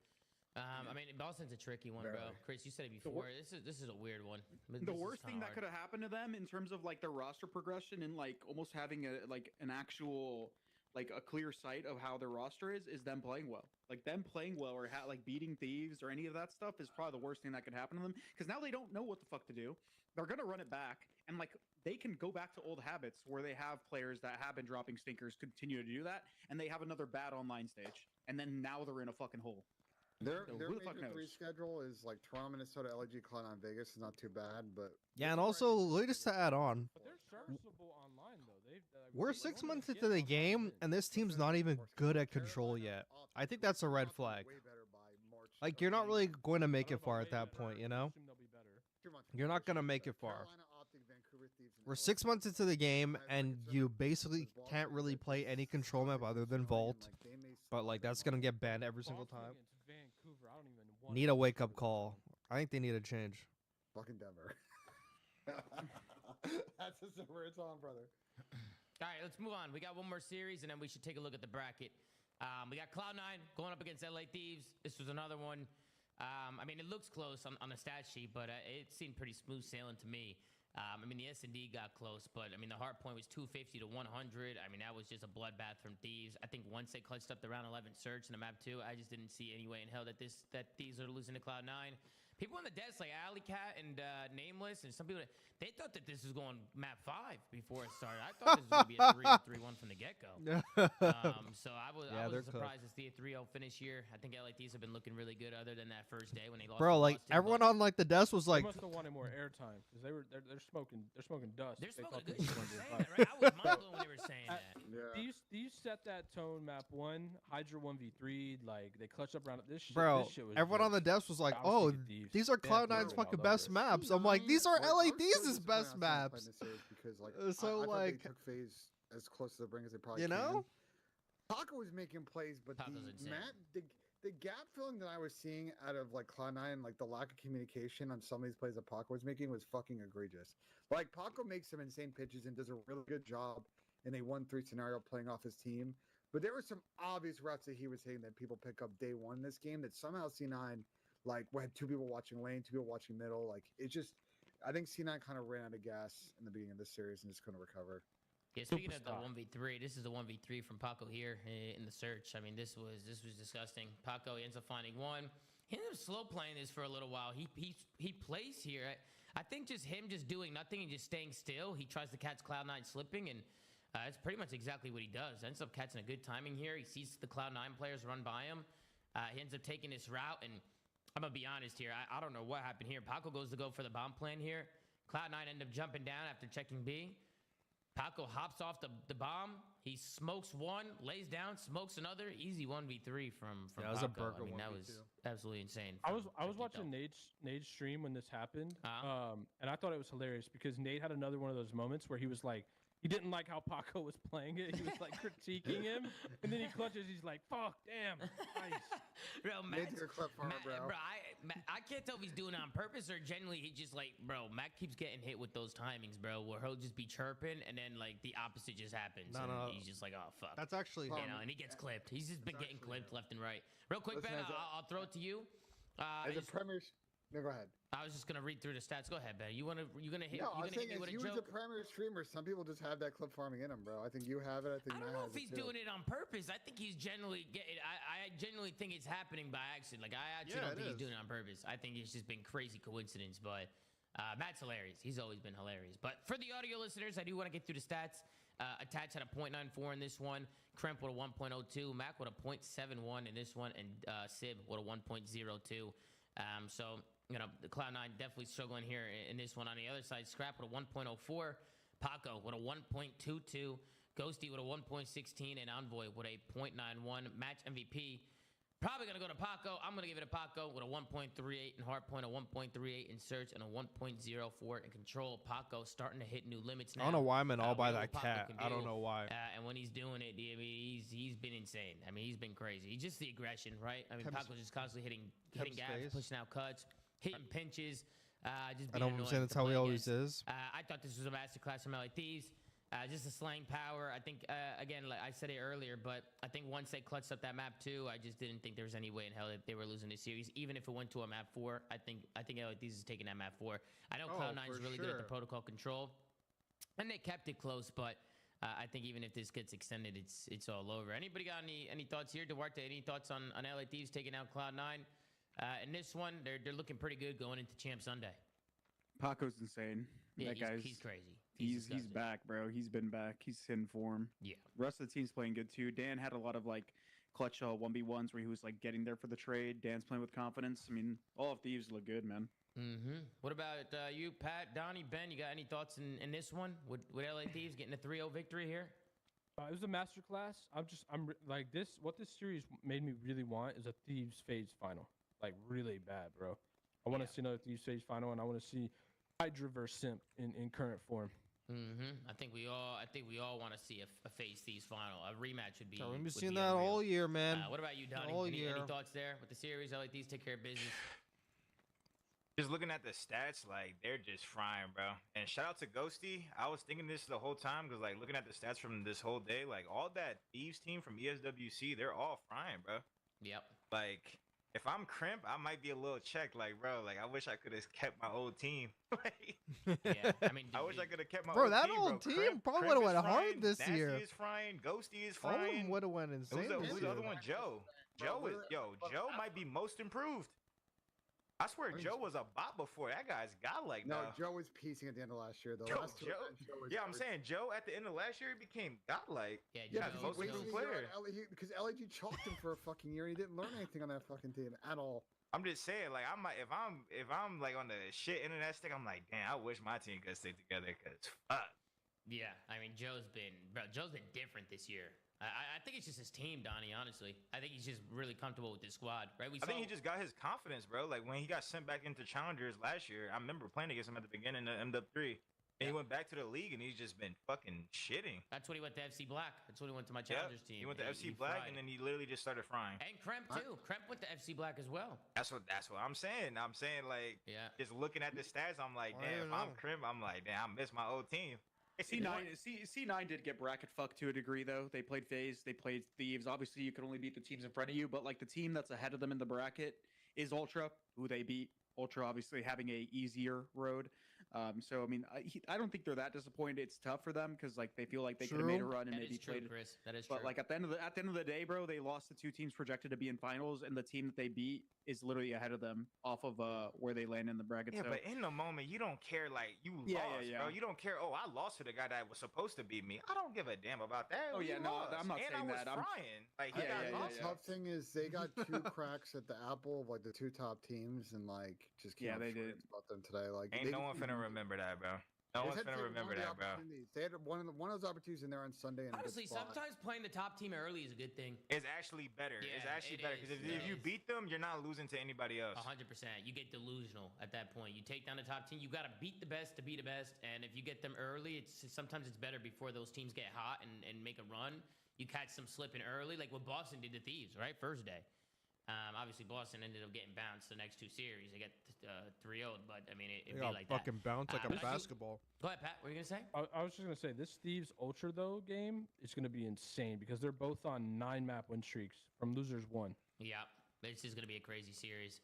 I mean, Boston's a tricky one, bro. Chris, you said it before. This is a weird one. The worst thing that could have happened to them in terms of like their roster progression and like almost having an actual like a clear sight of how their roster is them playing well. Like them playing well or like beating Thieves or any of that stuff is probably the worst thing that could happen to them because now they don't know what the fuck to do. They're gonna run it back and like they can go back to old habits where they have players that have been dropping stinkers continue to do that and they have another bad online stage and then now they're in a fucking hole. Their major 3 schedule is like Toronto, Minnesota, LG, Cloud9, Vegas is not too bad, but yeah, and also just to add on, but they're serviceable online though. We're 6 months into the game, and this team's not even good at control yet. I think that's a red flag. Like you're not really going to make it far at that point, you know? You're not going to make it far. We're 6 months into the game, and you basically can't really play any control map other than Vault. But like that's going to get banned every single time. Need a wake-up call. I think they need a change. Fucking Denver. That's just where it's on, brother. All right, let's move on. We got one more series, and then we should take a look at the bracket. We got Cloud9 going up against LA Thieves. This was another one. I mean, it looks close on the stat sheet, but it seemed pretty smooth sailing to me. I mean, the S&D got close, but, I mean, the Hardpoint was 250 to 100. I mean, that was just a bloodbath from Thieves. I think once they clutched up the round 11 search in the map 2, I just didn't see any way in hell that Thieves are losing to Cloud9. People on the desk like Alley Cat and Nameless and some people, they thought that this was going map 5 before it started. I thought this was going to be a 3-3-1 from the get-go. So I was surprised to see a 3-0 finish here. I think LA Thieves have been looking really good other than that first day when they lost. Bro, like everyone on like the desk was like, they must have wanted more airtime because they're smoking dust. They're smoking good. You were saying that, right? I was mind blown when they were saying that. Yeah. Do you set that tone map 1, Hydra 1v3, like they clutched up around this shit. Bro, this shit was everyone on the desk was like, oh, these are Cloud9's fucking best maps. I'm like, these are LA Thieves' best maps. Because, like, So I like, they took phase as close to the brink as they probably you know. Paco was making plays, but the gap filling that I was seeing out of like Cloud9, like the lack of communication on some of these plays that Paco was making was fucking egregious. Like Paco makes some insane pitches and does a really good job in a 1-3 scenario playing off his team. But there were some obvious routes that he was hitting that people pick up day one in this game that somehow C9, like, we had 2 people watching lane, 2 people watching middle. Like, it just, I think C9 kind of ran out of gas in the beginning of this series and just couldn't recover. Yeah, speaking of the 1v3, this is the 1v3 from Paco here in the search. I mean, this was disgusting. Paco ends up finding one. He ended up slow playing this for a little while. He plays here. I think just him just doing nothing and just staying still. He tries to catch Cloud9 slipping, and it's pretty much exactly what he does. Ends up catching a good timing here. He sees the Cloud9 players run by him. He ends up taking this route, and I'm going to be honest here. I don't know what happened here. Paco goes to go for the bomb plan here. Cloud9 end up jumping down after checking B. Paco hops off the bomb. He smokes one, lays down, smokes another. Easy 1v3 from that was Paco. a burger. I mean, that was absolutely insane. I was watching Nade's stream when this happened, and I thought it was hilarious because Nade had another one of those moments where he was like, he didn't like how Paco was playing it. He was like critiquing him, and then he clutches. He's like, "Fuck, damn, nice." Bro, I can't tell if he's doing it on purpose or genuinely he just like, bro, Mac keeps getting hit with those timings, bro, where he'll just be chirping and then like the opposite just happens. No, and no. he's just like, oh fuck. That's actually and he gets clipped. He's just been getting clipped left and right. Real quick, Ben, I'll throw it to you. As a Premier, no, go ahead. I was just gonna read through the stats. Go ahead, Ben. You gonna hit? No, you I was gonna saying hit me with as a you as a joke? Premier streamer, some people just have that clip farming in them, bro. I think you have it. I think I don't Matt know has if he's it too. doing it on purpose. I think he's genuinely getting. I genuinely think it's happening by accident. Like I actually don't think he's doing it on purpose. I think it's just been crazy coincidence. But Matt's hilarious. He's always been hilarious. But for the audio listeners, I do want to get through the stats. Attach had a .94 in this one. Kremp with a 1.02. Mac with a .71 in this one, and Sib with a 1.02. So, you know, the Cloud9 definitely struggling here in this one. On the other side, Scrap with a 1.04. Paco with a 1.22. Ghosty with a 1.16. And Envoy with a .91. Match MVP. Probably going to go to Paco. I'm going to give it to Paco with a 1.38 in Hardpoint, a 1.38 in Search, and a 1.04 in Control. Paco starting to hit new limits now. I don't know why I'm in all by We know that what Paco cat. can I don't do. know why. And when he's doing it, I mean, he's been insane. I mean, he's been crazy. He's just the aggression, right? I mean, Paco's just constantly hitting gaps, pushing out cuts, hitting pinches. Just I being don't annoying understand. That's to how he play always against. is. I thought this was a masterclass from LA Thieves. Just the slang power. I think, again, like I said it earlier, but I think once they clutched up that map 2, I just didn't think there was any way in hell that they were losing this series. Even if it went to a map 4, I think LA Thieves is taking that map 4. I know Cloud9 is really good at the protocol control, and they kept it close, but I think even if this gets extended, it's all over. Anybody got any thoughts here? Duarte, any thoughts on LA Thieves taking out Cloud9? In this one, they're looking pretty good going into Champ Sunday. Paco's insane. Yeah, that guy's he's crazy. He's back, bro. He's been back. He's in form. Yeah. Rest of the team's playing good too. Dan had a lot of like clutch 1v1s where he was like getting there for the trade. Dan's playing with confidence. I mean, all of Thieves look good, man. What about you, Pat, Donnie, Ben? You got any thoughts in this one? Would LA Thieves getting a 3-0 victory here? It was a masterclass. Like this. What this series made me really want is a Thieves FaZe final. Like really bad, bro. I want to see another Thieves FaZe final, and I want to see Hydra versus Simp in current form. I think we all want to see a FaZe Thieves final. A rematch would be. We've been seeing that all year, man. What about you, Donnie? All Any year. thoughts there with the series? LA Thieves take care of business. Just looking at the stats, like they're just frying, bro. And shout out to Ghosty. I was thinking this the whole time because, like, looking at the stats from this whole day, like all that Thieves team from ESWC, they're all frying, bro. Yep. Like, if I'm Crimp, I might be a little checked. Like, bro, like I wish I could have kept my old team. Yeah, I mean, I wish I could have kept my Bro, old that team. old bro. team probably Crimp would have is went hard frying, this Nasty year. is frying. Ghosty is All of frying. them would have went insane Who's this the year. other one? Joe. Joe is Joe might be most improved. I swear Joe was a bot before. That guy's godlike now. No, Joe was piecing at the end of last year, though. Joe, Last two events, Joe was yeah, I'm hurt. saying Joe at the end of last year became godlike. Yeah, most improved player. Because LAG chalked him for a fucking year. He didn't learn anything on that fucking team at all. I'm just saying, like, if I'm like on the shit internet stick, I'm like, damn, I wish my team could stay together, cause fuck. Yeah, I mean, Joe's been different this year. I think it's just his team, Donnie, honestly. I think he's just really comfortable with this squad, right? I think he just got his confidence, bro. Like, when he got sent back into Challengers last year, I remember playing against him at the beginning of MW3. And he went back to the league, and he's just been fucking shitting. That's when he went to FC Black. That's when he went to my Challengers team. He went to FC Black, and then he literally just started frying. And Kremp too. Kremp went to FC Black as well. That's what I'm saying. I'm saying, like, just looking at the stats, I'm like, damn, if I'm Kremp, I'm like, damn, I miss my old team. C9 did get bracket fucked to a degree, though. They played FaZe, they played Thieves. Obviously, you can only beat the teams in front of you, but like the team that's ahead of them in the bracket is Ultra, who they beat. Ultra obviously having a easier road. So I mean, I don't think they're that disappointed. It's tough for them because like they feel like they could have made a run and maybe played. Chris. That is true. But like at the end of the day, bro, they lost to 2 teams projected to be in finals, and the team that they beat is literally ahead of them off of where they land in the bracket. Yeah, so. but in the moment, you don't care. Like you lost, bro. You don't care. Oh, I lost to the guy that was supposed to beat me. I don't give a damn about that. Oh yeah, no, I'm not saying that. I'm frying. Like The tough thing is they got 2 cracks at the apple of like the 2 top teams, and like just can't they did about them today. Like ain't no one finna remember that, bro. No one's gonna remember that, bro. They had one of those opportunities in there on Sunday. Honestly, sometimes playing the top team early is a good thing. It's actually better. It's actually better because if you beat them, you're not losing to anybody else. 100%. You get delusional at that point. You take down the top team. You got to beat the best to be the best. And if you get them early, sometimes it's better before those teams get hot and make a run. You catch some slipping early, like what Boston did to Thieves, right? First day. Obviously, Boston ended up getting bounced the next 2 series. They got 3-0'd, but I mean, it'd be like that. Fucking bounce like a basketball. Go ahead, Pat. What were you gonna say? I was just gonna say this Thieves Ultra though game is gonna be insane because they're both on 9-map win streaks from losers 1. Yeah, this is gonna be a crazy series.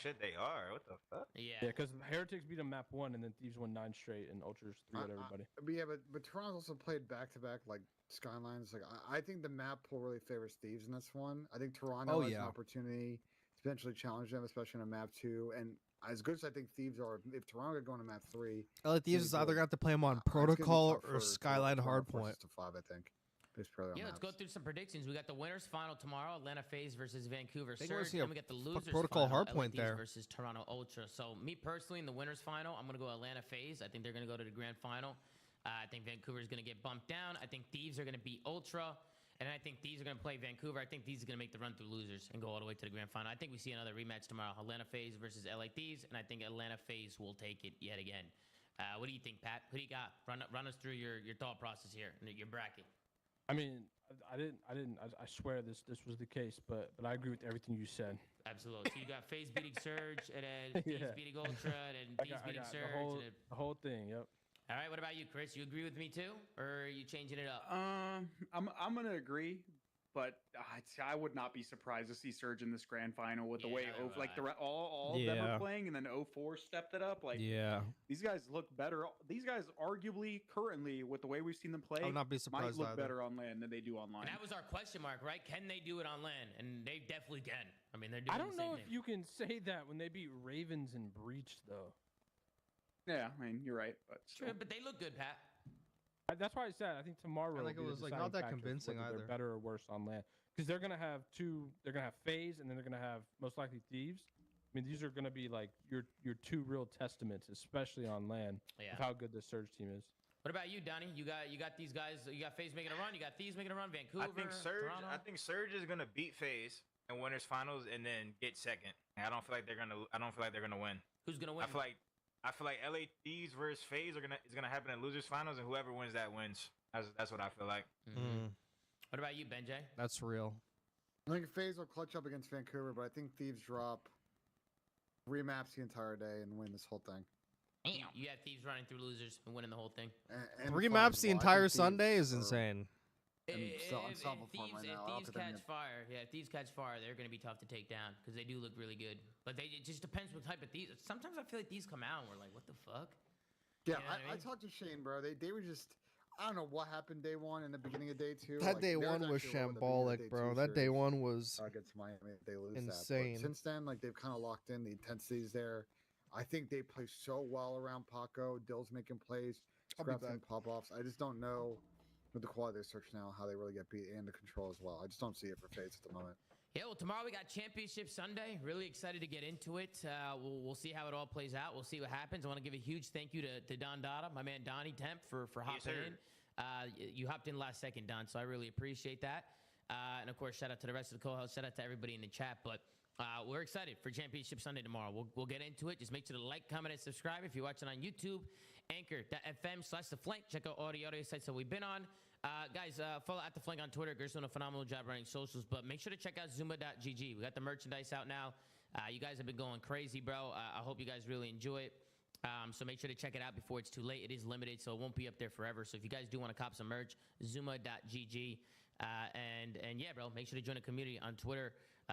Shit, they are. What the fuck? Yeah, because Heretics beat them map 1, and then Thieves won 9 straight, and Ultras 3 at everybody. But Toronto also played back-to-back like Skylines. Like I think the map pool really favors Thieves in this one. I think Toronto has an opportunity to potentially challenge them, especially in a map 2. And as good as I think Thieves are, if Toronto could go into map 3, Thieves is either going to have to play them on Protocol or Skyline Hardpoint. To 5, I think. Let's go through some predictions. We got the winners final tomorrow: Atlanta FaZe versus Vancouver Surge. Then we got the losers Protocol final: Hardpoint there versus Toronto Ultra. So me personally, in the winners final, I'm gonna go Atlanta FaZe. I think they're gonna go to the grand final. I think Vancouver is gonna get bumped down. I think Thieves are gonna beat Ultra, and I think Thieves are gonna play Vancouver. I think Thieves are gonna make the run through losers and go all the way to the grand final. I think we see another rematch tomorrow: Atlanta FaZe versus LA Thieves, and I think Atlanta FaZe will take it yet again. What do you think, Pat? Who do you got? Run us through your thought process here, your bracket. I mean, I swear this was the case, but I agree with everything you said. Absolutely. So you got FaZe beating Surge, and then Thieves beating Ultra, and then Thieves beating Surge. The whole thing, yep. All right, what about you, Chris? You agree with me too, or are you changing it up? I'm gonna agree, but I would not be surprised to see Surge in this grand final with the way all of them are playing, and then 04 stepped it up. Like these guys look better. These guys arguably currently with the way we've seen them play, I would not be surprised might look better on land than they do online. And that was our question mark, right? Can they do it on land? And they definitely can. I mean, they're doing. I don't the same know thing. if you can say that when they beat Ravens and Breach though. Yeah, I mean you're right, but true. But they look good, Pat. That's why I said I think tomorrow. It was like not that convincing either. They're better or worse on land because they're gonna have 2. They're gonna have FaZe and then they're gonna have most likely Thieves. I mean, these are gonna be like your 2 real testaments, especially on land, of how good the Surge team is. What about you, Donnie? You got these guys. You got FaZe making a run. You got Thieves making a run. Vancouver. Toronto. I think Surge is gonna beat FaZe in winners finals and then get second. I don't feel like they're gonna win. Who's gonna win? I feel like LA Thieves versus FaZe is gonna happen in losers finals, and whoever wins that wins. That's what I feel like. What about you, Benjay? That's real. I think FaZe will clutch up against Vancouver, but I think Thieves drop 3 maps the entire day and win this whole thing. You have Thieves running through losers and winning the whole thing. And 3 maps the entire Sunday is insane. If Thieves catch fire, if Thieves catch fire, they're going to be tough to take down because they do look really good. But it just depends what type of Thieves. Sometimes I feel like these come out and we're like, what the fuck? Yeah, I talked to Shane, bro. They were just, I don't know what happened day 1 and the beginning of day 2. That day 1 was shambolic, bro. That day 1 was against Miami. They lose insane. That. Since then, like they've kind of locked in the intensities there. I think they play so well around Paco. Dill's making plays, scraps and pop-offs. I just don't know with the quality of their search now how they really get beat and the control as well. I just don't see it for FaZe at the moment. Yeah, well, tomorrow we got Championship Sunday. Really excited to get into it. We'll see how it all plays out. We'll see what happens. I want to give a huge thank you to Don Dada, my man Donnie Temp, for hopping in. You hopped in last second, Don, so I really appreciate that. And, of course, shout out to the rest of the co-hosts. Shout out to everybody in the chat. But we're excited for Championship Sunday tomorrow. We'll get into it. Just make sure to like, comment, and subscribe if you're watching on YouTube. Anchor.fm/The Flank. Check out all the audio sites that we've been on. Guys, follow at The Flank on Twitter. Girls doing a phenomenal job running socials. But make sure to check out Zuma.gg. We got the merchandise out now. You guys have been going crazy, bro. I hope you guys really enjoy it. So make sure to check it out before it's too late. It is limited, so it won't be up there forever. So if you guys do want to cop some merch, Zuma.gg. And yeah, bro, make sure to join the community on Twitter.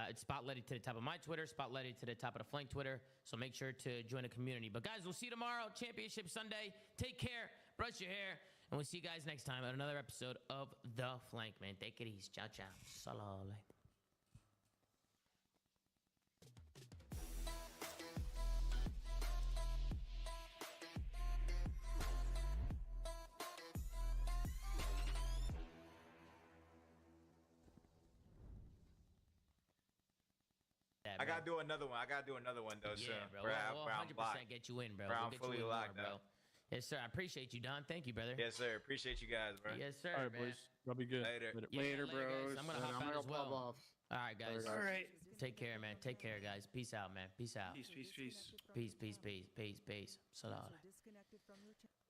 It's spotlighted to the top of my Twitter, spotlighted to the top of the Flank Twitter. So make sure to join the community. But guys, we'll see you tomorrow. Championship Sunday. Take care. Brush your hair. And we'll see you guys next time at another episode of The Flank, man. Take it easy. Ciao, ciao. Salale. I gotta do another one. Though. Yeah, soon. bro. We'll 100% get you in, bro. We'll get fully you in locked, more, bro. Yes, sir. I appreciate you, Don. Thank you, brother. Yes, sir. Appreciate you guys, bro. Yes, sir. All right, man. boys. Y'all be good. Later. Yeah, bros. Guys. I'm gonna hop out as well. Off. All right, guys. All right. Take care, man. Take care, guys. Peace out, man. Peace out. Peace, peace, peace. Peace, peace, peace, peace, peace. Salam.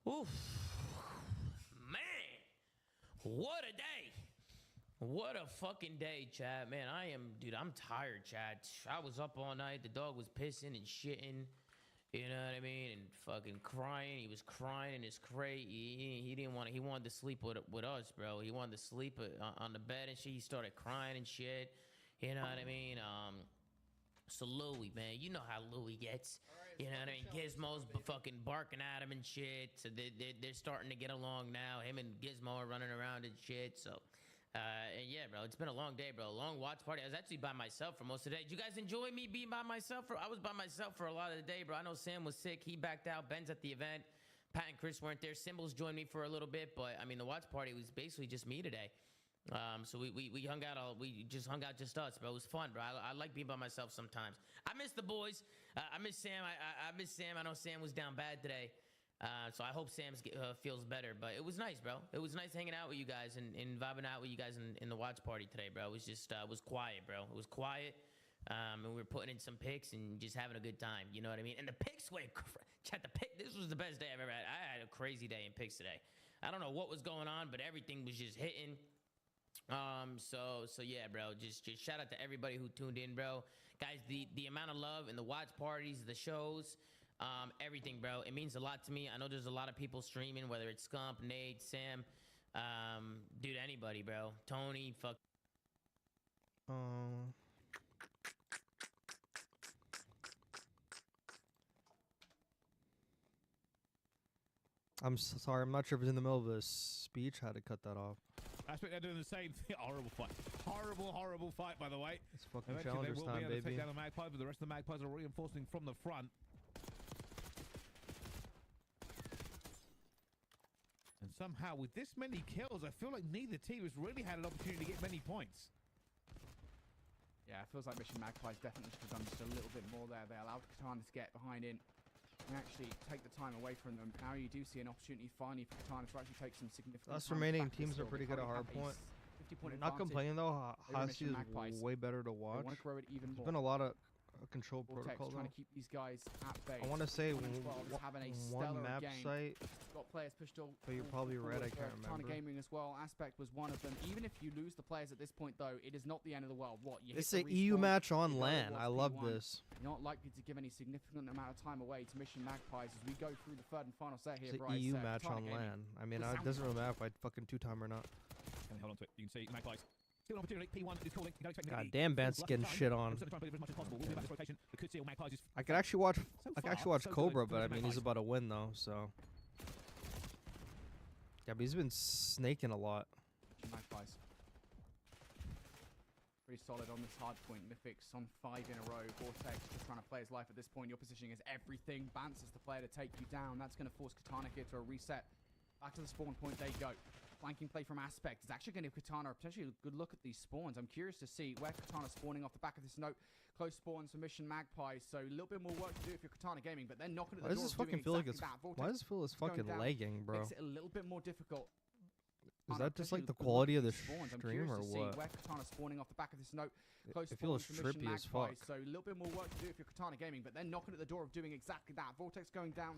Oof. Man. What a day. What a fucking day, Chad. Man, dude, I'm tired, Chad. I was up all night. The dog was pissing and shitting. You know what I mean? And fucking crying. He was crying in his crate. He didn't want to, he wanted to sleep with us, bro. He wanted to sleep on the bed and shit. He started crying and shit. You know what I mean? So Louie, man, you know how Louie gets. You know what I mean? Gizmo's fucking barking at him and shit. So they're starting to get along now. Him and Gizmo are running around and shit. So, and yeah, bro, it's been a long day, bro. A long watch party. I was actually by myself for most of the day. Did you guys enjoy me being by myself? I was by myself for a lot of the day, bro. I know Sam was sick. He backed out. Ben's at the event. Pat and Chris weren't there. Symbols joined me for a little bit, but I mean, the watch party was basically just me today. So we hung out we just hung out just us, bro. It was fun, bro. I like being by myself sometimes. I miss the boys. I miss Sam. I miss Sam. I know Sam was down bad today. So I hope Sam feels better. But it was nice, bro. It was nice hanging out with you guys and vibing out with you guys in the watch party today, bro. It was just it was quiet, bro. It was quiet. And we were putting in some picks and just having a good time. You know what I mean? And the picks went this was the best day I've ever had. I had a crazy day in picks today. I don't know what was going on, but everything was just hitting. So yeah, bro, just shout out to everybody who tuned in, bro. Guys, the amount of love and the watch parties, the shows, everything, bro. It means a lot to me. I know there's a lot of people streaming, whether it's Scump, Nate, Sam, dude, anybody, bro. Tony, fuck. I'm sorry. I'm not sure if it's in the middle of a speech. I had to cut that off. Aspect, they're doing the same thing. Horrible fight. Horrible fight, by the way. It's fucking Eventually, challengers they will time, be able to baby. take down the Magpies, but the rest of the Magpies are reinforcing from the front. And somehow, with this many kills, I feel like neither team has really had an opportunity to get many points. Yeah, it feels like Mission Magpies definitely should have done just a little bit more there. They allowed Katana to get behind in and actually take the time away from them. Now you do see an opportunity finally for Katana to actually take some significant Us time remaining back teams are still. pretty They good at currently have Hardpoint. a 50-point Not advantage complaining though. over Hasi Mission is Magpies. way better to They watch. want to grow it even There's more. been a lot of control Vortex protocol trying though. to keep these guys at bay. I want to say 112 is having a one stellar map game. site, Got players pushed all but you're probably right. I can't Katana remember. Gaming as well. Aspect was one of them. Even if you lose the players at this point, though, it is not the end of the world. What you It's hit an the EU respawn, match on you know LAN. it I was love P1. this. You're not likely to give any significant amount of time away to Mission Magpies as we go through the third and final set here. It's an Bryce, EU match Katana on Gaming. LAN. I mean, it doesn't really matter if I fucking two-time or not. And hold on to it. You can see Magpies. Still an opportunity. P1 is calling. You don't expect God damn, Ben's getting shit on. I could actually watch. I could actually watch Cobra, but I mean, he's about to win though. So yeah, but he's been snaking a lot. Magpies. Pretty solid on this hard point. Mythic's on 5 in a row. Vortex just trying to play his life at this point. Your positioning is everything. Bance is the player to take you down. That's going to force Katana here to a reset. Back to the spawn point they go. Flanking play from Aspect is actually going to give Katana potentially a good look at these spawns. I'm curious to see where Katana's spawning off the back of this note. Close spawns for Mission Magpies, so a little bit more work to do if you're Katana Gaming, but they're knocking at the door. Why does this fucking feel like it's? Why does it feel it's fucking lagging, bro? Makes it a little bit more difficult. Is that just like the quality of the stream or what? Where Katana's spawning off the back of this note. Close It feels spawns for Mission trippy as fuck. Magpies, so a little bit more work to do if you're Katana Gaming, but they're knocking at the door of doing exactly that. Vortex going down.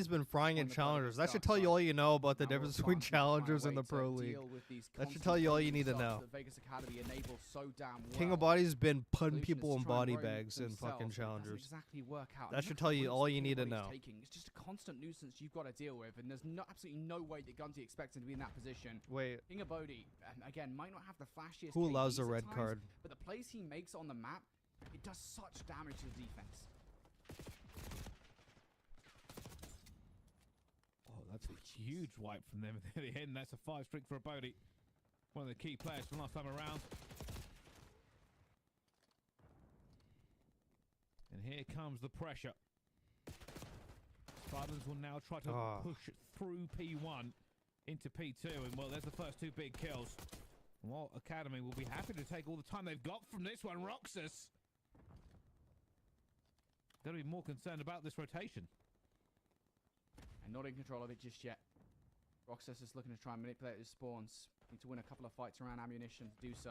Body's been frying in challengers. That should tell you all you know about the difference between challengers and the pro league. That should tell you all you need to know. King of Body's been putting people in body bags in fucking challengers. That should tell you all you need to know. It's just a constant nuisance you've got to deal with, and there's absolutely no way that Gunty expects him to be in that position. Wait. King of Bodhi, again, might not have the flashiest Who loves KDs a red at times, card? but the plays he makes on the map, it does such damage to the defense. That's a huge wipe from them at the end. That's a 5-string for a Bodhi. One of the key players from last time around. And here comes the pressure. Spartans will now try to push through P1 into P2. And, well, there's the first 2 big kills. Well, Academy will be happy to take all the time they've got from this one. Roxas. Got to be more concerned about this rotation. And not in control of it just yet. Roxas is looking to try and manipulate his spawns. Need to win a couple of fights around ammunition to do so.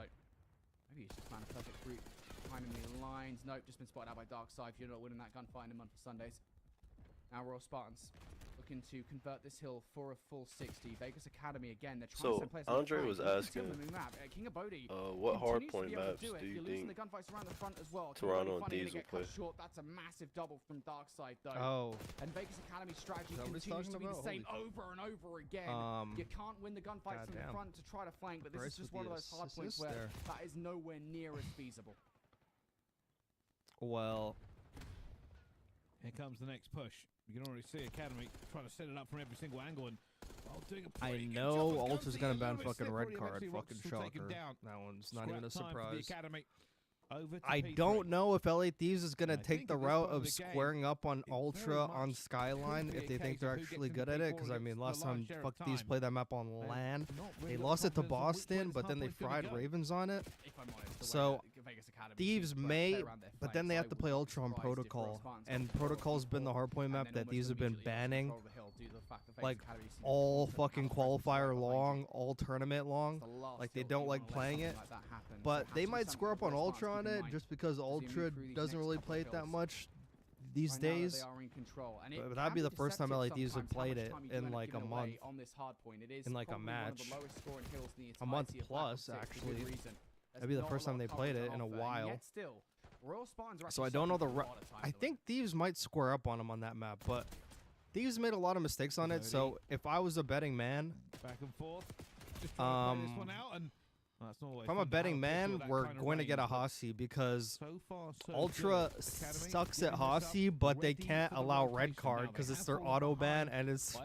Maybe he's just found a perfect route. Finding the lines. Nope, just been spotted out by Darkside. You're not winning that gunfight in a month for Sundays. Now Royal Spartans looking to convert this hill for a full 60. Vegas Academy again. They're trying to send players. Andre was asking, King of Bodhi what hardpoint maps do you think the gunfights around the front as well. Toronto and Thieves will play? Short. That's a massive double from Darkside though. Oh. And Vegas Academy strategy continues to be the same over and over again. You can't win the gunfights from the front to try to flank, but this is just one of those hard points where that is nowhere near as feasible. Well, here comes the next push. You can already see Academy trying to set it up from every single angle, and doing a I know Ultra's gonna ban fucking red card, fucking shocker. That one's not even a surprise. I don't know if LA Thieves is gonna take the route of squaring up on Ultra on Skyline if they think they're actually good at it. Because I mean, last time fuck Thieves played that map on LAN, they lost it to Boston, but then they fried Ravens on it. So Thieves may, but then they have to play Ultra on Protocol, and Protocol's been the hardpoint map that Thieves have been banning, like all fucking qualifier long, all tournament long. Like they don't like playing it, but they might square up on Ultra on it just because Ultra doesn't really play it that much these days. But that'd be the first time LA Thieves have played it in like a month, in like a match, a month plus actually. That'd be the first time they played it in a while. So I don't know I think Thieves might square up on them on that map, but Thieves made a lot of mistakes on it. So if I was a betting man, back and forth, just trying to play this one out, and if I'm a betting man, we're going to get a Hossie because Ultra sucks at Hossie, but they can't allow red card because it's their auto ban and it's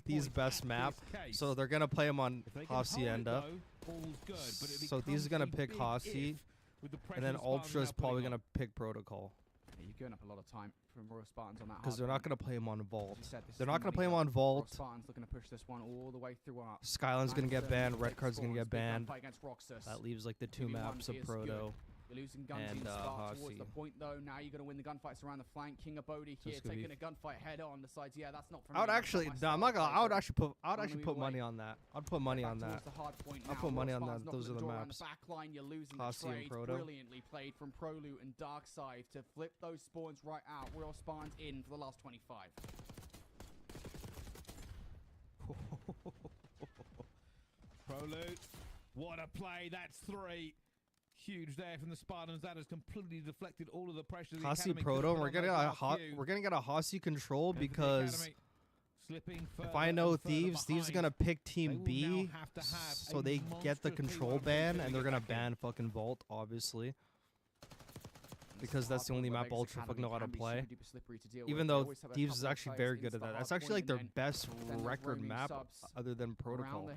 Thieves' best map. So they're going to play him on Hossie Enda. So Thieves are going to pick Hossie, and then Ultra's probably going to pick Protocol. You're going up a lot of time from Royal Spartans on that. Because they're not going to play him on Vault. They're not going to play him on Vault. Spartans looking to push this one all the way through up. Skyline's going to get banned. Red Card's going to get banned. That leaves like the 2 maps of Proto You're losing guns and towards the point though. Now you're going to win the gunfights around the flank. King of Bodhi here taking a gunfight head on. Decides, yeah, that's not for me. I would actually, no, I'm not gonna. I would actually put money on that. I'd put money on that. I'd put money on that. Those are the maps. Backline, you're losing the Hossie and trade. Proto. Brilliantly played from Proloot and Darkside to flip those spawns right out. Royal spawns in for the last 25. Proloot, what a play! That's 3. Huge there from the Spartans. That has completely deflected all of the pressure. Hossie Proto. We're gonna get a Hossie control because if I know Thieves, Thieves are gonna pick Team B, so they get the control ban, and they're gonna ban fucking Vault, obviously, because that's the only map Ultra fucking know how to play. Even though Thieves is actually very good at that. That's actually like their best record map, other than Protocol.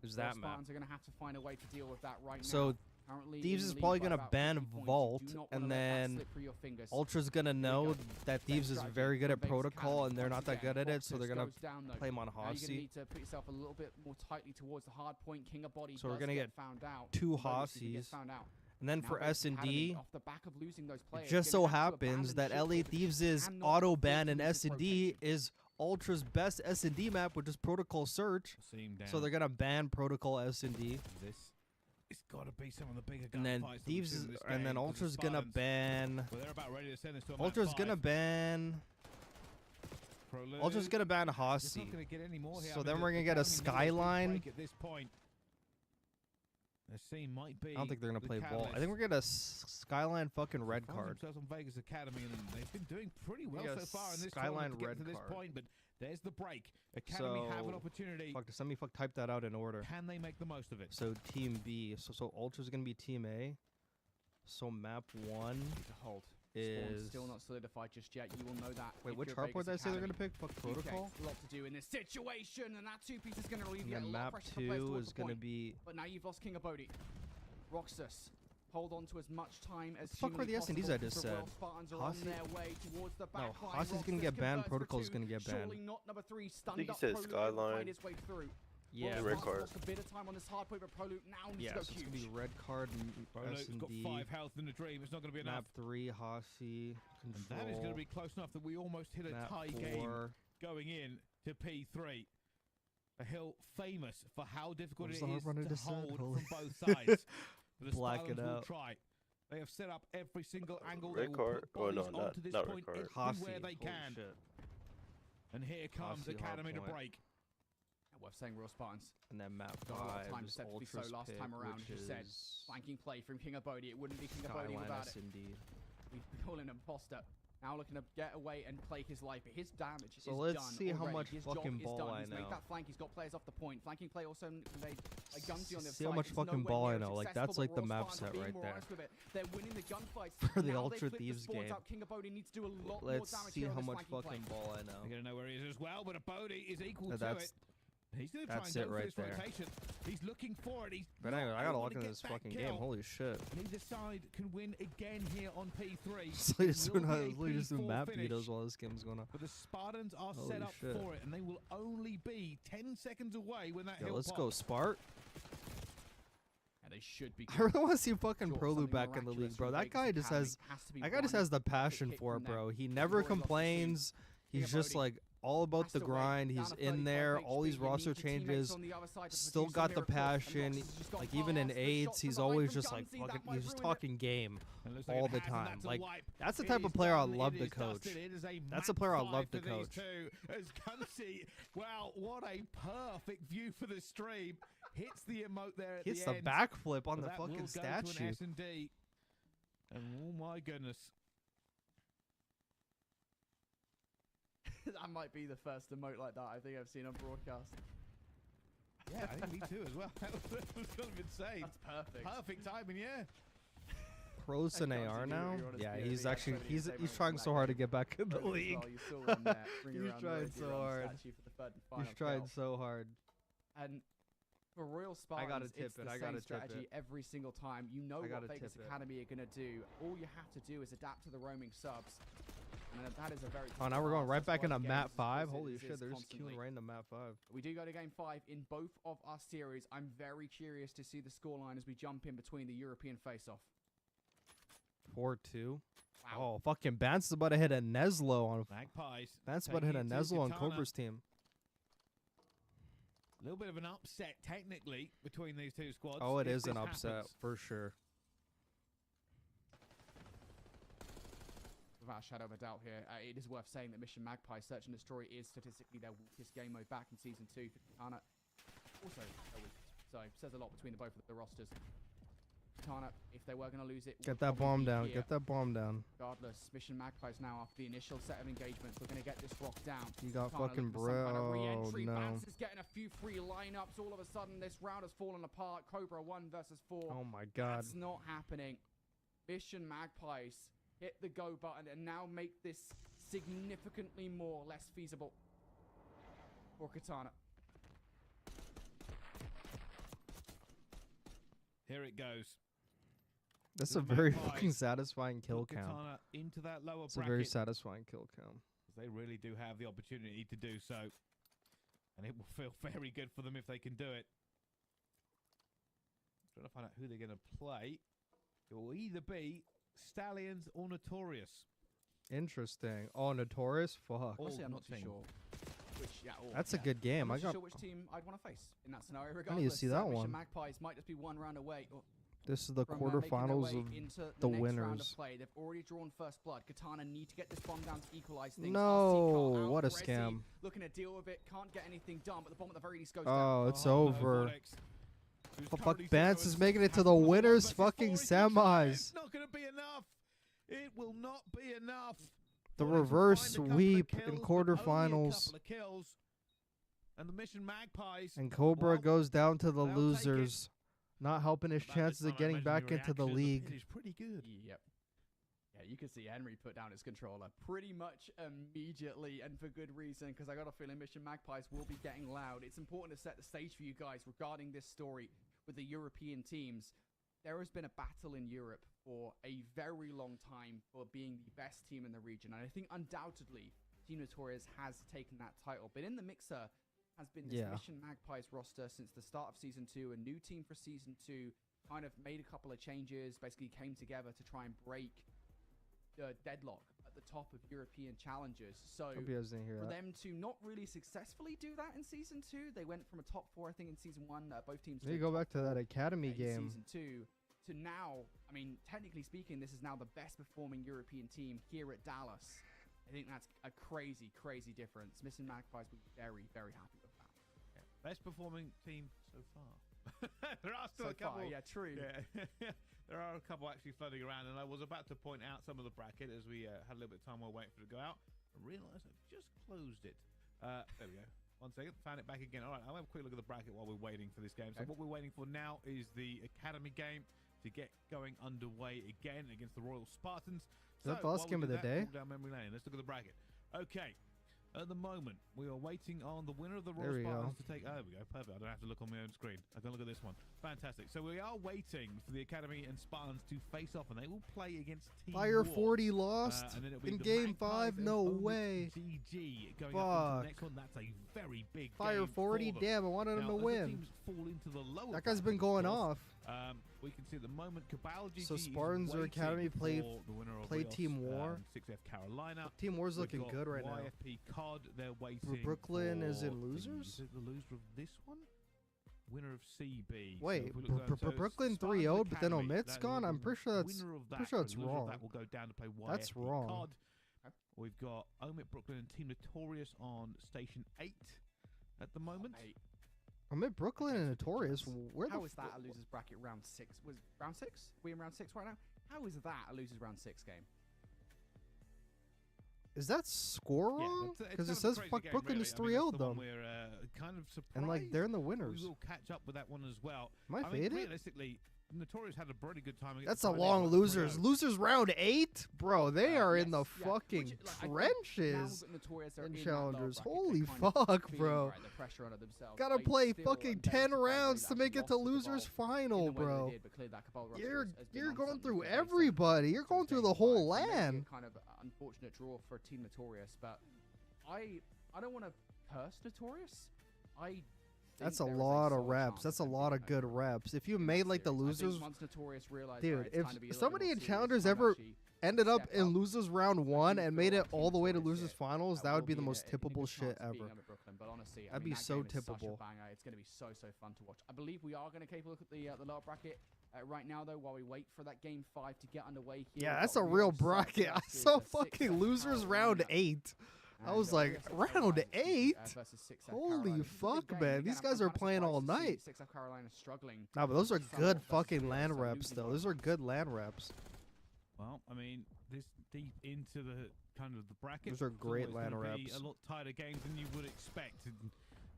Is that map? Are gonna have to find a way to deal with that right now. So Thieves is probably going to ban Vault, and then Ultra's going to know that Thieves is very good at Protocol, and they're not that good at it, so they're going to play him on Hossie. Need to put yourself a little bit more tightly towards the hard point. King of Body. So we're going to get found out. 2 Hossies. And then for S&D, it just so happens that LA Thieves' auto ban in S&D is Ultra's best S&D map, which is Protocol Search. So they're going to ban Protocol S&D. It's got to be some of the bigger gunfights. And then Thieves, and then Ultra's gonna ban. Well, they're about ready to send this to a Ultra's gonna ban. Ultra's gonna ban Hossie. So then we're gonna get a Skyline. At this point, the scene might be. I don't think they're gonna play Vault. I think we're gonna get a Skyline fucking red card. On Vegas Academy, and they've been doing pretty well so far in this Skyline tournament to red get to this card. point, but there's the break. Academy have an opportunity. Fuck, let me type that out in order. Can they make the most of it? So Team B. So Ultra's gonna be Team A. So map 1. Need to hold. is... still not solidified just yet. You will know that. Wait, which hardpoint did I say they're going to pick? Fuck Protocol? A lot to do in this situation, and that 2-piece is going to relieve you And a then lot of map pressure from players 2 towards is the going to point. be... But now you've lost King of Bodhi. Roxas, hold on to as much time as fuck were the humanly S&Ds I possible, just because the said? Royal Spartans are on Hossi- their way towards the back No, line. Hossi's going to get Roxas banned. converts for Protocol's two. going to get banned. Surely not number 3, stunned think he up said Prolute, Skyline. find his way through. Yeah, Royal red Spartans card. lost a bit of time on this hard point, but Prolute now needs Yeah, to go so it's huge. going to be red card and Prolute's got S&D. 5 health in the dream. It's not going to be enough. Map 3, Hossi, And Control. that is going to be close enough that we almost hit a Map tie 4. game going in to P3. A hill famous for how difficult What it was the is hard runner to just said? hold Holy- from both sides. But the Black it Spartans will out. try. They have set up every single angle. Red They will card. put Oh, no, bodies not- onto this not red point card. everywhere Hossi, they holy can. shit. And here comes Hossi Academy to Hardpoint. break. Worth saying, Royal Spartans. And then map Got a lot of 5 time to is set to be so Ultra's last pick, time around, which as you said. is Flanking play from King of Bodhi. It wouldn't be King of Bodhi Skyline without it. S&D. We've been calling him imposter. Now looking to get away and play his life, but his damage So is let's done see how already. much his fucking job ball is done. I He's made know. that flank. He's got players off the point. Flanking play also conveyed a gunty on the other See how side. much It's fucking nowhere ball I near know. Like, successful, that's like but the Royal map Spartans set are being right more there. honest with it. They're winning the gunfights. For the Now Ultra they flip the Thieves spawns game. out. King of Bodhi needs to do a lot more Let's damage see here on how this much flanking fucking play. ball I know. We're going to know where he is as well, but a Bodhi is equal to That's it. He's going to try that's and it go right for this there. rotation. He's looking for it. He's But not anyway, I gotta able look to at get this that fucking kill. game. Holy shit. Neither side can win again here on P3. So It just will doing, be a just doing P4 map finish. vetoes while this game's going on. But the Spartans are Holy set up shit. for it, and they will only be 10 seconds away when that Yeah, hill let's pops. go Spart. And they should be. I really want to see fucking Short Prolu something back in the miraculous league, bro. from That Vegas guy just Academy. has, Has to be that guy just one has the perfect passion hit for from it, them. bro. He He's never already lost the complains. He's just like all about the grind. He's in there. All these roster changes. Still got the passion. Like even in AIDS, he's always just like fucking. He's just talking game all the time. Like that's the type of player I love to coach. That's the player I love to coach. As Gunsy, wow, what a perfect view for the stream. Hits the emote there at Hits the the end. backflip on But the that will fucking go to an statue. S&D. And oh my goodness. That might be the first emote like that I think I've seen on broadcast. Yeah, I think me too as well. That was kind of insane. That's perfect. Perfect timing, yeah. Pros in AR now. Yeah, he's actually he's trying so hard to get back in the league. He's trying so hard. He's trying so hard. And for Royal Spartans, gotta tip it's it, the I same gotta tip strategy it. every single time. You know I what gotta Vegas tip it. Academy are going to do. All you have to do is adapt to the roaming subs. And that is a very Oh, now we're going right back into map 5. as Holy it shit, is they're just constantly. queuing right into map 5. We do go to game 5 in both of our series. I'm very curious to see the scoreline as we jump in between the European face-off. 4-2. Oh, fucking Bance is about to hit a Neslo on. Magpies. Bance about to hit a taking it to Neslo on Katana. Cobra's team. A little bit of an upset technically between these two squads. Oh, it if is an this upset happens. for sure. Without a shadow of a doubt here, it is worth saying that Mission Magpie Search and Destroy is statistically their weakest game mode back in Season 2 for Katana. Also, their weakest. So, says a lot between both of the rosters. Katana, if they were going to lose it... Get would that probably bomb be down. here. Get that bomb down. Regardless, Mission Magpies now, after the initial set of engagements, we're going to get this rock down. You got Katana fucking looking for some kind of bro. re-entry. No. Bance is getting a few free lineups. All of a sudden, this round has fallen apart. Cobra 1 versus 4. Oh my god. That's not happening. Mission Magpies hit the go button and now make this significantly less feasible for Katana. Here it goes. That's The a very Magpies fucking satisfying kill put count. Katana into that lower It's a bracket. very satisfying kill count. They really do have the opportunity to do so. And it will feel very good for them if they can do it. Trying to find out who they're going to play. It will either be Stallions or Notorious. Interesting. Oh, Notorious? Fuck. Honestly, I'm not too sure. That's a good game. I'm I not got. too sure which team I'd want to face in that scenario. I Regardless, need to see that Mission one. Magpies might just be one round away. This is the from, making their quarterfinals way of into the next round of winners. play. They've already drawn first blood. Katana need to get this bomb down to equalize things. No, RC what a Resi scam. looking to deal with it. Can't get anything done, but the bomb at the very least goes Oh, down. it's over. Oh, fuck, Bance is making it to the winners fucking semis. Not going to be enough. It will not be enough. The reverse sweep in quarterfinals. Couple of kills. And the Mission Magpies. And Cobra goes down to the losers. Not helping his chances of getting back into the league. Is pretty good. Yep. Yeah, you can see Henry put down his controller pretty much immediately, and for good reason, because I got a feeling Mission Magpies will be getting loud. It's important to set the stage for you guys regarding this story with the European teams. There has been a battle in Europe for a very long time for being the best team in the region, and I think undoubtedly Team Notorious has taken that title. But in the mixer has been this Mission Magpies roster since the start of Season 2, a new team for Season 2, kind of made a couple of changes, basically came together to try and break the deadlock at the top of European challengers. So Hope you guys didn't hear for that. them to not really successfully do that in Season 2, they went from a top 4, I think, in Season 1, both teams. Maybe go back to that Academy game. Season 2 to now, I mean, technically speaking, this is now the best performing European team here at Dallas. I think that's a crazy, crazy difference. Missing Magpies will be very, very happy with that. Yeah. Best performing team so far. There are still So a couple. far, yeah, true. Yeah. There are a couple actually floating around, and I was about to point out some of the bracket as we had a little bit of time while waiting for it to go out. I realised I've just closed it. There we go. 1 second. Found it back again. All right, I'll have a quick look at the bracket while we're waiting for this game. So what we're waiting for now is the Academy game to get going underway again against the Royal Spartans. Is that the last game of the day? Down memory lane. Let's look at the bracket. Okay. At the moment, we are waiting on the winner of the There Royal we Spartans go. to take... Oh, there we go. Perfect. I don't have to look on my own screen. I can look at this one. Fantastic. So we are waiting for the Academy and Spartans to face off, and they will play against Team Fire War. 40 lost And then it'll be in the game Magpies 5. and No Omid way. GG going up into the next one. That's a very big Fire game 40. for them. Damn, I wanted him Now, to as the win. teams fall into the lower That guy's bracket, been going of course, off. we can see at the moment Cabal GG So is Spartans or waiting Academy play for the winner of play Rios, Team War. 6F Carolina. Team War's We've looking got good right now. YFP COD, they're waiting. Brooklyn is for in losers? Is it the loser of this one? Winner of CB. So Wait, if we look down, so Brooklyn Spartans 3-0'd, but then Academy, Omit's that gone? is I'm pretty sure that's, winner of that. pretty sure So that's the loser of wrong. That will go down to play YFP That's wrong. COD. We've got Omit Brooklyn and Team Notorious on Station 8 at the moment. Omit Brooklyn and Notorious. Where How the is that a losers bracket round 6? Was round 6? We in round 6 right now? How is that a losers round 6 game? Is that score wrong? it's Because kind it of a says crazy fuck game, Brooklyn really. is I mean, 3-0 that's the one them. we're kind of surprised. And like they're in the winners. We will catch up with that one as well. Am I mean, faded? realistically, Notorious had a pretty good time. against That's a Friday, long but losers. 3-0. Losers round 8? Bro, they are in the yes, yeah. fucking Which, like, I think trenches now that Notorious are and in that lower challengers. bracket, Holy they're kind of fuck, feeling, bro. right, the pressure under themselves. Gotta They play still fucking are 10 very surprised rounds they to make actually it to lost the losers ball final, in the way they bro. did, but clearly that Cabal roster You're has been you're on going something through for very everybody. You're going through the whole Maybe a land. kind of unfortunate draw for Team Notorious, but I don't want to curse Notorious. That's a lot of reps. That's a lot of good reps. If you made like the losers, dude, if somebody in challengers ever ended up in losers round 1 and made it all the way to losers finals, that would be the most tippable shit ever. But honestly, That'd be so tippable. tippable. It's going to be so fun to watch. I believe we are going to take a look at the lower bracket right now, though, while we wait for that game 5 to get underway here. Yeah, that's a real bracket. I saw fucking losers round 8. I was like, round 8? Holy fuck, man. These guys are playing all night. Nah, but those are good fucking land reps, though. Those are good land reps. Well, I mean, this deep into the kind of the bracket. Those are great it's always land gonna be reps. A lot tighter games than you would expect. And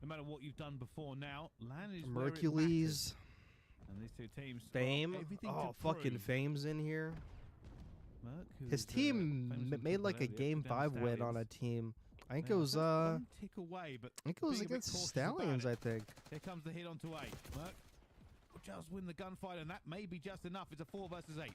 no matter what you've done before now, land is where it Mercules. matters. And these two teams. Fame. everything Oh, to fucking prove. Fame's in here. Merc, His who's, team famously made like a top of game the 5 win on a team. I think it was one tick away, but I think it was being a bit against cautious Stallions, about I it. think. Here comes the hit onto 8. Merc will just win the gunfight, and that may be just enough. It's a 4 versus 8.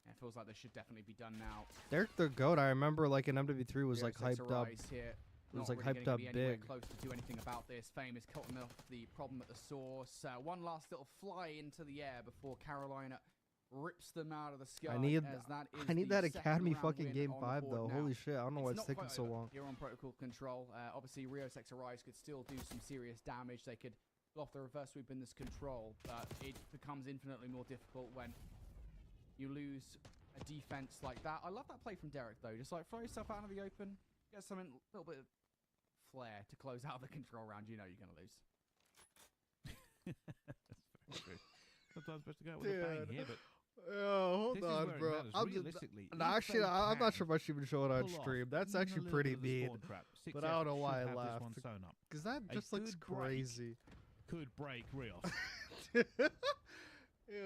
Yeah, it feels like this should definitely be done now. They're the GOAT. I remember like in MW3 was like Six hyped up. Arise here. It was Not like really hyped gonna up be anywhere big. close to do anything about this. Fame is cutting off the problem at the source. One last little fly into the air before Carolina rips them out of the sky. I need as that is I need the that second Academy round fucking win game on the 5 board though. now. Holy shit, I don't know why it's not taking quite so over long. here on protocol control. Obviously, Rio 6 Arise could still do some serious damage. They could pull off the reverse sweep in this control, but it becomes infinitely more difficult when you lose a defense like that. I love that play from Derek though. Just like throw yourself out of the open, get something a little bit of flair to close out the control round. You know you're gonna lose. That's very true. Sometimes best to go out with a bang here, but Oh, hold this is on, where it bro. matters. Realistically, No, if actually, they I'm not can sure much even showing on pull off stream. That's even a actually little pretty bit of the mean. spawn trap, But I don't know 6F why I should have this laughed. one sewn up. Because that A just looks good break crazy. Could break Rios. Ew,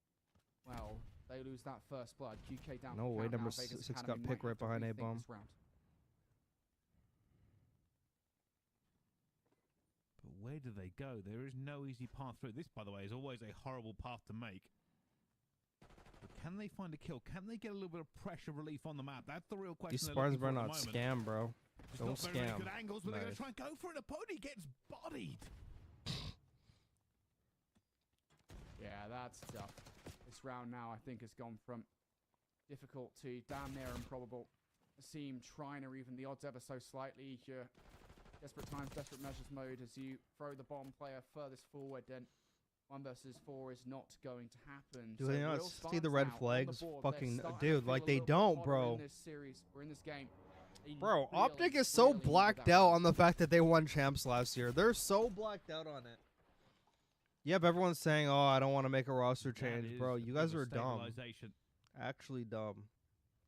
Well, they lose that first blood. QK down. No for way, count now. number Vegas 6 Academy got might picked have right to behind rethink A-bomb. this round. where do they go? There is no easy path through. This, by the way, is always a horrible path to make. But can they find a kill? Can they get a little bit of pressure relief on the map? That's the real question. These spawns better not scam, bro. It's Don't not very scam. good angles, but they're going Nice. to try and go for it. Opponent gets bodied. Yeah, that's tough. This round now, I think, has gone from difficult to damn near improbable. Asim trying to even the odds ever so slightly. You're desperate times, desperate measures mode as you throw the bomb player furthest forward, then 1 versus 4 is not going to happen. Do So they not real see the Spartans red now on the flags? board. They're Fucking starting to dude, feel like a they little bit don't, hotter bro. In this series or in this game. They Bro, really, OpTic is so really needed blacked that out round. on the fact that they won champs last year. They're so blacked out on it. Yep, everyone's saying, "Oh, I don't want to make a roster change, bro." You guys are dumb. Actually dumb.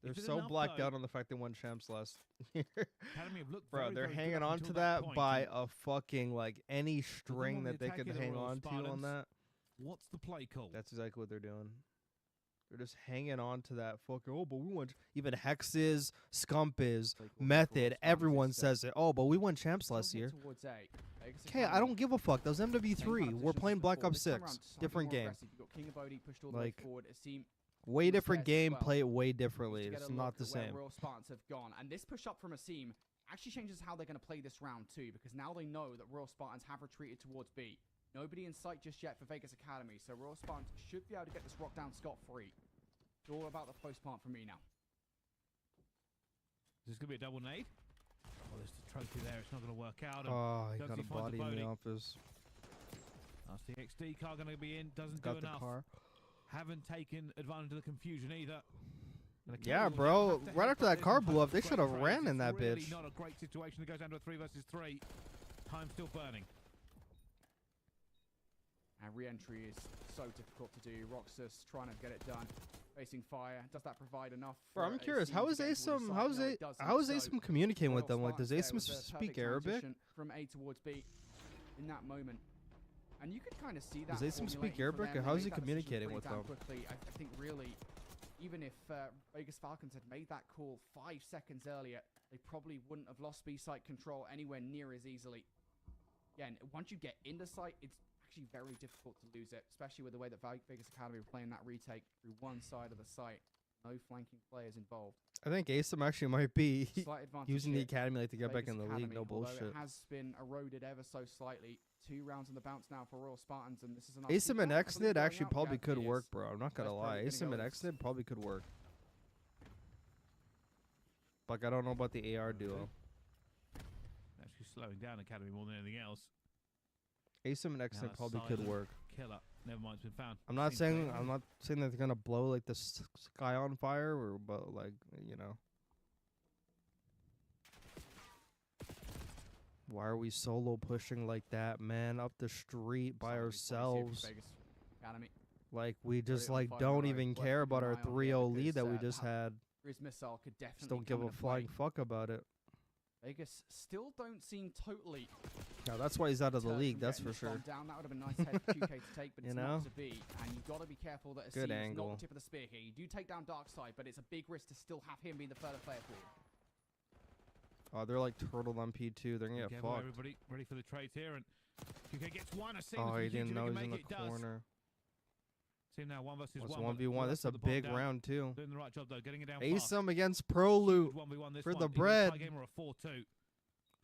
They're Is it so enough, blacked though? out on the fact they won champs last year. Academy have looked Bro, very, they're very good hanging up on until to that that point, by and a fucking like any string on that the they attack could of the hang Royal on to on Spartans. that. What's the play call? That's exactly what they're doing. They're just hanging on to that fucking. Oh, but we won. Even Hexes, Scumpis, Method. Everyone says it. Oh, but we won champs last year. Okay, I don't give a fuck. That was MW3. We're playing Black Ops 6. Different game. Like, way different game. Play it way differently. It's not the same. Royal Spartans have gone, and this push up from Asim actually changes how they're going to play this round too, because now they know that Royal Spartans have retreated towards B. Nobody in sight just yet for Vegas Academy, so Royal Spartans should be able to get this rock down scot-free. It's all about the post part for me now. Is this going to be a double nade? Oh, there's the trophy there. It's not going to work out. Oh, he got Dugsy a finds body in the Bodie. office. That's the XD car going to be in. Doesn't Got do the enough. car. Haven't taken advantage of the confusion either. And Yeah, Achilles will bro. have to Right help after out that this car and blew hope up, they for should have great ran trades. in that It's really bitch. not a great situation. It goes down to a 3 versus 3. Time still burning. And re-entry is so difficult to do. Roxas trying to get it done. Facing fire. Does that provide enough? Bro, I'm curious. How is ASIM? How is ASIM communicating with them? Like, does ASIM speak Arabic? From A towards B in that moment. And you could kind of see that. Does ASIM speak formulating for Arabic, them. or They how is made he that decision communicating pretty with damn them? Quickly. I think really, even if Vegas Falcons had made that call 5 seconds earlier, they probably wouldn't have lost B site control anywhere near as easily. Again, once you get into sight, it's actually very difficult to lose it, especially with the way that Vegas Academy were playing that retake through one side of the site. No flanking players involved. I think ASIM actually might be Slight advantage using the here. academy like to get back Vegas in the Academy, league. No although bullshit. It has been eroded ever so slightly. 2 rounds on the bounce now for Royal Spartans, and this is an ASIM and XNID actually probably could work. work, bro. I'm not gonna lie. ASIM and XNID probably could work. Like, I don't know about the AR duo. Actually slowing down Academy more than anything else. ASIM and XNID probably could work. Killer. Never mind, it's been found. I'm not saying that they're gonna blow like the sky on fire, or but like, you know. Why are we solo pushing like that, man? Up the street by ourselves. Like, we just like don't even care about our 3-0 lead that we just had. Cruise missile could definitely Just don't give come a into play. flying fuck about it. Vegas still don't seem totally. No, that's why he's out of the deterred league. from That's getting for this bomb sure. Down. That would have been nice head for 2K to take, but You it's know? not to be. And you've got to be careful that Good Asim is angle. not the tip of the spear here. You do take down Darkside, but it's a big risk to still have him be the further player for you. Oh, they're like turtled on P2. They're gonna get Careful, fucked. everybody ready for the trades here, and QK gets one. Oh, he didn't know he was in the corner. Team now 1 versus 1. It's but 1v1. This is a put the bomb big down. round too. Doing the right job though, getting it down fast. ASIM against Pro Loot 1v1 this for one. the Either a bread. tie game or a 4-2.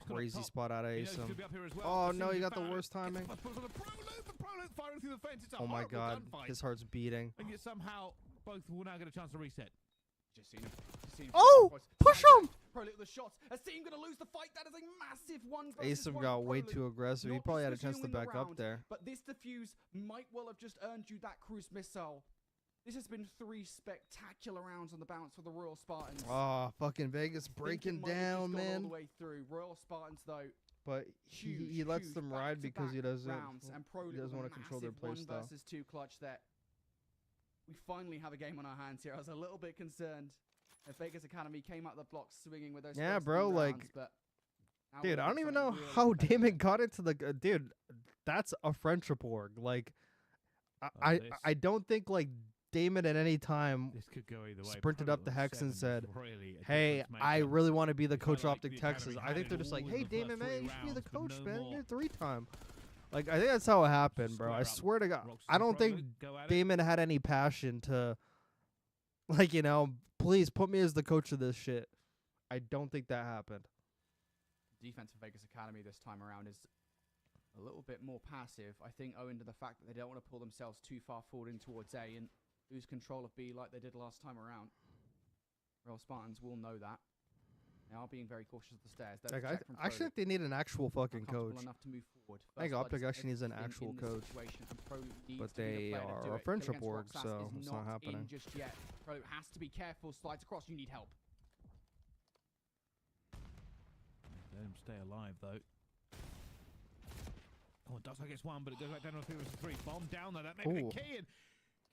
Crazy spot out of He knows he's ASIM. gonna be up here as well. Oh As no, soon as he he got the found it, worst timing. gets the push on the Pro Loot, but Pro Loot firing through the fence. It's a Oh my horrible god, gunfight. his heart's beating. And yet somehow both will now get a chance to reset. Just seen him. Oh, push him! Pro Loot with the shots. Asim going to lose the fight. That is a massive 1 versus 1. ASIM got way Pro too Loot. aggressive. He Not probably had a just for chance to you in the back up round, there. But this defuse might well have just earned you that cruise missile. This has been 3 spectacular rounds on the bounce for the Royal Spartans. Oh, fucking Vegas Think it breaking might have just down, gone all man. the way through. Royal Spartans, though, But he lets them ride because he doesn't rounds, and Pro he Loot doesn't with want a to control their massive 1 playstyle. versus 2 clutch there. We finally have a game on our hands here. I was a little bit concerned if Vegas Academy came out the blocks swinging with those Yeah, first bro, 3 like, rounds, but now dude, we're I don't on even something know really how competitive. Damon got into the dude. That's a friendship org. Like, I don't think like Damon at any time This could go either way. sprinted Pro up Loot the on hex and 7 said, is really a "Hey, difference I maker. really want to be the It's coach kinda of like the OpTic Texas." Academy I had think it they're just all like, in "Hey, the first Damon, man, 3 you should be the rounds, but coach, no man. more. You're 3-time." Like, I think that's how it happened, bro. I swear to God. I don't think Damon had any passion to, like, you know, please put me as the coach of this shit. I don't think that happened. Defense for Vegas Academy this time around is a little bit more passive. I think owing to the fact that they don't want to pull themselves too far forward in towards A and lose control of B like they did last time around. Real Spartans will know that. They are being very cautious of the stairs. Like, I actually think they need an actual fucking coach. Enough to move forward. I think First blood OpTic is actually needs an everything actual in this coach. situation, and Pro needs But to be the they player to do are a it. friendship Kill org, against Roxas so is it's not happening. in just yet. Pro has to be careful. Slides across. You need help. Let him stay alive, though. Oh, Ducks gets one, but it goes back down to a 3 versus 3. Bomb down, though. That may be the key. And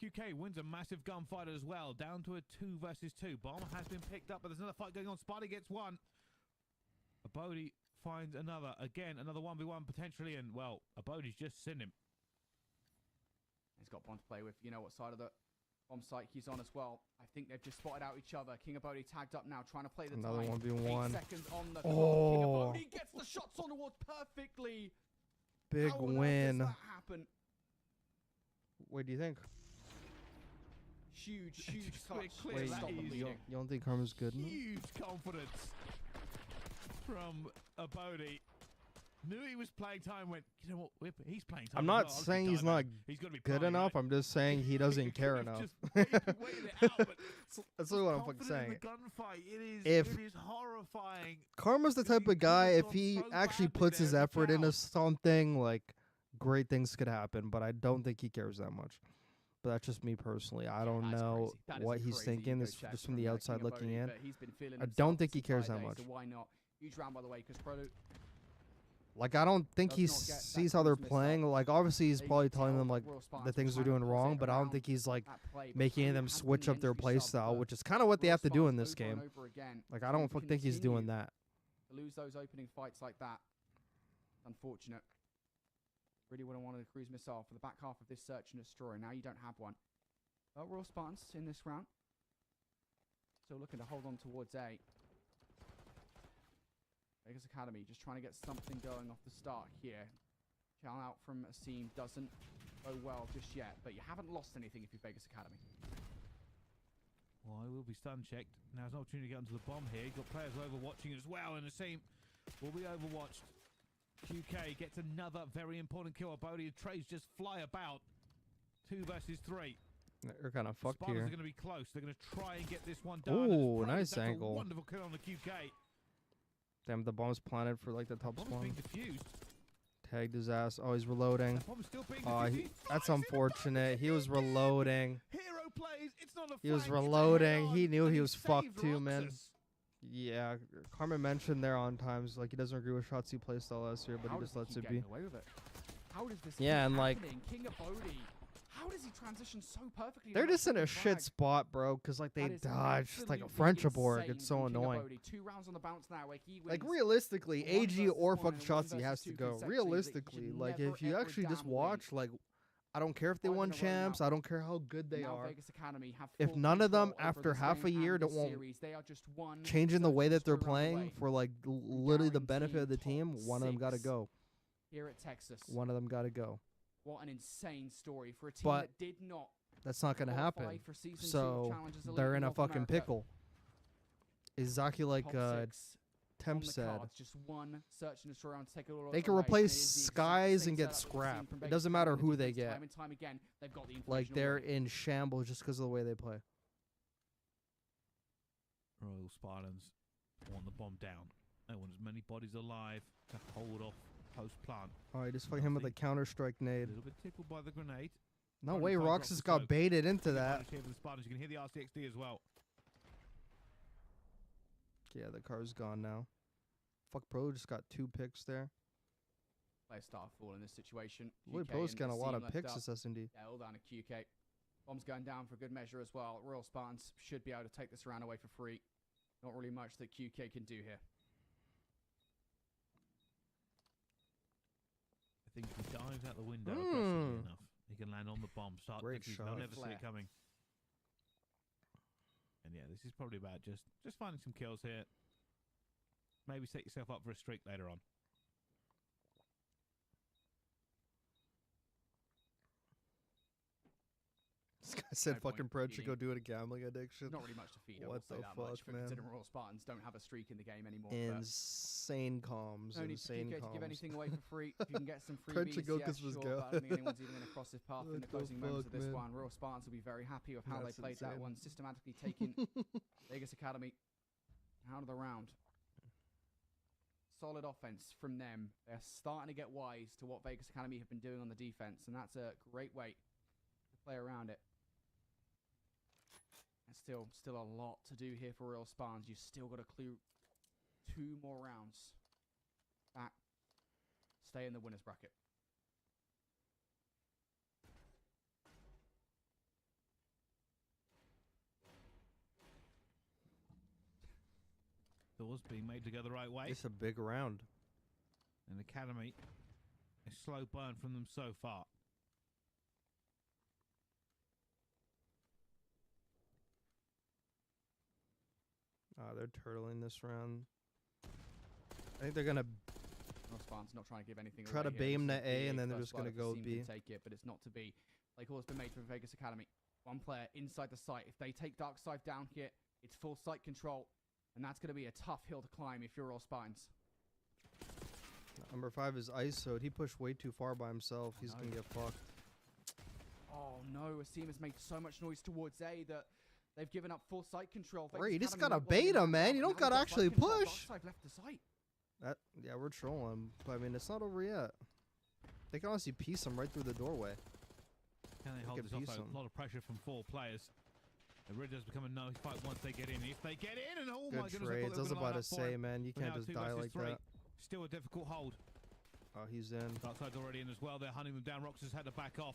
QK wins a massive gunfight as well. Down to a 2 versus 2. Bomb has been picked up, but there's another fight going on. Sparty gets one. Abodi finds another. Again, another 1v1 potentially. And, well, Abodi's just seen him. He's got Bomb to play with. You know what side of the bomb site he's on as well. I think they've just spotted out each other. King Abodi tagged up now, trying to play the Another time. 1v1. 8 seconds on the clock. Oh. King Abodi gets the shots on towards perfectly. Big How on earth win. does that happen? What do you think? Huge clutch. Wait, you don't think Karma's good enough? Huge confidence from Abodi. Knew he was playing time, went, you know what, he's playing time. I'm not saying he's not good enough. I'm just saying he doesn't care enough. That's what I'm fucking saying. It is horrifying. Karma's the type of guy, if he actually puts his effort into something, like, great things could happen, but I don't think he cares that much. But that's just me personally. I don't know what he's thinking. This just from the outside looking in. I don't think he cares that much. Why not? Huge round, by the way, because Pro Like, I don't think he sees how they're playing. Like, obviously, he's probably telling them, like, the things they're doing wrong, but I don't think he's, like, making them switch up their play style, which is kind of what they have to do in this game. Like, I don't think he's doing that. To lose those opening fights like that, unfortunate. Really would have wanted a cruise missile for the back half of this search and destroy. Now you don't have one. But Royal Spartans in this round. Still looking to hold on towards A. Vegas Academy just trying to get something going off the start here. Challenge out from Asim doesn't go well just yet, but you haven't lost anything if you're Vegas Academy. Well, I will be stun checked. Now there's an opportunity to get onto the bomb here. You've got players overwatching as well, and Asim will be overwatched. QK gets another very important kill. Abodi and Trays just fly about. 2 versus 3. They're kind of fucked Spartans here. are going to be close. They're going to try and get this one done. Ooh, nice That's angle. A wonderful kill on the QK. Damn, the bomb's planted for, like, the top Bomb's spawn. being defused. Tagged his ass. Oh, he's reloading. Bomb's still being Oh, defused. that's unfortunate. He was reloading. Hero plays. It's not a He was flank, it's a reloading. head-on, He knew and he was fucked saved too, man. Roxas. Yeah, Carmen mentioned there on times, like, he doesn't agree with Shotzi playstyle last year, but he just lets it be. Away with it? How does this Yeah, keep and, like, happening? King Abodi. How does he transition so perfectly? they're to just in a that shit spot, bro, because, like, they That is dodge just like a absolutely friendship org. insane It's so from King annoying. Abodi. 2 rounds on the bounce now where he Like, wins. realistically, 1 AG versus or 1 fuck and 1 Shotzi versus has to 2 go. consecutively that you Realistically, should like, never, if you ever actually just damn win. watch, like, I don't care if they 5 won in a row champs. now. I don't care how good they Now are. Vegas Academy have If full none of them, control over after this half a game year, and don't this want series. They are just one changing the search way and that they're destroy round playing away. for, like, literally the benefit of the Guaranteed team, one of them got to 6 go. Here at Texas. One of them got to go. What an insane story for a team But that did not that's not going to qualify happen. for season 2 of So Challengers Elite they're in a North fucking America. pickle. Is Zaki like Top 6 Temp on the said? cards, just one search and destroy round to take it all They can away, replace and it is the exact Skies same and get setup that we've seen scrapped. from It Vegas doesn't matter Academy who they defense get. Time and time again, they've got the Like, information they're already. in shambles just because of the way they play. Royal Spartans want the bomb down. They want as many bodies alive to hold off post-plant. Oh, he just fucking him with a counter-strike A nade. little bit tickled by the grenade. No Only way, 5 drops Roxas to got smoke. baited into Big that. advantage here for the Spartans. You can hear the RCXD as well. Yeah, the car's gone now. Fuck, Pro just got 2 picks there. Player start fall in this situation. Lloyd QK Pro's and got a lot Asim of left picks up. this S&D. Yeah, all down to QK. Bomb's going down for good measure as well. Royal Spartans should be able to take this round away for free. Not really much that QK can do here. I think if he dives out the window aggressively enough, he can land on the bomb. Start Great defuse. shot. They'll never see Flare. it coming. And yeah, this is probably about just finding some kills here. Maybe set yourself up for a streak later on. This guy said No point fucking Pred should feeding. go do a gambling addiction. Not really much to feed. I What will the say that fuck, much, but man? considering Royal Spartans don't have a streak in the game anymore. Insane comms. No need for Insane QK to give comms. anything away for free. If you can get some Pred freebies, should go yeah, 'cause of his sure, gun. but I don't think anyone's even going to cross this path in What the the closing moments of fuck, this man? one. Royal Spartans will be very happy with how That's they played that insane. one, systematically taking Vegas Academy out of the round. Solid offense from them. They're starting to get wise to what Vegas Academy have been doing on the defense, and that's a great way to play around it. There's still a lot to do here for Royal Spartans. You've still got to clear 2 more rounds back. Stay in the winners bracket. Doors being made to go the right way. It's a big round. And Academy, a slow burn from them so far. They're turtling this round. I think they're gonna Royal Spartans not trying to give anything try away to here. bait him This to is A, big and then they're first just gonna blood if the go team B. can take it, but it's not to be. Play call has been made for Vegas Academy. One player inside the site. If they take Dark Side down here, it's full site control, and that's going to be a tough hill to climb if you're Royal Spartans. Number 5 is ISO'd. He pushed way too far by himself. He's know. gonna get fucked. Oh no, Asim has made so much noise towards A that they've given up full site control. Right, you Vegas just Academy gotta wasn't bait him, in man. that You now, don't but now gotta they've got site actually control. push. Dark Side left the site. Yeah, we're trolling, but I mean it's not over yet. They can honestly piece him right through the doorway. Can they hold could this off? piece Though? him. A lot of pressure from 4 players. It really does become a no fight once they get in. If they get in, and oh my Good goodness, trades. I was about to say, man, you But can't now just 2 die versus like 3. that. Still a difficult hold. Oh, he's in. Darkside's already in as well. They're hunting them down. Rox has had to back off.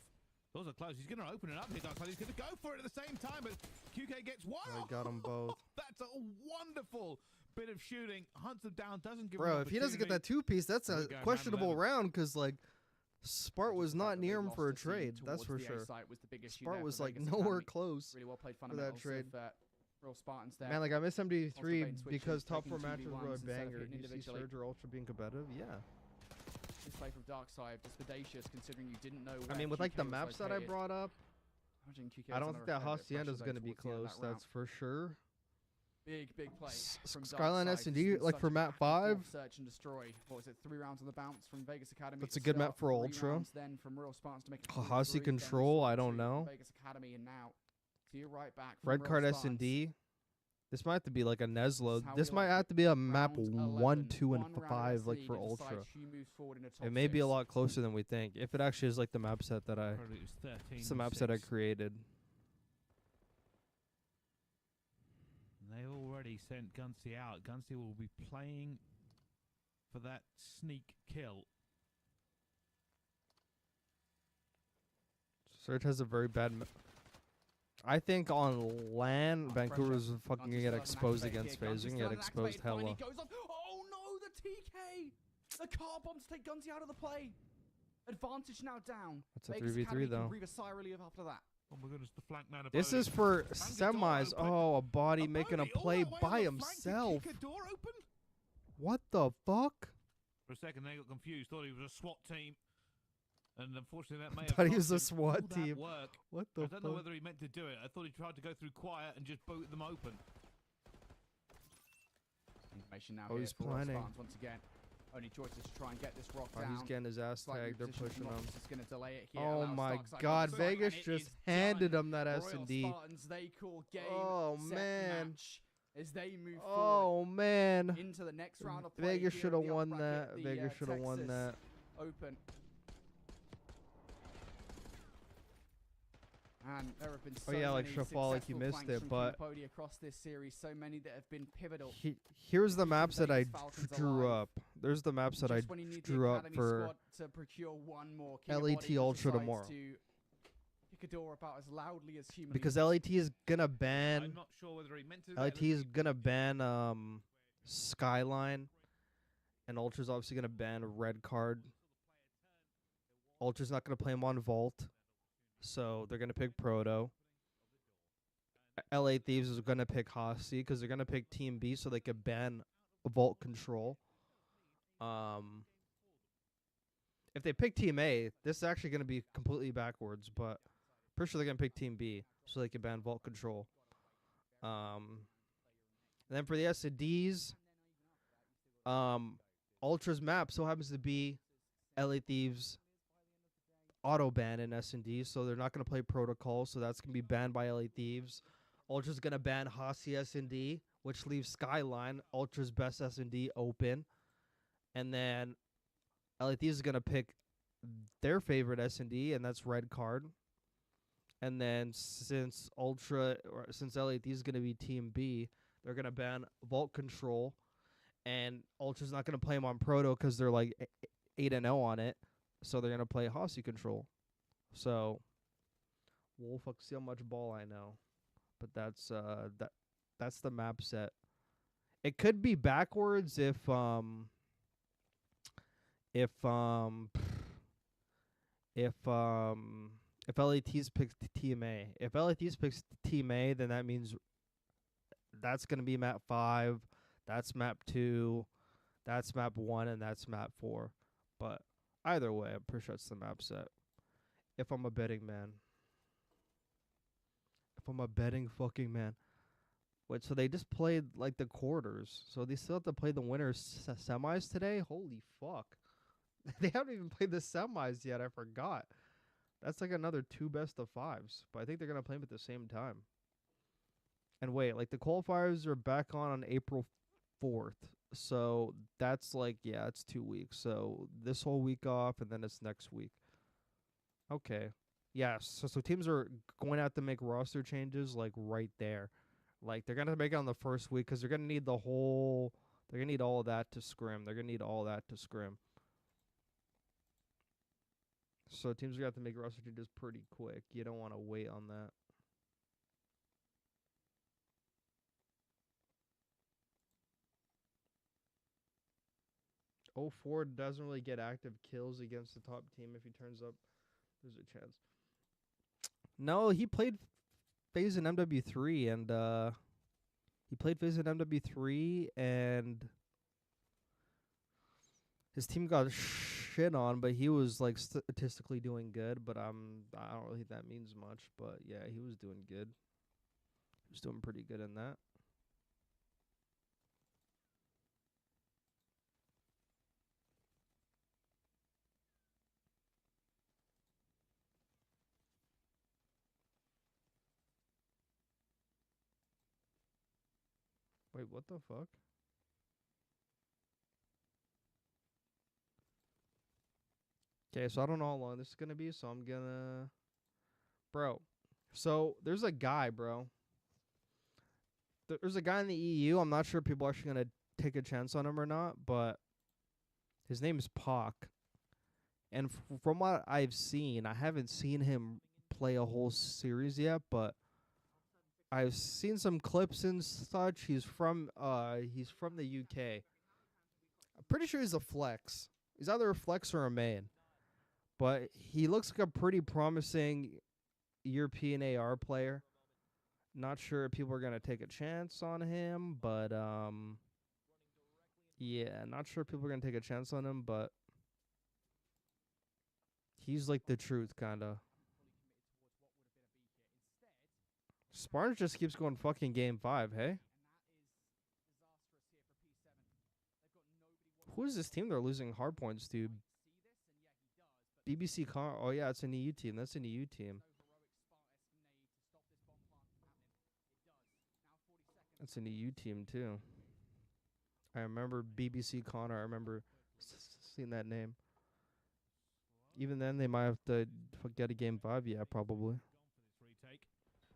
Those are close. He's going to open it up here, Darkside. He's going to go for it at the same time, but QK gets one. I got them both. That's a wonderful bit of shooting. Hunts them down. Doesn't give Bro, him if he doesn't get that 2-piece, that's a We're going questionable round round because like Spart was not near him for a trade. That's for The A sure. site was the big issue Spart there was for like Vegas nowhere Academy. close Really well played for that fundamentals trade. of Royal Spartans there. Man, like I miss Also bait MD3 and switches, because top taking 4 matches 2v1s were a instead of banger. hitting You see individually. Surge or Ultra being competitive? Yeah. This play from Darkside, just audacious considering you didn't know. I where mean, with like QK the was maps that I located. brought up, Imagine QK I was don't under think a that fair bit of Hacienda pressure is though going to be towards the end of close. that round. That's for sure. Big play from Skyline Darkside. S&D, Just been like such for a map back and forth 5. Search and destroy. What was it? 3 rounds on the bounce from Vegas Academy. That's at a good the map start, for 3 Ultra. rounds then from Royal Spartans to make it Hasi 3-3, then Control, I resort don't to know. Vegas Academy, and now to your right back from Red Royal card Spartans. S&D. This might have to be like a Neslo. how This we might like have to be a map Round 1, 2, and One round 5, like lead for to decide Ultra. who moves forward in the top It may be a 6. lot closer than we think. If it actually is like the map set that I, Probably it was 13 it's the map set I 6. created. They already sent Gunsy out. Gunsy will be playing for that sneak kill. Surge has a very bad. I think on LAN, Vancouver's fucking gonna get exposed against FaZe. They're gonna get exposed hella. Oh no, the TK! The car bombs take Gunsy out of the play. Advantage now down. That's a Vegas 3v3 Academy can though. breathe a sigh of relief after that. Oh my goodness, the flank man. This is for semis. Oh, a body making a play by himself. Door open. What the fuck? For a second, they got confused. Thought he was a SWAT team, and unfortunately, that may Thought have he was cost a him SWAT all that team. work. What the I don't know fuck? whether he meant to do it. I thought he tried to go through quiet and just boot them open. Information now Oh, here he's for Royal planning. Spartans once again. Only choice is to try and get this rock Oh, down. he's getting his ass Slightly tagged. They're positioned pushing from him. Rox is gonna delay it here, Oh allows my Darkside God, to strike, Vegas and it just is handed done. him that Royal S&D. Spartans, they call game, Oh, set, man. match as they move Oh forward man. into the next round of play. Vegas here should in have the won bracket, that. the, Vegas should have won Texas that. Open. And there have been so yeah, like many Shafalik, you successful missed flanks it, from but Cambodia across this series, so many that have been pivotal. Here's the maps that I Vegas Falcons drew alive. up. There's the maps that I Just when you need the drew up Academy for squad to procure one more, King of LET Bodies Ultra decides tomorrow. to kick a door about as loudly as humanly Because possible. LET is gonna ban. I'm not sure whether he meant to. do that. LET is gonna ban Skyline, and Ultra's obviously gonna ban Red Card. Ultra's not gonna play him on Vault, so they're gonna pick Proto. LA Thieves is gonna pick Hasi because they're gonna pick Team B so they could ban Vault Control. If they pick Team A, this is actually gonna be completely backwards, but Pretty sure they're gonna pick Team B so they can ban Vault Control. And then for the S&Ds, Ultra's map so happens to be LA Thieves auto ban in S&D, so they're not gonna play Protocol, so that's gonna be banned by LA Thieves. Ultra's gonna ban Hossie S&D, which leaves Skyline, Ultra's best S&D, open. And then LA Thieves is gonna pick their favorite S&D, and that's Red Card. And then since LA Thieves is gonna be Team B, they're gonna ban Vault Control, and Ultra's not gonna play them on Proto because they're like 8-0 on it, so they're gonna play Hossie Control. So we'll see how much ball I know, but that's the map set. It could be backwards if LATs picks Team A. If LATs picks Team A, then that means that's going to be map 5, that's map 2, that's map 1, and that's map 4. But either way, I'm pretty sure it's the map set. If I'm a betting man. If I'm a betting fucking man. Wait, so they just played like the quarters. So they still have to play the winners semis today? Holy fuck. They haven't even played the semis yet. I forgot. That's like another 2 best of 5s. But I think they're going to play them at the same time. And wait, like the qualifiers are back on April 4th. So that's like, yeah, it's 2 weeks. So this whole week off and then it's next week. Okay. Yeah, so teams are going to have to make roster changes like right there. Like they're going to make it on the first week because they're going to need they're going to need all of that to scrim. They're going to need all that to scrim. So teams are going to have to make roster changes pretty quick. You don't want to wait on that. Ford doesn't really get active kills against the top team. If he turns up, there's a chance. No, he played FaZe in MW3 and his team got shit on, but he was like statistically doing good. But I don't really think that means much. But yeah, he was doing good. He was doing pretty good in that. Wait, what the fuck? Okay, so I don't know how long this is gonna be, so I'm gonna... Bro, so there's a guy, bro. There's a guy in the EU. I'm not sure if people are actually gonna take a chance on him or not, but his name is Pac. And from what I've seen, I haven't seen him play a whole series yet, but I've seen some clips and such. He's from the UK. I'm pretty sure he's a flex. He's either a flex or a main. But he looks like a pretty promising European AR player. Not sure if people are going to take a chance on him, but yeah, not sure if people are going to take a chance on him, but he's like the truth, kind of. Spartans just keeps going fucking game 5, hey? Who is this team they're losing hardpoints to? BBC Car. Oh, yeah, it's an EU team. That's an EU team. That's an EU team, too. I remember BBC Connor. I remember seeing that name. Even then, they might have to get a game 5. Yeah, probably.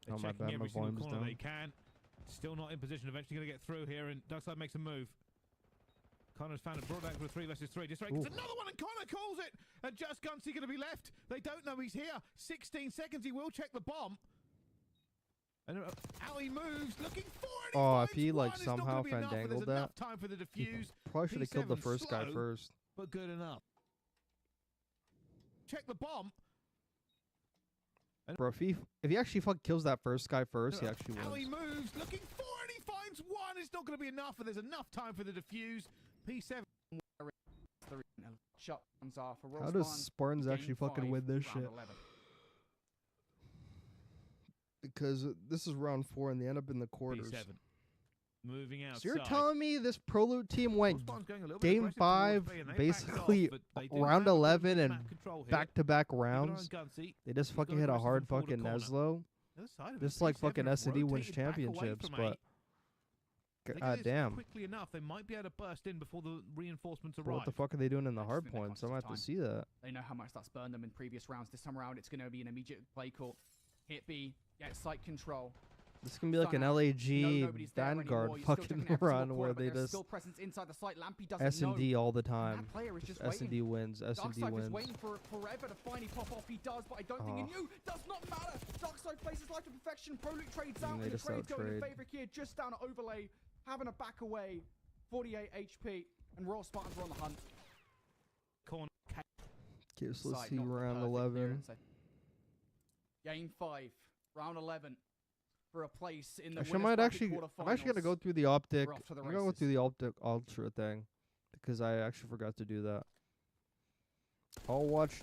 They're checking every single corner they can. Still not in position. Eventually going to get through here, and Darkside makes a move. Connor's found it, brought back for a 3 versus 3. Just gets another one, and Connor calls it. And just Gunsy going to be left. They don't know he's here. 16 seconds. He will check the bomb. And out he moves, looking for it. Oh, if he like somehow fandangled that, time for the defuse. Probably should have killed the first guy first. But good enough. Check the bomb. Bro, if he actually kills that first guy first, he actually wins. How he moves, looking for it, he finds one. It's not going to be enough, and there's enough time for the defuse. P7. Shots are for How does Spartans actually fucking win this shit? because this is round 4 and they end up in the quarters. P7. Moving outside. So you're telling me this Pro Loot team went Spawn's going a little bit game aggressive 5, towards B, and they basically backed off, but they do round have a 11 good and map control here. back-to-back Keep an eye on rounds? Gunsy. They just He's fucking got hit a aggressive hard and forward fucking corner. Neslo. The other side of it, Just like P7 fucking have S&D wins rotated back away championships, from but A. They get god this damn. quickly enough, they might be able to burst in before the reinforcements But arrive. what the fuck are they doing in the I just hard think they're points? I conscious might of have to time. see that. They know how much that's burned them in previous rounds. This time around, it's going to be an immediate play call. Hit B, get site control. This can be like an LAG Vanguard fucking run where they just S&D all the time. Just S&D wins, S&D wins. Waiting for forever to finally pop off. He does, but I don't think he knew. Does not matter. Darkside places life to perfection. Pro Loot trades out, and the trade's going in favor here. Just down to overlay, having a back away. 48 HP, and Royal Spartans are on the hunt. Corner. Okay, so let's see round 11. Game 5, round 11. For a place in the Actually, I'm actually gonna go through the OpTic. I'm gonna go through the OpTic Ultra thing because I actually forgot to do that. I'll watch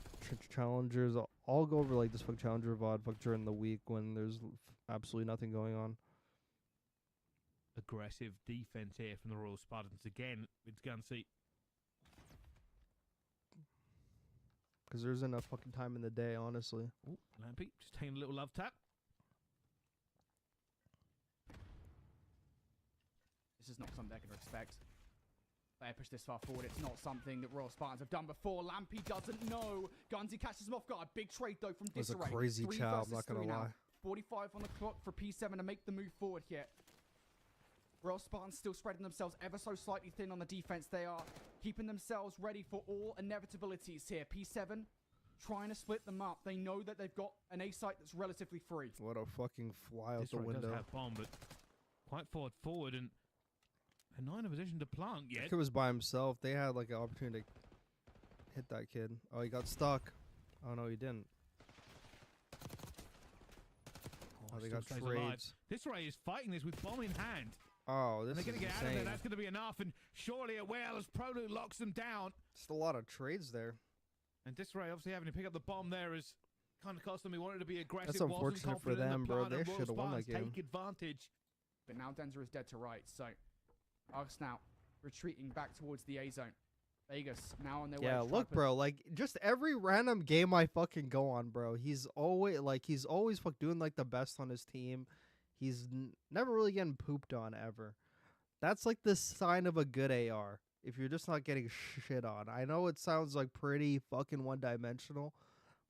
challengers. I'll go over like this fuck challenger VOD fuck during the week when there's absolutely nothing going on. Aggressive defense here from the Royal Spartans again. It's Gunsy. Because there's enough fucking time in the day, honestly. Ooh, Lampy just taking a little love tap. This is not something they're going to expect. They push this far forward. It's not something that Royal Spartans have done before. Lampy doesn't know. Gunsy catches him off guard. Big trade, though, from Disarray. That's a crazy chow, I'm not going to lie. 45 on the clock for P7 to make the move forward here. Royal Spartans still spreading themselves ever so slightly thin on the defense. They are keeping themselves ready for all inevitabilities here. P7 trying to split them up. They know that they've got an A site that's relatively free. What a fucking fly out the window. Does have bomb, but quite forward and not in a position to plant yet. That kid was by himself. They had like an opportunity to hit that kid. Oh, he got stuck. Oh no, he didn't. Oh, they got trades. Disarray is fighting this with bomb in hand. Oh, this and is they're going to get insane. out of there. That's going to be enough, and surely it will as Pro Loot locks them down. Just a lot of trades there. And Disarray obviously having to pick up the bomb there is kind of cost them. He wanted to be aggressive. That's unfortunate for them, bro. They should have won that game. Take advantage. But now Denzer is dead to rights, so Arcs now retreating back towards the A zone. Vegas now on their way. Yeah, look, bro. Like just every random game I fucking go on, bro. He's always fuck doing like the best on his team. He's never really getting pooped on ever. That's like the sign of a good AR. If you're just not getting shit on. I know it sounds like pretty fucking one-dimensional,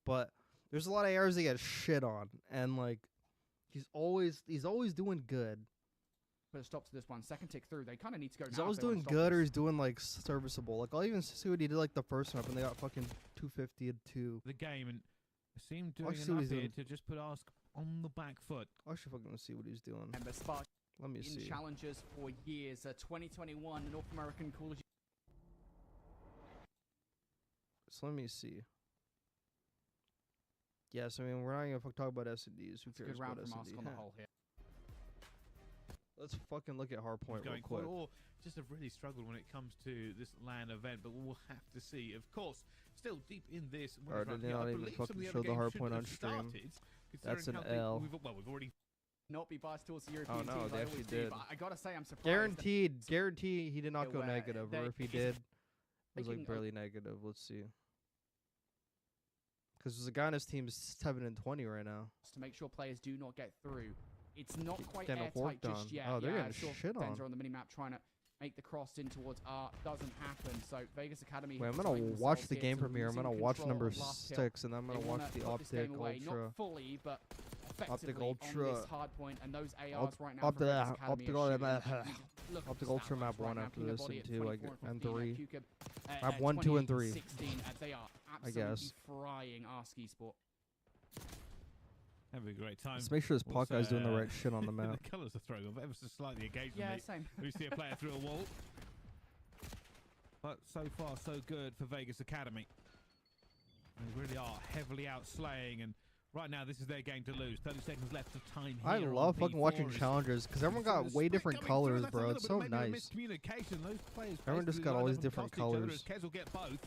but there's a lot of ARs that get shit on, and like he's always doing good. Put a stop to this one. Second tick through. They kind of need to go. He's always doing good, or he's doing like serviceable. Like I'll even see what he did like the first map, and they got fucking 250 and 2. The game and seemed doing enough here to just put Ask on the back foot. I should fucking see what he's doing. And the Spark Let me see. Challengers for years. 2021 North American Call of Duty. So let me see. Yes, I mean we're not gonna talk about S&Ds. Who cares Good round about from S&D? Ask on the whole here. Let's fucking look at Hardpoint real quick. Or just have really struggled when it comes to this LAN event, but we'll have to see. Of course, still deep in this. Or did they not even fucking show the Hardpoint on stream? That's an L. We've already not be biased towards the European teams. teams. They actually did. But I gotta say, I'm surprised. Guaranteed he did not go negative. Or if he did, it was like barely negative. Let's see. Because there's a guy on his team 7-20 right now. To make sure players do not get through. It's not quite getting airtight just yet. Oh, they're getting shit on. Denzer on the minimap trying to make the cross in towards R. Doesn't happen. So Vegas Academy. Wait, I'm gonna watch the game premiere. I'm gonna watch number 6, and then I'm gonna watch the OpTic Ultra. Not fully, but OpTic Ultra. On this hard point and those ARs right now. OpTic Ultra map 1 after this and 2 and 3. Map 1, 2, and 3. 16, they are absolutely frying our ski sport. Having a great time. Let's make sure this pot guy's doing the right shit on the map. The colours are throwing off ever so slightly occasionally. Yeah, same. We see a player through a wall. But so far, so good for Vegas Academy. They really are heavily outslaying, and right now this is their game to lose. 30 seconds left of time here. I love fucking watching challengers because everyone got way different colors, bro. It's so nice. Those players everyone just got all these different colors. Kez will get both.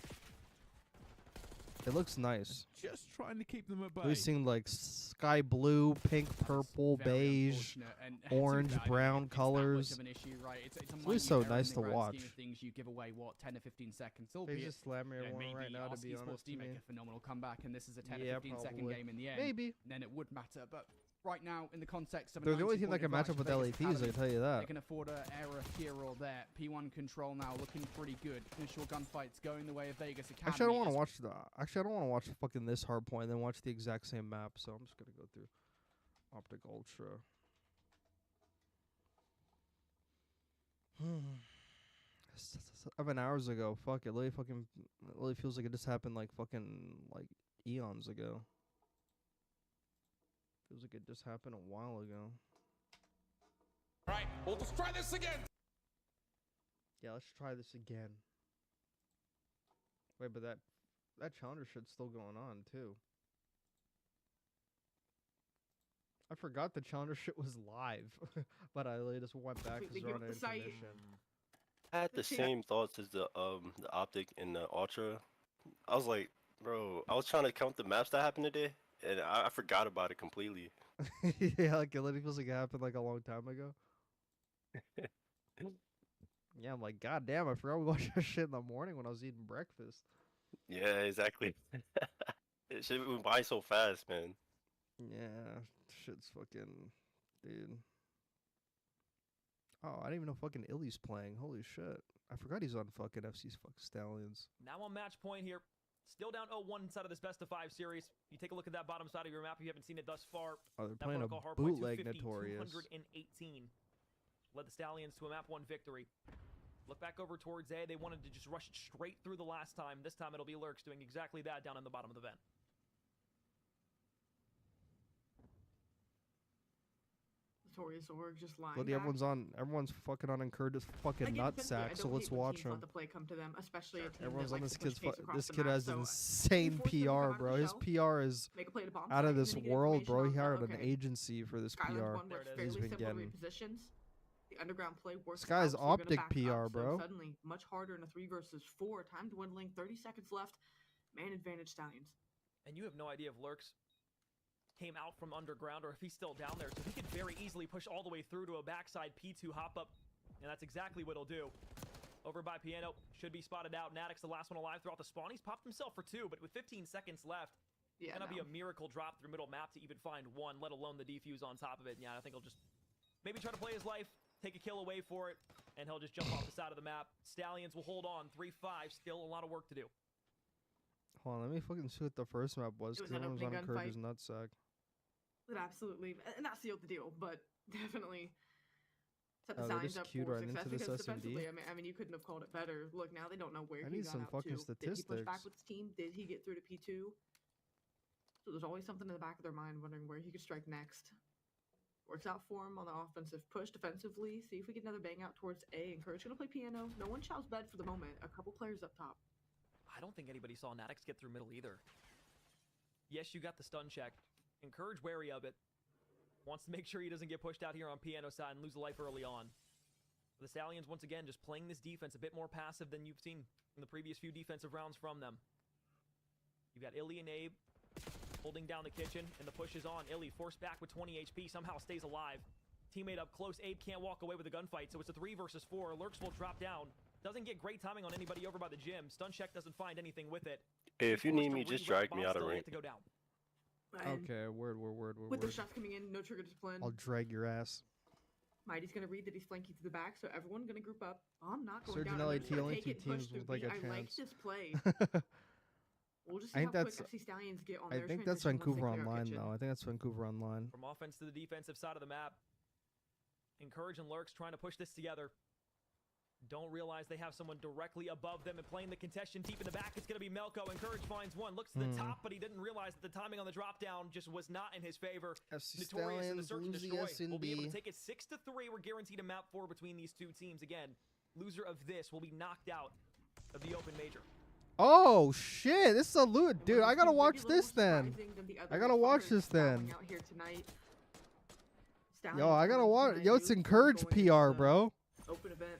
It looks nice. Just trying to keep them at bay. We've seen like sky blue, pink, purple, beige, orange, brown colors. It's really so nice to watch. Things you give away what 10 to 15 seconds. They just slam me one right now, to be honest. Make a phenomenal comeback, and this is a 10 yeah, to 15 second game in the end. Maybe. Then it would matter, but right now in the context of They're the only team that can match up with LAPs, I can tell you that. They can afford an error here or there. P1 control now looking pretty good. Initial gunfights going the way of Vegas Academy. Actually, I don't want to watch the. Actually, I don't want to watch fucking this Hardpoint and then watch the exact same map. So I'm just gonna go through OpTic Ultra. 7 hours ago. Fuck it. It really feels like it just happened like fucking like eons ago. Feels like it just happened a while ago. All right, we'll just try this again. Yeah, let's try this again. Wait, but that challenger shit's still going on too. I forgot the challenger shit was live, but I really just went back because we're on intermission. I had the same thoughts as the OpTic and the Ultra. I was like, bro, I was trying to count the maps that happened today, and I forgot about it completely. Yeah, like it literally feels like it happened like a long time ago. Yeah, I'm like, god damn, I forgot we watched that shit in the morning when I was eating breakfast. Yeah, exactly. It shit went by so fast, man. Yeah, shit's fucking, dude. Oh, I didn't even know fucking Illy's playing. Holy shit. I forgot he's on fucking FC's fucking Stallions. Now on match point here. Still down 0-1 inside of this best-of-5 series. You take a look at that bottom side of your map. If you haven't seen it thus far. Oh, they're playing a bootleg Notorious. 218. Led the Stallions to a map 1 victory. Look back over towards A. They wanted to just rush it straight through the last time. This time it'll be Lurks doing exactly that down in the bottom of the vent. Notorious Org just lying. Bloody, everyone's fucking on Encourage's fucking nutsack, so let's watch him. The play come to them, especially a team Everyone's that on likes this to push kid's. pace across This the kid map, has so insane PR, bro. His PR is make a play to bomb out of site, this and then you get world, bro. He information hired on, an agency for this Skyland's PR. one that's He's fairly been simple getting. repositions. The underground play works. This guy's out, so you're gonna OpTic back PR, up, bro. So suddenly, much harder in a 3 versus 4. Time dwindling. 30 seconds left. Man advantage Stallions. And you have no idea if Lurks came out from underground or if he's still down there. So he could very easily push all the way through to a backside P2 hop-up. And that's exactly what he'll do. Over by Piano. Should be spotted out. Natix, the last one alive throughout the spawn. He's popped himself for 2, but with 15 seconds left, it's going to be a miracle drop through middle map to even find 1, let alone the defuse on top of it. And yeah, I think he'll just maybe try to play his life, take a kill away for it, and he'll just jump off the side of the map. Stallions will hold on. 3-5. Still a lot of work to do. Hold on, let me fucking see what the first map was, because everyone's on Encourage's nutsack. It absolutely, not sealed the deal, but definitely set the they signs just up queued for right success. into this Because SMD. defensively, I mean, you couldn't have called it better. Look, now they don't know where I he need got some out fucking to. Did he push back statistics. with his team? Did he get through to P2? So there's always something in the back of their mind wondering where he could strike next. Works out for him on the offensive push defensively. See if we get another bang out towards A. Encourage gonna play piano. No one shouts bed for the moment. A couple players up top. I don't think anybody saw Natix get through middle either. Yes, you got the stun check. Encourage wary of it. Wants to make sure he doesn't get pushed out here on Piano side and lose a life early on. The Stallions, once again, just playing this defense a bit more passive than you've seen in the previous few defensive rounds from them. You've got Illy and Abe holding down the kitchen, and the push is on. Illy forced back with 20 HP, somehow stays alive. Teammate up close. Abe can't walk away with a gunfight, so it's a 3 versus 4. Lurks will drop down. Doesn't get great timing on anybody over by the gym. Stun check doesn't find anything with it. Hey, if you need me, just drag me out of range. Okay, word. With the shots coming in, no trigger discipline. I'll drag your ass. Mighty's gonna read that he's flanking to the back, so everyone gonna group up. I'm not going Surgeon down. LAT, only 2 teams with like a I like chance. this play. We'll just I see think how that's. quick FC Stallions get on I their think that's transition once they Vancouver clear out Online kitchen. though. I think that's Vancouver Online. From offense to the defensive side of the map. Encourage and Lurks trying to push this together. Don't realize they have someone directly above them and playing the contestation deep in the back. It's going to be Melko. Encourage finds one. Looks to the top, but he didn't realize that the timing on the drop down just was not in his favor. FC Notorious in the Stallions search and lose the destroy. We'll be able to SNB. take it 6-3. We're guaranteed a map 4 between these two teams. Again, loser of this will be knocked out of the open major. Oh shit! This is a loot, dude. I gotta watch this then. I gotta watch this then. Out here tonight. Yo, I gotta watch. Yo, it's Encourage PR, bro. Open event.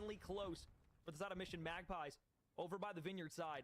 decently close for the side of Mission Magpies over by the Vineyard side.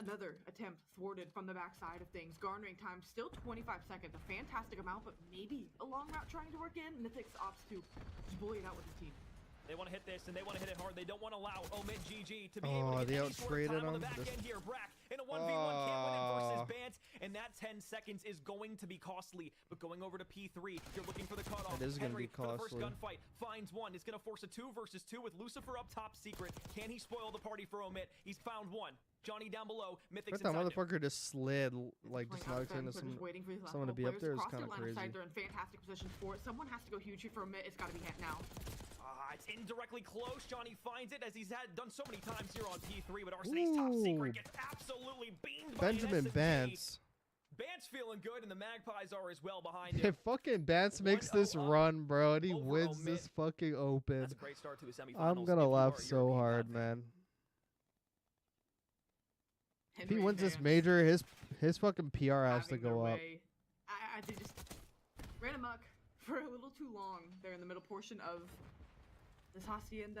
Another attempt thwarted from the backside of things. Garnering time still 25 seconds. A fantastic amount, but maybe a long route trying to work in. Mythics opts to just bully it out with the team. They want to hit this, and they want to hit it hard. They don't want to allow Omid GG to be Oh, able to they get any sort of out-traded time on the him. back This- end here. Brack in a 1v1 can't win it versus Bant, and that 10 seconds is going to be costly. But going over to P3, you're looking for the cutoff. It is gonna Henry, be for the first costly. gunfight, finds one. It's going to force a 2 versus 2 with Lucifer up top secret. Can he spoil the party for Omid? He's found one. Johnny down below. Mythic's That inside him. motherfucker just slid, like just not expecting waiting for these last someone to couple be up players there is across kind the of line of crazy. sight. They're in fantastic positions for it. Someone has to go huge here for a mid. It's got to be Het now. It's indirectly close. Johnny finds it as he's done so many times here on P3, but Arsene's top secret gets absolutely beamed by Benjamin an SMG. Bance. Bance feeling good, and the Magpies are as well behind If him. fucking Bance makes this run, bro, and he wins this fucking open, That's a great start to the semifinals. I'm gonna laugh so hard, man. If he wins this major, his fucking PR has to go up. They just ran amok for a little too long there in the middle portion of this Hacienda.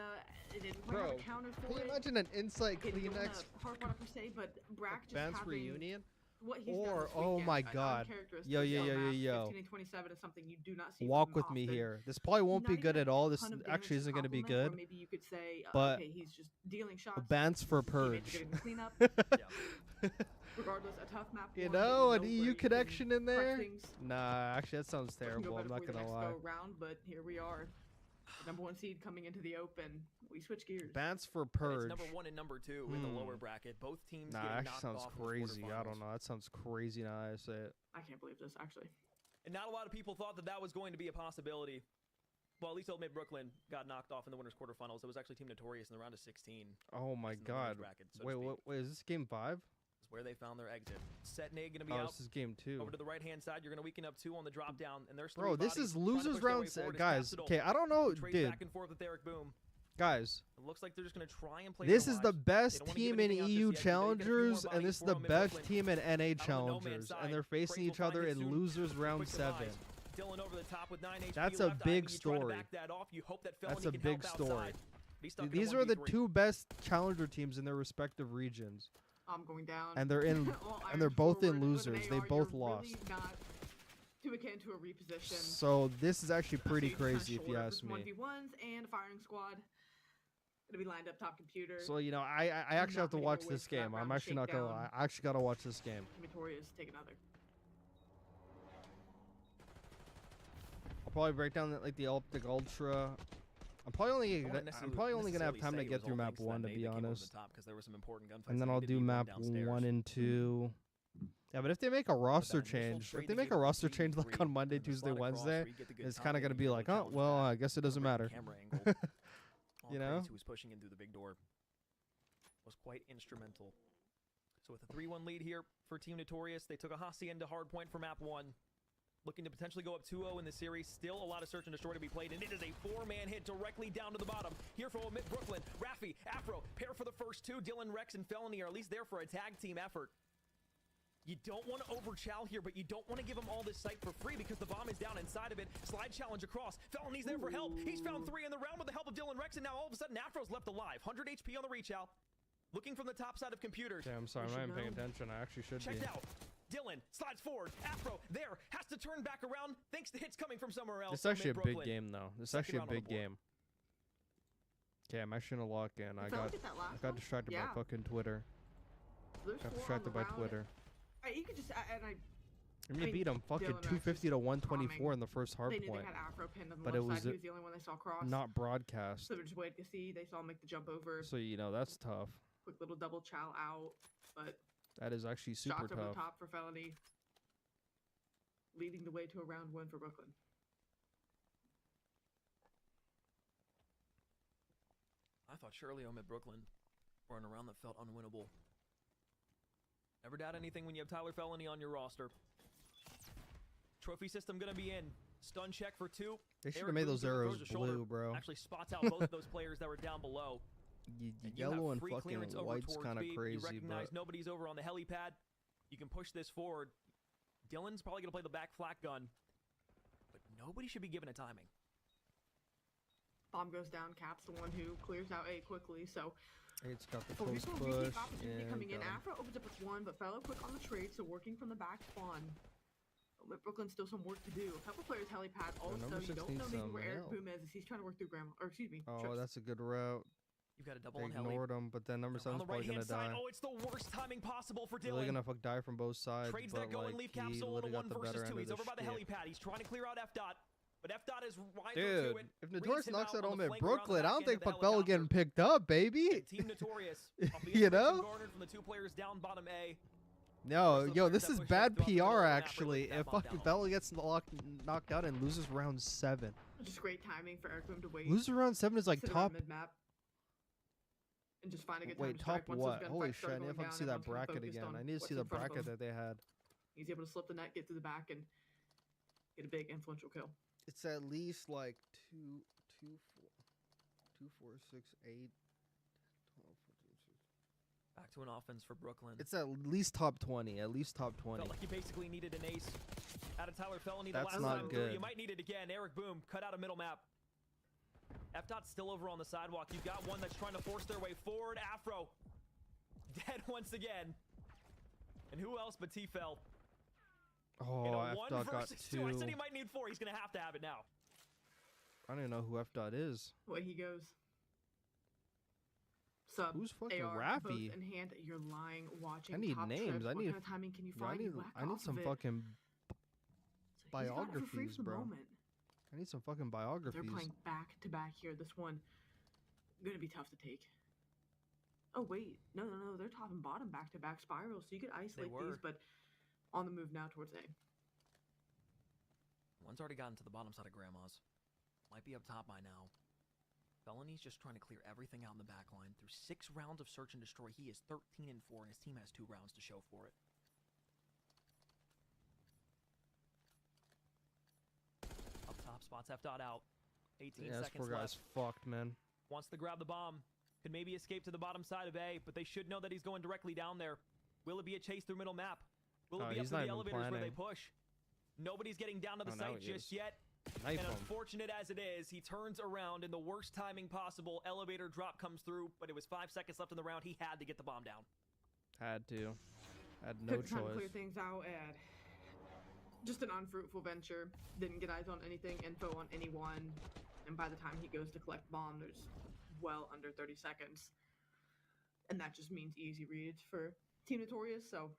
It didn't quite have a counter for Can you it. imagine an Insight It didn't Kleenex hard one per se, but Brack just Bance having reunion? what he's done Or, this oh weekend, my an god. uncharacteristic Yo. 15 and 27 is something you do not see Walk from with him me often. here. This probably won't be Not good even at all. a This ton of actually damage isn't going to be compliment, good. or maybe you could say, but okay, he's just dealing shots. Bance for teammates are Purge. getting the cleanup. Regardless, a tough map. You one, know, but an where EU you can connection in correct there? things. Nah, actually that sounds Can go terrible. I'm better not for you the gonna next lie. go round, but here we are. The #1 seed coming into the open. We switch gears. Bance for But Purge. it's number 1 and number 2 in the lower bracket. Both teams Nah, getting actually knocked sounds off in the crazy. I quarterfinals. don't know. That sounds crazy now I say it. I can't believe this, actually. And not a lot of people thought that that was going to be a possibility. Well, at least Old Mid Brooklyn got knocked off in the winners quarterfinals. It was actually Team Notorious in the round of 16. Oh my in the winners god. bracket, so to Wait, speak. wait, is this game 5? Is where they found their exit. Set Nate gonna be Oh, out. this is game 2. Over to the right-hand side, you're gonna weaken up 2 on the drop down, and there's 3 Bro, this bodies is trying to losers push their way round forward as guys. Capsidal Okay, I don't know, trades dude. back and forth with Eric Boom. Guys, It looks like they're just gonna try and play. this their is the lives. They best don't wanna give team in anything out EU just yet, 'cause they get a few more Challengers, and bodies this is for the Old Mid best Brooklyn. team in NA Out on the no man's Challengers, side. and they're facing Craze each will other find it in soon. losers round Quick 7. demise. Dylan over the top with 9 HP That's a left. big You try to story. back that off. You hope that That's Felony a can big help story. outside. He's stuck in a These are the 1v3. 2 best Challenger teams in their respective regions. I'm going down. And they're in Well, and they're Irish both in forward with an losers. They AR, both you're lost. Really not too akin to a reposition. So this is actually pretty So you're just crazy kinda if you short of ask this me. 1v1s and a firing squad. Gonna be lined up top computer. So you know, I actually have to Not many watch more this ways for that game. I'm round to actually not shake gonna down. lie. I actually gotta watch this game. Notorious take another. I'll probably break down like the OpTic Ultra. I'm probably only gonna have time to get through map 1 to be honest. And then I'll do map 1 and 2. Yeah, but if they make a roster change, like on Monday, Tuesday, Wednesday, it's kind of gonna be like, oh well, I guess it doesn't matter. You know? Who was pushing in through the big door was quite instrumental. So with a 3-1 lead here for Team Notorious, they took a Hacienda Hardpoint for map 1. Looking to potentially go up 2-0 in the series. Still a lot of search and destroy to be played, and it is a 4-man hit directly down to the bottom. Here for Mid Brooklyn, Rafi, Afro, pair for the first 2. Dylan, Rex, and Felony are at least there for a tag team effort. You don't want to overchow here, but you don't want to give him all this sight for free because the bomb is down inside of it. Slide challenge across. Felony's there for help. He's found 3 in the round with the help of Dylan Rex, and now all of a sudden Afro's left alive. 100 HP on the reach out. Looking from the top side of computers. Okay, I'm sorry, I'm not even paying attention. I actually should be. Checked out. Dylan slides forward. Afro there has to turn back around thanks to hits coming from somewhere else. This is actually a big Brooklyn. game though. This is Second actually a round on the big board. game. Okay, I'm actually gonna lock in. I felt like that last got one? distracted Yeah. by fucking Twitter. There's Got 4 on distracted the by round. Twitter. You could just and I. I mean, beat him fucking Dylan Rex 250 is to 124 bombing. in the first They hard knew point. they had Afro pinned on the But left it was side. He was the only one they saw cross. not broadcast. So they're just waiting to see. They saw him make the jump over. So you know that's tough. Quick little double chow out, but That is actually super shots over the tough. top for Felony, leading the way to a round 1 for Brooklyn. I thought surely Mid Brooklyn were in a round that felt unwinnable. Never doubt anything when you have Tyler Felony on your roster. Trophy system gonna be in. Stun check for 2. They should have Eric made Boone those throws arrows a shoulder, blue, bro. Actually spots out both of those players that were down below. And you have Yellow and free fucking clearance over white's towards kind of B. crazy, You recognize but nobody's over on the helipad. You can push this forward. Dylan's probably gonna play the back flak gun, but nobody should be given a timing. Bomb goes down. Cap's the one who clears out A quickly. So it's got the Focus post on retake push. opportunity And coming in. got him. Afro opens up with 1, but Fellow quick on the trade, so working from the back spawn. But Brooklyn's still some work to do. A couple players helipad. Also, number you 6 don't needs know maybe some where Eric help. Boom is. He's trying to work through Grandma, or excuse me, Oh, Trips. that's a good route. You've got a double They on Heli. ignored him, but then number On 7's the probably right-hand gonna side, die. oh, it's the worst timing possible for Really Dylan. gonna die from both sides. Trades but that go like, and leave he Capsule in a literally got 1 the versus better 2. end He's of over the by the shit. helipad. He's trying to clear out F dot, but F dot is right to Dude, it. if Reads Notorious him knocks out out on the Omid flank around the Brooklyn, I back don't end think of the Puck Bell helicopter. getting picked up, baby. Team Notorious. You know? Garnered from the 2 players down bottom A. No, yo, players this that is push bad up throughout the middle of PR the map actually. really If bomb fucking down. Bell gets knocked out and loses round 7, Just great timing for Eric Boom to wait. losing round 7 is like sit top. around mid-map. And just find a good time Wait, to strike. top Once those what? gunfights Holy start shit! I need going to fucking down, see that everyone's kinda bracket focused again. on I need to what's see in the front of bracket them. that they had. He's able to slip the net, get through the back, and get a big influential kill. It's at least like 2, 4, 6, 8, 12, 14, 16. Back to an offense for Brooklyn. It's at least top 20. At least top 20. Felt like you basically needed an ace out of Tyler Felony the That's last not time good. through. You might need it again. Eric Boom cut out a middle map. F dot's still over on the sidewalk. You've got one that's trying to force their way forward. Afro dead once again. And who else but T-Fel? Oh, In a F 1 dot got versus 2. I 2. said he might need 4. He's going to have it now. I don't even know who F dot is. Away he goes. Sub. Who's fucking AR, Raffy? both in hand. You're lying, watching. I need top names. Trips. I What need. kind of timing can you bro, find? I You need. whack I need off some of it. fucking He's got it for free biographies, for the bro. moment. I need some fucking They're biographies. playing back to back here. This one gonna be tough to take. Oh wait, no, they're top and bottom back to back spirals, so you could isolate were. these, but on the move now towards A. One's already gotten to the bottom side of Grandma's. Might be up top by now. Felony's just trying to clear everything out in the back line. Through 6 rounds of search and destroy, he is 13-4, and his team has 2 rounds to show for it. Up top, spots F dot out. 18 Yeah, this seconds poor guy's left. fucked, man. Wants to grab the bomb. Could maybe escape to the bottom side of A, but they should know that he's going directly down there. Will it be a chase through middle map? Will it Oh, be up he's to not the even elevators where they planning. push? Nobody's getting down to the Oh, now site he just is. yet. Knife And him. unfortunate as it is, he turns around in the worst timing possible. Elevator drop comes through, but it was 5 seconds left in the round. He had to get the bomb down. Had to. Had no Took the time to clear choice. things out, and just an unfruitful venture. Didn't get eyes on anything, info on anyone, and by the time he goes to collect bomb, there's well under 30 seconds. And that just means easy reads for Team Notorious, so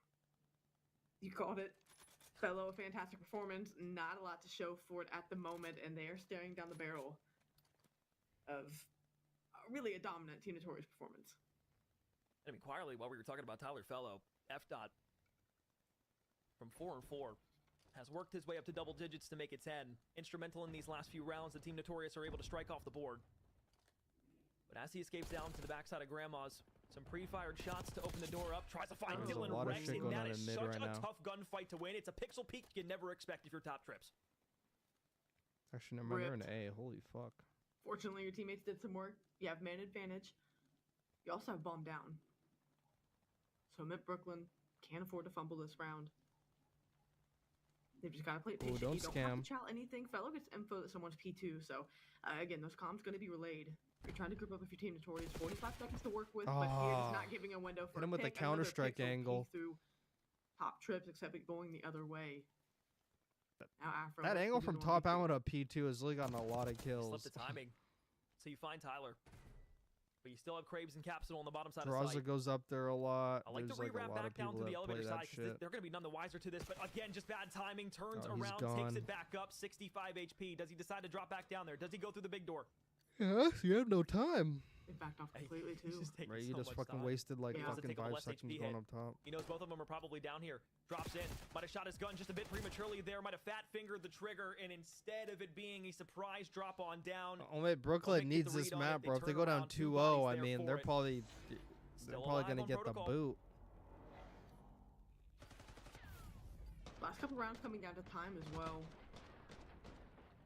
you called it. Fellow, a fantastic performance, not a lot to show for it at the moment, and they are staring down the barrel of really a dominant Team Notorious performance. I mean, quietly, while we were talking about Tyler Fellow, F dot from 4-4 has worked his way up to double digits to make it 10. Instrumental in these last few rounds, the Team Notorious are able to strike off the board. But as he escapes down to the backside of Grandma's, some pre-fired shots to open the door up, tries to find There's a Dylan lot of Rex, shit and going that on is in mid such right a now. tough gunfight to win. It's a pixel peak you can never expect if you're top trips. Actually, never mind. They're in Ripped. A. Holy fuck. Fortunately, your teammates did some work. You have man advantage. You also have bomb down. So Mid Brooklyn can't afford to fumble this round. They've just got to play it Ooh, patient. don't You don't have scam. to chow anything. Fellow gets info that someone's P2. So again, those comms going to be relayed. You're trying to group up with your team Notorious. 45 seconds to work with, but he is Ah. not giving a window for Hit him a with the pick. Another Counter-Strike pixel angle. peek through top trips, except it going the other way. Now Afro That has angle to be from the one top out to P2 has really gotten a lot of kills. Slipped the timing. So you find Tyler. But you still have Kraves and Capsule on the bottom side of the Draza site. goes up there a lot. I like There's to like a reroute lot back of down people to the that play elevator that side because shit. they're going to be none the wiser to this. But again, just bad timing. Turns Oh, he's around, takes gone. it back up. 65 HP. Does he decide to drop back down there? Does he go through the big door? Yes, you have no time. It backed off completely too. Right, you so just much fucking time. wasted like He wants to fucking take a 5 less seconds HP going hit. up top. He knows both of them are probably down here. Drops in. Might have shot his gun just a bit prematurely there. Might have fat fingered the trigger. And instead of it being a surprise drop on down, Oh wait, Brooklyn Don't make needs the this read on it. map, They bro. If they turn go down around, two 2-0, bodies I there mean, for they're it. probably Still probably alive gonna on get the protocol. boot. Last couple rounds coming down to time as well.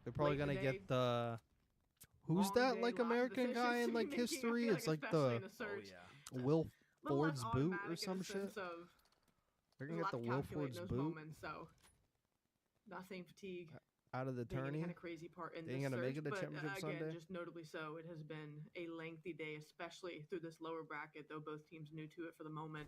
They're probably Late in gonna the get day. the who's Long that day, like lots of American decisions guy to in be like making. I history? feel It's like especially the in a search, Will a little less Ford's boot or automatic in some the shit. sense of They're there's gonna a get the lot to Will calculate in Ford's those boot moments, so not saying fatigue out of the being any tourney. kind of crazy part in They this ain't gonna search, make it to but championship again, Sunday. just notably so, it has been a lengthy day, especially through this lower bracket. Though both teams new to it for the moment.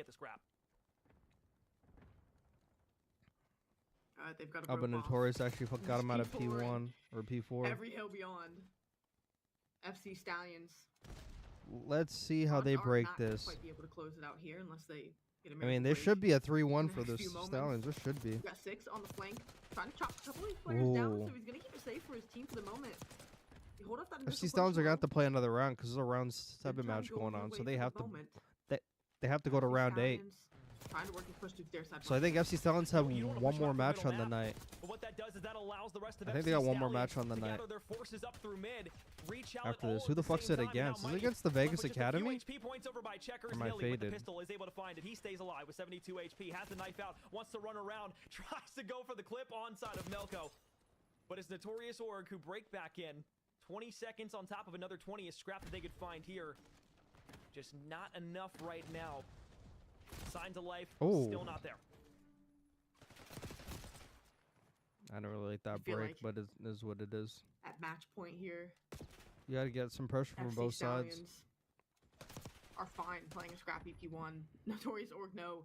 get the scrap. They've got a Alba Notorious actually got him out of P1 or P4. Every hill beyond. FC Stallions. Let's see how they break this. Quite be able to close it out here unless they get a I mean, this should be a 3-1 for the Stallions. This should be. Got 6 on the flank. Trying to chop a couple of these players down, so he's gonna keep it safe for his team for the moment. They hold up that initial FC Stallions are push gonna have to play another round because there's a round 7 match going on, so they have to they have to go to round 8. Trying to work his push to their side. So I think FC Stallions have one more match on the night. But what that does is that allows the rest of I think they got one more match on the night. their forces up through mid, reach out After this, who the fuck's it against? Is it against the Vegas Academy? points over by Checkers. Am I Hilly with the faded? pistol is able to find it. He stays alive with 72 HP, has the knife out, wants to run around, tries to go for the clip on side of Melko. But it's Notorious Org who break back in. 20 seconds on top of another 20 is scrap that they could find here. Just not enough right now. Signs of life, still not there. I don't really like that break, but it is what it is. At match point here, You got to get some pressure from FC both sides. Stallions are fine playing a scrappy P1. Notorious Org know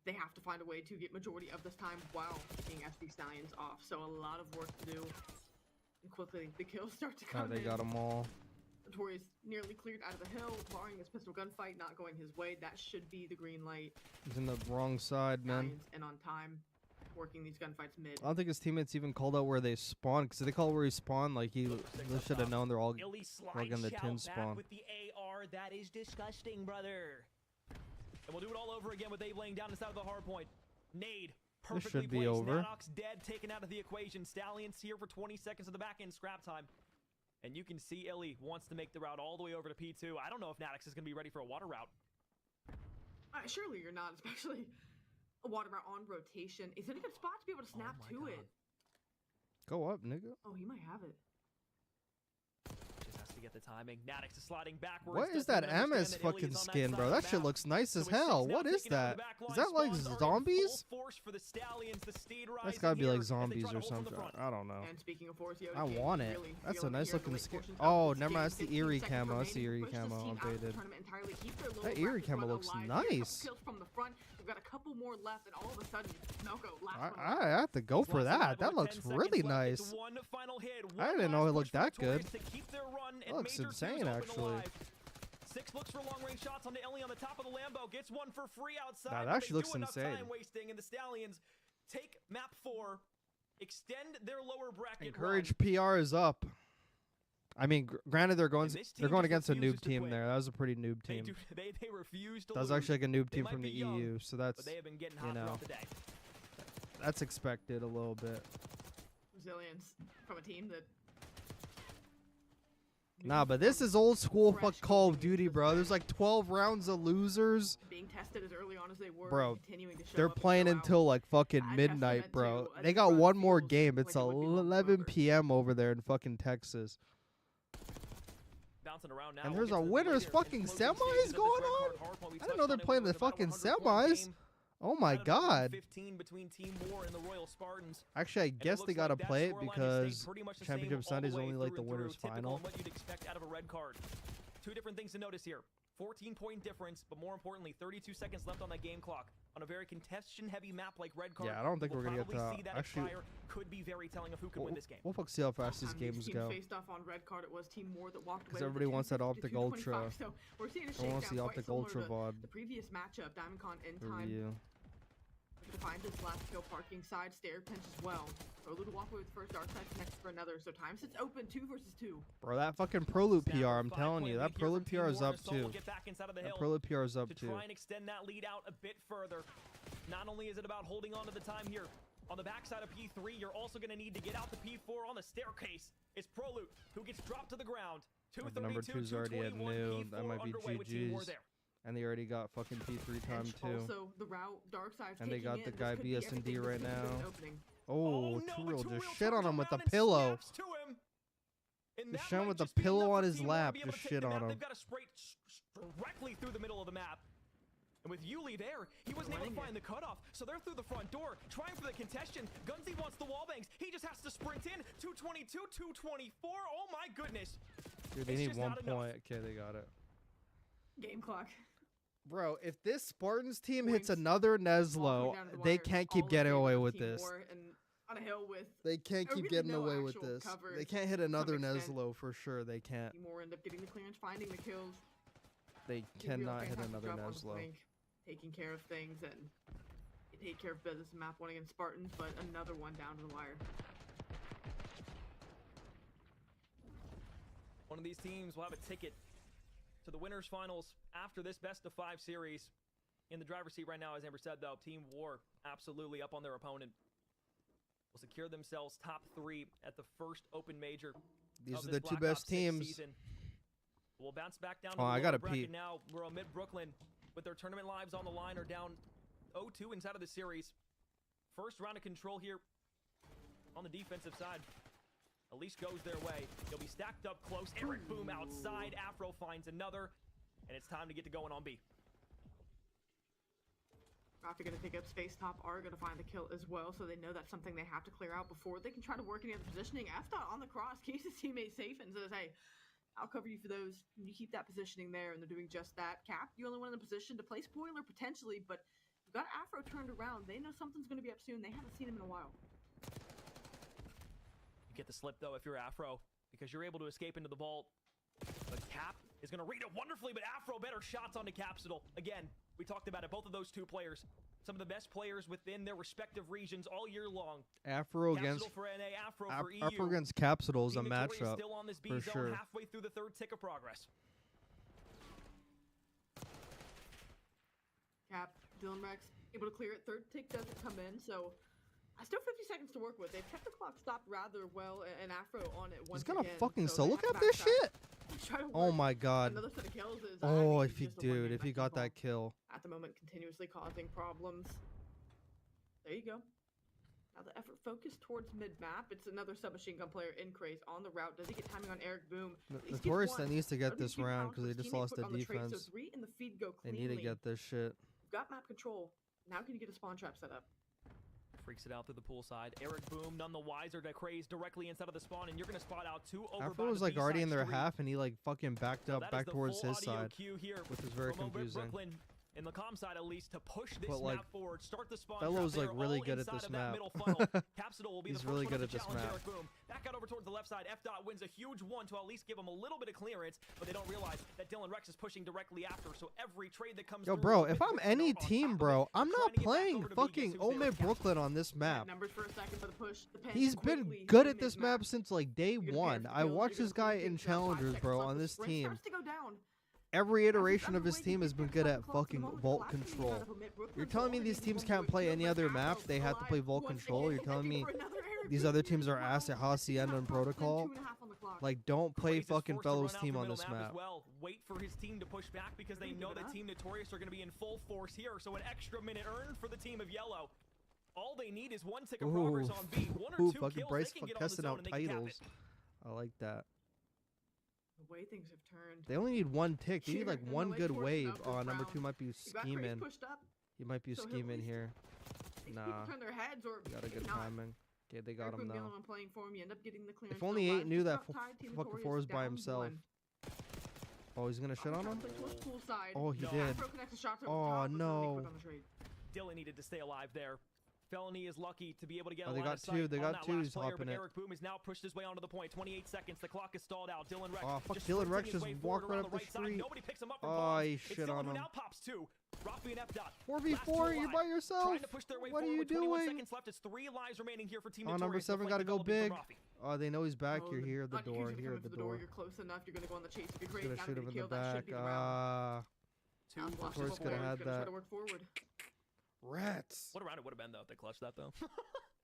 they have to find a way to get majority of this time while keeping FC Stallions off. So a lot of work to do. And quickly, the kills start to come They got them all. Notorious nearly cleared out of the hill, barring this pistol gunfight not going his way. That should be the green light. He's in the wrong side, man. Stallions and on time, working these gunfights mid. I don't think his teammates even called out where they spawn, because if they call where he spawned, like he should have known they're all like in the tin spawn. With the AR, that is disgusting, brother. And we'll do it all over again with Abe laying down inside of the hard point. Nade. This Perfectly should be placed. over. Nanox dead, taken out of the equation. Stallions here for 20 seconds of the back end scrap time. And you can see Illy wants to make the route all the way over to P2. I don't know if Nanox is going to be ready for a water route. Surely you're not, especially a water route on rotation. Is it a good spot to be able to snap to it? Go up, nigga. Oh, he might have it. Just has to get the timing. Nanox is sliding backwards. What is that MS fucking skin, bro? That shit looks nice as hell. What is that? Is that like zombies? That's gotta be like zombies or something. I don't know. And speaking of force, I want it. That's a nice looking skin. Oh, never mind. That's the eerie camo. That's the eerie camo. I'm faded. That eerie camo looks nice. From the front, we've got a couple more left, and all of a sudden, Melko I have to go for that. That looks really nice. I didn't know it looked that good. That looks insane, actually. 6 looks for long-range shots onto Ellie on the top of the Lambo. Gets one for free outside. That but actually they looks do enough insane. Time wasting, and the Stallions take map 4, extend their lower bracket. Encourage PRs up. I mean, granted, they're going against a noob team there. That was a pretty noob team. They refused to That was lose. actually like a noob They team might from be the young, EU, so that's, but they have been getting you hot know, throughout the day. that's expected a little bit. resilience from a team that. Nah, but this is old school fuck Call of Duty, bro. There's like 12 rounds of losers. Being tested as early on as they were, Bro, continuing to show they're up and playing show out. until like fucking midnight, bro. They got one more game. It's 11 p.m. over there in fucking Texas. Bouncing around now. And there's a winners fucking semis going on? I didn't know they're playing the fucking semis. Oh my god. 15 between Team War and the Royal Spartans. Actually, I guess they gotta play it because pretty much the Championship same all the Sunday is way only like through the and winners through. Typical final. and what you'd expect out of a red card. Two different things to notice here. 14-point difference, but more importantly, 32 seconds left on that game clock. On a very contestation-heavy map like red card. Yeah, I don't think we'll we're gonna get probably that. see that Actually, expire. Could be very telling of who can win this game. we'll see how fast these games go. Faced off on red card, it was Team War that walked away. Because everybody wants that OpTic Ultra. So we're seeing a Everyone wants the shakedown quite OpTic Ultra similar to VOD the previous matchup, DiamondCon in time. review. To find this last kill parking side stair pinch as well. Olu to walk away with the first dark side, connects for another. So time sits open 2 versus 2. Bro, that fucking Proloop PR, I'm telling you, that Proloop PR is up too. That Proloop PR is up too. Try and extend that lead out a bit further. Not only is it about holding on to the time here, on the backside of P3, you're also going to need to get out the P4 on the staircase. It's Proloop who gets dropped to the ground. The number 2's already at new. That might be GG's. And they already got fucking P3 time too. Also, the route dark side's And they taking got it. the This guy could be BS&D everything. right This could be now. an opening. Oh, Two-Real just shit on him with a pillow. Just shit him with a pillow on his lap. Just shit on him. They've got to spray directly through the middle of the map. And with Yuli there, he wasn't able to find the cutoff, so they're through the front door, trying for the contention. Gunsy wants the wall bangs. He just has to sprint in. 222, 224. Oh my goodness. Dude, they need 1 point. Okay, they got it. Game clock. Bro, if this Spartans team hits another Neslo, they can't keep getting away with this. On a hill with They can't keep getting away with this. They can't hit another Neslo for sure. They can't. More end up getting the clearance, finding the kills. They cannot hit another Neslo. Taking care of things, and it take care of business in map 1 against Spartans, but another one down to the wire. One of these teams will have a ticket to the winners finals after this best-of-5 series. In the driver's seat right now, as Amber said, though, Team War absolutely up on their opponent. Will secure themselves top 3 at the first open major. These are the two best teams. Season. We'll bounce back down to Oh, the I lower gotta bracket pee. now. We're amid Brooklyn with their tournament lives on the line, are down 0-2 inside of the series. First round of control here on the defensive side. At least goes their way. They'll be stacked up close. Eric Boom outside. Afro finds another. And it's time to get to going on B. Raptor going to take up space. Top are going to find the kill as well, so they know that's something they have to clear out before they can try to work any other positioning. F-Dot on the cross keeps his teammate safe and says, hey, I'll cover you for those. You keep that positioning there, and they're doing just that. Cap, you only one in a position to play spoiler potentially, but you've got Afro turned around. They know something's going to be up soon. They haven't seen him in a while. You get the slip, though, if you're Afro, because you're able to escape into the vault. But Cap is going to read it wonderfully, but Afro better shots onto Capsidal. Again, we talked about it. Both of those two players, some of the best players within their respective regions all year long. Afro against for NA, Afro for EU. Afro against Capsidal is a Team Notorious matchup still on this B for zone, sure. halfway through the third tick of progress. Cap, Dylan Rex, able to clear it. Third tick doesn't come in, so still 50 seconds to work with. They've kept the clock stopped rather well, and Afro on it once He's gonna again, fucking so they solo have to cap this back up. shit. Try to Oh work my god. another set of kills is, Oh, I mean, if he just a one-game if he got that kill. at the moment continuously causing problems. There you go. Now the effort focused towards mid-map. It's another submachine gun player in Craze on the route. Does he get timing on Eric Boom? Notorious that needs to get this round because they just lost the So defense. 3 in the feed go They cleanly. need to get this shit. Got map control. Now can you get a spawn trap set up? Freaks it out through the pool side. Eric Boom, none the wiser to Craze directly inside of the spawn, and you're going to spot out 2 over Afro was like already in their half, and he like fucking backed up back towards his side, which is very confusing. Brooklyn, in the comm side at least, to push this But, like, map forward, start the spawn Fellows trap. like They are really all good at inside this of that map. middle funnel. Capsidal will be He's the first really one good to at this challenge map. Eric Boom. Back out over towards the left side. F-Dot wins a huge one to at least give him a little bit of clearance, but they don't realize that Dylan Rex is pushing directly after, so every trade that comes Yo, through... bro, if I'm any team, bro, I'm not playing fucking Omid Brooklyn on this map. Numbers for a second for the push. He's been good at this map since like day one. I watched this guy in challengers, bro, on this team. Starts to go down. Every iteration of his team has been good at fucking vault control. You're telling me these teams can't play any other map? They have to play vault control? You're telling me these other teams are ass at Hacienda and Protocol? Like, don't play fucking Fellows team on this map. Well, wait for his team to push back because they know that Team Notorious are going to be in full force here. So an extra minute earned for the team of Yellow. All they need is one tick of progress on B. One or two fucking kills, Bryce they can get on the testing zone out and they can cap titles. it. I like that. The way things have turned. They only need one tick. They need like Cheer, and one the good legs wave. forcing up Oh, this number round. 2 might be You got Craze scheming. pushed up, He might be so he'll at scheming least here. These Nah. people turn their heads or Got a maybe good not. timing. Okay, they got Eric him Boom, the now. only one playing for him. You end up getting the clearance. If only for 8 knew that Just got tied. Team fucking Notorious 4 is by down himself. 1. Oh, he's gonna shit on him? Oh, he No. did. Afro connects the shot to the Oh, top, but no. somebody quick on the trade. Dylan needed to stay alive there. Felony is lucky to be able to get Oh, a they line got of sight two. They on got that two. last He's player, hopping but it. Eric Boom has now pushed his way onto the point. 28 seconds. The clock is stalled out. Dylan Rex. Oh, fuck, just Dylan sprinting Rex his just way walked forward right around up the the right side. street. Nobody picks him up from Oh, behind. he It's shit Dylan on who him. now pops 2. Rafi and F-Dot. 4v4, you're by yourself. Trying to push their way What are forward you with 21 doing? seconds left. It's 3 lives remaining here for Team Oh, number Notorious. 7 The gotta flank go developing big. from Rafi. Oh, they know he's back. Oh, You're here at the not door. usually Here coming at the for door. You're close enough. You're gonna go on the chase. If you're great, Gonna now shoot you're him in gonna the kill. That back. should be the round. Notorious could have had Gonna try that. to work forward. Rats. What a round it would have been, though, if they clutched that, though.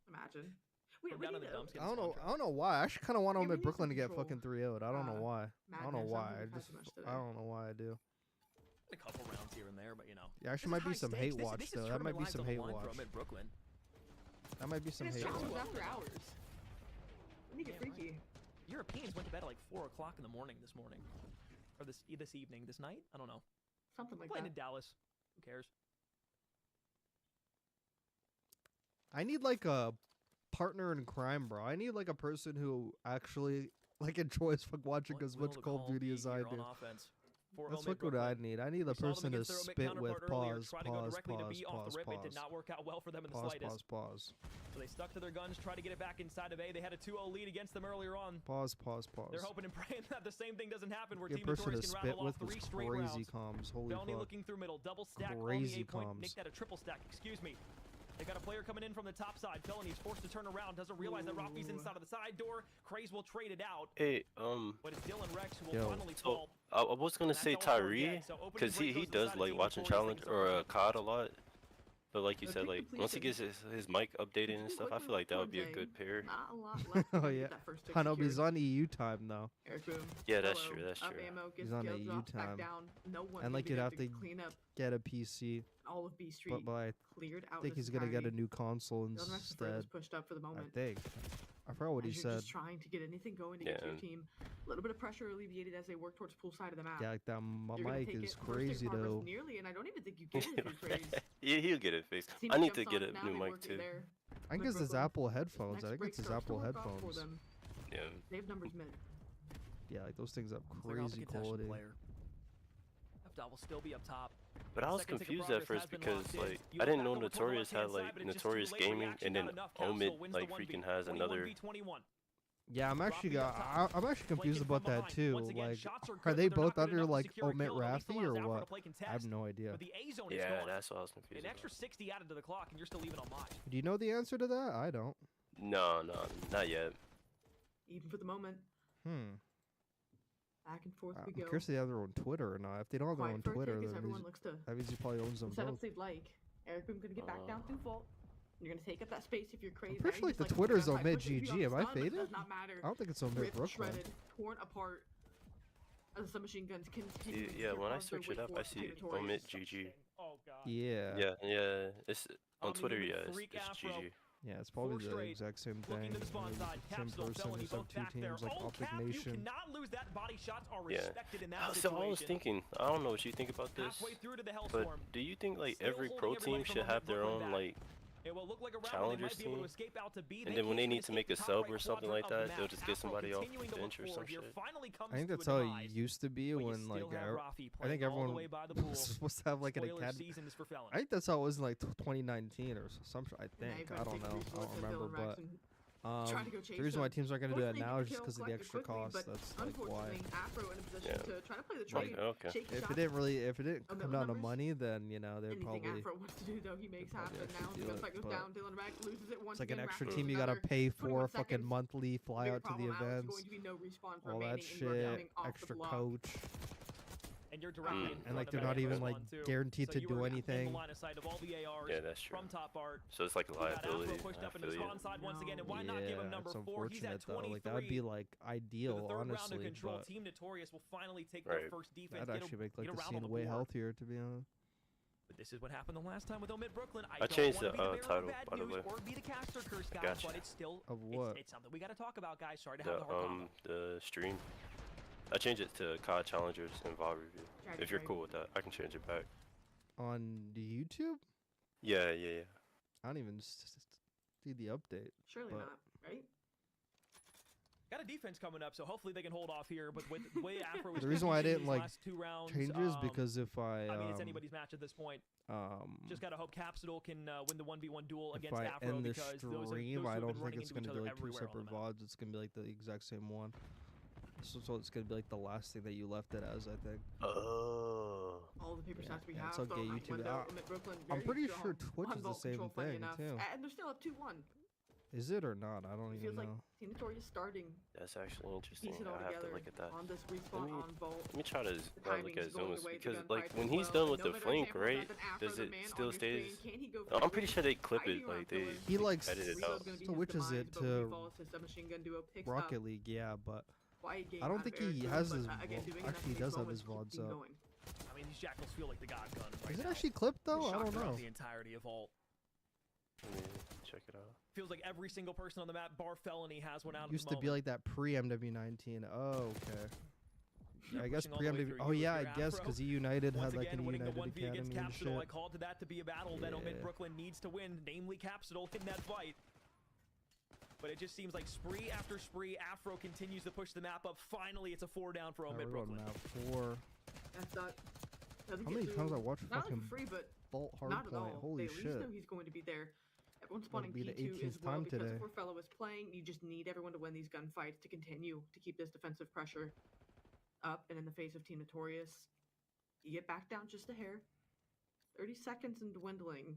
Imagine. From down in the dumps, I don't know. I don't know why. I actually kind of want Yeah, him we at need Brooklyn to some get fucking 3-0'd. I don't know why. I don't know Madness. why. I I don't think just. we've had too much I today. don't know why I do. A couple rounds here and there, but you know. Yeah, actually might be some hate watch though. That might be some hate watch. Brooklyn. That might be some It's hate challenges watch. after hours. Let me get freaky. Europeans went to bed at like 4 o'clock in the morning this morning, or this evening, this night. I don't know. Something like Playing that. in Dallas. Who cares? I need like a partner in crime, bro. I need like a person who actually like enjoys watching as much Call of Duty as I do. That's what I need. I need a person to spit with. Pause. Did not work out well for them in the slightest. Pause. So they stuck to their guns, tried to get it back inside of A. They had a 2-0 lead against them earlier on. Pause. They're hoping and praying that the same thing doesn't happen where Your Team person to Notorious can spit rattle off with 3 was straight crazy rounds. comms. Holy Felony fuck. looking through middle, double stack on Crazy the A point. comms. Make that a triple stack, excuse me. They got a player coming in from the top side. Felony's forced to turn around. Doesn't realize that Rafi's inside of the side door. Craze will trade it out. Hey, but it's Dylan Rex who will finally so fall. I was gonna say Tyree, because he does like watching challenge or COD a lot. But like you said, like once he gets his mic updated and stuff, I feel like that would be a good pair. Not a lot left. Oh yeah. I know, but he's on EU time though. Yeah, that's true. That's true. He's on EU time. And like you'd have to get a PC. All of B Street but I cleared out think he's gonna get a new console instead. Pushed up for the moment. I think. I forgot what he You're said. just trying to get anything going to get your team. A little bit of pressure alleviated as they work towards pool side of the map. Yeah, like that mic is crazy though. Nearly, and I don't even think you get it if you're crazy. Yeah, he'll get it fixed. I need to get a new mic too. I think it's his Apple headphones. I think it's his Apple headphones. Yeah. They have numbers mid. Yeah, like those things have crazy quality. F-Dot will still be up top. But I was confused at first because like I didn't know Notorious had like Notorious Gaming and then Omid like freaking has another. Yeah, I'm actually confused about that too. Like, are they both under like Omid Rafi or what? I have no idea. Yeah, that's what I was confused. An extra 60 added to the clock, and you're still leaving on live. Do you know the answer to that? I don't. No, not yet. Even for the moment. Back and forth we go. I'm curious if they have their own Twitter or not. If they don't have their own Twitter, then that means he probably owns them both. Setups they'd like. Eric Boom gonna get back down through fault. You're gonna take up that space if you're crazy. I'm pretty sure like the Twitter's Omid GG. Am I faded? I don't think it's Omid Brooklyn. Torn apart. As the submachine guns continue. Yeah, when I search it up, I see Omid GG. Yeah. Yeah. It's on Twitter. Yeah, it's GG. Yeah, it's probably the exact same thing. Same person. There's like two teams like OpTic Nation. Yeah. So I was thinking, I don't know what you think about this, but do you think like every pro team should have their own like challengers team, and then when they need to make a sub or something like that, they'll just get somebody off the bench or some shit? I think that's how it used to be when like I think everyone was supposed to have like an academy. I think that's how it was in like 2019 or something. I think I don't know. I don't remember, but. The reason why teams aren't going to do that now is just because of the extra cost. That's like why. Like, okay. If it didn't come down to money, then you know they'd probably. It's like an extra team you gotta pay for, fucking monthly, fly out to the events, all that shit, extra coach. And you're directly and like they're not even like guaranteed to do anything. Yeah, that's true. So it's like a liability. Yeah, it's unfortunate though. Like that would be like ideal, honestly. But that'd actually make like the scene way healthier, to be honest. But this is what happened the last time with Omid Brooklyn. I changed the title, by the way. Gotcha. But it's still of what? It's something we got to talk about, guys. Sorry to have the hard combo. The stream. I changed it to COD Challengers and VOD Review. If you're cool with that, I can change it back. On YouTube? Yeah. I don't even see the update. Surely not, right? Got a defense coming up, so hopefully they can hold off here. But with way Afro, the reason why I didn't like two rounds, change is because if I mean, it's anybody's match at this point. Just gotta hope Capsidal can win the 1v1 duel against Afro. If I end the because stream, those I don't been think it's gonna be like two everywhere separate VODs. It's gonna be like the exact same one. So it's gonna be like the last thing that you left it as, I think. All the paper stats we have. It's okay, YouTube. I'm pretty sure Twitch is the same thing too. And they're still up 2-1. Is it or not? I don't even know. Like Team Notorious starting. That's actually interesting. I have to look at that. On this respawn on Vault. Let me try to look at zones because like when he's done with the flank, right? Does it still stays? I'm pretty sure they clip it. Like he likes edit it out. switches it to Rocket League, yeah, but. I don't think he has his. Actually, he does have his VODs up. I mean, these Jackals feel like the God gun. Right Is it now. actually clipped though? I don't know. The entirety of Vault. Let me check it out. Feels like every single person on the map, bar Felony, has one out. Used to be like that pre-MW19. Oh, okay. I guess pre-MW. Oh yeah, I guess because he United had like an United Academy and shit. I called to that to be a battle that Omid Brooklyn needs to win, namely Capsidal in that fight. But it just seems like spree after spree, Afro continues to push the map up. Finally, it's a 4 down for Omid Brooklyn. Map 4. That's not. How many times I watched fucking free, but Vault Hardpoint? Holy shit! They at least know he's going to be there. Everyone's spawning P2 as well because the poor fellow is playing. You just need everyone to win these gunfights to continue to keep this defensive pressure up. And in the face of Team Notorious, you get back down just a hair. 30 seconds and dwindling.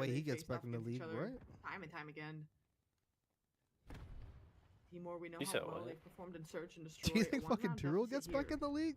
way They he gets faced back off in the against each league, other right? Time and time again. Timor, we know You how said well what? they've performed in Search and Do Destroy. you think One fucking round Turo deficit gets back here. in the league?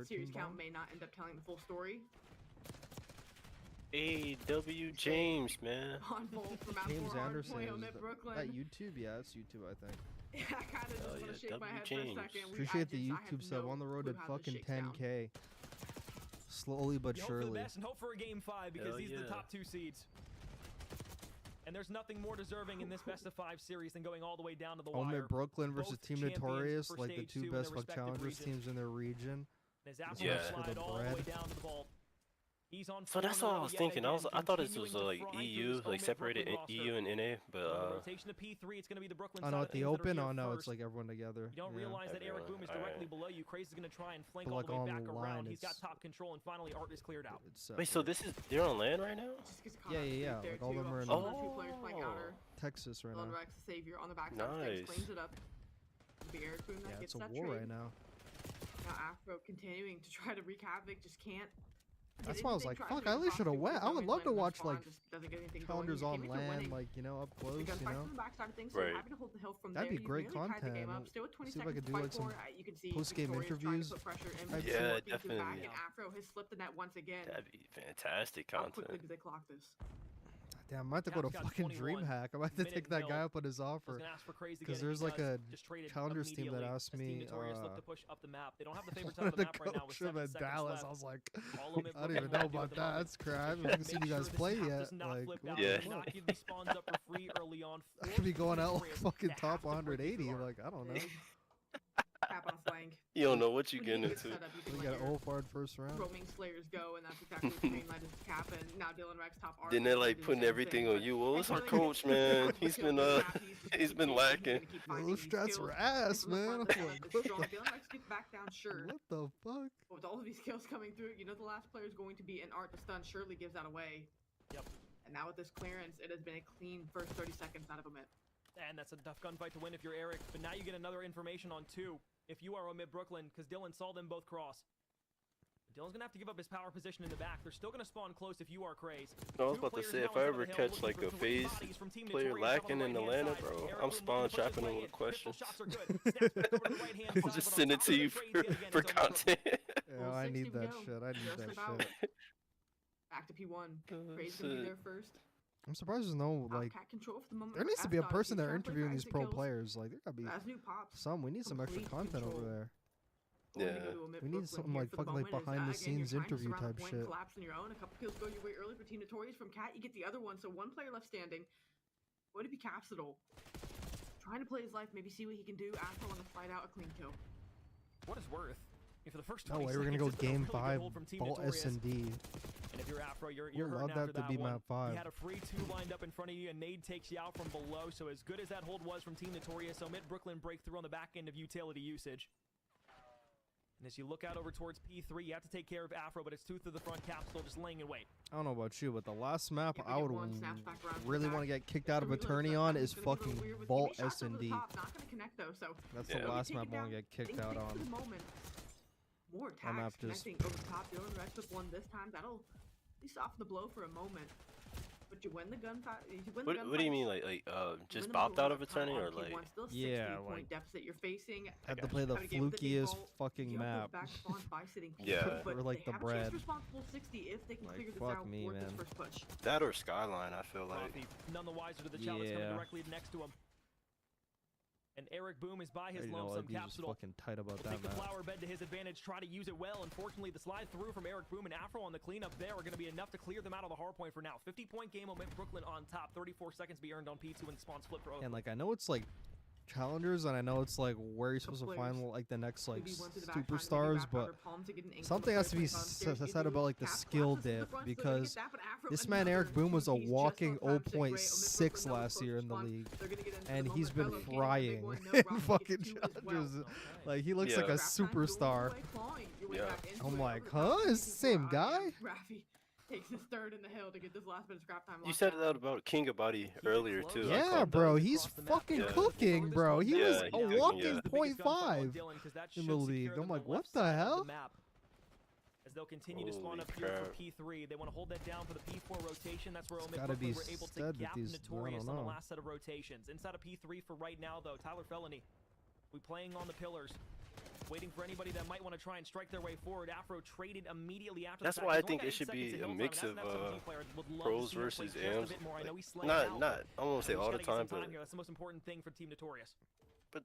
series count may not end up telling the full story. A.W. James, man. On Volt from out James for Anderson Hardpoint is at Brooklyn. that YouTube? Yeah, it's YouTube, I think. Yeah, I kind of just want to shake my head for a second. Appreciate the YouTube sub on the road to fucking 10K. Slowly but you surely. Hope for the best and hope for a game 5 because these are the top 2 seeds. And there's nothing more deserving in this best of 5 series than going all the way down to the wire. Brooklyn versus Both Team champions Notorious, for like the stage 2 2 best in their fuck challengers respective teams in their region. And his Afro slide all the way down to the vault. He's on. So that's what I was thinking. I thought this was like EU, like separated EU and NA, but rotation to P3, it's going to be the Brooklyn I know side at the open. Oh no, it's like everyone together. You don't realize that Eric Boom is directly below you. Craze is going to try and flank But all like the way on back the around. line, He's got top control, and finally Art is cleared out. wait, so this is they're on land right now? Yeah. Like all of them are in Texas right now. Rex, Savior on the backside. Nice. Cleans it up. It'll be Eric Boom that Yeah, gets it's a that war trade. right now. Now Afro continuing to try to wreak havoc, just can't. That's why I was like, fuck, I really should have went. I would love to watch like challengers on land, like, you know, up close, you know. Right. That'd be great content. See if I could do like some post-game interviews. Yeah, definitely. Afro has slipped in that once again. That'd be fantastic How content. quickly do they clock this? Damn, I might have to go to fucking DreamHack. I might have to take that guy up on his offer. Because there's like a challengers team that asked me. They don't have the favorite I wanted to coach him in Dallas. I was like, I don't even know about that. That's crap. I haven't seen you guys play yet. Like, yeah. I could be going out like fucking top 180. Like, I don't know. Cap on flank. You don't know what you're getting into. We got an old hard first round. Roaming Slayers go, and that's exactly what Green Light is Cap, and now Dylan Rex top art. Then they're like putting everything on you. Well, it's our coach, man. He's been lacking. Those strats were ass, man. I'm like, Dylan Rex gets back down, sure. what the fuck? But with all of these kills coming through, you know the last player is going to be an Art. The stun surely gives that away. Yep. And now with this clearance, it has been a clean first 30 seconds out of Omit. And that's a tough gunfight to win if you're Eric. But now you get another information on 2. If you are Omit Brooklyn, because Dylan saw them both cross. Dylan's going to have to give up his power position in the back. They're still going to spawn close if you are Craze. I was about to say, if I ever catch like a phase player lacking in Atlanta, bro, I'm spawn trapping him with questions. Just send it to you for content. Yeah, I need that shit. I need that shit. Back to P1. Craze going to be there first. I'm surprised there's no, like, control for the moment there needs to be a person there interviewing these pro players. Like, there gotta be some. We need some extra content over there. Yeah. We need some, like, fucking, like, behind-the-scenes interview type shit. Collapse on your own. A couple kills go your way early for Team Notorious. From Cat, you get the other one. So one player left standing. Going to be Capsidal. Trying to play his life, maybe see what he can do. After on the slide out, a clean kill. What is worth? For the first No way, we're gonna go game 5, Vault S&D. And if you're Afro, you're allowed hurting after that to be one. map 5. You had a free 2 lined up in front of you, and Nade takes you out from below. So as good as that hold was from Team Notorious, Omit Brooklyn breakthrough on the back end of utility usage. And as you look out over towards P3, you have to take care of Afro, but it's 2 through the front. Cap still just laying in wait. I don't know about you, but the last map I would really want to get kicked out of attorney on is fucking Vault S&D. That's the last map I want to get kicked out on. More attacks connecting over the top. Dylan Rex with one this time. That'll at least soften the blow for a moment. But you win the gunfight. What do you mean, like just bopped out of attorney, or like? Yeah, like deficit you're facing. had to play the flukiest fucking map. Yeah. Or like the bread. Like, fuck me, man. That or Skyline, I feel like. None the wiser to the challenge coming directly next to him. And Eric Boom is by his lonesome Capsidal. Fucking tight about Will that take the map. flower bed to his advantage, try to use it well. Unfortunately, the slide through from Eric Boom and Afro on the cleanup there are going to be enough to clear them out of the hardpoint for now. 50-point game, Omit Brooklyn on top. 34 seconds be earned on P2 and spawn split for And like I know it's like challengers, and I know it's like where you're supposed to find like the next like superstars, but something has to be said about like the skill dip, because this man Eric Boom was a walking 0.6 last year in the league, and he's been frying in fucking challengers. Like he looks like a superstar. Yeah. I'm like, huh? It's the same guy? Takes his third in the hill to get this last bit of scrap time. You said that about King of Body earlier too. Yeah, bro, he's fucking cooking, bro. He was a walking 0.5 in the league. I'm like, what the hell? As they'll continue to spawn up here for P3, they want to hold that down for the P4 rotation. That's where Omit Brooklyn were able to gap Notorious on the last set of rotations. Inside of P3 for right now, though, Tyler Felony, we playing on the pillars. Waiting for anybody that might want to try and strike their way forward. Afro traded immediately after. That's why I think it should be a mix of pros versus AMs. Not I won't say all the time, but that's the most important thing for Team Notorious. But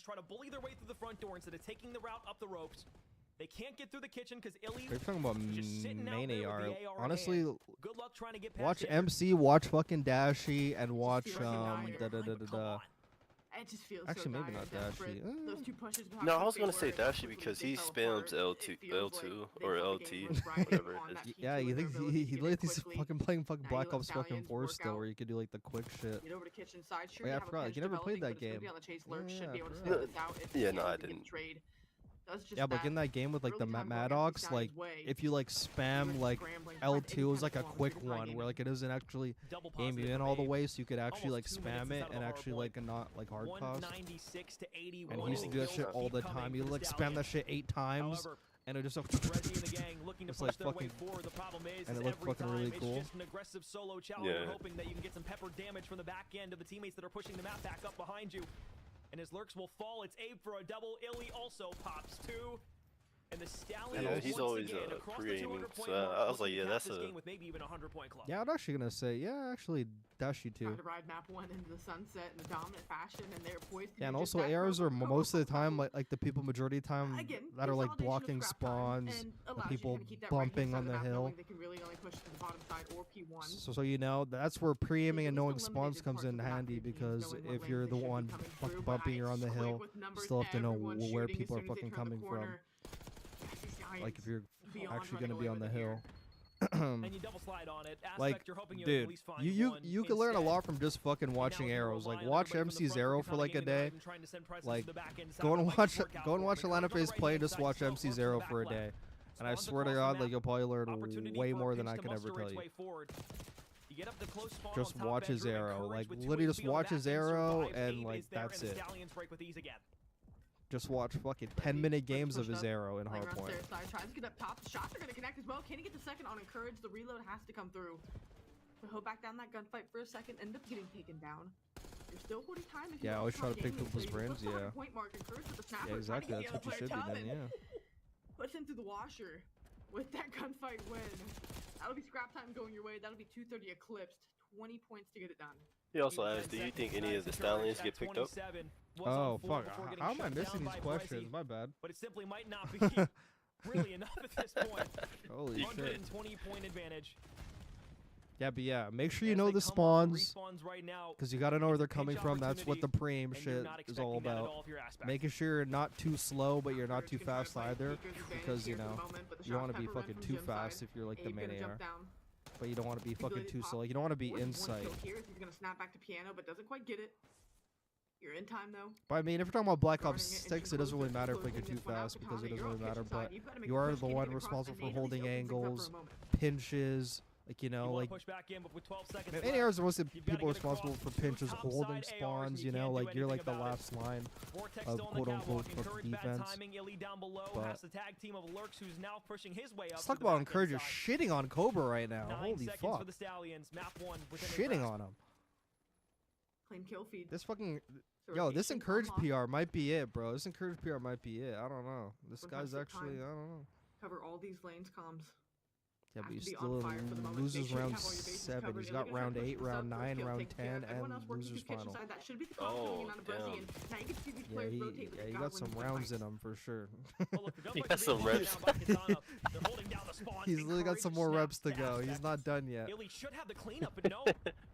just try to bully their way through the front door instead of taking the route up the ropes. They can't get through the kitchen because Illy They're talking about just sitting out main there AR. with the AR in Honestly, hand. Good luck trying to get past watch it. MC, watch fucking Dashy, and watch And It just feels Actually, so maybe not desperate. Dashy. Those two pushes No, I was gonna say Dashy because he spams L2 or LT, whatever it is. Yeah, you think he literally is fucking playing fucking Black Ops fucking 4 still, where you could do like the quick shit. Get over to kitchen side. Sure, Oh, yeah, I forgot. Like, you never played that game. Yeah, no, I didn't. Yeah, but in that game with like the Maddox, like if you like spam like L2, it was like a quick one where like it doesn't actually aim you in all the way, so you could actually like spam it and actually like not like hard cost. And he used to do that shit all the time. You like spam that shit 8 times. And it just it's like fucking, and it looked fucking really cool. It's just an aggressive solo challenger, hoping that you can get some pepper damage from the back end of the teammates that are pushing the map back up behind you. And his lurks will fall. It's Abe for a double. Illy also pops 2. And the Stallion he's always pre-aiming, so I was like, yeah, that's a... with maybe even a 100-point club. Yeah, I was actually gonna say, yeah, actually, Dashy too. Trying to ride map 1 into the sunset in a dominant fashion, and they're poised to Yeah, and just also that arrows are promo. most of the time like the people majority of the time that are like blocking spawns, and and allows people you to keep that right-hand bumping side on of the map, hill. knowing they can really only push to the bottom side or P1. So you know, that's where pre-aiming and knowing spawns comes in handy, because if you're the one fucking bumping, you're on the hill, you still have to know where people are fucking coming from. Like if you're actually gonna be on the hill. And you double slide on it. Aspect, Like, you're hoping dude, at least find you can learn a lot from just fucking watching arrows. Like, watch MC's arrow for like a day. Like, go and watch Atlanta FaZe play. Just watch MC's arrow for a day, and I swear to God, like you'll probably learn way more than I can ever tell you. Just watch his arrow. Like, literally, just watch his arrow, and like that's it. Just watch fucking 10-minute games of his arrow in Hardpoint. Tries to get up top. The shots are going to connect as well. Can he get the second on Encourage? The reload has to come through. So he'll back down that gunfight for a second, end up getting taken down. You're still holding time. If Yeah, I always try to pick people's brains, yeah. Yeah, exactly, that's what you should be doing, yeah. Puts him through the washer with that gunfight win. That'll be scrap time going your way. That'll be 230 eclipsed. 20 points to get it done. He also asked, do you think any of the Stallions get picked up? Oh, fuck. How am I missing these questions? My bad. But it simply might not be really enough at this point. Holy shit. 120-point advantage. Yeah, but yeah, make sure you know the spawns, because you got to know where they're coming from. That's what the pre-aim shit is all about. Making sure you're not too slow, but you're not too fast either, because, you know, you don't want to be fucking too fast if you're like the main AR. But you don't want to be fucking too slow. You don't want to be in sight. He's going to snap back to piano, but doesn't quite get it. You're in time though. But I mean, if you're talking about Black Ops 6, it doesn't really matter if like you're too fast, because it doesn't really matter. But you are the one responsible for holding angles, pinches, like, you know, like main ARs are mostly people responsible for pinches, holding spawns. You know, like you're like the last line of quote unquote defense. But let's talk about Encourage shitting on Cobra right now. Holy fuck, shitting on him. Claim kill feed. This fucking this Encourage PR might be it, bro. This Encourage PR might be it. I don't know. This guy's actually, I don't know. Cover all these lanes, comms. Yeah, but he still loses round 7. He's got round 8, round 9, round 10, and losers final. Oh, damn. Yeah, he got some rounds in him for sure. He got some reps. He's literally got some more reps to go. He's not done yet.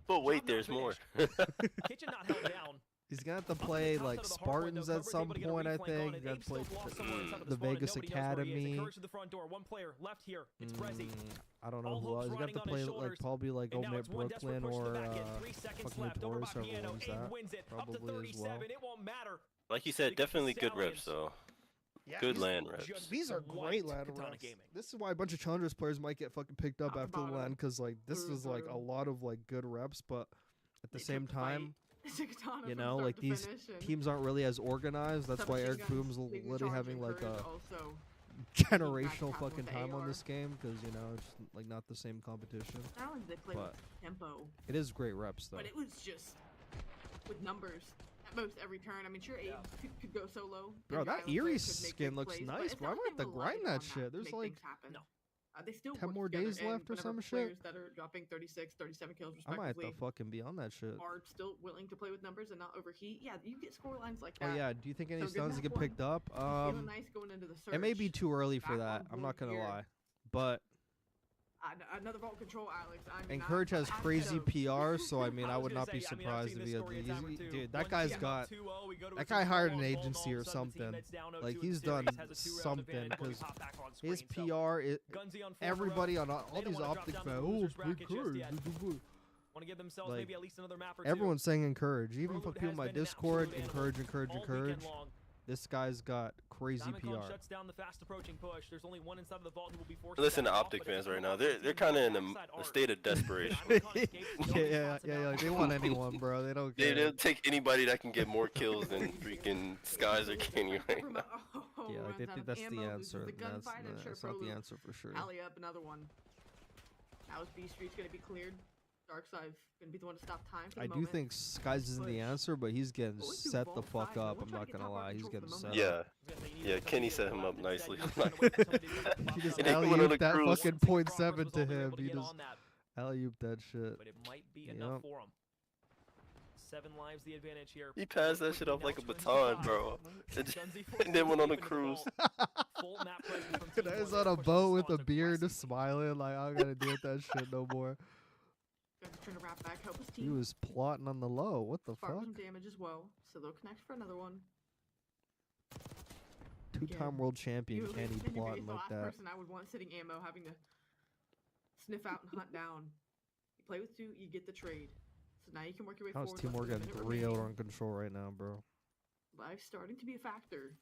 But wait, there's more. Kitchen not held down. He's gonna have to play like Spartans at some point, I think. He's gonna play the Vegas Academy. I don't know who else. He's gonna have to play like probably like Omit Brooklyn or fucking Notorious or whoever owns that. Probably as well. Like you said, definitely good reps though. Yeah, good LAN reps. These are great LAN reps. This is why a bunch of Challengers players might get fucking picked up after the LAN, because like this is like a lot of like good reps, but at the same time, you know, like these teams aren't really as organized. That's why Eric Boom's literally having like a generational fucking time on this game, because, you know, it's like not the same competition. But it is great reps though. But it was just with numbers at most every turn. I mean, sure, Abe could go solo. Bro, that Eerie skin looks nice, bro. I might have to grind that shit. There's like they still 10 more days left or some shit. That are dropping 36, 37 kills I respectively. might have to fucking be on that shit. Are still willing to play with numbers and not overheat. Yeah, you get score lines like that. Oh yeah, do you think any stuns get picked up? Nice going into the it may be too early for that. I'm not gonna lie, but another vault control, Alex. Encourage has crazy PR, so I mean, I would not be surprised if he had dude, that guy hired an agency or something. Like, he's done something, because his PR, everybody on all these OpTic fans, Want to give themselves like, maybe at least another map or two. everyone's saying encourage. Even for people in my Discord, encourage. This guy's got crazy PR. Shuts down the fast approaching push. There's only one inside of the vault who will be forced. Listen to OpTic fans right now. They're kind of in a state of desperation. yeah. They want anyone, bro. They don't care. They'll take anybody that can get more kills than freaking Skies or Kenny right now. Yeah, like they think that's the answer. That's not the answer for sure. Alley up, another one. Now is B Street's gonna be cleared. Darkside gonna be the one to stop time for the I do think Skies isn't the answer, but he's getting set the fuck up. I'm not gonna lie, he's getting set up. Yeah, Kenny set him up nicely. He just alley-ooped that fucking .7 to him. He just alley-ooped that shit. But it might be enough for him. 7 lives the advantage here. He passed that shit off like a baton, bro. And then went on a cruise. Guy's on a boat with a beard, just smiling like, I don't gotta deal with that shit no more. Trying to wrap back, help his team. He was plotting on the low. What the Far fuck? some damage as well, so they'll connect for another one. Two-time world champion, can he plot like the that? last person I would want sitting ammo, having to sniff out and hunt down. You play with 2, you get the trade. So now you can work your way How's forward. Team Morgan 3 out on control right now, bro? Life's starting to be a factor.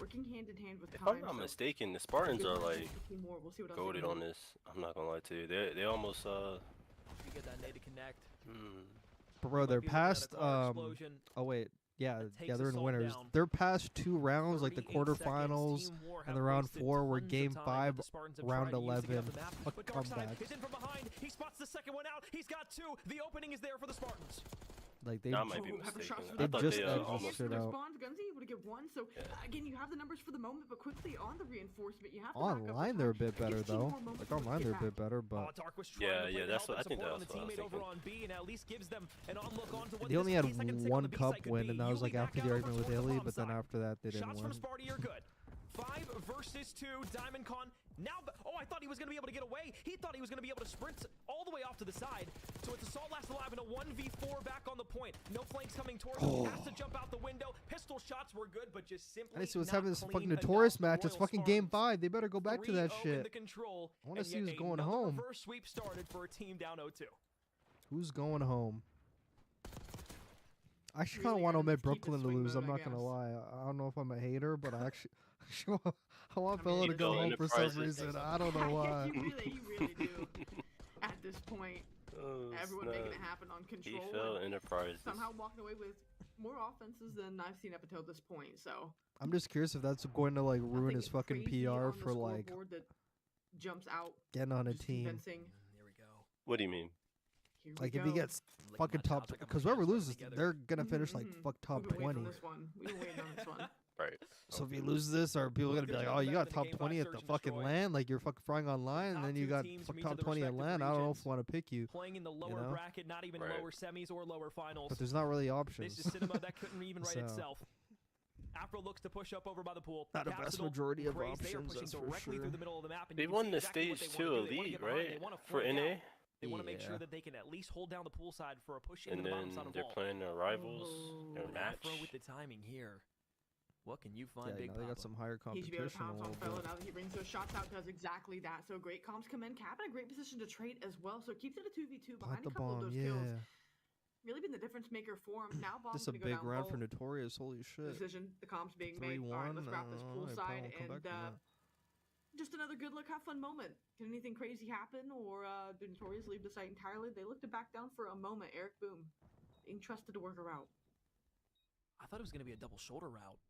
Working hand in hand with If time. I'm not mistaken, the Spartans are like We'll see what else goated on this. I'm not gonna lie to you. They almost You get that nade to connect. Bro, they're past oh wait, yeah, they're in winners. They're past 2 rounds, like the quarterfinals and the round 4 were game 5, round 11. Fuck comeback. He's in from behind. He spots the second one out. He's got 2. The opening is there for the Spartans. Like they might be mistaken. They just almost shit out. Gunsy able to get 1. So again, you have the numbers for the moment, but quickly on the reinforcement, you have to Online they're a bit better though. Like online they're a bit better, but that's what I think. That's what I was thinking. They only had 1 cup win, and that was like after the argument with Illy, but then after that they didn't Shots win. from Sparty are good. 5 versus 2. Diamond Con now. I thought he was going to be able to get away. He thought he was going to be able to sprint all the way off to the side. So it's Assault Last Alive and a 1v4 back on the point. No flanks coming towards him. Has to jump out the window. Pistol shots were good, but just simply I see what's happening. This fucking Notorious match. It's fucking game 5. They better go back to that shit. I want to see who's going home. Reverse sweep started for a team down 0-2. Who's going home? I actually kind of want to admit Brooklyn to lose. I'm not gonna lie. I don't know if I'm a hater, but I actually I want Bella to go home for some reason. I don't know why. You really do. At this point, everyone making it happen on control. He fell Enterprises. Somehow walking away with more offenses than I've seen up until this point. So I'm just curious if that's going to like ruin his fucking PR for like that jumps out. Getting on a team. Convincing. What do you mean? Like if he gets fucking top, because whoever loses, they're gonna finish like fuck top 20. Right. So if he loses this, are people gonna be like, oh, you got top 20 at the fucking LAN, like you're fucking frying on LAN, and then you got top 20 at LAN. I don't know if I want to pick you. Playing in the lower bracket, not even lower semis or lower finals. But there's not really options. This is cinema that couldn't even write itself. Afro looks to push up over by the pool. Not a vast majority of options, that's for sure. Through the middle of the map, and they won the stage 2 elite, right? For NA. They want to make sure that they can at least hold down the pool side for a push and into the bottom side of they're playing their rivals, their match. Afro with the timing here. What can you find, Big Papa? They got some higher competition. Now that he brings those shots out, does exactly that. So great comms come in. Cap in a great position to trade as well. So keeps it a 2v2 behind a couple of those kills. Really been the difference maker for him. Now Bomb's this is a big round for Notorious. Holy shit. Decision. The comms being made. All right, let's wrap this pool side and just another good luck, have fun moment. Can anything crazy happen, or did Notorious leave the site entirely? They looked to back down for a moment. Eric Boom being trusted to work a route. I thought it was going to be a double shoulder route,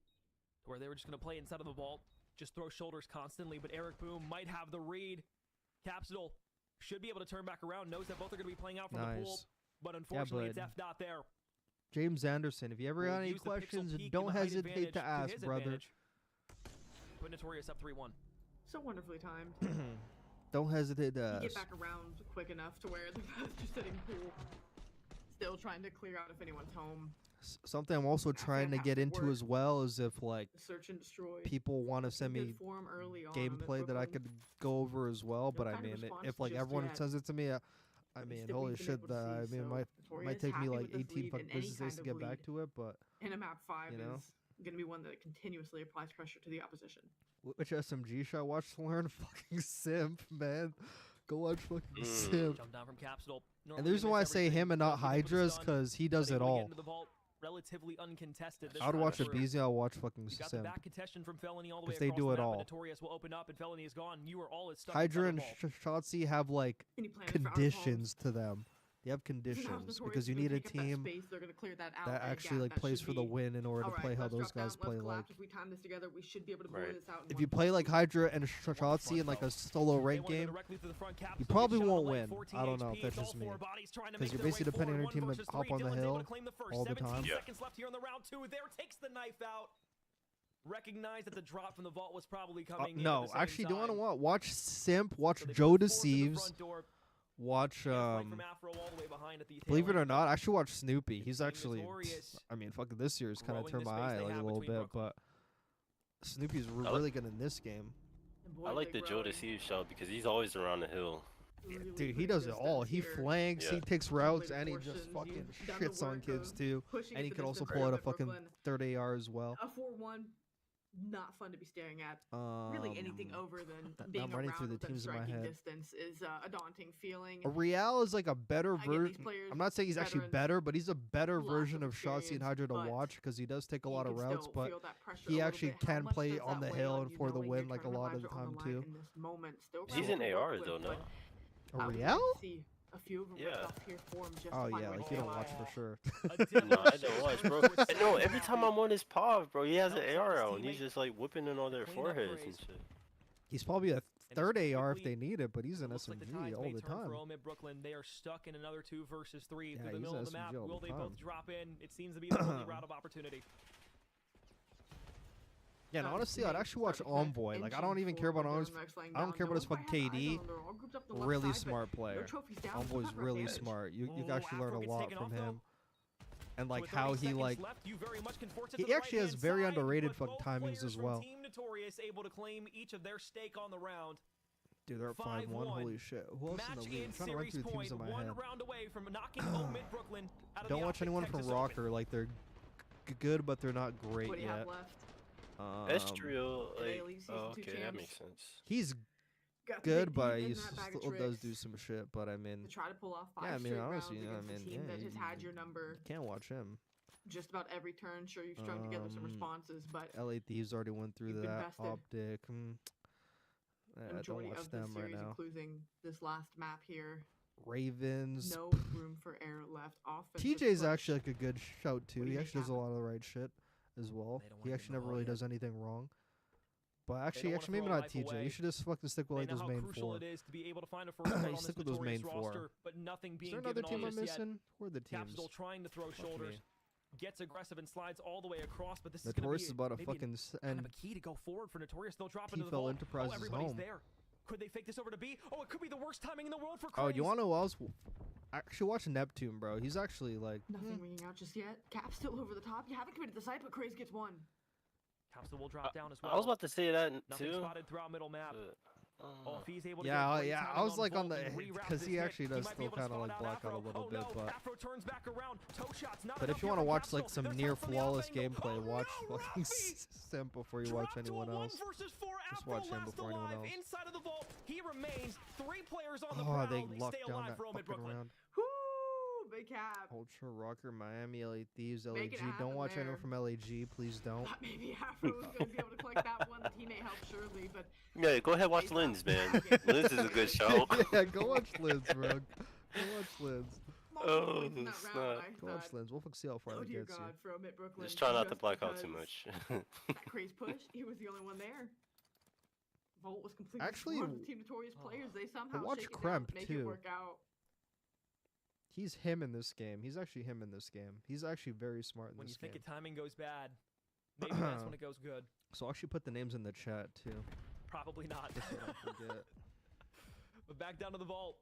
where they were just going to play inside of the vault, just throw shoulders constantly, but Eric Boom might have the read. Capsule should be able to turn back around, knows that both are going to be playing out from the pool, but unfortunately it's F. there. James Anderson, if you ever got any questions, don't hesitate to ask, brother. Put Notorious up 3-1. So wonderfully timed. Don't hesitate to ask. Get back around quick enough to where they're just sitting pool, still trying to clear out if anyone's home. Something I'm also trying to get into as well is if like search and destroy. people want to send me gameplay that I could go over as well. But I mean, if like everyone sends it to me, I mean, holy shit, I mean, it might take me like 18 fucking business days to get back to it. But in a map 5 you know? is going to be one that continuously applies pressure to the opposition. Which SMG should I watch to learn? Fucking Simp, man. Go watch fucking Simp. Jump down from Capsule. And the reason why I say him and not Hydra is because he does it all. Relatively uncontested. I would watch a BZ, I'll watch fucking You got the Simp. back contention from Felony all the way Because they across do the it map, all. but Notorious will open up and Felony is gone. You are all stuck Hydra inside and the vault. Shotzi have like conditions to them. They have conditions because you need a team that actually like plays for the win in order to play how those guys play. Like If we time this together, we should be able to blow this out. if you play like Hydra and Shotzi in like a solo rank game, you probably won't win. I don't know if that's just me because you're basically depending on your team to hop on the hill all the time. Seconds left here in the round 2. There takes the knife out. Recognize that the drop from the vault was probably coming. No, actually, do you want to watch Simp? Watch Joe Deceives. Watch believe it or not, I should watch Snoopy. He's actually, I mean, fucking this year's kind of turned my eye like a little bit, but Snoopy's really good in this game. I like the Joe Deceive shot because he's always around the hill. Dude, he does it all. He flanks, he takes routes, and he just fucking shits on kids too. And he can also pull out a fucking third AR as well. A 4-1, not fun to be staring at. Really anything over than being running around through the within teams in my striking head. distance is a daunting feeling. A Real is like a better version. I'm not saying he's actually better, but he's a better version of Shotzi and Hydra to watch because he does take a lot of routes, but he actually can play on the hill and for the win like a lot of the time too. He's in AR though, no? A Real? A few of them Yeah. off here for him just Oh to yeah, find like where you they don't are. watch for sure. No, I don't watch, bro. No, every time I'm on his POV, bro, he has an AR out and he's just like whipping in on their foreheads and shit. He's probably a third AR if they need it, but he's an SMG all the time. For Omid Brooklyn, they are stuck in another 2 versus 3 Yeah, through the he's middle of the SMG map. all the Will they time. both drop in? It seems to be the only route of opportunity. Yeah, and honestly, I'd actually watch Envoy. Like, I don't even care about his. I don't care about his fucking KD. Really smart player. Envoy's really smart. You can actually learn a lot from him. And like how he like. He actually has very underrated fucking timings as well. Team Notorious able to claim each of their stake on the round. Dude, they're at 5-1. Holy shit. Who else in the league? I'm trying to run through the teams in my head. Round away from knocking Omid Brooklyn out of Don't the watch OpTic anyone from Texas Rocker. Like they're good, but they're not great What do you yet. have left? Estriel, like, oh, okay, that makes sense. He's Got to good, dig but deep in he that bag of still does tricks do some shit. But I mean, to try to pull off 5 yeah, I mean, straight honestly, rounds I against mean, a team yeah, that has had your number can't watch him. just about every turn. Sure, you've strung together some responses, but LA Thieves already went through you've been that. bested. OpTic. the I don't majority watch of the them right series, now. including this last map here. Ravens. No room for error left. Offensive TJ's push. actually like a good shout too. What do He you actually think does a lot of the right shit as well. He actually never really does anything wrong. But actually, maybe not TJ. You should just fucking stick with like those main 4. It is to be able to find a first blood on Stick this with those main Notorious 4. roster, but nothing Is being there another given team on I'm this yet. missing? Where are the teams? Capsule trying to throw Fuck shoulders, me. gets aggressive and slides all the way across, but this Notorious is is going to about be to fucking kind of a key to go forward for Notorious. They'll drop into the T-Fel vault. Enterprise Oh, is everybody's home. there. Could they fake this over to B? Oh, it could be the worst timing in the world for Oh, Craze. you want to know who else? Actually, watch Neptune, bro. He's actually like. Nothing ringing out just yet. Cap still over the top. You haven't committed the site, but Craze gets 1. Capsule will drop down as well. I was about to say that Nothing too. spotted throughout middle map. Oh, if he's able to Yeah, get great yeah. timing I was like on vault the and reroute because this he hit, actually does might be still able to kind of spot like block out a Afro. little Oh, bit, no. but. Afro turns back around. Toe shots, not But enough if you here want to for watch Capsule. like some There's near help from the flawless off angle. gameplay, Oh, watch no, fucking Robbie! Simp before you watch anyone else. Just watch him before anyone else. Inside of the vault, he remains 3 players on the Oh, prowl. they Stay lucked down alive that for Omid fucking Brooklyn. round. Whoo! Big Cap. Ultra Rocker, Miami, LA Thieves, Make it LAG. Don't happen watch there. anyone from LAG, please don't. Maybe Afro was going to be able to collect that one. The teammate helped surely, but Yeah, go ahead watch Lens, man. Lens is a good show. Yeah, go watch Liz, bro. Go watch Liz. Oh, snap. Go watch Liz. We'll see how far oh that dear gets God, for Omid Brooklyn. Just try not to just black out too because much. that Craze push, he was the only one there. Volt was completely Actually, swarmed with Team Notorious players. They somehow watch shake it Kremp, down, make too. it work out. He's him in this game. He's actually him in this game. He's actually very smart in When you this think game. your timing goes bad, maybe that's when it goes good. So I'll actually put the names in the chat too. Probably not. Just so I don't forget. But back down to the vault.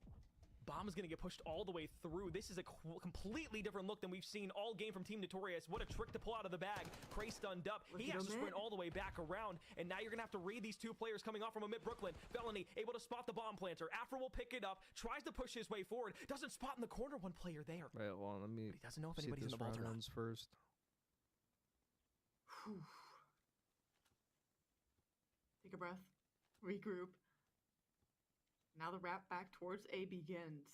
Bomb is going to get pushed all the way through. This is a completely different look than we've seen all game from Team Notorious. What a trick to pull out of the bag. Cray stunned up. He has to sprint all the way back around, and now you're going to have to read these two players coming off from Omit Brooklyn. Felony able to spot the bomb planter. Afro will pick it up, tries to push his way forward, doesn't spot in the corner one player there. Right, well, let me but he doesn't know if see anybody's in this the vault round or not. ends first. Take a breath. Regroup. Now the wrap back towards A begins.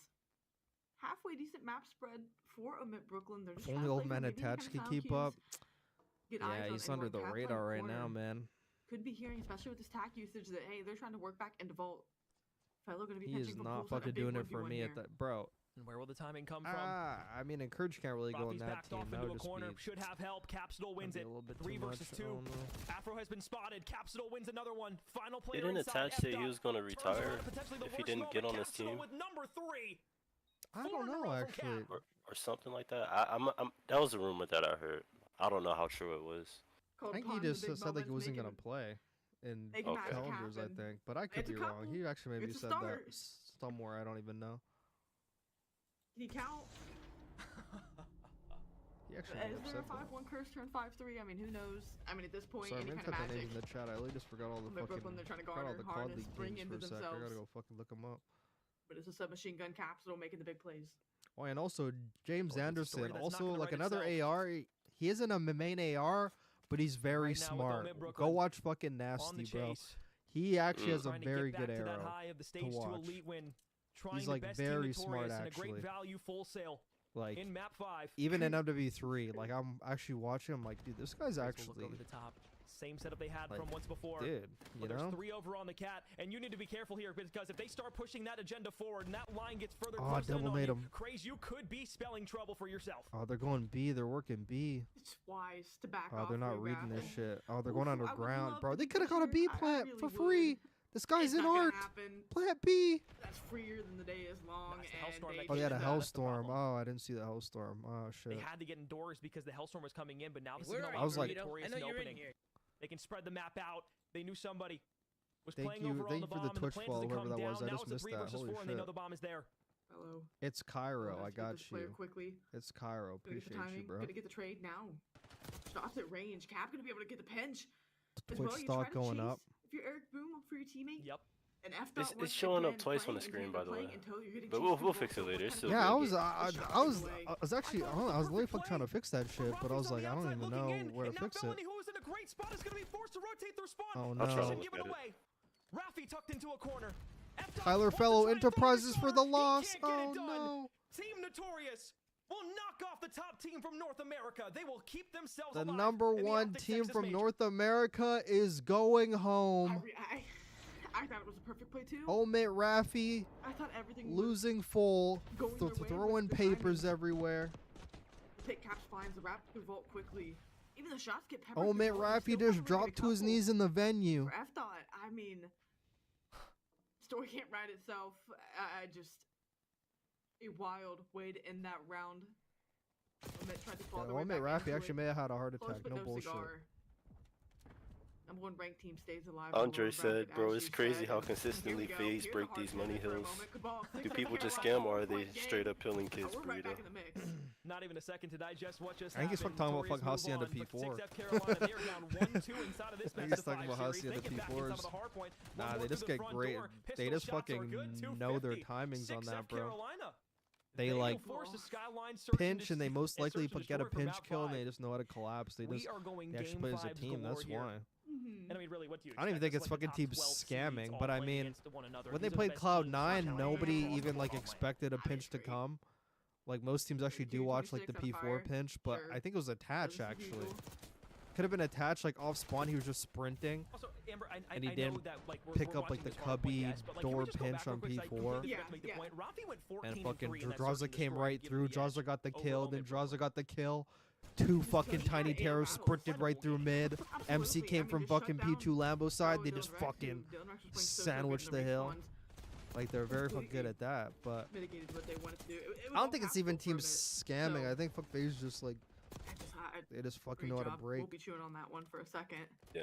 Halfway decent map spread for Omit Brooklyn. They're just If only old man attached could keep up. Yeah, he's under the radar right now, man. Could be hearing, especially with this tack usage, that hey, they're trying to work back into vault. Fellow gonna be He is not fucking doing it for me at that, bro. And where will the timing come from? I mean, Encourage can't really go in that team. That would just be should have help. Capsule wins it. 3 versus 2. Afro has been spotted. Capsule wins another one. Final player. Didn't Attach say he was going to retire if he didn't get on this team? With number 3. I don't know, actually. Or something like that. That was a rumor that I heard. I don't know how true it was. I think he just said like he wasn't going to play in calendars, I think. But I could be wrong. He actually maybe said that somewhere. I don't even know. Can you count? He actually is there a 5-1 curse turn 5-3? I mean, who knows? I mean, at this point, sorry, any kind of the magic. names in the chat. I really just forgot all the fucking. Brooklyn, they're trying to forgot all garner the COD harness, League bring games into for a sec. I themselves. gotta go fucking look them up. But it's a submachine gun Capsule making the big plays. Oh, and also James Anderson, also like write another itself. AR. He isn't a main AR, but he's very smart. Go watch fucking Nasty, bro. He actually has a very good arrow to watch. He's like very smart, actually. Like in map 5. Even in MW3, like I'm actually watching. I'm like, dude, this guy's actually over the top. Same setup they had from once before. Dude, you there's know. 3 over on the cat, and you need to be careful here because if they start pushing that agenda forward and that line gets further closer double on made you, him. Craze, you could be spelling trouble for yourself. Oh, they're going B. They're working B. It's wise to back Oh, off. they're not reading this shit. Oh, they're going I underground, would bro. love They to could have be got a B here. plant I for really free. would. This guy's It's in not gonna art. happen. Plant B. That's freer than the day is long. Oh, they had a Hellstorm. Oh, I didn't see the Hellstorm. Oh, shit. They had to get indoors because the Hellstorm was coming in, but now this is where no are longer you, I was like- notorious I know in you're in opening. here. They can spread the map out. They knew somebody was Thank playing you- over on thank the you for bomb, the and the Twitch plan follow, is to whoever come that down. was. I Now just it's a missed 3 that. versus Holy 4, and they know shit. the bomb is there. Hello. It's Cairo. I Let's get got this player you. quickly. It's Cairo. Gonna get the Appreciate you, timing. bro. Gonna get the trade now. Shots at range. Cap gonna be able to get the pinch. As Twitch well, you stock try to going chase up. If you're Eric Boom for your teammate. Yep. And F It's showing up twice on the screen, by the way. But we'll fix it later. It's still Yeah, good. I was actually, I was literally fucking trying to fix that shit, but I was like, I don't even know where to fix it. Felony, who is in a great spot, is going to be forced to rotate their spawn. Oh, I'll try to no. look Give at it it. away. Rafi tucked into a corner. Tyler Fellow Enterprises for the loss. Oh, no. Team Notorious will knock off the top team from North America. They will keep themselves The alive number in the one OpTic team Texas from Major. North America is going home. I thought it was a perfect play too. Omit Rafi I thought everything was losing full, going their way throwing with the papers everywhere. The pick Caps finds the wrap through vault quickly. Even the shots get peppered. Omit through vault. Rafi just dropped to his knees in the venue. For F dot, I mean, story can't write itself. I just a wild way to end that round. Omit tried to claw their way Omit back Rafi into actually it. may have had a heart Close, attack. but No bullshit. cigar. Number 1 ranked team stays alive. Andre said, bro, it's crazy how consistently FaZe break these money hills. Do people just scam or are they straight up killing kids, Burrito? Not even a second to digest what just I think he's happened. talking about Notorious fuck Hacienda move on, P4. but 6F Carolina, they're down 1-2 inside of this I think best he's of talking 5 about series. Hacienda They get back inside P4s. of the hard point. Nah, One they more just through the get front great. door. They Pistol just shots are fucking good, know their 250. timings on 6F that, bro. Carolina. They like force the Skyline search pinch and they most likely search and get a destroy for pinch map kill and 5. they just know how to collapse. They We just are going they actually game play as a vibes team. That's galore why. here. And I mean, really, what do you I don't even expect? think It's it's like the fucking top team 12 seeds scamming, all but I playing mean, against one another. when These they are the played best teams. Cloud9, nobody Across even the like hallway. expected a pinch to come. Like most teams actually do watch like the P4 pinch, but I think it was attached actually. Could have been attached like off spawn. He was just sprinting, Also, Amber, and he I didn't know that, like, we're pick up like watching the this hard point, cubby yes, but, like, can we door just go pinch back real on quick, 'cause I P4. completely forgot to make the point. Rafi went 14 And fucking 3 in that Drawza search and came destroy right to give through. him the edge Drawza got the over kill. Then Drawza got the kill. 2 fucking tiny terrors sprinted right through mid. MC came from fucking P2 Lambo side. They just fucking sandwiched the hill. Like they're very fucking good at that. But Mitigated what they wanted to do. I don't think it's even team scamming. I think fuck FaZe just like they just fucking know how to break. We'll be chewing on that one for a second. Yeah.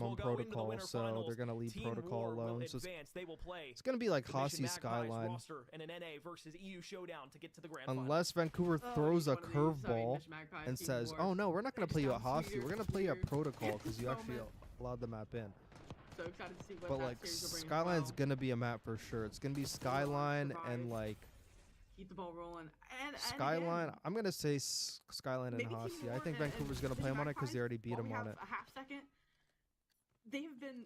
them on protocol, so they're gonna leave protocol alone. So it's gonna be like Hossie Skyline, unless Vancouver throws a curveball and says, "Oh no, we're not gonna play you at Hossie. We're gonna play you at protocol because you actually allowed the map in." So excited to see what But that like series will bring as Skyline's well. gonna be a map for sure. It's gonna be Skyline and like Keep the ball rolling. And Skyline. again, I'm gonna say Skyline and maybe Team Hossie. I One think and Vancouver's gonna the play them on it because they already beat while them we on have it. a half second, they've been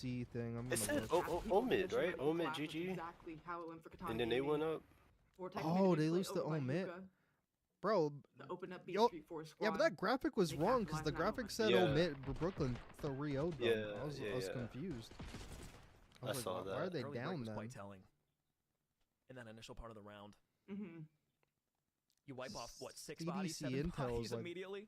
CDC thing. I'm It gonna said look. Omid, right? Omid GG. Exactly how it went for Katana And then they Gaming. went up. Vortex Oh, managed they to lose play to over by Omit. Yuka Bro, to open up Beat yo, Street 4 yeah, squad. but that graphic was They wrong because the capitalized on that graphic said Yeah. Omit Brooklyn 3-0'd them. Yeah, I was yeah. confused. I was saw like, that. why are they Early break down was then? quite telling in that initial part of the round. Mm-hmm. You wipe off what, 6 CDC bodies, 7 intel bodies is like- immediately.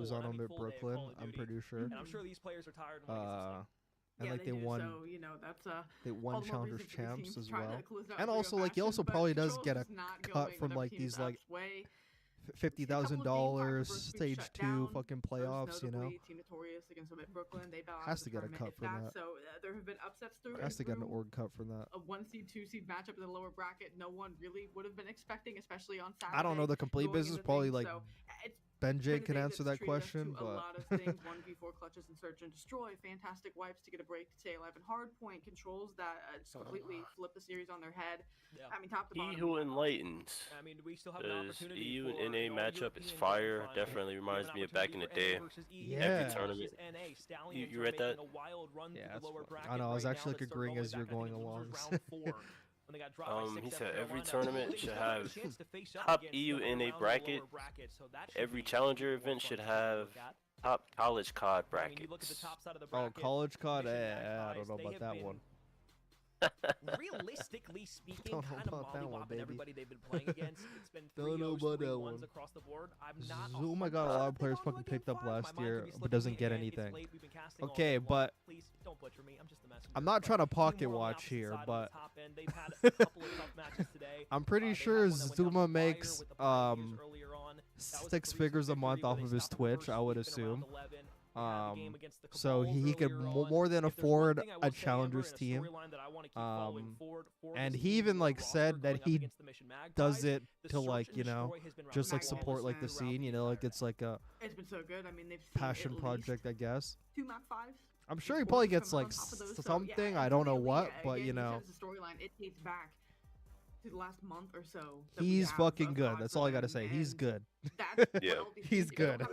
was on them at Brooklyn. I'm pretty sure. And I'm sure these players are tired. And and yeah, like they won. So you know that's they won all the more Challengers reason for these champs teams as trying well. to close out And in also real like he fashion, also but probably does Control's get a just not cut going from whatever like team's these like way. $50,000 stage 2 fucking playoffs. Most notably, Team Notorious against them at Brooklyn. They bow out Has of to the get a tournament, cut if from that. that. So there have been upsets through. Has to get an through org cut from that. A 1 seed, 2 seed matchup in the lower bracket. No one really would have been expecting, especially on Saturday. I don't know. The complete going business into probably things. like So it's Ben J can Trinidad answer that's that treated us question, to a but lot of things. 1v4 clutches and search and destroy. Fantastic wipes to get a break to stay alive. And Hardpoint controls that just completely flip the series on their head. Yeah. I mean, top to He bottom. who enlightens. I mean, we still have an Because opportunity EU for, and NA matchup is fire. Definitely reminds me of back in the day. Every tournament. You read that? yeah, I know. I was actually like agreeing as you're going along. He said every tournament should have top EU NA bracket. Every challenger event should have top college COD brackets. Oh, college COD? I don't know about that one. Realistically speaking, Don't know kind of about that one, mollywopping baby. everybody they've been playing against. It's been Don't 3 know 0s, about 3 that 1s one. across the board. I'm not Oh my god, a lot of players fucking picked up last year, but doesn't get anything. Okay, but please don't butcher me. I'm just the messenger. I'm not trying to pocket watch here, but I'm pretty sure Zuma makes 6 figures a month off of his Twitch, I would assume. So he could more than afford a challengers team. And he even like said that he does it to like, you know, just like support like the scene, you know, like it's like a It's been so good. I mean, they've seen passion project, I guess. 2 map 5s. I'm sure he probably gets like something, I don't know what, but you know. The storyline, it dates back to the last month or so. He's fucking good. That's all I gotta say. He's good. Yeah. He's good.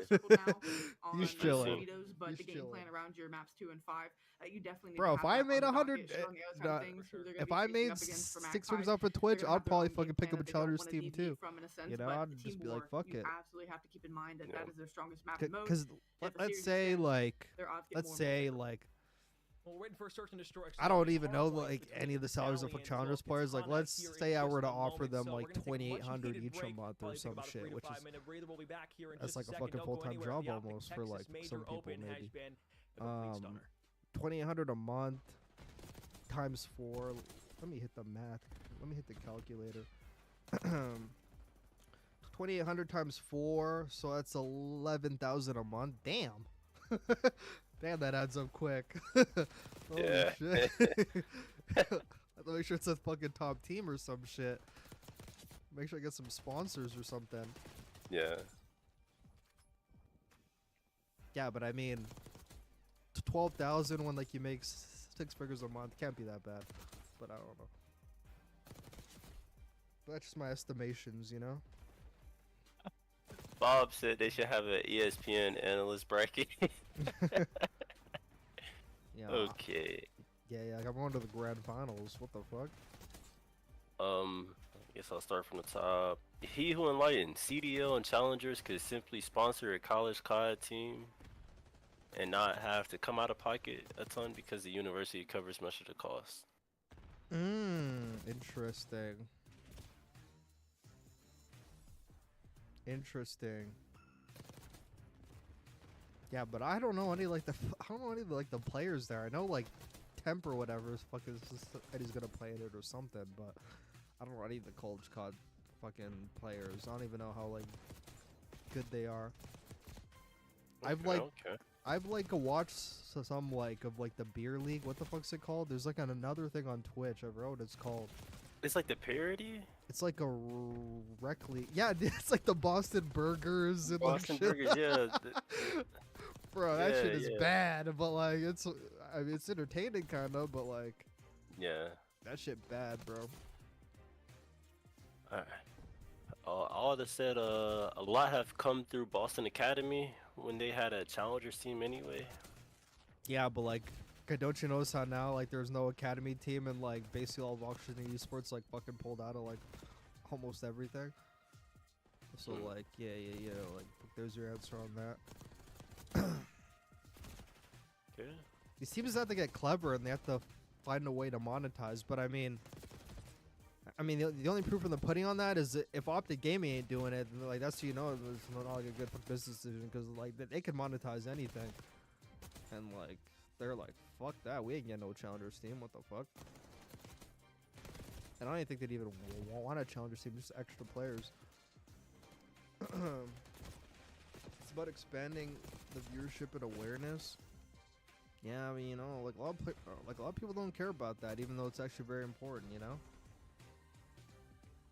He's chilling. But He's the game chilling. plan around your maps 2 and 5, you definitely need Bro, to if I have that made on the 100, docket, show on the other side of things, who they're gonna if be I facing made up against for 6 Max figures 5. off of Twitch, They're gonna I'd have their probably own fucking game pick up plan a that they don't challenger's wanna team deviate too. from in a sense, You know, but I'd the just team be like, war, fuck you it. absolutely have to keep in mind that that is their strongest map mode. Because let's say like, let's say like, Well, we're waiting for a search and destroy. I don't even know like any of the salaries of challengers players. Like, let's say I were to offer them like 2,800 each a month or some shit, which is that's like a fucking full-time job almost for like some people maybe. 2,800 a month times 4. Let me hit the math. Let me hit the calculator. 2,800 times 4, so that's 11,000 a month. Damn. Damn, that adds up quick. Holy Yeah. shit. I have to make sure it's a fucking top team or some shit. Make sure I get some sponsors or something. Yeah. Yeah, but I mean, 12,000 when like you make 6 figures a month can't be that bad. But I don't know. But that's just my estimations, you know. Bob said they should have an ESPN analyst bracket. Yeah. Okay. Yeah, I'm going to the grand finals. What the fuck? I guess I'll start from the top. He who enlightens CDL and challengers could simply sponsor a college COD team and not have to come out of pocket a ton because the university covers much of the cost. Interesting. Interesting. Yeah, but I don't know any like the the players there. I know like Temp or whatever is fucking said he's gonna play in it or something, but I don't know any of the college COD fucking players. I don't even know how like good they are. I've like watched some like of like the beer league. What the fuck's it called? There's like another thing on Twitch. I forgot what it's called. It's like the parody? It's like a rec league. Yeah, it's like the Boston Burgers and Boston like shit. Burgers, yeah. Bro, that Yeah, shit is yeah. bad, but like it's entertaining kind of, but like Yeah. that shit bad, bro. Alright. All that said, a lot have come through Boston Academy when they had a challengers team anyway. Yeah, but like, okay, don't you notice how now like there's no academy team and like basically all of Auction Esports like fucking pulled out of like almost everything. So like, yeah, like there's your answer on that. Okay. These teams have to get clever and they have to find a way to monetize. But I mean, the only proof in the pudding on that is that if OpTic Gaming ain't doing it, then, like that's, you know, it's not like a good business decision because like they can monetize anything, and like they're like, fuck that, we ain't getting no challengers team. What the fuck? And I don't even think they'd even want a challengers team, just extra players. It's about expanding the viewership and awareness. Yeah, I mean, you know, like a lot of people don't care about that, even though it's actually very important, you know.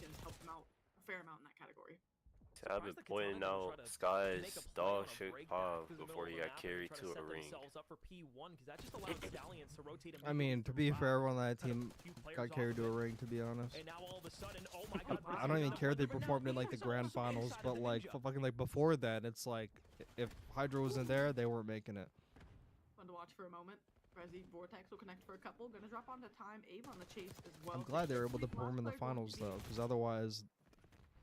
rotations helped them out a fair amount in that category. I've been pointing out Sky's dog shit pop before he got carried to a ring. I mean, to be fair, everyone on that team got carried to a ring, to be honest. I don't even care if they performed in like the grand finals, but like fucking like before that, it's like if Hydra wasn't there, they weren't making it. Fun to watch for a moment. Resi Vortex will connect for a couple. Gonna drop onto time. Abe on the chase as well. I'm glad they were able to perform in the finals though, because otherwise,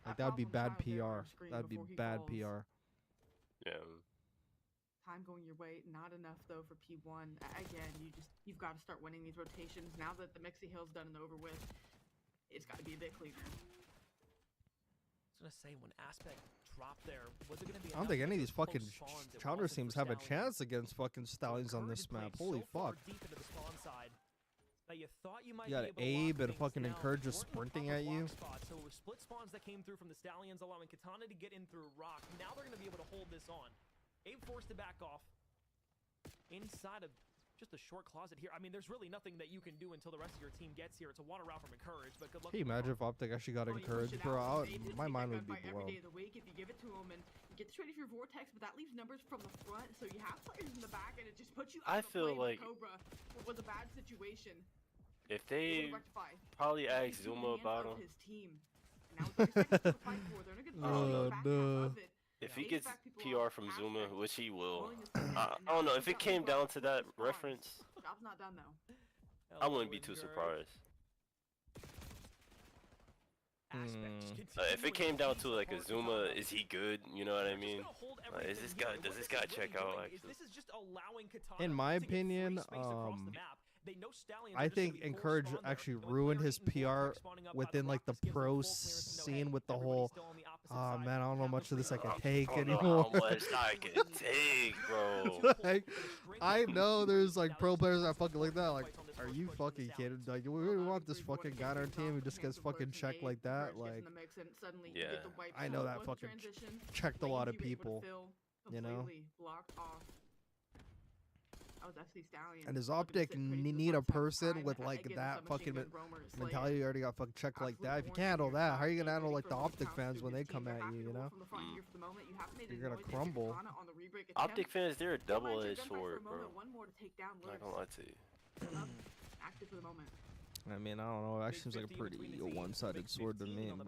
like that would be bad PR. That'd be bad PR. Yeah. time going your way. Not enough though for P1. Again, you've got to start winning these rotations now that the Mixie Hill's done and over with. It's got to be a bit cleaner. I was gonna say when Aspect dropped there, was it gonna be? I don't think any of these fucking counter teams have a chance against fucking Stallions on this map. Holy fuck. Deep into the spawn side. Now you thought you might You got Abe and fucking Encourage just sprinting at you. So it was split spawns that came through from the Stallions, allowing Katana to get in through Rock. Now they're gonna be able to hold this on. Abe forced to back off inside of just a short closet here. I mean, there's really nothing that you can do until the rest of your team gets here. It's a water route from Encourage, but good luck. Can you imagine if OpTic actually got Encouraged, bro? My mind would be blown. Every day of the week, if you give it to him and you get this ready for your Vortex, but that leaves numbers from the front, so you have players in the back, and it just puts you out of feel play like with Cobra. It was a bad situation. If they probably asked Zuma about him. His team. Now 30 seconds to fight for. They're in a good position. Back half of it. If he gets PR from Zuma, which he will, I don't know. If it came down to that reference, Job's not done though. I wouldn't be too surprised. If it came down to like a Zuma, is he good? You know what I mean? Does this guy check out? Actually? In my opinion, I think Encourage actually ruined his PR within like the pro scene with the whole. Oh man, I don't know much of this I can take anymore. How much I can take, bro? Like, I know there's like pro players that fucking like that. Like, are you fucking kidding? Like, we really want this fucking guy on our team who just gets fucking checked like that? Like, yeah, I know that fucking checked a lot of people. You know. And does OpTic need a person with like that fucking mentality? You already got fucking checked like that. If you can't handle that, how are you gonna handle like the OpTic fans when they come at you? You know, you're gonna crumble. OpTic fans, they're a double-edged sword, bro. Not gonna lie to you. Active for the moment. I mean, I don't know. It actually seems like a pretty one-sided sword to me, but.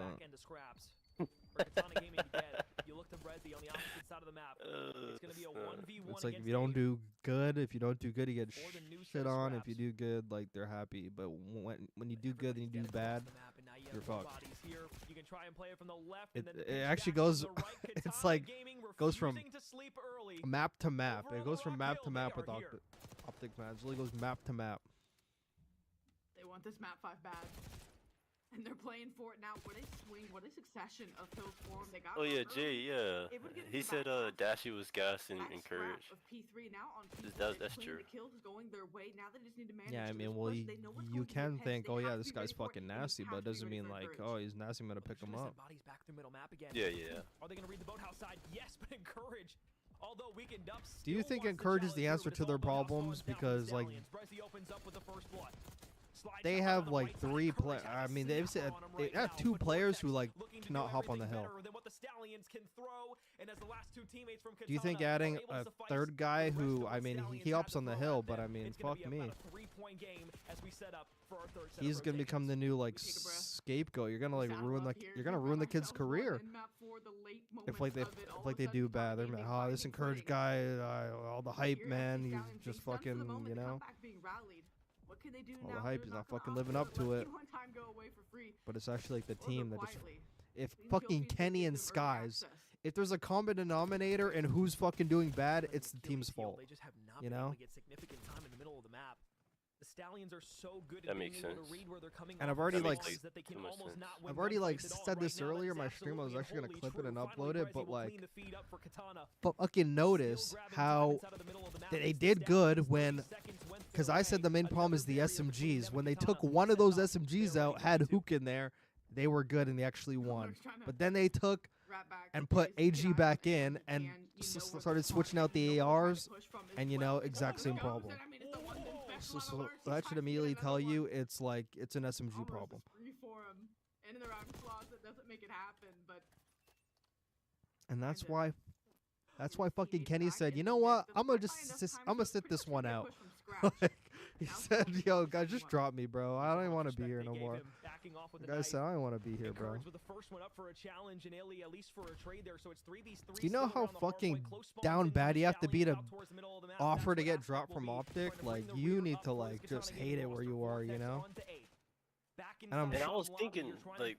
You look to Brezzy on the opposite side of the map. It's gonna be a 1v1. It's like if you don't do good, you get shit on. If you do good, like they're happy. But when you do good and you do bad, you're fucked. It actually goes. It's like goes from map to map. It goes from map to map with OpTic fans. It really goes map to map. They want this map 5 bad. And they're playing for it now. What a swing, what a succession of kills for them. They got yeah, Jay, yeah. He said Dashy was gassed and encouraged. That's true. The kills going their way. Now they just need to manage. Yeah, I mean, well, you can think, oh yeah, this guy's fucking nasty, but it doesn't mean like, oh, he's nasty, I'm gonna pick him up. Yeah, yeah. Are they gonna read the boathouse side? Yes, but Encourage. Although Weekend Up. Do you think Encourage is the answer to their problems? Because like. They have like 3 players. I mean, they have 2 players who like cannot hop on the hill. Do you think adding a 3rd guy who, I mean, he hops on the hill, but I mean, fuck me. He's gonna become the new like scapegoat. You're gonna like ruin the kid's career. If they do bad, they're like, oh, this Encouraged guy, all the hype, man. He's just fucking, you know. What can they do All now? the hype is not fucking living up to it. But it's actually like the team that just. If fucking Kenny and Skies, if there's a common denominator and who's fucking doing bad, it's the team's fault. You know? The Stallions are so good at being able to read where they're coming and I've already like said this earlier. My stream, I was actually gonna clip it and upload it, but like, fucking notice how they did good when, because I said the main problem is the SMGs. When they took one of those SMGs out, had Hook in there, they were good and they actually won. But then they took and put AG back in and started switching out the ARs, and you know, exact same problem. So that should immediately tell you it's like it's an SMG problem. And that's why fucking Kenny said, you know what? I'm gonna sit this one out. Like, he said, yo, guys, just drop me, bro. I don't even want to be here no more. The guy said, I don't want to be here, bro. Do you know how fucking down bad you have to be to offer to get dropped from OpTic? Like, you need to like just hate it where you are, you know? And I was thinking, like,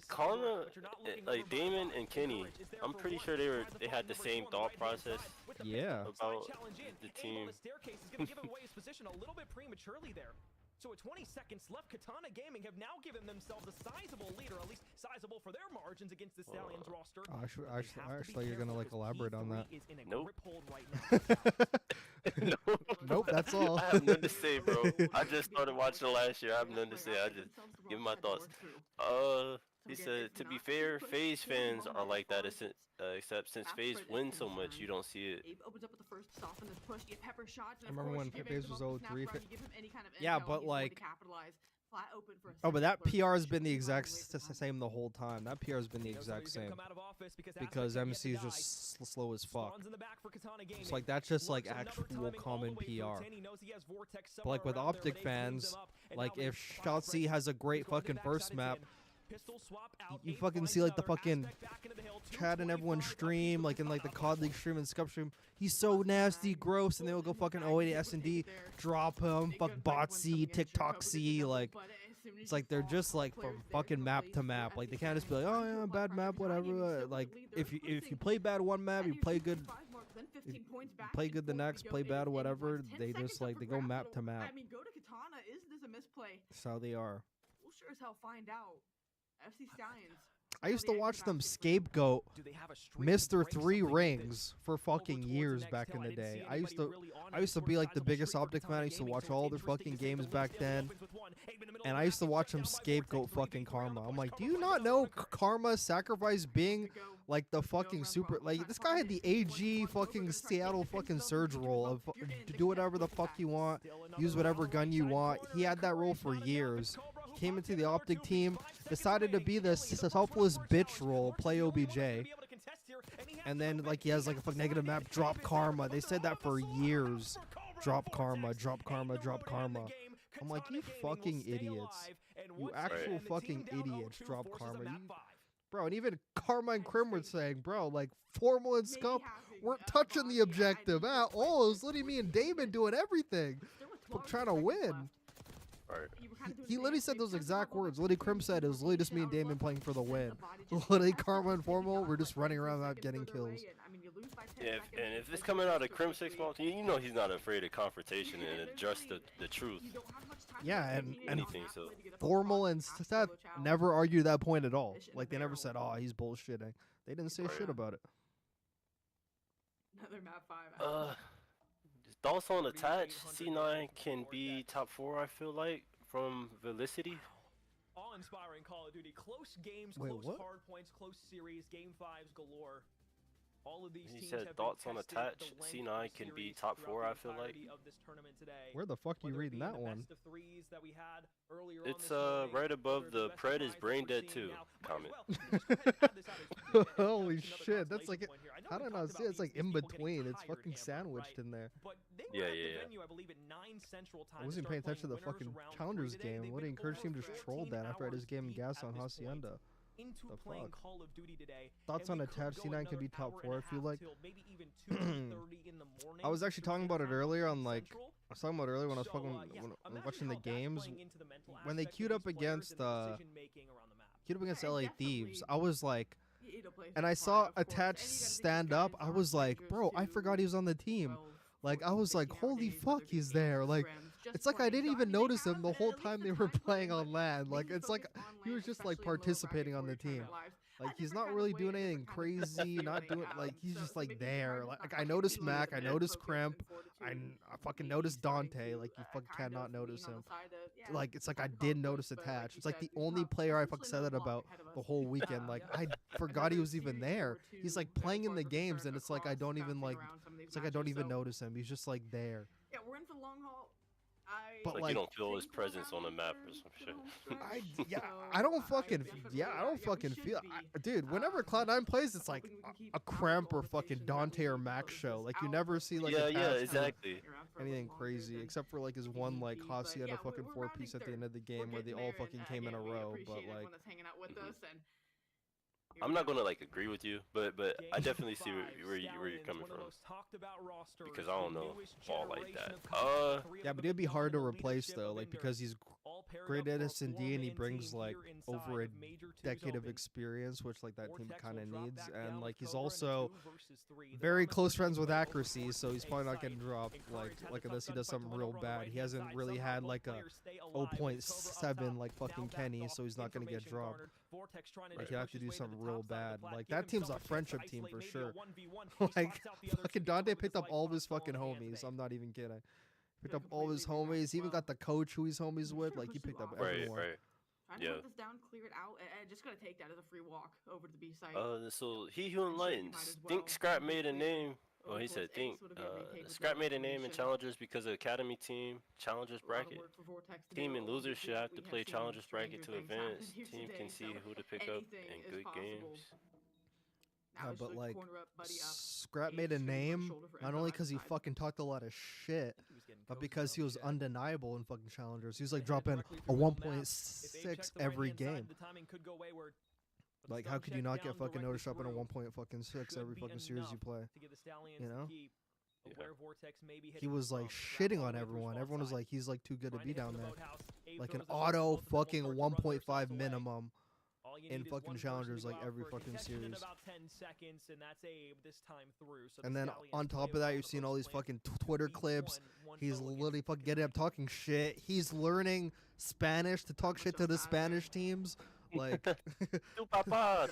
Karma, like Damon and Kenny. I'm pretty sure they had the same thought process. Yeah. About the team. So with 20 seconds left, Katana Gaming have now given themselves a sizable lead, or at least sizable for their margins against the Stallions roster. I actually thought you were gonna like elaborate on that. Nope. Nope, that's all. I have nothing to say, bro. I just started watching last year. I have nothing to say. I just give my thoughts. He said, to be fair, FaZe fans are like that, except since FaZe wins so much, you don't see it. I remember when FaZe was 0-3. Yeah, but like, oh, but that PR has been the exact same the whole time. That PR has been the exact same because MC is just slow as fuck. It's like that's just like actual common PR. But like with OpTic fans, like if Shotzi has a great fucking first map, you fucking see like the fucking chat and everyone stream, like in like the COD League stream and Scup stream. He's so nasty, gross, and they will go fucking 080 S&D, drop him, fuck Botsy, TikToksy, like it's like they're just like from fucking map to map. Like they can't just be like, oh yeah, bad map, whatever. Like if you play bad one map, you play good. Play good the next, play bad whatever. They just like they go map to map. I mean, go to Katana. Is this a misplay? That's how they are. We'll sure as hell find out. FC Stallions. I used to watch them scapegoat Mr. 3 Rings for fucking years back in the day. I used to be like the biggest OpTic fan. I used to watch all their fucking games back then. And I used to watch them scapegoat fucking Karma. I'm like, do you not know Karma sacrifice being like the fucking super, like this guy had the AG fucking Seattle fucking Surge role of do whatever the fuck you want, use whatever gun you want. He had that role for years. Came into the OpTic team, decided to be the selfless bitch role, play OBJ, and then like he has like a fucking negative map, drop Karma. They said that for years. Drop Karma, drop Karma, drop Karma. I'm like, you fucking idiots. You actual fucking idiots, drop Karma. Bro, and even Karma and Krim were saying, bro, like Formal and Scup weren't touching the objective at all. It was literally me and Damon doing everything, trying to win. He literally said those exact words. Literally, Krim said it was literally just me and Damon playing for the win. Literally, Karma and Formal, we're just running around not getting kills. Yeah, and if it's coming out of Krim 6 months, you know he's not afraid of confrontation and address the truth. Yeah, and anything, so. Formal and Seth never argued that point at all. Like, they never said, oh, he's bullshitting. They didn't say shit about it. Another map 5. Thoughts on attach? C9 can be top 4, I feel like, from Velicity. Awe-inspiring Call of Duty. Close games, Wait, close what? hard points, close series, game 5s galore. All of these He teams said have thoughts been on tested attach. the length C9 of can the be series top 4, throughout I the feel like. entirety of this tournament today. Where the fuck you Whether it reading be that the one? best of threes that we had earlier It's on this right above or the best of Pred is fives that brain we're dead seeing too now. comment. Holy shit, that's like, how did I not see it? It's like in between. It's fucking sandwiched in there. Yeah. I believe at 9 Central Time. I wasn't paying attention to the fucking Challengers game. What encouraged him to just troll that after I just gave him gas on Hacienda? Into The playing fuck? Call of Duty today. Thoughts and on we could attach? go C9 can be another top hour 4, and I feel a like. half till maybe even 2:30 in the morning. I was actually talking about it earlier on like, I was talking about earlier when I was So, fucking yeah, when imagine watching the how that's games. playing into the mental When they aspect queued of up these players against and the decision-making around the map. queued up against Yeah, LA definitely. Thieves, I was like, It'll play and I part, saw of course. Attach And you gotta think stand these up. guys I are was like, dangerous bro, I to forgot he was on the team. 12, Like, I was like, 15-hour holy days, fuck, whether he's it be there. games, Like, scrims, just it's like I playing. didn't So, even they notice have him the at whole least time the they were time playing playing, on but land. Like, maybe it's like focus on he was land, just like especially in low participating bracket on the for your team. tournament lives. Like, A he's different not kind really of doing way, a anything different kind of crazy, feel not that you doing have. like he's So just to like make it there. fun, it's Like not I noticed completely Mac, I limited noticed focus Cramp, and fortitude. I fucking Maybe noticed starting Dante. to, Like you fucking kind cannot of notice lean on him. the side of, yeah, Like it's like I focus did on notice push, but Attach. like you It's like said, the there's only not player I fucking essentially said no that block about ahead of the us. whole weekend. Like I forgot he was even there. He's like playing in the games, and it's like I don't even like. It's like I don't even notice him. He's just like there. Yeah, we're in for the long haul. But Like like, you don't feel his presence on the map or some shit. I don't fucking feel, dude. Whenever Cloud9 plays, it's like a Cramp or fucking Dante or Max show. Like you never see like Yeah, Attach exactly. or anything crazy except for like his one like Hacienda fucking 4-piece at the end of the game where they all fucking came in a row. But like, hanging out with us and I'm not gonna like agree with you, but I definitely see where you're coming from. Because I don't know ball like that. Yeah, but it'd be hard to replace though, like because he's great at S&D and he brings like over a decade of experience, which like that team kind of needs, and like he's also very close friends with accuracy, so he's probably not getting dropped like unless he does something real bad. He hasn't really had like a 0.7 like fucking Kenny, so he's not gonna get dropped. Like you have to do something real bad. Like that team's a friendship team for sure. Like fucking Dante picked up all of his fucking homies. I'm not even kidding. Picked up all his homies. He even got the coach who he's homies with. Like he picked up everyone. Right. Trying to put this down, clear it out, and just gonna take that as a free walk over to the B site. So he who enlightens. Think Scrap made a name. Well, he said think. Scrap made a name in Challengers because of Academy team, Challengers bracket. Team and losers should have to play Challengers bracket to advance. Team can see who to pick up in good games. Yeah, but like Scrap made a name not only because he fucking talked a lot of shit, but because he was undeniable in fucking Challengers. He was like dropping a 1.6 every game. Like, how could you not get fucking noticed dropping a 1.6 every fucking series you play? You know? He was like shitting on everyone. Everyone was like, he's like too good to be down there. Like an auto fucking 1.5 minimum in fucking Challengers like every fucking series. And then on top of that, you're seeing all these fucking Twitter clips. He's literally fucking getting up talking shit. He's learning Spanish to talk shit to the Spanish teams. Like, tu papa.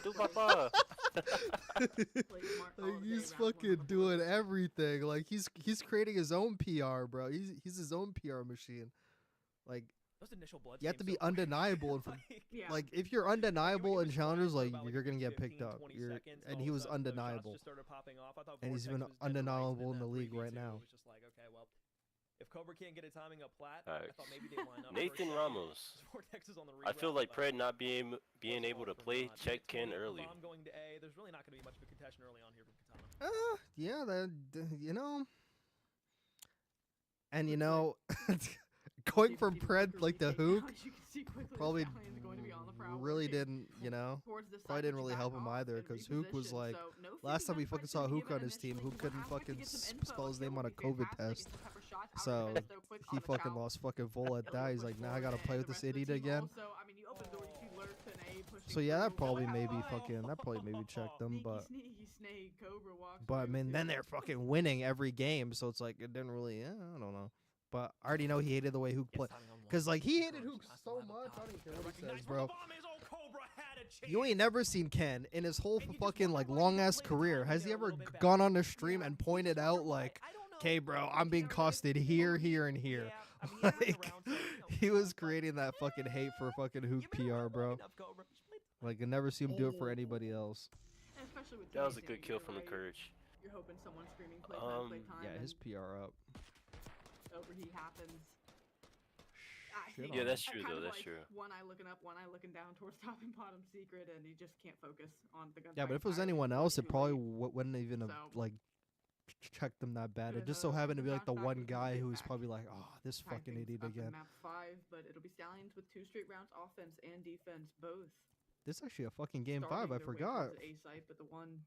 Like he's fucking doing everything. Like he's creating his own PR, bro. He's his own PR machine. Like you have to be undeniable. Like if you're undeniable in Challengers, like you're gonna get picked up. And he was undeniable. And he's even undeniable in the league right now. If Cobra can't get a timing up flat, I thought maybe they line up. Nathan Ramos. I feel like Pred not being able to play check Ken early. I'm going to A. There's really not going to be much of a contention early on here from Katana. Yeah, that you know. And you know, going from Pred like the hook probably really didn't, you know, probably didn't really help him either, because Hook was like, last time we fucking saw Hook on his team, Hook couldn't fucking spell his name on a COVID test. So he fucking lost fucking full at that. He's like, now I gotta play with this idiot again. So yeah, that probably maybe checked them, but I mean, then they're fucking winning every game, so it's like it didn't really. I don't know. But I already know he hated the way Hook played, cause like he hated Hook so much. I don't even care what he says, bro. You ain't never seen Ken in his whole fucking like long ass career. Has he ever gone on the stream and pointed out like, "Okay, bro, I'm being costed here, here, and here"? Like he was creating that fucking hate for fucking Hook PR, bro. Like I never see him do it for anybody else. That was a good kill from the Courage. You're hoping someone screaming play time. Yeah, his PR up. Overheat happens. Yeah, that's true though. That's true. One eye looking up, one eye looking down towards top and bottom secret, and he just can't focus on the gun. Yeah, but if it was anyone else, it probably wouldn't even have like checked them that bad. It just so happened to be like the one guy who was probably like, "Oh, this fucking idiot again." Map 5, but it'll be Stallions with 2 straight rounds, offense and defense both. This is actually a fucking game 5. I forgot. A site, but the one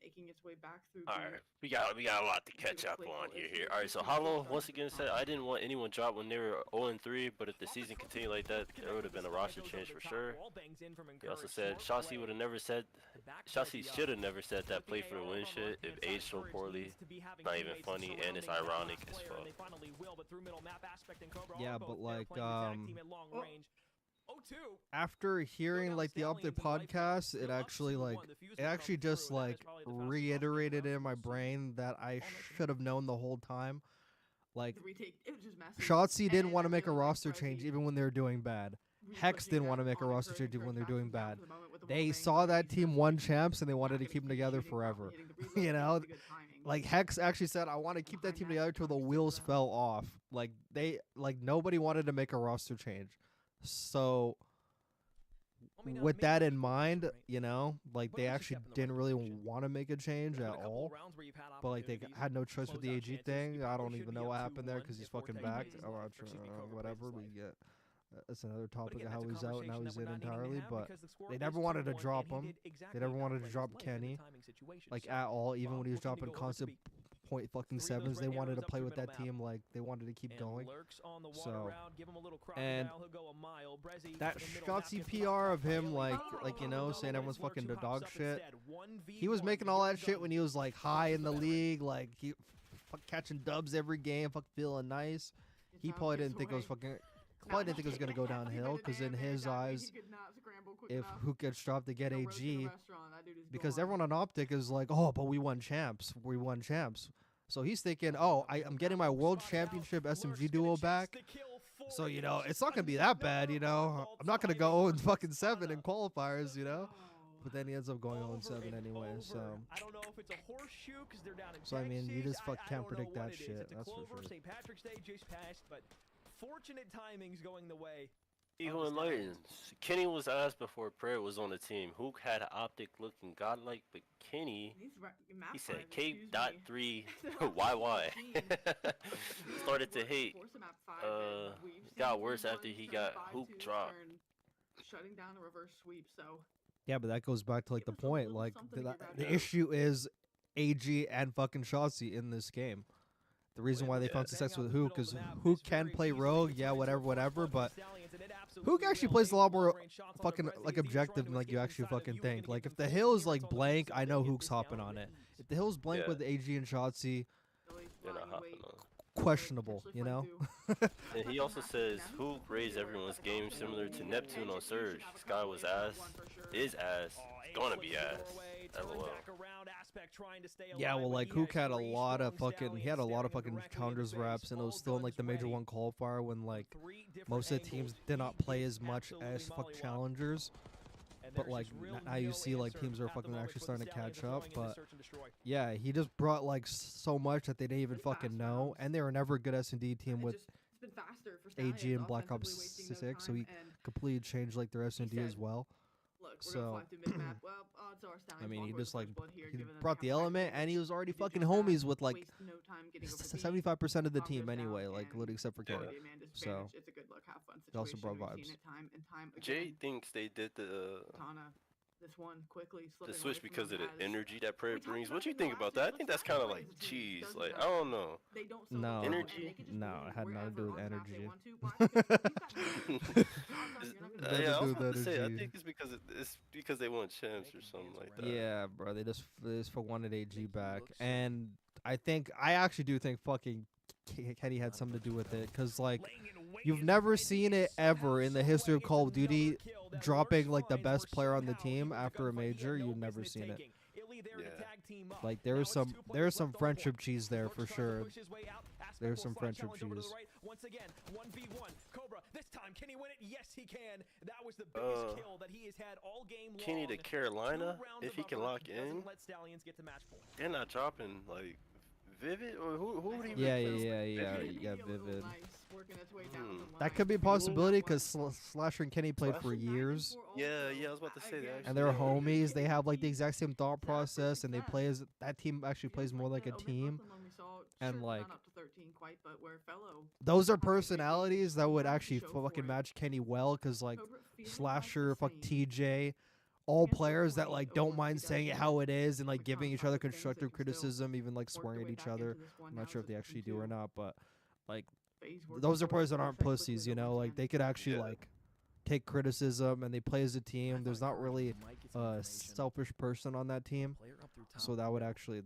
making its way back through. All right, we got a lot to catch up on here. All right, so Hollow once again said, I didn't want anyone drop when they were 0-3, but if the season continued like that, there would have been a roster change for sure. He also said Shotzi would have never said, Shotzi should have never said that play for the win shit. If aged so poorly, not even funny, and it's ironic as fuck. Yeah, but like after hearing like the OpTic podcast, it actually just like reiterated in my brain that I should have known the whole time. Like Shotzi didn't want to make a roster change even when they were doing bad. Hex didn't want to make a roster change even when they're doing bad. They saw that team won champs and they wanted to keep them together forever. You know, like Hex actually said, I want to keep that team together till the wheels fell off. Like nobody wanted to make a roster change. So with that in mind, you know, like they actually didn't really want to make a change at all, but like they had no choice with the AG thing. I don't even know what happened there because he's fucking backed. Whatever we get. That's another topic of how he's out and how he's in entirely. But they never wanted to drop him. They never wanted to drop Kenny, like at all. Even when he was dropping constant .7s, they wanted to play with that team. Like they wanted to keep going. So, and that Shotzi PR of him, like you know, saying everyone's fucking the dog shit. He was making all that shit when he was like high in the league, like he catching dubs every game, feeling nice. He probably didn't think it was fucking. Probably didn't think it was gonna go downhill because in his eyes, if Hook gets dropped to get AG, because everyone on OpTic is like, oh, but we won champs. So he's thinking, oh, I'm getting my world championship SMG duo back. So you know, it's not gonna be that bad. You know, I'm not gonna go 0-7 in qualifiers. You know. But then he ends up going 0-7 anyway, so. I don't know if it's a horseshoe because they're down in So I mean, you just can't predict that shit. It's That's for sure. St. Patrick's Day just passed, but fortunate timing's going the way. Eagle enlightens. Kenny was asked before Prayer was on the team. Hook had an OpTic looking godlike, but Kenny, he said K.3 YY. Started to hate. Got worse after he got Hook dropped. Shutting down a reverse sweep, so. Yeah, but that goes back to like the point. Like the issue is AG and fucking Shotzi in this game. The reason why they found success with Hook is Hook can play rogue, yeah, whatever. But Hook actually plays a lot more fucking like objective than like you actually fucking think. Like if the hill is like blank, I know Hook's hopping on it. If the hill's blank with AG and Shotzi, they're not hopping on. Questionable, you know. And he also says Hook raised everyone's game similar to Neptune on Surge. Sky was ass, is ass, gonna be ass. LOL. Yeah, well, like Hook had a lot of fucking challengers reps, and it was still in like the Major 1 qualifier when like most of the teams did not play as much as fuck challengers. But like now you see like teams are fucking actually starting to catch up. But yeah, he just brought like so much that they didn't even fucking know, and they were never a good S&D team with AG and Black Ops 6, so he completely changed like their S&D as well. So I mean, he just like he brought the element, and he was already fucking homies with like 75% of the team anyway, like literally except for Kenny. So he also brought vibes. Jay thinks they did the switch because of the energy that Prayer brings. What do you think about that? I think that's kind of like cheese. Like I don't know. No energy. No, it had nothing to do with energy. Yeah, I was about to say. I think it's because they won champs or something like that. Yeah, bro. They just wanted AG back, and I actually do think fucking Kenny had something to do with it, because like you've never seen it ever in the history of Call of Duty dropping like the best player on the team after a major. You've never seen it. Yeah. Like there's some friendship cheese there for sure. There's some friendship cheese. Once again, 1v1. Cobra, this time can he win it? Yes, he can. That was the biggest kill that he has had all game long. Kenny to Carolina, if he can lock in. They're not dropping like Vivid, or who would he? Yeah, Vivid. That could be a possibility because Slasher and Kenny played for years. Yeah, I was about to say that. And they're homies. They have like the exact same thought process, and they play as that team actually plays more like a team. And like those are personalities that would actually fucking match Kenny well, because like Slasher, fuck TJ. All players that like don't mind saying it how it is and like giving each other constructive criticism, even like swearing at each other. I'm not sure if they actually do or not, but like those are players that aren't pussies, you know. Like they could actually like take criticism, and they play as a team. There's not really a selfish person on that team, so that'd actually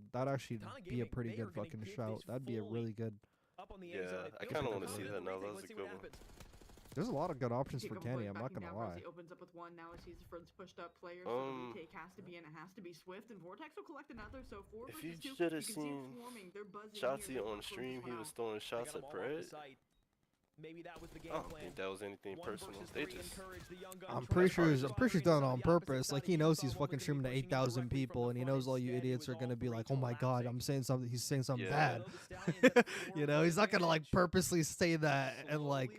be a pretty good fucking shout. That'd be a really good. Yeah, I kind of want to see that now. That was a good one. There's a lot of good options for Kenny, I'm not gonna lie. Opens up with one, now he's the first pushed up player, so the retake has to be in, it has to be swift, and Vortex will collect another, so 4 if versus 2, you should have seen Shotzi on stream, he was throwing shots at Brett. Maybe that was the game I don't think that was anything personal. They just. I'm pretty sure he's done it on purpose. Like he knows he's fucking streaming to 8,000 people, and he knows all you idiots are gonna be like, "Oh my god, I'm saying something." He's saying something bad. You know, he's not gonna like purposely say that and like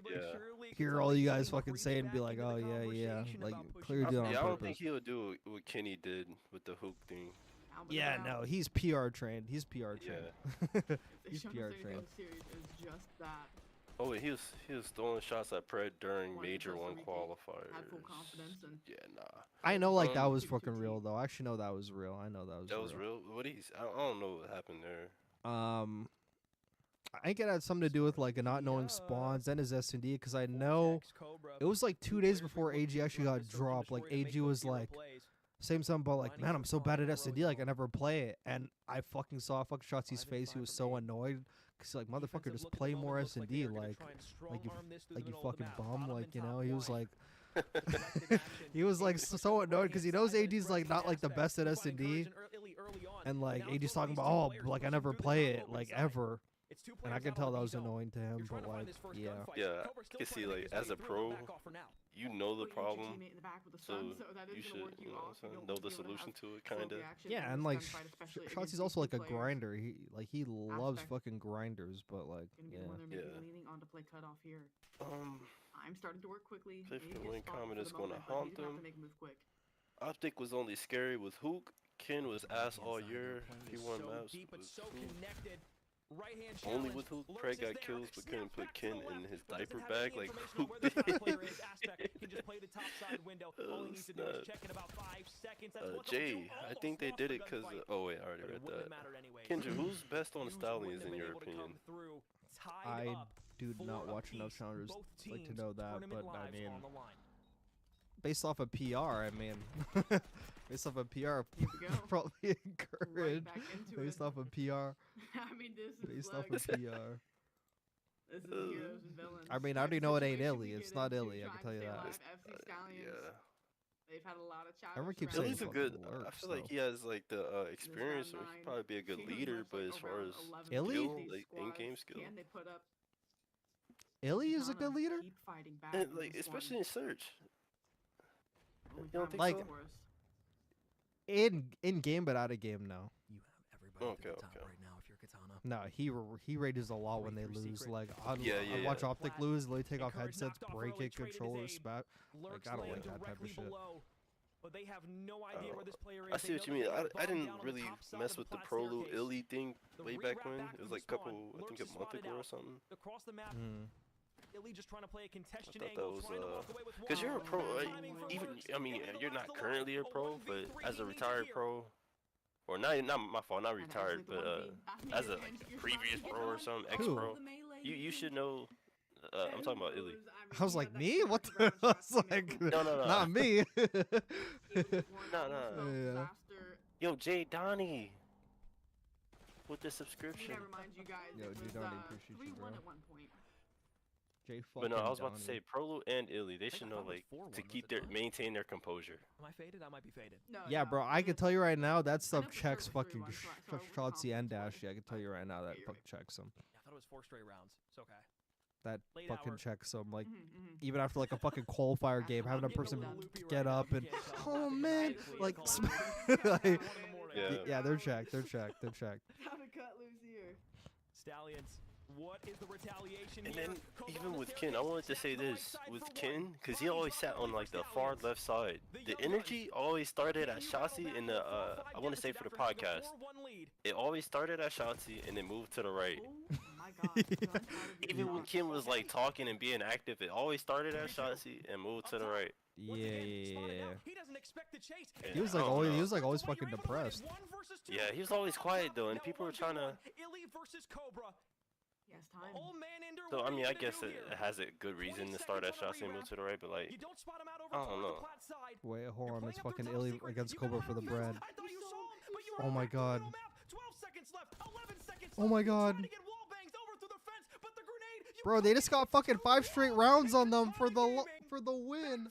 hear all you guys fucking say and be like, "Oh yeah." Like clearly doing it on purpose. I don't think he'll do what Kenny did with the Hook thing. Yeah, no, he's PR trained. He's PR trained. He's PR trained. Is just that. Oh, wait, he was throwing shots at Pred during Major 1 qualifiers. Had full confidence and Yeah, nah. I know, like, that was fucking real, though. I actually know that was real. I know that was real. That was real? I don't know what happened there. I think it had something to do with, like, not knowing spawns and his S&D, because I know it was, like, 2 days before AG actually got dropped. Like, AG was, like, saying something about, like, man, I'm so bad at S&D, like, I never play it. And I fucking saw fucking Shotzi's face. He was so annoyed. Because, like, motherfucker, just play more S&D. Like you fucking bum. Like, you know, he was, like... he was, like, so annoyed because he knows AG's, like, not, like, the best at S&D. And, like, AG's talking about, oh, like, I never play it, like, ever. And I can tell that was annoying to him, but, like, yeah. Yeah, I can see, like, as a pro, you know the problem, so you should, you know the solution to it, kind of. Yeah, and, like, Shotzi's also, like, a grinder. He loves fucking grinders, but, like, yeah. leaning on to play cutoff here. I'm starting to work quickly. Play for the win comment is going to haunt them. OpTic was only scary with Hook. Ken was ass all year. He won maps with Hook. Only with Hook, Craig got kills but couldn't put Ken in his diaper bag like Hook did. Jay, I think they did it because... oh wait, I already read that. Kendra, who's best on Stallions in your opinion? I do not watch enough challengers like to know that, but I mean... based off of PR, I mean... based off of PR, probably encouraged. Based off of PR. I mean, this is based off of PR. This is heroes and villains. I mean, I already know it ain't Illy. It's not Illy, I can tell you that. Yeah. They've had a lot of challenges. Everyone keeps saying Illy's a good... I feel like he has, like, the experience, so he'd probably be a good leader, but as far as Illy? skill, like, in-game skill... Illy is a good leader? And, like, especially in Search. You don't think like, so? in game, but out of game, no. You have everybody at the top right now if you're Katana. No, he rages a lot when they lose. Like, I'd watch OpTic lose, they take off headsets, break it, controllers, spat. Like, I don't like that type of shit. But they have no idea where this player is. I see what you mean. I didn't really mess with the Prolu Illy thing way back when. It was like a month ago or something. Across the map. Illy just trying to play a contested angle, because you're a pro, even, I mean, you're not currently a pro, but as a retired pro, or not my fault, not retired, but as a previous pro or something, ex-pro, you should know, I'm talking about Illy. I was like, me? What the? I was like, no. Not me. No. Yo, Jay Donnie. With the subscription. Yo, Jay Donnie, appreciate you, bro. But no, I was about to say Prolu and Illy, they should know, like, to keep maintain their composure. Am I faded? I might be faded. Yeah, bro, I can tell you right now that stuff checks fucking Shotzi and Dashy. I can tell you right now that fucking checks them. I thought it was 4 straight rounds. It's okay. That fucking checks them. Like, even after like a fucking qualifier game, having a person get up and, oh man, like, yeah, they're checked. They're checked. They're checked. How to cut loose here. Stallions. What is the retaliation and then, even with Ken, I wanted to say this. With Ken, because he always sat on, like, the far left side. The energy always started at Shotzi in the, I want to say for the podcast. It always started at Shotzi and then moved to the right. Even when Ken was, like, talking and being active, it always started at Shotzi and moved to the right. Yeah. He doesn't expect the chase. He was like always fucking depressed. Yeah, he was always quiet, though, and people were trying to... Illy versus Cobra. Yes, time. So, I mean, I guess it has a good reason to start at Shotzi and move to the right, but, like, I don't know. Wait, hold on. It's fucking Illy against Cobra for the bread. Oh my god. Oh my god. Bro, they just got fucking 5 straight rounds on them for the win.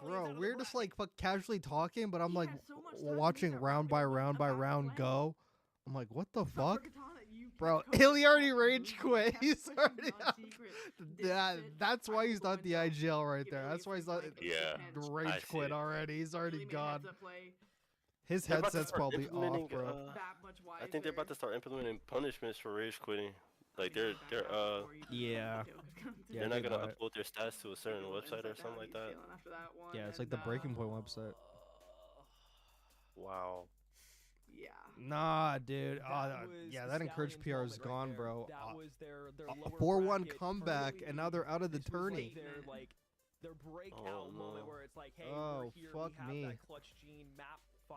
Bro, we're just like casually talking, but I'm like watching round by round by round go. I'm like, what the fuck? Bro, Illy already rage quit. He's already out. That's why he's not the IGL right there. That's why he's not rage quit already. He's already gone. His headset's probably off, bro. I think they're about to start implementing punishments for rage quitting. Like they're not gonna upload their stats to a certain website or something like that. Yeah, it's like the Breaking Point website. Wow. Yeah. Nah, dude. Yeah, that encouraged PR is gone, bro. A 4-1 comeback, and now they're out of the tourney. Their breakout moment where it's like, hey, oh, we're here, fuck we have me. that clutch gene, map 5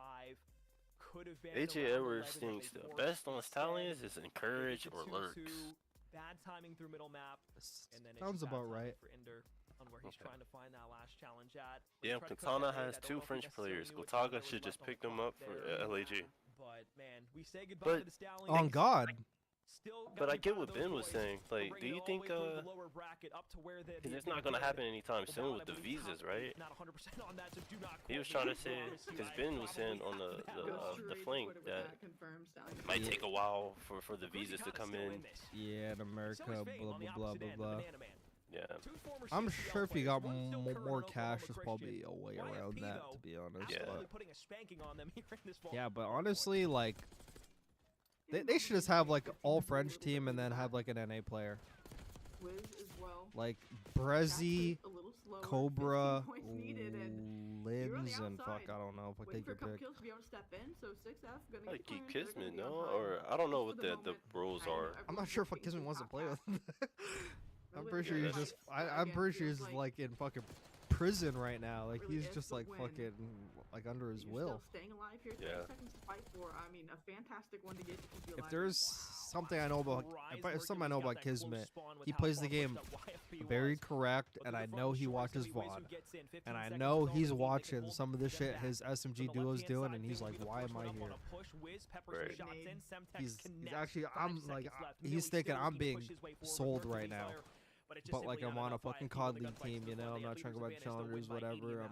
could have been AJ Edwards thinks the best on Stallions is encourage or lurks. Bad timing through middle map, and then Sounds about right. For Ender on where he's trying to find that last challenge at. Yeah, Katana has 2 French players. Gotaga should just pick them up for LAG. But man, we say goodbye to the Stallions. On God. But I get what Ben was saying. Like, do you think because it's not gonna happen anytime soon with the visas, right? He was trying to say, because Ben was saying on the flank that it might take a while for the visas to come in. Yeah, in America, blah blah blah blah blah. Yeah. I'm sure if you got more cash, there's probably a way around that, to be honest. Yeah. Yeah, but honestly, like, they should just have like all French team and then have like an NA player. Wiz as well. Like Brezzy, A little slower, Cobra, 15 points needed, and you're on Lins, the and fuck, outside. I don't know. Fuck, Waiting take for a your couple pick. kills to be able to step in, so 6F gonna Like get keep clearance, they're Kismet, gonna be no? on high. Or I don't know what the rules are. I'm not sure if Kismet wants to play with him. I'm pretty sure he's just. I'm pretty sure he's like in fucking prison right now. Like he's just like fucking like under his will. Staying alive here, 30 seconds to fight for. I mean, a fantastic one to get to keep you alive. If there's something I know about, if something I know about Kismet, he plays the game very correct, and I know he watches VOD, and I know he's watching some of the shit his SMG duo's doing, and he's like, why am I here? Right. He's actually, I'm like, he's thinking I'm being sold right now. But like I'm on a fucking COD League team, you know. I'm not trying to go about challengers, whatever.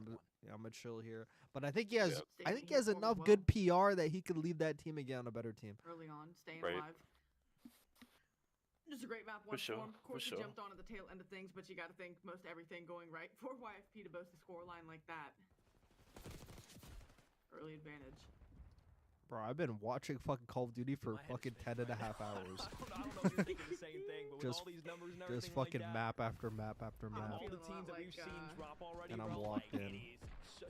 I'm a chill here. But I think he has enough good PR that he could leave that team and get on a better team. Early on, staying alive. Just a great map, one form. Of course, you jumped on at the tail end of things, but you got to think most everything going right for YFP to boast a scoreline like that. Early advantage. Bro, I've been watching fucking Call of Duty for fucking 10.5 hours. I don't know if you're thinking the same thing, but with all these numbers and everything just fucking like that, map after map after map. all the teams that we've seen drop already, And I'm bro, locked like, in.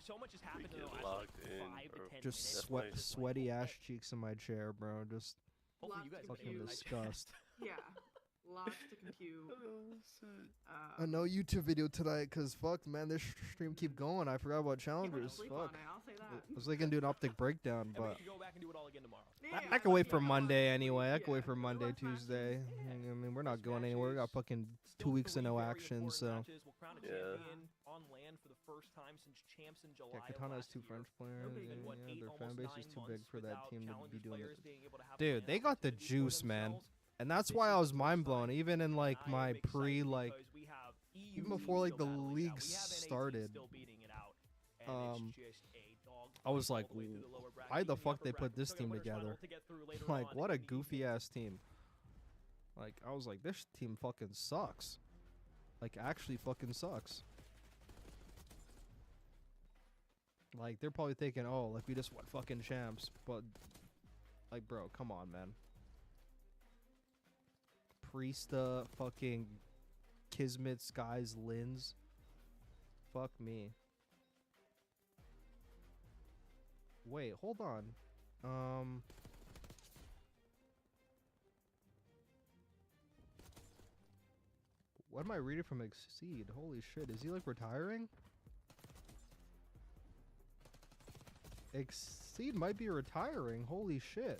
So much has happened in the Get last locked in, 5 to bro. 10 Just minutes. sweaty ass cheeks in my chair, bro. Just Hopefully you guys fucking can disgust. Yeah, lots to compute. No YouTube video tonight, cause fuck, man, this stream keep going. I forgot about challengers. Fuck. I'll say that. I was like gonna do an OpTic breakdown, And but we can go back and do it all again tomorrow. I can wait for Monday anyway. I can wait for Monday, Tuesday. I mean, we're not going anywhere. We got fucking 2 weeks of no action, so. Yeah. On land for the first time since champs in July. Yeah, Katana has 2 French players. What, Yeah, 8, their fan almost base is 9 too big months for that without team to be challenge doing players it. being able to have Dude, they got the juice, man. And that's why I was mind blown, even in like my pre, like, even before like the league started. I was like, why the fuck they put this team together? Like, what a goofy ass team. Like, I was like, this team fucking sucks. Like, actually fucking sucks. Like, they're probably thinking, oh, like, we just won fucking champs. But, like, bro, come on, man. Priesta, fucking Kismet, Skies, Lins. Fuck me. Wait, hold on. What am I reading from Exceed? Holy shit, is he like retiring? Exceed might be retiring. Holy shit.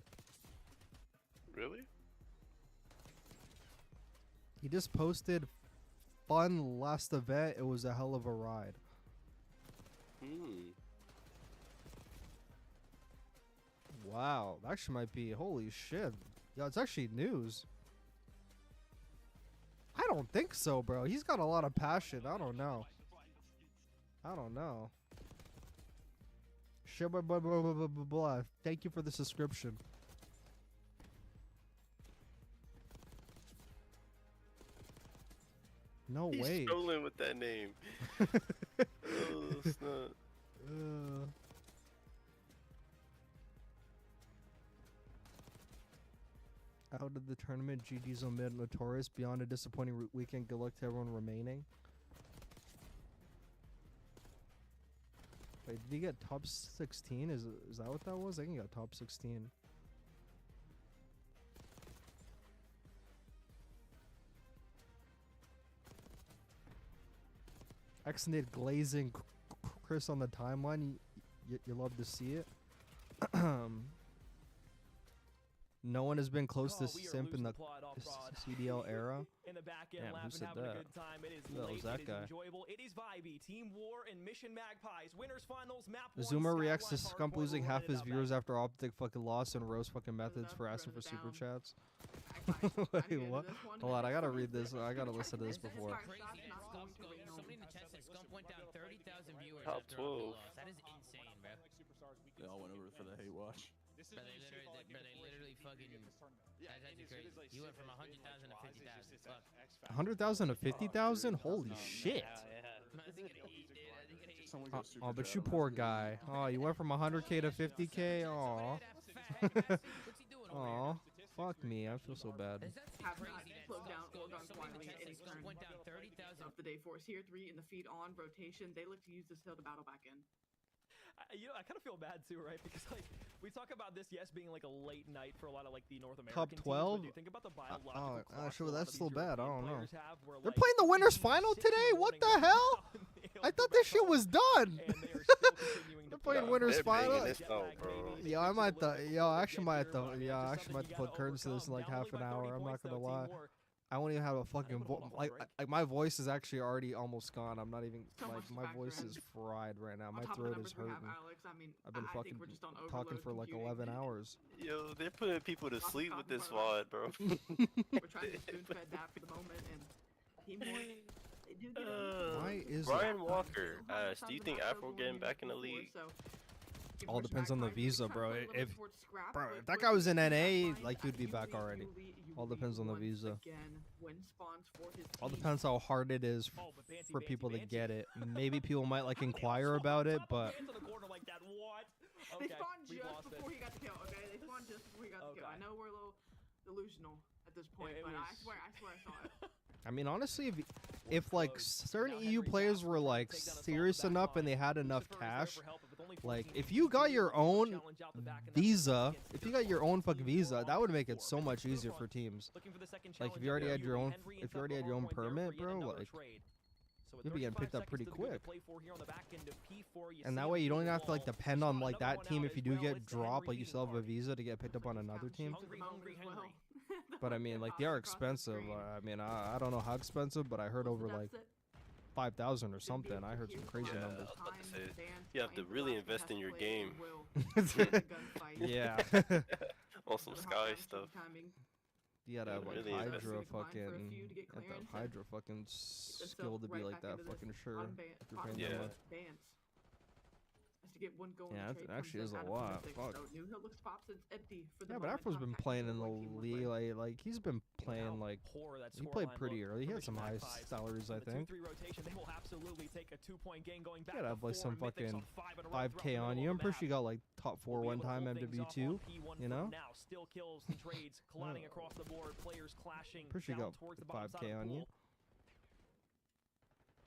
Really? He just posted fun last event. It was a hell of a ride. Wow, that actually might be. Holy shit. Yeah, it's actually news. I don't think so, bro. He's got a lot of passion. I don't know. I don't know. Shit, blah, blah, blah, blah, blah, blah. Thank you for the subscription. No way. He's trolling with that name. Oh, snap. Out of the tournament, GG's on mid notorious. Beyond a disappointing weekend, good luck to everyone remaining. Wait, did he get top 16? Is that what that was? I think he got top 16. Extended glazing Chris on the timeline. You love to see it. No one has been close to Simp in the CDL era. In the back end, Damn, who laughing, said having that? a good time. It is Who the hell late, was that it is guy? enjoyable. It is vibey. Team War and Mission Magpies. Winners finals, map 1. Zoomer reacts to Skyline, Scump Hardpoint. losing We'll half run it his up, viewers man. after OpTic fucking lost and roast fucking methods for asking for super chats. Wait, what? Hold on, I gotta read this. I gotta listen to this before. Somebody in the chat said Scump went down 30,000 viewers Top after 12. loss. That is insane, bro. They all went over for the hate watch. Bro, they literally fucking. That's actually crazy. You went from 100,000 to 50,000. Fuck. 100,000 to 50,000? Holy shit! Oh, but you poor guy. Oh, you went from 100K to 50K. Aw. Aw. Fuck me. I feel so bad. Have not slowed down or gone quietly at any turn. Of the day force here, 3 in the feed on rotation. They look to use this hill to battle back in. You know, I kind of feel bad too, right? Because like we talk about this, yes, being like a late night for a lot of like the North American Top teams, 12? but do you think about the biological clock Sure, a lot that's of still these bad. I European don't know. players have, where, They're like, playing the winners final today? What the hell? I thought this shit was done. They're playing winners final. Yo, I might actually might have to put curtains to this in like half an hour. I'm not gonna lie. I won't even have a fucking like my voice is actually already almost gone. I'm not even like my voice is fried right now. My throat is hurting. I've been fucking talking for like 11 hours. Yo, they're putting people to sleep with this VOD, bro. We're trying to spoon-fed that for the moment, and Team War, they do get Why is Brian Walker asks, do you think Afro getting back in the league? All depends on the visa, bro. If that guy was in NA, like he'd be back already. All depends on the visa. All depends how hard it is for people to get it. Maybe people might like inquire about it, but They spawned just before he got the kill, okay? They spawned just before he got the kill. I know we're a little delusional at this point, but I swear I saw it. I mean, honestly, if like certain EU players were like serious enough and they had enough cash, like if you got your own visa, if you got your own fucking visa, that would make it so much easier for teams. Like if you already had your own, permit, bro, like you'll be getting picked up pretty quick. And that way you don't even have to like depend on like that team if you do get dropped, like you still have a visa to get picked up on another team. But I mean, like they are expensive. I mean, I don't know how expensive, but I heard over like 5,000 or something. I heard some crazy numbers. I was about to say, you have to really invest in your game. Yeah. On some Sky stuff. You gotta have like Really Hydra fucking skill to be like that fucking sure. If you're paying that much. To get one goal Yeah, in that trade actually comes is a out of lot. Mythic, Fuck. So New Hill looks spots it's empty for the Yeah, but moment. Afro's been playing in the league. Like he's been playing like he played pretty early. He had some high salaries, I think. They will absolutely take a 2-point gain going back. You gotta have like some fucking 5K on you. I'm pretty sure you got like top 4 one time MW2. You know? Now still kills and trades colliding across the board. Players clashing. Pretty sure you got 5K on you.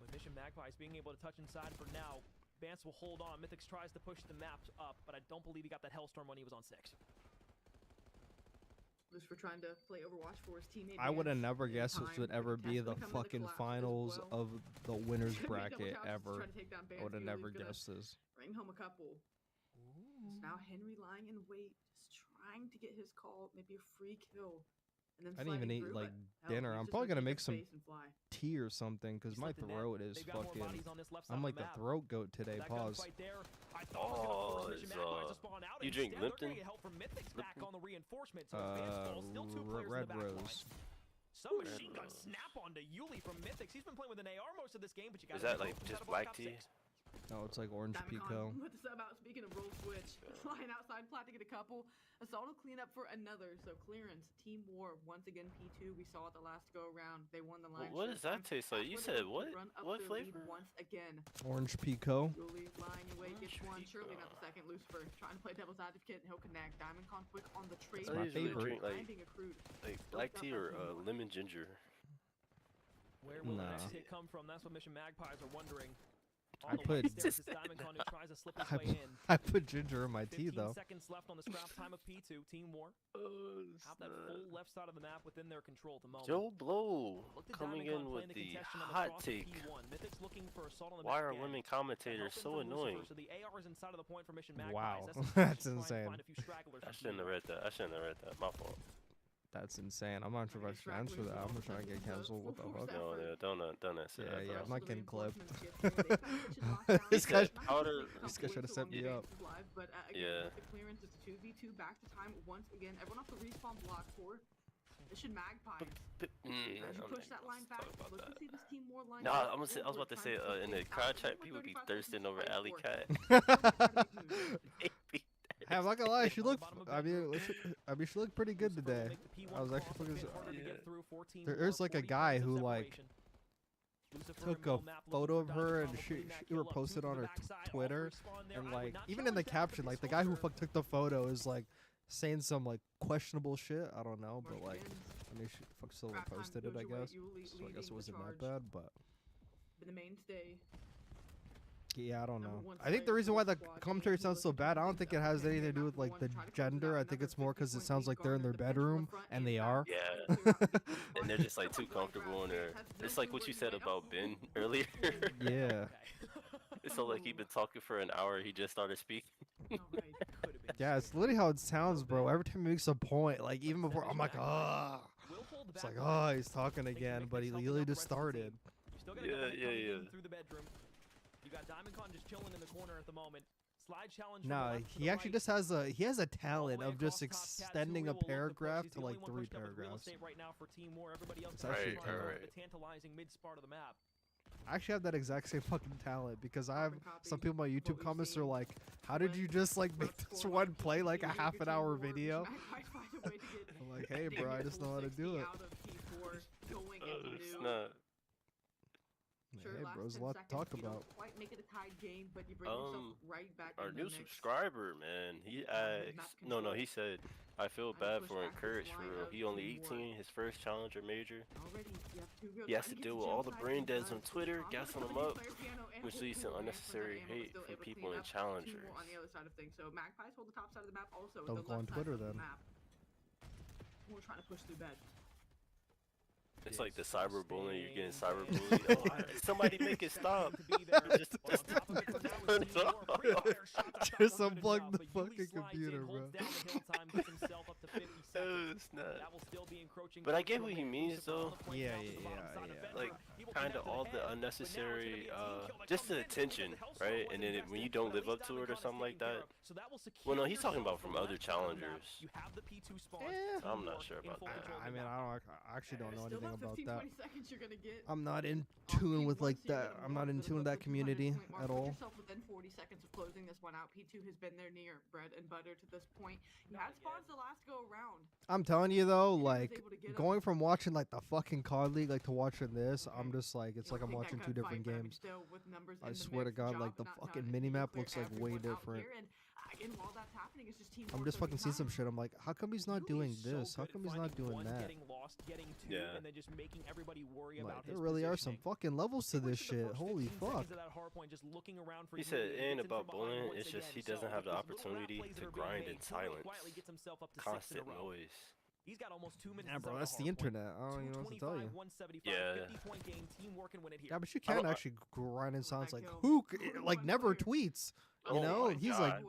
With Mission Magpies being able to touch inside for now. Vance will hold on. Mythics tries to push the maps up, but I don't believe he got that Hellstorm when he was on 6. For trying to play Overwatch for his teammate. I would have never guessed this would ever be the fucking finals of the winners bracket ever. I would have never guessed this. Bring home a couple. So now Henry lying in wait, just trying to get his call, maybe a free kill. And then I didn't even eat like dinner. I'm probably gonna make some tea or something because my throat is fucking. I'm like the throat goat today. Pause. Oh, you drink Lipton? Red Rose. Some machine gun snap onto Yuli from Mythics. He's been playing with an AR most of this game, but you got. Is that like just black tea? No, it's like orange pico. With the sub out, speaking of roll switch, flying outside, plat to get a couple. Assault will clean up for another. So clearance, Team War once again P2. We saw it the last go around. They won the line. What does that taste like? You said what? What flavor? Once again. Orange pico. Julie lying away gets one. Surely not the second. Lucifer trying to play devil's advocate. He'll connect. Diamond conflict on the trade. My favorite. Drink like black tea or lemon ginger. Where will the next hit come from? That's what Mission Magpies are wondering. I put I put ginger in my tea though. 15 seconds left on the scrap time of P2. Team War have that full left side of the map within their control at the moment. Joe Blow coming in with the hot take. Why are women commentators so annoying? Wow, that's insane. I shouldn't have read that. My fault. That's insane. I'm not sure if I should answer that. I'm just trying to get canceled. What the fuck? No, yeah, don't answer that. Yeah, I'm not getting clipped. This guy should have set me up. But yeah. The clearance is 2v2 back to time once again. Everyone off the respawn block for. This should magpie. As you push that line back, look to see this team more line. Nah, I was about to say in the crowd chat, people be thirsting over Alley Cat. Hey, I'm not gonna lie, she looked. I mean, she looked pretty good today. I was actually fucking. There's like a guy who like took a photo of her and she posted on her Twitter, and like even in the caption, like the guy who took the photo is like saying some like questionable shit. I don't know, but like I mean, she still posted it, I guess. So I guess it wasn't that bad, but. The mainstay. Yeah, I don't know. I think the reason why the commentary sounds so bad, I don't think it has anything to do with like the gender. I think it's more because it sounds like they're in their bedroom, and they are. Yeah. And they're just like too comfortable in there. It's like what you said about Ben earlier. Yeah. It's so like he'd been talking for an hour, he just started speaking. Yeah, it's literally how it sounds, bro. Every time he makes a point, like even before, I'm like, ah. It's like, oh, he's talking again, but he literally just started. Yeah. You got DiamondCon just chilling in the corner at the moment. Slide challenge. Nah, he actually just has a talent of just extending a paragraph to like 3 paragraphs. It's actually the tantalizing mid part of the map. I actually have that exact same fucking talent because I have some people in my YouTube comments are like, how did you just like make this one play like a half-an-hour video? I'm like, hey bro, I just know how to do it. It's not. Hey bro, there's a lot to talk about. Our new subscriber, man, he asked, he said, I feel bad for Encourage for real. He only 18, his first challenger major. He has to deal with all the brain deads on Twitter, gassing him up, which leads to unnecessary hate from people in challengers. Don't go on Twitter then. We're trying to push through bed. It's like the cyberbullying, you're getting cyberbullied. Oh, somebody make it stop. Just turn it off. Just unplug the fucking computer, bro. It's not. But I get what he means, though. Yeah. Like, kind of all the unnecessary, just the attention, right? And then when you don't live up to it or something like that. Well, no, he's talking about from other challengers. I'm not sure about that. I mean, I actually don't know anything about that. I'm not in tune with like that. I'm not in tune with that community at all. Within 40 seconds of closing this one out, P2 has been there near bread and butter to this point. You had spawns the last go around. I'm telling you though, like going from watching like the fucking COD League like to watching this, I'm just like it's like I'm watching 2 different games. I swear to God, like the fucking minimap looks like way different. While that's happening, it's just I'm just fucking seeing some shit. I'm like, how come he's not doing this? How come he's not doing that? Yeah. And then just making everybody worry about there really are some fucking levels to this shit. Holy fuck. He said it ain't about bullying, it's just he doesn't have the opportunity to grind in silence. Constant noise. He's got almost 2 minutes. Yeah, bro, that's the internet. I don't even know what to tell you. Yeah. Yeah, but you can actually grind in silence. Like, who, like, never tweets. You know, and he's like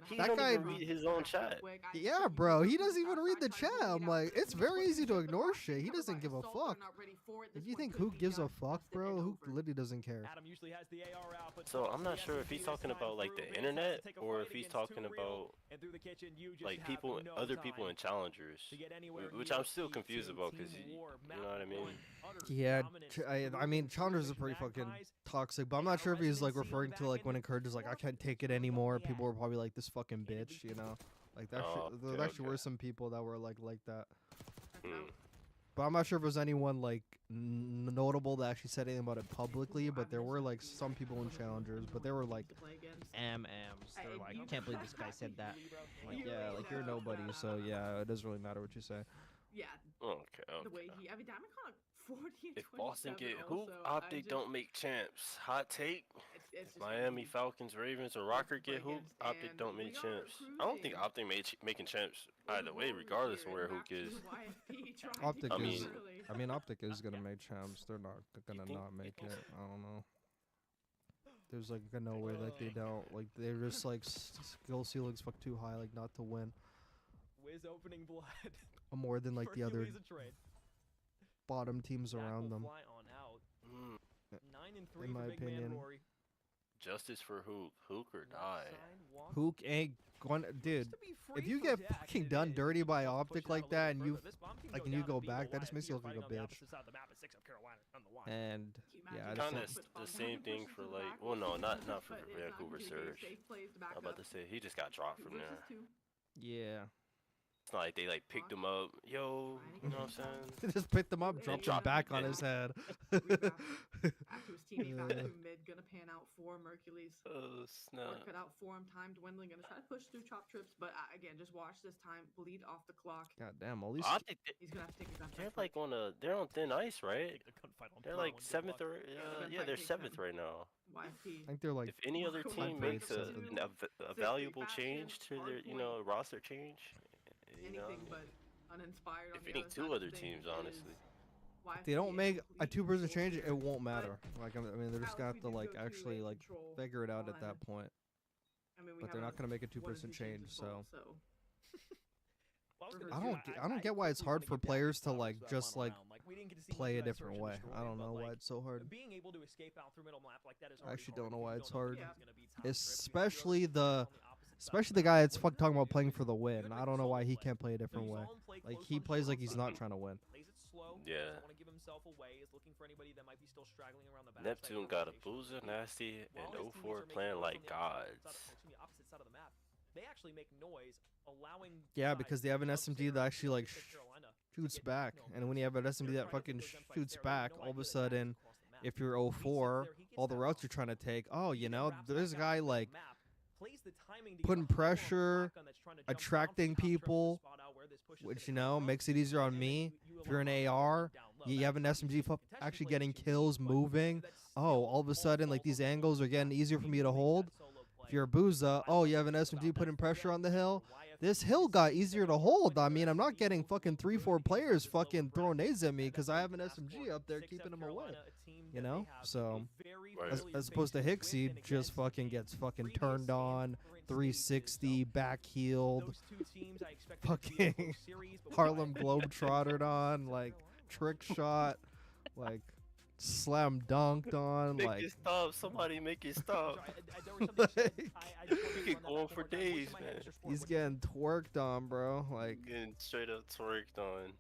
he that don't guy even read his own chat. Yeah, bro, he doesn't even read the chat. I'm like, it's very easy to ignore shit. He doesn't give a fuck. If you think who gives a fuck, bro, who literally doesn't care. So I'm not sure if he's talking about like the internet or if he's talking about like people, other people in challengers, which I'm still confused about because you know what I mean. Yeah, I mean, challengers are pretty fucking toxic, but I'm not sure if he's like referring to like when Encourage is like, I can't take it anymore. People were probably like, this fucking bitch, you know? Like that shit, there actually were some people that were like that. But I'm not sure if there's anyone like notable that actually said anything about it publicly, but there were like some people in challengers, but they were like MMs. They're like, I can't believe this guy said that. Like, yeah, like you're nobody, so yeah, it doesn't really matter what you say. Yeah. Okay. The way he, I mean, DiamondCon If Boston get Hoop, OpTic don't make champs. Hot take. If Miami, Falcons, Ravens, or Rocker get Hoop, OpTic don't make champs. I don't think OpTic making champs either way, regardless of where Hoop is. OpTic I mean, OpTic is gonna make champs. They're not gonna not make it. I don't know. There's like no way like they don't. Like they're just like skill ceilings fuck too high like not to win. Wiz opening blood. More than like the other Hercules a trade. bottom teams Dak around will them. fly on out. 9-3 In for my big man opinion. Rory. Justice for Hook. Hook or die. Hook ain't going, dude. If you get fucking done dirty by OpTic like that, and you go back, that just makes you look like a bitch. And yeah, I just Kind don't- of the same thing for like, well, no, not for Vancouver Surge. I'm about to say he just got dropped from there. Yeah. It's not like they like picked him up, yo. You know what I'm saying? They just picked him up, dropped him back on his head. After his teammate back to mid, gonna pan out for Mercules. Oh snap! Cut out for him. Time dwindling. Gonna try to push through chop trips, but again, just watch this time bleed off the clock. God damn, all these. He's gonna have to take his gun. They're like they're on thin ice, right? They're like seventh or yeah, they're seventh right now. YFP. I think they're like. If any other team makes a valuable change to their roster change, you know, Anything but uninspired. if any two other teams, honestly. If they don't make a 2-person change, it won't matter. Like I mean, they're just gonna have to like actually like figure it out at that point. But they're not gonna make a 2-person change, so. I don't get why it's hard for players to like just like play a different way. I don't know why it's so hard. Being able to escape out through middle map like that is I actually don't know why it's hard. hard. Especially the guy that's talking about playing for the win. I don't know why he can't play a different way. Like he plays like he's not trying to win. Yeah. Neptune got a boozer, nasty, and 04 playing like gods. They actually make noise, allowing. Yeah, because they have an SMG that actually like shoots back, and when you have an SMG that fucking shoots back, all of a sudden, if you're 04, all the routes you're trying to take, oh, you know, there's a guy like putting pressure, attracting people, which you know makes it easier on me. If you're an AR, you have an SMG actually getting kills, moving. Oh, all of a sudden, like these angles are getting easier for me to hold. If you're a Booza, oh, you have an SMG putting pressure on the hill. This hill got easier to hold. I mean, I'm not getting fucking 3-4 players fucking throwing nades at me because I have an SMG up there keeping them away. You know? So, as opposed to Hicksy, just fucking gets fucking turned on, 360, back heeled, fucking Harlem Globetrotted on, like, trick shot, like, slam dunked on, Make like. it stop! Somebody make it stop! We could go on for days, man. He's getting twerked on, bro. Like getting straight up twerked on.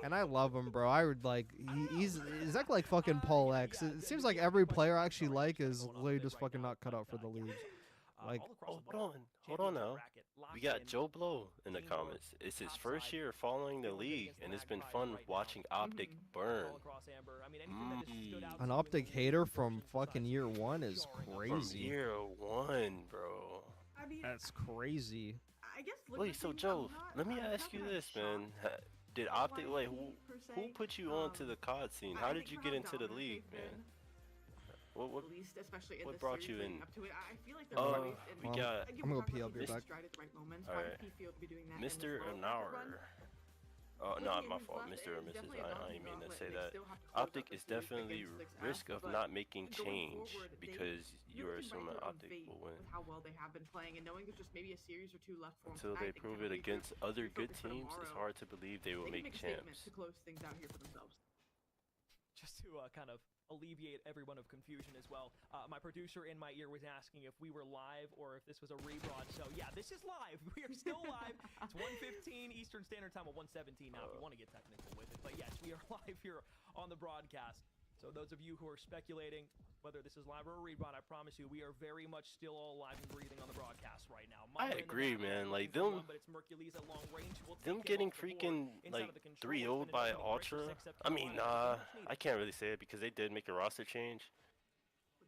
And I love him, bro. I would like he's acting like fucking Paul X. It seems like every player I actually like is literally just fucking not cut out for the league. Like, hold on now. We got Joe Blow in the comments. It's his first year following the league, and it's been fun watching OpTic burn. An OpTic hater from fucking year one is crazy. From year one, bro. That's crazy. I guess. Wait, so Joe, let me ask you this, man. Did OpTic, like, who put you onto the COD scene? How did you get into the league, man? What brought you in? We got. I'm gonna pee. I'll be back. Alright. Mr. Anar. Oh, no, my fault. Mr. or Mrs. I didn't mean to say that. OpTic is definitely risk of not making change because you are assuming OpTic will win. How well they have been playing and knowing there's just maybe a series or two left for Until they prove it against other good teams, it's hard to believe they will make champs. To close things out here for themselves. Just to kind of alleviate everyone of confusion as well. My producer in my ear was asking if we were live or if this was a rebroad. So yeah, this is live. We are still live. It's 1:15 Eastern Standard Time, or 1:17 now if you want to get technical with it. But yes, we are live here on the broadcast. So those of you who are speculating whether this is live or a rebroad, I promise you we are very much still all alive and breathing on the broadcast right now. I agree, man. Like them getting freaking like 3-0'd by Ultra. I mean, I can't really say it because they did make a roster change.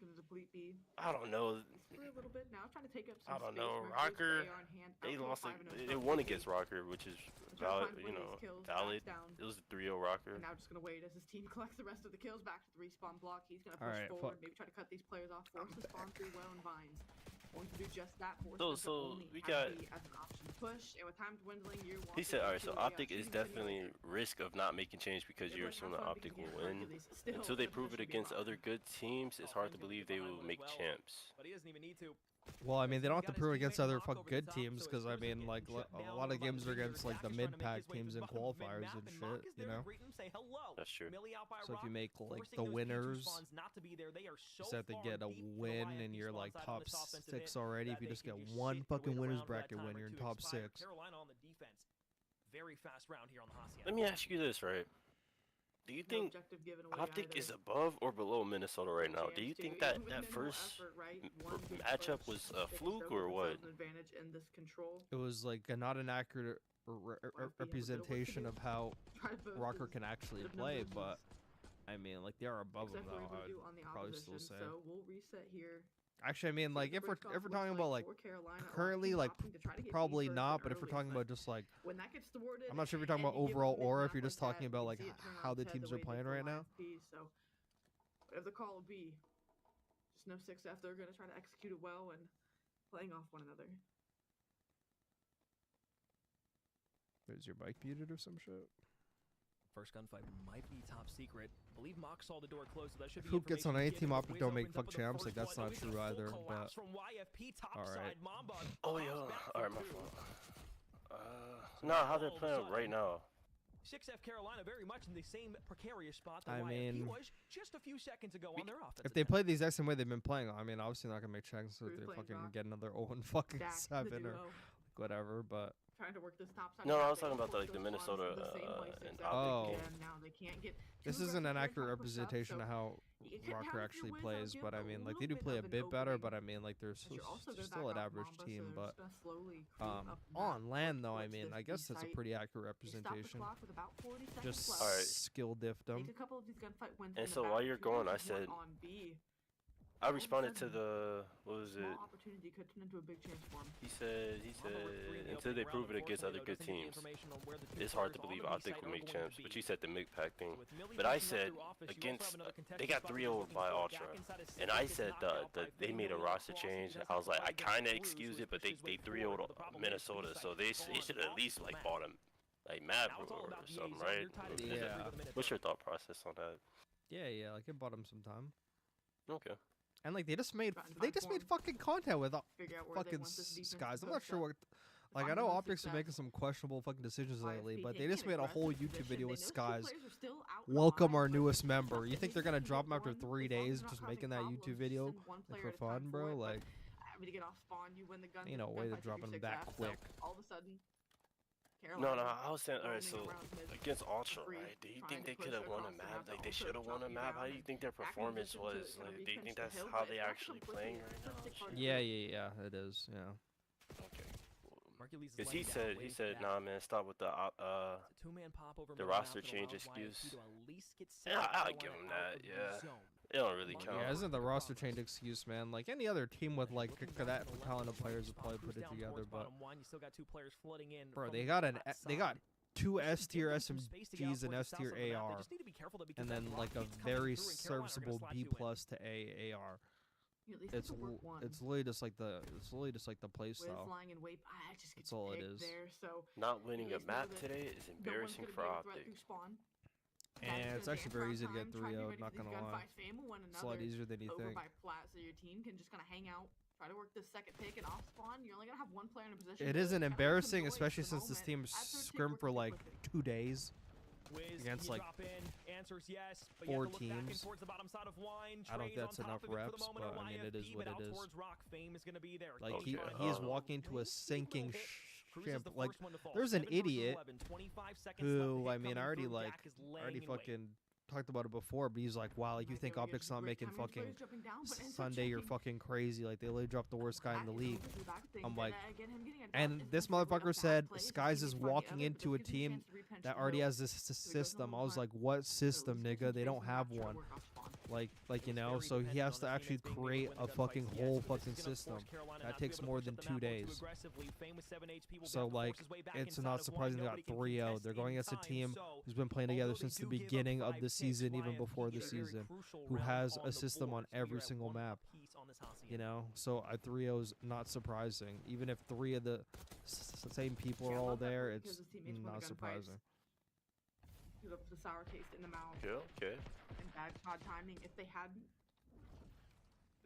gonna deplete B. I don't know. For a little bit now, trying to take up some I don't space. know. Mercury's Rocker, AR in hand, they output lost 5 like and they 0 won from against B. Rocker, which is Trying to valid. find ways, kills, Valid. backs down. It was a 3-0 Rocker. And now just gonna wait as his team collects the rest of the kills. Back to the respawn block. He's gonna push Alright, forward. fuck. Maybe try to cut these players off. Force the spawn through well and vines. Going to do just that. Force So- them to so only we have got- B as an option to push. And with time dwindling, you're He said, all right, so walking OpTic is definitely risk of not making change because you're assuming OpTic will win. Until they prove it against other good teams, it's hard to believe they will make champs. But he doesn't even need to. Well, I mean, they don't have to prove against other fucking good teams because, I mean, like, a lot of games are against, like, the mid-pack teams and qualifiers and shit, you know? That's true. So if you make, like, the winners, you just have to get a win and you're, like, top 6 already. If you just get one fucking winners bracket win, you're in top 6. Carolina on the defense. Very fast round here on the Hacienda. Let me ask you this, right? Do you think OpTic is above or below Minnesota right now? Do you think that first matchup was a fluke or what? It was, like, not an accurate representation of how Rocker can actually play, but, I mean, like, they are above them, though, I would probably still say. So we'll reset here. Actually, I mean, like, if we're talking about, like, currently, like, probably not, but if we're talking about just, like, When that gets thwarted, I'm not sure if you're talking about and you give overall them or mid-map if you're just like talking that, about, you like, see it turn how on the its head teams the are way playing they right go now. ISP, so whatever the call will be, just no 6F. They're going to try to execute it well and playing off one another. Is your bike muted or some shit? First gunfight might be top secret. I believe Mock saw the door close, so that should be Who gets on any information team you OpTic get. don't Wiz make opens fuck up with the champs? Like, first that's one. not We get a true full either, collapse but... from YFP top Alright. side. Mamba Oh, pops yo. back Alright, for my two. fault. No, how they're playing right now. 6F Carolina very much in the same precarious spot that I YFP mean, was just a few seconds ago on their offense. If they play the exact same way they've been playing, I mean, obviously not gonna make checks so Who's they playing fucking Rock? get another 0 and fucking Dak, the 7 or duo. whatever, but... Trying to work this top side. No, I back was talking there, about the, like, the force those Minnesota spawns the same way and 6F Oh. can. Now they can't get This too isn't an aggressive. accurate They're trying to push up, representation so of how you can Rocker have your actually wins, plays, give but I a mean, like, little they do bit play a of an bit better, opening. but I mean, like, they're As you're also still gonna an back off average Mamba, team, so but they're just gonna slowly creep up map, on land, though, I towards mean, this I guess B that's a site. pretty accurate They stop the representation. clock with about 40 seconds Just left. Alright. skill diffed them. Take a couple of these gunfight wins And in the so back. while you're Two going, I versus one said, on B. I responded to the, what was it? Small opportunity could turn into a big chance for him. He said, until they prove it against other good teams, it's hard to believe OpTic will make champs. But you said the mid-pack thing. But I said, against, they got 3-0 by Ultra. And I said they made a roster change. I was like, I kind of excuse it, but they 3-0'd Minnesota. So they should at least, like, bought him, like, map or something, right? Yeah. What's your thought process on that? Yeah, like, it bought them some time. Okay. And, like, they just made fucking content with fucking Skies. I'm not sure what... Like, I know OpTic's are making some questionable fucking decisions lately, but they just made a whole YouTube video with Skies. Welcome our newest member. You think they're gonna drop him after 3 days just making that YouTube video like, for fun, bro? Like, ain't no way they're dropping him that quick. All of a sudden, No, I was saying, alright, so against Ultra, right? Do you think they could have won a map? Like, they should have won a map? How do you think their performance was? Like, do you think that's how they actually playing right now? Yeah, it is, yeah. Okay. Because he said, nah, man, stop with the roster change excuse. Yeah, I'll give him that, yeah. It don't really count. Yeah, isn't the roster change excuse, man? Like, any other team with, like, that talented players would probably put it together, but... Bro, they got 2 S-tier SMGs and S-tier AR, and then, like, a very serviceable B+ to A AR. It's literally just like the play style. That's all it is. Not winning a map today is embarrassing for OpTic. And it's actually very easy to get 3-0, not gonna lie. It's a lot easier than you think. So your team can just kind of hang out, try to work this second pick, and off spawn, you're only gonna have one player in a position. It isn't embarrassing, especially since this team scrimmed for like 2 days against like 4 teams. I don't think that's enough reps, but I mean it is what it is. Like he is walking to a sinking ship. Like there's an idiot who, I mean, I already fucking talked about it before, but he's like, wow, like you think OpTic's not making fucking Sunday, you're fucking crazy. Like they literally dropped the worst guy in the league. I'm like, and this motherfucker said Skies is walking into a team that already has this system. I was like, what system, nigga? They don't have one. Like you know, so he has to actually create a fucking whole fucking system. That takes more than 2 days. So like, it's not surprising they got 3-0. They're going against a team who's been playing together since the beginning of the season, even before the season, who has a system on every single map. You know, so a 3-0 is not surprising. Even if 3 of the same people are all there, it's not surprising. The sour taste in the mouth. Okay. And bad COD timing. If they hadn't,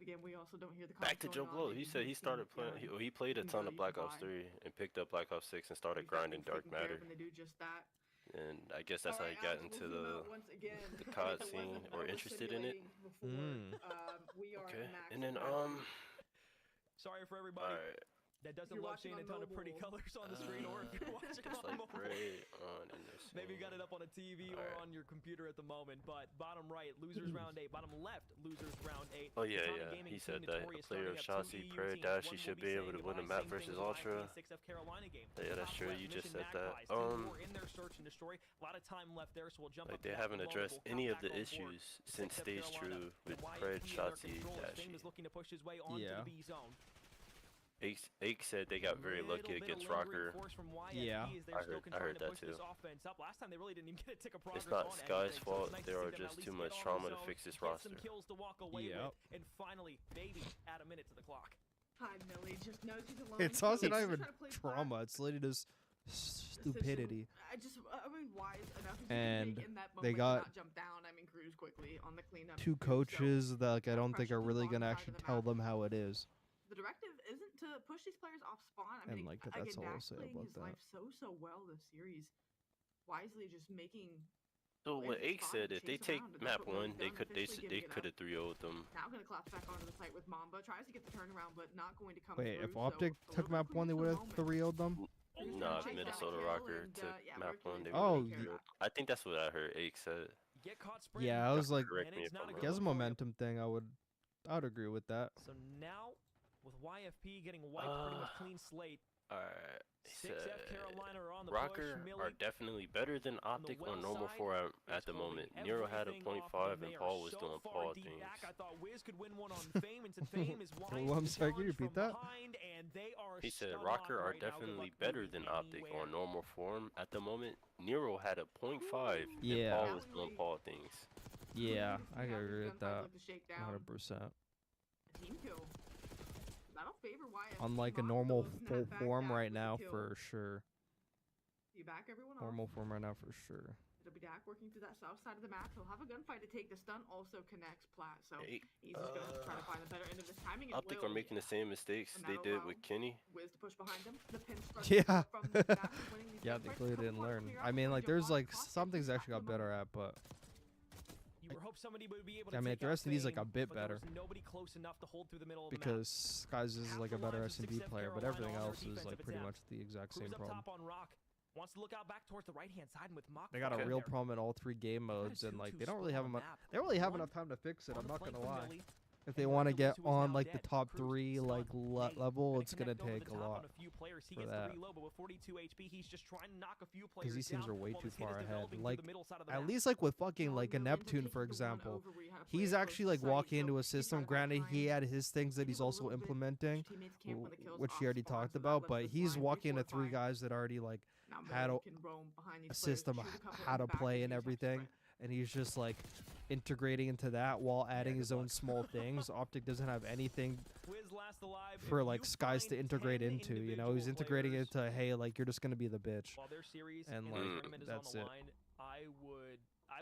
again, we also don't hear the back to Joe Blow. He said he started playing. He played a ton of Black Ops 3 and picked up Black Ops 6 and started grinding Dark Matter. When they do just that. And I guess that's how he got into the COD scene or interested in it. Okay. And then Sorry for everybody. That doesn't love seeing a ton of pretty colors on the screen, or if you're watching it on mobile. Maybe you got it up on a TV or on your computer at the moment. But bottom right, losers round 8. Bottom left, losers round 8. Oh yeah. He said that a player of Chauncey Prairie Dash, he should be able to win a map versus Ultra. Yeah, that's true. You just said that. Like they haven't addressed any of the issues since Stage True with Prairie Chauncey Dash. Yeah. Ake said they got very lucky against Rocker. Yeah, I heard that too. It's not Sky's fault. There are just too much trauma to fix this roster. Yeah. And finally, baby, add a minute to the clock. Hi, Millie. Just knows he's alone. It's honestly not even trauma. It's literally just stupidity. I mean, wise enough. And in that moment they got not jump down. I mean, cruise quickly on the cleanup. 2 coaches that like I don't think are really gonna actually tell them how it is. The directive isn't to push these players off spawn. I mean, And like that's all I'll say about that. Life so well this series, wisely just making. So what Ake said, if they take map 1, they could have 3-0'd them. Now gonna collapse back onto the site with Mamba. Tries to get the turnaround, but not going to come Wait, through. if OpTic took map 1, they would have 3-0'd them. Nah, if Minnesota Rocker took map 1, they Oh, would. I think that's what I heard Ake said. Yeah, I was like, Correct me if I'm wrong. as a momentum thing, I would agree with that. So now, with YFP getting wiped pretty much clean slate. Alright, he 6F said Carolina are on the Rocker push. are definitely better than OpTic on normal 4 at the moment. Nero had a 0.5 and Paul was doing Paul things. I thought Wiz could win one on Fame, and Fame is Oh, I'm sorry, can you repeat that? He said Rocker are definitely better than OpTic on normal form at the moment. Nero had a 0.5 and Paul was doing Paul things. Yeah, I can agree with that. 100%. Team kill. That'll favor YFP. Unlike a normal full form right now, for sure. You back everyone Normal off. form right now, for sure. It'll be Dak working through that south side of the map. He'll have a gunfight to take. The stun also connects Platt, so he's just gonna try to find a better end of this timing. OpTic are making the same mistakes they did with Kenny. Wiz to push behind him. The pin Yeah. from the back, winning these Yeah, gunfights. they clearly didn't learn. I mean, like, there's like some things they actually got better at, but You would hope somebody would be able to I mean, like, the rest of these like a bit better nobody close enough to hold through the middle of because Skies is like a better S&D player, but everything else is like pretty much the exact same problem. Top on Rock. Wants to look out back towards the right-hand side with Mock. They got a real problem in all 3 game modes, and like they don't really have enough. They don't really have enough time to fix it. I'm not gonna lie. If they want to get on like the top 3 like level, it's gonna take a lot for that. Because these teams are way too far ahead. Like at least like with fucking like a Neptune, for example, he's actually like walking into a system. Granted, he had his things that he's also implementing, which he already talked about, but he's walking into 3 guys that already like had a system how to play and everything, and he's just like integrating into that while adding his own small things. OpTic doesn't have anything for like Skies to integrate into, you know. He's integrating it to, hey, like you're just gonna be the bitch, and like that's it. I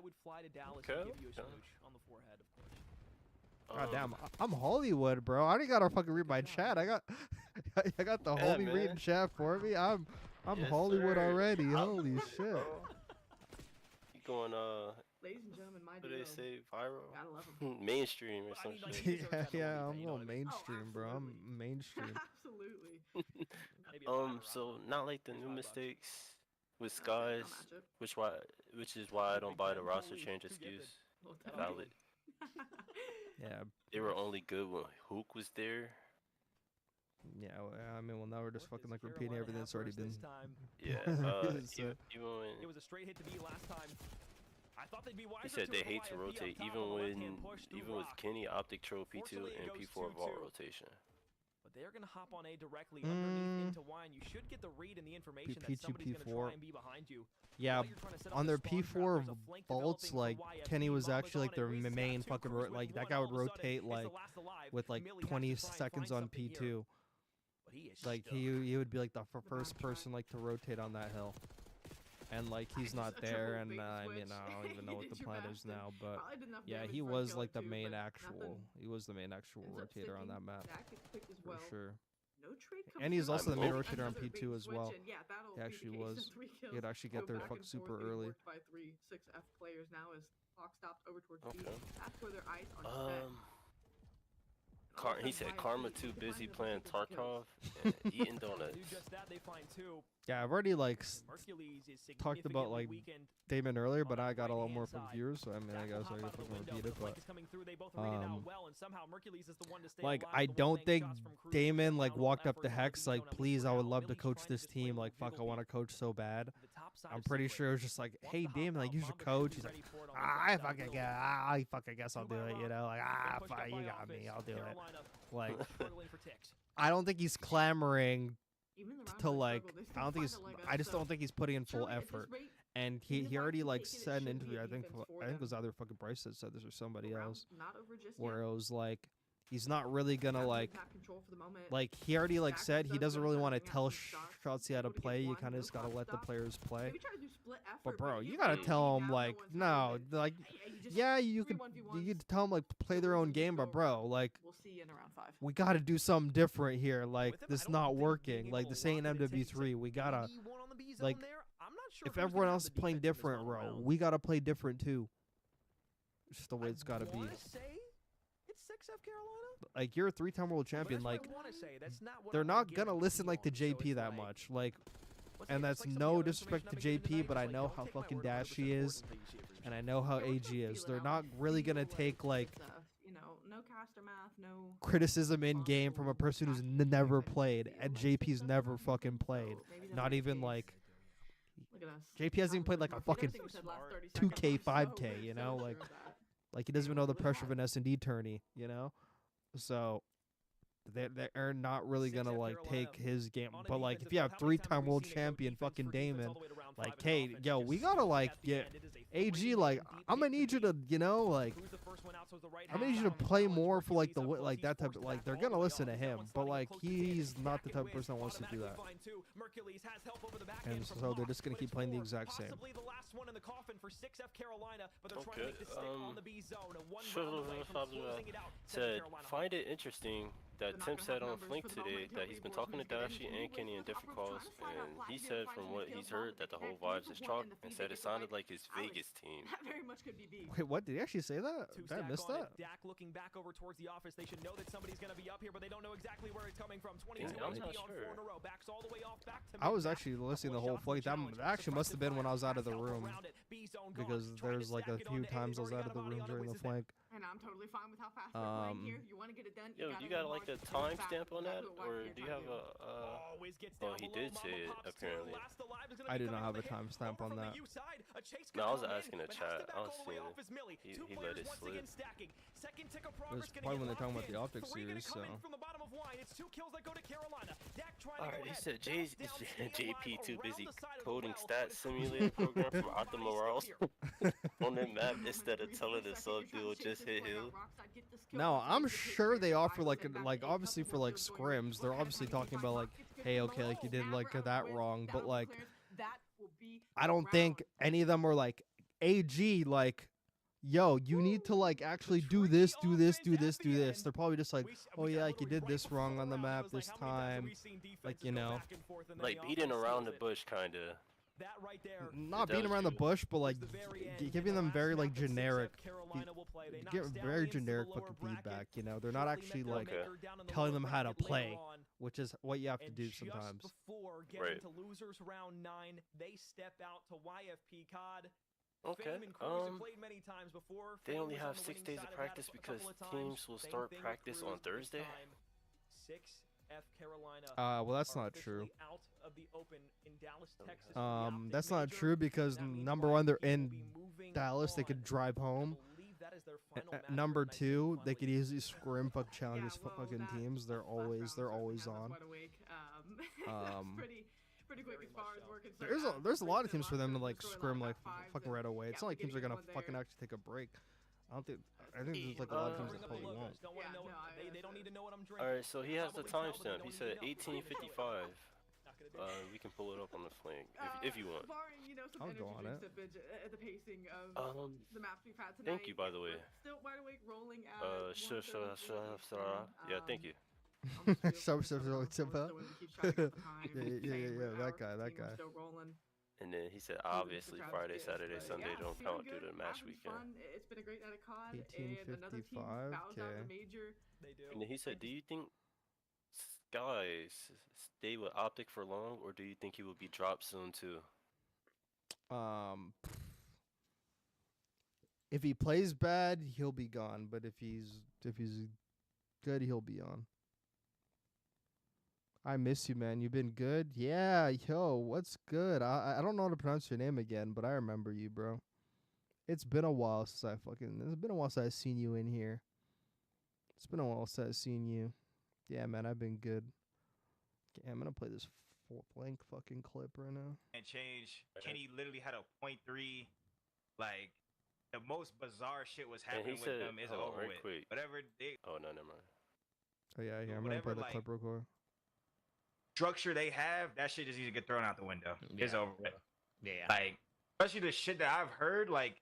would fly to Dallas and give you a smooch on the forehead, of course. God damn, I'm Hollywood, bro. I already got to fucking read my chat. I got the homie reading chat for me. I'm Hollywood already. Holy shit. You going Ladies and gentlemen, my what do they say? Viral? Gotta love 'em. Mainstream or some shit. Yeah, I'm going mainstream, bro. I'm mainstream. Absolutely. So not like the new mistakes with Skies, which is why I don't buy the roster change excuse. Valid. Yeah. They were only good when Hook was there. Yeah, I mean, well, now we're just fucking like repeating everything that's already been. Yeah. So- It was a straight hit to B last time. I thought they'd be wiser. He said they hate to rely on rotate, top even on the with left-hand push through Rock. Kenny, OpTic, Tro, P2, Fortunately, and it goes P4 vault 2-2. rotation. But they're going to hop on A directly underneath into Y, and you should get the read and the information that somebody's going to try and be behind you. Yeah, on their P4 bolts, like Kenny was actually like their main fucking like that guy would rotate like with like 20 seconds on P2. Like he would be like the first person like to rotate on that hill. And like he's not there, and I mean I don't even know what the plan is now, but yeah, he was like the main actual. He was the main actual rotator on that map for sure. And he's also the main rotator on P2 as well. He actually was. He'd actually get there fucking super early. By 3-6F players now as clock stopped over towards B. That's where their eyes on He said Karma too busy playing Tarkov and eating donuts. Yeah, I've already like talked about like Damon earlier, but I got a lot more from viewers, so I mean I guess I can fucking repeat it. But like I don't think Damon like walked up to Hex like, please, I would love to coach this team. Like fuck, I want to coach so bad. I'm pretty sure it was just like, hey Damon, like you should coach. He's like, I fucking guess I'll do it. You know, like fine, you got me, I'll do it. Like I don't think he's clamoring to like I just don't think he's putting in full effort. And he already like said in an interview, I think it was either fucking Bryce that said this or somebody else, where it was like he's not really gonna like he already like said he doesn't really want to tell Shotzi how to play. You kind of just gotta let the players play. But bro, you gotta tell them like no, like yeah, you could tell them like play their own game, but bro, like we gotta do something different here. Like this is not working. Like this ain't MW3. We gotta like if everyone else is playing different, bro, we gotta play different too. It's just the way it's gotta be. Like you're a 3-time world champion, like they're not gonna listen like to JP that much, like, and that's no disrespect to JP, but I know how fucking dash he is, and I know how AG is. They're not really gonna take like no caster math, no criticism in game from a person who's never played, and JP's never fucking played. Not even like JP hasn't even played like a fucking 2K, 5K, you know, like he doesn't even know the pressure of an S&D tourney, you know? So they're not really gonna like take his game. But like if you have 3-time world champion fucking Damon, like hey, yo, we gotta like get AG, like I'm gonna need you to, you know, like I'm gonna need you to play more for like the like that type of, like they're gonna listen to him, but like he's not the type of person that wants to do that. And so they're just gonna keep playing the exact same. Okay. Said find it interesting that Tim said on Flink today that he's been talking to Dashi and Kenny in different calls, and he said from what he's heard that the whole vibes is chalk, and said it sounded like his Vegas team. Very much could be B. Wait, what? Did he actually say that? Did I miss that? Dak looking back over towards the office. They should know that somebody's going to be up here, but they don't know exactly where it's coming from. 22 I'm not on 4 in a row. Backs all the way off back to I was actually listening to the whole flight. That actually must have been when I was out of the room, because there's like a few times I was out of the room during the flank. And I'm totally fine with how fast they're playing here. You want to get it done. Yo, you got like a timestamp on that, or do you have a? Oh, he did say it apparently. I do not have a timestamp on that. No, I was asking the chat. I was seeing it. He let it slip. It was probably when they're talking about the OpTic series, so. Alright, he said JP too busy coding stat simulator program from Optimal Morales on that map instead of telling the sub duo just hit hill. No, I'm sure they offer like obviously for like scrims, they're obviously talking about like, hey, okay, like you did like that wrong, but like I don't think any of them are like AG like, yo, you need to like actually do this. They're probably just like, oh yeah, like you did this wrong on the map this time, like, you know, like beating around the bush kind of. Not beating around the bush, but like giving them very like generic, very generic fucking feedback. You know, they're not actually like telling them how to play, which is what you have to do sometimes. Before getting to losers round 9, they step out to YFP COD. Okay. They only have 6 days of practice because teams will start practice on Thursday. Well, that's not true. Out of the open in Dallas, Texas. That's not true because number one, they're in Dallas. They could drive home. Number two, they could easily scrim fuck challenges fucking teams. They're always on. Pretty quick as far as we're concerned. There's a lot of teams for them to like scrim like fucking right away. It's not like teams are gonna fucking actually take a break. I think there's like a lot of teams that probably won't. They don't need to know what I'm drinking. All right, so he has the timestamp. He said 1855. We can pull it up on the flank if you want. Barring, some I'll go on it. The pacing of the maps we've had tonight. Thank you, by the way. Still wide awake, rolling at. Yeah, thank you. Yeah, that guy. And then he said, obviously, Friday, Saturday, Sunday don't count due to the match weekend. It's been a great night of COD. 1855. Okay. And then he said, do you think Sky stay with OpTic for long, or do you think he will be dropped soon too? If he plays bad, he'll be gone. But if he's good, he'll be on. I miss you, man. You've been good. Yeah, yo, what's good? I don't know how to pronounce your name again, but I remember you, bro. It's been a while since I've seen you in here. It's been a while since I've seen you. Yeah, man, I've been good. Okay, I'm gonna play this blank fucking clip right now. And change. Kenny literally had a .3. Like, the most bizarre shit was happening with them. Is over with. Quick. Whatever they. Oh no, never mind. Oh yeah, I'm gonna play the clip real quick. Structure they have, that shit just needs to get thrown out the window. Yeah. It's over with. Yeah. Like, especially the shit that I've heard, like,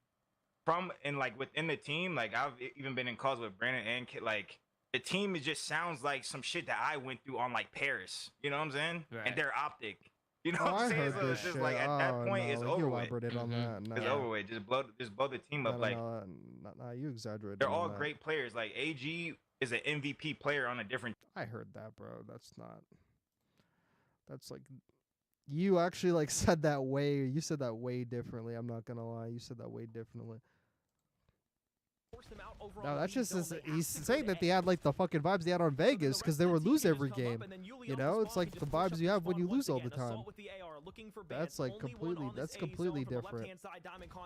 from and like within the team. Like, I've even been in calls with Brandon and Kit. Like, the team just sounds like some shit that I went through on like Paris. You know what I'm saying? Right. And they're OpTic. You know what I'm saying? So it's just like at that point, it's over with. On that. No. It's over with. Just blow the team up. Like, you exaggerated. they're all great players. Like, AG is an MVP player on a different. I heard that, bro. That's like, you actually like said that way. You said that way differently. I'm not gonna lie. You said that way differently. No, that's just he's saying that they had like the fucking vibes they had on Vegas because they would lose every game. You know, it's like the vibes you have when you lose all the time. That's like completely different.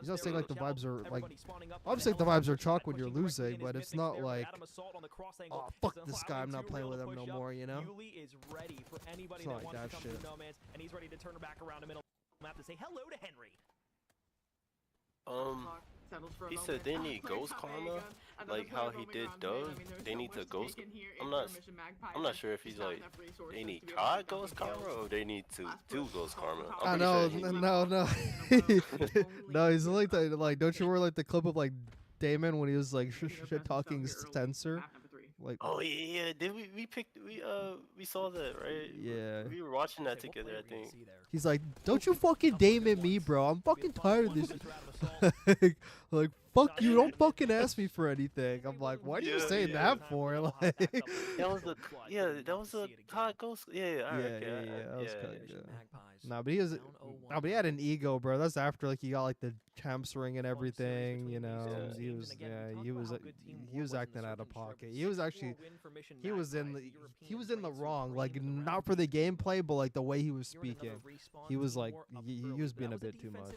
He's not saying like the vibes are like, obviously like the vibes are chalk when you're losing, but it's not like, oh fuck this guy, I'm not playing with him no more. You know, is ready for anybody that wants like to come to No Man's, and he's ready to turn back around the middle map to say hello to Henry. He said they need ghost karma, like how he did Doug. They need to ghost. I'm not sure if he's like they need COD ghost karma or they need to do ghost karma. No. No, he's like the, like, don't you remember like the clip of like Damon when he was like shit talking Sensor? Like, oh yeah, did we saw that, right? Yeah, we were watching that together, I think. He's like, don't you fucking Damon me, bro. I'm fucking tired of this. like, fuck you, don't fucking ask me for anything. I'm like, why are you saying that for? Like, that was a COD ghost. Yeah, that was kind of good. Nah, but he had an ego, bro. That's after like he got like the champs ring and everything. You know, he was acting out of pocket. He was in the wrong. Like, not for the gameplay, but like the way he was speaking. He was like he was being a bit too much.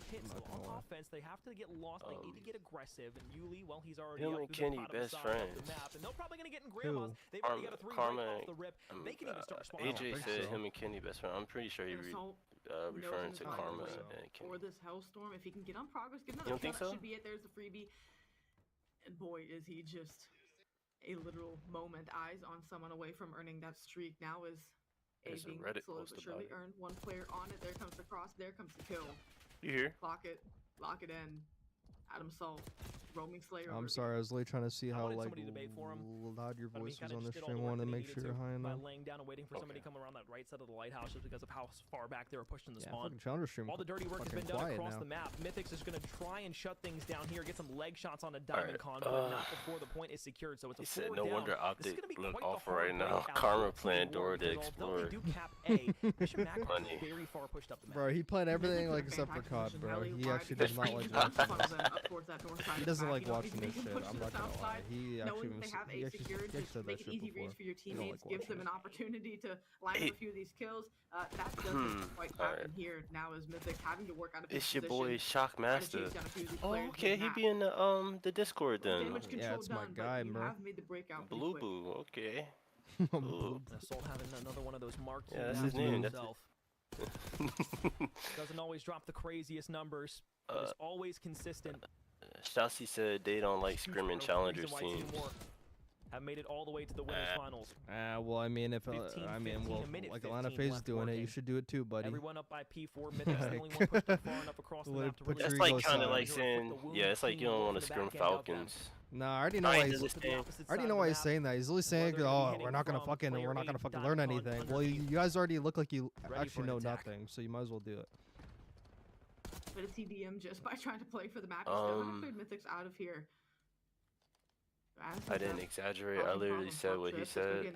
Offense, they have to get lost. They need to get aggressive. And Yuli, well, he's already him and Kenny best friends. And they're probably gonna get in grandmas. They've already got a 3 off the rip. They can even start responding. AJ said him and Kenny best friend. I'm pretty sure he referring to Karma and Kenny. Or this Hellstorm, if he can get on progress, get another shot, should be it. There's the freebie. And boy, is he just a literal moment. Eyes on someone away from earning that streak. Now is There's being slowly but surely earned. One player on it. There comes the cross. There comes the kill. You hear? Lock it in. Adam Salt. Roaming Slayer. I'm sorry, I was really trying to see how like loud your voice was on the stream. I wanted to make sure you're high enough. Laying down and waiting for somebody to come around that right side of the lighthouse just because of how far back they were pushed in the spawn. Challenger stream. All the dirty work has been done across the map. Mythics is going to try and shut things down here, get some leg shots on a Diamond Con, but not before the point is secured. So it's a 4 down. No wonder OpTic look off right now. Karma playing Dora the Explorer. Very far pushed up the map. Bro, he played everything like except for COD, bro. He actually does not like that. towards that north side. He doesn't like You know, watching this making shit. push I'm to the not gonna south lie. side, He knowing actually that they have he A actually secured, said just that make it shit easy before. reads for your He don't teammates, like gives watching them it. an opportunity to line up a few of these kills. That doesn't quite happen here. Now is Mythic having to work out of his It's your position, boy Shockmaster. Oh, okay, he be in the Discord then. Yeah, it's my guy, bro. Have made the breakout Blue Boo, okay. Blue. Assault having another one of those marks. Yeah, that's his name. That's himself. Doesn't always drop the craziest numbers, but is always consistent. Shasi said they don't like scrimming challengers teams. Have made it all the way to the winners finals. Well, I mean, if like Atlanta FaZe is doing it, you should do it too, buddy. Everyone up by P4, Mythic's the only one pushed up far enough across the map to really That's like kind of like saying, yeah, it's like you don't want to scrim Falcons. Nah, I already know why he's saying that. He's literally saying, "Oh, we're not gonna fucking learn anything." Well, you guys already look like you actually know nothing, so you might as well do it. But a TDM just by trying to play for the map. He's still gonna clear Mythic's out of here. I didn't exaggerate. I literally said what he said.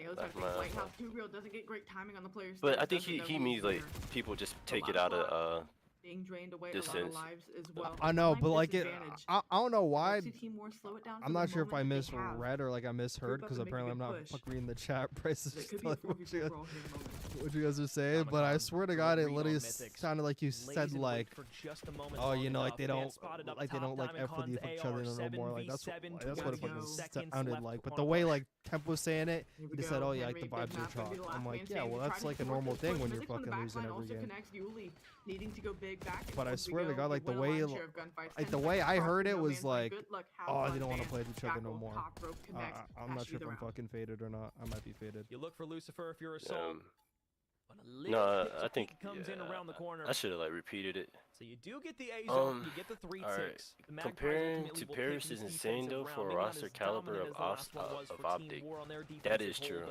But I think he means like people just take it out of being drained away distance. a lot of lives as well. I know, but like I don't know why. I'm not sure if I missed misread or like I misheard because apparently I'm not fucking reading the chat. Bryce is just telling what you guys are saying, but I swear to God, it literally sounded like you said like, oh, you know, like they don't like F with each other no more. Like that's what it fucking sounded like. But the way like Temp was saying it, he just said, oh yeah, like the vibes are chalk. I'm like, yeah, well that's like a normal thing when you're fucking losing every game. Needing to go big back. But I swear to God, like the way I heard it was like, oh, they don't want to play with each other no more. I'm not sure if I'm fucking faded or not. I might be faded. You look for Lucifer if you're Assault. No, I think comes in around the corner. I should have like repeated it. So you do get the A zone, you get the 3-6. Comparing to Paris is insane though for a roster caliber of OpTic. That is true.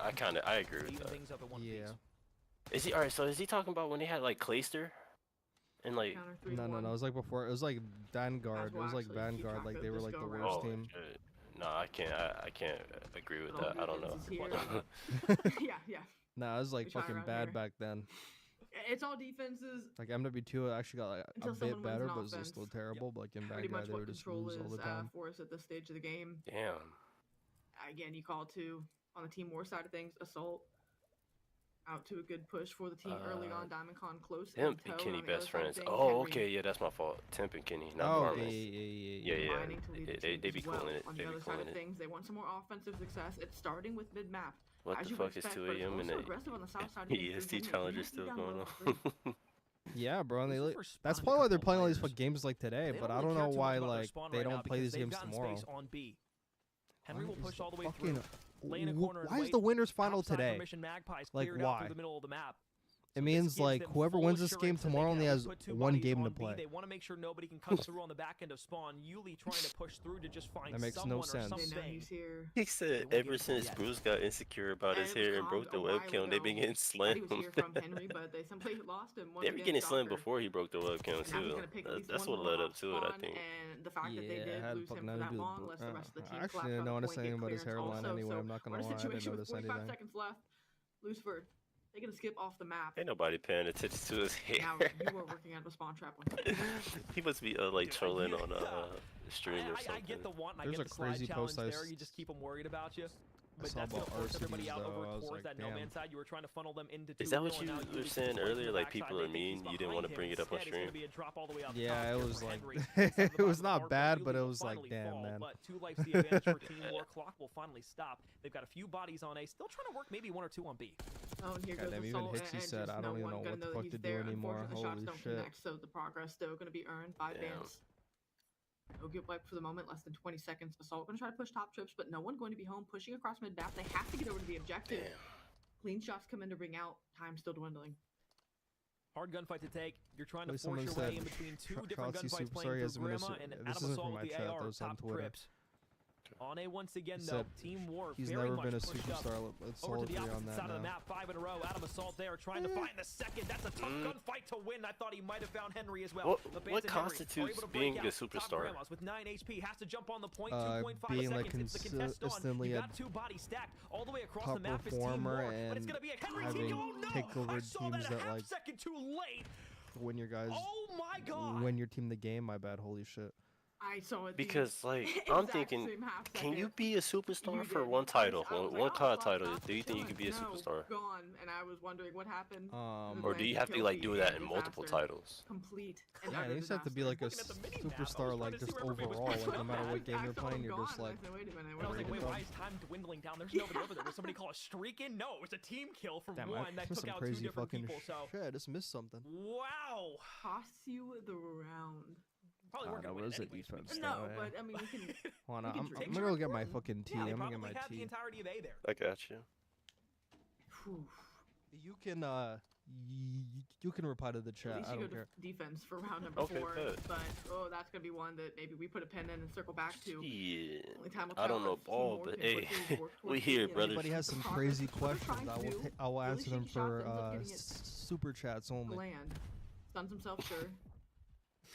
I agree with that. Yeah. Is he alright? So is he talking about when they had like Clayster, and like? No. It was like before. It was like Vanguard. It was like Vanguard. Like they were like the worst team. No, I can't agree with that. I don't know. Yeah. Nah, it was like fucking bad back then. It's all defenses. Like MW2 actually got like a bit better, but it was still terrible. But like in Vanguard, they were just lose all the time. For us at this stage of the game. Damn. Again, you call to on the team war side of things, Assault. Out to a good push for the team early on. DiamondCon close. Temp and Kenny best friends. Oh, okay, yeah, that's my fault. Temp and Kenny, not Barnes. Yeah. They be cooling it. On the other side of things, they want some more offensive success. It's starting with mid map. What the fuck is 2 a.m. and the EST challenge is still going on? Yeah, bro. And that's probably why they're playing all these games like today. But I don't know why like they don't play these games tomorrow. Henry will push all the way through. Why is the winners final today? Like why? It means like whoever wins this game tomorrow only has one game to play. They want to make sure nobody can come through on the back end of spawn. Yuli trying to push through to just find that makes no sense. He said ever since Bruce got insecure about his hair and broke the webcam, they've been getting slammed. They were getting slammed before he broke the webcam too. That's what led up to it, I think. And the fact that they did lose him for that long lets the rest of the team actually didn't know anything about his hairline anyway. I'm not gonna lie, I didn't notice anything. 45 seconds left. Lucifer. They're gonna skip off the map. Ain't nobody paying attention to his hair. Now you were working at a spawn trap one. He must be like trolling on stream or something. I get the want. I There's get a the slide crazy challenge post there. You just keep them worried about you. But that's gonna force everybody out over towards that no man's side. You were trying to funnel them into. Is that what you were saying earlier? Like people are mean. You didn't want to bring it up on stream. Yeah, it was like it was not bad, but it was like damn man. But 2 lives the advantage for Team War. Clock will finally stop. They've got a few bodies on A. Still trying to work maybe 1 or 2 on B. Oh, and here goes even Hixie said, I don't even know what the fuck to do anymore. Holy shit. So the progress still going to be earned by Vance. No get wiped for the moment, less than 20 seconds. Assault going to try to push top trips, but no one going to be home. Pushing across mid-map. They have to get over to the objective. Clean shots come in to bring out. Time still dwindling. Hard gunfight to take. You're trying to force your way in between 2 different gunfights playing for Grandma and Adam Assault with the AR top trips. On A once again though, Team War he's very never much been a pushed superstar. up Let's over all to the agree on opposite that side of the now. map. 5 in a row. Adam Assault there trying to find the second. That's a tough gunfight to win. I thought he might have found Henry as well. What constitutes being a superstar? With 9 HP, has to jump on the point. 2.5 being like seconds. It's the contest on. You got 2 bodies stacked all the way across the map. Is Team War, but it's gonna be a Henry team. Oh no! I saw that a half second too late. win your guys. Oh my God! Win your team the game. My bad. Holy shit. I saw it. Because like I'm thinking, can you be a superstar for one title, one COD title? Do you think you could be a superstar? Gone, and I was wondering what happened. Or do you have to like do that in multiple titles? Complete. Yeah, you just have to be like a superstar, like just overall, like no matter what game you're playing, you're just like. Wait a minute. I was like, wait, why is time dwindling down? There's nobody over there. Was somebody call a streak in? No, it was a team kill from one that took out two different people. So shit, I just missed something. Wow. Toss you the round. Probably weren't gonna win it anyways. No, but I mean, we can. Hold on, I'm gonna go get my fucking tea. I'm gonna get my have the tea. entirety of A there. I got you. You can you can reply to the At chat. least I you don't go care. to defense for round number 4. But that's gonna be one that maybe we put a pin in and circle back to. Yeah. Only time will I don't tell know if ball, Team but Morgan hey, would work we towards here, the brothers. Anybody has some progress crazy what we're questions, trying to do. I will Really answer them shaky shots for ends up getting it super chats only. land. Stuns himself sure.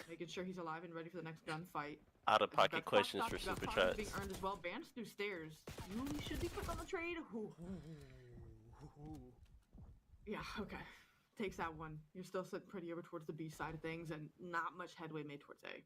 Making sure he's alive and ready for the next gunfight. Out of pocket questions for super chats. Being earned as well. Vance through stairs. You should be put on the trade. Yeah, okay. Takes that one. You're still sitting pretty over towards the B side of things, and not much headway made towards A.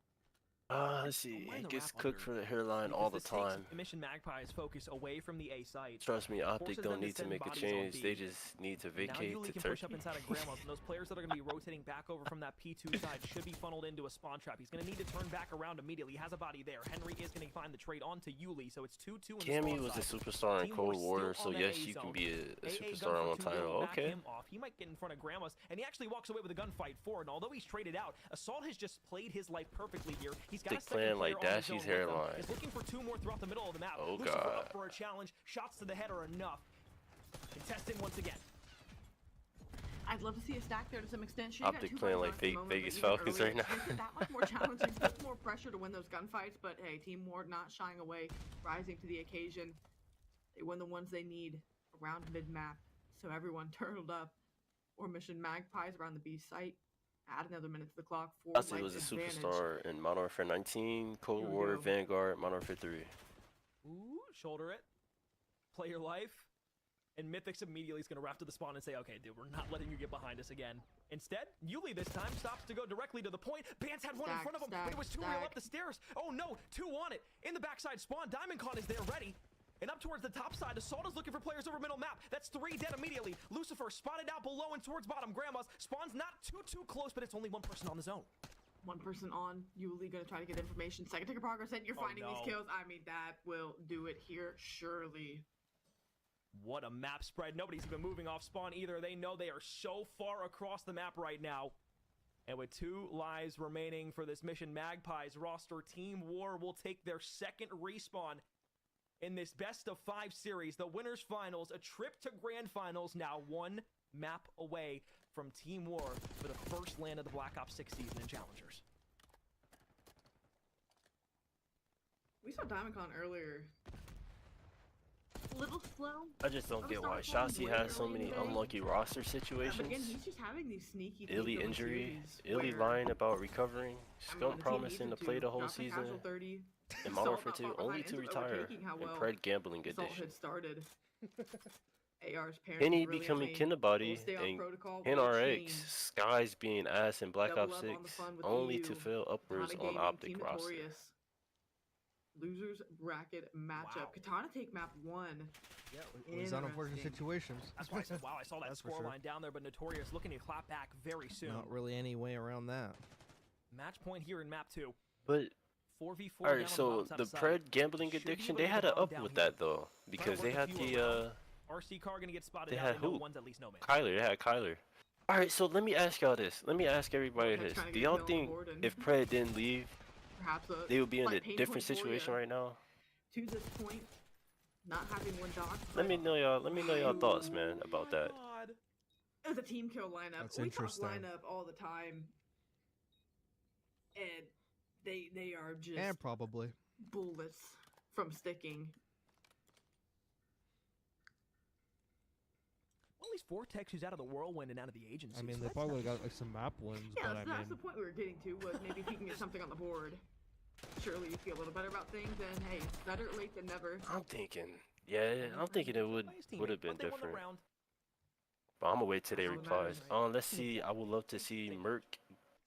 Let's see. It gets cooked for the hairline all the time. The Mission Magpies focus away from the A site. Trust me, OpTic don't need to make a change. They just need to vacate now to can Turkey. push up inside of Grandma's, and those players that are going to be rotating back over from that P2 side should be funneled into a spawn trap. He's going to need to turn back around immediately. He has a body there. Henry is going to find the trade onto Yuli, so it's 2-2 in the Cammy was a superstar in Cold War, so yes, you can be a superstar on one title. Okay. He might get in front of Grandma's, and he actually walks away with a gunfight forward. And although he's traded out, Assault has just played his life perfectly here. He's got a second player Dashy's hairline. Is looking for 2 more throughout the middle of the map. Oh Lucifer God. up for a challenge. Shots to the head are enough. Contestant once again. I'd love to see a stack there to some extent. OpTic playing like fake Vegas Falcons right now. That much more challenging, puts more pressure to win those gunfights. But hey, Team Ward not shying away, rising to the occasion. They win the ones they need around mid-map. So everyone turtled up. Or Mission Magpies around the B site. Add another minute to the clock. OpTic was a superstar in Modern Warfare 19, Cold War, Vanguard, Modern Warfare 3. Ooh, shoulder it. Play your life. And Mythic's immediately is going to wrap to the spawn and say, okay, dude, we're not letting you get behind us again. Instead, Yuli this time stops to go directly to the point. Bance had one in front of him, but it was too real up the stairs. Oh no, 2 on it. In the backside spawn, DiamondCon is there ready. And up towards the top side, Assault is looking for players over middle map. That's 3 dead immediately. Lucifer spotted out below and towards bottom. Grandma's spawn's not too close, but it's only 1 person on the zone. 1 person on. Yuli gonna try to get information. Second tick of progress, and you're finding these kills. I mean, that will do it here, surely. What a map spread. Nobody's even moving off spawn either. They know they are so far across the map right now. And with 2 lives remaining for this Mission Magpies roster, Team War will take their 2nd respawn in this best of 5 series. The winners finals, a trip to grand finals, now 1 map away from Team War for the first land of the Black Ops 6 season in Challengers. We saw DiamondCon earlier. A little slow. I just don't get why Shotzi has so many unlucky roster situations. Again, he's just having these sneaky Illy injury, Illy lying about recovering, Scum promising to play the whole season. In Modern Warfare 2, only to retire, and Pred gambling edition. Penny becoming Kinabody, and NRX, Skies being ass in Black Ops 6, only to fail upwards on OpTic roster. Losers bracket matchup. Katana take map 1. Yeah, it was unfortunate situations. That's why I said, wow, I saw that scoreline down there, but Notorious looking to clap back very soon. Not really any way around that. Match point here in map 2. But 4v4. Alright, so the Pred gambling addiction, they had to up with that though, because they had the RC car gonna get spotted. They had who? One's at least no man. Kyler. They had Kyler. Alright, so let me ask y'all this. Let me ask everybody this. Do y'all think if Pred didn't leave, they would be in a different situation right now? To this point, not having 1 dog. Let me know y'all thoughts, man, about that. As a team kill lineup, That's we interesting. talk lineup all the time, and they are just And probably bullets from sticking. Well, at least Vortex is out of the whirlwind and out of the agency. I mean, so they that's probably nice. got like some map wins, Yeah, but that's the point we were getting to, was maybe if he can get something on the board. Surely you feel a little better about things, and hey, better late than never. I'm thinking it would have been different. But I'm gonna wait till they replies. Let's see. I would love to see Merc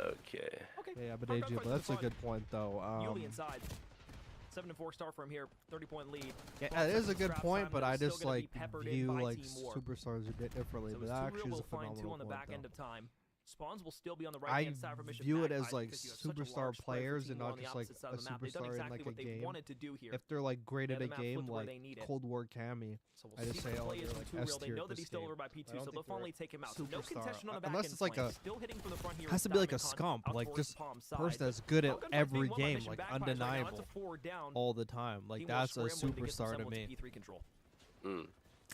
Okay. Yeah, but AJ, but that's a good point though. Yuli inside. 7-4 start from here, 30-point lead. Yeah, it is a good point, but I just like view like superstars a bit differently. But that actually is a phenomenal on the back point, end of time. Spawns will still be on the I right-hand side for Mission view it Magpie as like because you have such a superstar large spread for players Team and One not on the just like opposite side a of the map. They've done superstar in exactly like a what they game. wanted to do here. If they're like great at Yeah, a the map game flipped where like they need it. Cold War Cammy, So we'll I just see say if the oh play they're isn't like too S real. They tier know at that this he's still game. over by I P2, don't so think they'll they're finally take him out. So no superstar. contention on the back Unless end it's like flank. a Still hitting from the front here. has to be like a scump, like just person that's good at every game, like undeniable all the time. Like that's a superstar to me.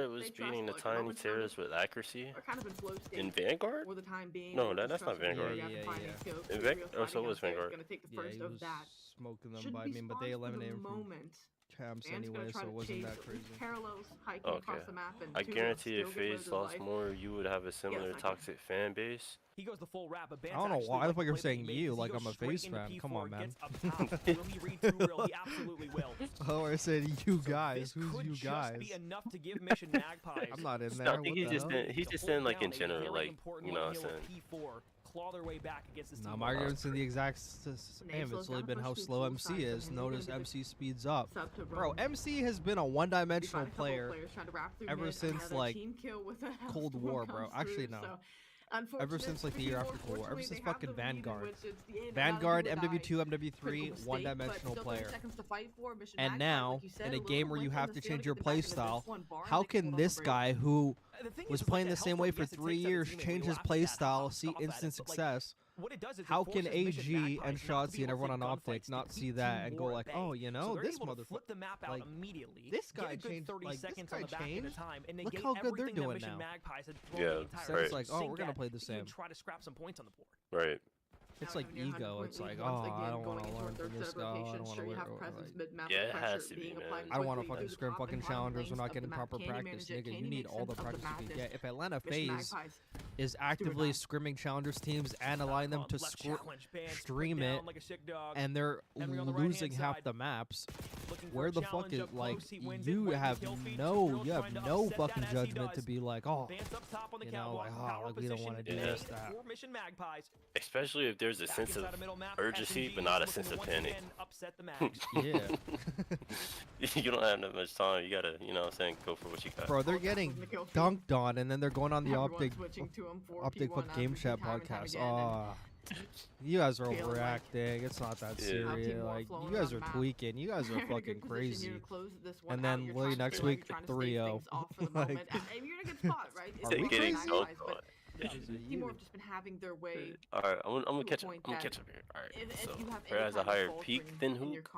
Riot was beating the tiny terrorists with accuracy in Vanguard? For the time being, No, that's not Vanguard. Yeah. In so was Vanguard. Gonna take the Yeah, first he of was that. smoking them, Shouldn't but I be mean, but they spawned for the eliminated him from moment. champs Van's gonna anyway, try so to it wasn't chase that crazy. parallels hiking Okay. across the map, and I Tuzo guarantee still if gets rid of FaZe the lost life. more, you would have a similar I can- toxic fan base. He goes the full wrap, but I don't know why. I thought you were saying you, like I'm a FaZe fan. Come on, man. Will he read through real? He absolutely will. Oh, I said you guys. Who's Could you just guys? be enough to give Mission Magpies. I'm not in No, there. I think What the hell? he's just in like in general, like, you know what I'm saying. P4 claw their way back against this team. No, my argument's in the exact same. It's really been how slow MC is. Notice MC speeds up. Bro, MC has been a one-dimensional player ever since, like, Cold War, bro. Actually, no. Ever since, like, the year after Cold War. Ever since fucking Vanguard. Vanguard, MW2, MW3, one-dimensional player. And now, in a game where you have to change your playstyle, how can this guy, who was playing the same way for 3 years, change his playstyle, see instant success? How can AG and Shotzi and everyone on OpTic not see that and go like, oh, you know, this motherfucker, like, this guy changed, like, this guy changed. Look how good they're doing now. Yeah, It's like, oh, we're gonna play the same. Try to scrap some points on the board. Right. It's like ego. It's like, oh, I don't want to learn from this guy. I don't want to learn. Yeah, it has to be, man. I don't want to fucking scrim fucking challengers. We're not getting proper practice, nigga. You need all the practice you can get. If Atlanta FaZe is actively scrimming challengers teams and allowing them to stream it, and they're losing half the maps, where the fuck is, like, you have no fucking judgment to be like, oh, you know, like, oh, like, we don't want to do this, that. Especially if there's a sense of urgency, but not a sense of panic. Yeah. You don't have that much time. You gotta, you know what I'm saying, go for what you got. Bro, they're getting dunked on, and then they're going on the OpTic Fuck Game Chat podcast. Oh, you guys are overreacting. It's not that serious. Like, you guys are tweaking. You guys are fucking crazy. And then literally next week, 3-0. Like, you're in a good spot, right? Are we crazy? Team have just been having their way. All right, I'm gonna catch up. I'm gonna catch up here. All right. So, Prey has a higher peak than Hook.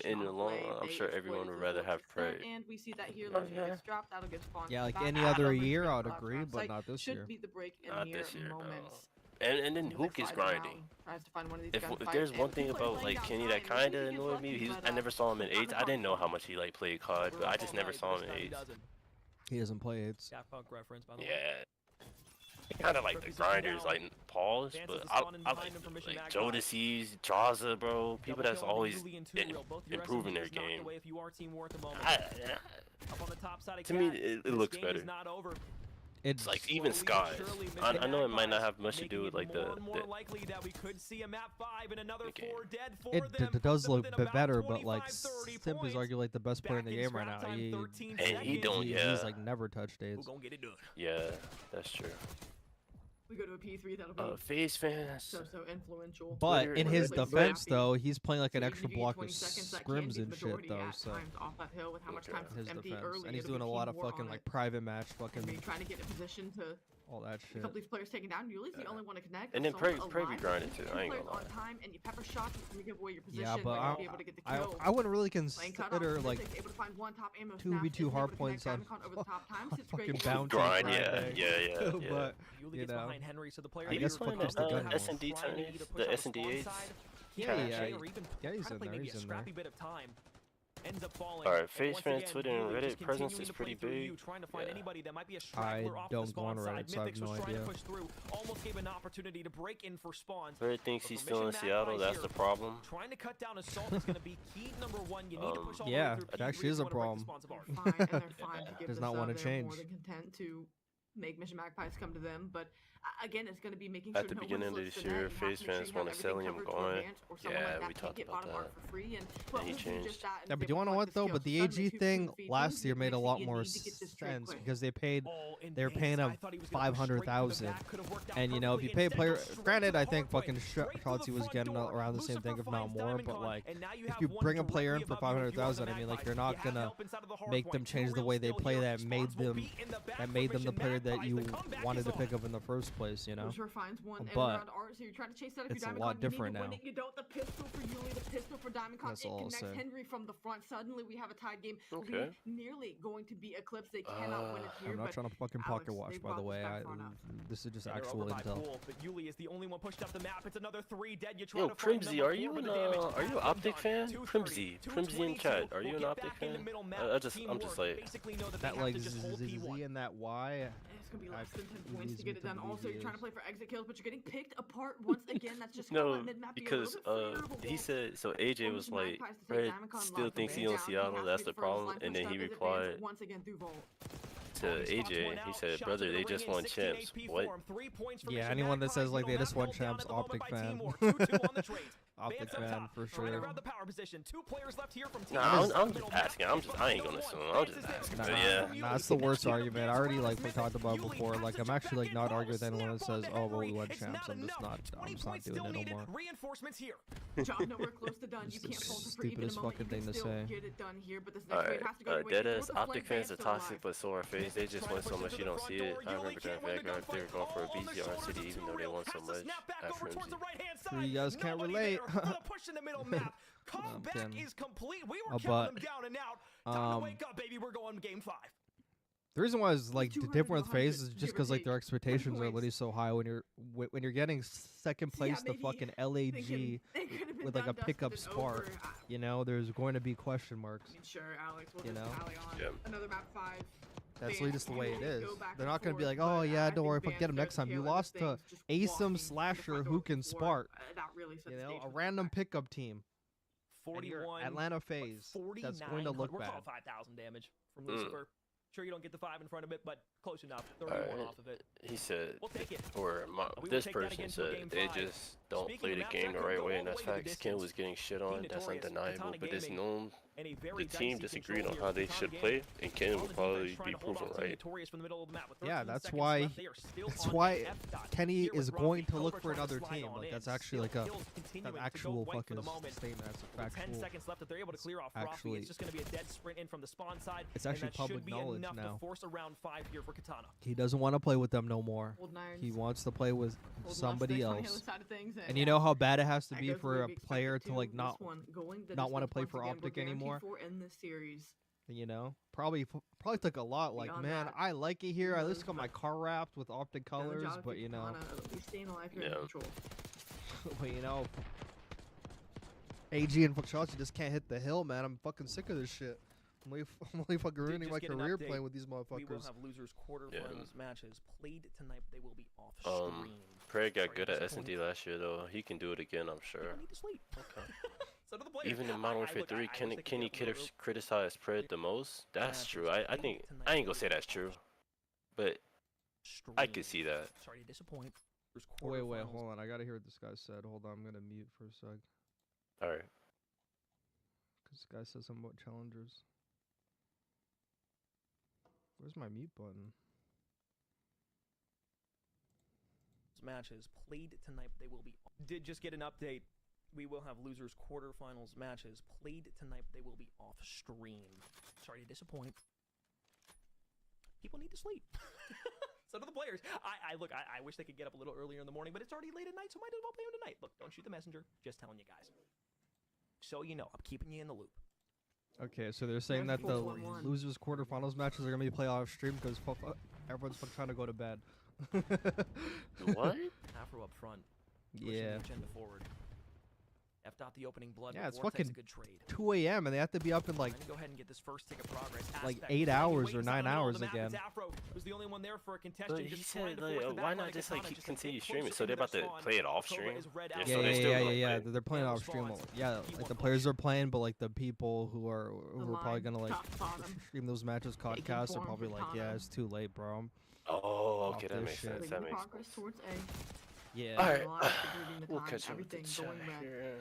In the long run, I'm sure everyone would rather have Prey. And we see that here. Gets dropped. That'll get spawned. Yeah, like any other year, I'd agree, but not this year. Should be the break in Not here this year. moments. And then Hook is grinding. If there's one thing about like Kenny that kind of annoyed me, I never saw him in 8s. I didn't know how much he like played COD, but I just never saw him in 8s. He doesn't play 8s. Daft Punk reference, by the way. Yeah. Kind of like the grinders, like pause, but I like Jodeci's, Jaza, bro. People that's always improving their game. To me, it looks better. It's like even Skies. I know it might not have much to do with like the it does look better, but like Simp is arguably like the best player in the game right now. He's like never touched AIDS. Yeah, that's true. We go to a P3, that'll be FaZe fans. So influential. But in his defense, though, he's playing like an extra block of scrims and shit, though. So his defense, and he's doing a lot of fucking like private match, fucking trying to get in position to all that shit. A couple these players taken down. Yuli's the only one to connect. And then Prey be grinding too. I ain't gonna lie. Time and you pepper shots you give away your position. Yeah, but I wouldn't really consider like 2v2 hard points on fucking bounty. Grind, yeah. But you know, Henry, so the player I guess fuck up the gun. S&D tournament, the S&D 8s. Yeah, he's in there. He's in there. Alright, FaZe fans, Twitter, and Reddit presence is pretty big. I don't go on Reddit, so I have no idea. Reddit thinks he's still in Seattle, that's the problem. Yeah, it actually is a problem. Does not want to change. More than content to make Mission Magpies come to them, but again, it's going to be making sure at the beginning of this year, FaZe fans want to sell him going. Yeah, we talked about that. And he changed. Yeah, but do you want to know what though? But the AG thing last year made a lot more sense because they were paying him $500,000, and you know if you pay a player, granted I think fucking Shotzi was getting around the same thing if not more, but like if you bring a player in for $500,000, I mean like you're not gonna make them change the way they play that made them the player that you wanted to pick up in the first place, you know. But it's a lot different now. You don't the pistol for Yuli, the pistol for Diamond Con. It connects Henry from the front. Suddenly we have a tied game. Okay. Nearly going to be eclipsed. They cannot win it here. I'm not trying to fucking pocket watch, by the way. This is just actual intel. But Yuli is the only one pushed up the map. It's another 3 dead. Yo, Crimsy, are you an OpTic fan? Crimsy in chat. Are you an OpTic fan? I'm just like that like Z and that Y. It's gonna be less than 10 points to get it done. Also, you're trying to play for exit kills, but you're getting picked apart once again. That's just no, because he said so. AJ was like, Red still thinks he's on Seattle. That's the problem. And then he replied, to AJ. He said, "Brother, they just won champs." What? Yeah, anyone that says like they just won champs, OpTic fan. OpTic fan for sure. Nah, I'm just asking. I ain't gonna assume. I'm just asking. But yeah. Nah, that's the worst argument. I already like we talked about before. Like I'm actually like not arguing with anyone that says, "Oh, well, we won champs." I'm just not doing it no more. Reinforcements here. Job nowhere close to done. You can't hold it for even a Stupidest moment. fucking thing to say. Get it done here, but this next raid has to go away. Deadass OpTic fans are toxic, but so are FaZe. They just win so much you don't see it. I remember during Vanguard, they were going for a BZR city even though they won so much after MZ. You guys can't relate. Comeback is complete. We were counting them down and out. Time to wake up, baby. We're going game 5. The reason why is like different with FaZe is just because like their expectations are literally so high when you're getting second place to fucking LAG with like a pickup spark. You know, there's going to be question marks. Sure, Alex. We'll you know, another map 5. That's literally just the way it is. They're not going to be like, oh yeah, don't worry if I get him next time. You lost to Asum Slasher who can spark. You know, a random pickup team. 41 Atlanta FaZe. That's going to look We're bad. calling 5,000 damage from Lucifer. Sure, you don't get the 5 in front of it, but close enough. 31 off of it. He said, we'll take it. or this person said, they just don't play the game the right way, and that's fact. Skin was getting shit on, that's undeniable, but it's known the team disagreed on how they should play, and Ken will probably be proven right. Yeah, that's why Kenny is going to look for another team. Like that's actually like an actual fucking statement. That's a factual. 10 seconds left if they're able to clear off Rafi. It's just going to be a dead sprint in from the spawn side. It's actually public knowledge enough now. To force a round 5 here for Katana. He doesn't want to play with them no more. He wants to play with somebody else. And you know how bad it has to be for a player to like not want to play for OpTic anymore. You know, probably took a lot. Like, man, I like it here. I just got my car wrapped with OpTic colors, but you know, but you know, AG and Fakshotzi just can't hit the hill, man. I'm fucking sick of this shit. I'm only fucking ruining my career playing with these motherfuckers. We will have losers quarterfinals matches played tonight, but they will be off stream. Craig got good at S&D last year, though. He can do it again, I'm sure. I need to sleep. Okay. So do the players. Even in Modern Warfare 3, Kenny criticized Pred the most. That's true. I think I ain't gonna say that's true, but I could see that. Sorry to disappoint. Wait, hold on. I gotta hear what this guy said. Hold on, I'm gonna mute for a sec. All right. This guy said something about challengers. Where's my mute button? Matches played tonight, but they will be. Did just get an update. We will have losers quarterfinals matches played tonight, but they will be off stream. Sorry to disappoint. People need to sleep. So do the players. I wish they could get up a little earlier in the morning, but it's already late at night, so might as well play them tonight. Look, don't shoot the messenger. Just telling you guys. So you know, I'm keeping you in the loop. Okay, so they're saying that the losers quarterfinals matches are gonna be played off stream because everyone's trying to go to bed. What? Afro up front. Yeah. Agenda forward. F-dot the opening blood. Yeah, it's Vortex, fucking good trade. 2 a.m. and they have to be up in like Go ahead and get this first tick of progress. like 8 hours or 9 hours again. Afro was the only one there for a But contestant. he said, like, why not just like continue streaming? So they're about to play it off stream. Yeah. They're playing off stream. Yeah, like the players are playing, but like the people who are probably gonna like stream those matches podcast are probably like, yeah, it's too late, bro. Oh, okay, that makes sense. That makes sense. Yeah. All right. We'll catch up with the chat here.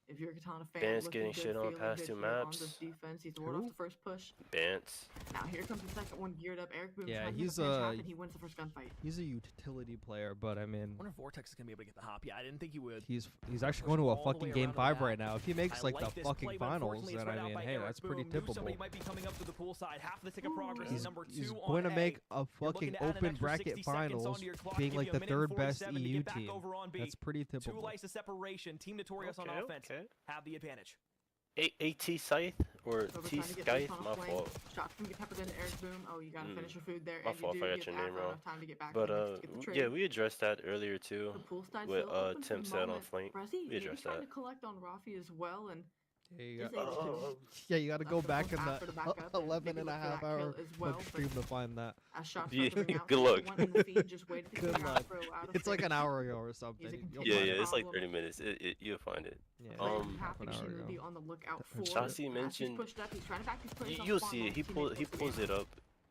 If you're a Katana fan, Bance getting shit on past 2 maps. Defense, he's the one off the first push. Bance. Now here comes the second one geared up. Eric Boom. Yeah, he wins the first gunfight. He's a utility player, but I mean, I wonder if Vortex is gonna be able to get the hop. Yeah, I didn't think he would. He's actually going to a fucking game 5 right now. If he makes like the fucking finals, then I mean, hey, that's pretty typical. Might be coming up to the pool side. Half the tick of progress. He's #2 going to make a fucking open bracket finals, being like the 3rd best EU team. That's pretty typical. 2 lights of separation. Team Notorious on offense have the advantage. AT Scythe or T Scythe? My fault. Shots can get peppered into Eric Boom. Oh, you gotta finish your food there. My fault if I got your name wrong. But yeah, we addressed that earlier too. With Tim said on flank. We addressed that. Trying to collect on Rafi as well, and yeah, you got to go back in that 11.5-hour stream to find that. Yeah, good luck. Good luck. It's like an hour ago or something. Yeah, it's like 30 minutes. You'll find it. Yeah, Chassis mentioned. You'll see it. He pulls it up.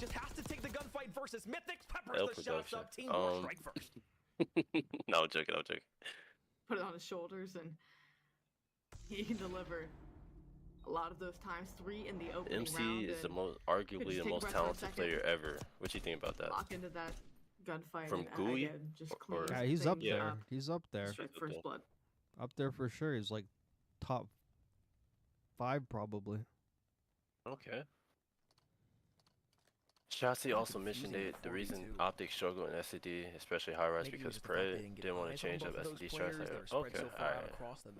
just has to take the gunfight versus Mythics. Peppers the shots up. Team War strike first. No, I'm joking. I'm joking. Put it on his shoulders, and he can deliver a lot of those times. 3 in the opening MC round. is arguably the most talented player ever. What you think about that? Lock into that gunfight. From and, GUI? again, just clean Yeah, he's up things there. up. He's up there. Strike first blood. Up there for sure. He's like top 5 probably. Okay. Shotzi also mentioned the reason OpTic struggled in SCD, especially high rise, because Pred didn't want to change up SCD strats. Okay, alright.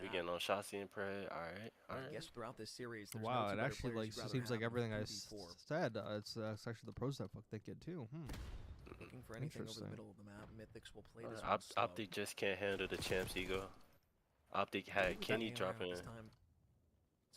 We getting on Shotzi and Pred. Alright, alright. I guess throughout this series, Wow, it actually like seems like everything I said. It's actually the pros that fuck they get too. Looking for anything over the middle of the map, Mythics will play this OpTic just can't handle the champ's ego. OpTic had Kenny dropping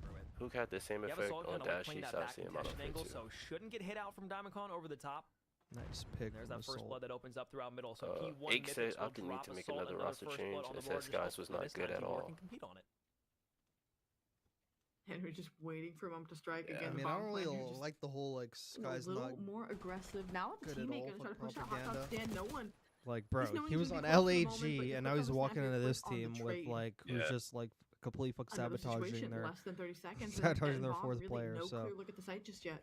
through it. Who had the same effect on Dashy? So I see him on angle, so shouldn't get hit out from Diamondcon over the top. Nice pick. There's that first blood that opens up throughout middle. So Ake said I didn't need to make another roster change. It says Skies was not good at all. Can compete on it. Henry just waiting for him to strike again. I mean, I don't really like the whole like Skies a little not more aggressive. Now the teammate gonna try to push out hot top stand. No one. Like, bro, he was on LAG and now he's walking into this team with like who's just like completely sabotaging their less than 30 seconds. sabotaging their fourth player. No so clear look at the site just yet.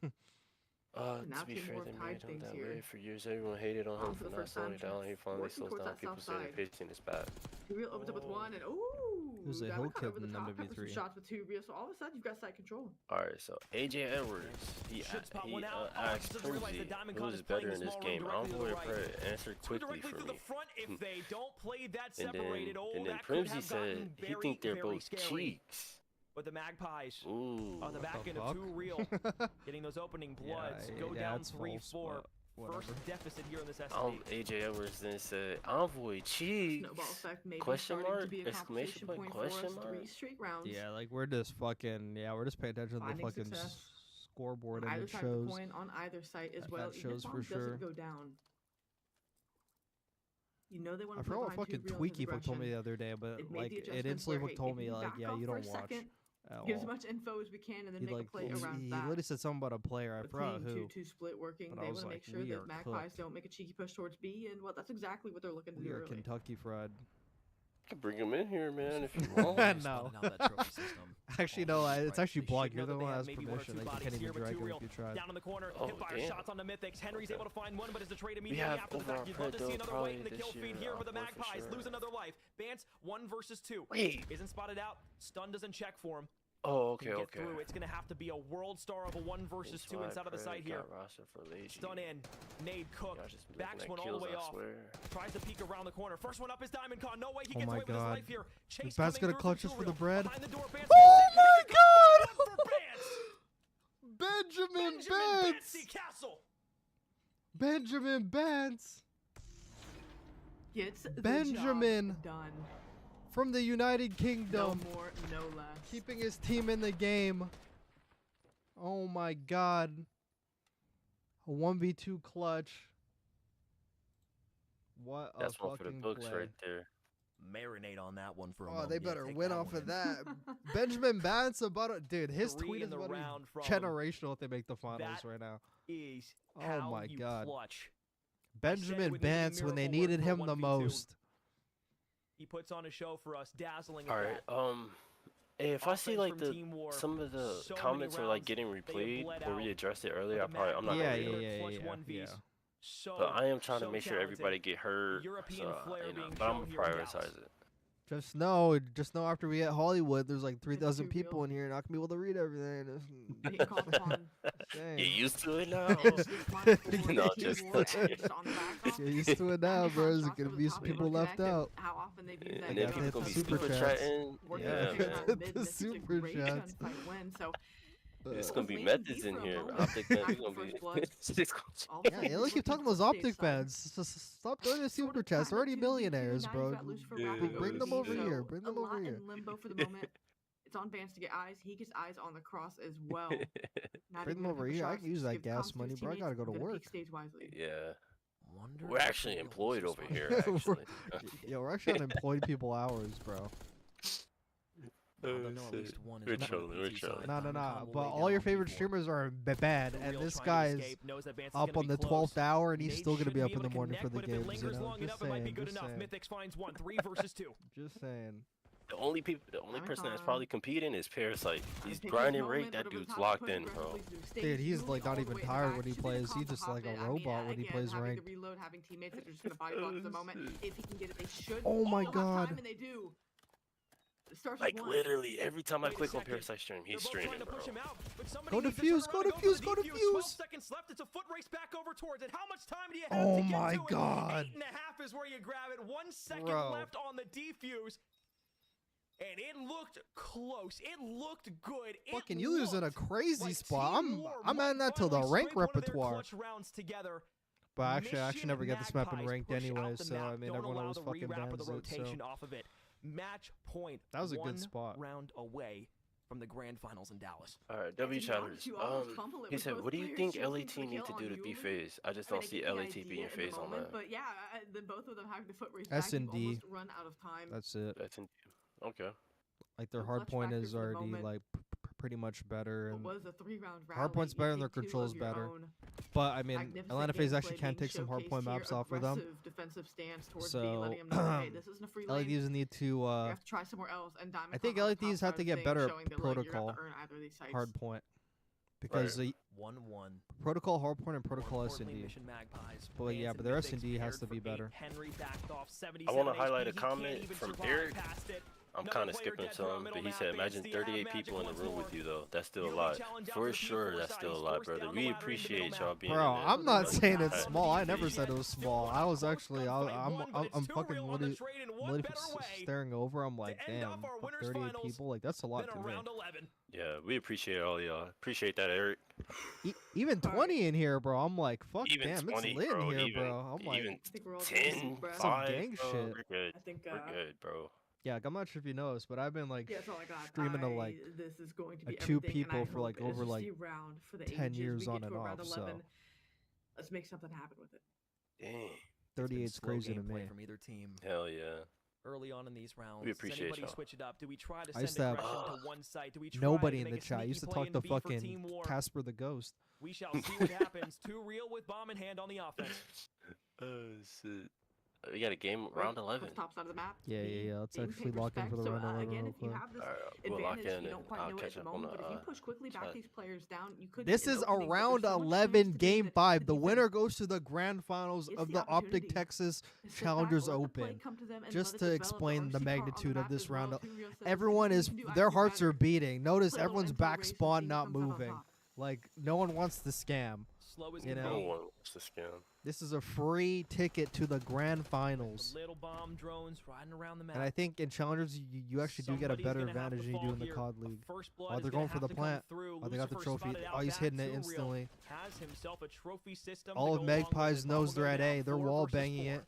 To be fair, they made him that way for years. Everyone hated on him for not slowing down. He finally slows down. People say the pacing is bad. Real opens up with one, and He was a that hill went kid over the in top. Pepper some MW3. shots with two real, so all of a sudden you've got side control. Alright, so AJ Edwards, he asked Promzy who's better in this game. Envoy or Pred? Answer quickly for me. If they don't play that And separated, then Promzy said he think they're both cheeks. But the Magpies Ooh. on the back end of 2 real, getting those opening bloods, go down 3-4. First deficit here in this SD. AJ Edwards then said, Envoy cheeks? Snowball effect maybe Question starting mark? to be a Exclamation point? competition point Question for us. mark? 3 straight rounds. Yeah, like we're just fucking. Yeah, we're just paying attention to the Finding fucking success scoreboard, on and either it side of the shows. coin on either site as That well. shows Even for if bomb sure. doesn't go down. You know they want I to play forgot what behind fucking 2 real Tweaky told me the other day, but It made like the it adjustments instantly where, hey, told if me you like, back yeah, off you for a don't watch. second, Get as much info as we can, and then make a play around he that. literally said something about a player. I forgot who. 2-2 split working. They want to make sure that Magpies don't make a cheeky push towards B, and well, that's exactly what they're looking to do. We are Kentucky Fried. You can bring him in here, man, if you want. No. Actually, no. It's actually blocked. You're the one that has permission. Like, you can't even drag him if you try. Down in the corner, oh, hit fire shots on the Mythics. Henry's able to find one, but is the trade We immediately have after the fact. You'd love to see another probably weight in the kill feed here, but the Magpies lose another life. Bance 1 versus 2. Wait. Isn't spotted out. Stun doesn't check for him. Oh, okay, Get through. It's gonna have to be a world star of a 1 versus 2 inside of the site here. Stun in, nade cooked, backs one all the way off. Tries to peek around the corner. First one up is Diamond Con. No way he gets away with his life here. Chase Bats gonna clutch us for the bread. Oh my god! Benjamin Bance! Benjamin Bance! Gets Benjamin done. From the United Kingdom. No more, no less. Keeping his team in the game. Oh my god. A 1v2 clutch. What That's a one for the fucking books play. right there. Marinate on that one for a Oh, moment. they better win off of that. Benjamin Bance about it. Dude, his tweet is about generational if they make the finals right now. Oh my god. Benjamin Bance when they needed him the most. He puts on a show for us, dazzling. All right, hey, if I see like some of the comments are like getting replayed or we addressed it earlier, I'm not gonna read it. But I am trying to make sure everybody get heard, so, but I'm gonna prioritize it. Just know after we hit Hollywood, there's like 3,000 people in here, not gonna be able to read everything. Get used to it now. No, just get used to it now, bro. There's gonna be some people left out. And then people gonna be super chatting. Yeah, the super chats. It's gonna be methods in here. OpTic fans, we're gonna be. Yeah, let's keep talking about those OpTic fans. Just stop doing the super chats. They're already millionaires, bro. Bring them over here. Bring them over here. In limbo for the moment. It's on Vance to get eyes. He gets eyes on the cross as well. Bring them over here. I can use that gas money, bro. I gotta go to work. Yeah. We're actually employed over here. Actually. Yeah, we're actually on employed people hours, bro. We're chilling. No. But all your favorite streamers are bad, and this guy is up on the 12th hour, and he's still gonna be up in the morning for the games. You know, just saying. Just saying. The only person that's probably competing is Parasite. He's grinding rate. That dude's locked in, bro. Dude, he's like not even tired when he plays. He's just like a robot when he plays ranked. Oh my god. Like literally every time I click on Parasite stream, he's streaming, bro. Go defuse, go defuse, go defuse. 12 seconds left. It's a foot race back over towards it. How much time do you have to get my to god. it? 8.5 is where you grab it. 1 second left on the defuse. And it looked close. It looked good. Fucking you losing a crazy spot. I'm adding that to the rank repertoire. But actually, I actually never get this map in ranked anyway, so I mean everyone always fucking bans it. So. Match point. That was a good spot. Round away from the grand finals in Dallas. All right, W Challenge. He said, "What do you think LAT need to do to be phase? I just don't see LAT being phase on that." But yeah, both of them have the foot race. S&D. Run out of time. That's it. Okay. Like their hardpoint is already like pretty much better, and was a 3-round hardpoint's better and their control's better. But I mean, Atlanta FaZe actually can take some hardpoint maps off for them. So LATs need to. Have to try somewhere else. And I think LATs have to get better at protocol hardpoint. Because 1-1 protocol hardpoint and protocol S&D. But yeah, but their S&D has to be better. I want to highlight a comment from Eric. I'm kind of skipping some, but he said, imagine 38 people in the room with you, though. That's still a lot. For sure, that's still a lot, brother. We appreciate y'all being Bro, I'm not saying it's small. I never said it was small. I was actually, I'm fucking literally staring over. I'm like, damn, 38 people? Like, that's a lot to me. Yeah, we appreciate all y'all. Appreciate that, Eric. Even 20 in here, bro. I'm like, fuck, even damn, 20, it's lit bro, in here, even, bro. I'm like, even 10, some 5, gang bro, shit. We're good. We're good, bro. Yeah, I'm not sure if you know this, but I've been like streaming to like this is going to be 2 people for like over like 10 years on and off. So let's make something happen with it. Dang. 38's crazy to me. From either team. Hell yeah. early on in these rounds? We appreciate Does anybody y'all. switch it up? Do we try to I used send to have aggression to one side? Do we try nobody to in make the a chat. I sneaky used to play talk in to B for fucking Team War? Casper the Ghost. We shall see what happens. Too real with bomb in hand on the offense. Shit. We got a game round 11. Top side of the map. Yeah. Let's Being actually paid lock in for the respect. round 11 Again, real if you quick. have this we'll lock advantage, in you and don't quite I'll know it at catch the up on moment, the, but if you push quickly back chat. these players down, you could This get an is a opening, but round there's so much 11 space to game do 5. The defense. winner goes to the grand finals It's of the the OpTic opportunity Texas to sit back, Challengers let the play Open. come to them, and Just let it to develop. explain the RC car on magnitude map of this as well. round. Two real says Everyone you is, can do their active hearts are matter. beating. Notice Play a little everyone's intel back race and spawn see who not comes out on moving. top. Like, no one wants to scam. Slow as You can know? No be. one wants to scam. This is a free ticket to the grand finals. The little bomb drones riding around the map. And I think in Challengers, you actually do get a Somebody's better gonna have advantage to than you do fall in the here. COD A League. first blood Oh, is they're gonna going for have the to come plant. through. Oh, they got the Lucifer trophy. spotted Oh, out he's back. hitting it Too real. instantly. Has himself a trophy system All to of go along with Magpies it. knows Bomb they're will at go A. down. They're 4 wall versus banging 4. it.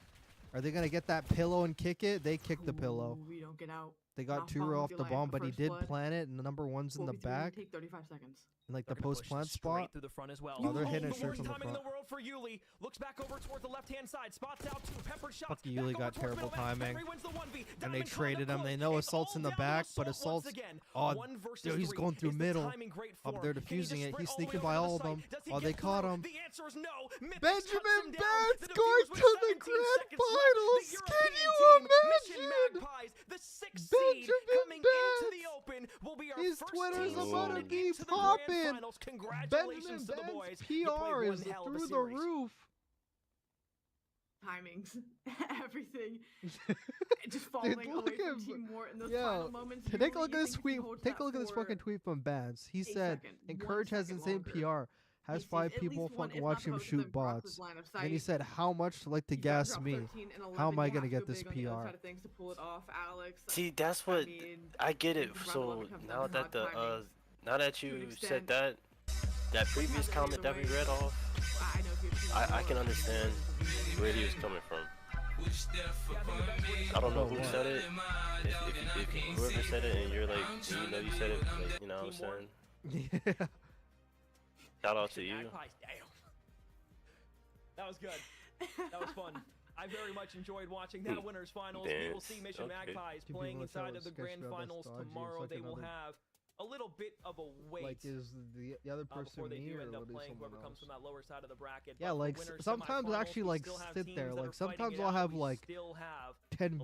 Are they going to get that pillow and kick it? They kicked the pillow. We don't get out. They got Off 2 bomb off with your the life, bomb, the but he first did blood. plant it, and the number one's in the 4v3, back. Take 35 seconds. In like They're the gonna post push plant straight spot. through the front as well. Oh, they're Ooh, hitting it the straight worst from the timing in front. the world for Yuli. Looks back over towards the left-hand side. Spots out 2 peppered shots. Fucking Back Yuli over got towards terrible middle man. timing. Henry wins the 1v. And they Diamond traded him. close. They know It's Assault's in all the down to back, but Assault once Assault's... again. Oh, 1 versus dude, he's 3. going through Is the middle. timing great for Up there him? Can he defusing just it. sprint He's all the way sneaking over by to the all of site? them. Does he Oh, get they caught through? him. The answer is no. Mythics cuts Benjamin him down. Benz The going defuse with to the 17 grand seconds left. finals. The Can European you team, Mission imagine? Magpies, the 6th seed coming into the open, will be our His first Twitter's team about to seeded be into the grand popping. finals. Congratulations to the Benjamin boys. Ben's You played PR one is hell of a through the series. roof. Timings, everything, just falling away from Team War in those final moments. You Take a really look at this think if tweet. you hold Take a that look at this for fucking tweet from Bans. He a said, second, "Encourage 1 has second insane longer. PR. Has He 5 sees at people least one, fucking if watch not him both of shoot them cross bots." his line of Then he sight. said, "How much like to You've got to gas drop me? 13 and How am 11. I You gonna have get to go this big on the other PR?" side of things to pull it off, Alex. See, that's what I get it. round So 11 comes now down to that the hard timing. now that To an you extent, said that previous comment that we read off, I know if you're I can understand where he was coming from. I don't know who said it. If whoever said it and you're like, you know you said it, like, you know what I'm saying? Yeah. Shout out to you. Magpies, damn. That was good. That was fun. I very much enjoyed watching that winners finals. We will see Mission Magpies Two playing people inside tell of the us sketch grand about finals nostalgia. It's tomorrow. like They will another- have a little bit of a wait. Like, is the other person before they me do or end up what is playing someone whoever comes else? from that lower side of the bracket. Yeah, But for like winners sometimes I semifinals, actually we like still have sit teams there. that Like are fighting sometimes it I'll out. have We like still have 10